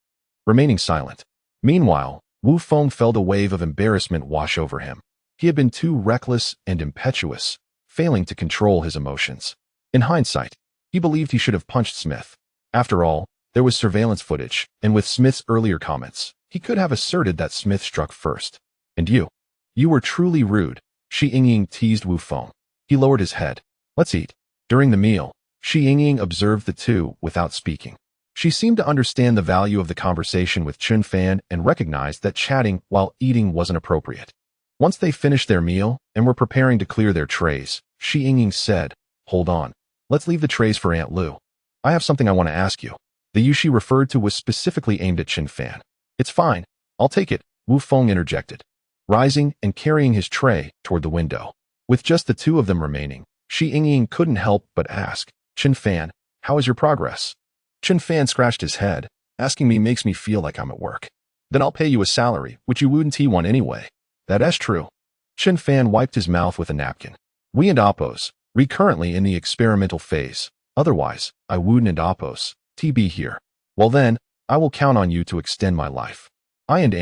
A: remaining silent. Meanwhile, Wu Feng felt a wave of embarrassment wash over him. He had been too reckless and impetuous, failing to control his emotions. In hindsight, he believed he should have punched Smith. After all, there was surveillance footage, and with Smith's earlier comments, he could have asserted that Smith struck first. And you were truly rude, Shi Yingying teased Wu Feng. He lowered his head. Let's eat. During the meal, Shi Yingying observed the two without speaking. She seemed to understand the value of the conversation with Chen Fan and recognized that chatting while eating wasn't appropriate. Once they finished their meal and were preparing to clear their trays, Shi Yingying said, Hold on. Let's leave the trays for Aunt Lu. I have something I want to ask you. The you she referred to was specifically aimed at Chen Fan. It's fine. I'll take it, Wu Feng interjected, rising and carrying his tray toward the window. With just the two of them remaining, Shi Yingying couldn't help but ask, Chen Fan, how is your progress? Chen Fan scratched his head. Asking me makes me feel like I'm at work. Then I'll pay you a salary, which you wouldn't want anyway. That's true. Chen Fan wiped his mouth with a napkin. We and Oppos, we currently in the experimental phase. Otherwise, I wouldn't Oppos, TB here. Well then, I will count on you to extend my life. I and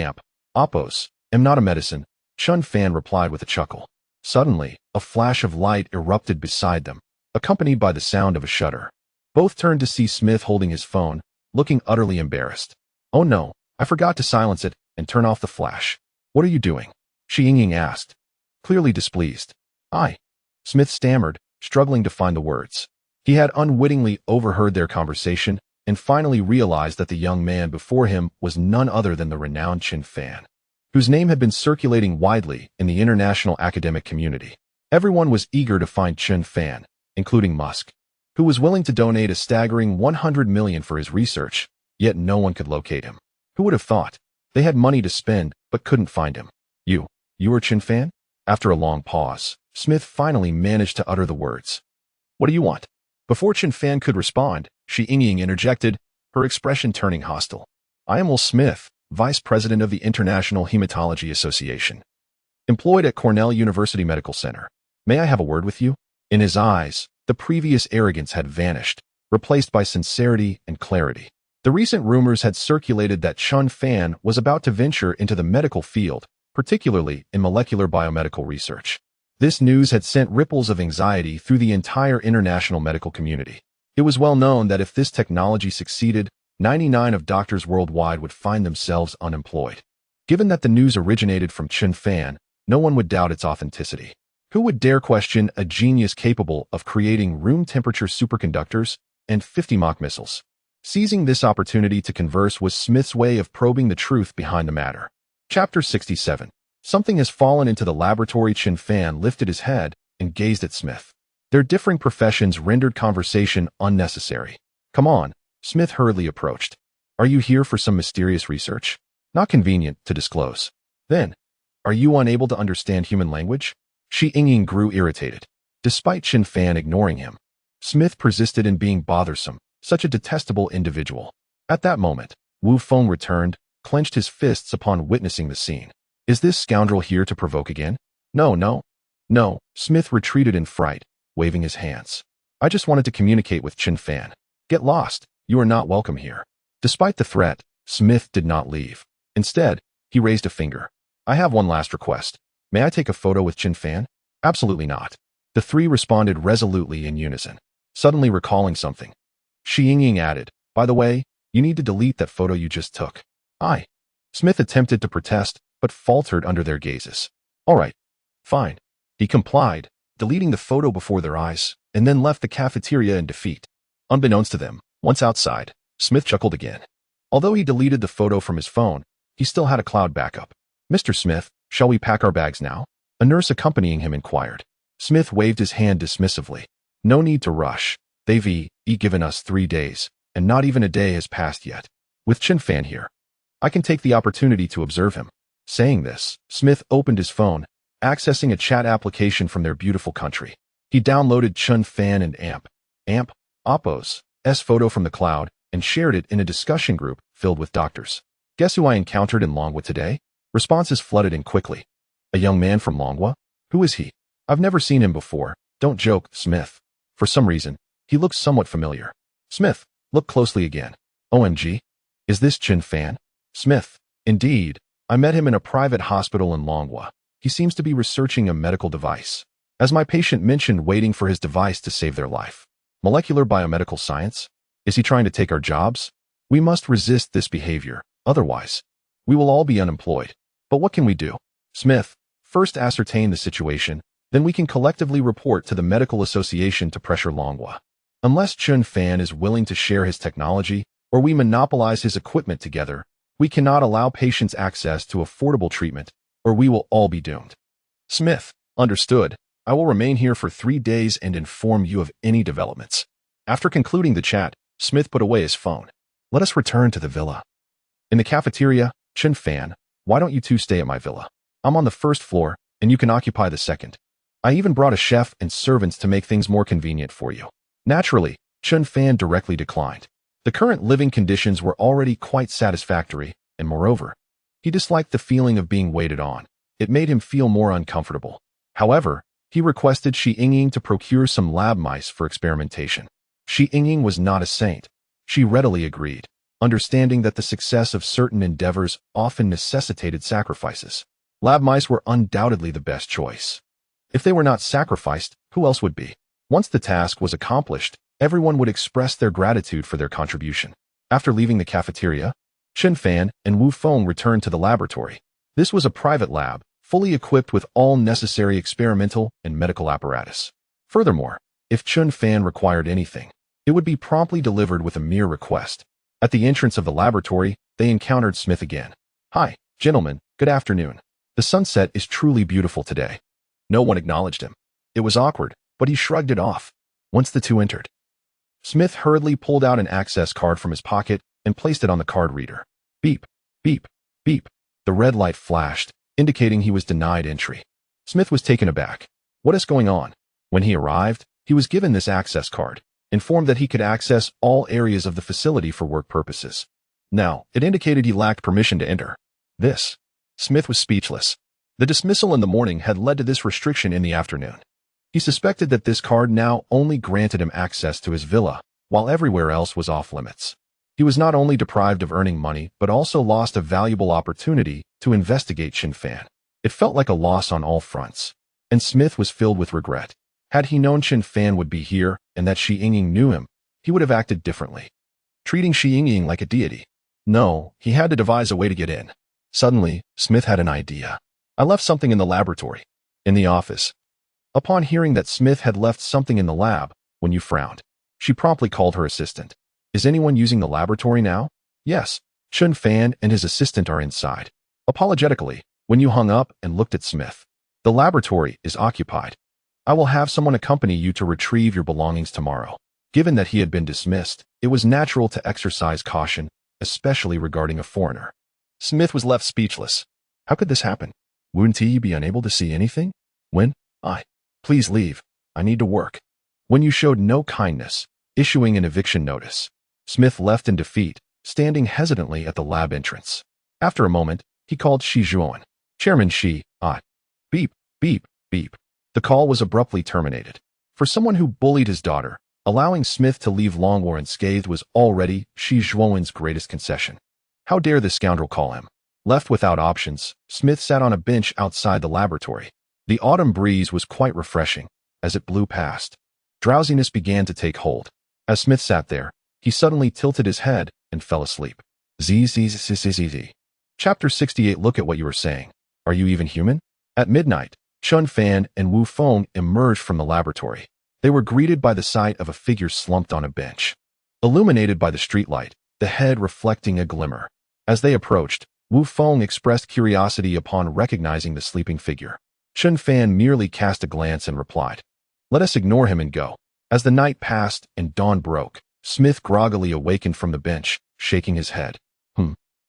A: Oppos, am not a medicine, Chen Fan replied with a chuckle. Suddenly, a flash of light erupted beside them, accompanied by the sound of a shutter. Both turned to see Smith holding his phone, looking utterly embarrassed. Oh no, I forgot to silence it and turn off the flash. What are you doing? Shi Yingying asked, clearly displeased. Smith stammered, struggling to find the words. He had unwittingly overheard their conversation and finally realized that the young man before him was none other than the renowned Chen Fan, whose name had been circulating widely in the international academic community. Everyone was eager to find Chen Fan, including Musk, who was willing to donate a staggering $100 million for his research, yet no one could locate him. Who would have thought? They had money to spend, but couldn't find him. You are Chen Fan? After a long pause, Smith finally managed to utter the words. What do you want? Before Chen Fan could respond, Shi Yingying interjected, her expression turning hostile. I am Will Smith, Vice President of the International Hematology Association, employed at Cornell University Medical Center. May I have a word with you? In his eyes, the previous arrogance had vanished, replaced by sincerity and clarity. The recent rumors had circulated that Chen Fan was about to venture into the medical field, particularly in molecular biomedical research. This news had sent ripples of anxiety through the entire international medical community. It was well known that if this technology succeeded, 99% of doctors worldwide would find themselves unemployed. Given that the news originated from Chen Fan, no one would doubt its authenticity. Who would dare question a genius capable of creating room-temperature superconductors and 50 Mach missiles? Seizing this opportunity to converse was Smith's way of probing the truth behind the matter. Chapter 67. Something has fallen into the laboratory. Chen Fan lifted his head and gazed at Smith. Their differing professions rendered conversation unnecessary. Come on, Smith hurriedly approached. Are you here for some mysterious research? Not convenient to disclose. Then, are you unable to understand human language? Shi Yingying grew irritated. Despite Chen Fan ignoring him, Smith persisted in being bothersome, such a detestable individual. At that moment, Wu Feng returned, clenched his fists upon witnessing the scene. Is this scoundrel here to provoke again? No. Smith retreated in fright, waving his hands. I just wanted to communicate with Chen Fan. Get lost. You are not welcome here. Despite the threat, Smith did not leave. Instead, he raised a finger. I have one last request. May I take a photo with Chen Fan? Absolutely not. The three responded resolutely in unison. Suddenly recalling something, Shi Yingying added, by the way, you need to delete that photo you just took. Smith attempted to protest, but faltered under their gazes. All right. Fine. He complied, deleting the photo before their eyes, and then left the cafeteria in defeat. Unbeknownst to them, once outside, Smith chuckled again. Although he deleted the photo from his phone, he still had a cloud backup. "Mr. Smith, shall we pack our bags now?" A nurse accompanying him inquired. Smith waved his hand dismissively. "No need to rush. They've given us 3 days, and not even a day has passed yet. With Chen Fan here, I can take the opportunity to observe him." Saying this, Smith opened his phone, accessing a chat application from their beautiful country. He downloaded Chen Fan and Oppo's photo from the cloud and shared it in a discussion group filled with doctors. "Guess who I encountered in Longwa today?" Responses flooded in quickly. "A young man from Longwa? Who is he? I've never seen him before." "Don't joke, Smith. For some reason, he looks somewhat familiar." "Smith, look closely again. OMG. Is this Chen Fan?" "Smith, indeed. I met him in a private hospital in Longwa. He seems to be researching a medical device. As my patient mentioned, waiting for his device to save their life. Molecular biomedical science? Is he trying to take our jobs? We must resist this behavior, otherwise, we will all be unemployed. But what can we do?" "Smith, first ascertain the situation, then we can collectively report to the medical association to pressure Longwa. Unless Chen Fan is willing to share his technology, or we monopolize his equipment together, we cannot allow patients access to affordable treatment, or we will all be doomed." "Smith, understood. I will remain here for 3 days and inform you of any developments." After concluding the chat, Smith put away his phone. "Let us return to the villa." In the cafeteria, Chen Fan, "Why don't you two stay at my villa? I'm on the first floor, and you can occupy the second. I even brought a chef and servants to make things more convenient for you." Naturally, Chen Fan directly declined. The current living conditions were already quite satisfactory, and moreover, he disliked the feeling of being waited on. It made him feel more uncomfortable. However, he requested Shi Yingying to procure some lab mice for experimentation. Shi Yingying was not a saint. She readily agreed, understanding that the success of certain endeavors often necessitated sacrifices. Lab mice were undoubtedly the best choice. If they were not sacrificed, who else would be? Once the task was accomplished, everyone would express their gratitude for their contribution. After leaving the cafeteria, Chen Fan and Wu Feng returned to the laboratory. This was a private lab, fully equipped with all necessary experimental and medical apparatus. Furthermore, if Chen Fan required anything, it would be promptly delivered with a mere request. At the entrance of the laboratory, they encountered Smith again. "Hi, gentlemen, good afternoon. The sunset is truly beautiful today." No one acknowledged him. It was awkward, but he shrugged it off. Once the two entered, Smith hurriedly pulled out an access card from his pocket and placed it on the card reader. Beep, beep, beep. The red light flashed, indicating he was denied entry. Smith was taken aback. What is going on? When he arrived, he was given this access card, informed that he could access all areas of the facility for work purposes. Now, it indicated he lacked permission to enter. Smith was speechless. The dismissal in the morning had led to this restriction in the afternoon. He suspected that this card now only granted him access to his villa, while everywhere else was off limits. He was not only deprived of earning money, but also lost a valuable opportunity to investigate Chen Fan. It felt like a loss on all fronts, and Smith was filled with regret. Had he known Chen Fan would be here and that Shi Yingying knew him, he would have acted differently, treating Shi Yingying like a deity. No, he had to devise a way to get in. Suddenly, Smith had an idea. "I left something in the laboratory." In the office. Upon hearing that Smith had left something in the lab, Wenyu frowned. She promptly called her assistant. "Is anyone using the laboratory now?" "Yes, Chen Fan and his assistant are inside." Apologetically, Wenyu hung up and looked at Smith. "The laboratory is occupied. I will have someone accompany you to retrieve your belongings tomorrow." Given that he had been dismissed, it was natural to exercise caution, especially regarding a foreigner. Smith was left speechless. How could this happen? Wouldn't he be unable to see anything? Please leave. I need to work." Wenyu showed no kindness, issuing an eviction notice. Smith left in defeat, standing hesitantly at the lab entrance. After a moment, he called Shi Zhuan. "Chairman Shi, Beep, beep, beep." The call was abruptly terminated. For someone who bullied his daughter, allowing Smith to leave Longwa unscathed was already Shi Zhuan's greatest concession. How dare this scoundrel call him? Left without options, Smith sat on a bench outside the laboratory. The autumn breeze was quite refreshing, as it blew past. Drowsiness began to take hold. As Smith sat there, he suddenly tilted his head and fell asleep. Zzz. Chapter 68. Look at what you were saying. Are you even human? At midnight, Chen Fan and Wu Feng emerged from the laboratory. They were greeted by the sight of a figure slumped on a bench, illuminated by the streetlight, the head reflecting a glimmer. As they approached, Wu Feng expressed curiosity upon recognizing the sleeping figure. Chen Fan merely cast a glance and replied, "Let us ignore him and go." As the night passed and dawn broke, Smith groggily awakened from the bench, shaking his head.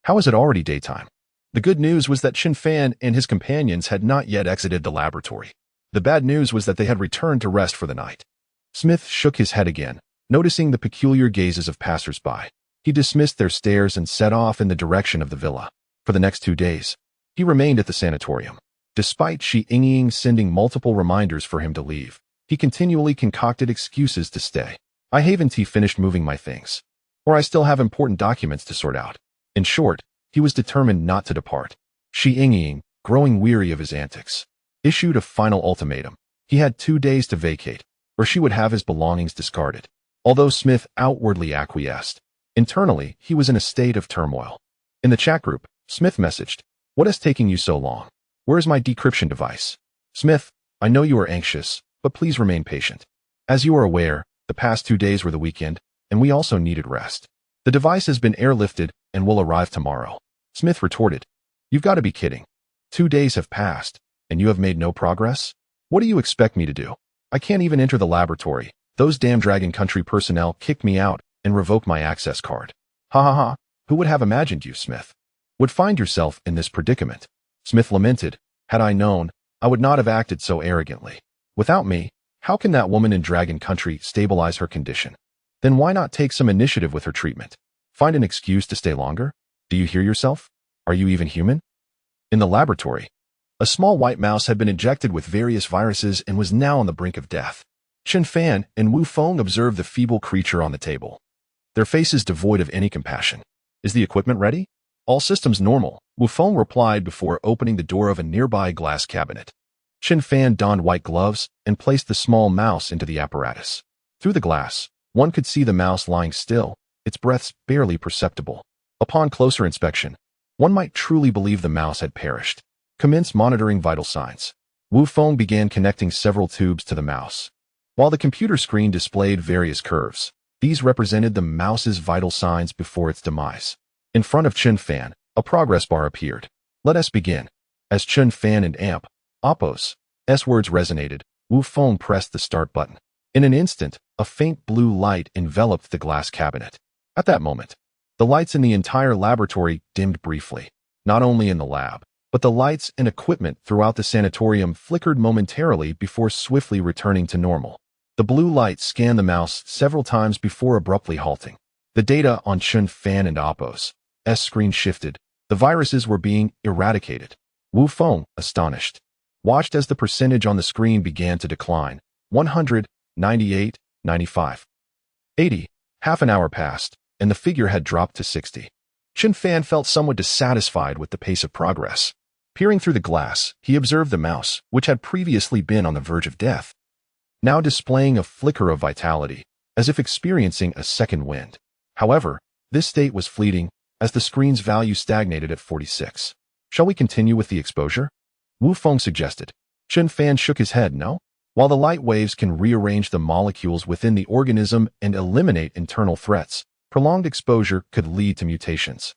A: How is it already daytime? The good news was that Chen Fan and his companions had not yet exited the laboratory. The bad news was that they had returned to rest for the night. Smith shook his head again, noticing the peculiar gazes of passers-by. He dismissed their stares and set off in the direction of the villa. For the next 2 days, he remained at the sanatorium. Despite Shi Yingying sending multiple reminders for him to leave, he continually concocted excuses to stay. "I haven't finished moving my things. Or I still have important documents to sort out." In short, he was determined not to depart. Shi Yingying, growing weary of his antics, issued a final ultimatum. He had 2 days to vacate, or she would have his belongings discarded. Although Smith outwardly acquiesced, internally he was in a state of turmoil. In the chat group, Smith messaged, "What is taking you so long? Where is my decryption device?" "Smith, I know you are anxious, but please remain patient. As you are aware, the past 2 days were the weekend, and we also needed rest. The device has been airlifted and will arrive tomorrow." Smith retorted, "You've got to be kidding. 2 days have passed, and you have made no progress? What do you expect me to do? I can't even enter the laboratory. Those damn Dragon Country personnel kicked me out and revoked my access card." "Ha ha ha, who would have imagined you, Smith, would find yourself in this predicament?" Smith lamented, "Had I known, I would not have acted so arrogantly. Without me, how can that woman in Dragon Country stabilize her condition? Then why not take some initiative with her treatment? Find an excuse to stay longer? Do you hear yourself? Are you even human?" In the laboratory, a small white mouse had been injected with various viruses and was now on the brink of death. Chen Fan and Wu Feng observed the feeble creature on the table, their faces devoid of any compassion. "Is the equipment ready?" "All systems normal," Wu Feng replied before opening the door of a nearby glass cabinet. Chen Fan donned white gloves and placed the small mouse into the apparatus. Through the glass, one could see the mouse lying still, its breaths barely perceptible. Upon closer inspection, one might truly believe the mouse had perished. "Commence monitoring vital signs." Wu Feng began connecting several tubes to the mouse. While the computer screen displayed various curves, these represented the mouse's vital signs before its demise. In front of Chen Fan, a progress bar appeared. "Let us begin." As Chen Fan and Appos' words resonated, Wu Feng pressed the start button. In an instant, a faint blue light enveloped the glass cabinet. At that moment, the lights in the entire laboratory dimmed briefly. Not only in the lab, but the lights and equipment throughout the sanatorium flickered momentarily before swiftly returning to normal. The blue light scanned the mouse several times before abruptly halting. The data on Chen Fan and Appos' screen shifted. The viruses were being eradicated. Wu Feng, astonished, watched as the percentage on the screen began to decline. 100, 98, 95, 80. Half an hour passed, and the figure had dropped to 60. Chen Fan felt somewhat dissatisfied with the pace of progress. Peering through the glass, he observed the mouse, which had previously been on the verge of death, now displaying a flicker of vitality, as if experiencing a second wind. However, this state was fleeting, as the screen's value stagnated at 46. "Shall we continue with the exposure?" Wu Feng suggested. Chen Fan shook his head, "No. While the light waves can rearrange the molecules within the organism and eliminate internal threats, prolonged exposure could lead to mutations,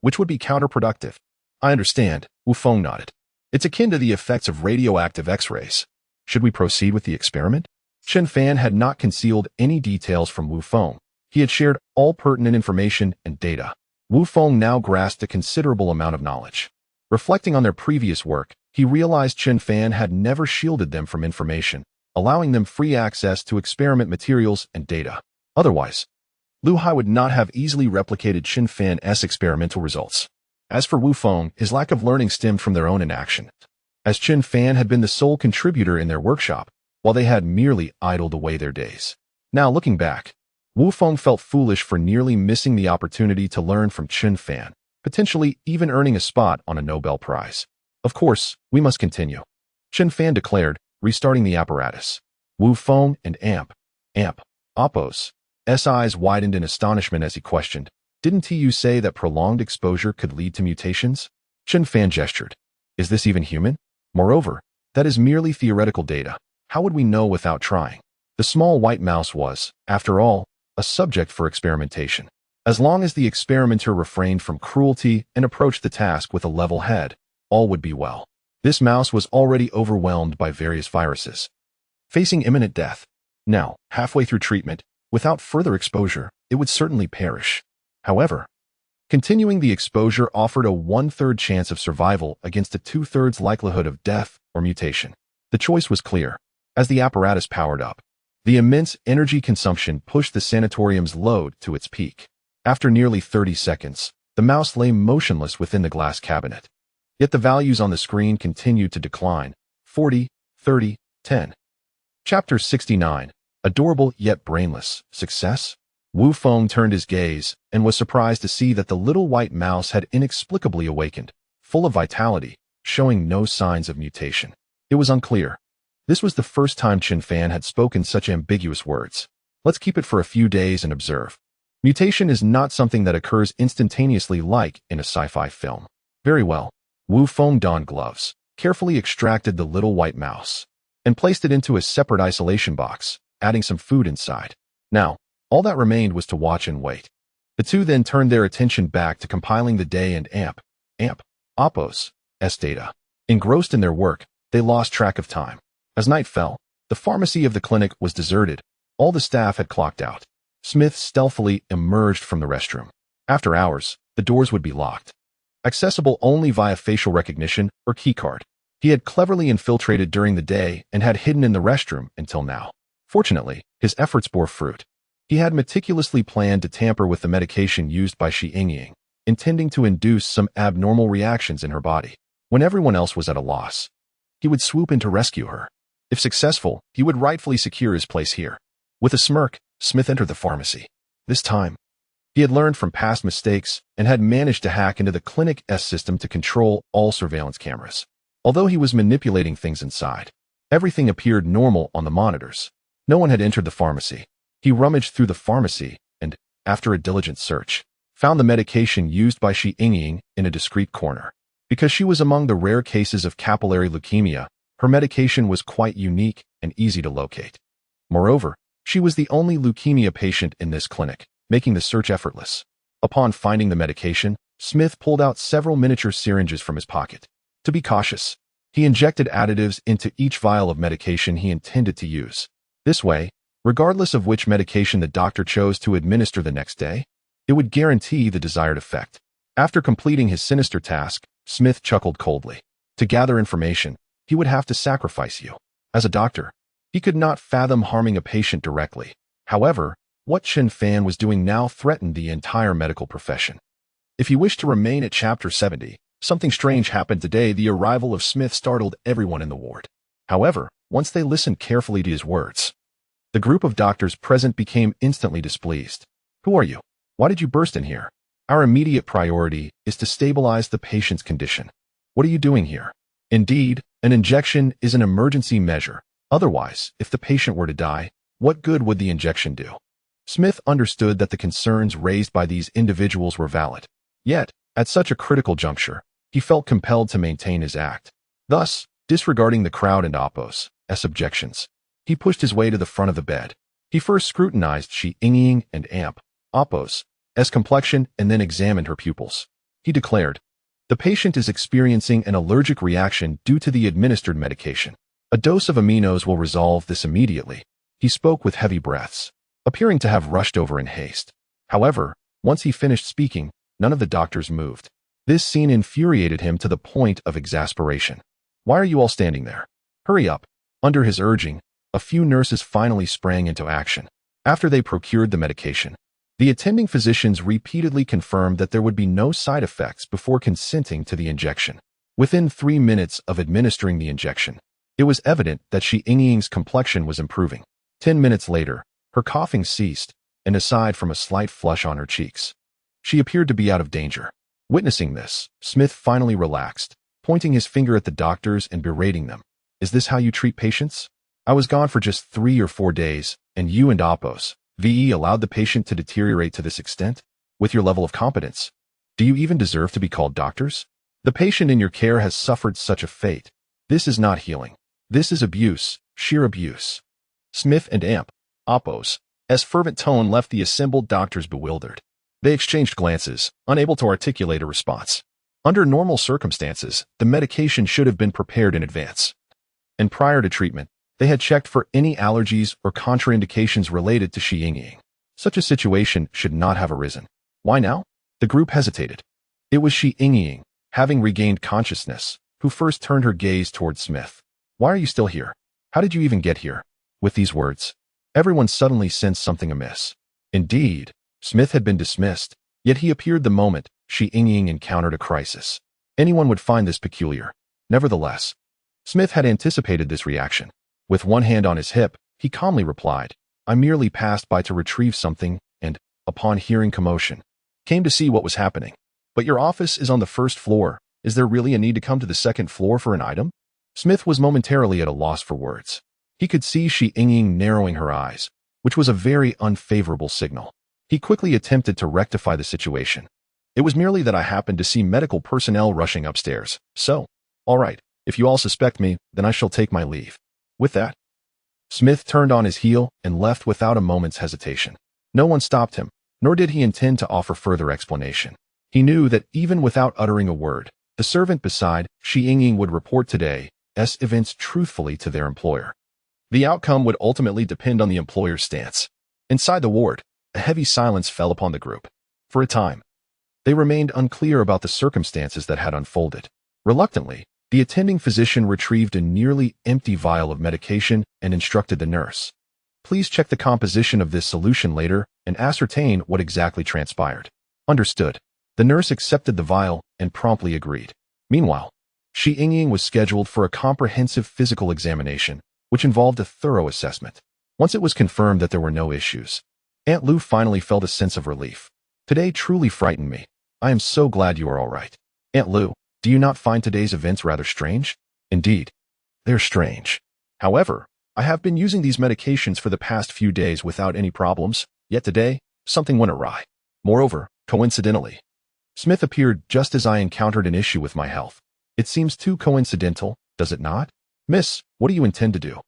A: which would be counterproductive." "I understand," Wu Feng nodded. "It's akin to the effects of radioactive X-rays. Should we proceed with the experiment?" Chen Fan had not concealed any details from Wu Feng. He had shared all pertinent information and data. Wu Feng now grasped a considerable amount of knowledge. Reflecting on their previous work, he realized Chen Fan had never shielded them from information, allowing them free access to experiment materials and data. Otherwise, Lu Hai would not have easily replicated Chen Fan's experimental results. As for Wu Feng, his lack of learning stemmed from their own inaction, as Chen Fan had been the sole contributor in their workshop, while they had merely idled away their days. Now looking back, Wu Feng felt foolish for nearly missing the opportunity to learn from Chen Fan, potentially even earning a spot on a Nobel Prize. "Of course, we must continue," Chen Fan declared, restarting the apparatus. Wu Feng and Appos' eyes widened in astonishment as he questioned, "Didn't you say that prolonged exposure could lead to mutations?" Chen Fan gestured. "Is this even human? Moreover, that is merely theoretical data. How would we know without trying?" The small white mouse was, after all, a subject for experimentation. As long as the experimenter refrained from cruelty and approached the task with a level head, all would be well. This mouse was already overwhelmed by various viruses, facing imminent death. Now, halfway through treatment, without further exposure, it would certainly perish. However, continuing the exposure offered a 1/3 chance of survival against a 2/3 likelihood of death or mutation. The choice was clear. As the apparatus powered up, the immense energy consumption pushed the sanatorium's load to its peak. After nearly 30 seconds, the mouse lay motionless within the glass cabinet. Yet the values on the screen continued to decline. 40, 30, 10. Chapter 69. Adorable yet brainless. Success? Wu Feng turned his gaze and was surprised to see that the little white mouse had inexplicably awakened, full of vitality, showing no signs of mutation. It was unclear. This was the first time Chen Fan had spoken such ambiguous words. Let's keep it for a few days and observe. Mutation is not something that occurs instantaneously like in a sci-fi film. Very well. Wu Feng donned gloves, carefully extracted the little white mouse, and placed it into a separate isolation box, adding some food inside. Now, all that remained was to watch and wait. The two then turned their attention back to compiling the day and Oppos, S data. Engrossed in their work, they lost track of time. As night fell, the pharmacy of the clinic was deserted. All the staff had clocked out. Smith stealthily emerged from the restroom. After hours, the doors would be locked, accessible only via facial recognition or keycard. He had cleverly infiltrated during the day and had hidden in the restroom until now. Fortunately, his efforts bore fruit. He had meticulously planned to tamper with the medication used by Xi Yingying, intending to induce some abnormal reactions in her body. When everyone else was at a loss, he would swoop in to rescue her. If successful, he would rightfully secure his place here. With a smirk, Smith entered the pharmacy. This time, he had learned from past mistakes and had managed to hack into the clinic's system to control all surveillance cameras. Although he was manipulating things inside, everything appeared normal on the monitors. No one had entered the pharmacy. He rummaged through the pharmacy and, after a diligent search, found the medication used by Xi Yingying in a discreet corner. Because she was among the rare cases of capillary leukemia, her medication was quite unique and easy to locate. Moreover, she was the only leukemia patient in this clinic, making the search effortless. Upon finding the medication, Smith pulled out several miniature syringes from his pocket. To be cautious, he injected additives into each vial of medication he intended to use. This way, regardless of which medication the doctor chose to administer the next day, it would guarantee the desired effect. After completing his sinister task, Smith chuckled coldly. To gather information, he would have to sacrifice you. As a doctor, he could not fathom harming a patient directly. However, what Chen Fan was doing now threatened the entire medical profession. If you wish to remain at Chapter 70, something strange happened today. The arrival of Smith startled everyone in the ward. However, once they listened carefully to his words, the group of doctors present became instantly displeased. Who are you? Why did you burst in here? Our immediate priority is to stabilize the patient's condition. What are you doing here? Indeed, an injection is an emergency measure. Otherwise, if the patient were to die, what good would the injection do? Smith understood that the concerns raised by these individuals were valid. Yet, at such a critical juncture, he felt compelled to maintain his act. Thus, disregarding the crowd and Oppos' objections, he pushed his way to the front of the bed. He first scrutinized Xi Yingying and Oppos' complexion and then examined her pupils. He declared, "The patient is experiencing an allergic reaction due to the administered medication. A dose of aminos will resolve this immediately." He spoke with heavy breaths, appearing to have rushed over in haste. However, once he finished speaking, none of the doctors moved. This scene infuriated him to the point of exasperation. "Why are you all standing there? Hurry up." Under his urging, a few nurses finally sprang into action. After they procured the medication, the attending physicians repeatedly confirmed that there would be no side effects before consenting to the injection. Within 3 minutes of administering the injection, it was evident that Xi Yingying's complexion was improving. 10 minutes later, her coughing ceased, and aside from a slight flush on her cheeks, she appeared to be out of danger. Witnessing this, Smith finally relaxed, pointing his finger at the doctors and berating them. "Is this how you treat patients? I was gone for just 3 or 4 days, and you and Oppos allowed the patient to deteriorate to this extent? With your level of competence, do you even deserve to be called doctors? The patient in your care has suffered such a fate. This is not healing. This is abuse, sheer abuse." Smith and Oppos' fervent tone left the assembled doctors bewildered. They exchanged glances, unable to articulate a response. Under normal circumstances, the medication should have been prepared in advance. And prior to treatment, they had checked for any allergies or contraindications related to Xi Yingying. Such a situation should not have arisen. Why now? The group hesitated. It was Xi Yingying, having regained consciousness, who first turned her gaze toward Smith. Why are you still here? How did you even get here? With these words, everyone suddenly sensed something amiss. Indeed, Smith had been dismissed, yet he appeared the moment Xi Yingying encountered a crisis. Anyone would find this peculiar. Nevertheless, Smith had anticipated this reaction. With one hand on his hip, he calmly replied, I merely passed by to retrieve something and, upon hearing commotion, came to see what was happening. But your office is on the first floor. Is there really a need to come to the second floor for an item? Smith was momentarily at a loss for words. He could see Xi Yingying narrowing her eyes, which was a very unfavorable signal. He quickly attempted to rectify the situation. It was merely that I happened to see medical personnel rushing upstairs. So, all right, if you all suspect me, then I shall take my leave. With that, Smith turned on his heel and left without a moment's hesitation. No one stopped him, nor did he intend to offer further explanation. He knew that even without uttering a word, the servant beside Xi Yingying would report today's events truthfully to their employer. The outcome would ultimately depend on the employer's stance. Inside the ward, a heavy silence fell upon the group. For a time, they remained unclear about the circumstances that had unfolded. Reluctantly, the attending physician retrieved a nearly empty vial of medication and instructed the nurse. Please check the composition of this solution later and ascertain what exactly transpired. Understood. The nurse accepted the vial and promptly agreed. Meanwhile, Xi Yingying was scheduled for a comprehensive physical examination, which involved a thorough assessment. Once it was confirmed that there were no issues, Aunt Lu finally felt a sense of relief. Today truly frightened me. I am so glad you are all right. Aunt Lu, do you not find today's events rather strange? Indeed, they're strange. However, I have been using these medications for the past few days without any problems, yet today, something went awry. Moreover, coincidentally, Smith appeared just as I encountered an issue with my health. It seems too coincidental, does it not? Miss, what do you intend to do?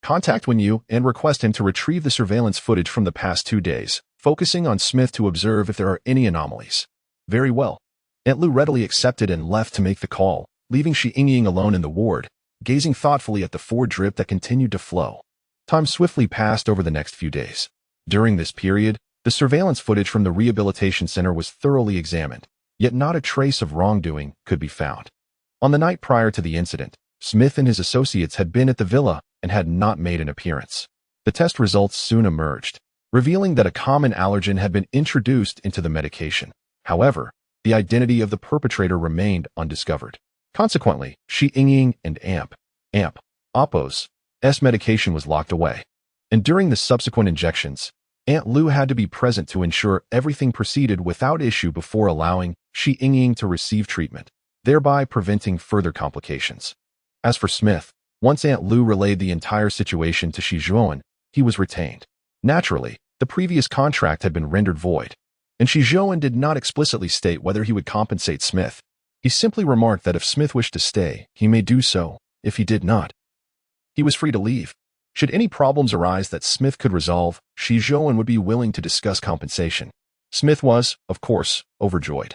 A: Contact Wen Yu and request him to retrieve the surveillance footage from the past 2 days, focusing on Smith to observe if there are any anomalies. Very well. Aunt Lu readily accepted and left to make the call, leaving Xi Yingying alone in the ward, gazing thoughtfully at the ford drip that continued to flow. Time swiftly passed over the next few days. During this period, the surveillance footage from the rehabilitation center was thoroughly examined, yet not a trace of wrongdoing could be found. On the night prior to the incident, Smith and his associates had been at the villa and had not made an appearance. The test results soon emerged, revealing that a common allergen had been introduced into the medication. However, the identity of the perpetrator remained undiscovered. Consequently, Xi Yingying and Oppo's medication was locked away. And during the subsequent injections, Aunt Lu had to be present to ensure everything proceeded without issue before allowing Xi Yingying to receive treatment, thereby preventing further complications. As for Smith, once Aunt Lu relayed the entire situation to Xi Zhuowen, he was retained. Naturally, the previous contract had been rendered void, and Xi Zhuowen did not explicitly state whether he would compensate Smith. He simply remarked that if Smith wished to stay, he may do so. If he did not, he was free to leave. Should any problems arise that Smith could resolve, Xi Zhuowen would be willing to discuss compensation. Smith was, of course, overjoyed.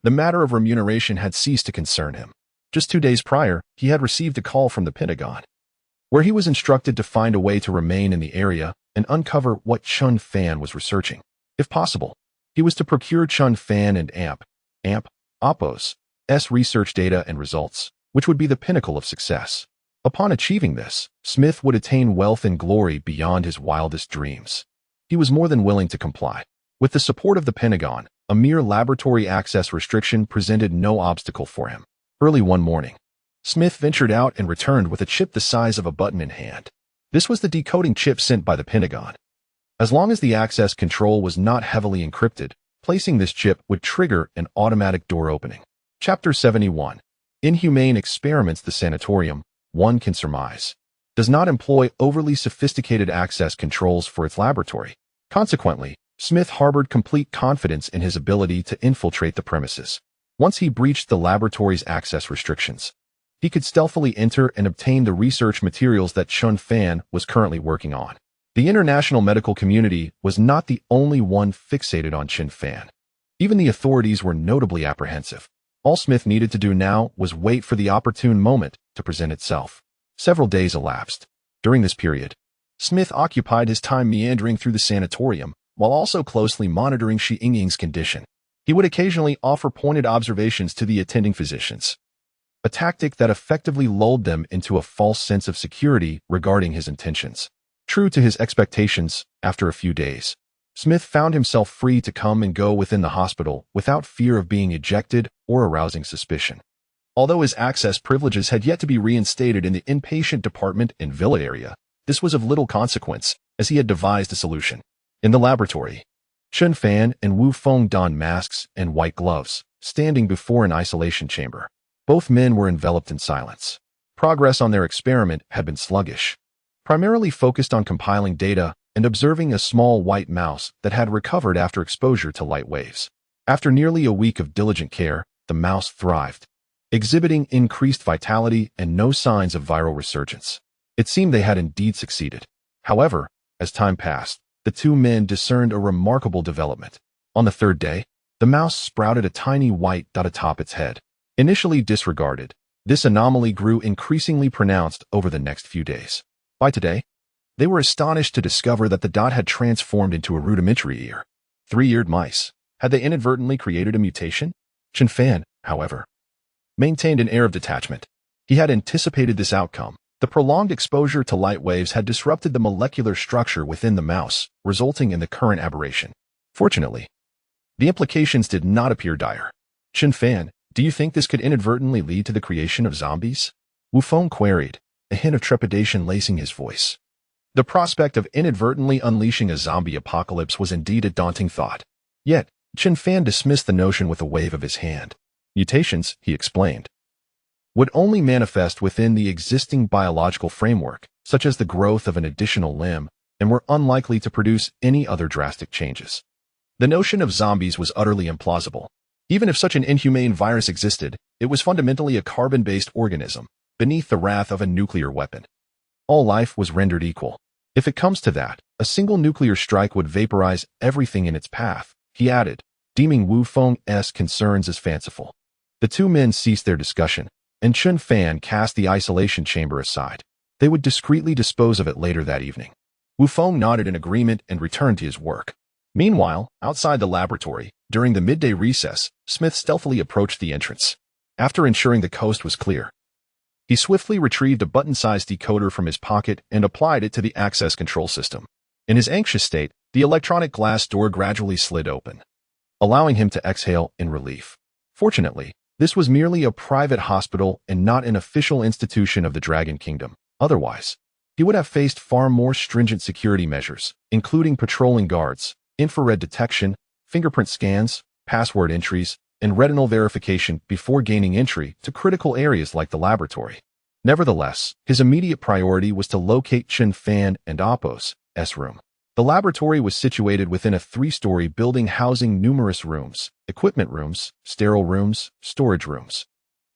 A: The matter of remuneration had ceased to concern him. Just 2 days prior, he had received a call from the Pentagon, where he was instructed to find a way to remain in the area and uncover what Chen Fan was researching. If possible, he was to procure Chen Fan and Oppo's research data and results, which would be the pinnacle of success. Upon achieving this, Smith would attain wealth and glory beyond his wildest dreams. He was more than willing to comply. With the support of the Pentagon, a mere laboratory access restriction presented no obstacle for him. Early one morning, Smith ventured out and returned with a chip the size of a button in hand. This was the decoding chip sent by the Pentagon. As long as the access control was not heavily encrypted, placing this chip would trigger an automatic door opening. Chapter 71. Inhumane Experiments. The sanatorium, one can surmise, does not employ overly sophisticated access controls for its laboratory. Consequently, Smith harbored complete confidence in his ability to infiltrate the premises. Once he breached the laboratory's access restrictions, he could stealthily enter and obtain the research materials that Chen Fan was currently working on. The international medical community was not the only one fixated on Chen Fan. Even the authorities were notably apprehensive. All Smith needed to do now was wait for the opportune moment to present itself. Several days elapsed. During this period, Smith occupied his time meandering through the sanatorium, while also closely monitoring Shi Yingying's condition. He would occasionally offer pointed observations to the attending physicians, a tactic that effectively lulled them into a false sense of security regarding his intentions. True to his expectations, after a few days, Smith found himself free to come and go within the hospital without fear of being ejected or arousing suspicion. Although his access privileges had yet to be reinstated in the inpatient department in Villa area, this was of little consequence, as he had devised a solution. In the laboratory, Chen Fan and Wu Feng donned masks and white gloves, standing before an isolation chamber. Both men were enveloped in silence. Progress on their experiment had been sluggish, primarily focused on compiling data and observing a small white mouse that had recovered after exposure to light waves. After nearly a week of diligent care, the mouse thrived, exhibiting increased vitality and no signs of viral resurgence. It seemed they had indeed succeeded. However, as time passed, the two men discerned a remarkable development. On the third day, the mouse sprouted a tiny white dot atop its head. Initially disregarded, this anomaly grew increasingly pronounced over the next few days. By today, they were astonished to discover that the dot had transformed into a rudimentary ear. 3-eared mice. Had they inadvertently created a mutation? Chen Fan, however, maintained an air of detachment. He had anticipated this outcome. The prolonged exposure to light waves had disrupted the molecular structure within the mouse, resulting in the current aberration. Fortunately, the implications did not appear dire. Chen Fan, do you think this could inadvertently lead to the creation of zombies? Wu Feng queried, a hint of trepidation lacing his voice. The prospect of inadvertently unleashing a zombie apocalypse was indeed a daunting thought. Yet, Chen Fan dismissed the notion with a wave of his hand. Mutations, he explained, would only manifest within the existing biological framework, such as the growth of an additional limb, and were unlikely to produce any other drastic changes. The notion of zombies was utterly implausible. Even if such an inhumane virus existed, it was fundamentally a carbon-based organism, beneath the wrath of a nuclear weapon. All life was rendered equal. If it comes to that, a single nuclear strike would vaporize everything in its path, he added, deeming Wu Feng's concerns as fanciful. The two men ceased their discussion, and Chen Fan cast the isolation chamber aside. They would discreetly dispose of it later that evening. Wu Feng nodded in agreement and returned to his work. Meanwhile, outside the laboratory, during the midday recess, Smith stealthily approached the entrance. After ensuring the coast was clear, he swiftly retrieved a button-sized decoder from his pocket and applied it to the access control system. In his anxious state, the electronic glass door gradually slid open, allowing him to exhale in relief. Fortunately, this was merely a private hospital and not an official institution of the Dragon Kingdom. Otherwise, he would have faced far more stringent security measures, including patrolling guards, infrared detection, fingerprint scans, password entries, and retinal verification before gaining entry to critical areas like the laboratory. Nevertheless, his immediate priority was to locate Chen Fan and Appo's room. The laboratory was situated within a 3-story building housing numerous rooms, equipment rooms, sterile rooms, storage rooms.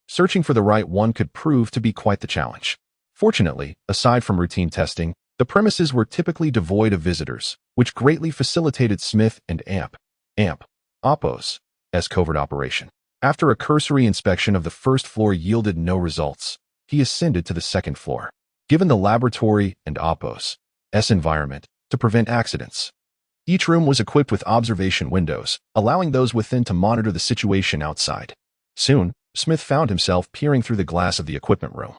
A: Searching for the right one could prove to be quite the challenge. Fortunately, aside from routine testing, the premises were typically devoid of visitors, which greatly facilitated Smith and Appo's covert operation. After a cursory inspection of the first floor yielded no results, he ascended to the second floor. Given the laboratory and Appo's environment, to prevent accidents, each room was equipped with observation windows, allowing those within to monitor the situation outside. Soon, Smith found himself peering through the glass of the equipment room,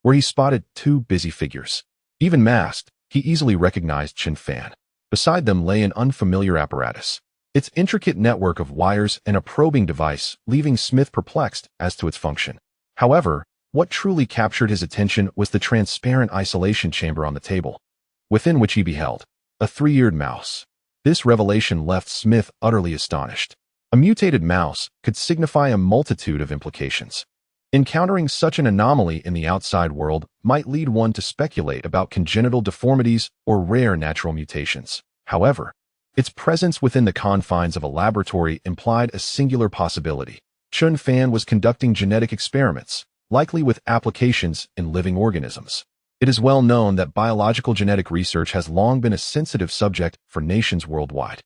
A: where he spotted 2 busy figures. Even masked, he easily recognized Chen Fan. Beside them lay an unfamiliar apparatus, its intricate network of wires and a probing device leaving Smith perplexed as to its function. However, what truly captured his attention was the transparent isolation chamber on the table, within which he beheld a 3-eared mouse. This revelation left Smith utterly astonished. A mutated mouse could signify a multitude of implications. Encountering such an anomaly in the outside world might lead one to speculate about congenital deformities or rare natural mutations. However, its presence within the confines of a laboratory implied a singular possibility. Chen Fan was conducting genetic experiments, likely with applications in living organisms. It is well known that biological genetic research has long been a sensitive subject for nations worldwide.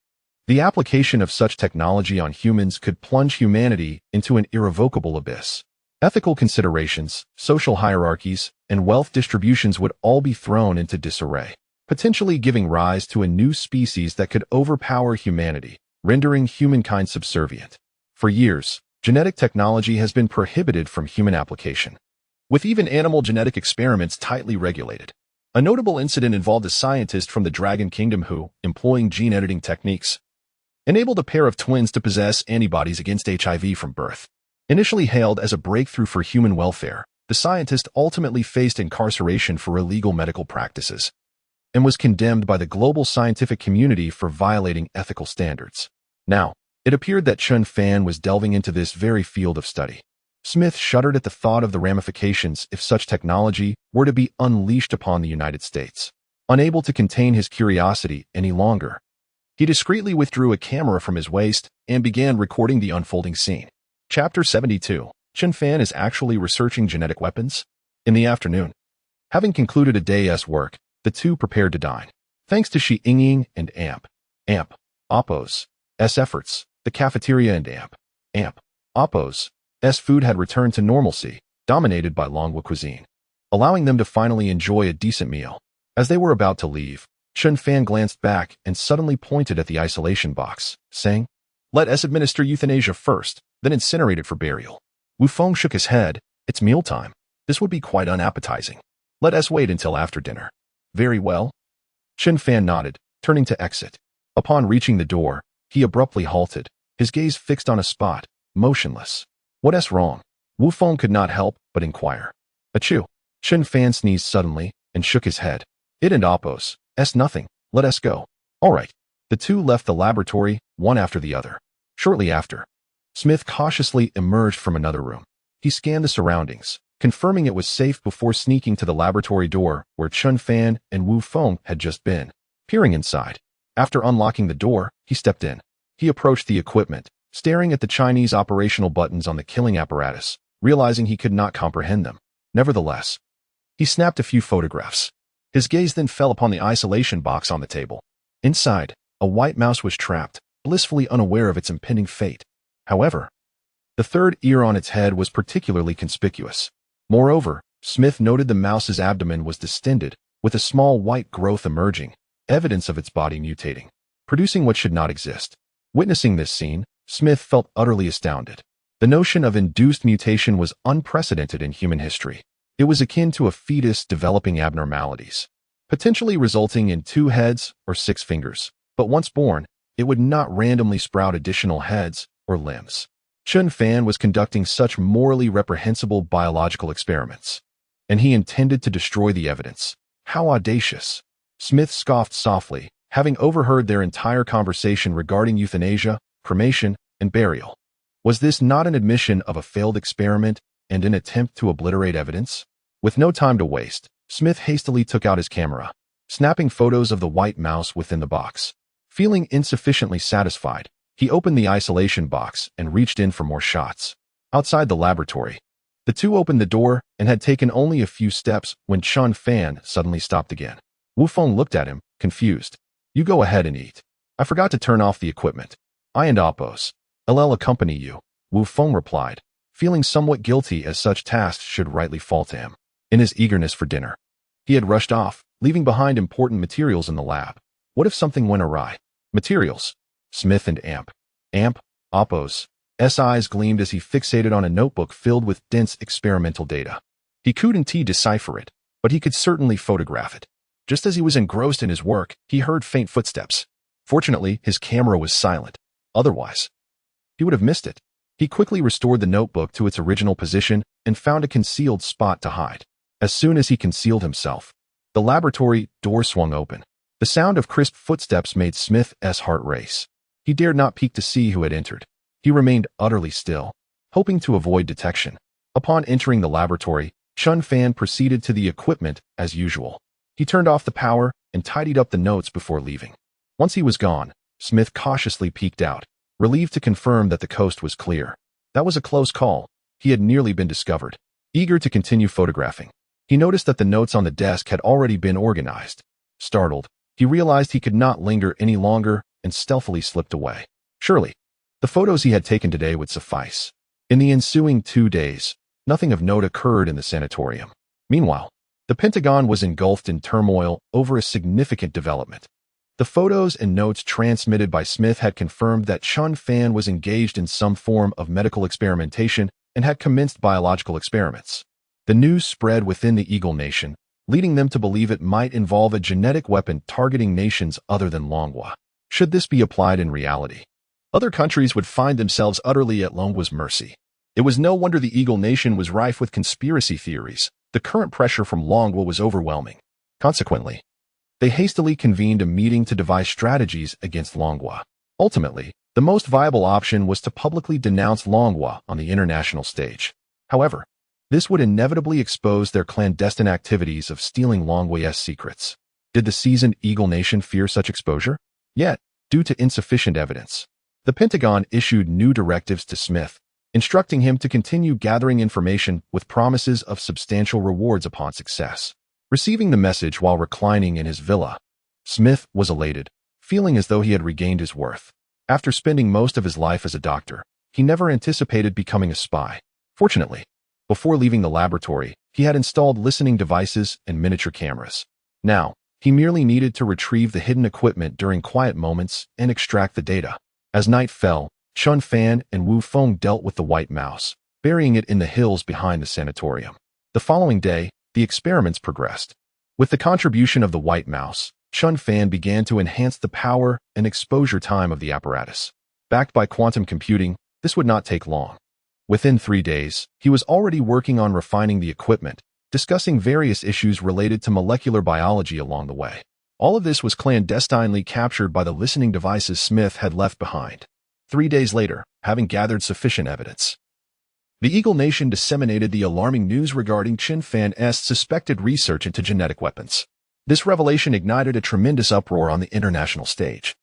A: The application of such technology on humans could plunge humanity into an irrevocable abyss. Ethical considerations, social hierarchies, and wealth distributions would all be thrown into disarray, potentially giving rise to a new species that could overpower humanity, rendering humankind subservient. For years, genetic technology has been prohibited from human application, with even animal genetic experiments tightly regulated. A notable incident involved a scientist from the Dragon Kingdom who, employing gene editing techniques, enabled a pair of twins to possess antibodies against HIV from birth. Initially hailed as a breakthrough for human welfare, the scientist ultimately faced incarceration for illegal medical practices and was condemned by the global scientific community for violating ethical standards. Now, it appeared that Chen Fan was delving into this very field of study. Smith shuddered at the thought of the ramifications if such technology were to be unleashed upon the United States. Unable to contain his curiosity any longer, he discreetly withdrew a camera from his waist and began recording the unfolding scene. Chapter 72. Chen Fan is actually researching genetic weapons? In the afternoon, having concluded a day's work, the two prepared to dine. Thanks to Shi Yingying and Oppo's efforts, the cafeteria and Oppo's food had returned to normalcy, dominated by Longwa cuisine, allowing them to finally enjoy a decent meal. As they were about to leave, Chen Fan glanced back and suddenly pointed at the isolation box, saying, "Let us administer euthanasia first, then incinerate it for burial." Wu Feng shook his head. "It's mealtime. This would be quite unappetizing. Let us wait until after dinner." "Very well." Chen Fan nodded, turning to exit. Upon reaching the door, he abruptly halted, his gaze fixed on a spot, motionless. "What's wrong?" Wu Feng could not help but inquire. "Achoo." Chen Fan sneezed suddenly and shook his head. "It and Oppo's. Nothing. Let us go." "All right." The two left the laboratory, one after the other. Shortly after, Smith cautiously emerged from another room. He scanned the surroundings, confirming it was safe before sneaking to the laboratory door where Chen Fan and Wu Feng had just been. Peering inside, after unlocking the door, he stepped in. He approached the equipment, staring at the Chinese operational buttons on the killing apparatus, realizing he could not comprehend them. Nevertheless, he snapped a few photographs. His gaze then fell upon the isolation box on the table. Inside, a white mouse was trapped, blissfully unaware of its impending fate. However, the third ear on its head was particularly conspicuous. Moreover, Smith noted the mouse's abdomen was distended, with a small white growth emerging, evidence of its body mutating, producing what should not exist. Witnessing this scene, Smith felt utterly astounded. The notion of induced mutation was unprecedented in human history. It was akin to a fetus developing abnormalities, potentially resulting in 2 heads or 6 fingers. But once born, it would not randomly sprout additional heads or limbs. Chen Fan was conducting such morally reprehensible biological experiments, and he intended to destroy the evidence. How audacious! Smith scoffed softly, having overheard their entire conversation regarding euthanasia, cremation, and burial. Was this not an admission of a failed experiment and an attempt to obliterate evidence? With no time to waste, Smith hastily took out his camera, snapping photos of the white mouse within the box. Feeling insufficiently satisfied, he opened the isolation box and reached in for more shots. Outside the laboratory, the two opened the door and had taken only a few steps when Chen Fan suddenly stopped again. Wu Feng looked at him, confused. "You go ahead and eat. I forgot to turn off the equipment. I and Oppo's I'll accompany you," Wu Feng replied, feeling somewhat guilty as such tasks should rightly fall to him. In his eagerness for dinner, he had rushed off, leaving behind important materials in the lab. What if something went awry? Materials. Smith and Oppo's eyes gleamed as he fixated on a notebook filled with dense experimental data. He couldn't decipher it, but he could certainly photograph it. Just as he was engrossed in his work, he heard faint footsteps. Fortunately, his camera was silent. Otherwise, he would have missed it. He quickly restored the notebook to its original position and found a concealed spot to hide. As soon as he concealed himself, the laboratory door swung open. The sound of crisp footsteps made Smith's heart race. He dared not peek to see who had entered. He remained utterly still, hoping to avoid detection. Upon entering the laboratory, Chen Fan proceeded to the equipment as usual. He turned off the power and tidied up the notes before leaving. Once he was gone, Smith cautiously peeked out, relieved to confirm that the coast was clear. That was a close call. He had nearly been discovered. Eager to continue photographing, he noticed that the notes on the desk had already been organized. Startled, he realized he could not linger any longer and stealthily slipped away. Surely, the photos he had taken today would suffice. In the ensuing 2 days, nothing of note occurred in the sanatorium. Meanwhile, the Pentagon was engulfed in turmoil over a significant development. The photos and notes transmitted by Smith had confirmed that Chen Fan was engaged in some form of medical experimentation and had commenced biological experiments. The news spread within the Eagle Nation, leading them to believe it might involve a genetic weapon targeting nations other than Longhua. Should this be applied in reality, other countries would find themselves utterly at Longhua's mercy. It was no wonder the Eagle Nation was rife with conspiracy theories. The current pressure from Longhua was overwhelming. Consequently, they hastily convened a meeting to devise strategies against Longhua. Ultimately, the most viable option was to publicly denounce Longhua on the international stage. However, this would inevitably expose their clandestine activities of stealing Longhua's secrets. Did the seasoned Eagle Nation fear such exposure? Yet, due to insufficient evidence, the Pentagon issued new directives to Smith, instructing him to continue gathering information with promises of substantial rewards upon success. Receiving the message while reclining in his villa, Smith was elated, feeling as though he had regained his worth. After spending most of his life as a doctor, he never anticipated becoming a spy. Fortunately, before leaving the laboratory, he had installed listening devices and miniature cameras. Now, he merely needed to retrieve the hidden equipment during quiet moments and extract the data. As night fell, Chen Fan and Wu Feng dealt with the white mouse, burying it in the hills behind the sanatorium. The following day, the experiments progressed. With the contribution of the white mouse, Chen Fan began to enhance the power and exposure time of the apparatus. Backed by quantum computing, this would not take long. Within 3 days, he was already working on refining the equipment, discussing various issues related to molecular biology along the way. All of this was clandestinely captured by the listening devices Smith had left behind. 3 days later, having gathered sufficient evidence, the Eagle Nation disseminated the alarming news regarding Chen Fan's suspected research into genetic weapons. This revelation ignited a tremendous uproar on the international stage,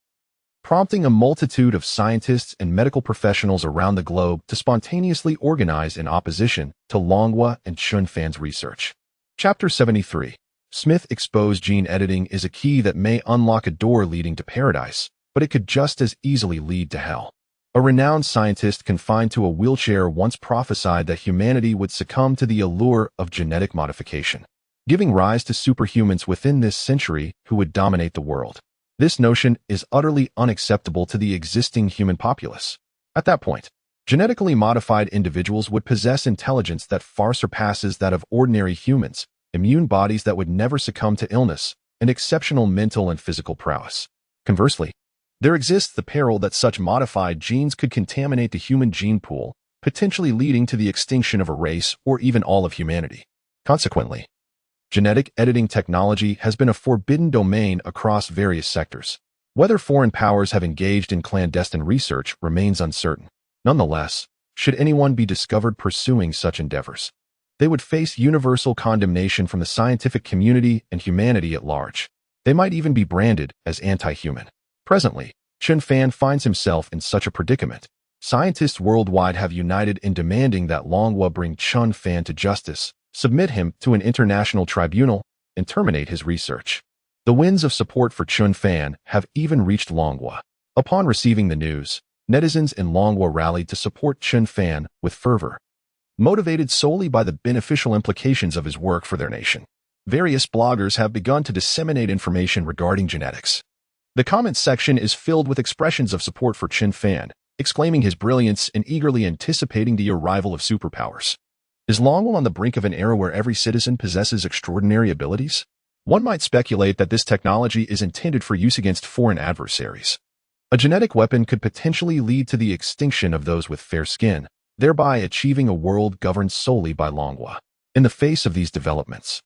A: prompting a multitude of scientists and medical professionals around the globe to spontaneously organize in opposition to Longhua and Chen Fan's research. Chapter 73. Smith exposed gene editing is a key that may unlock a door leading to paradise, but it could just as easily lead to hell. A renowned scientist confined to a wheelchair once prophesied that humanity would succumb to the allure of genetic modification, giving rise to superhumans within this century who would dominate the world. This notion is utterly unacceptable to the existing human populace. At that point, genetically modified individuals would possess intelligence that far surpasses that of ordinary humans, immune bodies that would never succumb to illness, and exceptional mental and physical prowess. Conversely, there exists the peril that such modified genes could contaminate the human gene pool, potentially leading to the extinction of a race or even all of humanity. Consequently, genetic editing technology has been a forbidden domain across various sectors. Whether foreign powers have engaged in clandestine research remains uncertain. Nonetheless, should anyone be discovered pursuing such endeavors, they would face universal condemnation from the scientific community and humanity at large. They might even be branded as anti-human. Presently, Chen Fan finds himself in such a predicament. Scientists worldwide have united in demanding that Longhua bring Chen Fan to justice, submit him to an international tribunal, and terminate his research. The winds of support for Chen Fan have even reached Longhua. Upon receiving the news, netizens in Longhua rallied to support Chen Fan with fervor, motivated solely by the beneficial implications of his work for their nation. Various bloggers have begun to disseminate information regarding genetics. The comments section is filled with expressions of support for Chen Fan, exclaiming his brilliance and eagerly anticipating the arrival of superpowers. Is Longhua on the brink of an era where every citizen possesses extraordinary abilities? One might speculate that this technology is intended for use against foreign adversaries. A genetic weapon could potentially lead to the extinction of those with fair skin, thereby achieving a world governed solely by Longhua. In the face of these developments,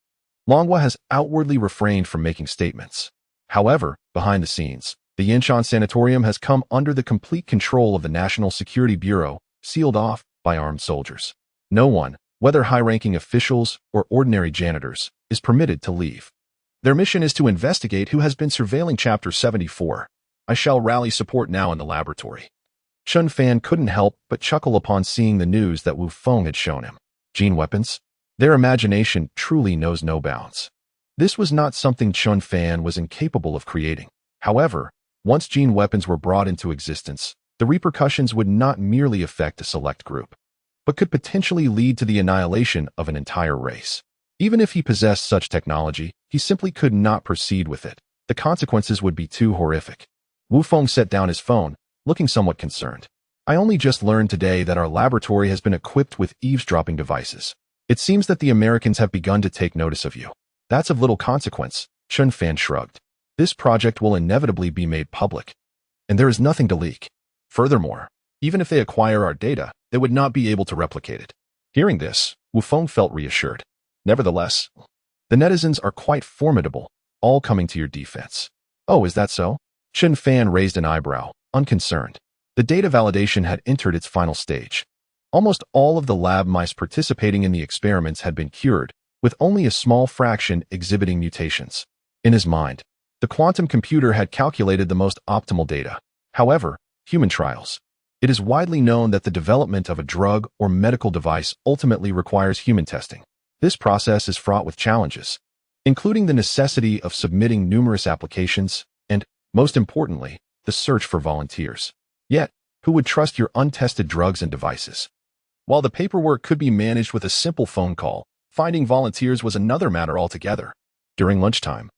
A: Longhua has outwardly refrained from making statements. However, behind the scenes, the Yinshan Sanatorium has come under the complete control of the National Security Bureau, sealed off by armed soldiers. No one, whether high-ranking officials or ordinary janitors, is permitted to leave. Their mission is to investigate who has been surveilling Chapter 74. I shall rally support now in the laboratory. Chen Fan couldn't help but chuckle upon seeing the news that Wu Feng had shown him. Gene weapons? Their imagination truly knows no bounds. This was not something Chen Fan was incapable of creating. However, Once gene weapons were brought into existence, the repercussions would not merely affect a select group, but could potentially lead to the annihilation of an entire race. Even if he possessed such technology, he simply could not proceed with it. The consequences would be too horrific. Wu Feng set down his phone, looking somewhat concerned. I only just learned today that our laboratory has been equipped with eavesdropping devices. It seems that the Americans have begun to take notice of you. That's of little consequence, Chen Fan shrugged. This project will inevitably be made public, and there is nothing to leak. Furthermore, even if they acquire our data, they would not be able to replicate it. Hearing this, Wu Feng felt reassured. Nevertheless, the netizens are quite formidable, all coming to your defense. Oh, is that so? Chen Fan raised an eyebrow, unconcerned. The data validation had entered its final stage. Almost all of the lab mice participating in the experiments had been cured, with only a small fraction exhibiting mutations. In his mind, the quantum computer had calculated the most optimal data. However, human trials. It is widely known that the development of a drug or medical device ultimately requires human testing. This process is fraught with challenges, including the necessity of submitting numerous applications and, most importantly, the search for volunteers. Yet, who would trust your untested drugs and devices? While the paperwork could be managed with a simple phone call, finding volunteers was another matter altogether. During lunchtime,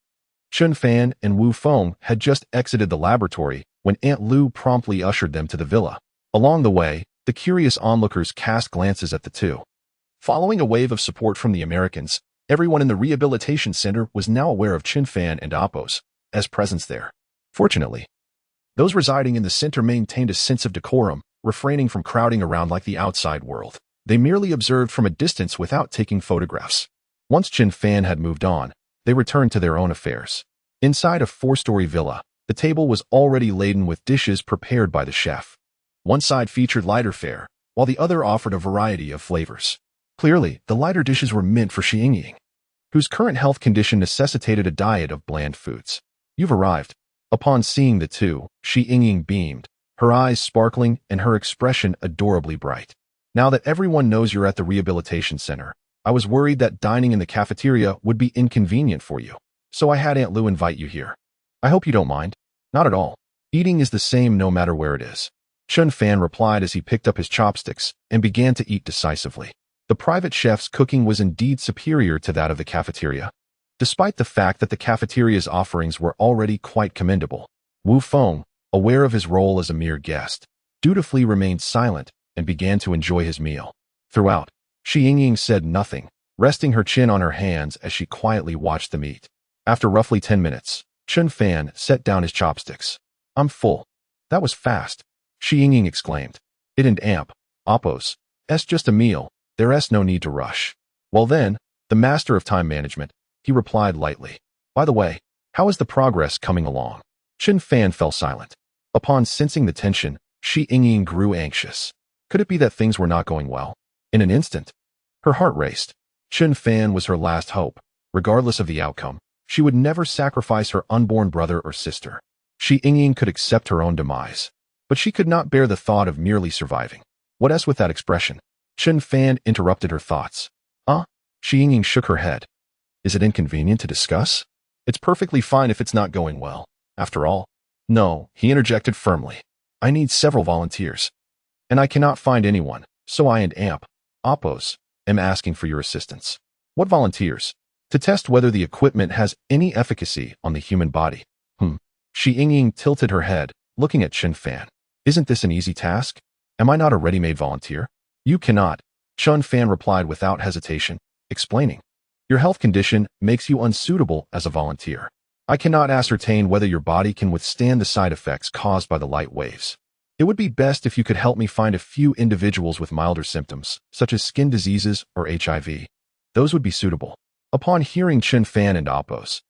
A: Chen Fan and Wu Feng had just exited the laboratory when Aunt Lu promptly ushered them to the villa. Along the way, the curious onlookers cast glances at the two. Following a wave of support from the Americans, everyone in the rehabilitation center was now aware of Chen Fan and Appos as presence there. Fortunately, those residing in the center maintained a sense of decorum, refraining from crowding around like the outside world. They merely observed from a distance without taking photographs. Once Chen Fan had moved on, they returned to their own affairs. Inside a 4-story villa, the table was already laden with dishes prepared by the chef. One side featured lighter fare, while the other offered a variety of flavors. Clearly, the lighter dishes were meant for Xi Yingying, whose current health condition necessitated a diet of bland foods. You've arrived. Upon seeing the two, Xi Yingying beamed, her eyes sparkling and her expression adorably bright. Now that everyone knows you're at the rehabilitation center, I was worried that dining in the cafeteria would be inconvenient for you, so I had Aunt Lu invite you here. I hope you don't mind. Not at all. Eating is the same no matter where it is. Chen Fan replied as he picked up his chopsticks and began to eat decisively. The private chef's cooking was indeed superior to that of the cafeteria, despite the fact that the cafeteria's offerings were already quite commendable. Wu Feng, aware of his role as a mere guest, dutifully remained silent and began to enjoy his meal. Throughout, Xi Yingying said nothing, resting her chin on her hands as she quietly watched them eat. After roughly 10 minutes, Chen Fan set down his chopsticks. I'm full. That was fast, Xi Yingying exclaimed. It and amp, Appos, it's just a meal, there's no need to rush. Well then, the master of time management, he replied lightly. By the way, how is the progress coming along? Chen Fan fell silent. Upon sensing the tension, Xi Yingying grew anxious. Could it be that things were not going well? In an instant, her heart raced. Chen Fan was her last hope. Regardless of the outcome, she would never sacrifice her unborn brother or sister. Xi Yingying could accept her own demise, but she could not bear the thought of merely surviving. What else with that expression? Chen Fan interrupted her thoughts. Xi Yingying shook her head. Is it inconvenient to discuss? It's perfectly fine if it's not going well. After all, no, he interjected firmly. I need several volunteers, and I cannot find anyone, so I and Amp, Appos, am asking for your assistance. What volunteers? To test whether the equipment has any efficacy on the human body. Xi Yingying tilted her head, looking at Chen Fan. Isn't this an easy task? Am I not a ready-made volunteer? You cannot, Chen Fan replied without hesitation, explaining. Your health condition makes you unsuitable as a volunteer. I cannot ascertain whether your body can withstand the side effects caused by the light waves. It would be best if you could help me find a few individuals with milder symptoms, such as skin diseases or HIV. Those would be suitable. Upon hearing Chen Fan and Appos'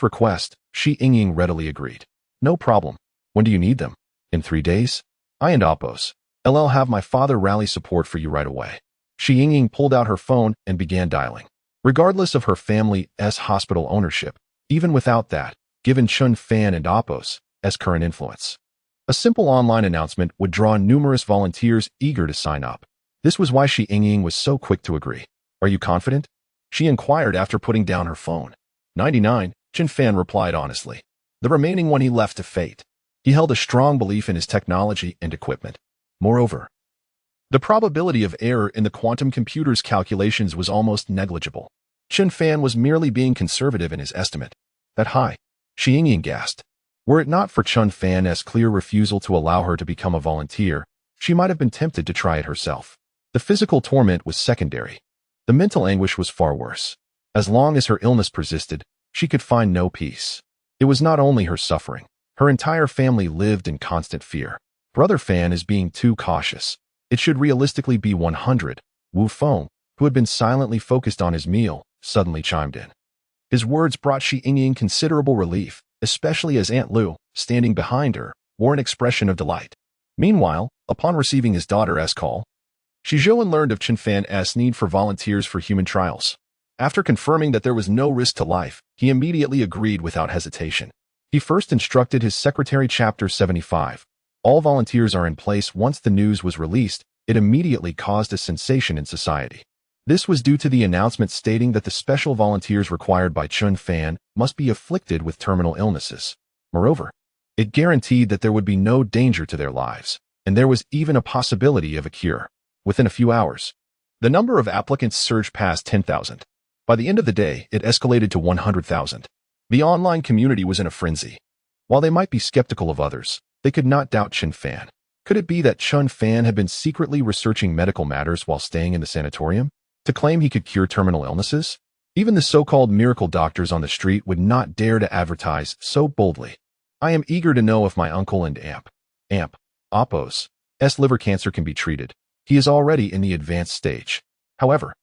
A: request, Xi Yingying readily agreed. No problem. When do you need them? In 3 days? I and Appos, I'll have my father rally support for you right away. Xi Yingying pulled out her phone and began dialing. Regardless of her family's hospital ownership, even without that, given Chen Fan and Appos' current influence, a simple online announcement would draw numerous volunteers eager to sign up. This was why Xi Yingying was so quick to agree. Are you confident? She inquired after putting down her phone. 99, Chen Fan replied honestly. The remaining one he left to fate. He held a strong belief in his technology and equipment. Moreover, the probability of error in the quantum computer's calculations was almost negligible. Chen Fan was merely being conservative in his estimate. That high, Xi Yingyan gasped. Were it not for Chen Fan's clear refusal to allow her to become a volunteer, she might have been tempted to try it herself. The physical torment was secondary. The mental anguish was far worse. As long as her illness persisted, she could find no peace. It was not only her suffering. Her entire family lived in constant fear. Brother Fan is being too cautious. It should realistically be 100. Wu Feng, who had been silently focused on his meal, suddenly chimed in. His words brought Xi Yingyan considerable relief, especially as Aunt Lu, standing behind her, wore an expression of delight. Meanwhile, upon receiving his daughter's call, Shi Zhuan learned of Chen Fan's need for volunteers for human trials. After confirming that there was no risk to life, he immediately agreed without hesitation. He first instructed his secretary Chapter 75. All volunteers are in place. Once the news was released, it immediately caused a sensation in society. This was due to the announcement stating that the special volunteers required by Chen Fan must be afflicted with terminal illnesses. Moreover, it guaranteed that there would be no danger to their lives, and there was even a possibility of a cure. Within a few hours, the number of applicants surged past 10,000. By the end of the day, it escalated to 100,000. The online community was in a frenzy. While they might be skeptical of others, they could not doubt Chen Fan. Could it be that Chen Fan had been secretly researching medical matters while staying in the sanatorium? To claim he could cure terminal illnesses? Even the so-called miracle doctors on the street would not dare to advertise so boldly. I am eager to know if my uncle and Oppo's liver cancer can be treated. He is already in the advanced stage. However,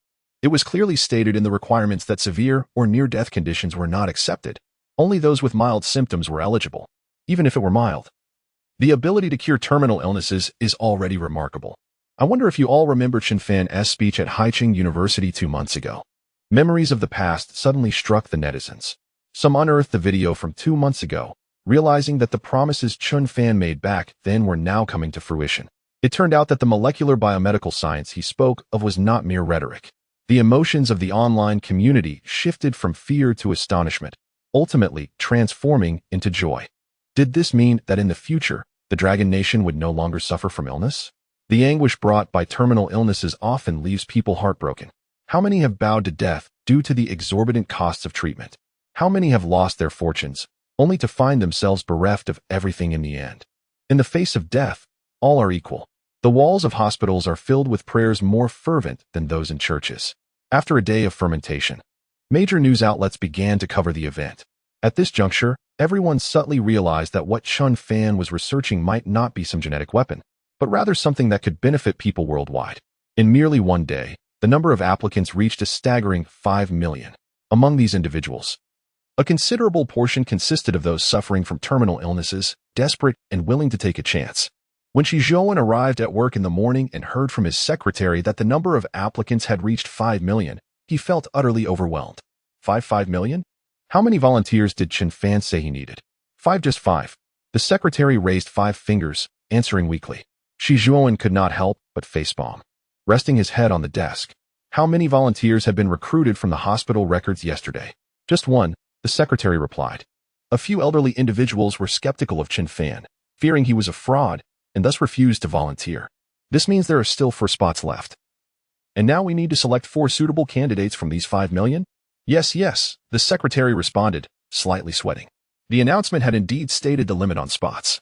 A: it was clearly stated in the requirements that severe or near-death conditions were not accepted. Only those with mild symptoms were eligible, even if it were mild. The ability to cure terminal illnesses is already remarkable. I wonder if you all remember Chen Fan's speech at Haicheng University 2 months ago. Memories of the past suddenly struck the netizens. Some unearthed the video from 2 months ago, realizing that the promises Chen Fan made back then were now coming to fruition. It turned out that the molecular biomedical science he spoke of was not mere rhetoric. The emotions of the online community shifted from fear to astonishment, ultimately transforming into joy. Did this mean that in the future, the Dragon Nation would no longer suffer from illness? The anguish brought by terminal illnesses often leaves people heartbroken. How many have bowed to death due to the exorbitant costs of treatment? How many have lost their fortunes, only to find themselves bereft of everything in the end? In the face of death, all are equal. The walls of hospitals are filled with prayers more fervent than those in churches. After a day of fermentation, major news outlets began to cover the event. At this juncture, everyone subtly realized that what Chen Fan was researching might not be some genetic weapon, but rather something that could benefit people worldwide. In merely one day, the number of applicants reached a staggering 5 million. Among these individuals, a considerable portion consisted of those suffering from terminal illnesses, desperate and willing to take a chance. When Shi Zhuan arrived at work in the morning and heard from his secretary that the number of applicants had reached 5 million, he felt utterly overwhelmed. 5 million? How many volunteers did Chen Fan say he needed? 5, just 5. The secretary raised 5 fingers, answering weakly. Shi Zhuan could not help but facepalm, resting his head on the desk. How many volunteers had been recruited from the hospital records yesterday? Just 1, the secretary replied. A few elderly individuals were skeptical of Chen Fan, fearing he was a fraud, and thus refused to volunteer. This means there are still 4 spots left. And now we need to select 4 suitable candidates from these 5 million? Yes, the secretary responded, slightly sweating. The announcement had indeed stated the limit on spots.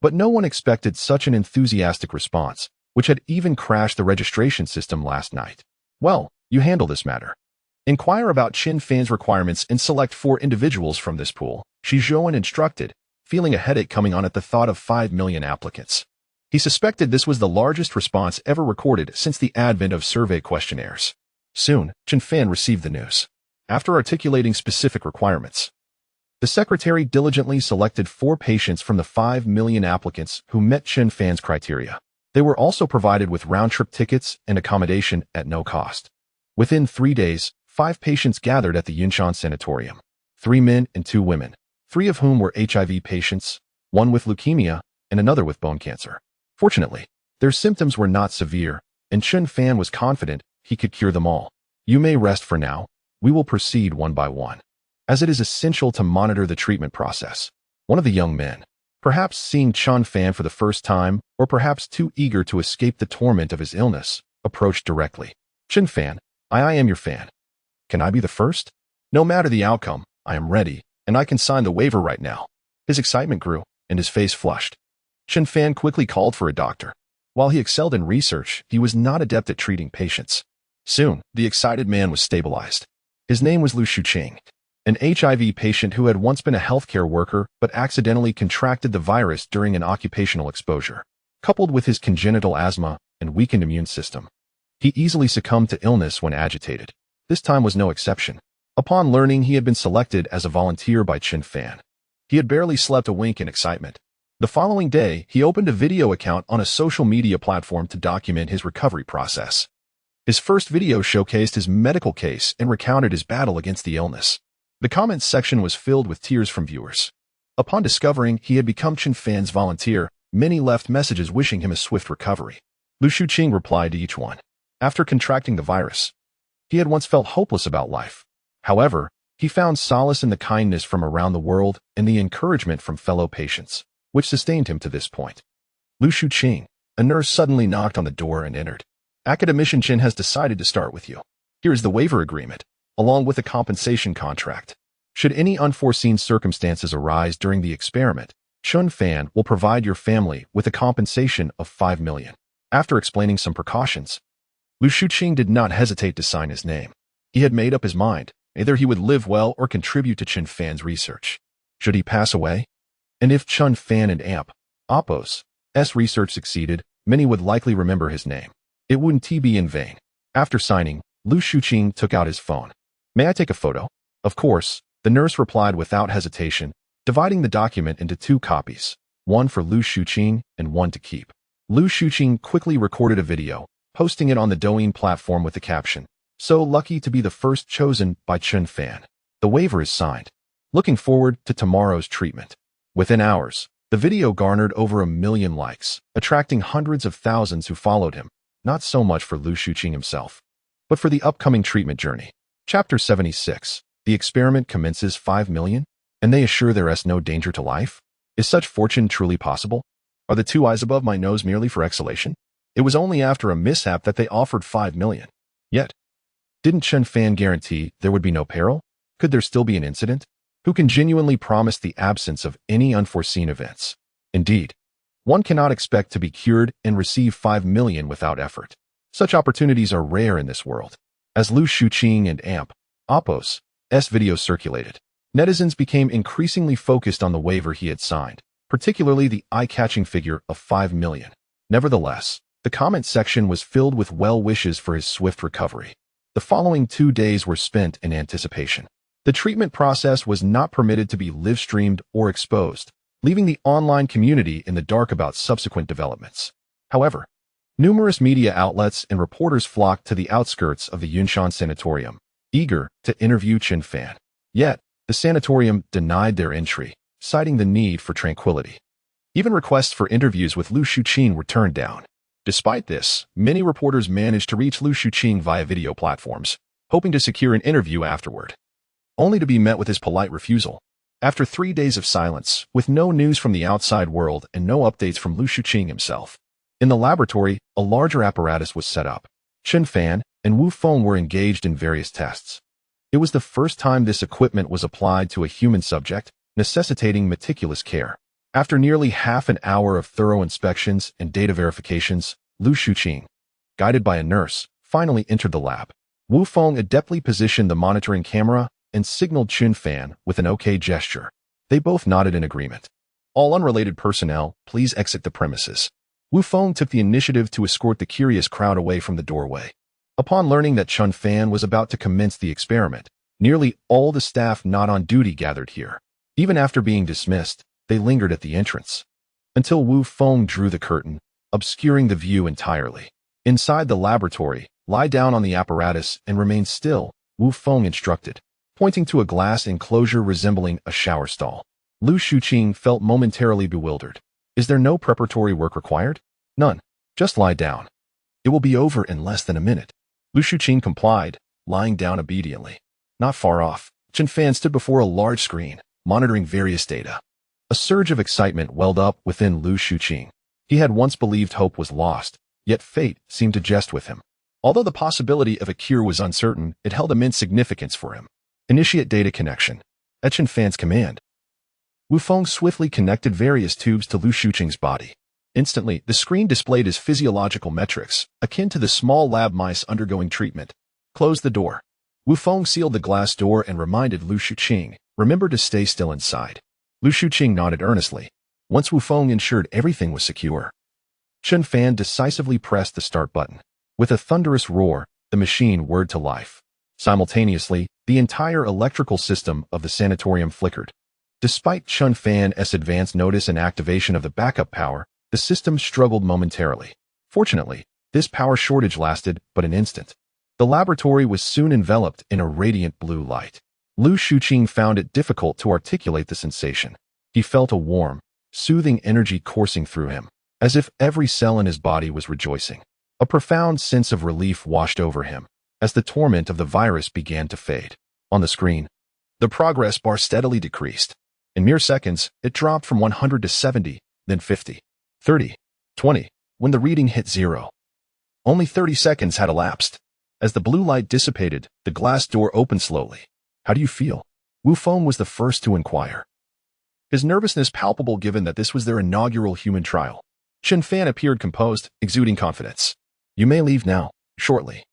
A: But no one expected such an enthusiastic response, which had even crashed the registration system last night. Well, you handle this matter. Inquire about Chen Fan's requirements and select 4 individuals from this pool, Shi Zhuan instructed, feeling a headache coming on at the thought of 5 million applicants. He suspected this was the largest response ever recorded since the advent of survey questionnaires. Soon, Chen Fan received the news. After articulating specific requirements, the secretary diligently selected 4 patients from the 5 million applicants who met Chen Fan's criteria. They were also provided with round-trip tickets and accommodation at no cost. Within 3 days, 5 patients gathered at the Yunshan Sanatorium. 3 men and 2 women, 3 of whom were HIV patients, 1 with leukemia, and another with bone cancer. Fortunately, their symptoms were not severe, and Chen Fan was confident he could cure them all. You may rest for now. We will proceed one by one, as it is essential to monitor the treatment process. One of the young men, Perhaps seeing Chen Fan for the first time, or perhaps too eager to escape the torment of his illness, approached directly. Chen Fan, I am your fan. Can I be the first? No matter the outcome, I am ready, and I can sign the waiver right now. His excitement grew, and his face flushed. Chen Fan quickly called for a doctor. While he excelled in research, he was not adept at treating patients. Soon, the excited man was stabilized. His name was Lu Shuqing, an HIV patient who had once been a healthcare worker but accidentally contracted the virus during an occupational exposure. Coupled with his congenital asthma and weakened immune system, he easily succumbed to illness when agitated. This time was no exception. Upon learning he had been selected as a volunteer by Chen Fan, he had barely slept a wink in excitement. The following day, he opened a video account on a social media platform to document his recovery process. His first video showcased his medical case and recounted his battle against the illness. The comments section was filled with tears from viewers. Upon discovering he had become Chen Fan's volunteer, many left messages wishing him a swift recovery. Lu Shuqing replied to each one. After contracting the virus, he had once felt hopeless about life. However, he found solace in the kindness from around the world and the encouragement from fellow patients, which sustained him to this point. Lu Shuqing, a nurse suddenly knocked on the door and entered. Academician Chen has decided to start with you. Here is the waiver agreement, along with a compensation contract. Should any unforeseen circumstances arise during the experiment, Chen Fan will provide your family with a compensation of 5 million. After explaining some precautions, Lu Shuqing did not hesitate to sign his name. He had made up his mind. Either he would live well or contribute to Chen Fan's research. Should he pass away? And if Chen Fan and Oppo's research succeeded, many would likely remember his name. It wouldn't be in vain. After signing, Lu Shuqing took out his phone. May I take a photo? Of course, the nurse replied without hesitation, dividing the document into 2 copies, one for Lu Shuqing and one to keep. Lu Shuqing quickly recorded a video, posting it on the Douyin platform with the caption, "So lucky to be the first chosen by Chen Fan. The waiver is signed. Looking forward to tomorrow's treatment." Within hours, the video garnered over 1 million likes, attracting hundreds of thousands who followed him, not so much for Lu Shuqing himself, but for the upcoming treatment journey. Chapter 76. The experiment commences 5 million, and they assure there is no danger to life? Is such fortune truly possible? Are the 2 eyes above my nose merely for exhalation? It was only after a mishap that they offered 5 million. Yet, didn't Chen Fan guarantee there would be no peril? Could there still be an incident? Who can genuinely promise the absence of any unforeseen events? Indeed, one cannot expect to be cured and receive 5 million without effort. Such opportunities are rare in this world. As Lu Shuqing and Oppo's video circulated, netizens became increasingly focused on the waiver he had signed, particularly the eye-catching figure of 5 million. Nevertheless, the comment section was filled with well wishes for his swift recovery. The following 2 days were spent in anticipation. The treatment process was not permitted to be live-streamed or exposed, leaving the online community in the dark about subsequent developments. However, numerous media outlets and reporters flocked to the outskirts of the Yunshan Sanatorium, eager to interview Chen Fan. Yet, the sanatorium denied their entry, citing the need for tranquility. Even requests for interviews with Lu Shuqing were turned down. Despite this, many reporters managed to reach Lu Shuqing via video platforms, hoping to secure an interview afterward, only to be met with his polite refusal. After 3 days of silence, with no news from the outside world and no updates from Lu Shuqing himself, in the laboratory, a larger apparatus was set up. Chen Fan and Wu Feng were engaged in various tests. It was the first time this equipment was applied to a human subject, necessitating meticulous care. After nearly half an hour of thorough inspections and data verifications, Lu Shuqing, guided by a nurse, finally entered the lab. Wu Feng adeptly positioned the monitoring camera and signaled Chen Fan with an OK gesture. They both nodded in agreement. All unrelated personnel, please exit the premises. Wu Feng took the initiative to escort the curious crowd away from the doorway. Upon learning that Chen Fan was about to commence the experiment, nearly all the staff not on duty gathered here. Even after being dismissed, they lingered at the entrance, until Wu Feng drew the curtain, obscuring the view entirely. Inside the laboratory, lie down on the apparatus and remain still, Wu Feng instructed, pointing to a glass enclosure resembling a shower stall. Lu Shuqing felt momentarily bewildered. Is there no preparatory work required? None. Just lie down. It will be over in less than a minute. Lu Shuqing complied, lying down obediently. Not far off, Chen Fan stood before a large screen, monitoring various data. A surge of excitement welled up within Lu Shuqing. He had once believed hope was lost, yet fate seemed to jest with him. Although the possibility of a cure was uncertain, it held immense significance for him. Initiate data connection. At Chen Fan's command, Wu Feng swiftly connected various tubes to Lu Shuqing's body. Instantly, the screen displayed his physiological metrics, akin to the small lab mice undergoing treatment. Close the door. Wu Feng sealed the glass door and reminded Lu Shuqing, remember to stay still inside. Lu Shuqing nodded earnestly. Once Wu Feng ensured everything was secure, Chen Fan decisively pressed the start button. With a thunderous roar, the machine whirred to life. Simultaneously, the entire electrical system of the sanatorium flickered. Despite Chen Fan's advance notice and activation of the backup power, the system struggled momentarily. Fortunately, this power shortage lasted but an instant. The laboratory was soon enveloped in a radiant blue light. Lu Shuqing found it difficult to articulate the sensation. He felt a warm, soothing energy coursing through him, as if every cell in his body was rejoicing. A profound sense of relief washed over him, as the torment of the virus began to fade. On the screen, the progress bar steadily decreased. In mere seconds, it dropped from 100 to 70, then 50, 30, 20, when the reading hit 0. Only 30 seconds had elapsed. As the blue light dissipated, the glass door opened slowly. How do you feel? Wu Feng was the first to inquire. His nervousness palpable given that this was their inaugural human trial. Chen Fan appeared composed, exuding confidence. You may leave now, shortly.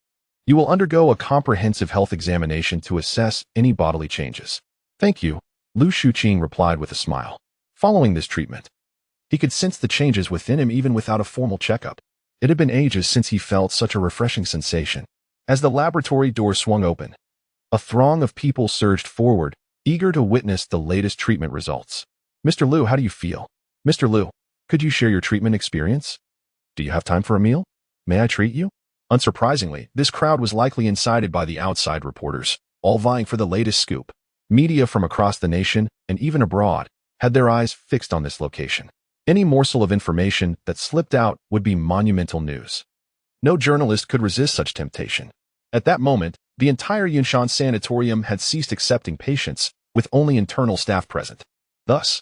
A: You will undergo a comprehensive health examination to assess any bodily changes. Thank you, Lu Shuqing replied with a smile. Following this treatment, he could sense the changes within him even without a formal checkup. It had been ages since he felt such a refreshing sensation. As the laboratory door swung open, a throng of people surged forward, eager to witness the latest treatment results. Mr. Lu, how do you feel? Mr. Lu, could you share your treatment experience? Do you have time for a meal? May I treat you? Unsurprisingly, this crowd was likely incited by the outside reporters, all vying for the latest scoop. Media from across the nation, and even abroad, had their eyes fixed on this location. Any morsel of information that slipped out would be monumental news. No journalist could resist such temptation. At that moment, the entire Yunshan sanatorium had ceased accepting patients, with only internal staff present. Thus,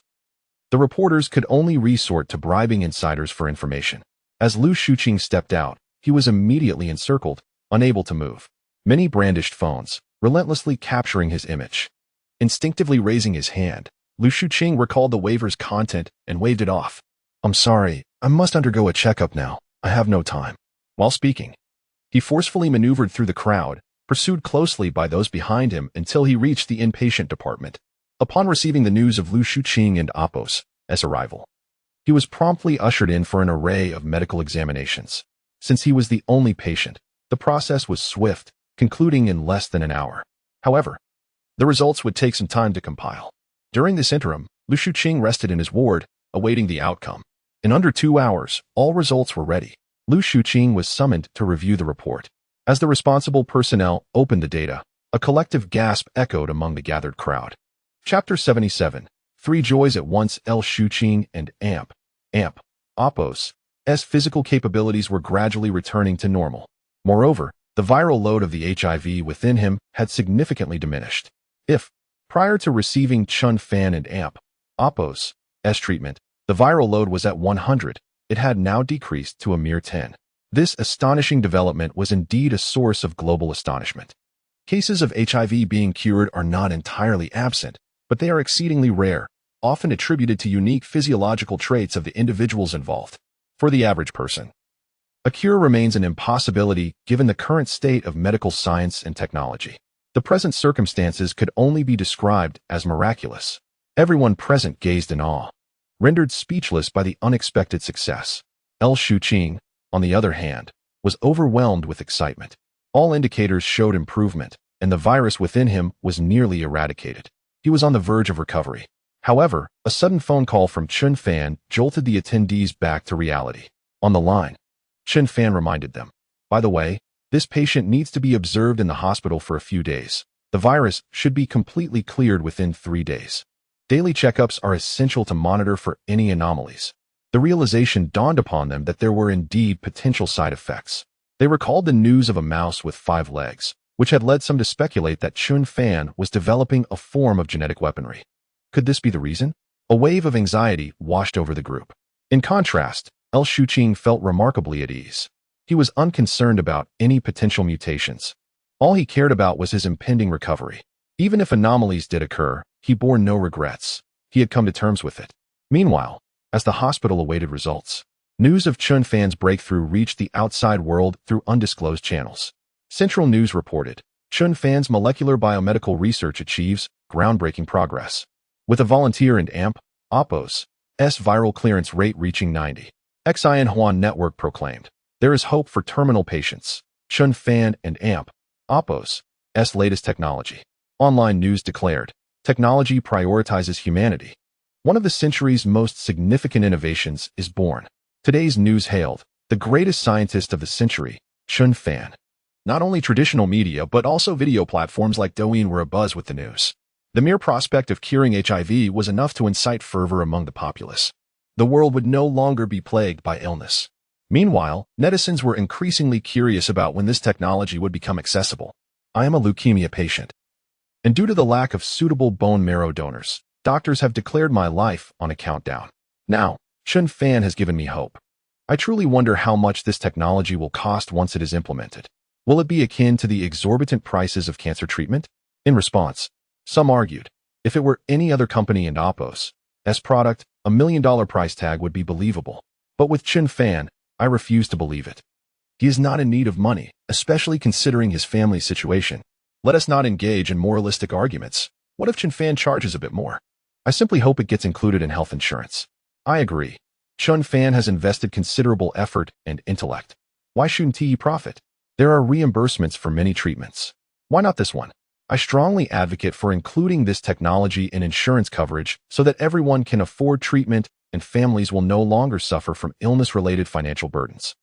A: the reporters could only resort to bribing insiders for information. As Lu Shuqing stepped out, he was immediately encircled, unable to move. Many brandished phones, relentlessly capturing his image. Instinctively raising his hand, Lu Shuqing recalled the waiver's content and waved it off. I'm sorry, I must undergo a checkup now. I have no time. While speaking, he forcefully maneuvered through the crowd, pursued closely by those behind him until he reached the inpatient department. Upon receiving the news of Lu Shuqing and Apos' arrival, he was promptly ushered in for an array of medical examinations. Since he was the only patient, the process was swift, concluding in less than an hour. However, the results would take some time to compile. During this interim, Lu Shuqing rested in his ward, awaiting the outcome. In under 2 hours, all results were ready. Lu Shuqing was summoned to review the report. As the responsible personnel opened the data, a collective gasp echoed among the gathered crowd. Chapter 77. 3 Joys at Once. L. Shuqing and Apos' physical capabilities were gradually returning to normal. Moreover, the viral load of the HIV within him had significantly diminished. If, prior to receiving Chen Fan and Apos' treatment, the viral load was at 100, it had now decreased to a mere 10. This astonishing development was indeed a source of global astonishment. Cases of HIV being cured are not entirely absent, but they are exceedingly rare, often attributed to unique physiological traits of the individuals involved. For the average person, a cure remains an impossibility given the current state of medical science and technology. The present circumstances could only be described as miraculous. Everyone present gazed in awe, rendered speechless by the unexpected success. L. Shuqing, on the other hand, was overwhelmed with excitement. All indicators showed improvement, and the virus within him was nearly eradicated. He was on the verge of recovery. However, a sudden phone call from Chen Fan jolted the attendees back to reality. On the line, Chen Fan reminded them, by the way, this patient needs to be observed in the hospital for a few days. The virus should be completely cleared within 3 days. Daily checkups are essential to monitor for any anomalies. The realization dawned upon them that there were indeed potential side effects. They recalled the news of a mouse with 5 legs, which had led some to speculate that Chen Fan was developing a form of genetic weaponry. Could this be the reason? A wave of anxiety washed over the group. In contrast, El Shuqing felt remarkably at ease. He was unconcerned about any potential mutations. All he cared about was his impending recovery. Even if anomalies did occur, he bore no regrets. He had come to terms with it. Meanwhile, as the hospital awaited results, news of Chen Fan's breakthrough reached the outside world through undisclosed channels. Central News reported, Chen Fan's molecular biomedical research achieves groundbreaking progress. With a volunteer and AMP-OPPO's viral clearance rate reaching 90. Xin Huan Network proclaimed, there is hope for terminal patients. Chen Fan and AMP-OPPO's latest technology. Online News declared, technology prioritizes humanity. One of the century's most significant innovations is born. Today's news hailed the greatest scientist of the century, Chen Fan. Not only traditional media but also video platforms like Douyin were abuzz with the news. The mere prospect of curing HIV was enough to incite fervor among the populace. The world would no longer be plagued by illness. Meanwhile, netizens were increasingly curious about when this technology would become accessible. I am a leukemia patient, and due to the lack of suitable bone marrow donors, doctors have declared my life on a countdown. Now, Chen Fan has given me hope. I truly wonder how much this technology will cost once it is implemented. Will it be akin to the exorbitant prices of cancer treatment? In response, some argued, if it were any other company and OPPO's product, $1 million price tag would be believable. But with Chen Fan, I refuse to believe it. He is not in need of money, especially considering his family's situation. Let us not engage in moralistic arguments. What if Chen Fan charges a bit more? I simply hope it gets included in health insurance. I agree. Chen Fan has invested considerable effort and intellect. Why shouldn't he profit? There are reimbursements for many treatments. Why not this one? I strongly advocate for including this technology in insurance coverage so that everyone can afford treatment and families will no longer suffer from illness-related financial burdens.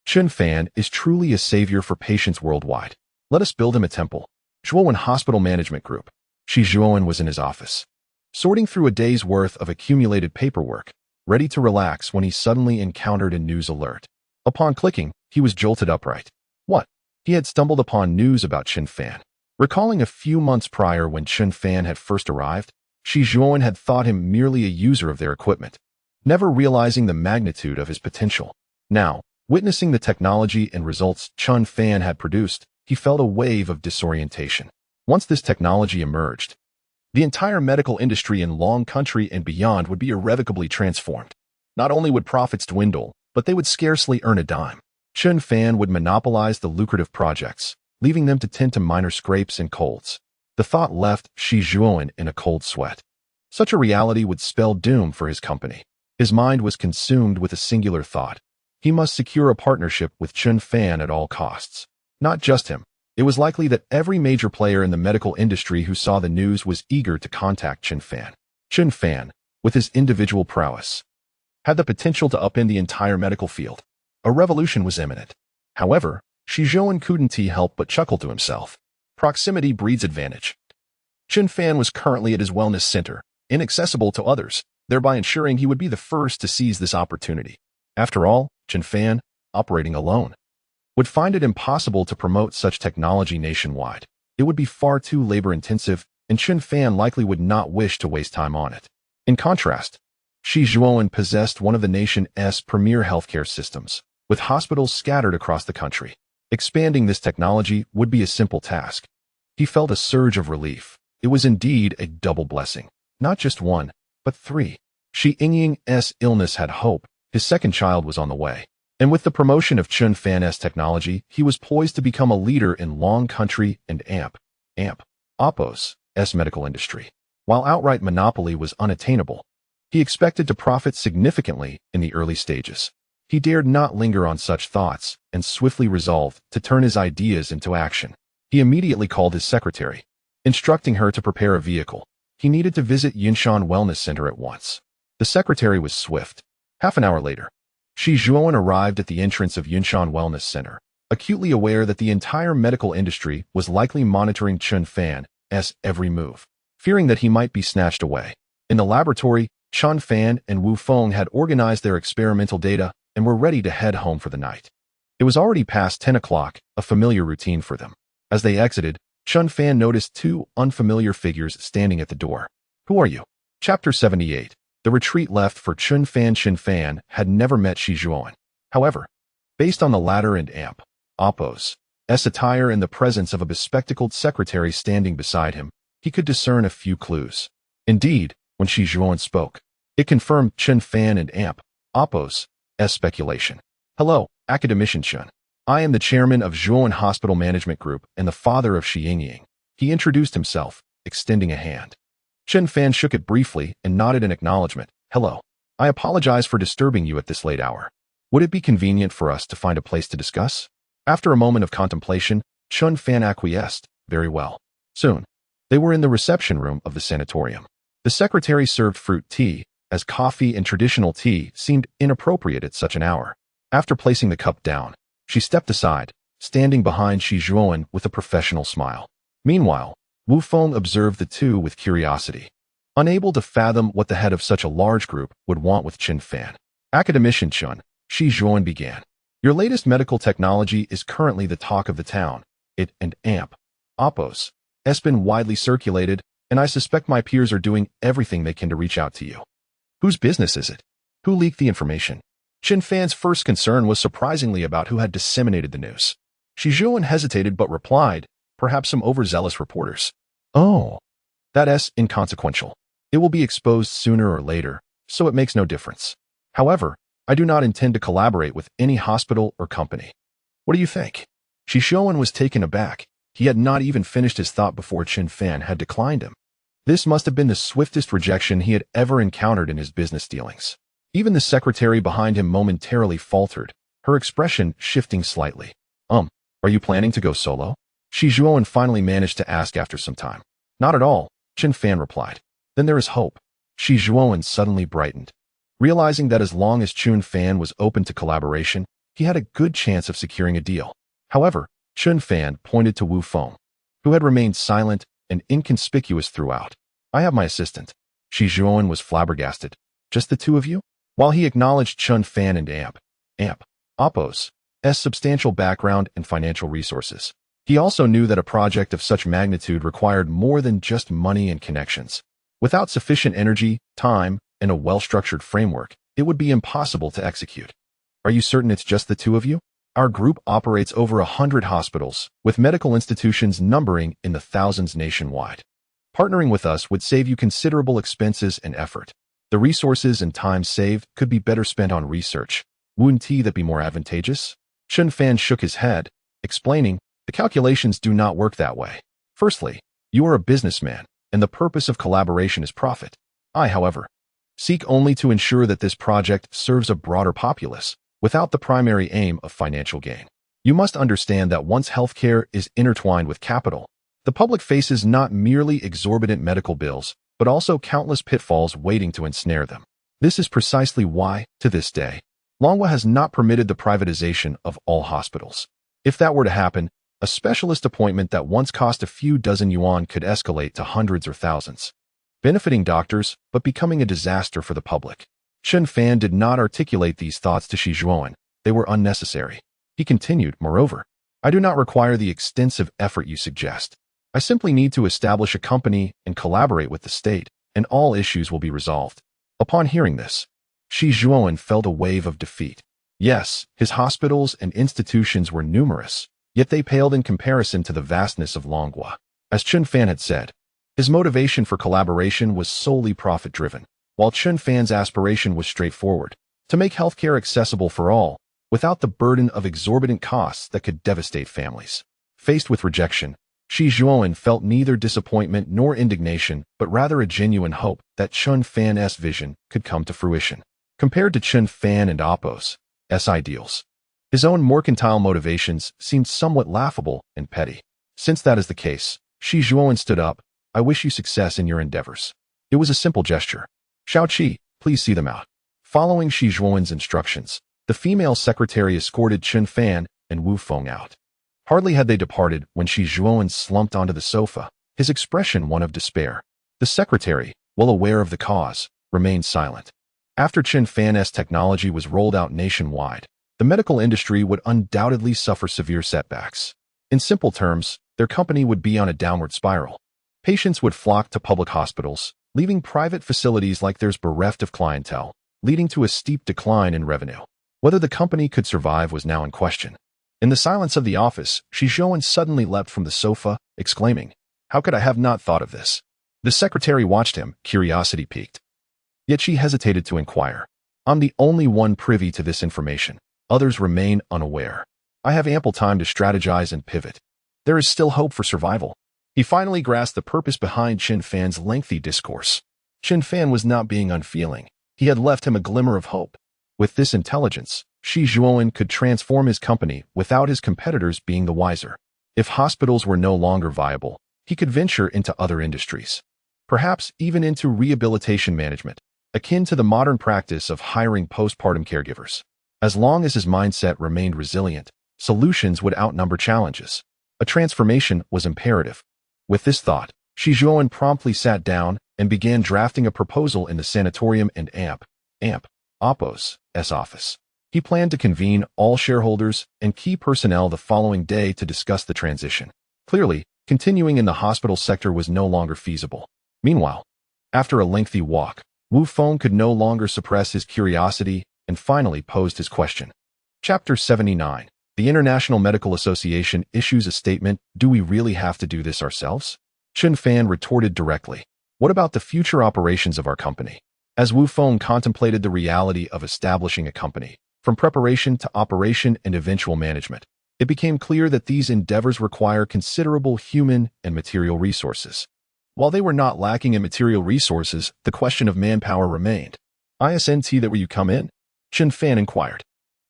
A: Chen Fan is truly a savior for patients worldwide. Let us build him a temple. Zhuowen Hospital Management Group. Shi Zhuowen was in his office, sorting through a day's worth of accumulated paperwork, ready to relax when he suddenly encountered a news alert. Upon clicking, he was jolted upright. What? He had stumbled upon news about Chen Fan. Recalling a few months prior when Chen Fan had first arrived, Shi Zhuowen had thought him merely a user of their equipment, never realizing the magnitude of his potential. Now, witnessing the technology and results Chen Fan had produced, he felt a wave of disorientation. Once this technology emerged, the entire medical industry in Long Country and beyond would be irrevocably transformed. Not only would profits dwindle, but they would scarcely earn a dime. Chen Fan would monopolize the lucrative projects, leaving them to tend to minor scrapes and colds. The thought left Shi Zhuowen in a cold sweat. Such a reality would spell doom for his company. His mind was consumed with a singular thought. He must secure a partnership with Chen Fan at all costs. Not just him. It was likely that every major player in the medical industry who saw the news was eager to contact Chen Fan. Chen Fan, with his individual prowess, had the potential to upend the entire medical field. A revolution was imminent. However, Shi Zhuowen couldn't help but chuckle to himself. Proximity breeds advantage. Chen Fan was currently at his wellness center, inaccessible to others, thereby ensuring he would be the first to seize this opportunity. After all, Chen Fan, operating alone, would find it impossible to promote such technology nationwide. It would be far too labor-intensive, and Chen Fan likely would not wish to waste time on it. In contrast, Shi Zhuowen possessed one of the nation's premier healthcare systems, with hospitals scattered across the country. Expanding this technology would be a simple task. He felt a surge of relief. It was indeed a double blessing. Not just one, but three. Shi Yingying's illness had hope. His second child was on the way. And with the promotion of Chen Fan's technology, he was poised to become a leader in Long Country and OPPO's medical industry. While outright monopoly was unattainable, he expected to profit significantly in the early stages. He dared not linger on such thoughts and swiftly resolved to turn his ideas into action. He immediately called his secretary, instructing her to prepare a vehicle. He needed to visit Yinshan Wellness Center at once. The secretary was swift. Half an hour later, Shi Zhuowen arrived at the entrance of Yinshan Wellness Center, acutely aware that the entire medical industry was likely monitoring Chen Fan's every move, fearing that he might be snatched away. In the laboratory, Chen Fan and Wu Feng had organized their experimental data and were ready to head home for the night. It was already past 10 o'clock, a familiar routine for them. As they exited, Chen Fan noticed two unfamiliar figures standing at the door. Who are you? Chapter 78. The retreat left for Chen Fan. Chen Fan had never met Shi Zhuowen. However, based on the latter and Amp. Oppo's attire and the presence of a bespectacled secretary standing beside him, he could discern a few clues. Indeed, when Shi Zhuowen spoke, it confirmed Chen Fan and Amp. Oppo's speculation. "Hello, academician Chen. I am the chairman of Zhuowen Hospital Management Group and the father of Shi Yingying." He introduced himself, extending a hand. Chen Fan shook it briefly and nodded in acknowledgement. "Hello. I apologize for disturbing you at this late hour. Would it be convenient for us to find a place to discuss?" After a moment of contemplation, Chen Fan acquiesced. "Very well." Soon, they were in the reception room of the sanatorium. The secretary served fruit tea, as coffee and traditional tea seemed inappropriate at such an hour. After placing the cup down, she stepped aside, standing behind Shi Zhuowen with a professional smile. Meanwhile, Wu Feng observed the two with curiosity, unable to fathom what the head of such a large group would want with Chen Fan. "Academician Chen," Shi Zhuowen began. "Your latest medical technology is currently the talk of the town. It and Amp. Oppo's has been widely circulated, and I suspect my peers are doing everything they can to reach out to you. Whose business is it? Who leaked the information?" Chen Fan's first concern was surprisingly about who had disseminated the news. Shi Zhuowen hesitated but replied, "Perhaps some overzealous reporters." "Oh, that's inconsequential. It will be exposed sooner or later, so it makes no difference. However, I do not intend to collaborate with any hospital or company. What do you think?" Shi Zhuowen was taken aback. He had not even finished his thought before Chen Fan had declined him. This must have been the swiftest rejection he had ever encountered in his business dealings. Even the secretary behind him momentarily faltered, her expression shifting slightly. Are you planning to go solo?" Shi Zhuowen finally managed to ask after some time. "Not at all," Chen Fan replied. "Then there is hope." Shi Zhuowen suddenly brightened, realizing that as long as Chen Fan was open to collaboration, he had a good chance of securing a deal. However, Chen Fan pointed to Wu Feng, who had remained silent and inconspicuous throughout. "I have my assistant." Shi Zhuowen was flabbergasted. "Just the two of you?" While he acknowledged Chen Fan and Amp. Oppo's substantial background and financial resources, he also knew that a project of such magnitude required more than just money and connections. Without sufficient energy, time, and a well-structured framework, it would be impossible to execute. "Are you certain it's just the two of you? Our group operates over 100 hospitals, with medical institutions numbering in the thousands nationwide. Partnering with us would save you considerable expenses and effort. The resources and time saved could be better spent on research. Wouldn't that be more advantageous?" Chen Fan shook his head, explaining, "The calculations do not work that way. Firstly, you are a businessman, and the purpose of collaboration is profit. I, however, seek only to ensure that this project serves a broader populace, without the primary aim of financial gain. You must understand that once healthcare is intertwined with capital, the public faces not merely exorbitant medical bills, but also countless pitfalls waiting to ensnare them. This is precisely why, to this day, Longhua has not permitted the privatization of all hospitals. If that were to happen, a specialist appointment that once cost a few dozen yuan could escalate to hundreds or thousands, benefiting doctors but becoming a disaster for the public." Chen Fan did not articulate these thoughts to Shi Zhuowen. They were unnecessary. He continued, "Moreover, I do not require the extensive effort you suggest. I simply need to establish a company and collaborate with the state, and all issues will be resolved." Upon hearing this, Shi Zhuowen felt a wave of defeat. Yes, his hospitals and institutions were numerous, yet they paled in comparison to the vastness of Longhua. As Chen Fan had said, his motivation for collaboration was solely profit-driven, while Chen Fan's aspiration was straightforward: to make healthcare accessible for all, without the burden of exorbitant costs that could devastate families. Faced with rejection, Shi Zhuowen felt neither disappointment nor indignation, but rather a genuine hope that Chen Fan's vision could come to fruition. Compared to Chen Fan and Oppo's ideals, his own mercantile motivations seemed somewhat laughable and petty. Since that is the case, Shi Zhuowen stood up. "I wish you success in your endeavors." It was a simple gesture. "Shao Qi, please see them out." Following Shi Zhuowen's instructions, the female secretary escorted Chen Fan and Wu Feng out. Hardly had they departed when Shi Zhuowen slumped onto the sofa, his expression one of despair. The secretary, well aware of the cause, remained silent. After Chen Fan's technology was rolled out nationwide, the medical industry would undoubtedly suffer severe setbacks. In simple terms, their company would be on a downward spiral. Patients would flock to public hospitals, leaving private facilities like theirs bereft of clientele, leading to a steep decline in revenue. Whether the company could survive was now in question. In the silence of the office, Shijuan suddenly leapt from the sofa, exclaiming, "How could I have not thought of this?" The secretary watched him, curiosity piqued. Yet she hesitated to inquire. "I'm the only one privy to this information. Others remain unaware. I have ample time to strategize and pivot. There is still hope for survival." He finally grasped the purpose behind Chen Fan's lengthy discourse. Chen Fan was not being unfeeling. He had left him a glimmer of hope. With this intelligence, Shi Zhuowen could transform his company without his competitors being the wiser. If hospitals were no longer viable, he could venture into other industries. Perhaps even into rehabilitation management, akin to the modern practice of hiring postpartum caregivers. As long as his mindset remained resilient, solutions would outnumber challenges. A transformation was imperative. With this thought, Shi Zhuowen promptly sat down and began drafting a proposal in the sanatorium and Oppo's office. He planned to convene all shareholders and key personnel the following day to discuss the transition. Clearly, continuing in the hospital sector was no longer feasible. Meanwhile, after a lengthy walk, Wu Feng could no longer suppress his curiosity and finally posed his question. Chapter 79. The International Medical Association issues a statement, "Do we really have to do this ourselves?" Chen Fan retorted directly. "What about the future operations of our company?" As Wu Feng contemplated the reality of establishing a company, from preparation to operation and eventual management, it became clear that these endeavors require considerable human and material resources. While they were not lacking in material resources, the question of manpower remained. "Isn't that where you come in?" Chen Fan inquired.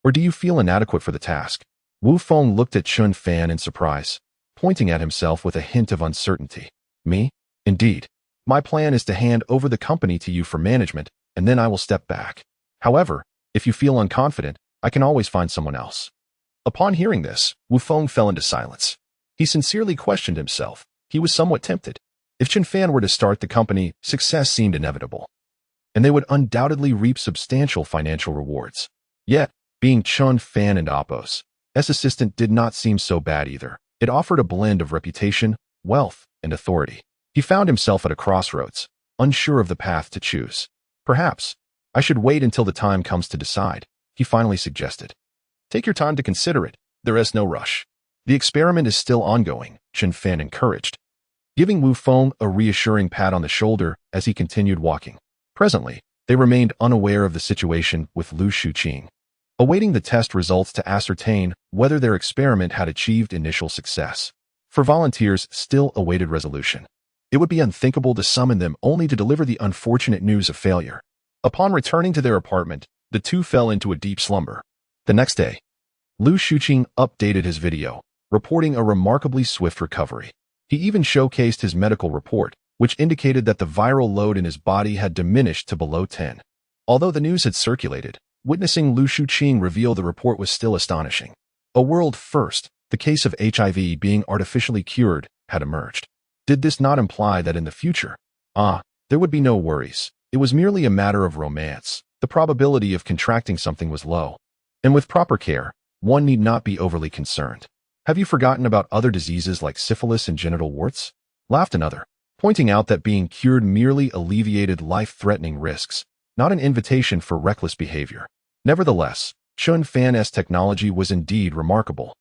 A: "Or do you feel inadequate for the task?" Wu Feng looked at Chen Fan in surprise, pointing at himself with a hint of uncertainty. "Me? Indeed. My plan is to hand over the company to you for management, and then I will step back. However, if you feel unconfident, I can always find someone else." Upon hearing this, Wu Feng fell into silence. He sincerely questioned himself. He was somewhat tempted. If Chen Fan were to start the company, success seemed inevitable, and they would undoubtedly reap substantial financial rewards. Yet, being Chen Fan and Oppo's assistant did not seem so bad either. It offered a blend of reputation, wealth, and authority. He found himself at a crossroads, unsure of the path to choose. "Perhaps I should wait until the time comes to decide," he finally suggested. "Take your time to consider it. There is no rush. The experiment is still ongoing," Chen Fan encouraged, giving Wu Feng a reassuring pat on the shoulder as he continued walking. Presently, they remained unaware of the situation with Lu Shuqing, awaiting the test results to ascertain whether their experiment had achieved initial success. For volunteers still awaited resolution. It would be unthinkable to summon them only to deliver the unfortunate news of failure. Upon returning to their apartment, the two fell into a deep slumber. The next day, Lu Shuqing updated his video, reporting a remarkably swift recovery. He even showcased his medical report, which indicated that the viral load in his body had diminished to below 10. Although the news had circulated, witnessing Lu Shuqing reveal the report was still astonishing. A world first, the case of HIV being artificially cured, had emerged. Did this not imply that in the future, there would be no worries? It was merely a matter of romance. The probability of contracting something was low. And with proper care, one need not be overly concerned. "Have you forgotten about other diseases like syphilis and genital warts?" laughed another, pointing out that being cured merely alleviated life-threatening risks, not an invitation for reckless behavior. Nevertheless, Chen Fan's technology was indeed remarkable.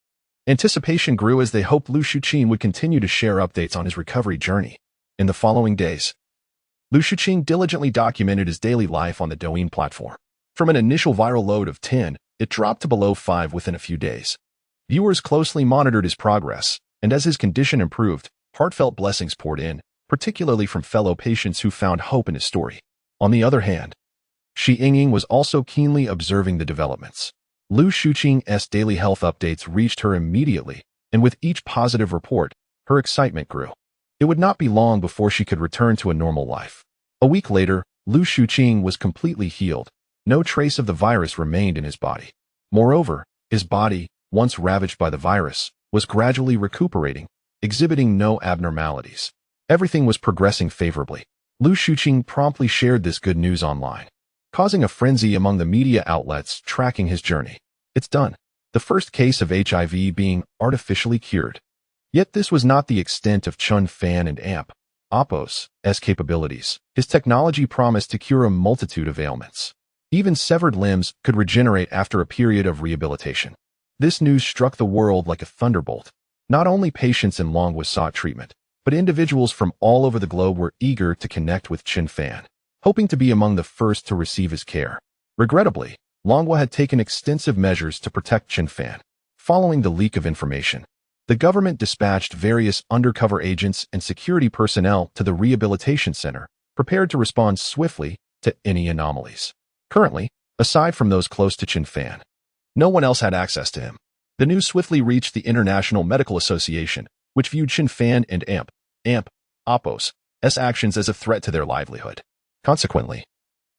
A: Anticipation grew as they hoped Lu Shuqing would continue to share updates on his recovery journey. In the following days, Lu Shuqing diligently documented his daily life on the Douyin platform. From an initial viral load of 10, it dropped to below 5 within a few days. Viewers closely monitored his progress, and as his condition improved, heartfelt blessings poured in, particularly from fellow patients who found hope in his story. On the other hand, Shi Yingying was also keenly observing the developments. Lu Shuqing's daily health updates reached her immediately, and with each positive report, her excitement grew. It would not be long before she could return to a normal life. A week later, Lu Shuqing was completely healed. No trace of the virus remained in his body. Moreover, his body, once ravaged by the virus, was gradually recuperating, exhibiting no abnormalities. Everything was progressing favorably. Lu Shuqing promptly shared this good news online, causing a frenzy among the media outlets tracking his journey. "It's done. The first case of HIV being artificially cured." Yet this was not the extent of Chen Fan and Oppo's capabilities. His technology promised to cure a multitude of ailments. Even severed limbs could regenerate after a period of rehabilitation. This news struck the world like a thunderbolt. Not only patients in Longwa sought treatment, but individuals from all over the globe were eager to connect with Chen Fan, hoping to be among the first to receive his care. Regrettably, Longwa had taken extensive measures to protect Chen Fan. Following the leak of information, the government dispatched various undercover agents and security personnel to the rehabilitation center, prepared to respond swiftly to any anomalies. Currently, aside from those close to Chen Fan, no one else had access to him. The news swiftly reached the International Medical Association, which viewed Chen Fan and Oppo's actions as a threat to their livelihood. Consequently,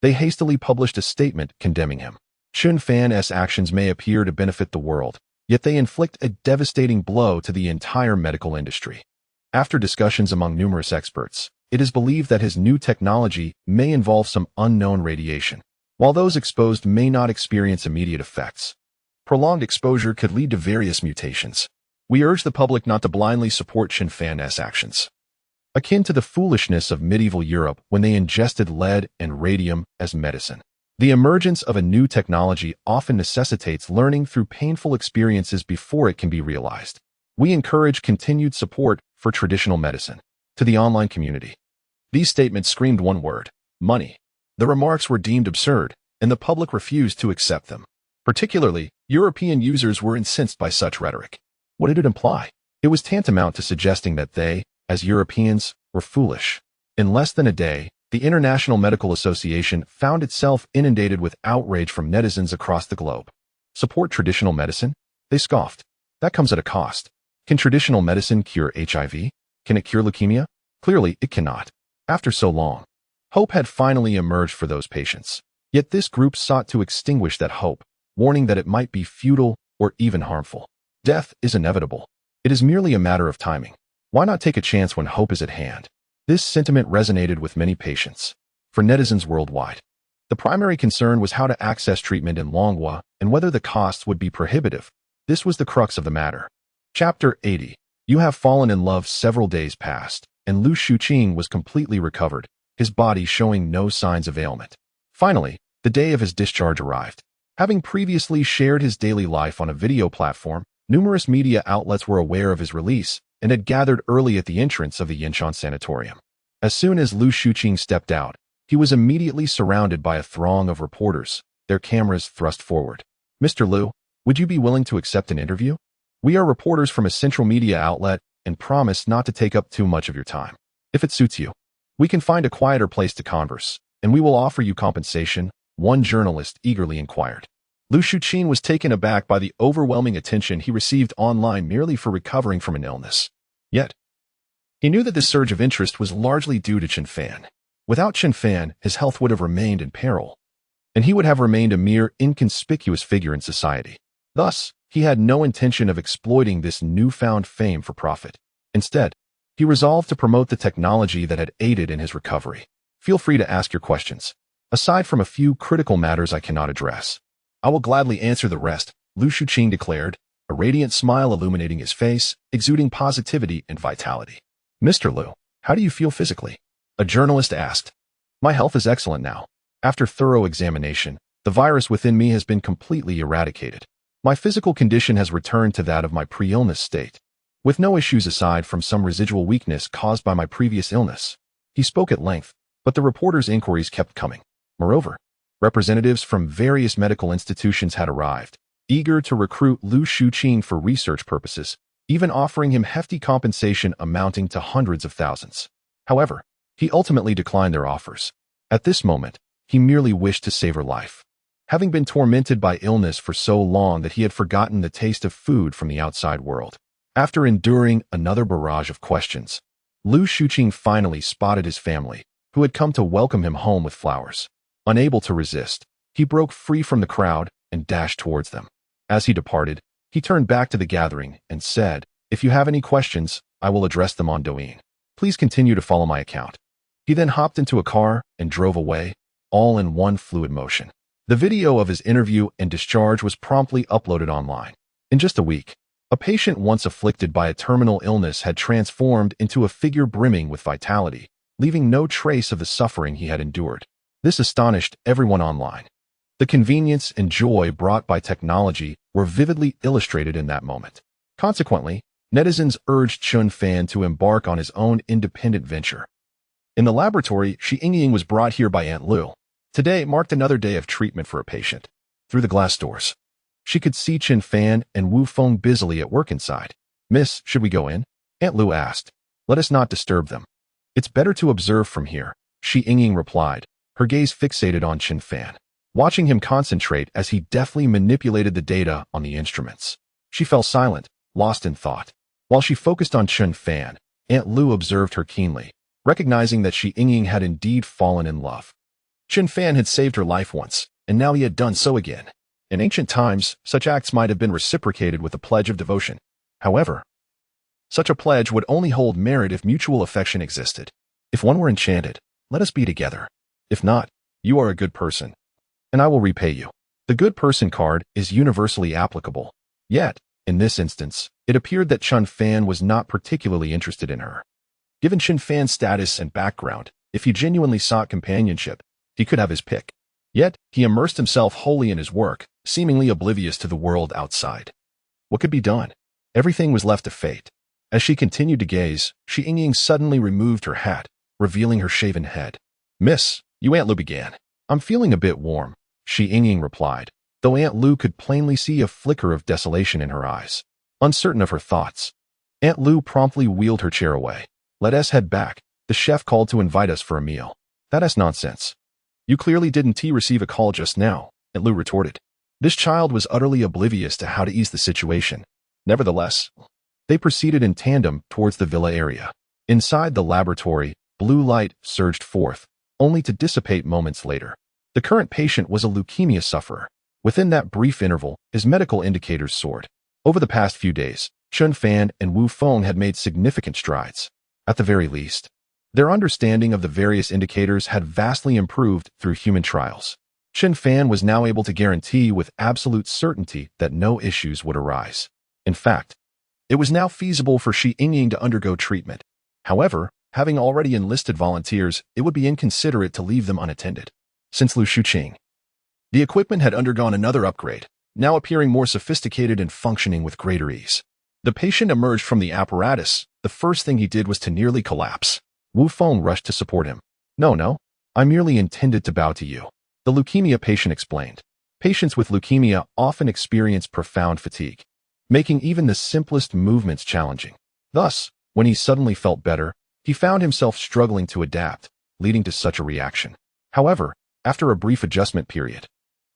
A: they hastily published a statement condemning him. Chen Fan's actions may appear to benefit the world, yet they inflict a devastating blow to the entire medical industry. After discussions among numerous experts, it is believed that his new technology may involve some unknown radiation. While those exposed may not experience immediate effects, prolonged exposure could lead to various mutations. We urge the public not to blindly support Chen Fan's actions, akin to the foolishness of medieval Europe when they ingested lead and radium as medicine. The emergence of a new technology often necessitates learning through painful experiences before it can be realized. We encourage continued support for traditional medicine. To the online community, these statements screamed one word: money. The remarks were deemed absurd, and the public refused to accept them. Particularly, European users were incensed by such rhetoric. What did it imply? It was tantamount to suggesting that they, as Europeans, were foolish. In less than a day, the International Medical Association found itself inundated with outrage from netizens across the globe. Support traditional medicine? They scoffed. That comes at a cost. Can traditional medicine cure HIV? Can it cure leukemia? Clearly, it cannot. After so long, hope had finally emerged for those patients. Yet this group sought to extinguish that hope, warning that it might be futile or even harmful. Death is inevitable. It is merely a matter of timing. Why not take a chance when hope is at hand? This sentiment resonated with many patients. For netizens worldwide, the primary concern was how to access treatment in Longwa and whether the costs would be prohibitive. This was the crux of the matter. Chapter 80. You have fallen in love. Several days passed, and Lu Shuqing was completely recovered, his body showing no signs of ailment. Finally, the day of his discharge arrived. Having previously shared his daily life on a video platform, numerous media outlets were aware of his release and had gathered early at the entrance of the Yinshan Sanatorium. As soon as Lu Shuqing stepped out, he was immediately surrounded by a throng of reporters, their cameras thrust forward. "Mr. Lu, would you be willing to accept an interview? We are reporters from a central media outlet and promise not to take up too much of your time. If it suits you, we can find a quieter place to converse, and we will offer you compensation," one journalist eagerly inquired. Lu Shuqing was taken aback by the overwhelming attention he received online merely for recovering from an illness. Yet, he knew that this surge of interest was largely due to Chen Fan. Without Chen Fan, his health would have remained in peril, and he would have remained a mere inconspicuous figure in society. Thus, he had no intention of exploiting this newfound fame for profit. Instead, he resolved to promote the technology that had aided in his recovery. Feel free to ask your questions. Aside from a few critical matters I cannot address, I will gladly answer the rest, Lu Shuqing declared, a radiant smile illuminating his face, exuding positivity and vitality. "Mr. Lu, how do you feel physically?" a journalist asked. "My health is excellent now. After thorough examination, the virus within me has been completely eradicated. My physical condition has returned to that of my pre-illness state, with no issues aside from some residual weakness caused by my previous illness." He spoke at length, but the reporters' inquiries kept coming. Moreover, representatives from various medical institutions had arrived, eager to recruit Lu Shuqing for research purposes, even offering him hefty compensation amounting to hundreds of thousands. However, he ultimately declined their offers. At this moment, he merely wished to savor life. Having been tormented by illness for so long that he had forgotten the taste of food from the outside world. After enduring another barrage of questions, Lu Shuqing finally spotted his family, who had come to welcome him home with flowers. Unable to resist, he broke free from the crowd and dashed towards them. As he departed, he turned back to the gathering and said, "If you have any questions, I will address them on Douyin. Please continue to follow my account." He then hopped into a car and drove away, all in one fluid motion. The video of his interview and discharge was promptly uploaded online. In just a week, A patient once afflicted by a terminal illness had transformed into a figure brimming with vitality, leaving no trace of the suffering he had endured. This astonished everyone online. The convenience and joy brought by technology were vividly illustrated in that moment. Consequently, netizens urged Chen Fan to embark on his own independent venture. In the laboratory, Shi Yingying was brought here by Aunt Lu. Today marked another day of treatment for a patient. Through the glass doors, she could see Chen Fan and Wu Feng busily at work inside. "Miss, should we go in?" Aunt Lu asked. "Let us not disturb them. It's better to observe from here," Shi Yingying replied, her gaze fixated on Chen Fan, watching him concentrate as he deftly manipulated the data on the instruments. She fell silent, lost in thought. While she focused on Chen Fan, Aunt Lu observed her keenly, recognizing that Shi Yingying had indeed fallen in love. Chen Fan had saved her life once, and now he had done so again. In ancient times, such acts might have been reciprocated with a pledge of devotion. However, such a pledge would only hold merit if mutual affection existed. If one were enchanted, let us be together. If not, you are a good person, and I will repay you. The good person card is universally applicable. Yet, in this instance, it appeared that Chen Fan was not particularly interested in her. Given Chen Fan's status and background, if he genuinely sought companionship, he could have his pick. Yet, he immersed himself wholly in his work, seemingly oblivious to the world outside. What could be done? Everything was left to fate. As she continued to gaze, Shi Yingying suddenly removed her hat, revealing her shaven head. "Miss, you," Aunt Lu began. "I'm feeling a bit warm," Shi Yingying replied, though Aunt Lu could plainly see a flicker of desolation in her eyes. Uncertain of her thoughts, Aunt Lu promptly wheeled her chair away. "Let us head back. The chef called to invite us for a meal." "That is nonsense. You clearly didn't receive a call just now," Aunt Lu retorted. This child was utterly oblivious to how to ease the situation. Nevertheless, they proceeded in tandem towards the villa area. Inside the laboratory, blue light surged forth, only to dissipate moments later. The current patient was a leukemia sufferer. Within that brief interval, his medical indicators soared. Over the past few days, Chen Fan and Wu Feng had made significant strides. At the very least, their understanding of the various indicators had vastly improved through human trials. Chen Fan was now able to guarantee with absolute certainty that no issues would arise. In fact, it was now feasible for Shi Yingying to undergo treatment. However, having already enlisted volunteers, it would be inconsiderate to leave them unattended. Since Lu Shuqing, the equipment had undergone another upgrade, now appearing more sophisticated and functioning with greater ease. The patient emerged from the apparatus. The first thing he did was to nearly collapse. Wu Feng rushed to support him. No, I merely intended to bow to you," the leukemia patient explained. Patients with leukemia often experience profound fatigue, making even the simplest movements challenging. Thus, when he suddenly felt better, he found himself struggling to adapt, leading to such a reaction. However, after a brief adjustment period,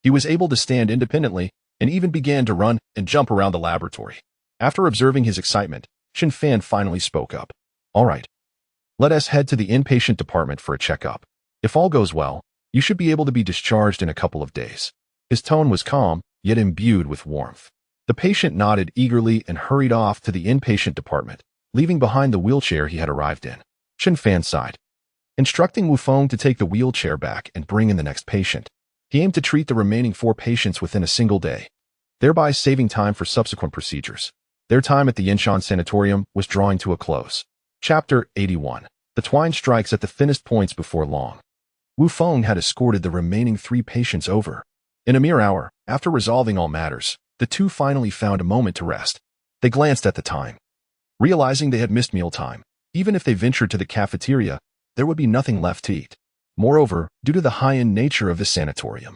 A: he was able to stand independently and even began to run and jump around the laboratory. After observing his excitement, Chen Fan finally spoke up. "All right. Let us head to the inpatient department for a checkup. If all goes well, you should be able to be discharged in a couple of days." His tone was calm, yet imbued with warmth. The patient nodded eagerly and hurried off to the inpatient department, leaving behind the wheelchair he had arrived in. Chen Fan sighed, instructing Wu Feng to take the wheelchair back and bring in the next patient. He aimed to treat the remaining 4 patients within a single day, thereby saving time for subsequent procedures. Their time at the Yinshan Sanatorium was drawing to a close. Chapter 81. The twine strikes at the thinnest points before long. Wu Feng had escorted the remaining 3 patients over. In a mere hour, after resolving all matters, the two finally found a moment to rest. They glanced at the time, realizing they had missed mealtime. Even if they ventured to the cafeteria, there would be nothing left to eat. Moreover, due to the high-end nature of the sanatorium,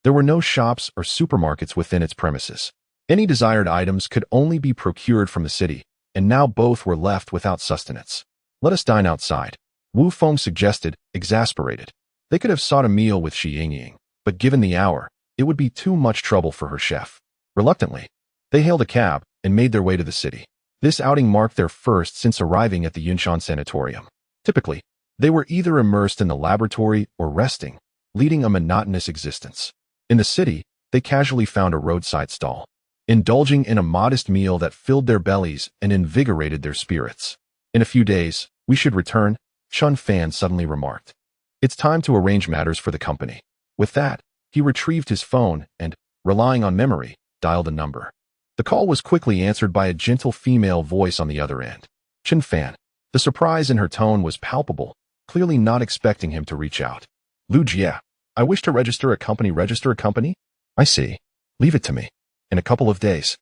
A: there were no shops or supermarkets within its premises. Any desired items could only be procured from the city, and now both were left without sustenance. "Let us dine outside," Wu Feng suggested, exasperated. They could have sought a meal with Shi Yingying, but given the hour, it would be too much trouble for her chef. Reluctantly, they hailed a cab and made their way to the city. This outing marked their first since arriving at the Yinshan Sanatorium. Typically, they were either immersed in the laboratory or resting, leading a monotonous existence. In the city, they casually found a roadside stall, indulging in a modest meal that filled their bellies and invigorated their spirits. "In a few days, we should return," Chen Fan suddenly remarked. "It's time to arrange matters for the company." With that, he retrieved his phone and, relying on memory, dialed a number. The call was quickly answered by a gentle female voice on the other end. Chen Fan. The surprise in her tone was palpable, clearly not expecting him to reach out. Lu Jia, I wish to register a company. Register a company? I see. Leave it to me. In a couple of days.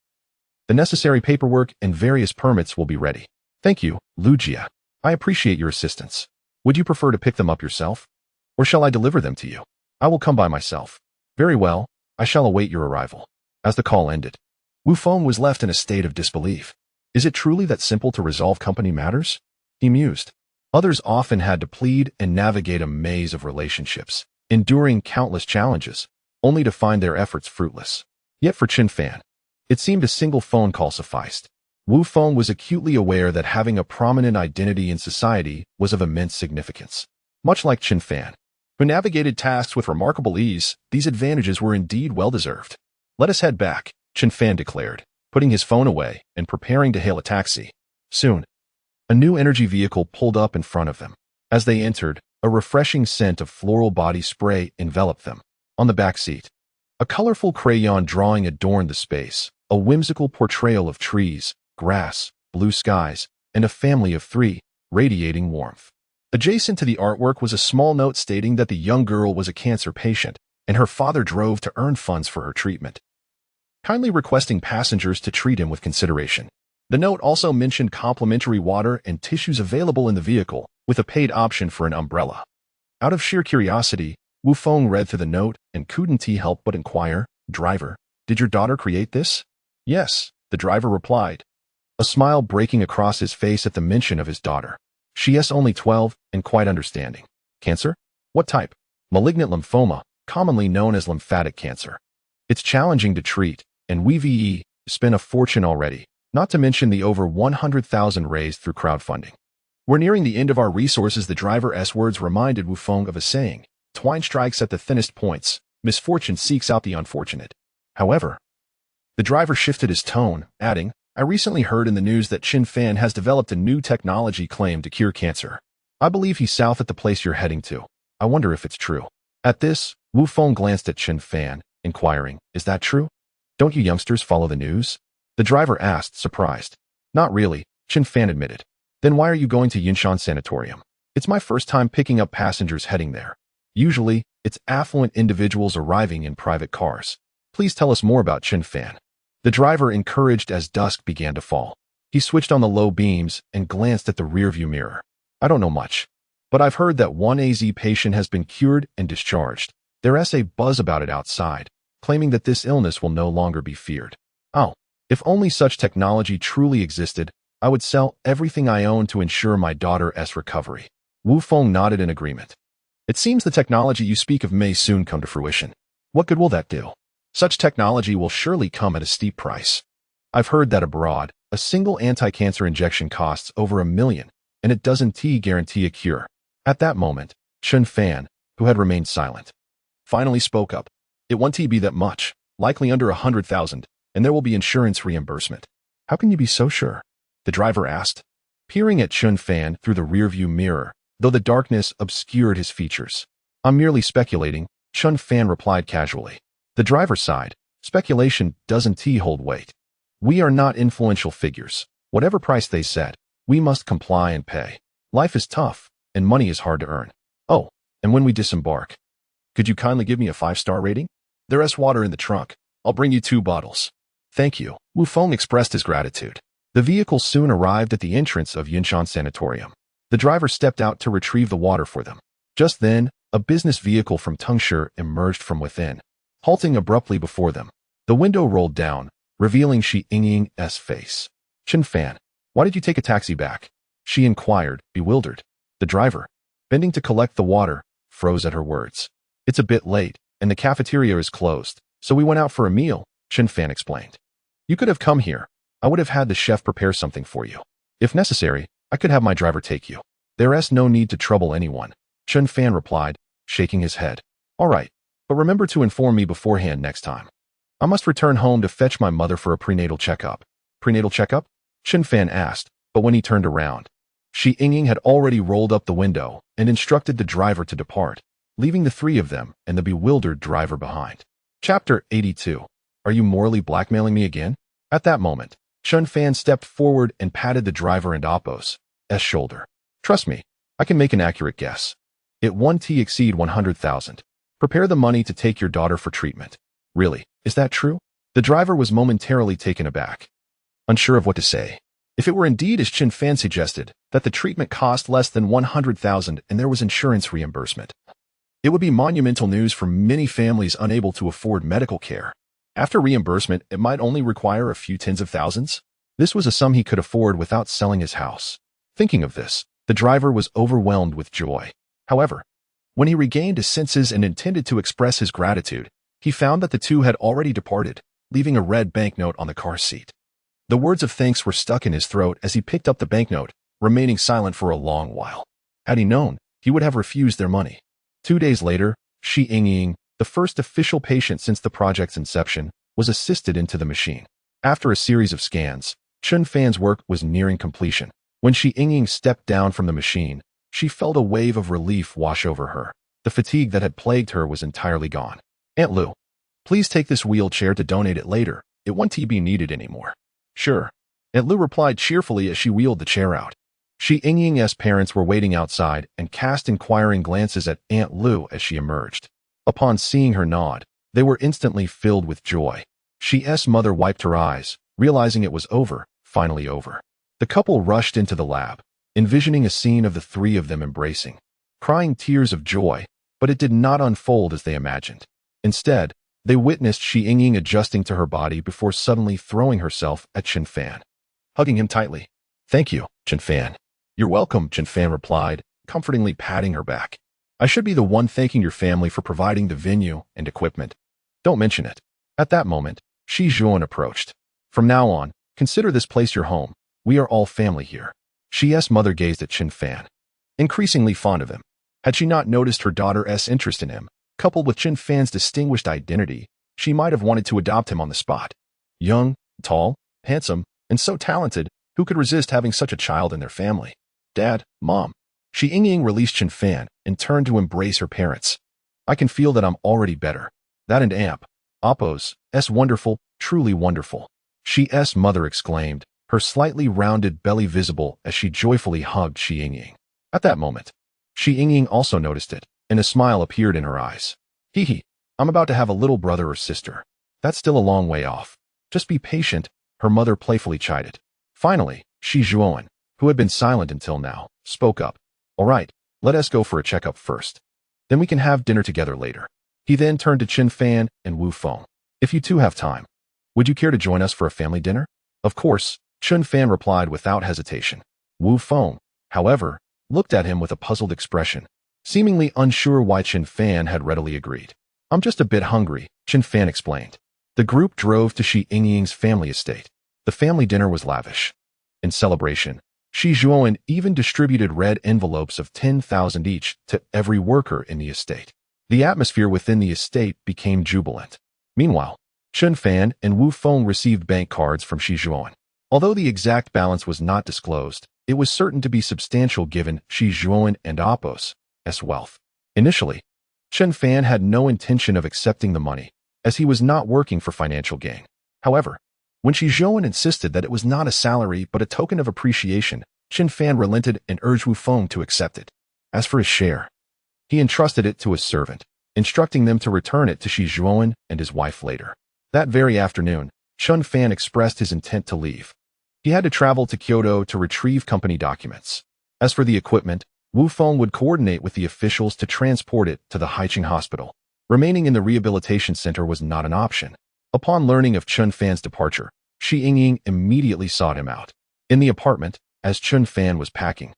A: The necessary paperwork and various permits will be ready. Thank you, Lu Jia. I appreciate your assistance. Would you prefer to pick them up yourself? Or shall I deliver them to you? I will come by myself. Very well, I shall await your arrival. As the call ended, Wu Feng was left in a state of disbelief. Is it truly that simple to resolve company matters? He mused. Others often had to plead and navigate a maze of relationships, enduring countless challenges, only to find their efforts fruitless. Yet for Chen Fan, it seemed a single phone call sufficed. Wu Feng was acutely aware that having a prominent identity in society was of immense significance. Much like Chen Fan, who navigated tasks with remarkable ease, these advantages were indeed well-deserved. Let us head back, Chen Fan declared, putting his phone away and preparing to hail a taxi. Soon, a new energy vehicle pulled up in front of them. As they entered, a refreshing scent of floral body spray enveloped them. On the back seat, a colorful crayon drawing adorned the space, a whimsical portrayal of trees, grass, blue skies, and a family of 3, radiating warmth. Adjacent to the artwork was a small note stating that the young girl was a cancer patient, and her father drove to earn funds for her treatment, kindly requesting passengers to treat him with consideration. The note also mentioned complimentary water and tissues available in the vehicle, with a paid option for an umbrella. Out of sheer curiosity, Wu Feng read through the note and couldn't he help but inquire, "Driver, did your daughter create this?" "Yes," the driver replied, a smile breaking across his face at the mention of his daughter. "She is only 12 and quite understanding." "Cancer? What type?" "Malignant lymphoma, commonly known as lymphatic cancer. It's challenging to treat, and we've spent a fortune already, not to mention the over 100,000 raised through crowdfunding. We're nearing the end of our resources." The driver's words reminded Wu Feng of a saying, "Twine strikes at the thinnest points, misfortune seeks out the unfortunate." However, the driver shifted his tone, adding, "I recently heard in the news that Chen Fan has developed a new technology claimed to cure cancer. I believe he's south at the place you're heading to. I wonder if it's true." At this, Wu Feng glanced at Chen Fan, inquiring, "Is that true? Don't you youngsters follow the news?" The driver asked, surprised. "Not really," Chen Fan admitted. "Then why are you going to Yinshan Sanatorium?" "It's my first time picking up passengers heading there. Usually, it's affluent individuals arriving in private cars. Please tell us more about Chen Fan." The driver encouraged as dusk began to fall. He switched on the low beams and glanced at the rearview mirror. "I don't know much, but I've heard that one AZ patient has been cured and discharged. There's a buzz about it outside, claiming that this illness will no longer be feared. Oh, if only such technology truly existed, I would sell everything I own to ensure my daughter's recovery." Wu Feng nodded in agreement. "It seems the technology you speak of may soon come to fruition. What good will that do?" "Such technology will surely come at a steep price. I've heard that abroad, a single anti-cancer injection costs over $1 million, and it doesn't guarantee a cure." At that moment, Chen Fan, who had remained silent, finally spoke up. "It won't be that much, likely under 100,000, and there will be insurance reimbursement." "How can you be so sure?" the driver asked, peering at Chen Fan through the rearview mirror, though the darkness obscured his features. "I'm merely speculating," Chen Fan replied casually. The driver sighed. "Speculation doesn't hold weight. We are not influential figures. Whatever price they set, we must comply and pay. Life is tough, and money is hard to earn. Oh, and when we disembark, could you kindly give me a 5-star rating? There's water in the trunk. I'll bring you 2 bottles." "Thank you." Wu Feng expressed his gratitude. The vehicle soon arrived at the entrance of Yinshan Sanatorium. The driver stepped out to retrieve the water for them. Just then, a business vehicle from Tungsher emerged from within, halting abruptly before them. The window rolled down, revealing Shi Yingying's face. "Chen Fan, why did you take a taxi back?" she inquired, bewildered. The driver, bending to collect the water, froze at her words. "It's a bit late, and the cafeteria is closed, so we went out for a meal," Chen Fan explained. "You could have come here. I would have had the chef prepare something for you. If necessary, I could have my driver take you." "There's no need to trouble anyone," Chen Fan replied, shaking his head. "All right, but remember to inform me beforehand next time. I must return home to fetch my mother for a prenatal checkup." "Prenatal checkup?" Chen Fan asked, but when he turned around, Shi Yingying had already rolled up the window and instructed the driver to depart, leaving the 3 of them and the bewildered driver behind. Chapter 82. Are you morally blackmailing me again? At that moment, Chen Fan stepped forward and patted the driver and Apos' shoulder. Trust me, I can make an accurate guess. It won't exceed 100,000. Prepare the money to take your daughter for treatment. Really, is that true? The driver was momentarily taken aback, unsure of what to say. If it were indeed as Chen Fan suggested, that the treatment cost less than 100,000 and there was insurance reimbursement, it would be monumental news for many families unable to afford medical care. After reimbursement, it might only require a few tens of thousands. This was a sum he could afford without selling his house. Thinking of this, the driver was overwhelmed with joy. However, when he regained his senses and intended to express his gratitude, he found that the two had already departed, leaving a red banknote on the car seat. The words of thanks were stuck in his throat as he picked up the banknote, remaining silent for a long while. Had he known, he would have refused their money. 2 days later, Shi Yingying, the first official patient since the project's inception, was assisted into the machine. After a series of scans, Chen Fan's work was nearing completion. When Shi Yingying stepped down from the machine, she felt a wave of relief wash over her. The fatigue that had plagued her was entirely gone. Aunt Lu, please take this wheelchair to donate it later. It won't be needed anymore. Sure. Aunt Lu replied cheerfully as she wheeled the chair out. Shi Yingying's parents were waiting outside and cast inquiring glances at Aunt Lu as she emerged. Upon seeing her nod, they were instantly filled with joy. Shi's mother wiped her eyes, realizing it was over, finally over. The couple rushed into the lab, envisioning a scene of the three of them embracing, crying tears of joy, but it did not unfold as they imagined. Instead, they witnessed Shi Yingying adjusting to her body before suddenly throwing herself at Chen Fan, hugging him tightly. Thank you, Chen Fan. You're welcome, Chen Fan replied, comfortingly patting her back. I should be the one thanking your family for providing the venue and equipment. Don't mention it. At that moment, Shi Zhuan approached. From now on, consider this place your home. We are all family here. Shi's mother gazed at Chen Fan, increasingly fond of him. Had she not noticed her daughter's interest in him, coupled with Chen Fan's distinguished identity, she might have wanted to adopt him on the spot. Young, tall, handsome, and so talented, who could resist having such a child in their family? Dad, Mom. Shi Yingying released Chen Fan and turned to embrace her parents. I can feel that I'm already better. That and Apos, wonderful, truly wonderful. Shi's mother exclaimed, her slightly rounded belly visible as she joyfully hugged Shi Yingying. At that moment, Shi Yingying also noticed it, and a smile appeared in her eyes. Hee, I'm about to have a little brother or sister. That's still a long way off. Just be patient, her mother playfully chided. Finally, Shi Zhuan, who had been silent until now, spoke up. All right, let us go for a checkup first. Then we can have dinner together later. He then turned to Chen Fan and Wu Feng. If you two have time, would you care to join us for a family dinner? Of course, Chen Fan replied without hesitation. Wu Feng, however, looked at him with a puzzled expression, seemingly unsure why Chen Fan had readily agreed. I'm just a bit hungry, Chen Fan explained. The group drove to Shi Yingying's family estate. The family dinner was lavish. In celebration, Shi Zhuan even distributed red envelopes of 10,000 each to every worker in the estate. The atmosphere within the estate became jubilant. Meanwhile, Chen Fan and Wu Feng received bank cards from Shi Zhuan. Although the exact balance was not disclosed, it was certain to be substantial given Shi Zhuan and Apos' wealth. Initially, Chen Fan had no intention of accepting the money, as he was not working for financial gain. However, when Shi Zhuan insisted that it was not a salary but a token of appreciation, Chen Fan relented and urged Wu Feng to accept it. As for his share, he entrusted it to his servant, instructing them to return it to Shi Zhuan and his wife later. That very afternoon, Chen Fan expressed his intent to leave. He had to travel to Kyoto to retrieve company documents. As for the equipment, Wu Feng would coordinate with the officials to transport it to the Haicheng Hospital. Remaining in the rehabilitation center was not an option. Upon learning of Chen Fan's departure, Shi Yingying immediately sought him out. In the apartment, as Chen Fan was packing,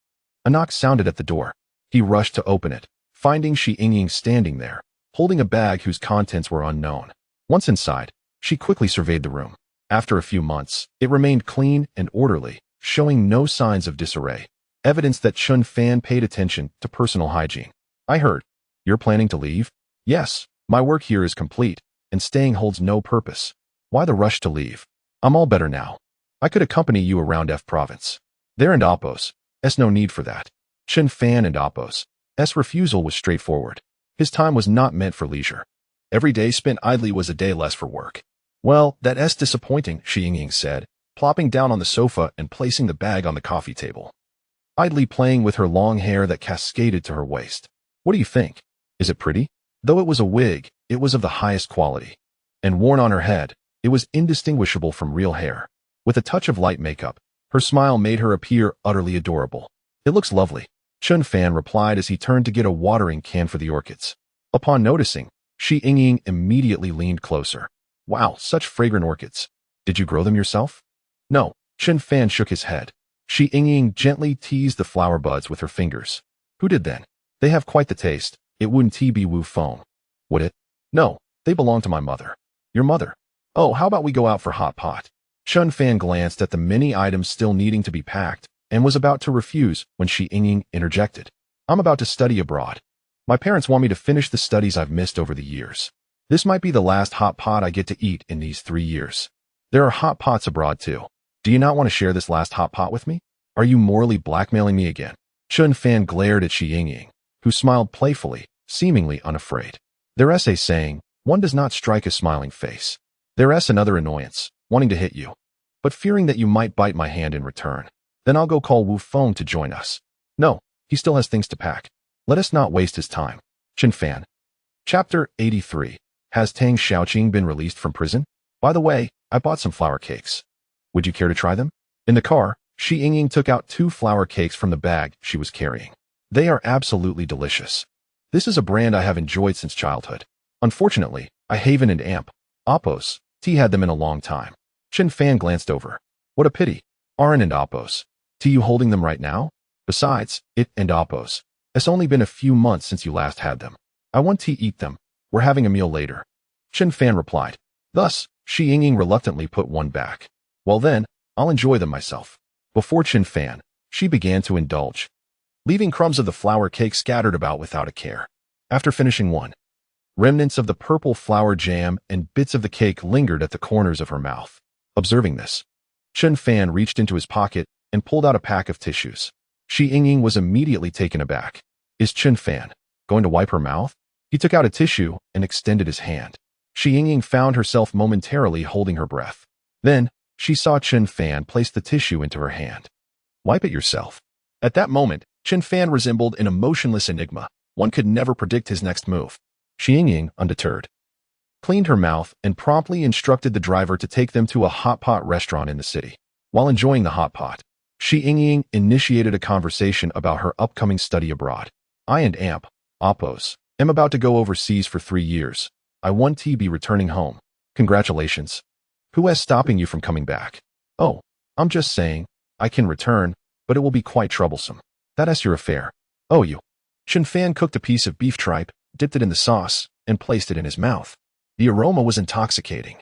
A: a knock sounded at the door. He rushed to open it, finding Shi Yingying standing there, holding a bag whose contents were unknown. Once inside, she quickly surveyed the room. After a few months, it remained clean and orderly, showing no signs of disarray, evidence that Chen Fan paid attention to personal hygiene. I heard, you're planning to leave? Yes, my work here is complete, and staying holds no purpose. Why the rush to leave? I'm all better now. I could accompany you around F province. There and Apos, no need for that. Chen Fan and Apos' refusal was straightforward. His time was not meant for leisure. Every day spent idly was a day less for work. Well, that's disappointing, Shi Yingying said, plopping down on the sofa and placing the bag on the coffee table, idly playing with her long hair that cascaded to her waist. What do you think? Is it pretty? Though it was a wig, it was of the highest quality. And worn on her head, it was indistinguishable from real hair. With a touch of light makeup, her smile made her appear utterly adorable. It looks lovely, Chen Fan replied as he turned to get a watering can for the orchids. Upon noticing, Shi Yingying immediately leaned closer. Wow, such fragrant orchids. Did you grow them yourself? No, Chen Fan shook his head. Shi Yingying gently teased the flower buds with her fingers. Who did then? They have quite the taste. It wouldn't be Wu Feng. Would it? No, they belong to my mother. Your mother? Oh, how about we go out for hot pot? Chen Fan glanced at the many items still needing to be packed and was about to refuse when Shi Yingying interjected. I'm about to study abroad. My parents want me to finish the studies I've missed over the years. This might be the last hot pot I get to eat in these 3 years. There are hot pots abroad too. Do you not want to share this last hot pot with me? Are you morally blackmailing me again? Chen Fan glared at Shi Yingying, who smiled playfully, seemingly unafraid. There's a saying, one does not strike a smiling face. There's another annoyance, wanting to hit you, but fearing that you might bite my hand in return. Then I'll go call Wu Feng to join us. No, he still has things to pack. Let us not waste his time. Chen Fan. Chapter 83. Has Tang Xiaoqing been released from prison? By the way, I bought some flour cakes. Would you care to try them? In the car, Shi Yingying took out 2 flour cakes from the bag she was carrying. They are absolutely delicious. This is a brand I have enjoyed since childhood. Unfortunately, I Haven and Amp, Oppos, T had them in a long time. Chen Fan glanced over. What a pity. Aran and Oppos. T you holding them right now? Besides, it and Oppos. It's only been a few months since you last had them. I want to eat them. We're having a meal later. Chen Fan replied. Thus, Shi Yingying reluctantly put one back. Well then, I'll enjoy them myself. Before Chen Fan, she began to indulge, leaving crumbs of the flour cake scattered about without a care. After finishing one, remnants of the purple flour jam and bits of the cake lingered at the corners of her mouth. Observing this, Chen Fan reached into his pocket and pulled out a pack of tissues. Shi Yingying was immediately taken aback. Is Chen Fan going to wipe her mouth? He took out a tissue and extended his hand. Shi Yingying found herself momentarily holding her breath. Then, she saw Chen Fan place the tissue into her hand. Wipe it yourself. At that moment, Chen Fan resembled an emotionless enigma. One could never predict his next move. Shi Yingying, undeterred, cleaned her mouth and promptly instructed the driver to take them to a hot pot restaurant in the city. While enjoying the hot pot, Shi Yingying initiated a conversation about her upcoming study abroad. I and Amp, Oppos, am about to go overseas for 3 years. I want to be returning home. Congratulations. Who is stopping you from coming back? Oh, I'm just saying, I can return, but it will be quite troublesome. That's your affair. Oh, you. Chen Fan cooked a piece of beef tripe, dipped it in the sauce, and placed it in his mouth. The aroma was intoxicating,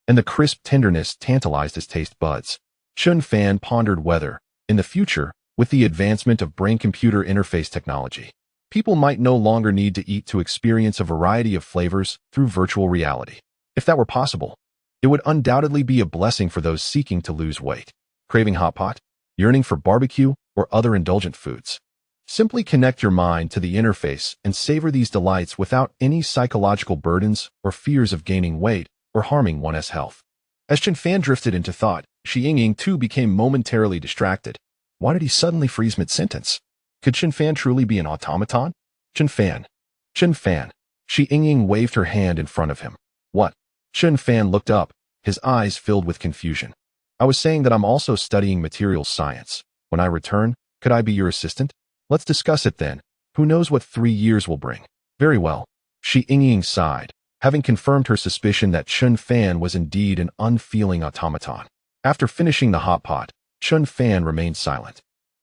A: and the crisp tenderness tantalized his taste buds. Chen Fan pondered whether, in the future, with the advancement of brain-computer interface technology, people might no longer need to eat to experience a variety of flavors through virtual reality. If that were possible, it would undoubtedly be a blessing for those seeking to lose weight, craving hot pot, yearning for barbecue, or other indulgent foods. Simply connect your mind to the interface and savor these delights without any psychological burdens or fears of gaining weight or harming one's health. As Chen Fan drifted into thought, Shi Yingying too became momentarily distracted. Why did he suddenly freeze mid-sentence? Could Chen Fan truly be an automaton? Chen Fan. Chen Fan. Shi Yingying waved her hand in front of him. What? Chen Fan looked up, his eyes filled with confusion. I was saying that I'm also studying materials science. When I return, could I be your assistant? Let's discuss it then. Who knows what 3 years will bring? Very well. Shi Yingying sighed, having confirmed her suspicion that Chen Fan was indeed an unfeeling automaton. After finishing the hot pot, Chen Fan remained silent.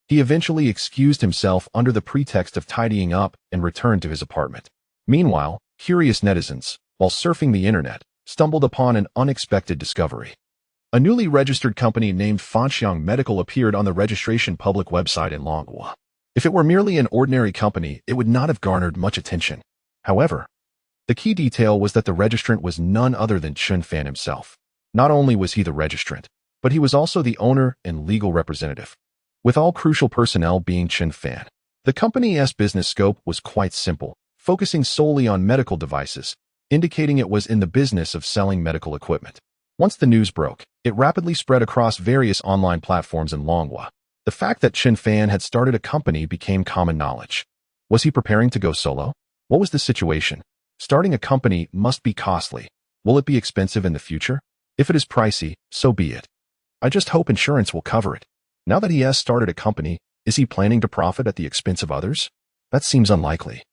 A: He eventually excused himself under the pretext of tidying up and returned to his apartment. Meanwhile, curious netizens, while surfing the internet, stumbled upon an unexpected discovery. A newly registered company named Fanxiang Medical appeared on the registration public website in Longhua. If it were merely an ordinary company, it would not have garnered much attention. However, the key detail was that the registrant was none other than Chen Fan himself. Not only was he the registrant, but he was also the owner and legal representative. With all crucial personnel being Chen Fan, the company's business scope was quite simple, focusing solely on medical devices, indicating it was in the business of selling medical equipment. Once the news broke, it rapidly spread across various online platforms in Longhua. The fact that Chen Fan had started a company became common knowledge. Was he preparing to go solo? What was the situation? Starting a company must be costly. Will it be expensive in the future? If it is pricey, so be it. I just hope insurance will cover it. Now that he has started a company, is he planning to profit at the expense of others? That seems unlikely.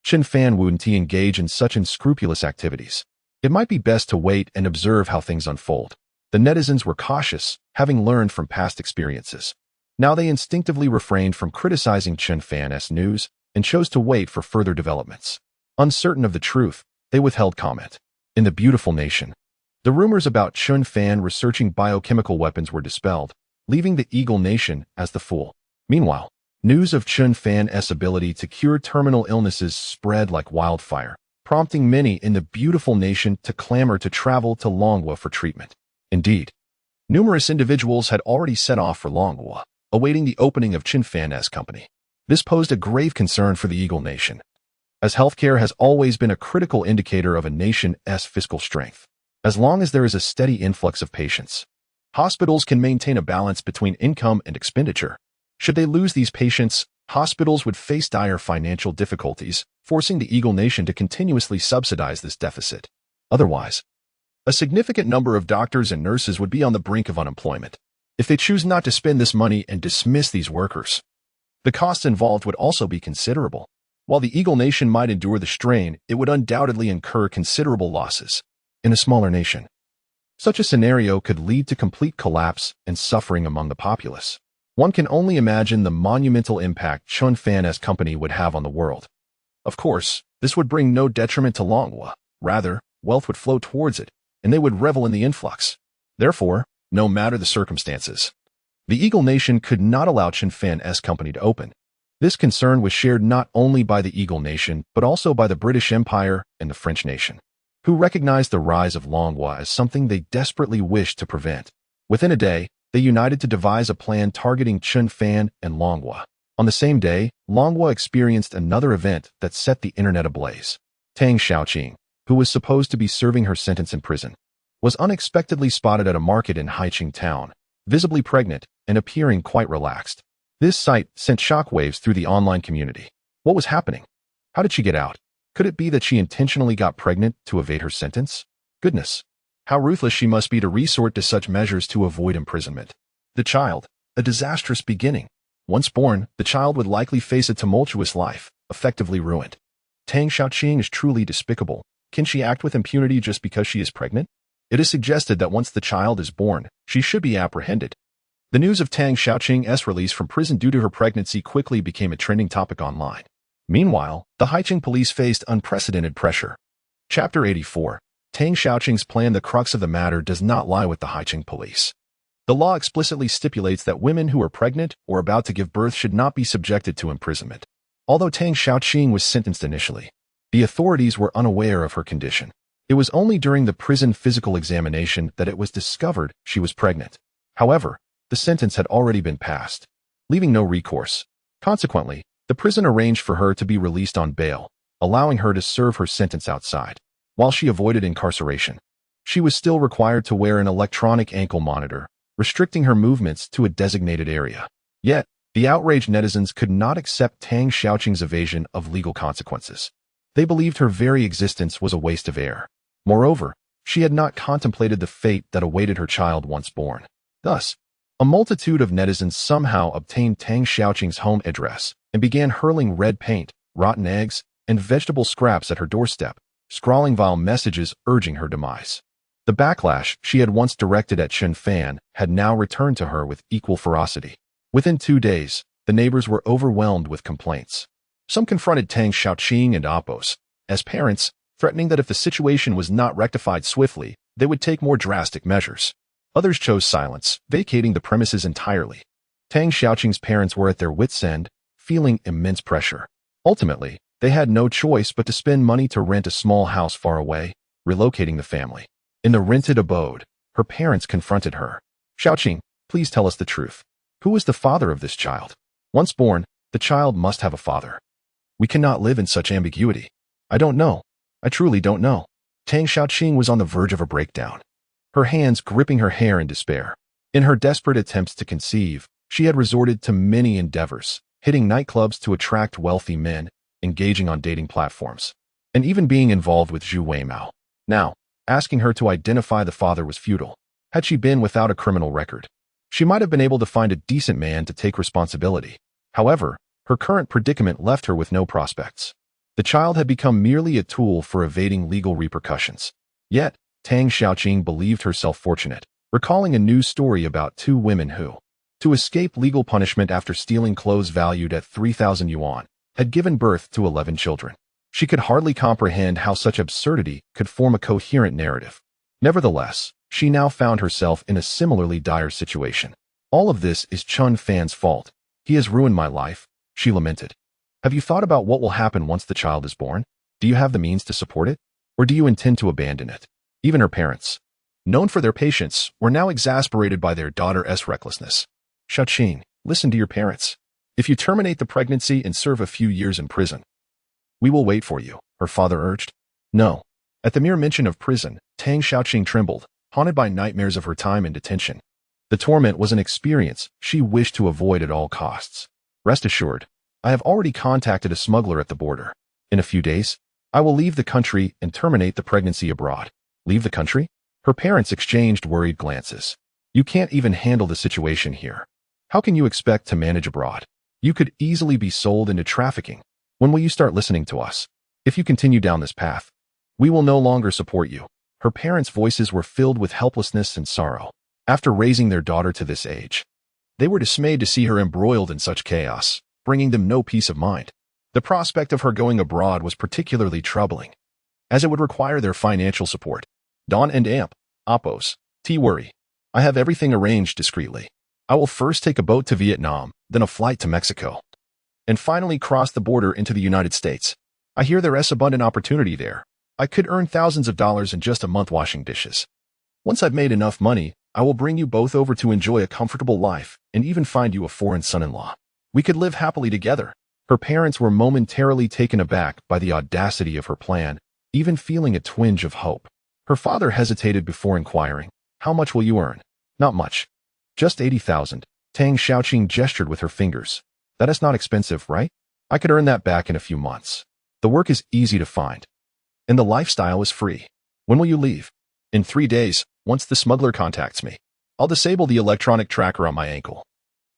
A: Chen Fan wouldn't he engage in such unscrupulous activities? It might be best to wait and observe how things unfold. The netizens were cautious, having learned from past experiences. Now they instinctively refrained from criticizing Chen Fan's news and chose to wait for further developments. Uncertain of the truth, they withheld comment. In the beautiful nation, the rumors about Chen Fan researching biochemical weapons were dispelled, leaving the Eagle Nation as the fool. Meanwhile, news of Chen Fan's ability to cure terminal illnesses spread like wildfire, prompting many in the beautiful nation to clamor to travel to Longhua for treatment. Indeed, numerous individuals had already set off for Longhua, awaiting the opening of Chen Fan's company. This posed a grave concern for the Eagle Nation, as healthcare has always been a critical indicator of a nation's fiscal strength. As long as there is a steady influx of patients, hospitals can maintain a balance between income and expenditure. Should they lose these patients, hospitals would face dire financial difficulties, forcing the Eagle Nation to continuously subsidize this deficit. Otherwise, a significant number of doctors and nurses would be on the brink of unemployment. If they choose not to spend this money and dismiss these workers, the costs involved would also be considerable. While the Eagle Nation might endure the strain, it would undoubtedly incur considerable losses. In a smaller nation, such a scenario could lead to complete collapse and suffering among the populace. One can only imagine the monumental impact Chen Fan's company would have on the world. Of course, this would bring no detriment to Longhua. Rather, wealth would flow towards it, and they would revel in the influx. Therefore, no matter the circumstances, the Eagle Nation could not allow Chen Fan's company to open. This concern was shared not only by the Eagle Nation, but also by the British Empire and the French nation, who recognized the rise of Longhua as something they desperately wished to prevent. Within a day, they united to devise a plan targeting Chen Fan and Longhua. On the same day, Longhua experienced another event that set the internet ablaze. Tang Xiaoqing, who was supposed to be serving her sentence in prison, was unexpectedly spotted at a market in Haiqing town, visibly pregnant and appearing quite relaxed. This sight sent shockwaves through the online community. What was happening? How did she get out? Could it be that she intentionally got pregnant to evade her sentence? Goodness, how ruthless she must be to resort to such measures to avoid imprisonment. The child, a disastrous beginning. Once born, the child would likely face a tumultuous life, effectively ruined. Tang Xiaoqing is truly despicable. Can she act with impunity just because she is pregnant? It is suggested that once the child is born, she should be apprehended. The news of Tang Xiaoqing's release from prison due to her pregnancy quickly became a trending topic online. Meanwhile, the Haiqing police faced unprecedented pressure. Chapter 84. Tang Xiaoqing's plan. The crux of the matter does not lie with the Haiqing police. The law explicitly stipulates that women who are pregnant or about to give birth should not be subjected to imprisonment. Although Tang Xiaoqing was sentenced initially, the authorities were unaware of her condition. It was only during the prison physical examination that it was discovered she was pregnant. However, the sentence had already been passed, leaving no recourse. Consequently, the prison arranged for her to be released on bail, allowing her to serve her sentence outside. While she avoided incarceration, she was still required to wear an electronic ankle monitor, restricting her movements to a designated area. Yet, the outraged netizens could not accept Tang Xiaoqing's evasion of legal consequences. They believed her very existence was a waste of air. Moreover, she had not contemplated the fate that awaited her child once born. Thus, a multitude of netizens somehow obtained Tang Xiaoqing's home address and began hurling red paint, rotten eggs, and vegetable scraps at her doorstep, scrawling vile messages urging her demise. The backlash she had once directed at Chen Fan had now returned to her with equal ferocity. Within 2 days, the neighbors were overwhelmed with complaints. Some confronted Tang Xiaoqing and Oppos as parents, threatening that if the situation was not rectified swiftly, they would take more drastic measures. Others chose silence, vacating the premises entirely. Tang Xiaoqing's parents were at their wits' end, feeling immense pressure. Ultimately, they had no choice but to spend money to rent a small house far away, relocating the family. In the rented abode, her parents confronted her. Xiaoqing, please tell us the truth. Who is the father of this child? Once born, the child must have a father. We cannot live in such ambiguity. I don't know. I truly don't know. Tang Xiaoqing was on the verge of a breakdown. her hands gripping her hair in despair. In her desperate attempts to conceive, she had resorted to many endeavors, hitting nightclubs to attract wealthy men, engaging on dating platforms, and even being involved with Zhu Weimao. Now, asking her to identify the father was futile. Had she been without a criminal record, she might have been able to find a decent man to take responsibility. However, her current predicament left her with no prospects. The child had become merely a tool for evading legal repercussions. Yet, Tang Xiaoqing believed herself fortunate, recalling a news story about two women who, to escape legal punishment after stealing clothes valued at 3,000 yuan, had given birth to 11 children. She could hardly comprehend how such absurdity could form a coherent narrative. Nevertheless, she now found herself in a similarly dire situation. All of this is Chen Fan's fault. He has ruined my life, she lamented. Have you thought about what will happen once the child is born? Do you have the means to support it? Or do you intend to abandon it? Even her parents, known for their patience, were now exasperated by their daughter's recklessness. Xiaoqing, listen to your parents. If you terminate the pregnancy and serve a few years in prison, we will wait for you, her father urged. No. At the mere mention of prison, Tang Xiaoqing trembled, haunted by nightmares of her time in detention. The torment was an experience she wished to avoid at all costs. Rest assured, I have already contacted a smuggler at the border. In a few days, I will leave the country and terminate the pregnancy abroad. Leave the country? Her parents exchanged worried glances. You can't even handle the situation here. How can you expect to manage abroad? You could easily be sold into trafficking. When will you start listening to us? If you continue down this path, we will no longer support you. Her parents' voices were filled with helplessness and sorrow. After raising their daughter to this age, they were dismayed to see her embroiled in such chaos, bringing them no peace of mind. The prospect of her going abroad was particularly troubling, as it would require their financial support. Don and Amp, Oppos, T-Worry. I have everything arranged discreetly. I will first take a boat to Vietnam, then a flight to Mexico, and finally cross the border into the United States. I hear there is abundant opportunity there. I could earn thousands of dollars in just a month washing dishes. Once I've made enough money, I will bring you both over to enjoy a comfortable life and even find you a foreign son-in-law. We could live happily together. Her parents were momentarily taken aback by the audacity of her plan, even feeling a twinge of hope. Her father hesitated before inquiring, how much will you earn? Not much. Just 80,000. Tang Xiaoqing gestured with her fingers. That is not expensive, right? I could earn that back in a few months. The work is easy to find, and the lifestyle is free. When will you leave? In 3 days, once the smuggler contacts me. I'll disable the electronic tracker on my ankle,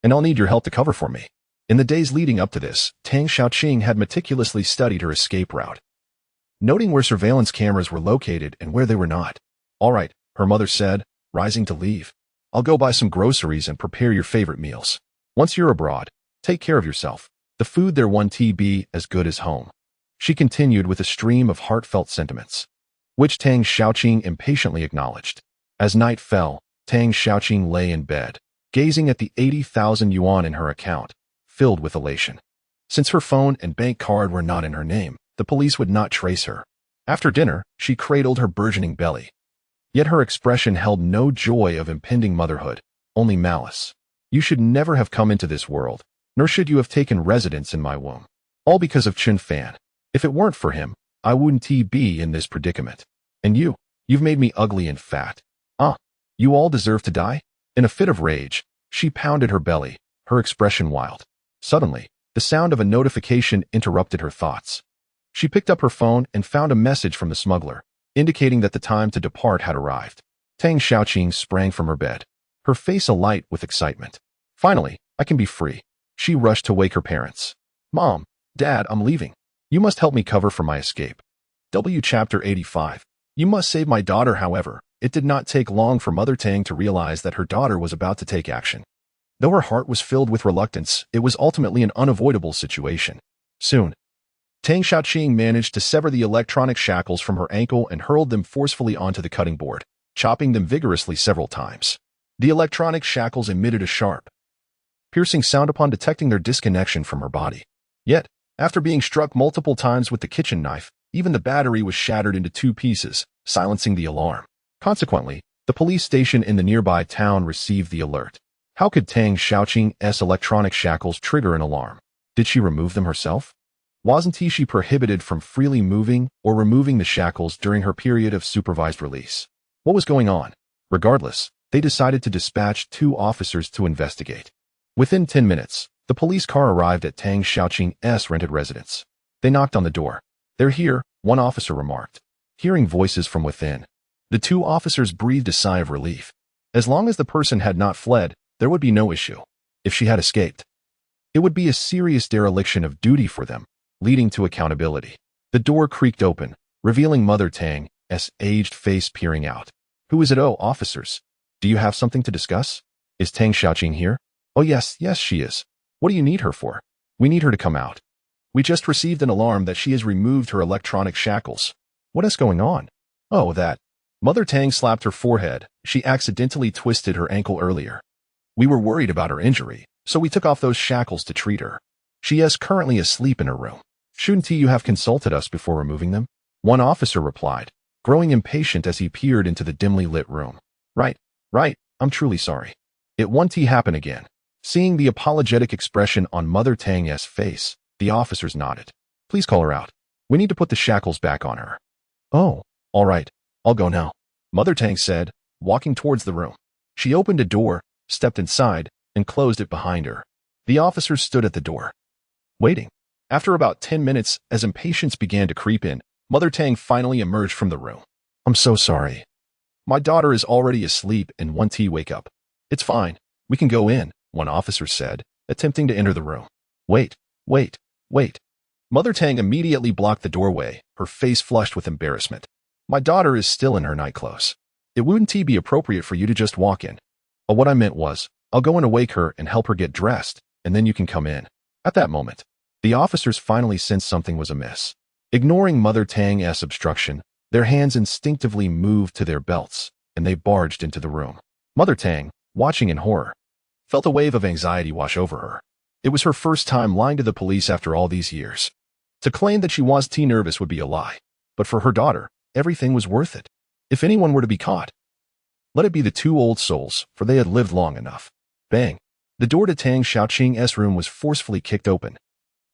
A: and I'll need your help to cover for me. In the days leading up to this, Tang Xiaoqing had meticulously studied her escape route, noting where surveillance cameras were located and where they were not. All right, her mother said, rising to leave. I'll go buy some groceries and prepare your favorite meals. Once you're abroad, take care of yourself. The food there won't be as good as home. She continued with a stream of heartfelt sentiments, which Tang Xiaoqing impatiently acknowledged. As night fell, Tang Xiaoqing lay in bed, gazing at the 80,000 yuan in her account, filled with elation. Since her phone and bank card were not in her name, the police would not trace her. After dinner, she cradled her burgeoning belly. Yet her expression held no joy of impending motherhood, only malice. You should never have come into this world, nor should you have taken residence in my womb. All because of Chen Fan. If it weren't for him, I wouldn't be in this predicament. And you've made me ugly and fat. You all deserve to die? In a fit of rage, she pounded her belly, her expression wild. Suddenly, the sound of a notification interrupted her thoughts. She picked up her phone and found a message from the smuggler, indicating that the time to depart had arrived. Tang Xiaoqing sprang from her bed, her face alight with excitement. Finally, I can be free. She rushed to wake her parents. Mom, Dad, I'm leaving. You must help me cover for my escape. Chapter 85. You must save my daughter. However, it did not take long for Mother Tang to realize that her daughter was about to take action. Though her heart was filled with reluctance, it was ultimately an unavoidable situation. Soon, Tang Xiaoqing managed to sever the electronic shackles from her ankle and hurled them forcefully onto the cutting board, chopping them vigorously several times. The electronic shackles emitted a sharp, piercing sound upon detecting their disconnection from her body. Yet, after being struck multiple times with the kitchen knife, even the battery was shattered into 2 pieces, silencing the alarm. Consequently, the police station in the nearby town received the alert. How could Tang Xiaoqing's electronic shackles trigger an alarm? Did she remove them herself? Wasn't she prohibited from freely moving or removing the shackles during her period of supervised release? What was going on? Regardless, they decided to dispatch 2 officers to investigate. Within 10 minutes, the police car arrived at Tang Xiaoqing's rented residence. They knocked on the door. "They're here," one officer remarked. Hearing voices from within, the 2 officers breathed a sigh of relief. As long as the person had not fled, there would be no issue. If she had escaped, it would be a serious dereliction of duty for them, leading to accountability. The door creaked open, revealing Mother Tang's aged face peering out. "Who is it? Oh, officers. Do you have something to discuss? Is Tang Xiaoqing here?" "Oh, yes, she is. What do you need her for?" "We need her to come out. We just received an alarm that she has removed her electronic shackles." "What is going on?" "Oh, that." Mother Tang slapped her forehead. She accidentally twisted her ankle earlier. "We were worried about her injury, so we took off those shackles to treat her. She is currently asleep in her room. Shouldn't you have consulted us before removing them?" One officer replied, growing impatient as he peered into the dimly lit room. Right, I'm truly sorry. It won't happen again." Seeing the apologetic expression on Mother Tang's face, the officers nodded. "Please call her out. We need to put the shackles back on her." "Oh, all right. I'll go now," Mother Tang said, walking towards the room. She opened a door, stepped inside, and closed it behind her. The officers stood at the door, waiting. After about 10 minutes, as impatience began to creep in, Mother Tang finally emerged from the room. "I'm so sorry. My daughter is already asleep and won't wake up." "It's fine. We can go in," one officer said, attempting to enter the room. Wait. Mother Tang immediately blocked the doorway, her face flushed with embarrassment. "My daughter is still in her night clothes. It wouldn't be appropriate for you to just walk in." "Oh, what I meant was, I'll go and awake her and help her get dressed, and then you can come in." At that moment, the officers finally sensed something was amiss. Ignoring Mother Tang's obstruction, their hands instinctively moved to their belts, and they barged into the room. Mother Tang, watching in horror, felt a wave of anxiety wash over her. It was her first time lying to the police after all these years. To claim that she was too nervous would be a lie, but for her daughter, everything was worth it. If anyone were to be caught, let it be the 2 old souls, for they had lived long enough. Bang! The door to Tang Xiaoqing's room was forcefully kicked open,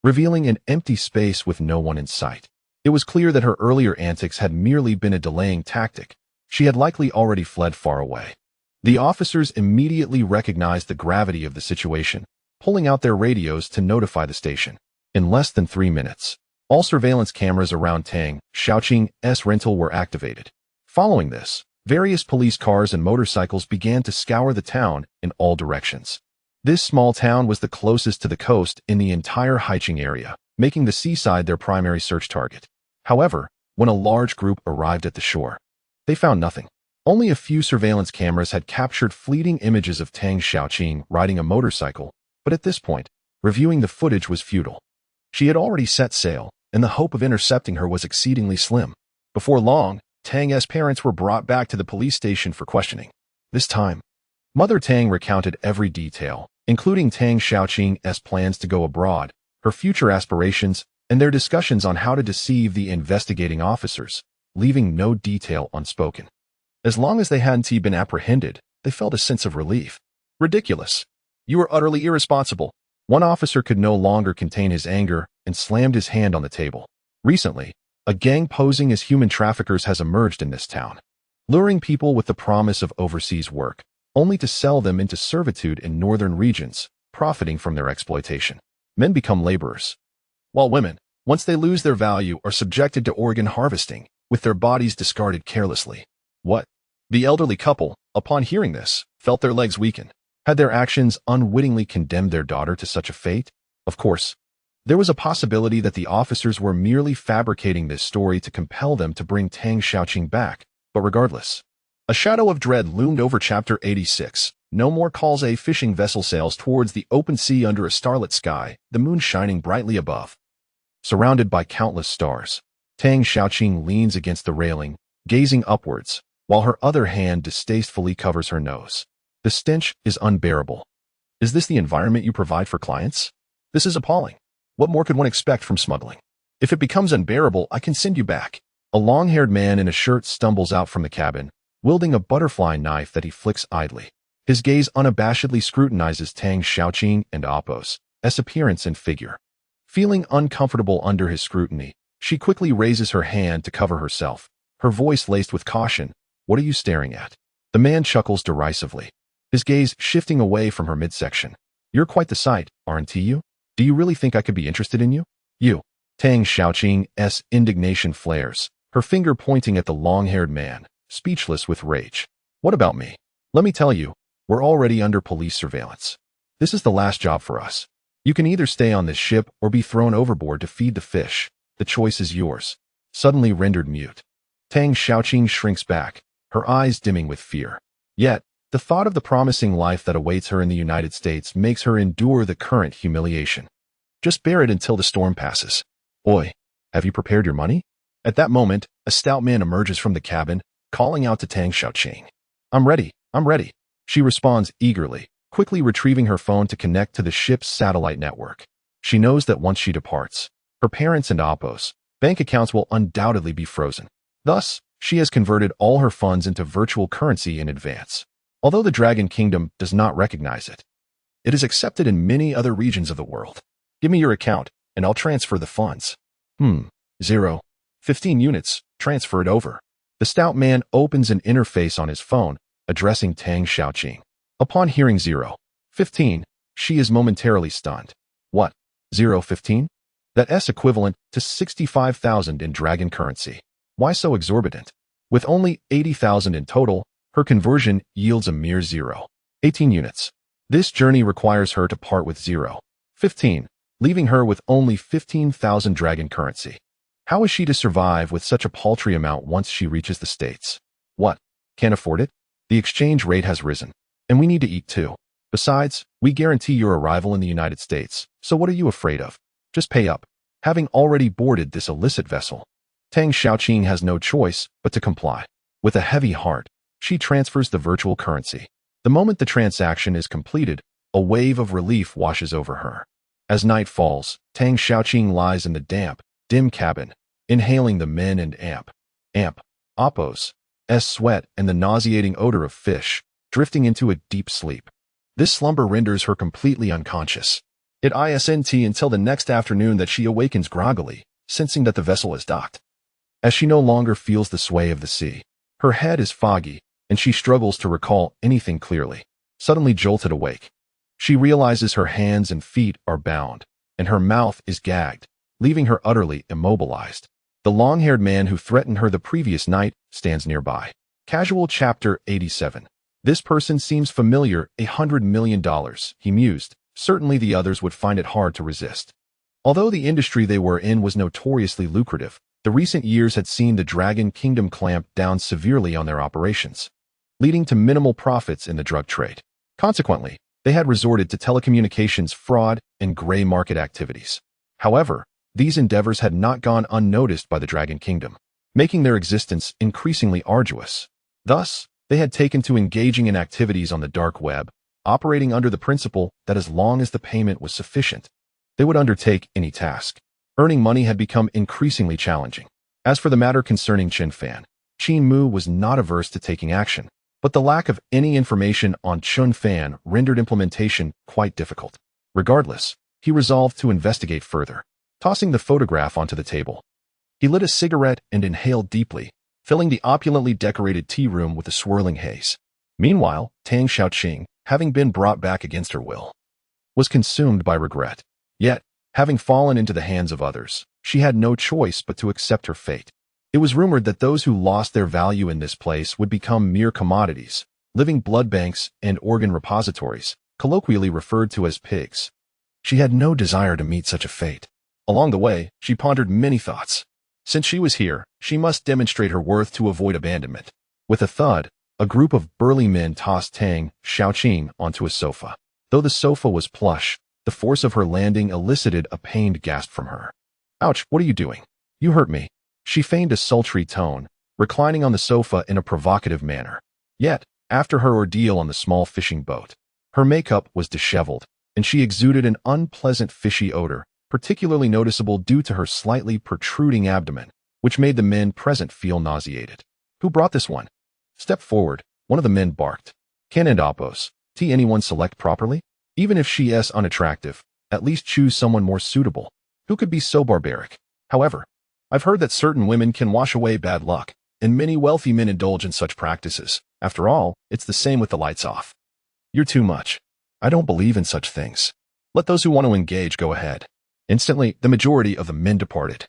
A: revealing an empty space with no one in sight. It was clear that her earlier antics had merely been a delaying tactic. She had likely already fled far away. The officers immediately recognized the gravity of the situation, pulling out their radios to notify the station. In less than 3 minutes, all surveillance cameras around Tang Xiaoqing's rental were activated. Following this, various police cars and motorcycles began to scour the town in all directions. This small town was the closest to the coast in the entire Haicheng area, making the seaside their primary search target. However, when a large group arrived at the shore, they found nothing. Only a few surveillance cameras had captured fleeting images of Tang Xiaoqing riding a motorcycle, but at this point, reviewing the footage was futile. She had already set sail, and the hope of intercepting her was exceedingly slim. Before long, Tang's parents were brought back to the police station for questioning. This time, Mother Tang recounted every detail, including Tang Xiaoqing's plans to go abroad, her future aspirations, and their discussions on how to deceive the investigating officers, leaving no detail unspoken. As long as they hadn't been apprehended, they felt a sense of relief. "Ridiculous. You are utterly irresponsible." One officer could no longer contain his anger and slammed his hand on the table. "Recently, a gang posing as human traffickers has emerged in this town, luring people with the promise of overseas work, only to sell them into servitude in northern regions, profiting from their exploitation. Men become laborers, while women, once they lose their value, are subjected to organ harvesting, with their bodies discarded carelessly." What? The elderly couple, upon hearing this, felt their legs weaken. Had their actions unwittingly condemned their daughter to such a fate? Of course, there was a possibility that the officers were merely fabricating this story to compel them to bring Tang Xiaoqing back, but regardless, a shadow of dread loomed over Chapter 86. No more calls. A fishing vessel sails towards the open sea under a starlit sky, the moon shining brightly above. Surrounded by countless stars, Tang Xiaoqing leans against the railing, gazing upwards, while her other hand distastefully covers her nose. The stench is unbearable. Is this the environment you provide for clients? This is appalling. What more could one expect from smuggling? If it becomes unbearable, I can send you back. A long-haired man in a shirt stumbles out from the cabin, wielding a butterfly knife that he flicks idly. His gaze unabashedly scrutinizes Tang Xiaoqing and Appo's appearance and figure. Feeling uncomfortable under his scrutiny, she quickly raises her hand to cover herself, her voice laced with caution. "What are you staring at?" The The man chuckles derisively, his gaze shifting away from her midsection. You're quite the sight, aren't you? Do you really think I could be interested in you? You. Tang Xiaoqing's indignation flares, her finger pointing at the long-haired man, speechless with rage. What about me? Let me tell you, we're already under police surveillance. This is the last job for us. You can either stay on this ship or be thrown overboard to feed the fish. The choice is yours. Suddenly rendered mute, Tang Xiaoqing shrinks back, her eyes dimming with fear. Yet, the thought of the promising life that awaits her in the United States makes her endure the current humiliation. Just bear it until the storm passes. Oi, have you prepared your money? At that moment, a stout man emerges from the cabin, calling out to Tang Xiaoqing. I'm ready. She responds eagerly, quickly retrieving her phone to connect to the ship's satellite network. She knows that once she departs, her parents and Appos bank accounts will undoubtedly be frozen. Thus, she has converted all her funds into virtual currency in advance. Although the Dragon Kingdom does not recognize it, it is accepted in many other regions of the world. Give me your account, and I'll transfer the funds. 15 units, transfer it over. The stout man opens an interface on his phone, addressing Tang Xiaoqing. Upon hearing 15, she is momentarily stunned. What? 15? That's equivalent to 65,000 in dragon currency. Why so exorbitant? With only 80,000 in total, her conversion yields a mere 18 units. This journey requires her to part with 15, leaving her with only 15,000 dragon currency. How is she to survive with such a paltry amount once she reaches the States? What? Can't afford it? The exchange rate has risen, and we need to eat too. Besides, we guarantee your arrival in the United States, so what are you afraid of? Just pay up. Having already boarded this illicit vessel, Tang Xiaoqing has no choice but to comply. With a heavy heart, she transfers the virtual currency. The moment the transaction is completed, a wave of relief washes over her. As night falls, Tang Xiaoqing lies in the damp, dim cabin, inhaling the men and Appos' sweat and the nauseating odor of fish, drifting into a deep sleep. This slumber renders her completely unconscious. It isn't until the next afternoon that she awakens groggily, sensing that the vessel is docked. As she no longer feels the sway of the sea, her head is foggy, and she struggles to recall anything clearly. Suddenly jolted awake, she realizes her hands and feet are bound, and her mouth is gagged, leaving her utterly immobilized. The long-haired man who threatened her the previous night stands nearby. Casual Chapter 87. This person seems familiar. $100 million, he mused. Certainly the others would find it hard to resist. Although the industry they were in was notoriously lucrative, the recent years had seen the Dragon Kingdom clamp down severely on their operations, leading to minimal profits in the drug trade. Consequently, they had resorted to telecommunications fraud and gray market activities. However, these endeavors had not gone unnoticed by the Dragon Kingdom, making their existence increasingly arduous. Thus, they had taken to engaging in activities on the dark web, operating under the principle that as long as the payment was sufficient, they would undertake any task. Earning money had become increasingly challenging. As for the matter concerning Chen Fan, Chen Mu was not averse to taking action, but the lack of any information on Chen Fan rendered implementation quite difficult. Regardless, he resolved to investigate further. Tossing the photograph onto the table, he lit a cigarette and inhaled deeply, filling the opulently decorated tea room with a swirling haze. Meanwhile, Tang Xiaoqing, having been brought back against her will, was consumed by regret. Yet, having fallen into the hands of others, she had no choice but to accept her fate. It was rumored that those who lost their value in this place would become mere commodities, living blood banks and organ repositories, colloquially referred to as pigs. She had no desire to meet such a fate. Along the way, she pondered many thoughts. Since she was here, she must demonstrate her worth to avoid abandonment. With a thud, a group of burly men tossed Tang Xiaoqing onto a sofa. Though the sofa was plush, the force of her landing elicited a pained gasp from her. Ouch, what are you doing? You hurt me. She feigned a sultry tone, reclining on the sofa in a provocative manner. Yet, after her ordeal on the small fishing boat, her makeup was disheveled, and she exuded an unpleasant fishy odor, particularly noticeable due to her slightly protruding abdomen, which made the men present feel nauseated. Who brought this one? Step forward, one of the men barked. Can and Appos, anyone select properly? Even if she is unattractive, at least choose someone more suitable. Who could be so barbaric? However, I've heard that certain women can wash away bad luck, and many wealthy men indulge in such practices. After all, it's the same with the lights off. You're too much. I don't believe in such things. Let those who want to engage go ahead. Instantly, the majority of the men departed,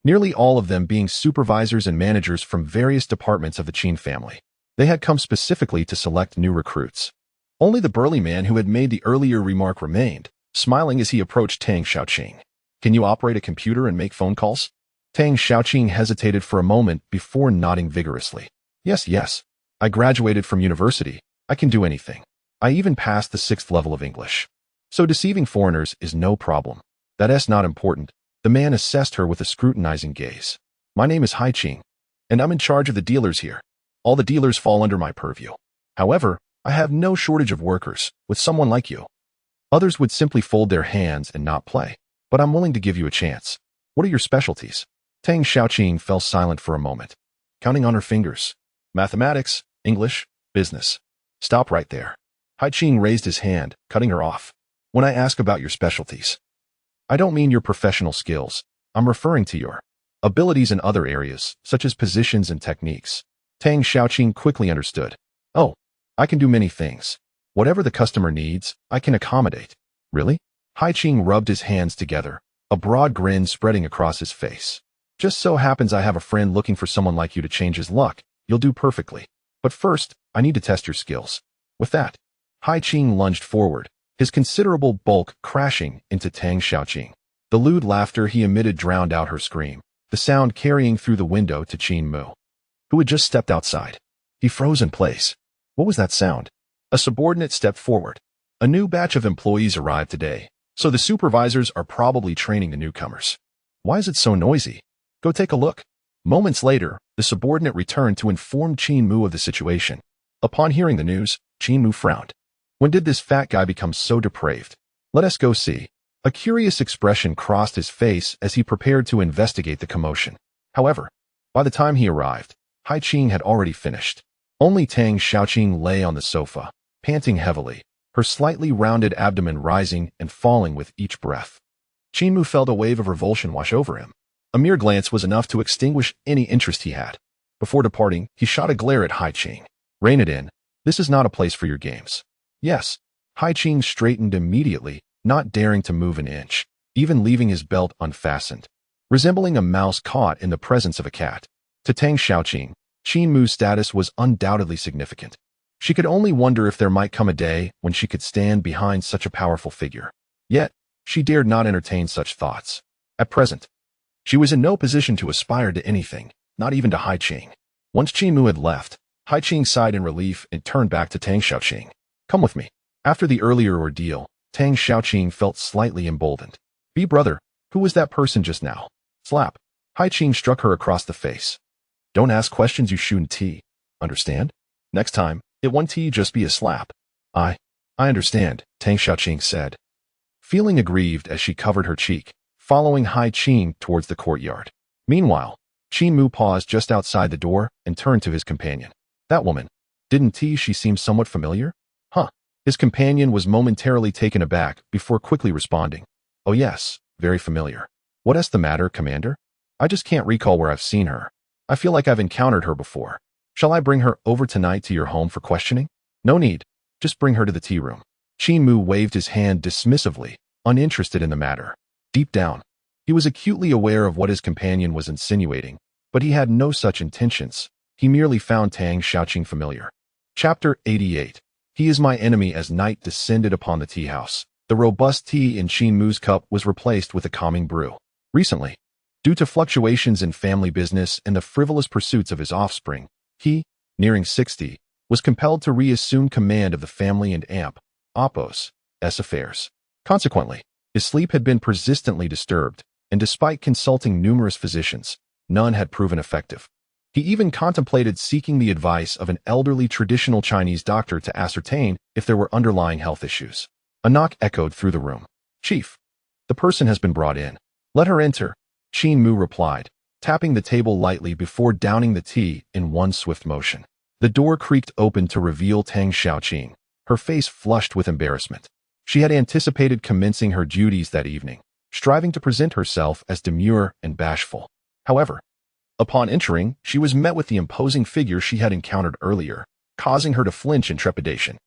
A: nearly all of them being supervisors and managers from various departments of the Chen family. They had come specifically to select new recruits. Only the burly man who had made the earlier remark remained, smiling as he approached Tang Xiaoqing. Can you operate a computer and make phone calls? Tang Xiaoqing hesitated for a moment before nodding vigorously. Yes. I graduated from university. I can do anything. I even passed the 6th level of English. So deceiving foreigners is no problem. That's not important. The man assessed her with a scrutinizing gaze. My name is Haiqing, and I'm in charge of the dealers here. All the dealers fall under my purview. However, I have no shortage of workers with someone like you. Others would simply fold their hands and not play, but I'm willing to give you a chance. What are your specialties? Tang Xiaoqing fell silent for a moment, counting on her fingers. Mathematics, English, business. Stop right there. Haiqing raised his hand, cutting her off. When I ask about your specialties, I don't mean your professional skills. I'm referring to your abilities in other areas, such as positions and techniques. Tang Xiaoqing quickly understood. Oh, I can do many things. Whatever the customer needs, I can accommodate. Really? Haiqing rubbed his hands together, a broad grin spreading across his face. Just so happens I have a friend looking for someone like you to change his luck. You'll do perfectly. But first, I need to test your skills. With that, Haiqing lunged forward, his considerable bulk crashing into Tang Xiaoqing. The lewd laughter he emitted drowned out her scream, the sound carrying through the window to Qin Mu, who had just stepped outside. He froze in place. What was that sound? A subordinate stepped forward. A new batch of employees arrived today, so the supervisors are probably training the newcomers. Why is it so noisy? Go take a look. Moments later, the subordinate returned to inform Qin Mu of the situation. Upon hearing the news, Qin Mu frowned. When did this fat guy become so depraved? Let us go see. A curious expression crossed his face as he prepared to investigate the commotion. However, by the time he arrived, Haiqing had already finished. Only Tang Xiaoqing lay on the sofa, panting heavily, her slightly rounded abdomen rising and falling with each breath. Qin Mu felt a wave of revulsion wash over him. A mere glance was enough to extinguish any interest he had. Before departing, he shot a glare at Haiqing. Rein it in. This is not a place for your games. Yes. Haiqing straightened immediately, not daring to move an inch, even leaving his belt unfastened. Resembling a mouse caught in the presence of a cat. To Tang Xiaoqing, Qin Mu's status was undoubtedly significant. She could only wonder if there might come a day when she could stand behind such a powerful figure. Yet, she dared not entertain such thoughts. At present, she was in no position to aspire to anything, not even to Haiqing. Once Qin Mu had left, Haiqing sighed in relief and turned back to Tang Xiaoqing. Come with me. After the earlier ordeal, Tang Xiaoqing felt slightly emboldened. Be brother, who was that person just now? Slap. Haiqing struck her across the face. Don't ask questions you shouldn't tea. Understand? Next time, it won't tea just be a slap. I understand, Tang Xiaoqing said, feeling aggrieved as she covered her cheek, following Haiqing towards the courtyard. Meanwhile, Qin Mu paused just outside the door and turned to his companion. That woman. Didn't she seem somewhat familiar? Huh. His companion was momentarily taken aback before quickly responding. Oh yes, very familiar. What's the matter, Commander? I just can't recall where I've seen her. I feel like I've encountered her before. Shall I bring her over tonight to your home for questioning? No need. Just bring her to the tea room. Qin Mu waved his hand dismissively, uninterested in the matter. Deep down, he was acutely aware of what his companion was insinuating, but he had no such intentions. He merely found Tang Xiaoqing familiar. Chapter 88. He is my enemy. As night descended upon the tea house, the robust tea in Qin Mu's cup was replaced with a calming brew. Recently, due to fluctuations in family business and the frivolous pursuits of his offspring, he, nearing 60, was compelled to reassume command of the family and Oppo's affairs. Consequently, his sleep had been persistently disturbed, and despite consulting numerous physicians, none had proven effective. He even contemplated seeking the advice of an elderly traditional Chinese doctor to ascertain if there were underlying health issues. A knock echoed through the room. Chief, the person has been brought in. Let her enter, Qin Mu replied, tapping the table lightly before downing the tea in one swift motion. The door creaked open to reveal Tang Xiaoqing, her face flushed with embarrassment. She had anticipated commencing her duties that evening, striving to present herself as demure and bashful. However, upon entering, she was met with the imposing figure she had encountered earlier, causing her to flinch in trepidation.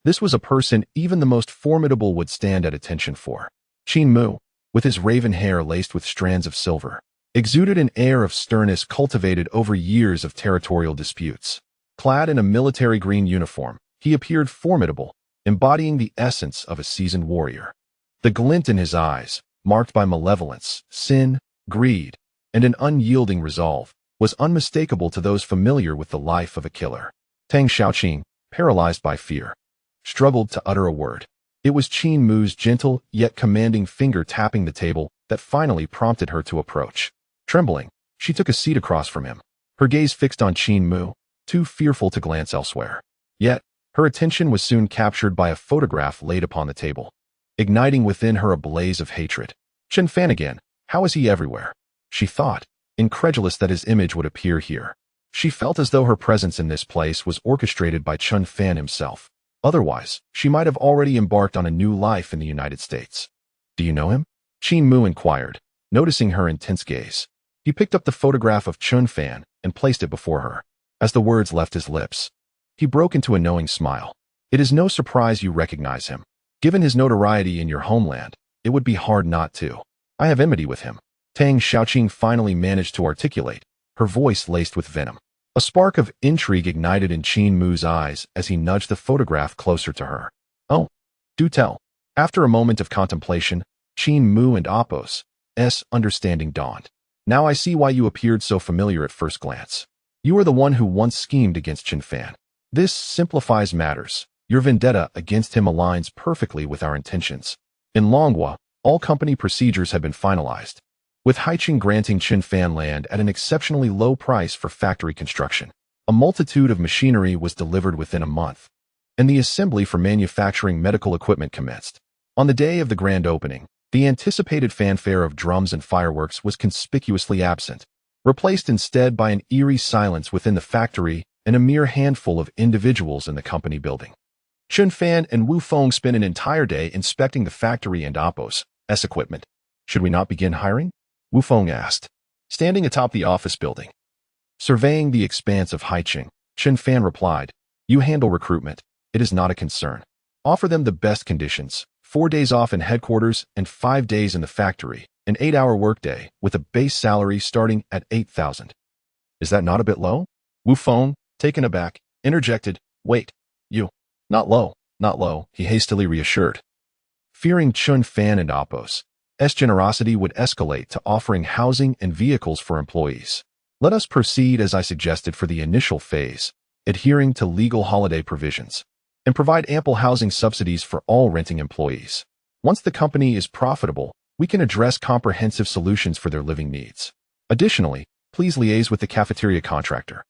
A: This was a person even the most formidable would stand at attention for. Qin Mu, with his raven hair laced with strands of silver, exuded an air of sternness cultivated over years of territorial disputes. Clad in a military green uniform, he appeared formidable, embodying the essence of a seasoned warrior. The glint in his eyes, marked by malevolence, sin, greed, and an unyielding resolve, was unmistakable to those familiar with the life of a killer. Tang Xiaoqing, paralyzed by fear, struggled to utter a word. It was Qin Mu's gentle yet commanding finger tapping the table that finally prompted her to approach. Trembling, she took a seat across from him, her gaze fixed on Qin Mu, too fearful to glance elsewhere. Yet, her attention was soon captured by a photograph laid upon the table, igniting within her a blaze of hatred. Chen Fan again, how is he everywhere? She thought, incredulous that his image would appear here. She felt as though her presence in this place was orchestrated by Chen Fan himself. Otherwise, she might have already embarked on a new life in the United States. Do you know him? Qin Mu inquired, noticing her intense gaze. He picked up the photograph of Chen Fan and placed it before her. As the words left his lips, he broke into a knowing smile. It is no surprise you recognize him. Given his notoriety in your homeland, it would be hard not to. I have enmity with him. Tang Xiaoqing finally managed to articulate, her voice laced with venom. A spark of intrigue ignited in Qin Mu's eyes as he nudged the photograph closer to her. Oh, do tell. After a moment of contemplation, Qin Mu and Apos' understanding dawned. Now I see why you appeared so familiar at first glance. You are the one who once schemed against Chen Fan. This simplifies matters. Your vendetta against him aligns perfectly with our intentions. In Longhua, all company procedures have been finalized, with Haiqing granting Chen Fan land at an exceptionally low price for factory construction. A multitude of machinery was delivered within a month, and the assembly for manufacturing medical equipment commenced. On the day of the grand opening, the anticipated fanfare of drums and fireworks was conspicuously absent, replaced instead by an eerie silence within the factory and a mere handful of individuals in the company building. Chen Fan and Wu Feng spent an entire day inspecting the factory and Apos' equipment. Should we not begin hiring? Wu Feng asked, standing atop the office building. Surveying the expanse of Haiqing, Chen Fan replied, You handle recruitment. It is not a concern. Offer them the best conditions, 4 days off in headquarters and 5 days in the factory, an 8-hour workday with a base salary starting at 8,000. Is that not a bit low? Wu Feng, taken aback, interjected, Wait, you. Not low, not low, he hastily reassured. Fearing Chen Fan and Apos' generosity would escalate to offering housing and vehicles for employees. Let us proceed as I suggested for the initial phase, adhering to legal holiday provisions, and provide ample housing subsidies for all renting employees. Once the company is profitable, we can address comprehensive solutions for their living needs. Additionally, please liaise with the cafeteria contractor.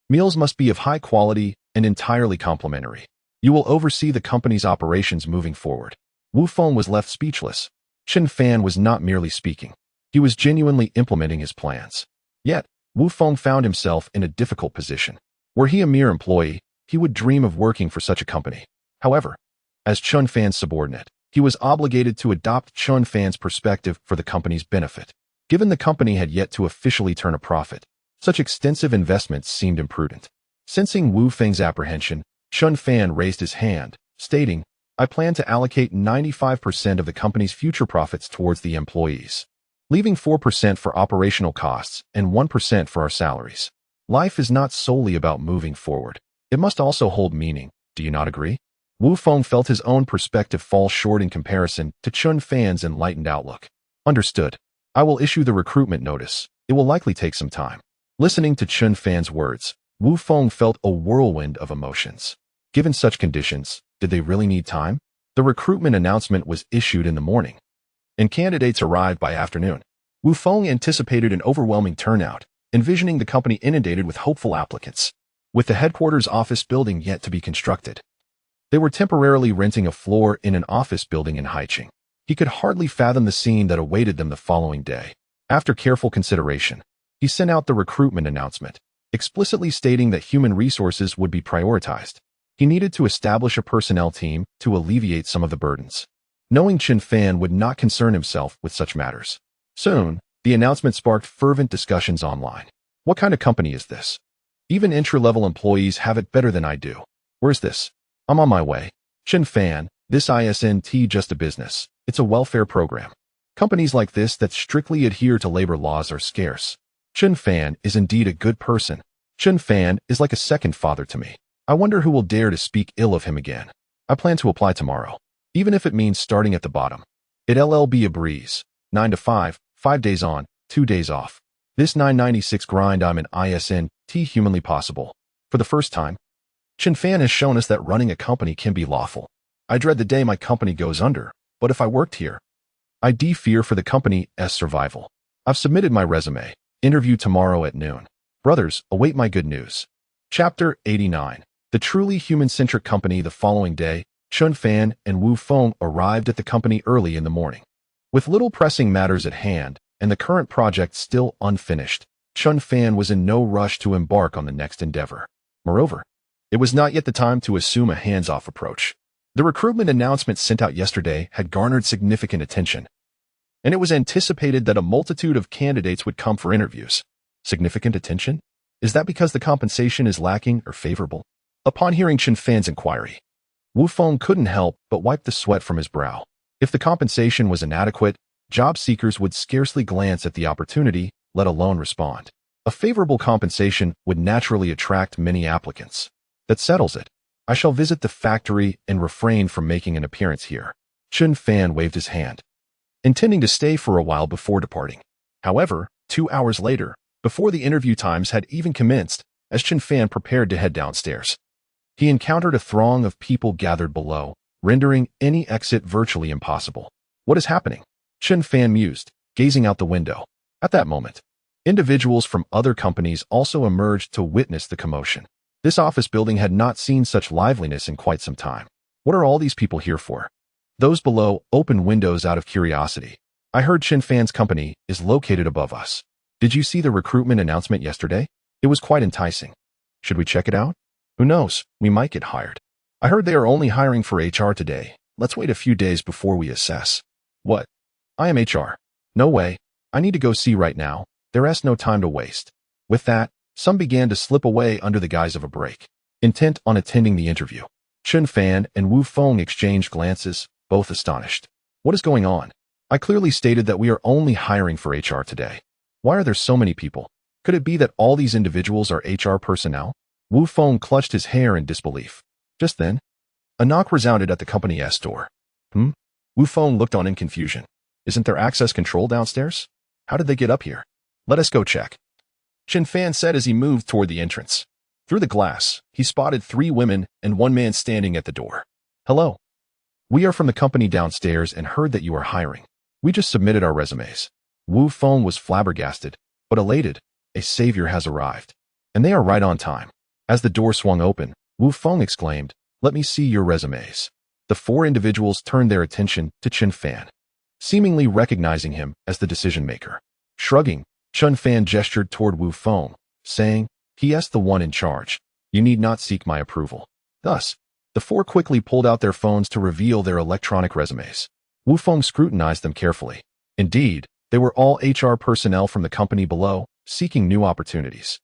A: Meals must be of high quality and entirely complimentary. You will oversee the company's operations moving forward. Wu Feng was left speechless. Chen Fan was not merely speaking. He was genuinely implementing his plans. Yet, Wu Feng found himself in a difficult position. Were he a mere employee, he would dream of working for such a company. However, as Chen Fan's subordinate, he was obligated to adopt Chen Fan's perspective for the company's benefit. Given the company had yet to officially turn a profit, such extensive investments seemed imprudent. Sensing Wu Feng's apprehension, Chen Fan raised his hand, stating, I plan to allocate 95% of the company's future profits towards the employees, leaving 4% for operational costs and 1% for our salaries. Life is not solely about moving forward. It must also hold meaning. Do you not agree? Wu Feng felt his own perspective fall short in comparison to Chen Fan's enlightened outlook. Understood. I will issue the recruitment notice. It will likely take some time. Listening to Chen Fan's words, Wu Feng felt a whirlwind of emotions. Given such conditions, did they really need time? The recruitment announcement was issued in the morning, and candidates arrived by afternoon. Wu Feng anticipated an overwhelming turnout, envisioning the company inundated with hopeful applicants. With the headquarters office building yet to be constructed, they were temporarily renting a floor in an office building in Haiqing. He could hardly fathom the scene that awaited them the following day. After careful consideration, he sent out the recruitment announcement, explicitly stating that human resources would be prioritized. He needed to establish a personnel team to alleviate some of the burdens, knowing Chen Fan would not concern himself with such matters. Soon, the announcement sparked fervent discussions online. What kind of company is this? Even entry-level employees have it better than I do. Where's this? I'm on my way. Chen Fan, this isn't just a business. It's a welfare program. Companies like this that strictly adhere to labor laws are scarce. Chen Fan is indeed a good person. Chen Fan is like a second father to me. I wonder who will dare to speak ill of him again. I plan to apply tomorrow, even if it means starting at the bottom. It'll be a breeze. 9 to 5, 5 days on, 2 days off. This 996 grind I'm in humanly possible. For the first time, Chen Fan has shown us that running a company can be lawful. I dread the day my company goes under, but if I worked here, I'd fear for the company's survival. I've submitted my resume. Interview tomorrow at noon. Brothers, await my good news. Chapter 89. The truly human-centric company. The following day, Chen Fan and Wu Feng arrived at the company early in the morning. With little pressing matters at hand and the current project still unfinished, Chen Fan was in no rush to embark on the next endeavor. Moreover, it was not yet the time to assume a hands-off approach. The recruitment announcement sent out yesterday had garnered significant attention, and it was anticipated that a multitude of candidates would come for interviews. Significant attention? Is that because the compensation is lacking or favorable? Upon hearing Chen Fan's inquiry, Wu Feng couldn't help but wipe the sweat from his brow. If the compensation was inadequate, job seekers would scarcely glance at the opportunity, let alone respond. A favorable compensation would naturally attract many applicants. That settles it. I shall visit the factory and refrain from making an appearance here. Chen Fan waved his hand, intending to stay for a while before departing. However, 2 hours later, before the interview times had even commenced, as Chen Fan prepared to head downstairs, he encountered a throng of people gathered below, rendering any exit virtually impossible. What is happening? Chen Fan mused, gazing out the window. At that moment, individuals from other companies also emerged to witness the commotion. This office building had not seen such liveliness in quite some time. What are all these people here for? Those below opened windows out of curiosity. I heard Chen Fan's company is located above us. Did you see the recruitment announcement yesterday? It was quite enticing. Should we check it out? Who knows, we might get hired. I heard they are only hiring for HR today. Let's wait a few days before we assess. What? I am HR. No way. I need to go see right now. There's no time to waste. With that, some began to slip away under the guise of a break, intent on attending the interview. Chen Fan and Wu Feng exchanged glances, both astonished. What is going on? I clearly stated that we are only hiring for HR today. Why are there so many people? Could it be that all these individuals are HR personnel? Wu Feng clutched his hair in disbelief. Just then, a knock resounded at the company's door. Wu Feng looked on in confusion. Isn't there access control downstairs? How did they get up here? Let us go check. Chen Fan said as he moved toward the entrance. Through the glass, he spotted 3 women and 1 man standing at the door. Hello. We are from the company downstairs and heard that you are hiring. We just submitted our resumes. Wu Feng was flabbergasted, but elated. A savior has arrived. And they are right on time. As the door swung open, Wu Feng exclaimed, "Let me see your resumes." The 4 individuals turned their attention to Chen Fan, seemingly recognizing him as the decision-maker. Shrugging, Chen Fan gestured toward Wu Feng, saying, "He is the one in charge. You need not seek my approval." Thus, the 4 quickly pulled out their phones to reveal their electronic resumes. Wu Feng scrutinized them carefully. Indeed, they were all HR personnel from the company below, seeking new opportunities.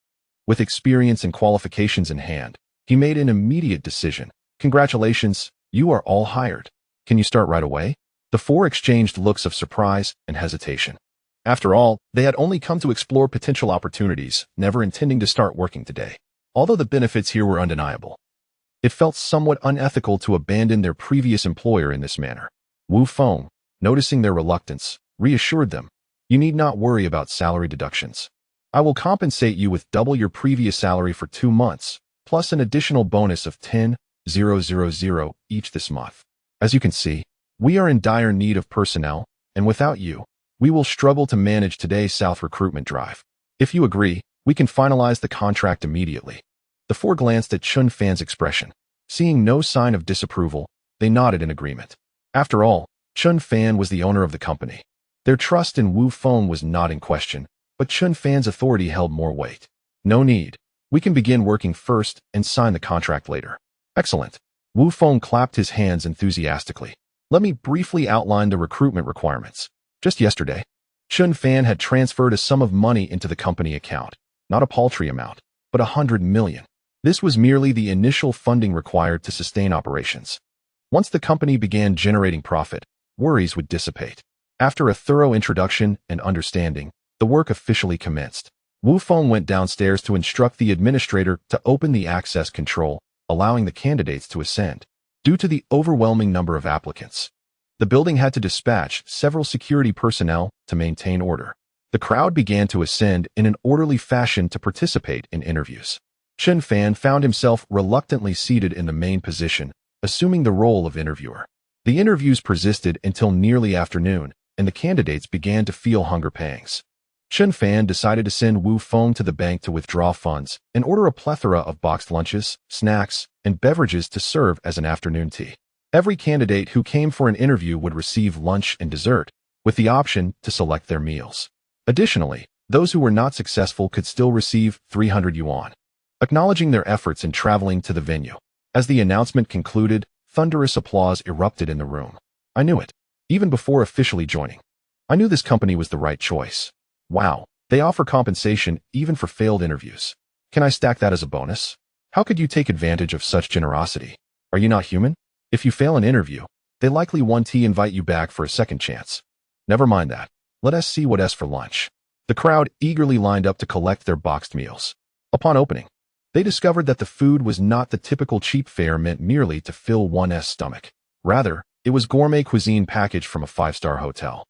A: With experience and qualifications in hand, he made an immediate decision. Congratulations, you are all hired. Can you start right away? The 4 exchanged looks of surprise and hesitation. After all, they had only come to explore potential opportunities, never intending to start working today. Although the benefits here were undeniable, it felt somewhat unethical to abandon their previous employer in this manner. Wu Feng, noticing their reluctance, reassured them, "You need not worry about salary deductions. I will compensate you with double your previous salary for 2 months, plus an additional bonus of 10,000 each this month. As you can see, we are in dire need of personnel, and without you, we will struggle to manage today's South recruitment drive. If you agree, we can finalize the contract immediately." The 4 glanced at Chen Fan's expression. Seeing no sign of disapproval, they nodded in agreement. After all, Chen Fan was the owner of the company. Their trust in Wu Feng was not in question, but Chen Fan's authority held more weight. "No need. We can begin working first and sign the contract later." "Excellent." Wu Feng clapped his hands enthusiastically. "Let me briefly outline the recruitment requirements. Just yesterday, Chen Fan had transferred a sum of money into the company account. Not a paltry amount, but 100 million. This was merely the initial funding required to sustain operations. Once the company began generating profit, worries would dissipate. After a thorough introduction and understanding, the work officially commenced. Wu Feng went downstairs to instruct the administrator to open the access control, allowing the candidates to ascend. Due to the overwhelming number of applicants, the building had to dispatch several security personnel to maintain order. The crowd began to ascend in an orderly fashion to participate in interviews. Chen Fan found himself reluctantly seated in the main position, assuming the role of interviewer. The interviews persisted until nearly afternoon, and the candidates began to feel hunger pangs. Chen Fan decided to send Wu Feng to the bank to withdraw funds and order a plethora of boxed lunches, snacks, and beverages to serve as an afternoon tea. Every candidate who came for an interview would receive lunch and dessert, with the option to select their meals. Additionally, those who were not successful could still receive 300 yuan, acknowledging their efforts in traveling to the venue. As the announcement concluded, thunderous applause erupted in the room. I knew it. Even before officially joining, I knew this company was the right choice. Wow, they offer compensation even for failed interviews. Can I stack that as a bonus? How could you take advantage of such generosity? Are you not human? If you fail an interview, they likely invite you back for a second chance. Never mind that. Let us see what's for lunch. The crowd eagerly lined up to collect their boxed meals. Upon opening, they discovered that the food was not the typical cheap fare meant merely to fill one's stomach. Rather, it was gourmet cuisine packaged from a five-star hotel,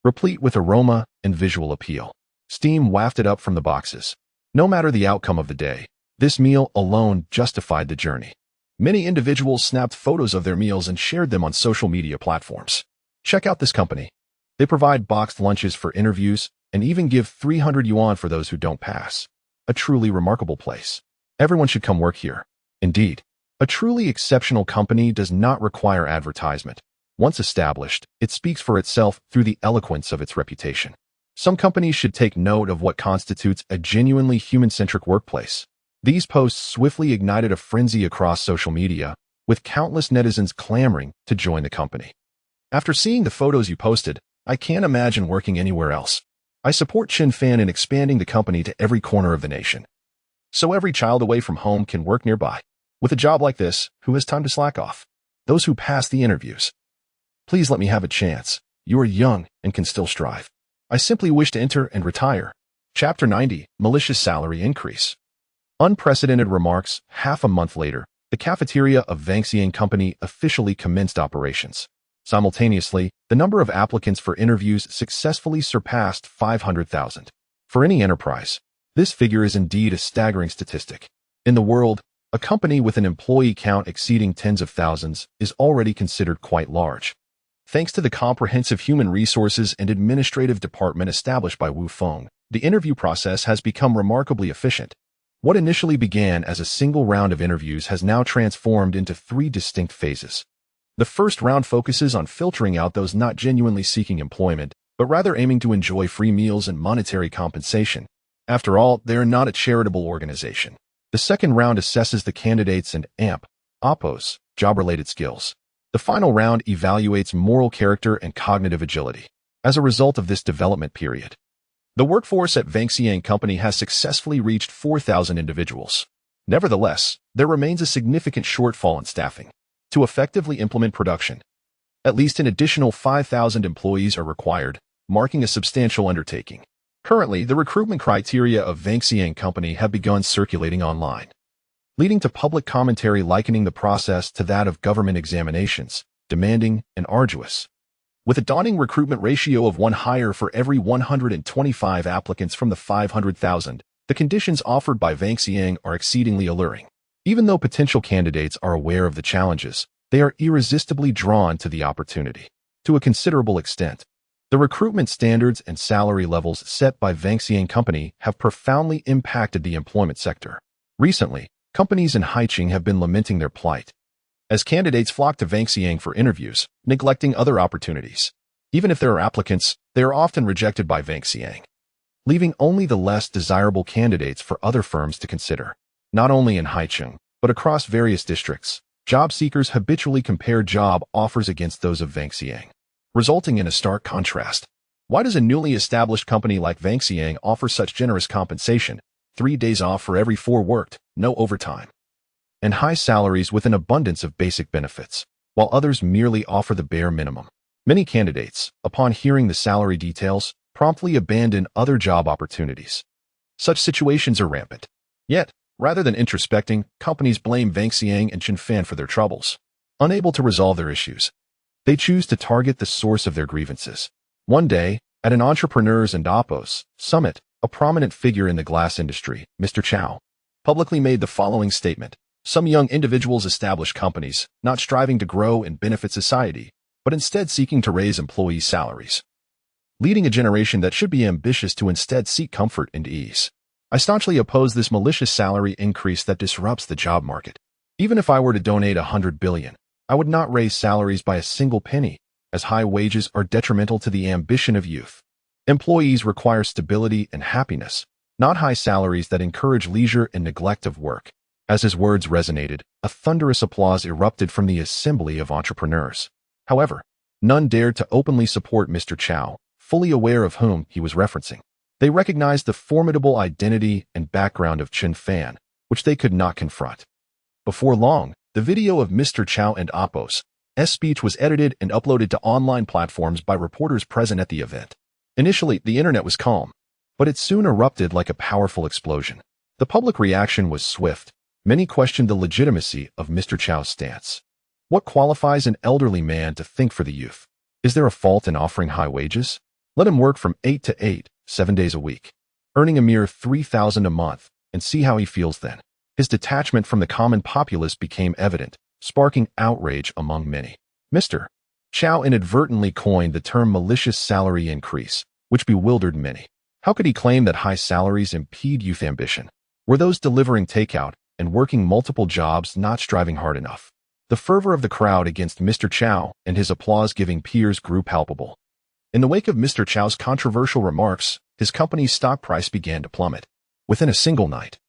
A: replete with aroma and visual appeal. Steam wafted up from the boxes. No matter the outcome of the day, this meal alone justified the journey. Many individuals snapped photos of their meals and shared them on social media platforms. Check out this company. They provide boxed lunches for interviews and even give 300 yuan for those who don't pass. A truly remarkable place. Everyone should come work here. Indeed, a truly exceptional company does not require advertisement. Once established, it speaks for itself through the eloquence of its reputation. Some companies should take note of what constitutes a genuinely human-centric workplace. These posts swiftly ignited a frenzy across social media, with countless netizens clamoring to join the company. After seeing the photos you posted, I can't imagine working anywhere else. I support Chen Fan in expanding the company to every corner of the nation, so every child away from home can work nearby. With a job like this, who has time to slack off? Those who pass the interviews. Please let me have a chance. You are young and can still strive. I simply wish to enter and retire. Chapter 90, Malicious Salary Increase. Unprecedented remarks. Half a month later, the cafeteria of Vangxiang Company officially commenced operations. Simultaneously, the number of applicants for interviews successfully surpassed 500,000. For any enterprise, this figure is indeed a staggering statistic. In the world, a company with an employee count exceeding tens of thousands is already considered quite large. Thanks to the comprehensive human resources and administrative department established by Wu Feng, the interview process has become remarkably efficient. What initially began as a single round of interviews has now transformed into 3 distinct phases. The first round focuses on filtering out those not genuinely seeking employment, but rather aiming to enjoy free meals and monetary compensation. After all, they are not a charitable organization. The second round assesses the candidates and APO's job-related skills. The final round evaluates moral character and cognitive agility. As a result of this development period, the workforce at Vangxiang Company has successfully reached 4,000 individuals. Nevertheless, there remains a significant shortfall in staffing. To effectively implement production, at least an additional 5,000 employees are required, marking a substantial undertaking. Currently, the recruitment criteria of Vangxiang Company have begun circulating online, leading to public commentary likening the process to that of government examinations, demanding and arduous. With a daunting recruitment ratio of 1 hire for every 125 applicants from the 500,000, the conditions offered by Vangxiang are exceedingly alluring. Even though potential candidates are aware of the challenges, they are irresistibly drawn to the opportunity. To a considerable extent, the recruitment standards and salary levels set by Vangxiang Company have profoundly impacted the employment sector. Recently, companies in Haicheng have been lamenting their plight, as candidates flock to Vangxiang for interviews, neglecting other opportunities. Even if there are applicants, they are often rejected by Vangxiang, leaving only the less desirable candidates for other firms to consider. Not only in Haicheng, but across various districts, job seekers habitually compare job offers against those of Vangxiang, resulting in a stark contrast. Why does a newly established company like Vangxiang offer such generous compensation? 3 days off for every 4 worked, no overtime. and high salaries with an abundance of basic benefits, while others merely offer the bare minimum. Many candidates, upon hearing the salary details, promptly abandon other job opportunities. Such situations are rampant. Yet, rather than introspecting, companies blame Vanxiang and Chen Fan for their troubles. Unable to resolve their issues, they choose to target the source of their grievances. One day, at an Entrepreneurs and Oppos summit, a prominent figure in the glass industry, Mr. Chow, publicly made the following statement: "Some young individuals establish companies, not striving to grow and benefit society, but instead seeking to raise employees' salaries, leading a generation that should be ambitious to instead seek comfort and ease. I staunchly oppose this malicious salary increase that disrupts the job market. Even if I were to donate 100 billion, I would not raise salaries by a single penny, as high wages are detrimental to the ambition of youth. Employees require stability and happiness, not high salaries that encourage leisure and neglect of work." As his words resonated, a thunderous applause erupted from the assembly of entrepreneurs. However, none dared to openly support Mr. Chow, fully aware of whom he was referencing. They recognized the formidable identity and background of Chen Fan, which they could not confront. Before long, the video of Mr. Chow and Oppos' speech was edited and uploaded to online platforms by reporters present at the event. Initially, the internet was calm, but it soon erupted like a powerful explosion. The public reaction was swift. Many questioned the legitimacy of Mr. Chow's stance. What qualifies an elderly man to think for the youth? Is there a fault in offering high wages? Let him work from 8 to 8, 7 days a week, earning a mere 3,000 a month, and see how he feels then. His detachment from the common populace became evident, sparking outrage among many. Mr. Chow inadvertently coined the term malicious salary increase, which bewildered many. How could he claim that high salaries impede youth ambition? Were those delivering takeout and working multiple jobs not striving hard enough? The fervor of the crowd against Mr. Chow and his applause-giving peers grew palpable. In the wake of Mr. Chow's controversial remarks, his company's stock price began to plummet. Within a single night,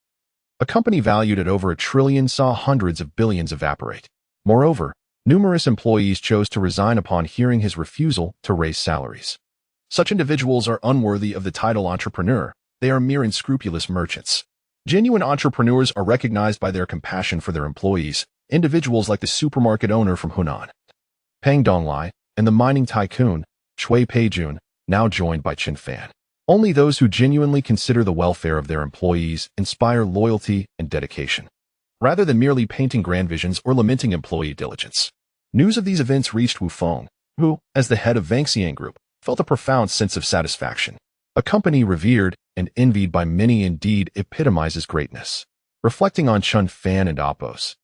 A: a company valued at over $1 trillion saw hundreds of billions evaporate. Moreover, numerous employees chose to resign upon hearing his refusal to raise salaries. Such individuals are unworthy of the title entrepreneur. They are mere unscrupulous merchants. Genuine entrepreneurs are recognized by their compassion for their employees, individuals like the supermarket owner from Hunan, Peng Donglai, and the mining tycoon, Chui Peijun, now joined by Chen Fan. Only those who genuinely consider the welfare of their employees inspire loyalty and dedication, rather than merely painting grand visions or lamenting employee diligence. News of these events reached Wu Feng, who, as the head of Vanxiang Group, felt a profound sense of satisfaction. A company revered and envied by many indeed epitomizes greatness. Reflecting on Chen Fan and Oppos'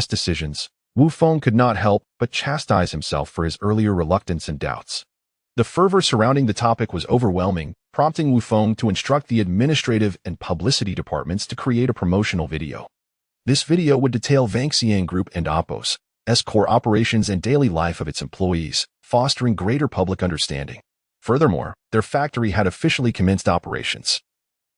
A: decisions, Wu Feng could not help but chastise himself for his earlier reluctance and doubts. The fervor surrounding the topic was overwhelming, prompting Wu Feng to instruct the administrative and publicity departments to create a promotional video. This video would detail Vanxiang Group and Oppos' core operations and daily life of its employees, fostering greater public understanding. Furthermore, their factory had officially commenced operations,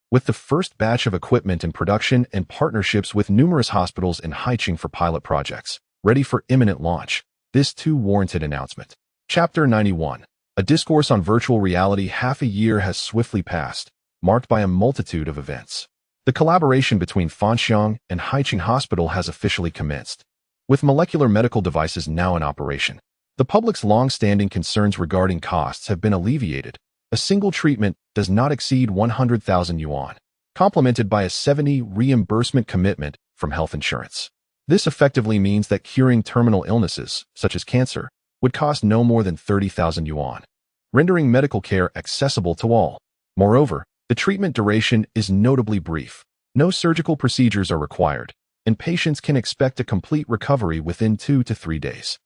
A: with the first batch of equipment in production and partnerships with numerous hospitals in Haicheng for pilot projects, ready for imminent launch. This too warranted announcement. Chapter 91. A discourse on virtual reality. Half a year has swiftly passed, marked by a multitude of events. The collaboration between Fanxiang and Haicheng Hospital has officially commenced, with molecular medical devices now in operation. The public's long-standing concerns regarding costs have been alleviated. A single treatment does not exceed 100,000 yuan, complemented by a 70 reimbursement commitment from health insurance. This effectively means that curing terminal illnesses, such as cancer, would cost no more than 30,000 yuan, rendering medical care accessible to all. Moreover, the treatment duration is notably brief. No surgical procedures are required, and patients can expect a complete recovery within 2 to 3 days.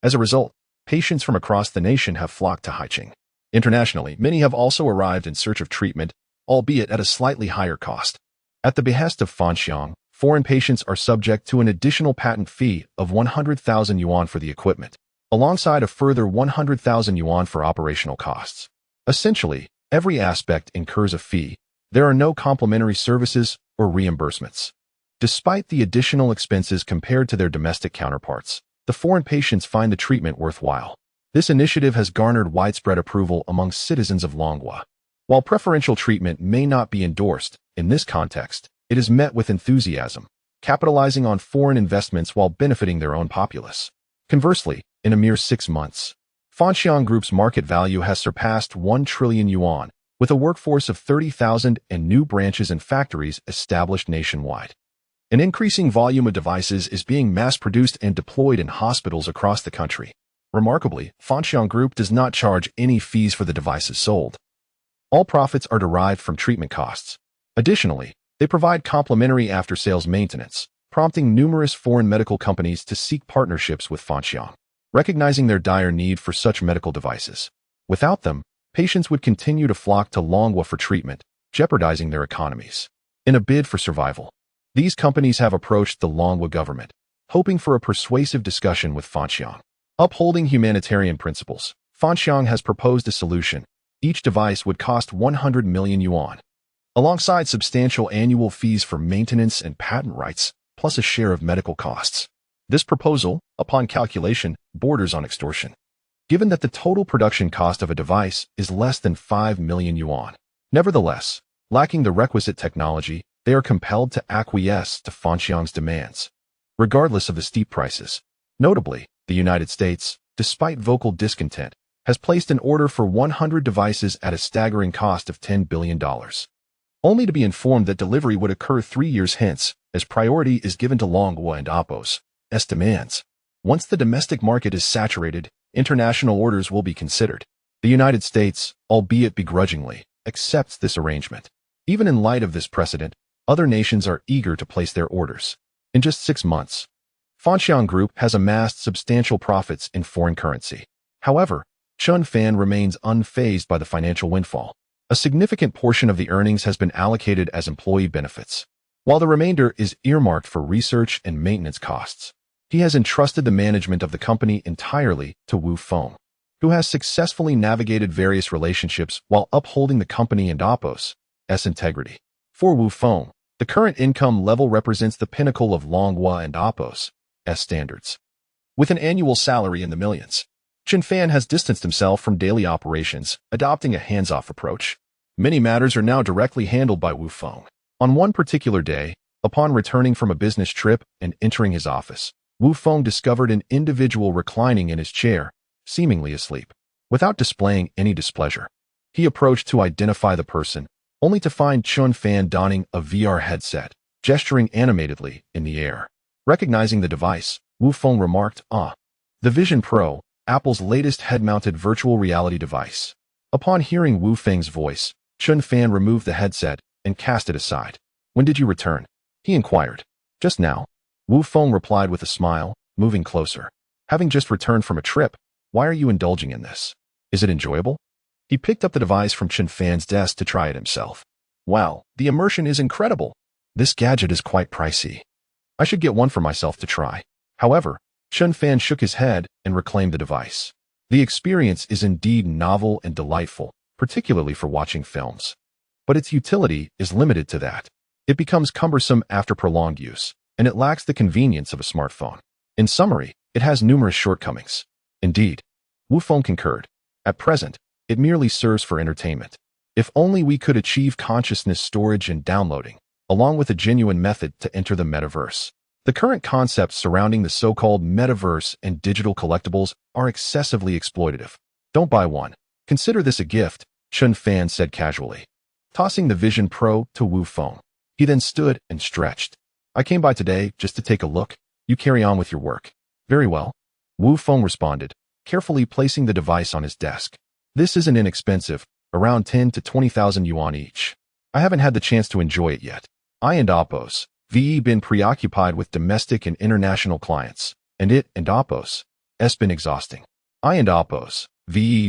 A: As a result, patients from across the nation have flocked to Haicheng. Internationally, many have also arrived in search of treatment, albeit at a slightly higher cost. At the behest of Fanxiang, foreign patients are subject to an additional patent fee of 100,000 yuan for the equipment, alongside a further 100,000 yuan for operational costs. Essentially, every aspect incurs a fee. There are no complimentary services or reimbursements. Despite the additional expenses compared to their domestic counterparts, the foreign patients find the treatment worthwhile. This initiative has garnered widespread approval among citizens of Longhua. While preferential treatment may not be endorsed, in this context, it is met with enthusiasm. capitalizing on foreign investments while benefiting their own populace. Conversely, in a mere 6 months, Fanxiang Group's market value has surpassed 1 trillion yuan, with a workforce of 30,000 and new branches and factories established nationwide. An increasing volume of devices is being mass-produced and deployed in hospitals across the country. Remarkably, Fanxiang Group does not charge any fees for the devices sold. All profits are derived from treatment costs. Additionally, they provide complimentary after-sales maintenance, prompting numerous foreign medical companies to seek partnerships with Fanxiang, recognizing their dire need for such medical devices. Without them, patients would continue to flock to Longhua for treatment, jeopardizing their economies. In a bid for survival, these companies have approached the Longhua government, hoping for a persuasive discussion with Fanxiang. Upholding humanitarian principles, Fanxiang has proposed a solution. Each device would cost 100 million yuan, alongside substantial annual fees for maintenance and patent rights, plus a share of medical costs. This proposal, upon calculation, borders on extortion, given that the total production cost of a device is less than 5 million yuan. Nevertheless, lacking the requisite technology, they are compelled to acquiesce to Fanxiang's demands, regardless of the steep prices. Notably, the United States, despite vocal discontent, has placed an order for 100 devices at a staggering cost of $10 billion, only to be informed that delivery would occur 3 years hence, as priority is given to Longhua and Oppo's demands. Once the domestic market is saturated, international orders will be considered. The United States, albeit begrudgingly, accepts this arrangement. Even in light of this precedent, other nations are eager to place their orders. In just 6 months, Fanxiang Group has amassed substantial profits in foreign currency. However, Chen Fan remains unfazed by the financial windfall. A significant portion of the earnings has been allocated as employee benefits, while the remainder is earmarked for research and maintenance costs. He has entrusted the management of the company entirely to Wu Feng, who has successfully navigated various relationships while upholding the company and Oppo's integrity. For Wu Feng, the current income level represents the pinnacle of Longhua and Oppo's standards. With an annual salary in the millions, Chen Fan has distanced himself from daily operations, adopting a hands-off approach. Many matters are now directly handled by Wu Feng. On one particular day, upon returning from a business trip and entering his office, Wu Feng discovered an individual reclining in his chair, seemingly asleep. Without displaying any displeasure, he approached to identify the person, only to find Chen Fan donning a VR headset, gesturing animatedly in the air. Recognizing the device, Wu Feng remarked, the Vision Pro, Apple's latest head-mounted virtual reality device. Upon hearing Wu Feng's voice, Chen Fan removed the headset and cast it aside. When did you return? He inquired. Just now. Wu Feng replied with a smile, moving closer. Having just returned from a trip, why are you indulging in this? Is it enjoyable? He picked up the device from Chen Fan's desk to try it himself. Wow, the immersion is incredible. This gadget is quite pricey. I should get one for myself to try. However, Chen Fan shook his head and reclaimed the device. The experience is indeed novel and delightful, particularly for watching films. But its utility is limited to that. It becomes cumbersome after prolonged use, and it lacks the convenience of a smartphone. In summary, it has numerous shortcomings. Indeed, Wu Feng concurred. At present, it merely serves for entertainment. If only we could achieve consciousness storage and downloading, along with a genuine method to enter the metaverse. The current concepts surrounding the so-called metaverse and digital collectibles are excessively exploitative. Don't buy one. Consider this a gift, Chen Fan said casually, tossing the Vision Pro to Wu Feng. He then stood and stretched. I came by today just to take a look. You carry on with your work. Very well. Wu Feng responded, carefully placing the device on his desk. This isn't inexpensive, around 10 to 20,000 yuan each. I haven't had the chance to enjoy it yet. I and Oppo's been preoccupied with domestic and international clients, and it and Oppo's been exhausting. I and Oppo's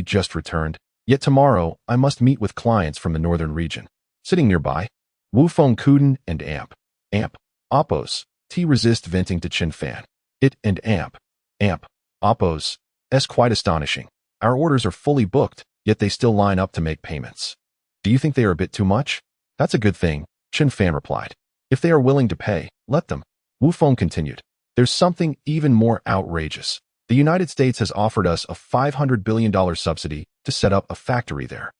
A: just returned, yet tomorrow I must meet with clients from the northern region. Sitting nearby, Wu Feng Kuden and Amp, Oppo's resist venting to Chen Fan. It and Amp, Oppo's quite astonishing. Our orders are fully booked, yet they still line up to make payments. Do you think they are a bit too much? That's a good thing, Chen Fan replied. If they are willing to pay, let them. Wu Feng continued. There's something even more outrageous. The United States has offered us a $500 billion subsidy to set up a factory there.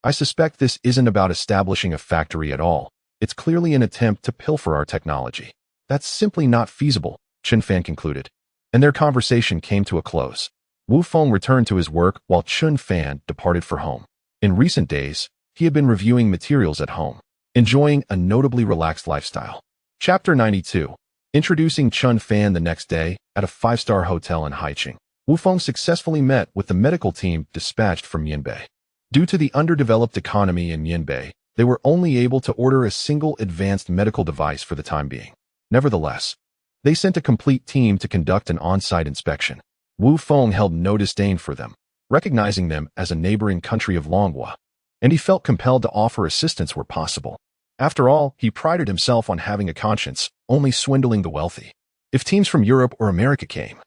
A: I suspect this isn't about establishing a factory at all. It's clearly an attempt to pilfer our technology. That's simply not feasible, Chen Fan concluded, and their conversation came to a close. Wu Feng returned to his work while Chen Fan departed for home. In recent days, he had been reviewing materials at home, enjoying a notably relaxed lifestyle. Chapter 92. Introducing Chen Fan the next day at a five-star hotel in Haicheng. Wu Feng successfully met with the medical team dispatched from Mianbei. Due to the underdeveloped economy in Mianbei, they were only able to order a single advanced medical device for the time being. Nevertheless, they sent a complete team to conduct an on-site inspection. Wu Feng held no disdain for them, recognizing them as a neighboring country of Longhua, and he felt compelled to offer assistance where possible. After all, he prided himself on having a conscience, only swindling the wealthy. If teams from Europe or America came,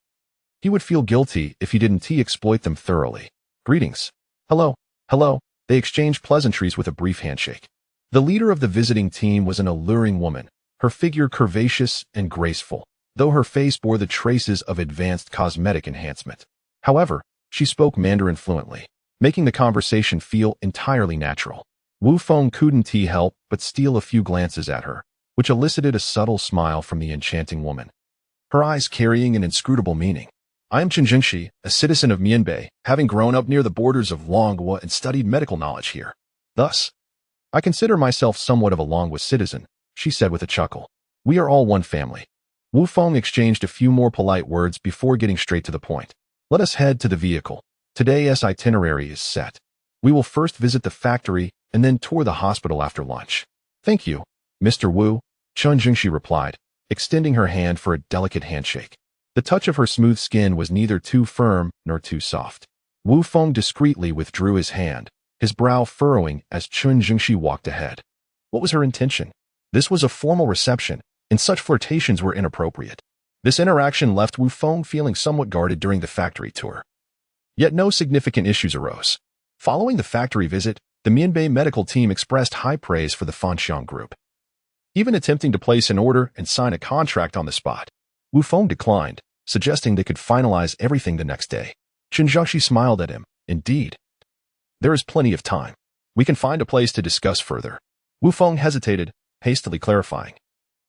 A: he would feel guilty if he didn't exploit them thoroughly. Greetings. Hello. Hello. They exchanged pleasantries with a brief handshake. The leader of the visiting team was an alluring woman, her figure curvaceous and graceful, though her face bore the traces of advanced cosmetic enhancement. However, she spoke Mandarin fluently, making the conversation feel entirely natural. Wu Feng couldn't help but steal a few glances at her, which elicited a subtle smile from the enchanting woman, her eyes carrying an inscrutable meaning. I am Chen Jingxi, a citizen of Mianbei, having grown up near the borders of Longhua and studied medical knowledge here. Thus, I consider myself somewhat of a Longhua citizen, she said with a chuckle. We are all one family. Wu Feng exchanged a few more polite words before getting straight to the point. Let us head to the vehicle. Today's itinerary is set. We will first visit the factory and then tour the hospital after lunch. Thank you, Mr. Wu, Chen Jingxi replied, extending her hand for a delicate handshake. The touch of her smooth skin was neither too firm nor too soft. Wu Feng discreetly withdrew his hand, his brow furrowing as Chen Jingxi walked ahead. What was her intention? This was a formal reception, and such flirtations were inappropriate. This interaction left Wu Feng feeling somewhat guarded during the factory tour. Yet no significant issues arose. Following the factory visit, the Mianbei medical team expressed high praise for the Fanxiang group. Even attempting to place an order and sign a contract on the spot, Wu Feng declined, suggesting they could finalize everything the next day. Chen Jiangxi smiled at him. Indeed. There is plenty of time. We can find a place to discuss further. Wu Feng hesitated, hastily clarifying.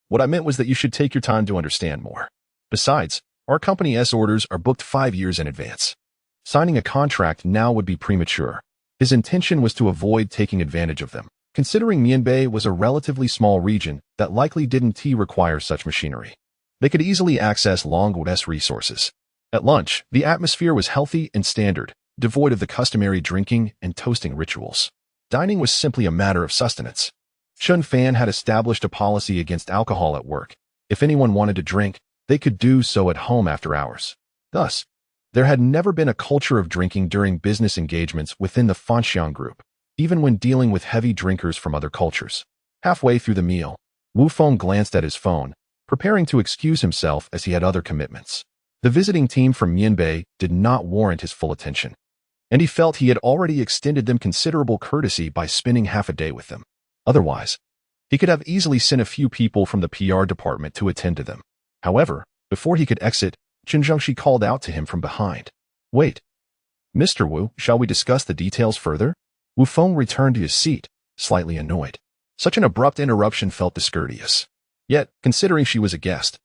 A: What I meant was that you should take your time to understand more. Besides, our company's orders are booked 5 years in advance. Signing a contract now would be premature. His intention was to avoid taking advantage of them, considering Mianbei was a relatively small region that likely didn't require such machinery. They could easily access Longwood's resources. At lunch, the atmosphere was healthy and standard, devoid of the customary drinking and toasting rituals. Dining was simply a matter of sustenance. Chen Fan had established a policy against alcohol at work. If anyone wanted to drink, they could do so at home after hours. Thus, there had never been a culture of drinking during business engagements within the Fanxiang group, even when dealing with heavy drinkers from other cultures. Halfway through the meal, Wu Feng glanced at his phone, preparing to excuse himself as he had other commitments. The visiting team from Mianbei did not warrant his full attention, and he felt he had already extended them considerable courtesy by spending half a day with them. Otherwise, he could have easily sent a few people from the PR department to attend to them. However, before he could exit, Chen Jiangxi called out to him from behind. Wait. Mr. Wu, shall we discuss the details further? Wu Feng returned to his seat, slightly annoyed. Such an abrupt interruption felt discourteous. Yet, considering she was a guest,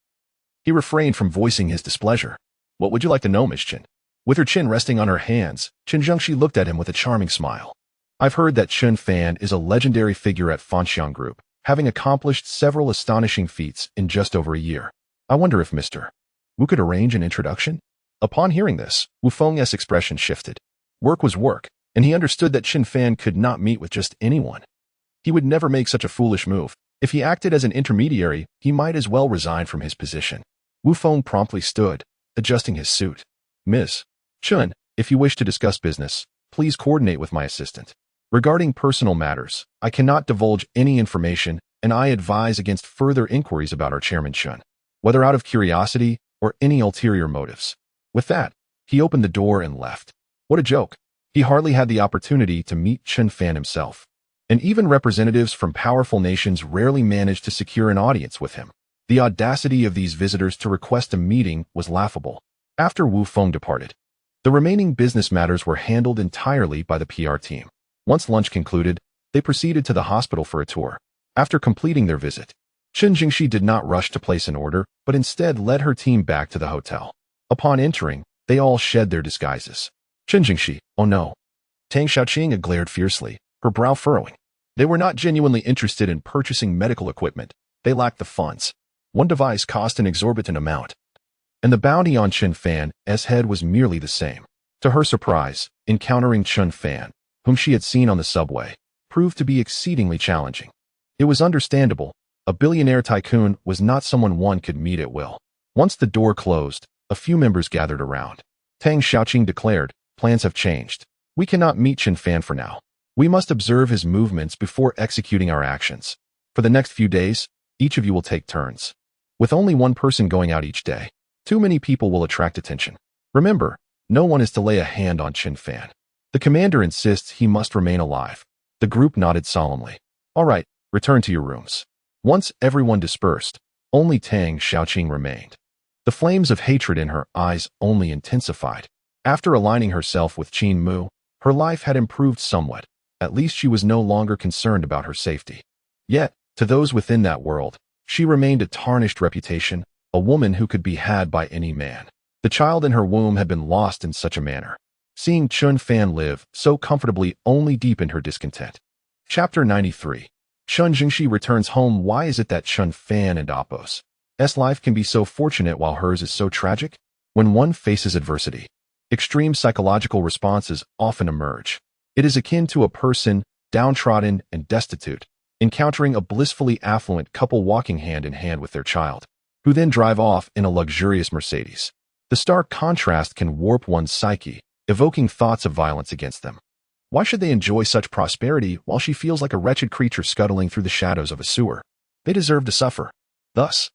A: he refrained from voicing his displeasure. What would you like to know, Miss Chen? With her chin resting on her hands, Chen Jiangxi looked at him with a charming smile. I've heard that Chen Fan is a legendary figure at Fanxiang Group, having accomplished several astonishing feats in just over a year. I wonder if Mr. Wu could arrange an introduction? Upon hearing this, Wu Feng's expression shifted. Work was work, and he understood that Chen Fan could not meet with just anyone. He would never make such a foolish move. If he acted as an intermediary, he might as well resign from his position. Wu Feng promptly stood, adjusting his suit. Ms. Chen, if you wish to discuss business, please coordinate with my assistant. Regarding personal matters, I cannot divulge any information, and I advise against further inquiries about our chairman Chen, whether out of curiosity or any ulterior motives. With that, he opened the door and left. What a joke. He hardly had the opportunity to meet Chen Fan himself, and even representatives from powerful nations rarely managed to secure an audience with him. The audacity of these visitors to request a meeting was laughable. After Wu Feng departed, the remaining business matters were handled entirely by the PR team. Once lunch concluded, they proceeded to the hospital for a tour. After completing their visit, Chen Jingxi did not rush to place an order, but instead led her team back to the hotel. Upon entering, they all shed their disguises. Chen Jingxi, oh no. Tang Xiaoqing glared fiercely, her brow furrowing. They were not genuinely interested in purchasing medical equipment. They lacked the funds. One device cost an exorbitant amount. And the bounty on Chen Fan's head was merely the same. To her surprise, encountering Chen Fan, whom she had seen on the subway, proved to be exceedingly challenging. It was understandable. A billionaire tycoon was not someone one could meet at will. Once the door closed, a few members gathered around. Tang Xiaoqing declared, plans have changed. We cannot meet Chen Fan for now. We must observe his movements before executing our actions. For the next few days, each of you will take turns. With only one person going out each day, too many people will attract attention. Remember, no one is to lay a hand on Chen Fan. The commander insists he must remain alive. The group nodded solemnly. All right, return to your rooms. Once everyone dispersed, only Tang Xiaoqing remained. The flames of hatred in her eyes only intensified. After aligning herself with Qin Mu, her life had improved somewhat. At least she was no longer concerned about her safety. Yet, to those within that world, she remained a tarnished reputation, a woman who could be had by any man. The child in her womb had been lost in such a manner. Seeing Chen Fan live so comfortably only deepened her discontent. Chapter 93. Chen Jingxi returns home. Why is it that Chen Fan and Appo's life can be so fortunate while hers is so tragic? When one faces adversity, extreme psychological responses often emerge. It is akin to a person, downtrodden and destitute, encountering a blissfully affluent couple walking hand in hand with their child, who then drive off in a luxurious Mercedes. The stark contrast can warp one's psyche, evoking thoughts of violence against them. Why should they enjoy such prosperity while she feels like a wretched creature scuttling through the shadows of a sewer? They deserve to suffer. Thus,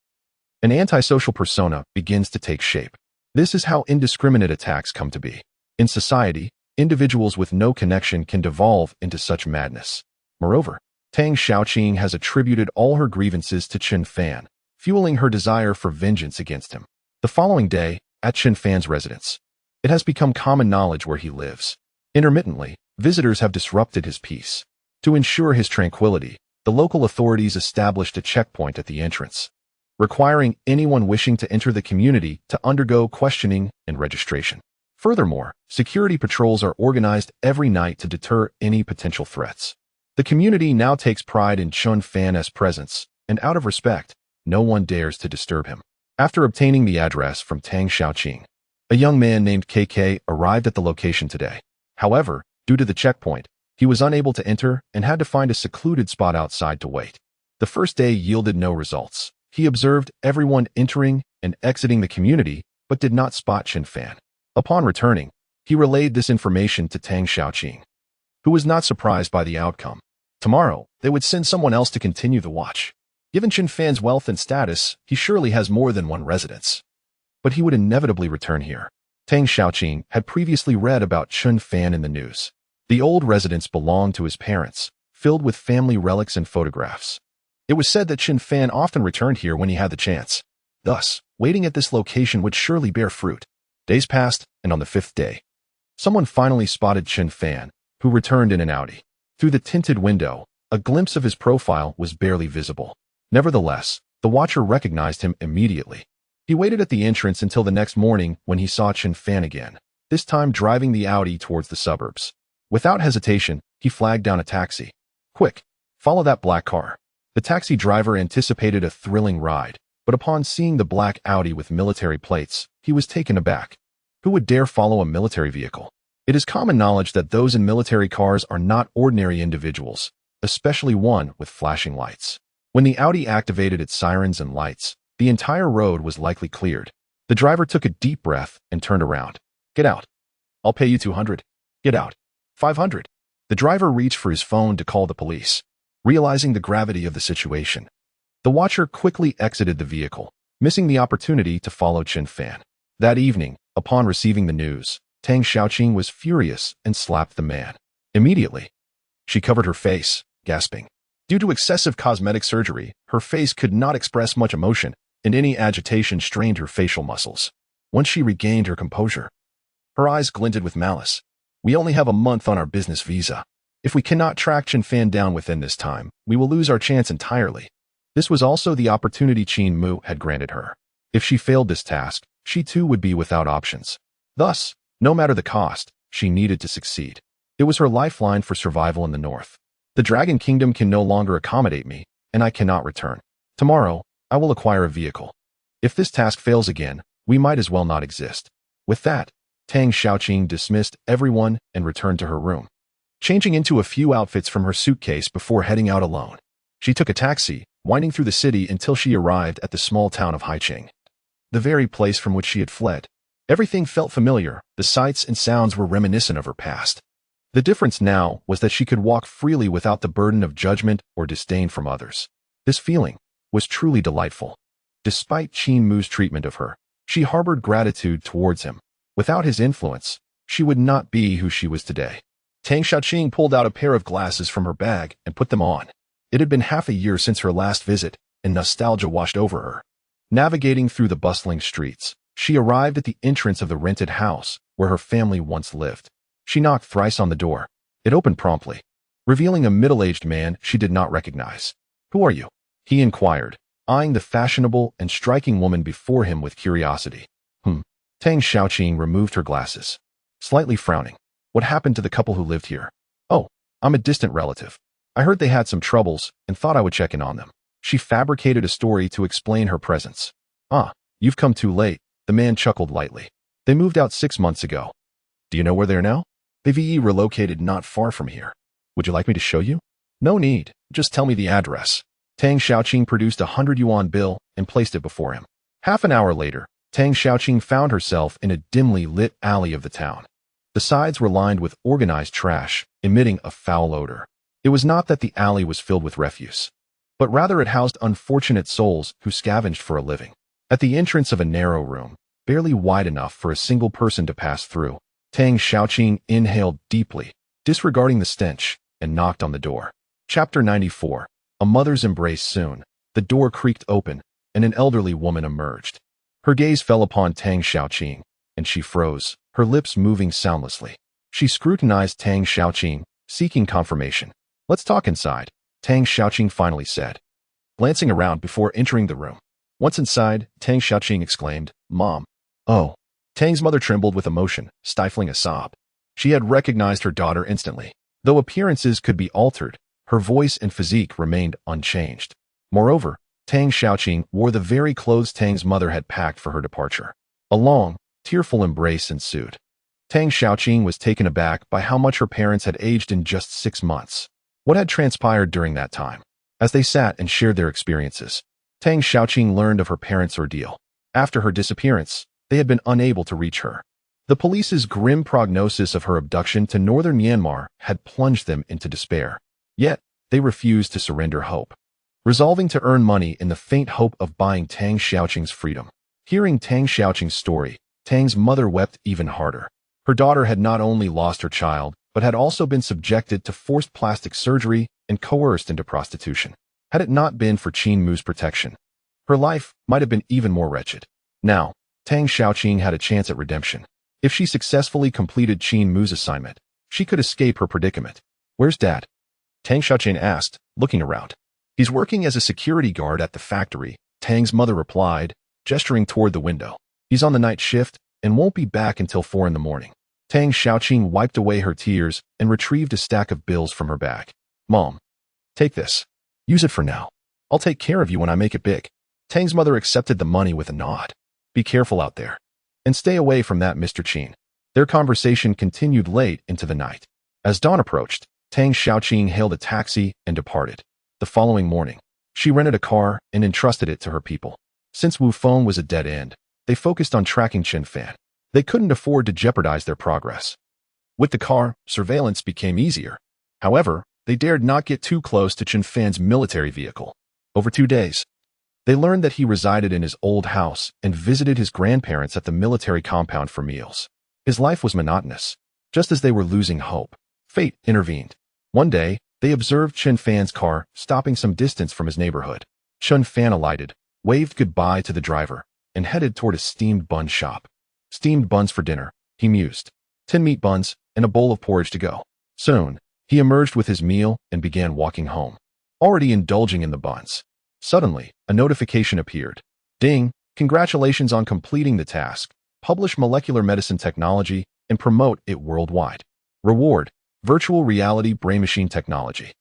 A: an antisocial persona begins to take shape. This is how indiscriminate attacks come to be. In society, individuals with no connection can devolve into such madness. Moreover, Tang Xiaoqing has attributed all her grievances to Chen Fan, fueling her desire for vengeance against him. The following day, at Chen Fan's residence, it has become common knowledge where he lives. Intermittently, visitors have disrupted his peace. To ensure his tranquility, the local authorities established a checkpoint at the entrance, requiring anyone wishing to enter the community to undergo questioning and registration. Furthermore, security patrols are organized every night to deter any potential threats. The community now takes pride in Chen Fan's presence, and out of respect, no one dares to disturb him. After obtaining the address from Tang Xiaoqing, a young man named KK arrived at the location today. However, due to the checkpoint, he was unable to enter and had to find a secluded spot outside to wait. The first day yielded no results. He observed everyone entering and exiting the community, but did not spot Chen Fan. Upon returning, he relayed this information to Tang Xiaoqing, who was not surprised by the outcome. Tomorrow, they would send someone else to continue the watch. Given Chen Fan's wealth and status, he surely has more than one residence. But he would inevitably return here. Tang Xiaoqing had previously read about Chen Fan in the news. The old residence belonged to his parents, filled with family relics and photographs. It was said that Chen Fan often returned here when he had the chance. Thus, waiting at this location would surely bear fruit. Days passed, and on the fifth day, someone finally spotted Chen Fan, who returned in an Audi. Through the tinted window, a glimpse of his profile was barely visible. Nevertheless, the watcher recognized him immediately. He waited at the entrance until the next morning when he saw Chen Fan again, this time driving the Audi towards the suburbs. Without hesitation, he flagged down a taxi. Quick, follow that black car. The taxi driver anticipated a thrilling ride, but upon seeing the black Audi with military plates, he was taken aback. Who would dare follow a military vehicle? It is common knowledge that those in military cars are not ordinary individuals, especially one with flashing lights. When the Audi activated its sirens and lights, the entire road was likely cleared. The driver took a deep breath and turned around. Get out. I'll pay you 200. Get out. 500. The driver reached for his phone to call the police. Realizing the gravity of the situation, the watcher quickly exited the vehicle, missing the opportunity to follow Chen Fan. That evening, upon receiving the news, Tang Xiaoqing was furious and slapped the man. Immediately, she covered her face, gasping. Due to excessive cosmetic surgery, her face could not express much emotion, and any agitation strained her facial muscles. Once she regained her composure, her eyes glinted with malice. We only have a month on our business visa. If we cannot track Chen Fan down within this time, we will lose our chance entirely. This was also the opportunity Chen Mu had granted her. If she failed this task, she too would be without options. Thus, no matter the cost, she needed to succeed. It was her lifeline for survival in the north. The Dragon Kingdom can no longer accommodate me, and I cannot return. Tomorrow, I will acquire a vehicle. If this task fails again, we might as well not exist. With that, Tang Xiaoqing dismissed everyone and returned to her room, changing into a few outfits from her suitcase before heading out alone. She took a taxi, winding through the city until she arrived at the small town of Haicheng, the very place from which she had fled. Everything felt familiar, the sights and sounds were reminiscent of her past. The difference now was that she could walk freely without the burden of judgment or disdain from others. This feeling was truly delightful. Despite Chen Mu's treatment of her, she harbored gratitude towards him. Without his influence, she would not be who she was today. Tang Xiaoqing pulled out a pair of glasses from her bag and put them on. It had been half a year since her last visit, and nostalgia washed over her. Navigating through the bustling streets, she arrived at the entrance of the rented house where her family once lived. She knocked thrice on the door. It opened promptly, revealing a middle-aged man she did not recognize. "Who are you?" he inquired, eyeing the fashionable and striking woman before him with curiosity. Tang Xiaoqing removed her glasses, slightly frowning. "What happened to the couple who lived here?" "Oh, I'm a distant relative. I heard they had some troubles and thought I would check in on them." She fabricated a story to explain her presence. "Ah, you've come too late," the man chuckled lightly. "They moved out 6 months ago. Do you know where they are now?" "They've relocated not far from here. Would you like me to show you?" "No need, just tell me the address." Tang Xiaoqing produced a 100 yuan bill and placed it before him. Half an hour later, Tang Xiaoqing found herself in a dimly lit alley of the town. The sides were lined with organized trash, emitting a foul odor. It was not that the alley was filled with refuse, but rather it housed unfortunate souls who scavenged for a living. At the entrance of a narrow room, barely wide enough for a single person to pass through, Tang Xiaoqing inhaled deeply, disregarding the stench, and knocked on the door. Chapter 94. A mother's embrace. Soon, the door creaked open, and an elderly woman emerged. Her gaze fell upon Tang Xiaoqing, and she froze, her lips moving soundlessly. She scrutinized Tang Xiaoqing, seeking confirmation. "Let's talk inside," Tang Xiaoqing finally said, glancing around before entering the room. Once inside, Tang Xiaoqing exclaimed, "Mom." "Oh." Tang's mother trembled with emotion, stifling a sob. She had recognized her daughter instantly. Though appearances could be altered, her voice and physique remained unchanged. Moreover, Tang Xiaoqing wore the very clothes Tang's mother had packed for her departure. A long, tearful embrace ensued. Tang Xiaoqing was taken aback by how much her parents had aged in just 6 months. What had transpired during that time? As they sat and shared their experiences, Tang Xiaoqing learned of her parents' ordeal. After her disappearance, they had been unable to reach her. The police's grim prognosis of her abduction to northern Myanmar had plunged them into despair. Yet, they refused to surrender hope, resolving to earn money in the faint hope of buying Tang Xiaoqing's freedom. Hearing Tang Xiaoqing's story, Tang's mother wept even harder. Her daughter had not only lost her child, but had also been subjected to forced plastic surgery and coerced into prostitution. Had it not been for Chen Mu's protection, her life might have been even more wretched. Now, Tang Xiaoqing had a chance at redemption. If she successfully completed Chen Mu's assignment, she could escape her predicament. "Where's Dad?" Tang Xiaoqing asked, looking around. "He's working as a security guard at the factory," Tang's mother replied, gesturing toward the window. "He's on the night shift and won't be back until 4 in the morning. Tang Xiaoqing wiped away her tears and retrieved a stack of bills from her bag. "Mom, take this. Use it for now. I'll take care of you when I make it big." Tang's mother accepted the money with a nod. "Be careful out there. And stay away from that Mr. Chen." Their conversation continued late into the night. As dawn approached, Tang Xiaoqing hailed a taxi and departed. The following morning, she rented a car and entrusted it to her people. Since Wu Feng was a dead end, they focused on tracking Chen Fan. They couldn't afford to jeopardize their progress. With the car, surveillance became easier. However, they dared not get too close to Chen Fan's military vehicle. Over 2 days, they learned that he resided in his old house and visited his grandparents at the military compound for meals. His life was monotonous. Just as they were losing hope, fate intervened. One day, they observed Chen Fan's car stopping some distance from his neighborhood. Chen Fan alighted, waved goodbye to the driver, and headed toward a steamed bun shop. "Steamed buns for dinner," he mused. 10 meat buns and a bowl of porridge to go. Soon, he emerged with his meal and began walking home, already indulging in the buns. Suddenly, a notification appeared. Ding! Congratulations on completing the task. Publish molecular medicine technology and promote it worldwide. Reward: virtual reality brain-machine technology.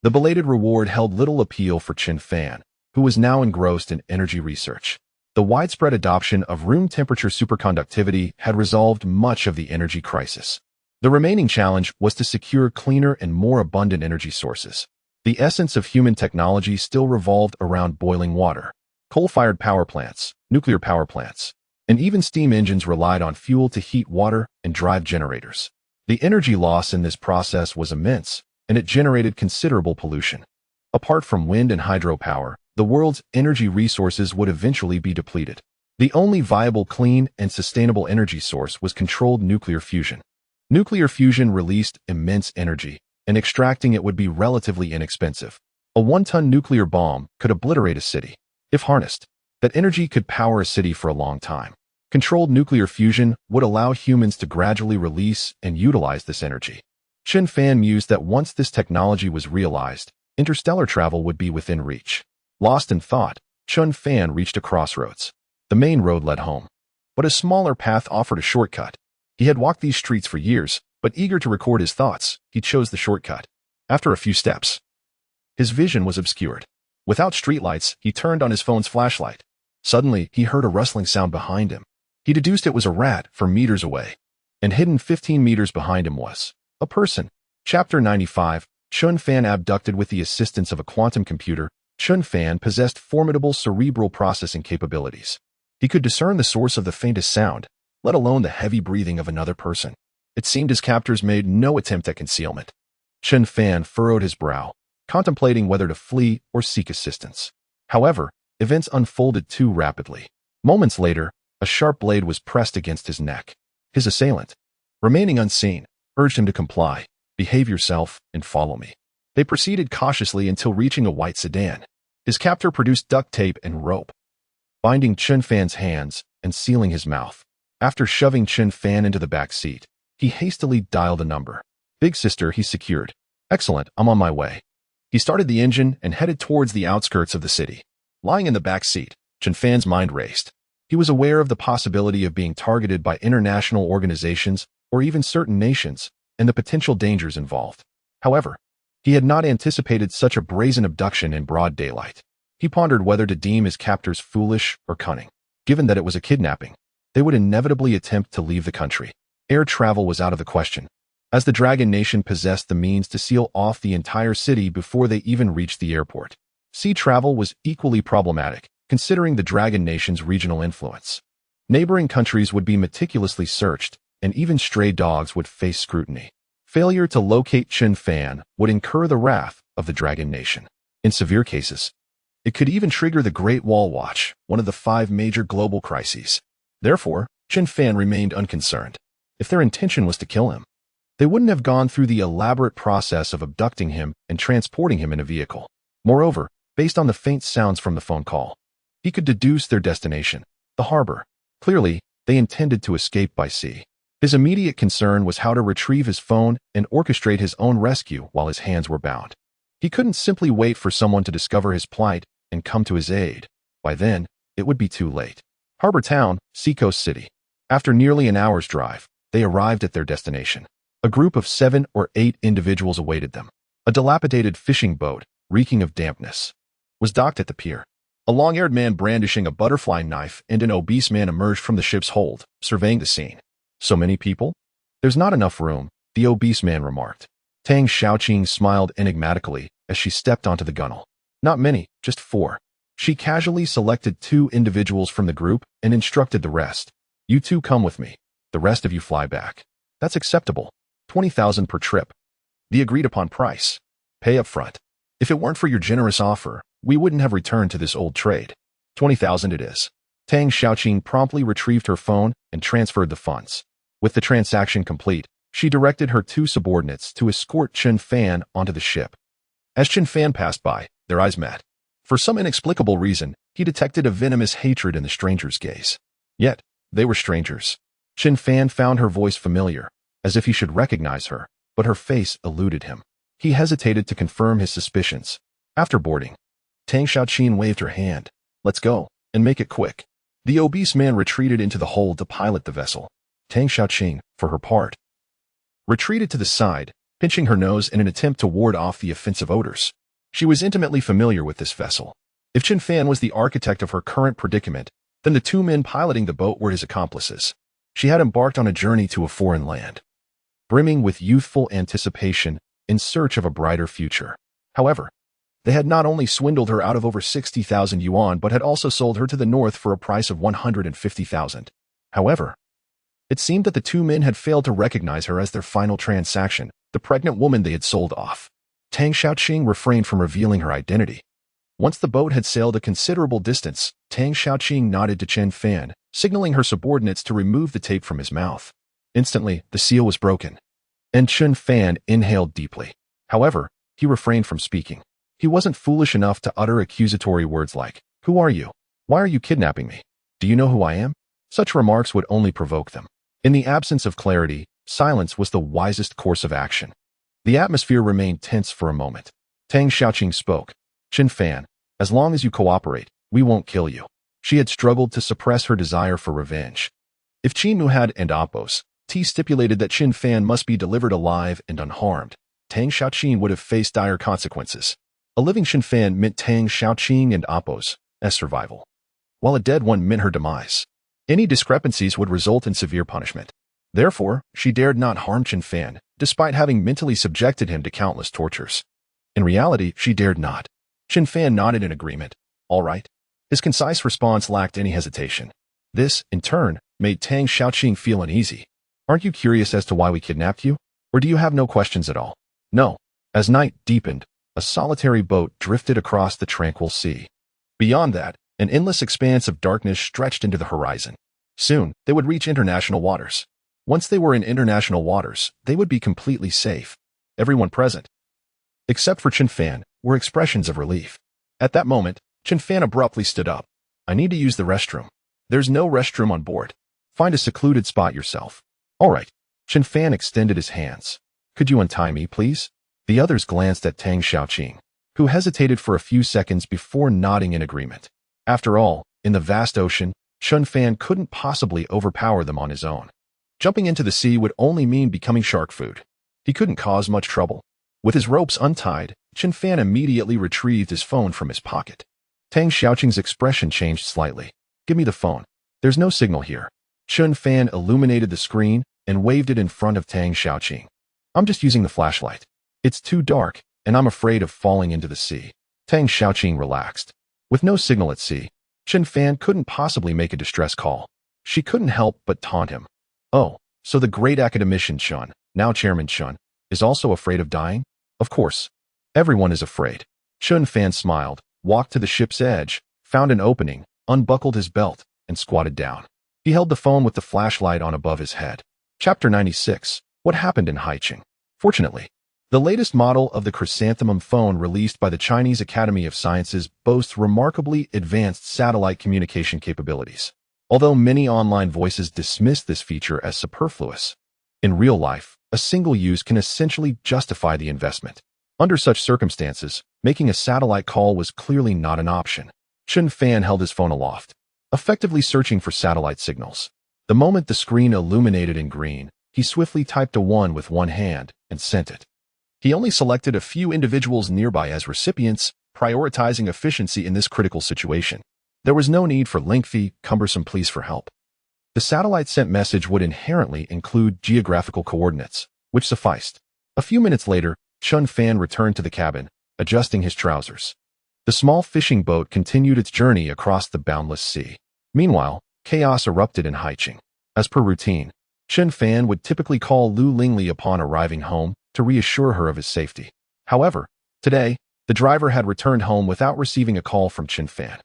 A: The belated reward held little appeal for Chen Fan, who was now engrossed in energy research. The widespread adoption of room-temperature superconductivity had resolved much of the energy crisis. The remaining challenge was to secure cleaner and more abundant energy sources. The essence of human technology still revolved around boiling water. Coal-fired power plants, nuclear power plants, and even steam engines relied on fuel to heat water and drive generators. The energy loss in this process was immense, and it generated considerable pollution. Apart from wind and hydropower, the world's energy resources would eventually be depleted. The only viable clean and sustainable energy source was controlled nuclear fusion. Nuclear fusion released immense energy, and extracting it would be relatively inexpensive. A 1-ton nuclear bomb could obliterate a city. If harnessed, that energy could power a city for a long time. Controlled nuclear fusion would allow humans to gradually release and utilize this energy. Chen Fan mused that once this technology was realized, interstellar travel would be within reach. Lost in thought, Chen Fan reached a crossroads. The main road led home, but a smaller path offered a shortcut. He had walked these streets for years, but eager to record his thoughts, he chose the shortcut. After a few steps, his vision was obscured. Without streetlights, he turned on his phone's flashlight. Suddenly, he heard a rustling sound behind him. He deduced it was a rat from meters away, and hidden 15 meters behind him was a person. Chapter 95, Chen Fan abducted with the assistance of a quantum computer. Chen Fan possessed formidable cerebral processing capabilities. He could discern the source of the faintest sound, let alone the heavy breathing of another person. It seemed his captors made no attempt at concealment. Chen Fan furrowed his brow, contemplating whether to flee or seek assistance. However, events unfolded too rapidly. Moments later, a sharp blade was pressed against his neck. His assailant, remaining unseen, urged him to comply. Behave yourself and follow me. They proceeded cautiously until reaching a white sedan. His captor produced duct tape and rope, binding Chen Fan's hands and sealing his mouth. After shoving Chen Fan into the back seat, he hastily dialed a number. Big sister, he secured. Excellent, I'm on my way. He started the engine and headed towards the outskirts of the city. Lying in the back seat, Chen Fan's mind raced. He was aware of the possibility of being targeted by international organizations or even certain nations, and the potential dangers involved. However, he had not anticipated such a brazen abduction in broad daylight. He pondered whether to deem his captors foolish or cunning. Given that it was a kidnapping, they would inevitably attempt to leave the country. Air travel was out of the question, as the Dragon Nation possessed the means to seal off the entire city before they even reached the airport. Sea travel was equally problematic, considering the Dragon Nation's regional influence. Neighboring countries would be meticulously searched, and even stray dogs would face scrutiny. Failure to locate Chen Fan would incur the wrath of the Dragon Nation. In severe cases, it could even trigger the Great Wall Watch, one of the 5 major global crises. Therefore, Chen Fan remained unconcerned. If their intention was to kill him, they wouldn't have gone through the elaborate process of abducting him and transporting him in a vehicle. Moreover, based on the faint sounds from the phone call, he could deduce their destination, the harbor. Clearly, they intended to escape by sea. His immediate concern was how to retrieve his phone and orchestrate his own rescue while his hands were bound. He couldn't simply wait for someone to discover his plight and come to his aid. By then, it would be too late. Harbor Town, Seacoast City. After nearly an hour's drive, they arrived at their destination. A group of 7 or 8 individuals awaited them. A dilapidated fishing boat, reeking of dampness, was docked at the pier. A long-haired man brandishing a butterfly knife and an obese man emerged from the ship's hold, surveying the scene. So many people? There's not enough room, the obese man remarked. Tang Xiaoqing smiled enigmatically as she stepped onto the gunwale. Not many, just 4. She casually selected 2 individuals from the group and instructed the rest. You 2 come with me. The rest of you fly back. That's acceptable. 20,000 per trip. The agreed-upon price. Pay up front. If it weren't for your generous offer, we wouldn't have returned to this old trade. 20,000 it is. Tang Xiaoqing promptly retrieved her phone and transferred the funds. With the transaction complete, she directed her 2 subordinates to escort Chen Fan onto the ship. As Chen Fan passed by, their eyes met. For some inexplicable reason, he detected a venomous hatred in the stranger's gaze. Yet, they were strangers. Chen Fan found her voice familiar, as if he should recognize her, but her face eluded him. He hesitated to confirm his suspicions. After boarding, Tang Xiaoqing waved her hand. Let's go, and make it quick. The obese man retreated into the hold to pilot the vessel. Tang Xiaoqing, for her part, retreated to the side, pinching her nose in an attempt to ward off the offensive odors. She was intimately familiar with this vessel. If Chen Fan was the architect of her current predicament, then the two men piloting the boat were his accomplices. She had embarked on a journey to a foreign land, brimming with youthful anticipation in search of a brighter future. However, they had not only swindled her out of over 60,000 yuan, but had also sold her to the north for a price of 150,000. However, it seemed that the two men had failed to recognize her as their final transaction, the pregnant woman they had sold off. Tang Xiaoqing refrained from revealing her identity. Once the boat had sailed a considerable distance, Tang Xiaoqing nodded to Chen Fan, signaling her subordinates to remove the tape from his mouth. Instantly, the seal was broken, and Chen Fan inhaled deeply. However, he refrained from speaking. He wasn't foolish enough to utter accusatory words like, "Who are you? Why are you kidnapping me? Do you know who I am?" Such remarks would only provoke them. In the absence of clarity, silence was the wisest course of action. The atmosphere remained tense for a moment. Tang Xiaoqing spoke. "Chen Fan, as long as you cooperate, we won't kill you." She had struggled to suppress her desire for revenge. If Qin Muhad and Apos T stipulated that Chen Fan must be delivered alive and unharmed, Tang Xiaoqing would have faced dire consequences. A living Chen Fan meant Tang Xiaoqing and Apos' survival, while a dead one meant her demise. Any discrepancies would result in severe punishment. Therefore, she dared not harm Chen Fan, despite having mentally subjected him to countless tortures. In reality, she dared not. Chen Fan nodded in agreement. All right. His concise response lacked any hesitation. This, in turn, made Tang Xiaoqing feel uneasy. Aren't you curious as to why we kidnapped you? Or do you have no questions at all? No. As night deepened, a solitary boat drifted across the tranquil sea. Beyond that, an endless expanse of darkness stretched into the horizon. Soon, they would reach international waters. Once they were in international waters, they would be completely safe. Everyone present, except for Chen Fan, were expressions of relief. At that moment, Chen Fan abruptly stood up. "I need to use the restroom." "There's no restroom on board. Find a secluded spot yourself." "All right." Chen Fan extended his hands. "Could you untie me, please?" The others glanced at Tang Xiaoqing, who hesitated for a few seconds before nodding in agreement. After all, in the vast ocean, Chen Fan couldn't possibly overpower them on his own. Jumping into the sea would only mean becoming shark food. He couldn't cause much trouble. With his ropes untied, Chen Fan immediately retrieved his phone from his pocket. Tang Xiaoqing's expression changed slightly. "Give me the phone. There's no signal here." Chen Fan illuminated the screen and waved it in front of Tang Xiaoqing. "I'm just using the flashlight. It's too dark, and I'm afraid of falling into the sea." Tang Xiaoqing relaxed. With no signal at sea, Chen Fan couldn't possibly make a distress call. She couldn't help but taunt him. "Oh, so the great academician Chen, now Chairman Chen, is also afraid of dying?" "Of course. Everyone is afraid." Chen Fan smiled, walked to the ship's edge, found an opening, unbuckled his belt, and squatted down. He held the phone with the flashlight on above his head. Chapter 96. What happened in Haicheng? Fortunately, the latest model of the chrysanthemum phone released by the Chinese Academy of Sciences boasts remarkably advanced satellite communication capabilities. Although many online voices dismiss this feature as superfluous, in real life, a single use can essentially justify the investment. Under such circumstances, making a satellite call was clearly not an option. Chen Fan held his phone aloft, effectively searching for satellite signals. The moment the screen illuminated in green, he swiftly typed a 1 with one hand and sent it. He only selected a few individuals nearby as recipients, prioritizing efficiency in this critical situation. There was no need for lengthy, cumbersome pleas for help. The satellite-sent message would inherently include geographical coordinates, which sufficed. A few minutes later, Chen Fan returned to the cabin, adjusting his trousers. The small fishing boat continued its journey across the boundless sea. Meanwhile, chaos erupted in Haicheng. As per routine, Chen Fan would typically call Lu Lingli upon arriving home to reassure her of his safety. However, today, the driver had returned home without receiving a call from Chen Fan.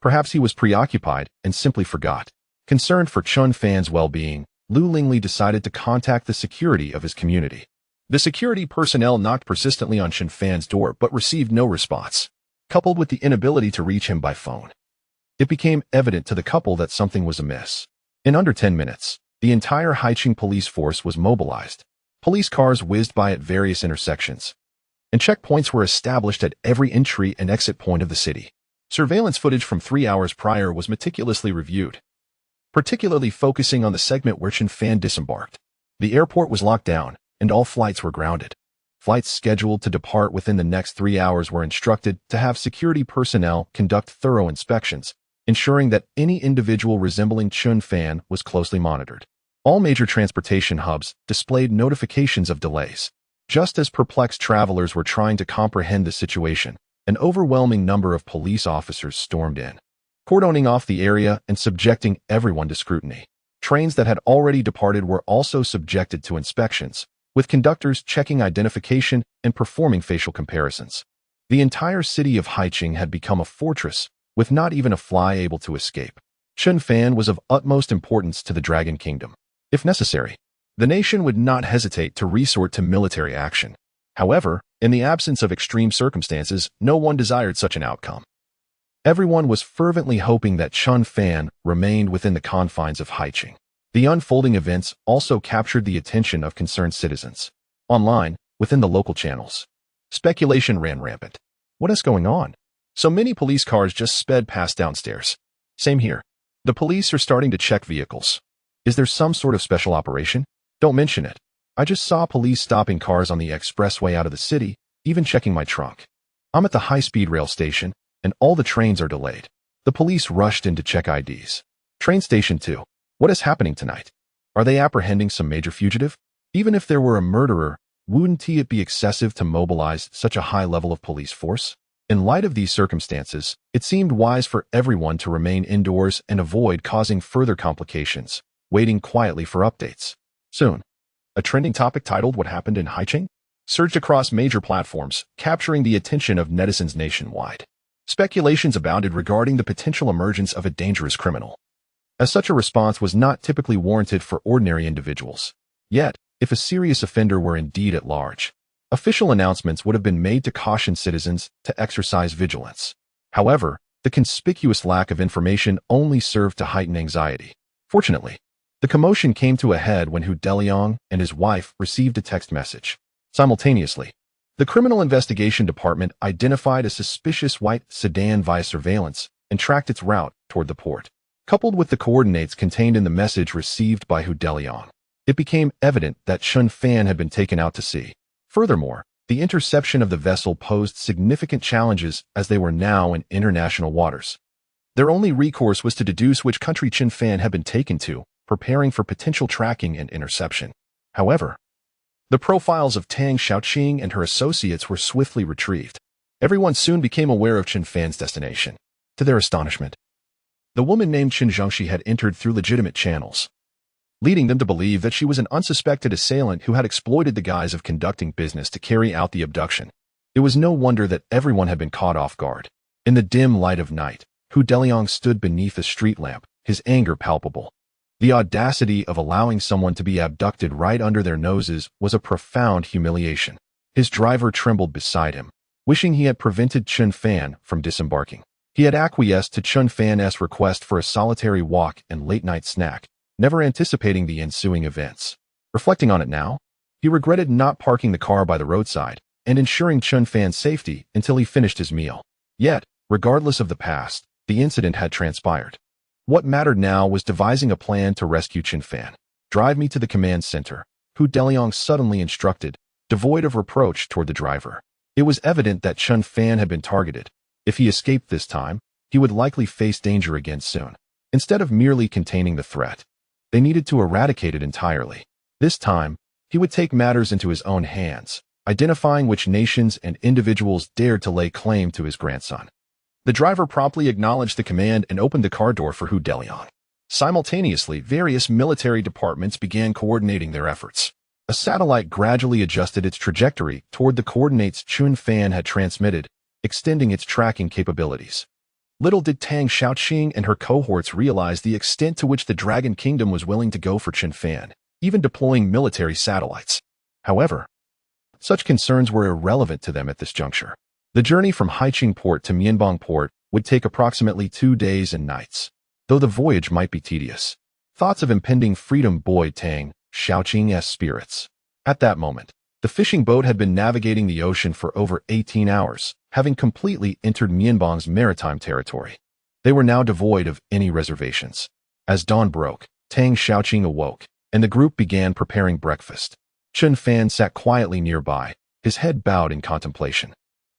A: Perhaps he was preoccupied and simply forgot. Concerned for Chen Fan's well-being, Lu Lingli decided to contact the security of his community. The security personnel knocked persistently on Chen Fan's door but received no response. Coupled with the inability to reach him by phone, it became evident to the couple that something was amiss. In under 10 minutes, the entire Haicheng police force was mobilized. Police cars whizzed by at various intersections, and checkpoints were established at every entry and exit point of the city. Surveillance footage from 3 hours prior was meticulously reviewed, particularly focusing on the segment where Chen Fan disembarked. The airport was locked down, and all flights were grounded. Flights scheduled to depart within the next 3 hours were instructed to have security personnel conduct thorough inspections, ensuring that any individual resembling Chen Fan was closely monitored. All major transportation hubs displayed notifications of delays. Just as perplexed travelers were trying to comprehend the situation, an overwhelming number of police officers stormed in, cordoning off the area and subjecting everyone to scrutiny. Trains that had already departed were also subjected to inspections, with conductors checking identification and performing facial comparisons. The entire city of Haicheng had become a fortress, with not even a fly able to escape. Chen Fan was of utmost importance to the Dragon Kingdom. If necessary, the nation would not hesitate to resort to military action. However, in the absence of extreme circumstances, no one desired such an outcome. Everyone was fervently hoping that Chen Fan remained within the confines of Haicheng. The unfolding events also captured the attention of concerned citizens. Online, within the local channels, speculation ran rampant. What is going on? So many police cars just sped past downstairs. Same here. The police are starting to check vehicles. Is there some sort of special operation? Don't mention it. I just saw police stopping cars on the expressway out of the city, even checking my trunk. I'm at the high-speed rail station, and all the trains are delayed. The police rushed in to check IDs. Train station 2. What is happening tonight? Are they apprehending some major fugitive? Even if there were a murderer, wouldn't it be excessive to mobilize such a high level of police force? In light of these circumstances, it seemed wise for everyone to remain indoors and avoid causing further complications, waiting quietly for updates. Soon, a trending topic titled "What Happened in Haicheng?" surged across major platforms, capturing the attention of netizens nationwide. Speculations abounded regarding the potential emergence of a dangerous criminal, as such a response was not typically warranted for ordinary individuals. Yet, if a serious offender were indeed at large, official announcements would have been made to caution citizens to exercise vigilance. However, the conspicuous lack of information only served to heighten anxiety. Fortunately, the commotion came to a head when Hu Deliang and his wife received a text message. Simultaneously, the Criminal Investigation Department identified a suspicious white sedan via surveillance and tracked its route toward the port. Coupled with the coordinates contained in the message received by Hu Deliang, it became evident that Chen Fan had been taken out to sea. Furthermore, the interception of the vessel posed significant challenges as they were now in international waters. Their only recourse was to deduce which country Chen Fan had been taken to, preparing for potential tracking and interception. However, the profiles of Tang Xiaoqing and her associates were swiftly retrieved. Everyone soon became aware of Chen Fan's destination. To their astonishment, the woman named Chen Zhongxi had entered through legitimate channels, leading them to believe that she was an unsuspected assailant who had exploited the guise of conducting business to carry out the abduction. It was no wonder that everyone had been caught off guard. In the dim light of night, Hu Deliang stood beneath a street lamp, his anger palpable. The audacity of allowing someone to be abducted right under their noses was a profound humiliation. His driver trembled beside him, wishing he had prevented Chen Fan from disembarking. He had acquiesced to Chen Fan's request for a solitary walk and late-night snack, never anticipating the ensuing events. Reflecting on it now, he regretted not parking the car by the roadside and ensuring Chen Fan's safety until he finished his meal. Yet, regardless of the past, the incident had transpired. What mattered now was devising a plan to rescue Chen Fan. "Drive me to the command center," Hu Deliang suddenly instructed, devoid of reproach toward the driver. It was evident that Chen Fan had been targeted. If he escaped this time, he would likely face danger again soon. Instead of merely containing the threat, they needed to eradicate it entirely. This time, he would take matters into his own hands, identifying which nations and individuals dared to lay claim to his grandson. The driver promptly acknowledged the command and opened the car door for Hu Deliang. Simultaneously, various military departments began coordinating their efforts. A satellite gradually adjusted its trajectory toward the coordinates Chen Fan had transmitted, extending its tracking capabilities. Little did Tang Xiaoqing and her cohorts realize the extent to which the Dragon Kingdom was willing to go for Chen Fan, even deploying military satellites. However, such concerns were irrelevant to them at this juncture. The journey from Haicheng Port to Mianbang Port would take approximately 2 days and nights. Though the voyage might be tedious, thoughts of impending freedom buoyed Tang Xiaoqing's spirits. At that moment, The fishing boat had been navigating the ocean for over 18 hours, having completely entered Mianbang's maritime territory. They were now devoid of any reservations. As dawn broke, Tang Xiaoqing awoke, and the group began preparing breakfast. Chen Fan sat quietly nearby, his head bowed in contemplation.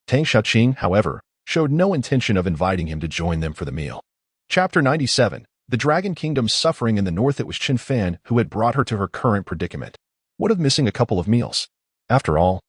A: Tang Xiaoqing, however, showed no intention of inviting him to join them for the meal. Chapter 97. The Dragon Kingdom's suffering in the north. It was Chen Fan who had brought her to her current predicament. What of missing a couple of meals? After all,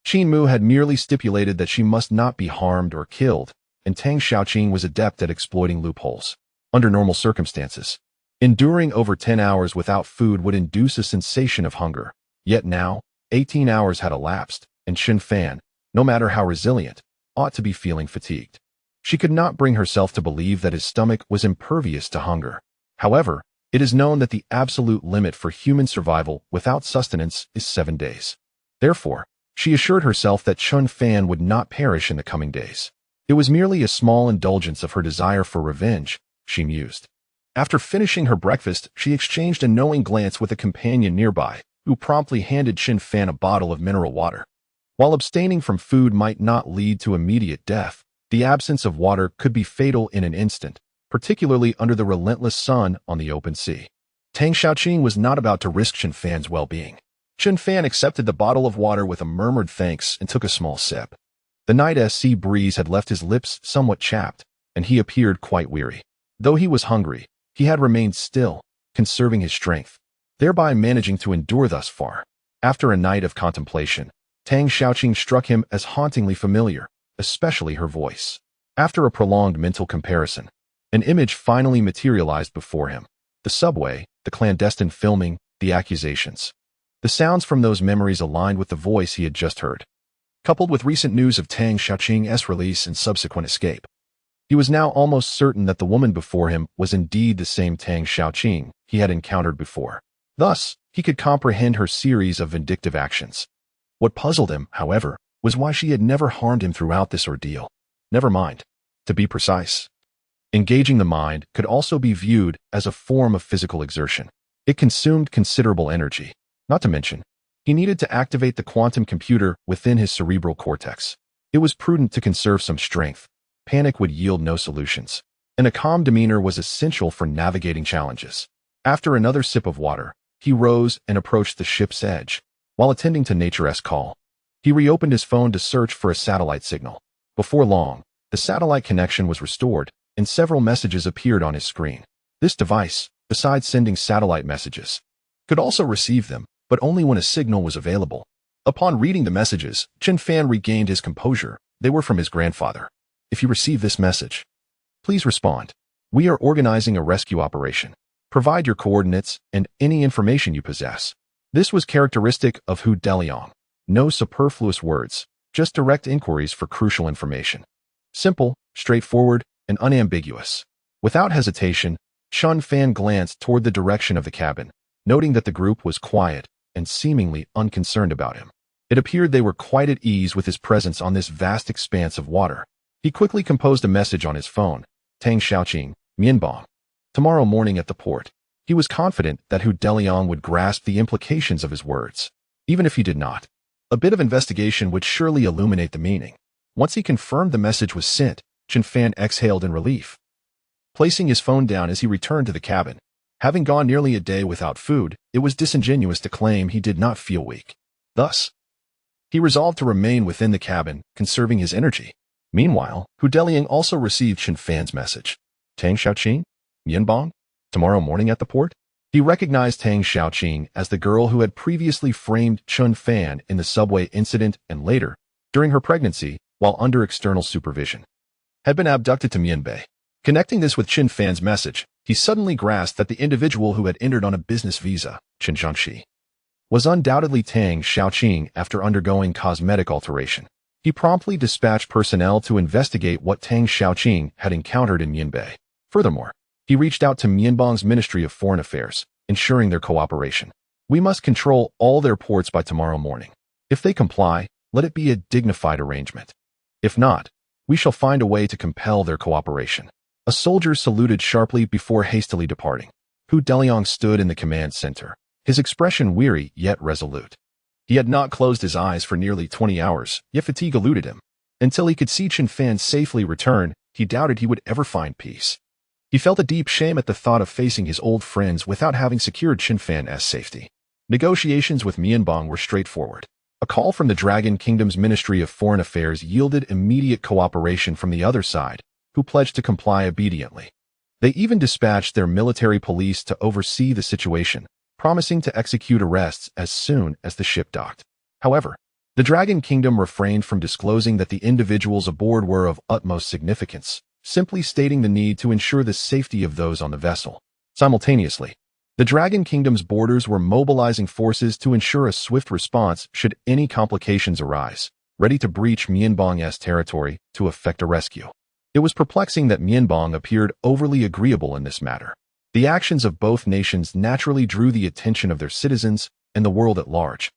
A: Qin Mu had merely stipulated that she must not be harmed or killed, and Tang Xiaoqing was adept at exploiting loopholes. Under normal circumstances, enduring over 10 hours without food would induce a sensation of hunger. Yet now, 18 hours had elapsed, and Chen Fan, no matter how resilient, ought to be feeling fatigued. She could not bring herself to believe that his stomach was impervious to hunger. However, it is known that the absolute limit for human survival without sustenance is 7 days. Therefore, she assured herself that Chen Fan would not perish in the coming days. It was merely a small indulgence of her desire for revenge, she mused. After finishing her breakfast, she exchanged a knowing glance with a companion nearby, who promptly handed Chen Fan a bottle of mineral water. While abstaining from food might not lead to immediate death, the absence of water could be fatal in an instant, particularly under the relentless sun on the open sea. Tang Xiaoqing was not about to risk Chen Fan's well-being. Chen Fan accepted the bottle of water with a murmured thanks and took a small sip. The night sea breeze had left his lips somewhat chapped, and he appeared quite weary. Though he was hungry, he had remained still, conserving his strength, thereby managing to endure thus far. After a night of contemplation, Tang Xiaoqing struck him as hauntingly familiar, especially her voice. After a prolonged mental comparison, an image finally materialized before him. The subway, the clandestine filming, the accusations. The sounds from those memories aligned with the voice he had just heard. Coupled with recent news of Tang Xiaoqing's release and subsequent escape, he was now almost certain that the woman before him was indeed the same Tang Xiaoqing he had encountered before. Thus, he could comprehend her series of vindictive actions. What puzzled him, however, was why she had never harmed him throughout this ordeal. Never mind. To be precise, engaging the mind could also be viewed as a form of physical exertion. It consumed considerable energy. Not to mention, he needed to activate the quantum computer within his cerebral cortex. It was prudent to conserve some strength. Panic would yield no solutions, and a calm demeanor was essential for navigating challenges. After another sip of water, he rose and approached the ship's edge. While attending to nature's call, he reopened his phone to search for a satellite signal. Before long, the satellite connection was restored, and several messages appeared on his screen. This device, besides sending satellite messages, could also receive them, but only when a signal was available. Upon reading the messages, Chen Fan regained his composure. They were from his grandfather. If you receive this message, please respond. We are organizing a rescue operation. Provide your coordinates and any information you possess. This was characteristic of Hu Deliang. No superfluous words, just direct inquiries for crucial information. Simple, straightforward, and unambiguous. Without hesitation, Chen Fan glanced toward the direction of the cabin, noting that the group was quiet and seemingly unconcerned about him. It appeared they were quite at ease with his presence on this vast expanse of water. He quickly composed a message on his phone. Tang Xiaoqing, Mianbang. Tomorrow morning at the port. He was confident that Hu Deliang would grasp the implications of his words. Even if he did not, a bit of investigation would surely illuminate the meaning. Once he confirmed the message was sent, Chen Fan exhaled in relief. Placing his phone down as he returned to the cabin, having gone nearly a day without food, it was disingenuous to claim he did not feel weak. Thus, he resolved to remain within the cabin, conserving his energy. Meanwhile, Hu Deliang also received Chen Fan's message. Tang Xiaoqing, Mianbang, tomorrow morning at the port? He recognized Tang Xiaoqing as the girl who had previously framed Chen Fan in the subway incident and later, during her pregnancy, while under external supervision, had been abducted to Mianbei. Connecting this with Chen Fan's message, he suddenly grasped that the individual who had entered on a business visa, Chen Zhangxi, was undoubtedly Tang Xiaoqing after undergoing cosmetic alteration. He promptly dispatched personnel to investigate what Tang Xiaoqing had encountered in Mianbei. Furthermore, he reached out to Mianbang's Ministry of Foreign Affairs, ensuring their cooperation. We must control all their ports by tomorrow morning. If they comply, let it be a dignified arrangement. If not, we shall find a way to compel their cooperation. A soldier saluted sharply before hastily departing. Hu Deliang stood in the command center, his expression weary yet resolute. He had not closed his eyes for nearly 20 hours, yet fatigue eluded him. Until he could see Chen Fan safely return, he doubted he would ever find peace. He felt a deep shame at the thought of facing his old friends without having secured Chen Fan's safety. Negotiations with Mianbong were straightforward. A call from the Dragon Kingdom's Ministry of Foreign Affairs yielded immediate cooperation from the other side, who pledged to comply obediently. They even dispatched their military police to oversee the situation, promising to execute arrests as soon as the ship docked. However, the Dragon Kingdom refrained from disclosing that the individuals aboard were of utmost significance, simply stating the need to ensure the safety of those on the vessel. Simultaneously, the Dragon Kingdom's boarders were mobilizing forces to ensure a swift response should any complications arise, ready to breach Mianbong's territory to effect a rescue. It was perplexing that Mianbong appeared overly agreeable in this matter. The actions of both nations naturally drew the attention of their citizens and the world at large.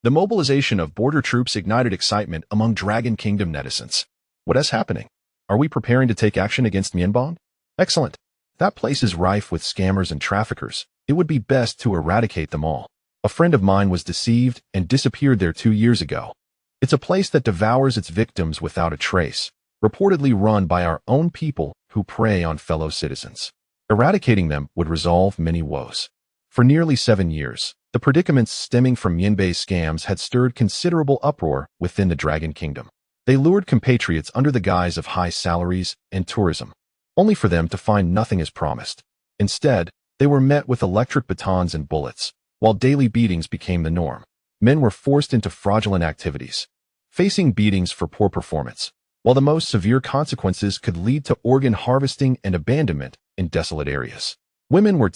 A: The mobilization of border troops ignited excitement among Dragon Kingdom netizens. What is happening? Are we preparing to take action against Mianbong? Excellent. That place is rife with scammers and traffickers. It would be best to eradicate them all. A friend of mine was deceived and disappeared there 2 years ago. It's a place that devours its victims without a trace, reportedly run by our own people who prey on fellow citizens. Eradicating them would resolve many woes. For nearly 7 years, the predicaments stemming from Mianbei's scams had stirred considerable uproar within the Dragon Kingdom. They lured compatriots under the guise of high salaries and tourism, only for them to find nothing as promised. Instead, they were met with electric batons and bullets, while daily beatings became the norm. Men were forced into fraudulent activities, facing beatings for poor performance, while the most severe consequences could lead to organ harvesting and abandonment in desolate areas. Women were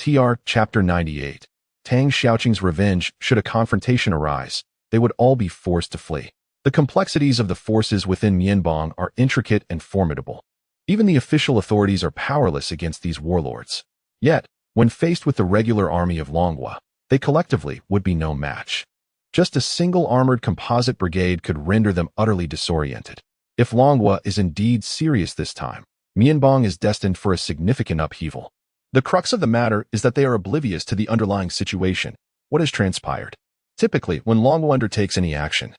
A: Chapter 98. Tang Xiaoqing's revenge should a confrontation arise, they would all be forced to flee. The complexities of the forces within Mianbong are intricate and formidable. Even the official authorities are powerless against these warlords. Yet, when faced with the regular army of Longhua, they collectively would be no match. Just a single armored composite brigade could render them utterly disoriented. If Longhua is indeed serious this time, Mianbong is destined for a significant upheaval. The crux of the matter is that they are oblivious to the underlying situation, what has transpired. Typically, when Longhua undertakes any action,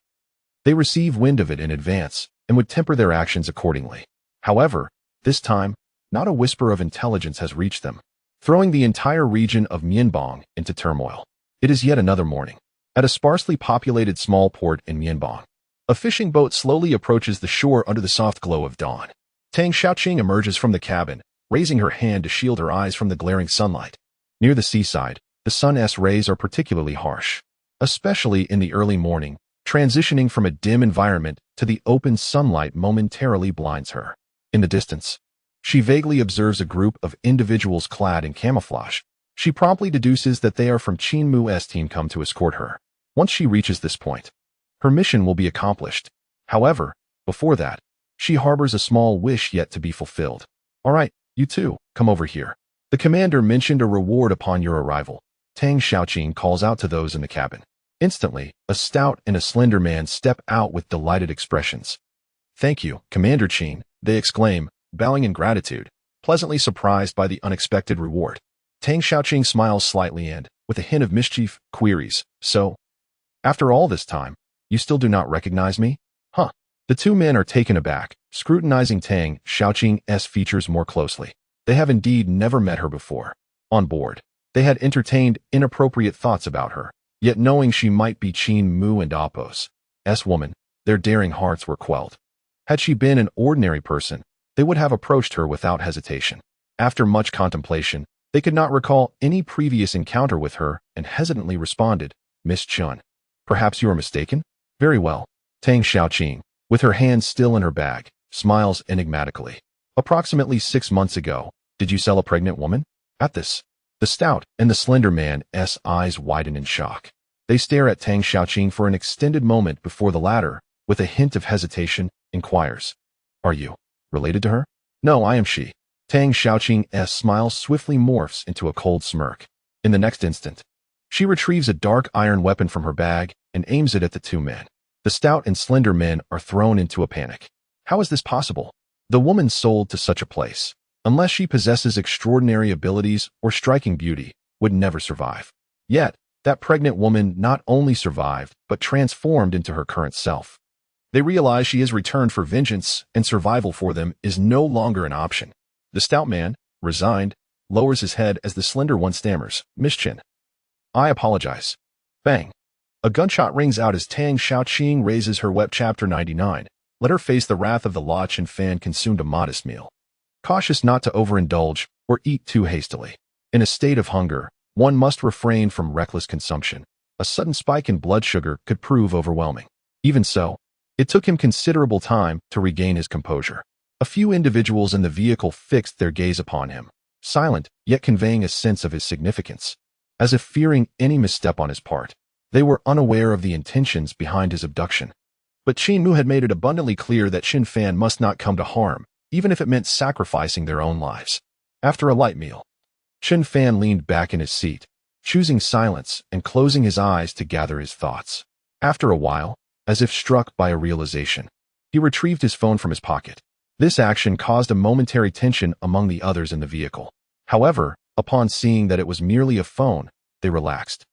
A: they receive wind of it in advance and would temper their actions accordingly. However, this time, not a whisper of intelligence has reached them, throwing the entire region of Mianbong into turmoil. It is yet another morning. At a sparsely populated small port in Mianbong, a fishing boat slowly approaches the shore under the soft glow of dawn. Tang Xiaoqing emerges from the cabin, raising her hand to shield her eyes from the glaring sunlight. Near the seaside, the sun's rays are particularly harsh, especially in the early morning. Transitioning from a dim environment to the open sunlight momentarily blinds her. In the distance, she vaguely observes a group of individuals clad in camouflage. She promptly deduces that they are from Qin Mu's team come to escort her. Once she reaches this point, her mission will be accomplished. However, before that, she harbors a small wish yet to be fulfilled. All right, you two, come over here. The commander mentioned a reward upon your arrival. Tang Xiaoqing calls out to those in the cabin. Instantly, a stout and a slender man step out with delighted expressions. Thank you, Commander Qin, they exclaim, bowing in gratitude, pleasantly surprised by the unexpected reward. Tang Xiaoqing smiles slightly and, with a hint of mischief, queries, so, after all this time, you still do not recognize me? Huh. The two men are taken aback, scrutinizing Tang Xiaoqing's features more closely. They have indeed never met her before. On board, they had entertained inappropriate thoughts about her, yet knowing she might be Qin Mu and Appo's woman, their daring hearts were quelled. Had she been an ordinary person, they would have approached her without hesitation. After much contemplation, they could not recall any previous encounter with her and hesitantly responded, Miss Chun. Perhaps you are mistaken? Very well. Tang Xiaoqing, with her hands still in her bag, smiles enigmatically. Approximately 6 months ago, did you sell a pregnant woman? At this, the stout and the slender man's eyes widen in shock. They stare at Tang Xiaoqing for an extended moment before the latter, with a hint of hesitation, inquires, Are you related to her? No, I am she. Tang Xiaoqing's smile swiftly morphs into a cold smirk. In the next instant, she retrieves a dark iron weapon from her bag and aims it at the two men. The stout and slender men are thrown into a panic. How is this possible? The woman sold to such a place, unless she possesses extraordinary abilities or striking beauty, would never survive. Yet, That pregnant woman not only survived, but transformed into her current self. They realize she has returned for vengeance, and survival for them is no longer an option. The stout man, resigned, lowers his head as the slender one stammers, "Miss Chen, I apologize." Bang! A gunshot rings out as Tang Xiaoqing raises her weapon. Chapter 99. Let her face the wrath of the law. Chen Fan consumed a modest meal, cautious not to overindulge or eat too hastily. In a state of hunger, one must refrain from reckless consumption. A sudden spike in blood sugar could prove overwhelming. Even so, it took him considerable time to regain his composure. A few individuals in the vehicle fixed their gaze upon him, silent yet conveying a sense of his significance. As if fearing any misstep on his part, they were unaware of the intentions behind his abduction. But Chen Mu had made it abundantly clear that Chen Fan must not come to harm, even if it meant sacrificing their own lives. After a light meal, Chen Fan leaned back in his seat, choosing silence and closing his eyes to gather his thoughts. After a while, as if struck by a realization, he retrieved his phone from his pocket. This action caused a momentary tension among the others in the vehicle. However, upon seeing that it was merely a phone, they relaxed.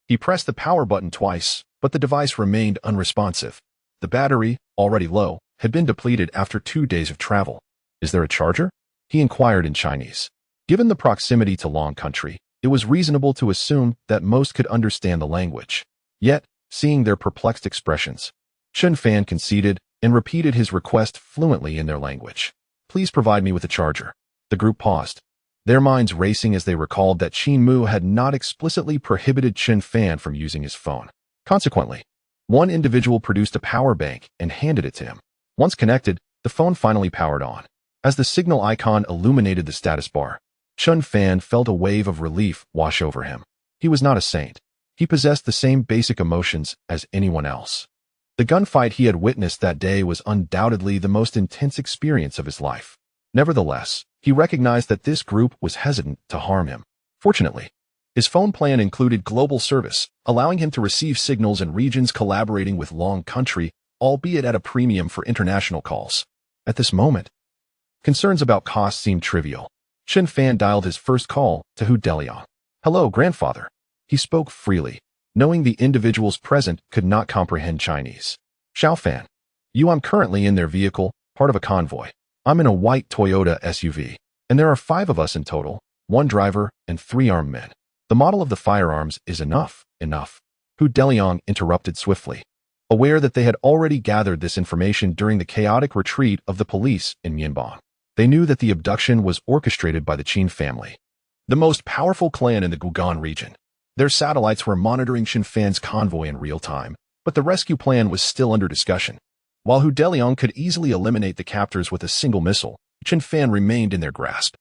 A: He pressed the power button twice, but the device remained unresponsive. The battery, already low, had been depleted after 2 days of travel. "Is there a charger?" he inquired in Chinese. Given the proximity to Long Country, it was reasonable to assume that most could understand the language. Yet, seeing their perplexed expressions, Chen Fan conceded and repeated his request fluently in their language. "Please provide me with a charger." The group paused, their minds racing as they recalled that Chen Mu had not explicitly prohibited Chen Fan from using his phone. Consequently, one individual produced a power bank and handed it to him. Once connected, the phone finally powered on. As the signal icon illuminated the status bar, Chen Fan felt a wave of relief wash over him. He was not a saint. He possessed the same basic emotions as anyone else. The gunfight he had witnessed that day was undoubtedly the most intense experience of his life. Nevertheless, he recognized that this group was hesitant to harm him. Fortunately, his phone plan included global service, allowing him to receive signals in regions collaborating with Long Country, albeit at a premium for international calls. At this moment, concerns about cost seemed trivial. Chen Fan dialed his first call to Hu Deliang. "Hello, grandfather." He spoke freely, knowing the individuals present could not comprehend Chinese. "Xiao Fan, I'm currently in their vehicle, part of a convoy. I'm in a white Toyota SUV, and there are 5 of us in total, 1 driver and 3 armed men. The model of the firearms is enough. Hu Deliang interrupted swiftly, aware that they had already gathered this information during the chaotic retreat of the police in Mianbang. They knew that the abduction was orchestrated by the Qin family, the most powerful clan in the Gugan region. Their satellites were monitoring Chen Fan's convoy in real time, but the rescue plan was still under discussion. While Hu Deliang could easily eliminate the captors with a single missile, Chen Fan remained in their grasp.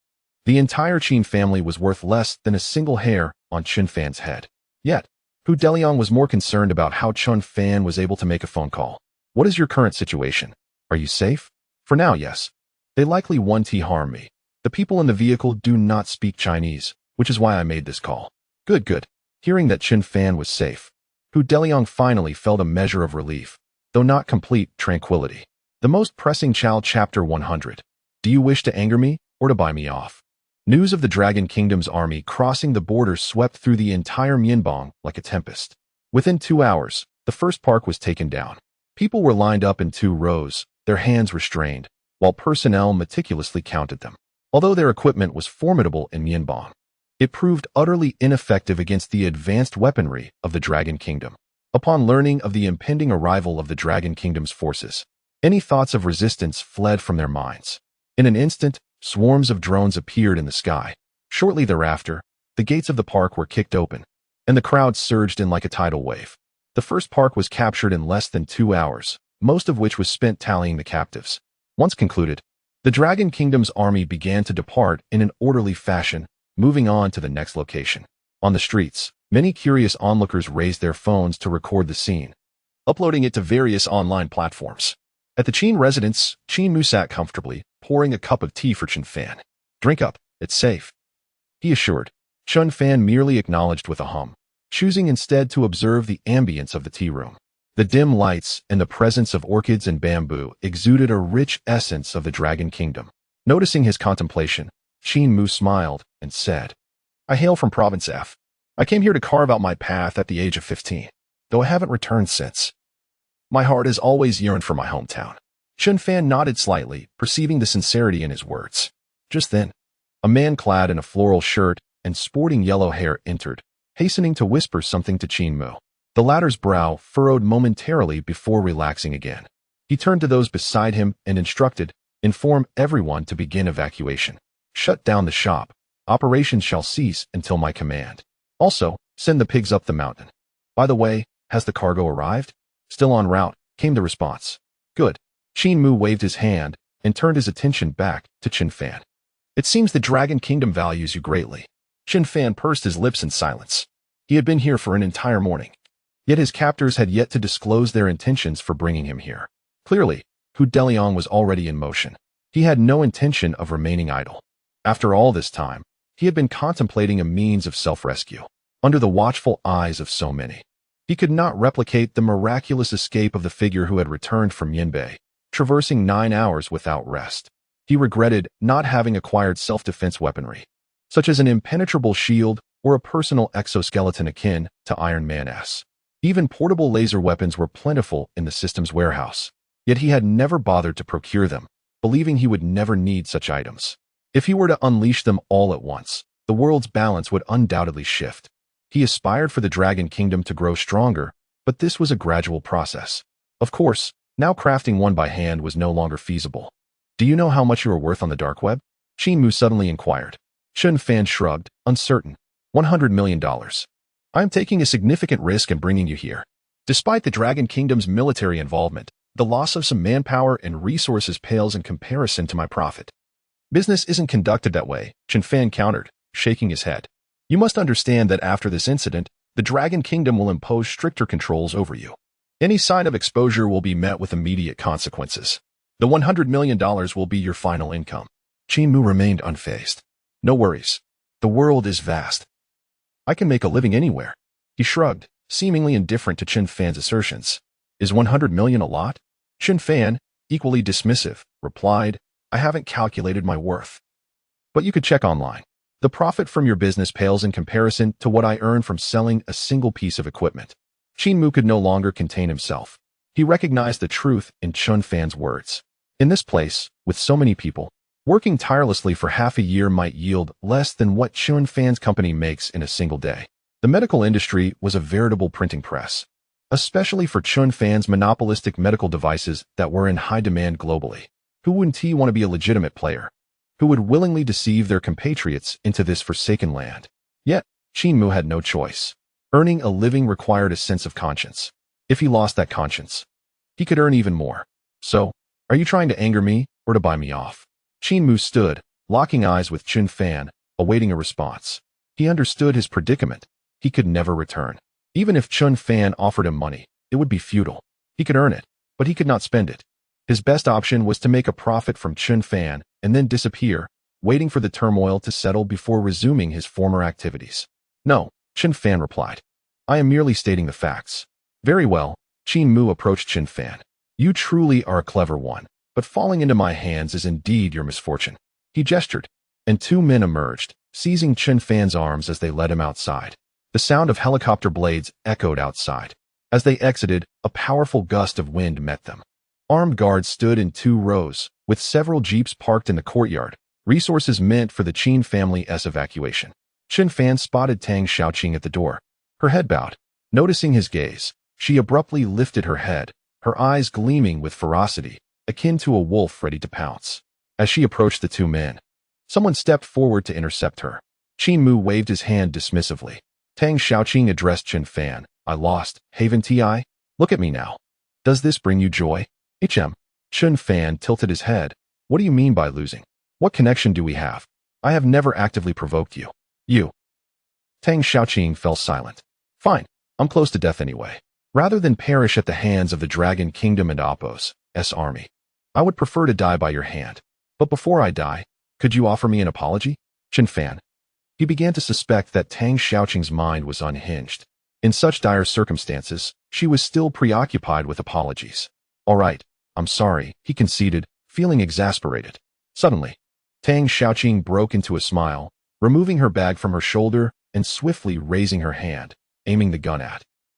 A: The entire Qin family was worth less than a single hair on Chen Fan's head. Yet, Hu Deliang was more concerned about how Chen Fan was able to make a phone call. "What is your current situation? Are you safe?" "For now, yes. They likely want to harm me. The people in the vehicle do not speak Chinese, which is why I made this call." Good. Hearing that Chen Fan was safe, Hu Deliang finally felt a measure of relief, though not complete tranquility. The most pressing Chapter 100. Do you wish to anger me or to buy me off? News of the Dragon Kingdom's army crossing the border swept through the entire Mianbang like a tempest. Within 2 hours, the first park was taken down. People were lined up in 2 rows, their hands restrained, while personnel meticulously counted them. Although their equipment was formidable in Mianbang, it proved utterly ineffective against the advanced weaponry of the Dragon Kingdom. Upon learning of the impending arrival of the Dragon Kingdom's forces, any thoughts of resistance fled from their minds. In an instant, swarms of drones appeared in the sky. Shortly thereafter, the gates of the park were kicked open, and the crowd surged in like a tidal wave. The first park was captured in less than 2 hours, most of which was spent tallying the captives. Once concluded, the Dragon Kingdom's army began to depart in an orderly fashion, moving on to the next location. On the streets, many curious onlookers raised their phones to record the scene, uploading it to various online platforms. At the Qin residence, Chen Mu sat comfortably, pouring a cup of tea for Chen Fan. "Drink up, it's safe," he assured. Chen Fan merely acknowledged with a hum, choosing instead to observe the ambience of the tea room. The dim lights and the presence of orchids and bamboo exuded a rich essence of the Dragon Kingdom. Noticing his contemplation, Chen Mu smiled and said, "I hail from Province F. I came here to carve out my path at the age of 15, though I haven't returned since. My heart has always yearned for my hometown. Chen Fan nodded slightly, perceiving the sincerity in his words. Just then, a man clad in a floral shirt and sporting yellow hair entered, hastening to whisper something to Qin Mu. The latter's brow furrowed momentarily before relaxing again. He turned to those beside him and instructed, "Inform everyone to begin evacuation. Shut down the shop. Operations shall cease until my command. Also, send the pigs up the mountain. By the way, has the cargo arrived?" "Still en route," came the response. "Good." Qin Mu waved his hand and turned his attention back to Chen Fan. "It seems the Dragon Kingdom values you greatly." Chen Fan pursed his lips in silence. He had been here for an entire morning, yet his captors had yet to disclose their intentions for bringing him here. Clearly, Hu Deliang was already in motion. He had no intention of remaining idle. After all this time, he had been contemplating a means of self-rescue, under the watchful eyes of so many. He could not replicate the miraculous escape of the figure who had returned from Yinbei, traversing 9 hours without rest. He regretted not having acquired self-defense weaponry, such as an impenetrable shield or a personal exoskeleton akin to Iron Man-S. Even portable laser weapons were plentiful in the system's warehouse, yet he had never bothered to procure them, believing he would never need such items. If he were to unleash them all at once, the world's balance would undoubtedly shift. He aspired for the Dragon Kingdom to grow stronger, but this was a gradual process. Of course, now crafting one by hand was no longer feasible. "Do you know how much you are worth on the dark web?" Qin Mu suddenly inquired. Chen Fan shrugged, uncertain. $100 million. "I am taking a significant risk in bringing you here. Despite the Dragon Kingdom's military involvement, the loss of some manpower and resources pales in comparison to my profit." "Business isn't conducted that way," Chen Fan countered, shaking his head. "You must understand that after this incident, the Dragon Kingdom will impose stricter controls over you. Any sign of exposure will be met with immediate consequences. The $100 million will be your final income." Qin Mu remained unfazed. "No worries. The world is vast. I can make a living anywhere." He shrugged, seemingly indifferent to Chen Fan's assertions. "Is 100 million a lot?" Chen Fan, equally dismissive, replied, "I haven't calculated my worth. But you could check online. The profit from your business pales in comparison to what I earn from selling a single piece of equipment." Qin Mu could no longer contain himself. He recognized the truth in Chen Fan's words. In this place, with so many people, working tirelessly for half a year might yield less than what Chen Fan's company makes in a single day. The medical industry was a veritable printing press, especially for Chen Fan's monopolistic medical devices that were in high demand globally. Who wouldn't want to be a legitimate player? Who would willingly deceive their compatriots into this forsaken land? Yet, Qin Mu had no choice. Earning a living required a sense of conscience. If he lost that conscience, he could earn even more. "So, are you trying to anger me or to buy me off?" Qin Mu stood, locking eyes with Chen Fan, awaiting a response. He understood his predicament. He could never return. Even if Chen Fan offered him money, it would be futile. He could earn it, but he could not spend it. His best option was to make a profit from Chen Fan and then disappear, waiting for the turmoil to settle before resuming his former activities. "No," Chen Fan replied. "I am merely stating the facts." "Very well." Qin Mu approached Chen Fan. "You truly are a clever one, but falling into my hands is indeed your misfortune." He gestured, and 2 men emerged, seizing Chen Fan's arms as they led him outside. The sound of helicopter blades echoed outside. As they exited, a powerful gust of wind met them. Armed guards stood in 2 rows, with several jeeps parked in the courtyard, resources meant for the Qin family's evacuation. Chen Fan spotted Tang Xiaoqing at the door. Her head bowed. Noticing his gaze, she abruptly lifted her head, her eyes gleaming with ferocity, akin to a wolf ready to pounce. As she approached the 2 men, someone stepped forward to intercept her. Qin Mu waved his hand dismissively. Tang Xiaoqing addressed Chen Fan. "I lost, haven't I? Look at me now. Does this bring you joy?" Chen Fan tilted his head. "What do you mean by losing? What connection do we have? I have never actively provoked you." "You." Tang Xiaoqing fell silent. "Fine, I'm close to death anyway. Rather than perish at the hands of the Dragon Kingdom and Appo's army, I would prefer to die by your hand. But before I die, could you offer me an apology?" Chen Fan. He began to suspect that Tang Xiaoqing's mind was unhinged. In such dire circumstances, she was still preoccupied with apologies. "All right, I'm sorry," he conceded, feeling exasperated. Suddenly, Tang Xiaoqing broke into a smile, removing her bag from her shoulder and swiftly raising her hand, aiming the gun at